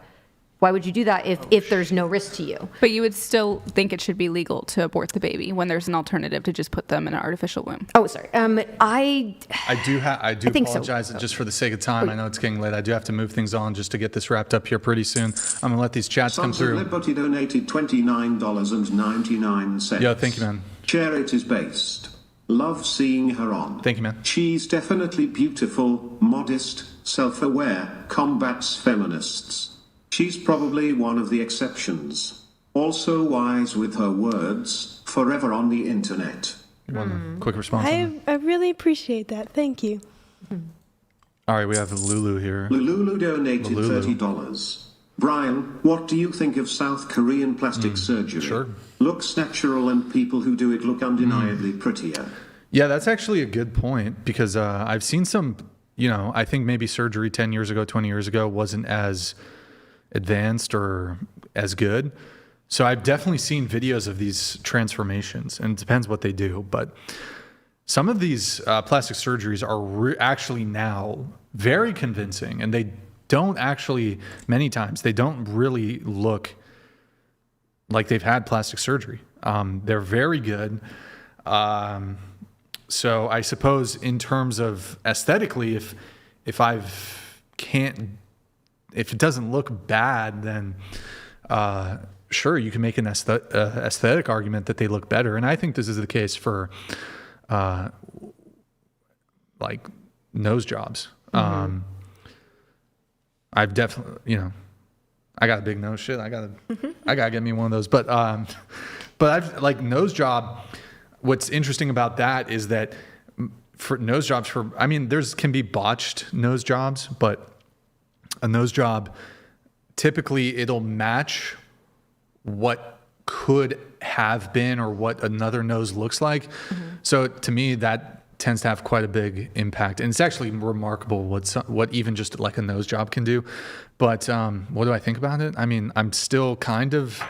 would you do that if there's no risk to you? But you would still think it should be legal to abort the baby when there's an alternative to just put them in an artificial womb. Oh, sorry. I do apologize so. just for the sake of time. I know it's getting late. I do have to move things on just to get this wrapped up here pretty soon. I'm gonna let these chats come Sons of through. Liberty donated $29.99. Yo, thank you, man. Charity is based. Love seeing her on. Thank you, man. She's definitely beautiful, modest, self-aware, combats feminists. She's probably one of the exceptions. Also wise with her words, forever on the internet. You want a quick response? I really appreciate that. Thank you. All right, we have Lulu here. Lulu donated $30. Brian, what do you think of South Korean plastic surgery? Sure. Looks natural and people who do it look undeniably prettier. Yeah, that's actually a good point because I've seen some, I think maybe surgery 10 years ago, 20 years ago wasn't as advanced or as good. So I've definitely seen videos of these transformations, and it depends what they do. But some of these plastic surgeries are actually now very convincing, and they don't actually, many times, they don't really look like they've had plastic surgery. They're very good. So I suppose in terms of aesthetically, if it doesn't look bad, then sure, you can make an aesthetic argument that they look better. And I think this is the case for like nose jobs. Mm-hmm. I've definitely, I got a big nose. Shit, I gotta get me one of those. But I've like nose job. What's interesting about that is that for nose jobs, there's can be botched nose jobs, but a nose job, typically it'll match what could have been or what another nose looks like. Mm-hmm. So to me, that tends to have quite a big impact. And it's actually remarkable what even just like a nose job can do. But what do I think about it? I'm still kind of...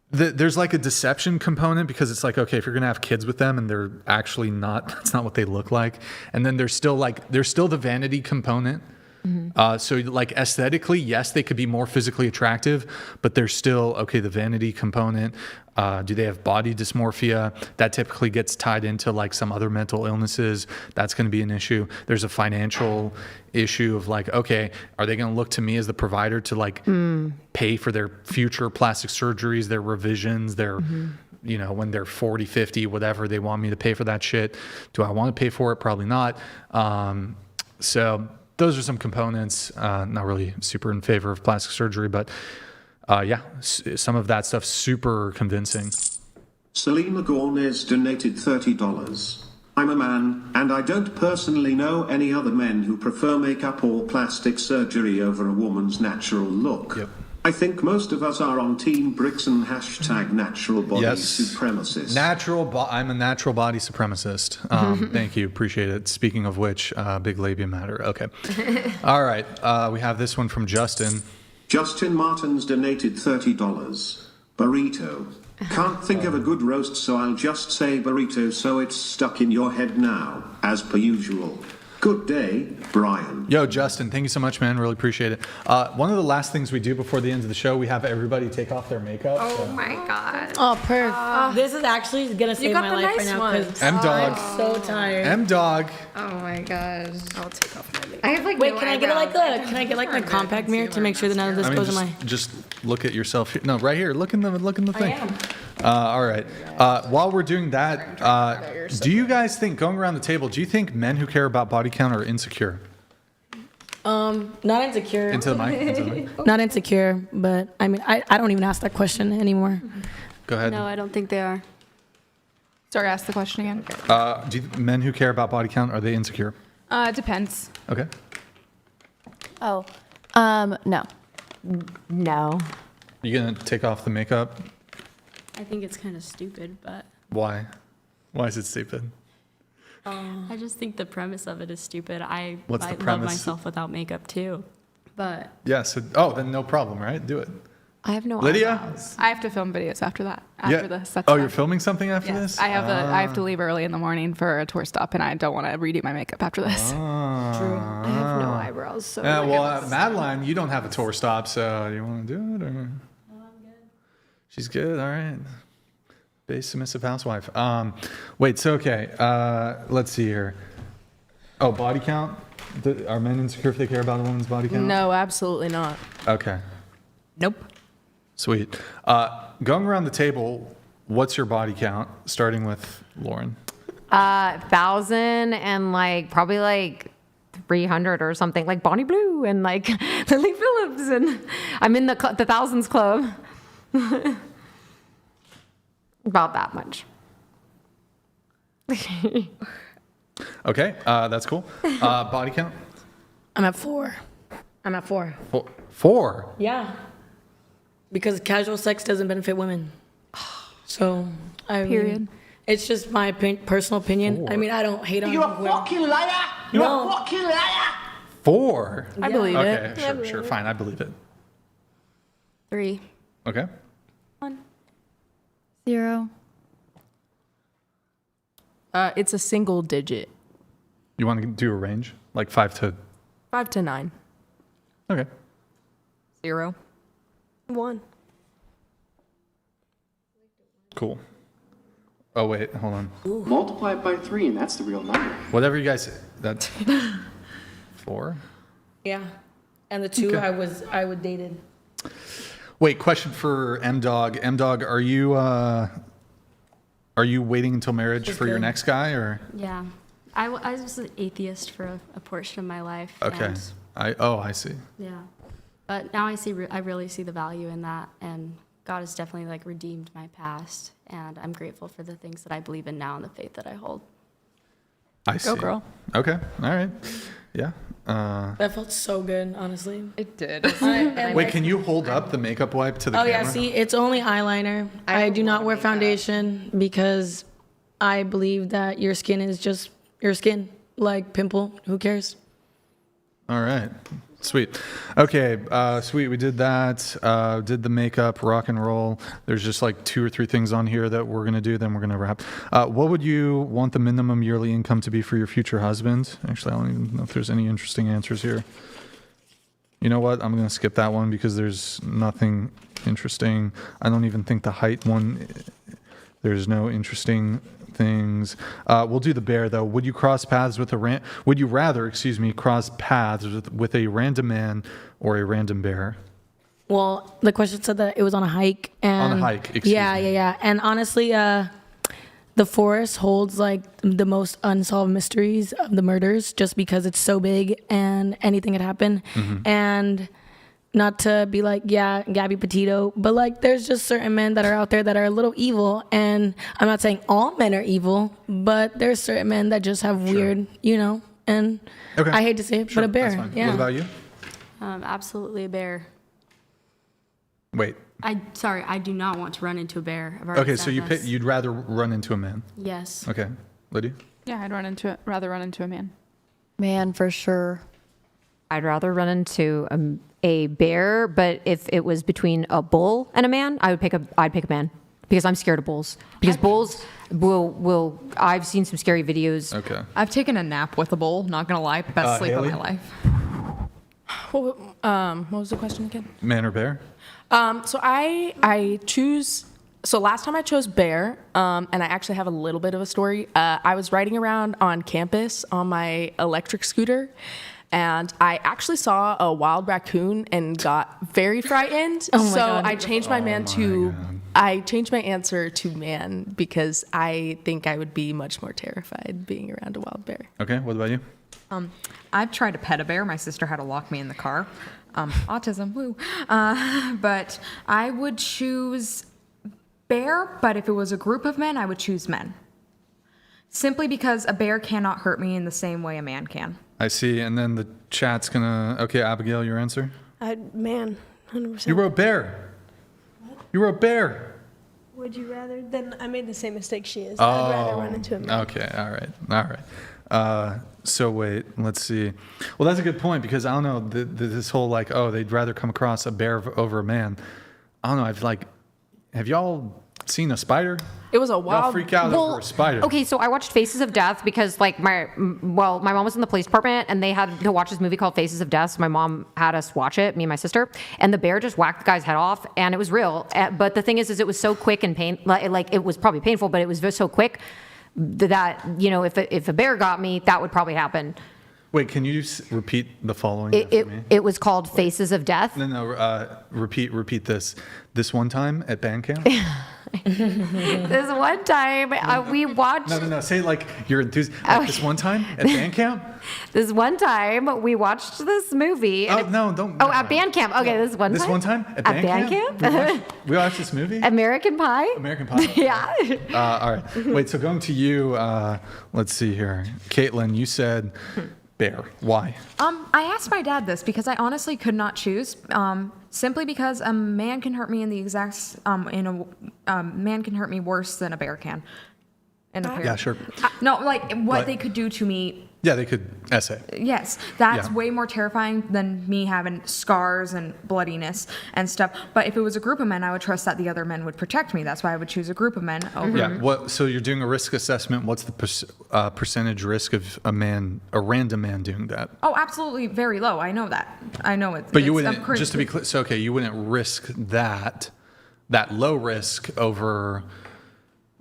There's like a deception component because it's like, okay, if you're going to have kids with them and they're actually not, that's not what they look like. And then there's still the vanity component. Mm-hmm. So like aesthetically, yes, they could be more physically attractive, but there's still, okay, the vanity component. Do they have body dysmorphia? That typically gets tied into like some other mental illnesses. That's going to be an issue. There's a financial issue of like, okay, are they going to look to me as the provider to like pay for their future plastic surgeries, their revisions, their, when they're 40, 50, whatever, they want me to pay for that shit. Do I want to pay for it? Probably not. So those are some components. Not really super in favor of plastic surgery, but some of that stuff's super convincing. Selena Gornes donated $30. I'm a man, and I don't personally know any other men who prefer makeup or plastic surgery over a woman's natural look. Yep. I think most of us are on Team Brixan # natural body supremacist. I'm a natural body supremacist. Thank you. Appreciate it. Speaking of which, big labia matter. Okay. All right. We have this one from Justin. Justin Martins donated $30. Burrito. Can't think of a good roast, so I'll just say burrito so it's stuck in your head now, as per usual. Good day, Brian. Yo, Justin, thank you so much, man. Really appreciate it. One of the last things we do before the end of the show, we have everybody take off their makeup. Oh my God. Oh, perfect. This is actually going to save my life right now. M-Dog. I'm so tired. M-Dog. Oh my gosh. I'll take off my makeup. I have like Wait, no can I get like my compact mirror to make sure that none of this goes in my... Just look at yourself here. No, right here. Look in the thing. I am. All right. While we're doing that, do you guys think, going around the table, do you think men who care about body count are insecure? Not insecure. Into the mic. Not insecure, but I don't even ask that question anymore. Go ahead. No, I don't think they are. Sorry, ask the question again. Men who care about body count, are they insecure? It depends. Okay. Oh, no. No. You gonna take off the makeup? I think it's kind of stupid, but Why? Why is it stupid? I just think the premise of it is stupid. I What's the love premise? myself without makeup too, but Yeah. So, then no problem, right? Do it. I have no Lydia? eyebrows. I have to film videos after that. After the set. Oh, you're filming something after Yes. this? I have to leave early in the morning for a tour stop, and I don't want to redo my makeup after this. True. I have no eyebrows, so. Yeah, like, well, I'm- Madeline, you don't have a tour stop, so you want to do it? Or? I'm good. She's good. All right. Base submissive housewife. Wait. So okay. Let's see here. Oh, body count. Are men insecure if they care about a woman's body count? No, absolutely not. Okay. Nope. Sweet. Going around the table, what's your body count? Starting with Lauren. 1,000 and like probably like 300 or something, like Bonnie Blue and like Lily Phillips, and I'm in the thousands club. About that much. Okay, that's cool. Body count? I'm at 4. Four. Yeah. Because casual sex doesn't benefit women. So, I Period. mean, it's just my personal opinion. I mean, I don't hate on You're a fucking liar! You're a fucking liar! 4. I believe Okay, it. sure, fine. I believe it. 3. Okay. 0. It's a single digit. You want to do a range? Like 5 to... 5 to 9. Okay. 0. 1. Cool. Oh, wait, hold on. Multiply it by 3, and that's the real number. Whatever you guys say. That's 4? Yeah. And the 2 Okay. I would dated. Wait, question for M-Dog. M-Dog, are you waiting until marriage for your next guy, or? Yeah, I was an atheist for a portion of my life. Okay. and- I see. Yeah, but now I really see the value in that, and God has definitely like redeemed my past, and I'm grateful for the things that I believe in now and the faith that I hold. I see. Go girl. Okay, all right. Yeah. That felt so good, honestly. It did. Wait, can you hold up the makeup wipe to the Oh camera? yeah, see, it's only eyeliner. I do not wear foundation because I believe that your skin is just your skin. Like pimple, who cares? All right. Sweet. Okay, sweet. We did that. Did the makeup, rock and roll. There's just like 2 or 3 things on here that we're going to do, then we're going to wrap. What would you want the minimum yearly income to be for your future husband? Actually, I don't even know if there's any interesting answers here. You know what? I'm going to skip that one because there's nothing interesting. I don't even think the height one, there's no interesting things. We'll do the bear though. Would you cross paths with would you rather, cross paths with a random man or a random bear? Well, the question said that it was on a hike. And On a hike, excuse me. Yeah. And honestly, the forest holds like the most unsolved mysteries of the murders just because it's so big and anything could happen. Mm-hmm. And not to be like, yeah, Gabby Petito, but like there's just certain men that are out there that are a little evil. And I'm not saying all men are evil, but there's certain men that just have weird, and Okay. I hate to say it, but a bear. That's fine. Yeah. What about you? Absolutely a bear. Wait. I do not want to run into a bear. I've already Okay, so said this. you'd rather run into a man. Yes. Okay. Lydia? Yeah, I'd rather run into a man. Man, for sure. I'd rather run into a bear, but if it was between a bull and a man, I'd pick a man because I'm scared of bulls. Because bulls will I've seen some scary videos. Okay. I've taken a nap with a bull, not gonna lie. Best sleep Haley? of my life. What was the question again? Man or bear? So I choose. So last time I chose bear, and I actually have a little bit of a story. I was riding around on campus on my electric scooter, and I actually saw a wild raccoon and got very frightened. Oh my so God. I changed my I changed my answer to man because I think I would be much more terrified being around a wild bear. Okay, what about you? I've tried to pet a bear. My sister had to lock me in the car. Autism, woo. But I would choose bear, but if it was a group of men, I would choose men. Simply because a bear cannot hurt me in the same way a man can. I see. And then the chat's gonna. Okay, Abigail, your answer. Man, 100%. You wrote bear. What? You wrote bear. Would you rather? Then I made the same mistake she is. Oh, I'd rather run into a man. Okay, all right. So wait, let's see. Well, that's a good point because I don't know this whole like, oh, they'd rather come across a bear over a man. I don't know. Have y'all seen a spider? It was a wild. Y'all freak out over a spider. Okay, so I watched Faces of Death because my mom was in the police department and they had to watch this movie called Faces of Death. So my mom had us watch it, me and my sister, and the bear just whacked the guy's head off, and it was real. But the thing is it was so quick and it was probably painful, but it was so quick that if a bear got me, that would probably happen. Wait, can you repeat the following? It was called Faces of Death. No. Repeat this. This one time at band camp. This one time we watched. No. Say it like you're enthused. Like this one time at band camp. This one time we watched this movie. Oh no, don't. Oh, at band camp. Okay, this one time. This one time at band camp. We watched this movie. American Pie. American Pie. Yeah. All right. Wait. So going to you. Let's see here, Caitlin. You said bear. Why? I asked my dad this because I honestly could not choose. Simply because a man can hurt me in the exact man can hurt me worse than a bear can. Yeah, sure. No, like what they could do to me. Yeah, they could essay. Yes, that's way more terrifying than me having scars and bloodiness and stuff. But if it was a group of men, I would trust that the other men would protect me. That's why I would choose a group of men over. Yeah. So you're doing a risk assessment. What's the percentage risk of a random man doing that? Oh, absolutely, very low. I know that. I know it. But you wouldn't. Just to be clear, so you wouldn't risk that low risk over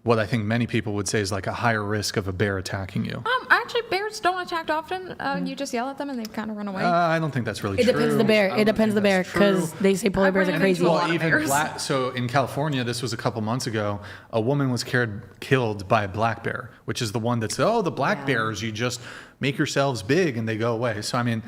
what I think many people would say is like a higher risk of a bear attacking you. Actually, bears don't attack often. You just yell at them and they kind of run away. I don't think that's really true. It depends the bear. It depends the bear because they say polar bears are crazy. Well, even so in California, this was a couple months ago, a woman was killed by a black bear, which is the one that's, the black bears, you just make yourselves big and they go away. So, I mean,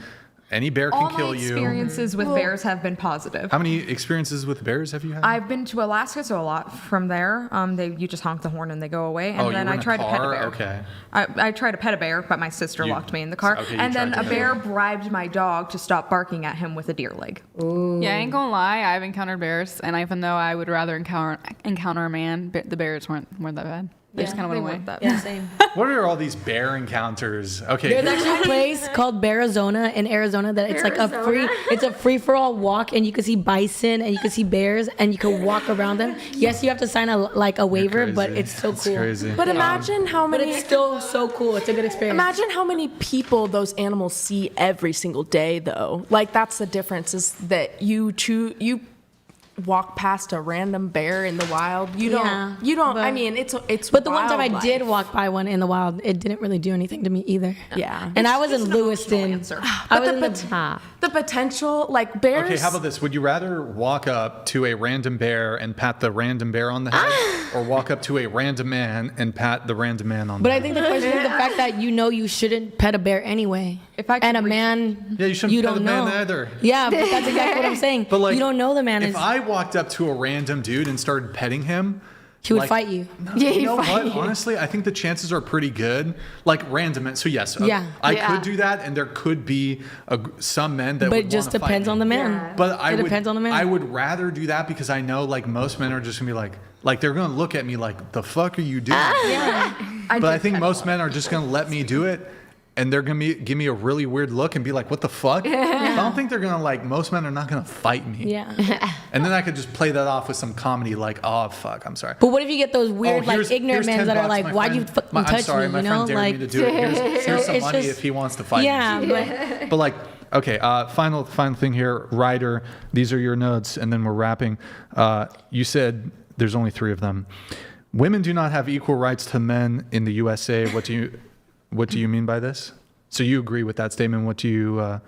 any bear can kill you. All my experiences with bears have been positive. How many experiences with bears have you had? I've been to Alaska, so a lot from there. You just honk the horn and they go away. And then I tried to pet a bear. Okay. I tried to pet a bear, but my sister locked me in the car. And then a bear bribed my dog to stop barking at him with a deer leg. Ooh. Yeah, I ain't gonna lie. I've encountered bears, and even though I would rather encounter a man, the bears weren't that bad. They just kind of went away. Yeah, same. What are all these bear encounters? Okay. There's actually a place called Arizona in Arizona that it's like it's a free for all walk, and you can see bison and you can see bears and you can walk around them. Yes, you have to sign a waiver, but it's so cool. Crazy. But imagine how many. But it's still so cool. It's a good experience. Imagine how many people those animals see every single day, though. Like that's the difference is that you walk past a random bear in the wild. You don't. I mean, it's. But the one time I did walk by one in the wild, it didn't really do anything to me either. Yeah. And I was in Lewiston. The potential, like bears. Okay, how about this? Would you rather walk up to a random bear and pat the random bear on the head, or walk up to a random man and pat the random man on the head? But I think the question is the fact that you shouldn't pet a bear anyway. And a man, you shouldn't pet a man either. Yeah, but that's exactly what I'm saying. But like, you don't know the man. If I walked up to a random dude and started petting him, he would fight you. No, you know what? Honestly, I think the chances are pretty good. Like random. So yes, I could do that, and there could be some men that. But would it just depends on the man. Yeah. But depends on the man. I would rather do that because I know like most men are just gonna be like they're gonna look at me like the fuck are you doing? But I think most men are just gonna let me do it. And they're going to give me a really weird look and be like, what the fuck? I don't think they're going to most men are not going to fight me. Yeah. And then I could just play that off with some comedy like, oh, fuck, I'm sorry. But what if you get those weird, ignorant men that are like, why'd you fucking touch me? I'm sorry, my friend dared me to do it. Here's some money if he wants to fight me. Yeah, but like, okay, final thing here. Ryder, these are your notes, and then we're wrapping. You said there's only 3 of them. Women do not have equal rights to men in the USA. What do you mean by this? So you agree with that statement? What do you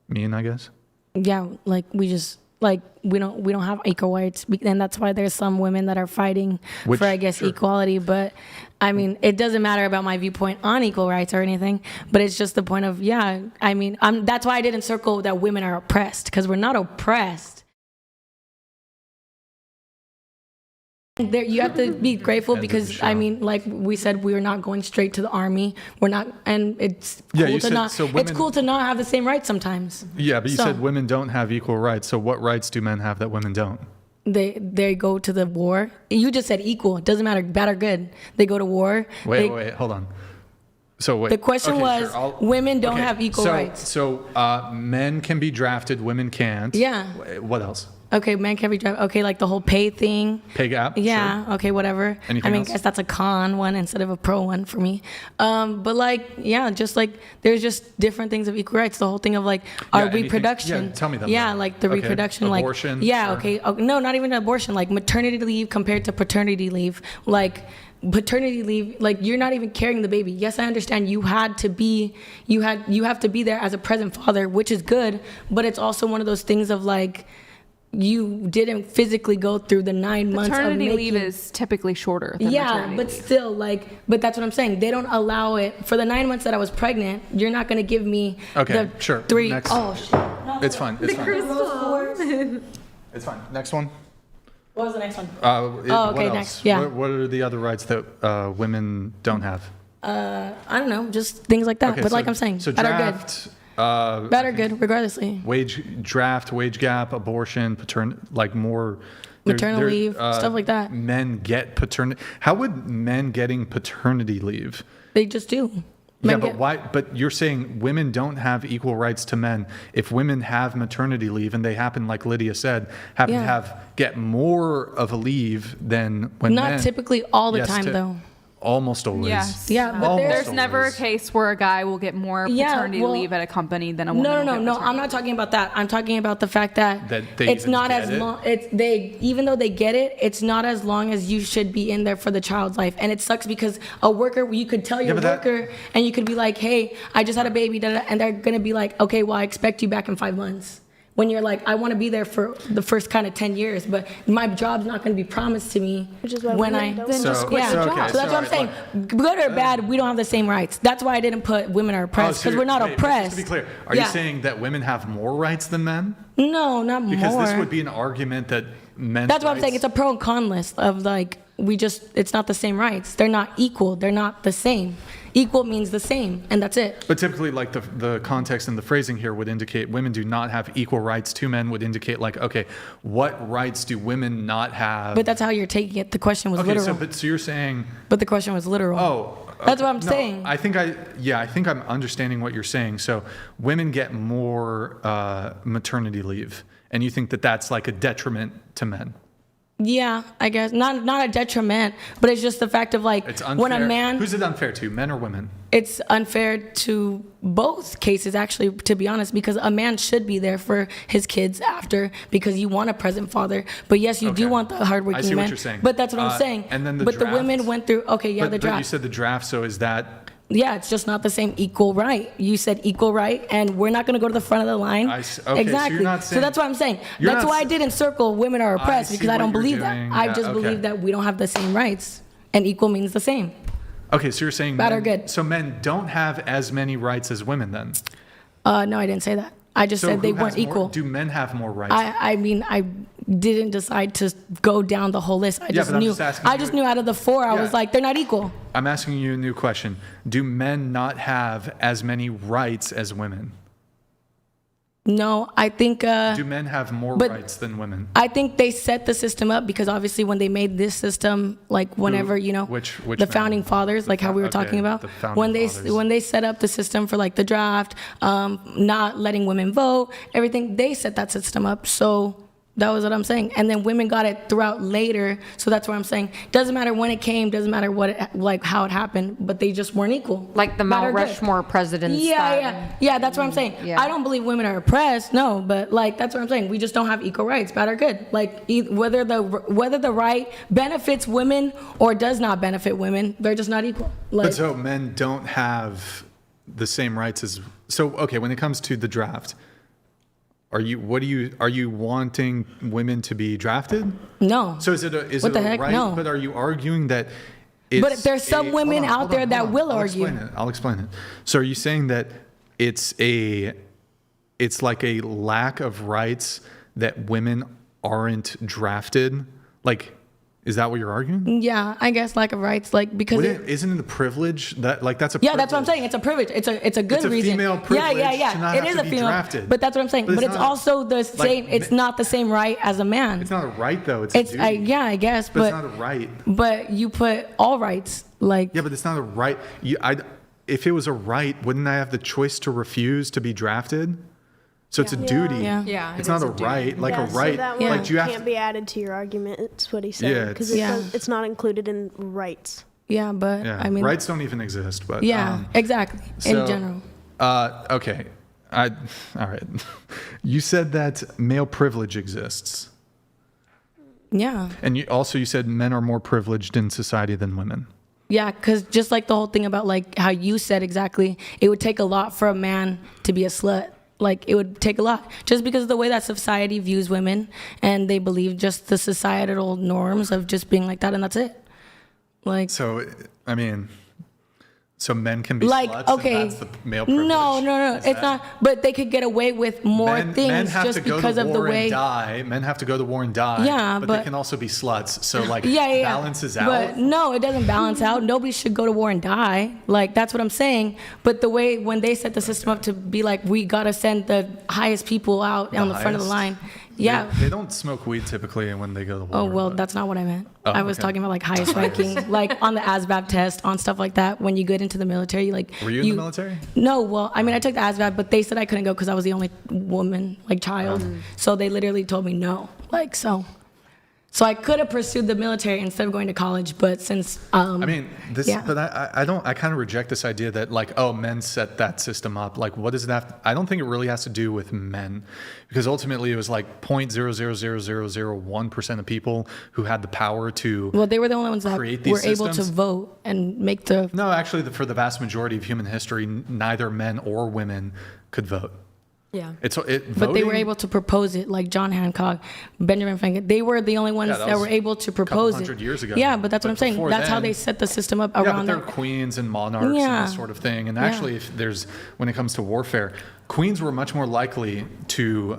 mean, I guess? Yeah, we just we don't have equal rights, and that's why there's some women that are fighting for equality. But I mean, it doesn't matter about my viewpoint on equal rights or anything. But it's just the point of I mean, that's why I didn't circle that women are oppressed because we're not oppressed. There, you have to be grateful because I mean, like we said, we are not going straight to the army. We're not, and it's cool to not. It's cool to not have the same rights sometimes. Yeah, but you said women don't have equal rights. So what rights do men have that women don't? They go to the war. You just said equal. It doesn't matter bad or good. They go to war. Wait, hold on. So wait. The question was, women don't have equal rights. So men can be drafted, women can't. Yeah. What else? Okay, men can be drafted. Okay, like the whole pay thing. Pay gap? Yeah, sure. Okay, whatever. Anything else? I guess that's a con one instead of a pro one for me. But like, yeah, just like there's just different things of equal rights. The whole thing of like our reproduction. Yeah, tell me that. Yeah, like the reproduction. Abortion. Like, yeah, sure. okay. No, not even abortion. Like maternity leave compared to paternity leave. Like paternity leave, like you're not even carrying the baby. Yes, I understand you have to be there as a present father, which is good, but it's also one of those things of like, you didn't physically go through the 9 months of maternity leave is typically shorter than maternity but leave. Still, like, but that's what I'm saying. They don't allow it for the 9 months that I was pregnant. You're not going to give me the sure. 3. Next. Oh shit! It's fine. It's fine. It's fine. Next one. What was the next one? Okay. Next. Yeah. What are the other rights that women don't have? I don't know, just things like that. Okay, but like I'm saying, so bad draft. Bad or good, regardlessly. Wage gap, abortion, more maternal leave, stuff like that. Men get paternity. How would men getting paternity leave? They just do. But why? But you're saying women don't have equal rights to men. If women have maternity leave and they happen, like Lydia said, to get more of a leave than when men. Not typically all the time though. Almost always. Yes. Yeah, but there's never a case where a guy will get more paternity leave at a company than a woman. No. I'm not talking about that. I'm talking about the fact that it's not as long. Even though they get it, it's not as long as you should be in there for the child's life. And it sucks because a worker, you could tell your worker, and you could be like, "Hey, I just had a baby," and they're gonna be like, "Okay, well, I expect you back in 5 months." When you're like, I want to be there for the first kind of 10 years, but my job's not going to be promised to me when I just quit the job. So that's what I'm saying. Good or bad, we don't have the same rights. That's why I didn't put women are oppressed, because we're not oppressed. Just to be clear, are you saying that women have more rights than men? No, not more. Because this would be an argument that men. That's what I'm saying. It's a pro and con list of like, it's not the same rights. They're not equal. They're not the same. Equal means the same, and that's it. But typically, like the context and the phrasing here would indicate women do not have equal rights to men, would indicate like, okay, what rights do women not have? But that's how you're taking it. The question was literal. So you're saying. But the question was literal. Oh. Okay. That's what I'm saying. I think I'm understanding what you're saying. So women get more maternity leave, and you think that that's like a detriment to men. Yeah, I guess not a detriment, but it's just the fact of like it's unfair. When a man. Who's it unfair to, men or women? It's unfair to both cases, actually, to be honest, because a man should be there for his kids after, because you want a present father. But yes, you do want the hardworking man. I see what you're saying. But that's what I'm saying. And then the draft. The women went through. Okay, yeah, the draft. But you said the draft. So is that? Yeah, it's just not the same equal right. You said equal right, and we're not going to go to the front of the line. Okay, exactly. So, you're not saying, so that's what I'm saying. That's why I didn't circle women are oppressed, because I don't believe that. I just believe that we don't have the same rights, and equal means the same. Okay, so you're saying bad or good. So men don't have as many rights as women then? No, I didn't say that. I just said they weren't equal. Do men have more rights? I mean, I didn't decide to go down the whole list. I just knew out of the 4, I was like, they're not equal. I'm asking you a new question. Do men not have as many rights as women? No, I think. Do men have more rights than women? I think they set the system up because obviously when they made this system, like whenever which the founding fathers, like how we were talking about, when they set up the system for like the draft, not letting women vote, everything, they set that system up. So that was what I'm saying. And then women got it throughout later. So that's what I'm saying. Doesn't matter when it came, doesn't matter how it happened, but they just weren't equal. Like the Mount Rushmore presidents. Yeah, that's what I'm saying. Yeah. I don't believe women are oppressed, no, but like that's what I'm saying. We just don't have equal rights, bad or good. Like whether the right benefits women or does not benefit women, they're just not equal. But so men don't have the same rights as. So okay, when it comes to the draft. Are you wanting women to be drafted? No. So is it a right? No. But are you arguing that but there's some women out there that will argue. I'll explain it. So are you saying that it's like a lack of rights that women aren't drafted? Like Is that what you're arguing? Yeah, I guess lack of rights, like because isn't it a privilege that like that's a yeah, privilege. that's what I'm saying. It's a privilege. It's a good reason. It's a female privilege. Yeah. To not It have is to a be female, drafted. but that's what I'm saying. But it's also the same. It's not the same right as a man. It's not a right though. It's a duty. I guess, but it's not a right. But you put all rights like. Yeah, but it's not a right. If it was a right, wouldn't I have the choice to refuse to be drafted? So it's a duty. Yeah. It's not a right. Like a right. So that like you have can't be added to your argument. It's what he said. Because it's not included in rights. Yeah, but I mean, rights don't even exist. But exactly. In general. Okay. All right. You said that male privilege exists. Yeah. And you said men are more privileged in society than women. Yeah, because just like the whole thing about like how you said exactly, it would take a lot for a man to be a slut. Like it would take a lot just because of the way that society views women, and they believe just the societal norms of just being like that, and that's it. Like so, I mean. So men can be like sluts, okay, and that's the male privilege? No, it's not. But they could get away with more things just because of the way. Men have to go to war and die. Yeah, but they can also be sluts. So like balances out. But no, it doesn't balance out. Nobody should go to war and die. Like that's what I'm saying. But the way when they set the system up to be like we gotta send the highest people out on the front of the line. Yeah. They don't smoke weed typically when they go to war. Oh, well, that's not what I meant. I was talking about like highest ranking, like on the ASVAB test, on stuff like that. When you get into the military, like. Were you in the military? No, well, I mean, I took the ASVAB, but they said I couldn't go because I was the only woman, like child. So they literally told me no, like so. So I could have pursued the military instead of going to college, but since I mean this, but I kind of reject this idea that like men set that system up. Like what does that? I don't think it really has to do with men, because ultimately it was like 0.0000001% of people who had the power to. Well, they were the only ones that were able to vote and make the. No, actually, for the vast majority of human history, neither men or women could vote. Yeah. But they were able to propose it, like John Hancock, Benjamin Franklin. They were the only ones that were able to propose it. 100 years ago. Yeah, but that's what I'm saying. That's how they set the system up around. Yeah, but they're queens and monarchs and this sort of thing. And actually, when it comes to warfare, queens were much more likely to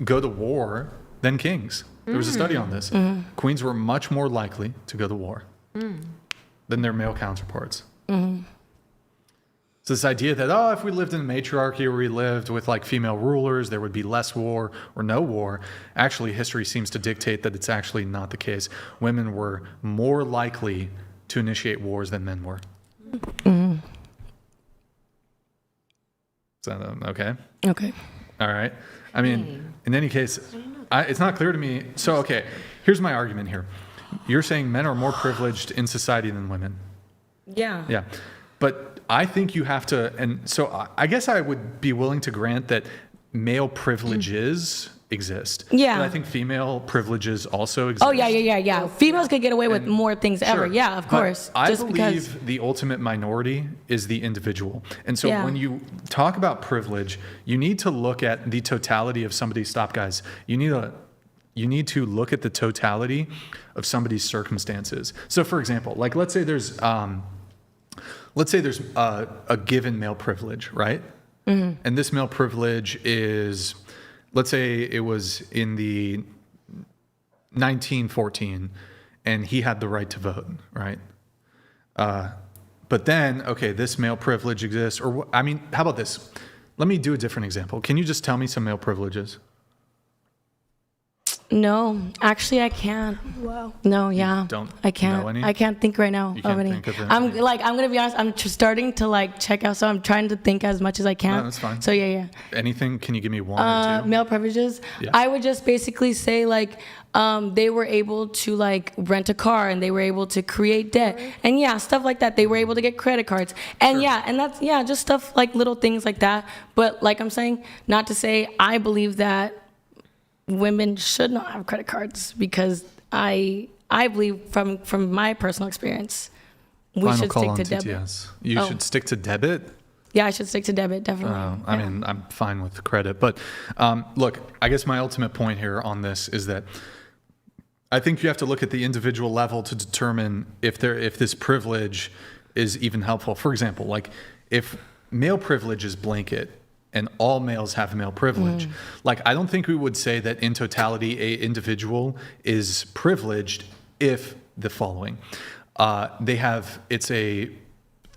go to war than kings. There was a study on this. Queens were much more likely to go to war than their male counterparts. So this idea that, if we lived in a matriarchy or we lived with like female rulers, there would be less war or no war. Actually, history seems to dictate that it's actually not the case. Women were more likely to initiate wars than men were. Is that okay? Okay. All right. I mean, in any case, it's not clear to me. So, okay, here's my argument here. You're saying men are more privileged in society than women. Yeah. Yeah. But I think you have to, and so I guess I would be willing to grant that male privileges exist. Yeah. But I think female privileges also exist. Oh, yeah. Females could get away with more things ever. Yeah, of course. I believe the ultimate minority is the individual. And so when you talk about privilege, you need to look at the totality of somebody's, stop guys, you need to look at the totality of somebody's circumstances. So for example, like let's say there's a given male privilege, right? And this male privilege is, let's say it was in the 1914 and he had the right to vote, right? But then, okay, this male privilege exists, or I mean, how about this? Let me do a different example. Can you just tell me some male privileges? No, actually, I can't. Wow. No, yeah. I can't. Know any? I can't think right now of any. Think of I'm gonna be honest. I'm starting to like check out, so I'm trying to think as much as I can. No, that's fine. So yeah. Anything? Can you give me one or two? Male privileges. Yeah. I would just basically say like they were able to like rent a car and they were able to create debt and stuff like that. They were able to get credit cards and and that's just stuff like little things like that. But like I'm saying, not to say I believe that women should not have credit cards, because I believe from my personal experience, we should stick to debit. You should stick to debit? Yeah, I should stick to debit, definitely. I mean, I'm fine with credit. But look, I guess my ultimate point here on this is that I think you have to look at the individual level to determine if this privilege is even helpful. For example, like if male privilege is blanket, and all males have male privilege. Like, I don't think we would say that in totality, a individual is privileged if the following, it's a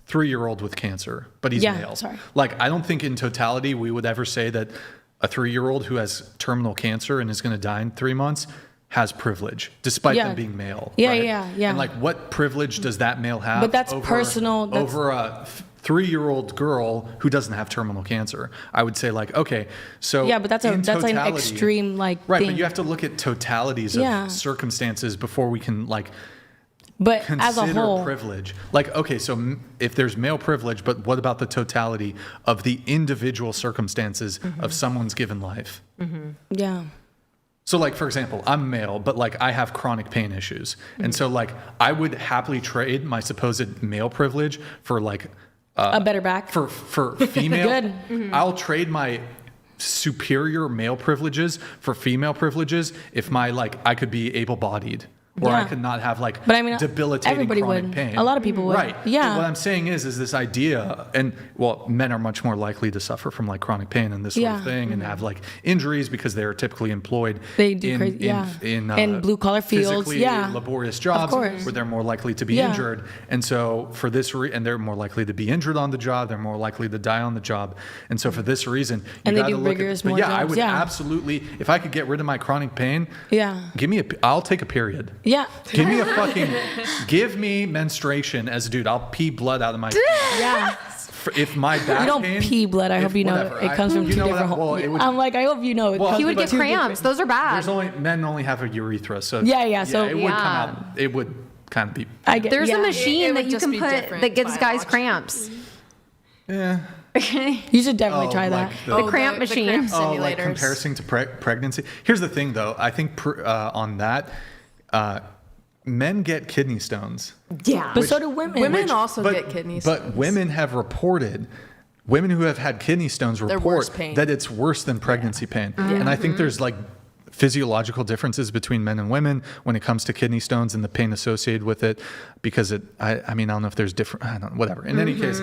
3-year-old with cancer, but he's male. Sorry. Like, I don't think in totality we would ever say that a 3-year-old who has terminal cancer and is going to die in 3 months has privilege, despite them being male. Yeah, right? yeah. And like, what privilege does that male have? But that's personal. Over a 3-year-old girl who doesn't have terminal cancer. I would say, like, okay, so yeah, but that's an extreme right, thing. but you have to look at totalities of circumstances before we can but consider as a whole privilege. Like, okay, so if there's male privilege, but what about the totality of the individual circumstances of someone's given life? Yeah. So, like, for example, I'm male, but like I have chronic pain issues, and so like I would happily trade my supposed male privilege for like a better back for female. Good. I'll trade my superior male privileges for female privileges if I could be able-bodied. Or I could not have debilitating chronic pain. A lot of people would. Right. Yeah. But what I'm saying is this idea, and men are much more likely to suffer from like chronic pain and this sort of thing, and have like injuries because they are typically employed in blue collar fields, physically laborious jobs where they're more likely to be injured. And so for this and they're more likely to be injured on the job, they're more likely to die on the job. And so for this reason, and they do rigorous more jobs. I would absolutely, if I could get rid of my chronic pain, I'll take a period. Yeah. Give me menstruation as a dude. I'll pee blood out of my yeah. If my back you don't pain, pee blood. I hope you know it comes from two different holes. I'm like, I hope you know it. He would get cramps. Those are bad. Men only have a urethra, so so it would come out. It would kind of be. There's a machine that you can put that gives guys cramps. Yeah. You should definitely try that. The cramp machine. The cramp like comparison to pregnancy. Here's the thing, though. I think on that. Men get kidney stones. Yeah. But so do women. Women also get kidney stones. But women have reported, women who have had kidney stones report that it's worse than pregnancy pain. Yeah. And I think there's like physiological differences between men and women when it comes to kidney stones and the pain associated with it, because I don't know if there's different, I don't know, whatever. In any case,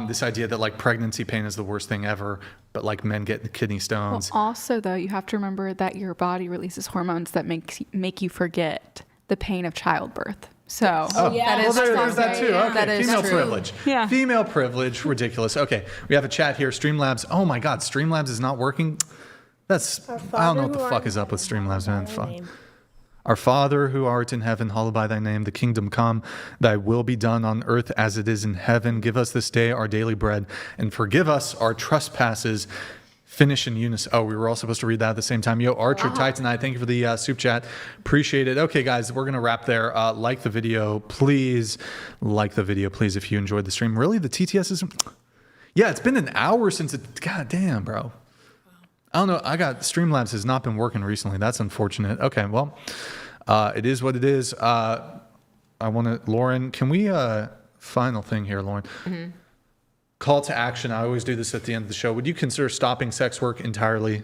this idea that like pregnancy pain is the worst thing ever, but like men get kidney stones. Well, also though, you have to remember that your body releases hormones that make you forget the pain of childbirth. So there's that too. Okay, that is female true. privilege. Yeah. Female privilege, ridiculous. Okay, we have a chat here. Streamlabs. Oh my God, Streamlabs is not working. I don't know what the fuck is up with Streamlabs, man. Fuck. Our Father who art in heaven, hallowed by thy name. The kingdom come, thy will be done on earth as it is in heaven. Give us this day our daily bread, and forgive us our trespasses. Finish in unison. Oh, we were all supposed to read that at the same time. Yo, Archer Titanite, thank you for the soup chat. Appreciate it. Okay, guys, we're going to wrap there. Like the video, please. Like the video, please, if you enjoyed the stream. Really, the TTS is... Yeah, it's been an hour since it... God damn, bro. I don't know. Streamlabs has not been working recently. That's unfortunate. Okay, well, it is what it is. Lauren, can we... final thing here, Lauren. Mm-hmm. Call to action. I always do this at the end of the show. Would you consider stopping sex work entirely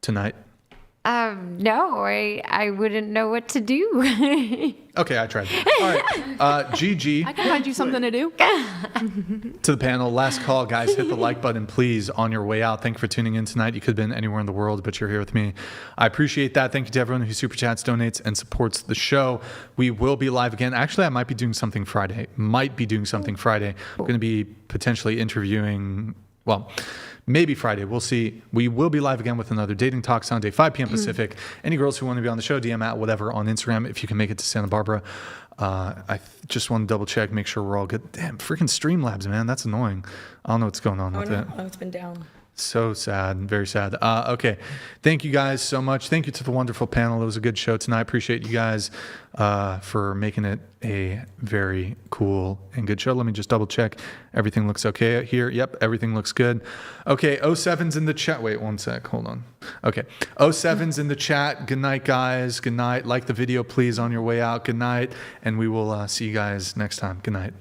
tonight? No, I wouldn't know what to do. Okay, I tried. All right, GG. I can find you something to do. To the panel, last call, guys. Hit the like button, please, on your way out. Thank you for tuning in tonight. You could have been anywhere in the world, but you're here with me. I appreciate that. Thank you to everyone who super chats, donates, and supports the show. We will be live again. Actually, I might be doing something Friday. I'm going to be potentially interviewing, maybe Friday. We'll see. We will be live again with another Dating Talk Sunday, 5 p.m. Pacific. Any girls who want to be on the show, DM at whatever on Instagram if you can make it to Santa Barbara. I just want to double check, make sure we're all good. Damn, freaking Streamlabs, man. That's annoying. I don't know what's going on with it. Oh, it's been down. So sad. Very sad. Okay. Thank you guys so much. Thank you to the wonderful panel. It was a good show tonight. Appreciate you guys for making it a very cool and good show. Let me just double check. Everything looks okay here. Yep. Everything looks good. Okay. 07's in the chat. Wait, one sec. Hold on. Okay. 07's in the chat. Good night, guys. Good night. Like the video, please, on your way out. Good night. And we will see you guys next time. Good night.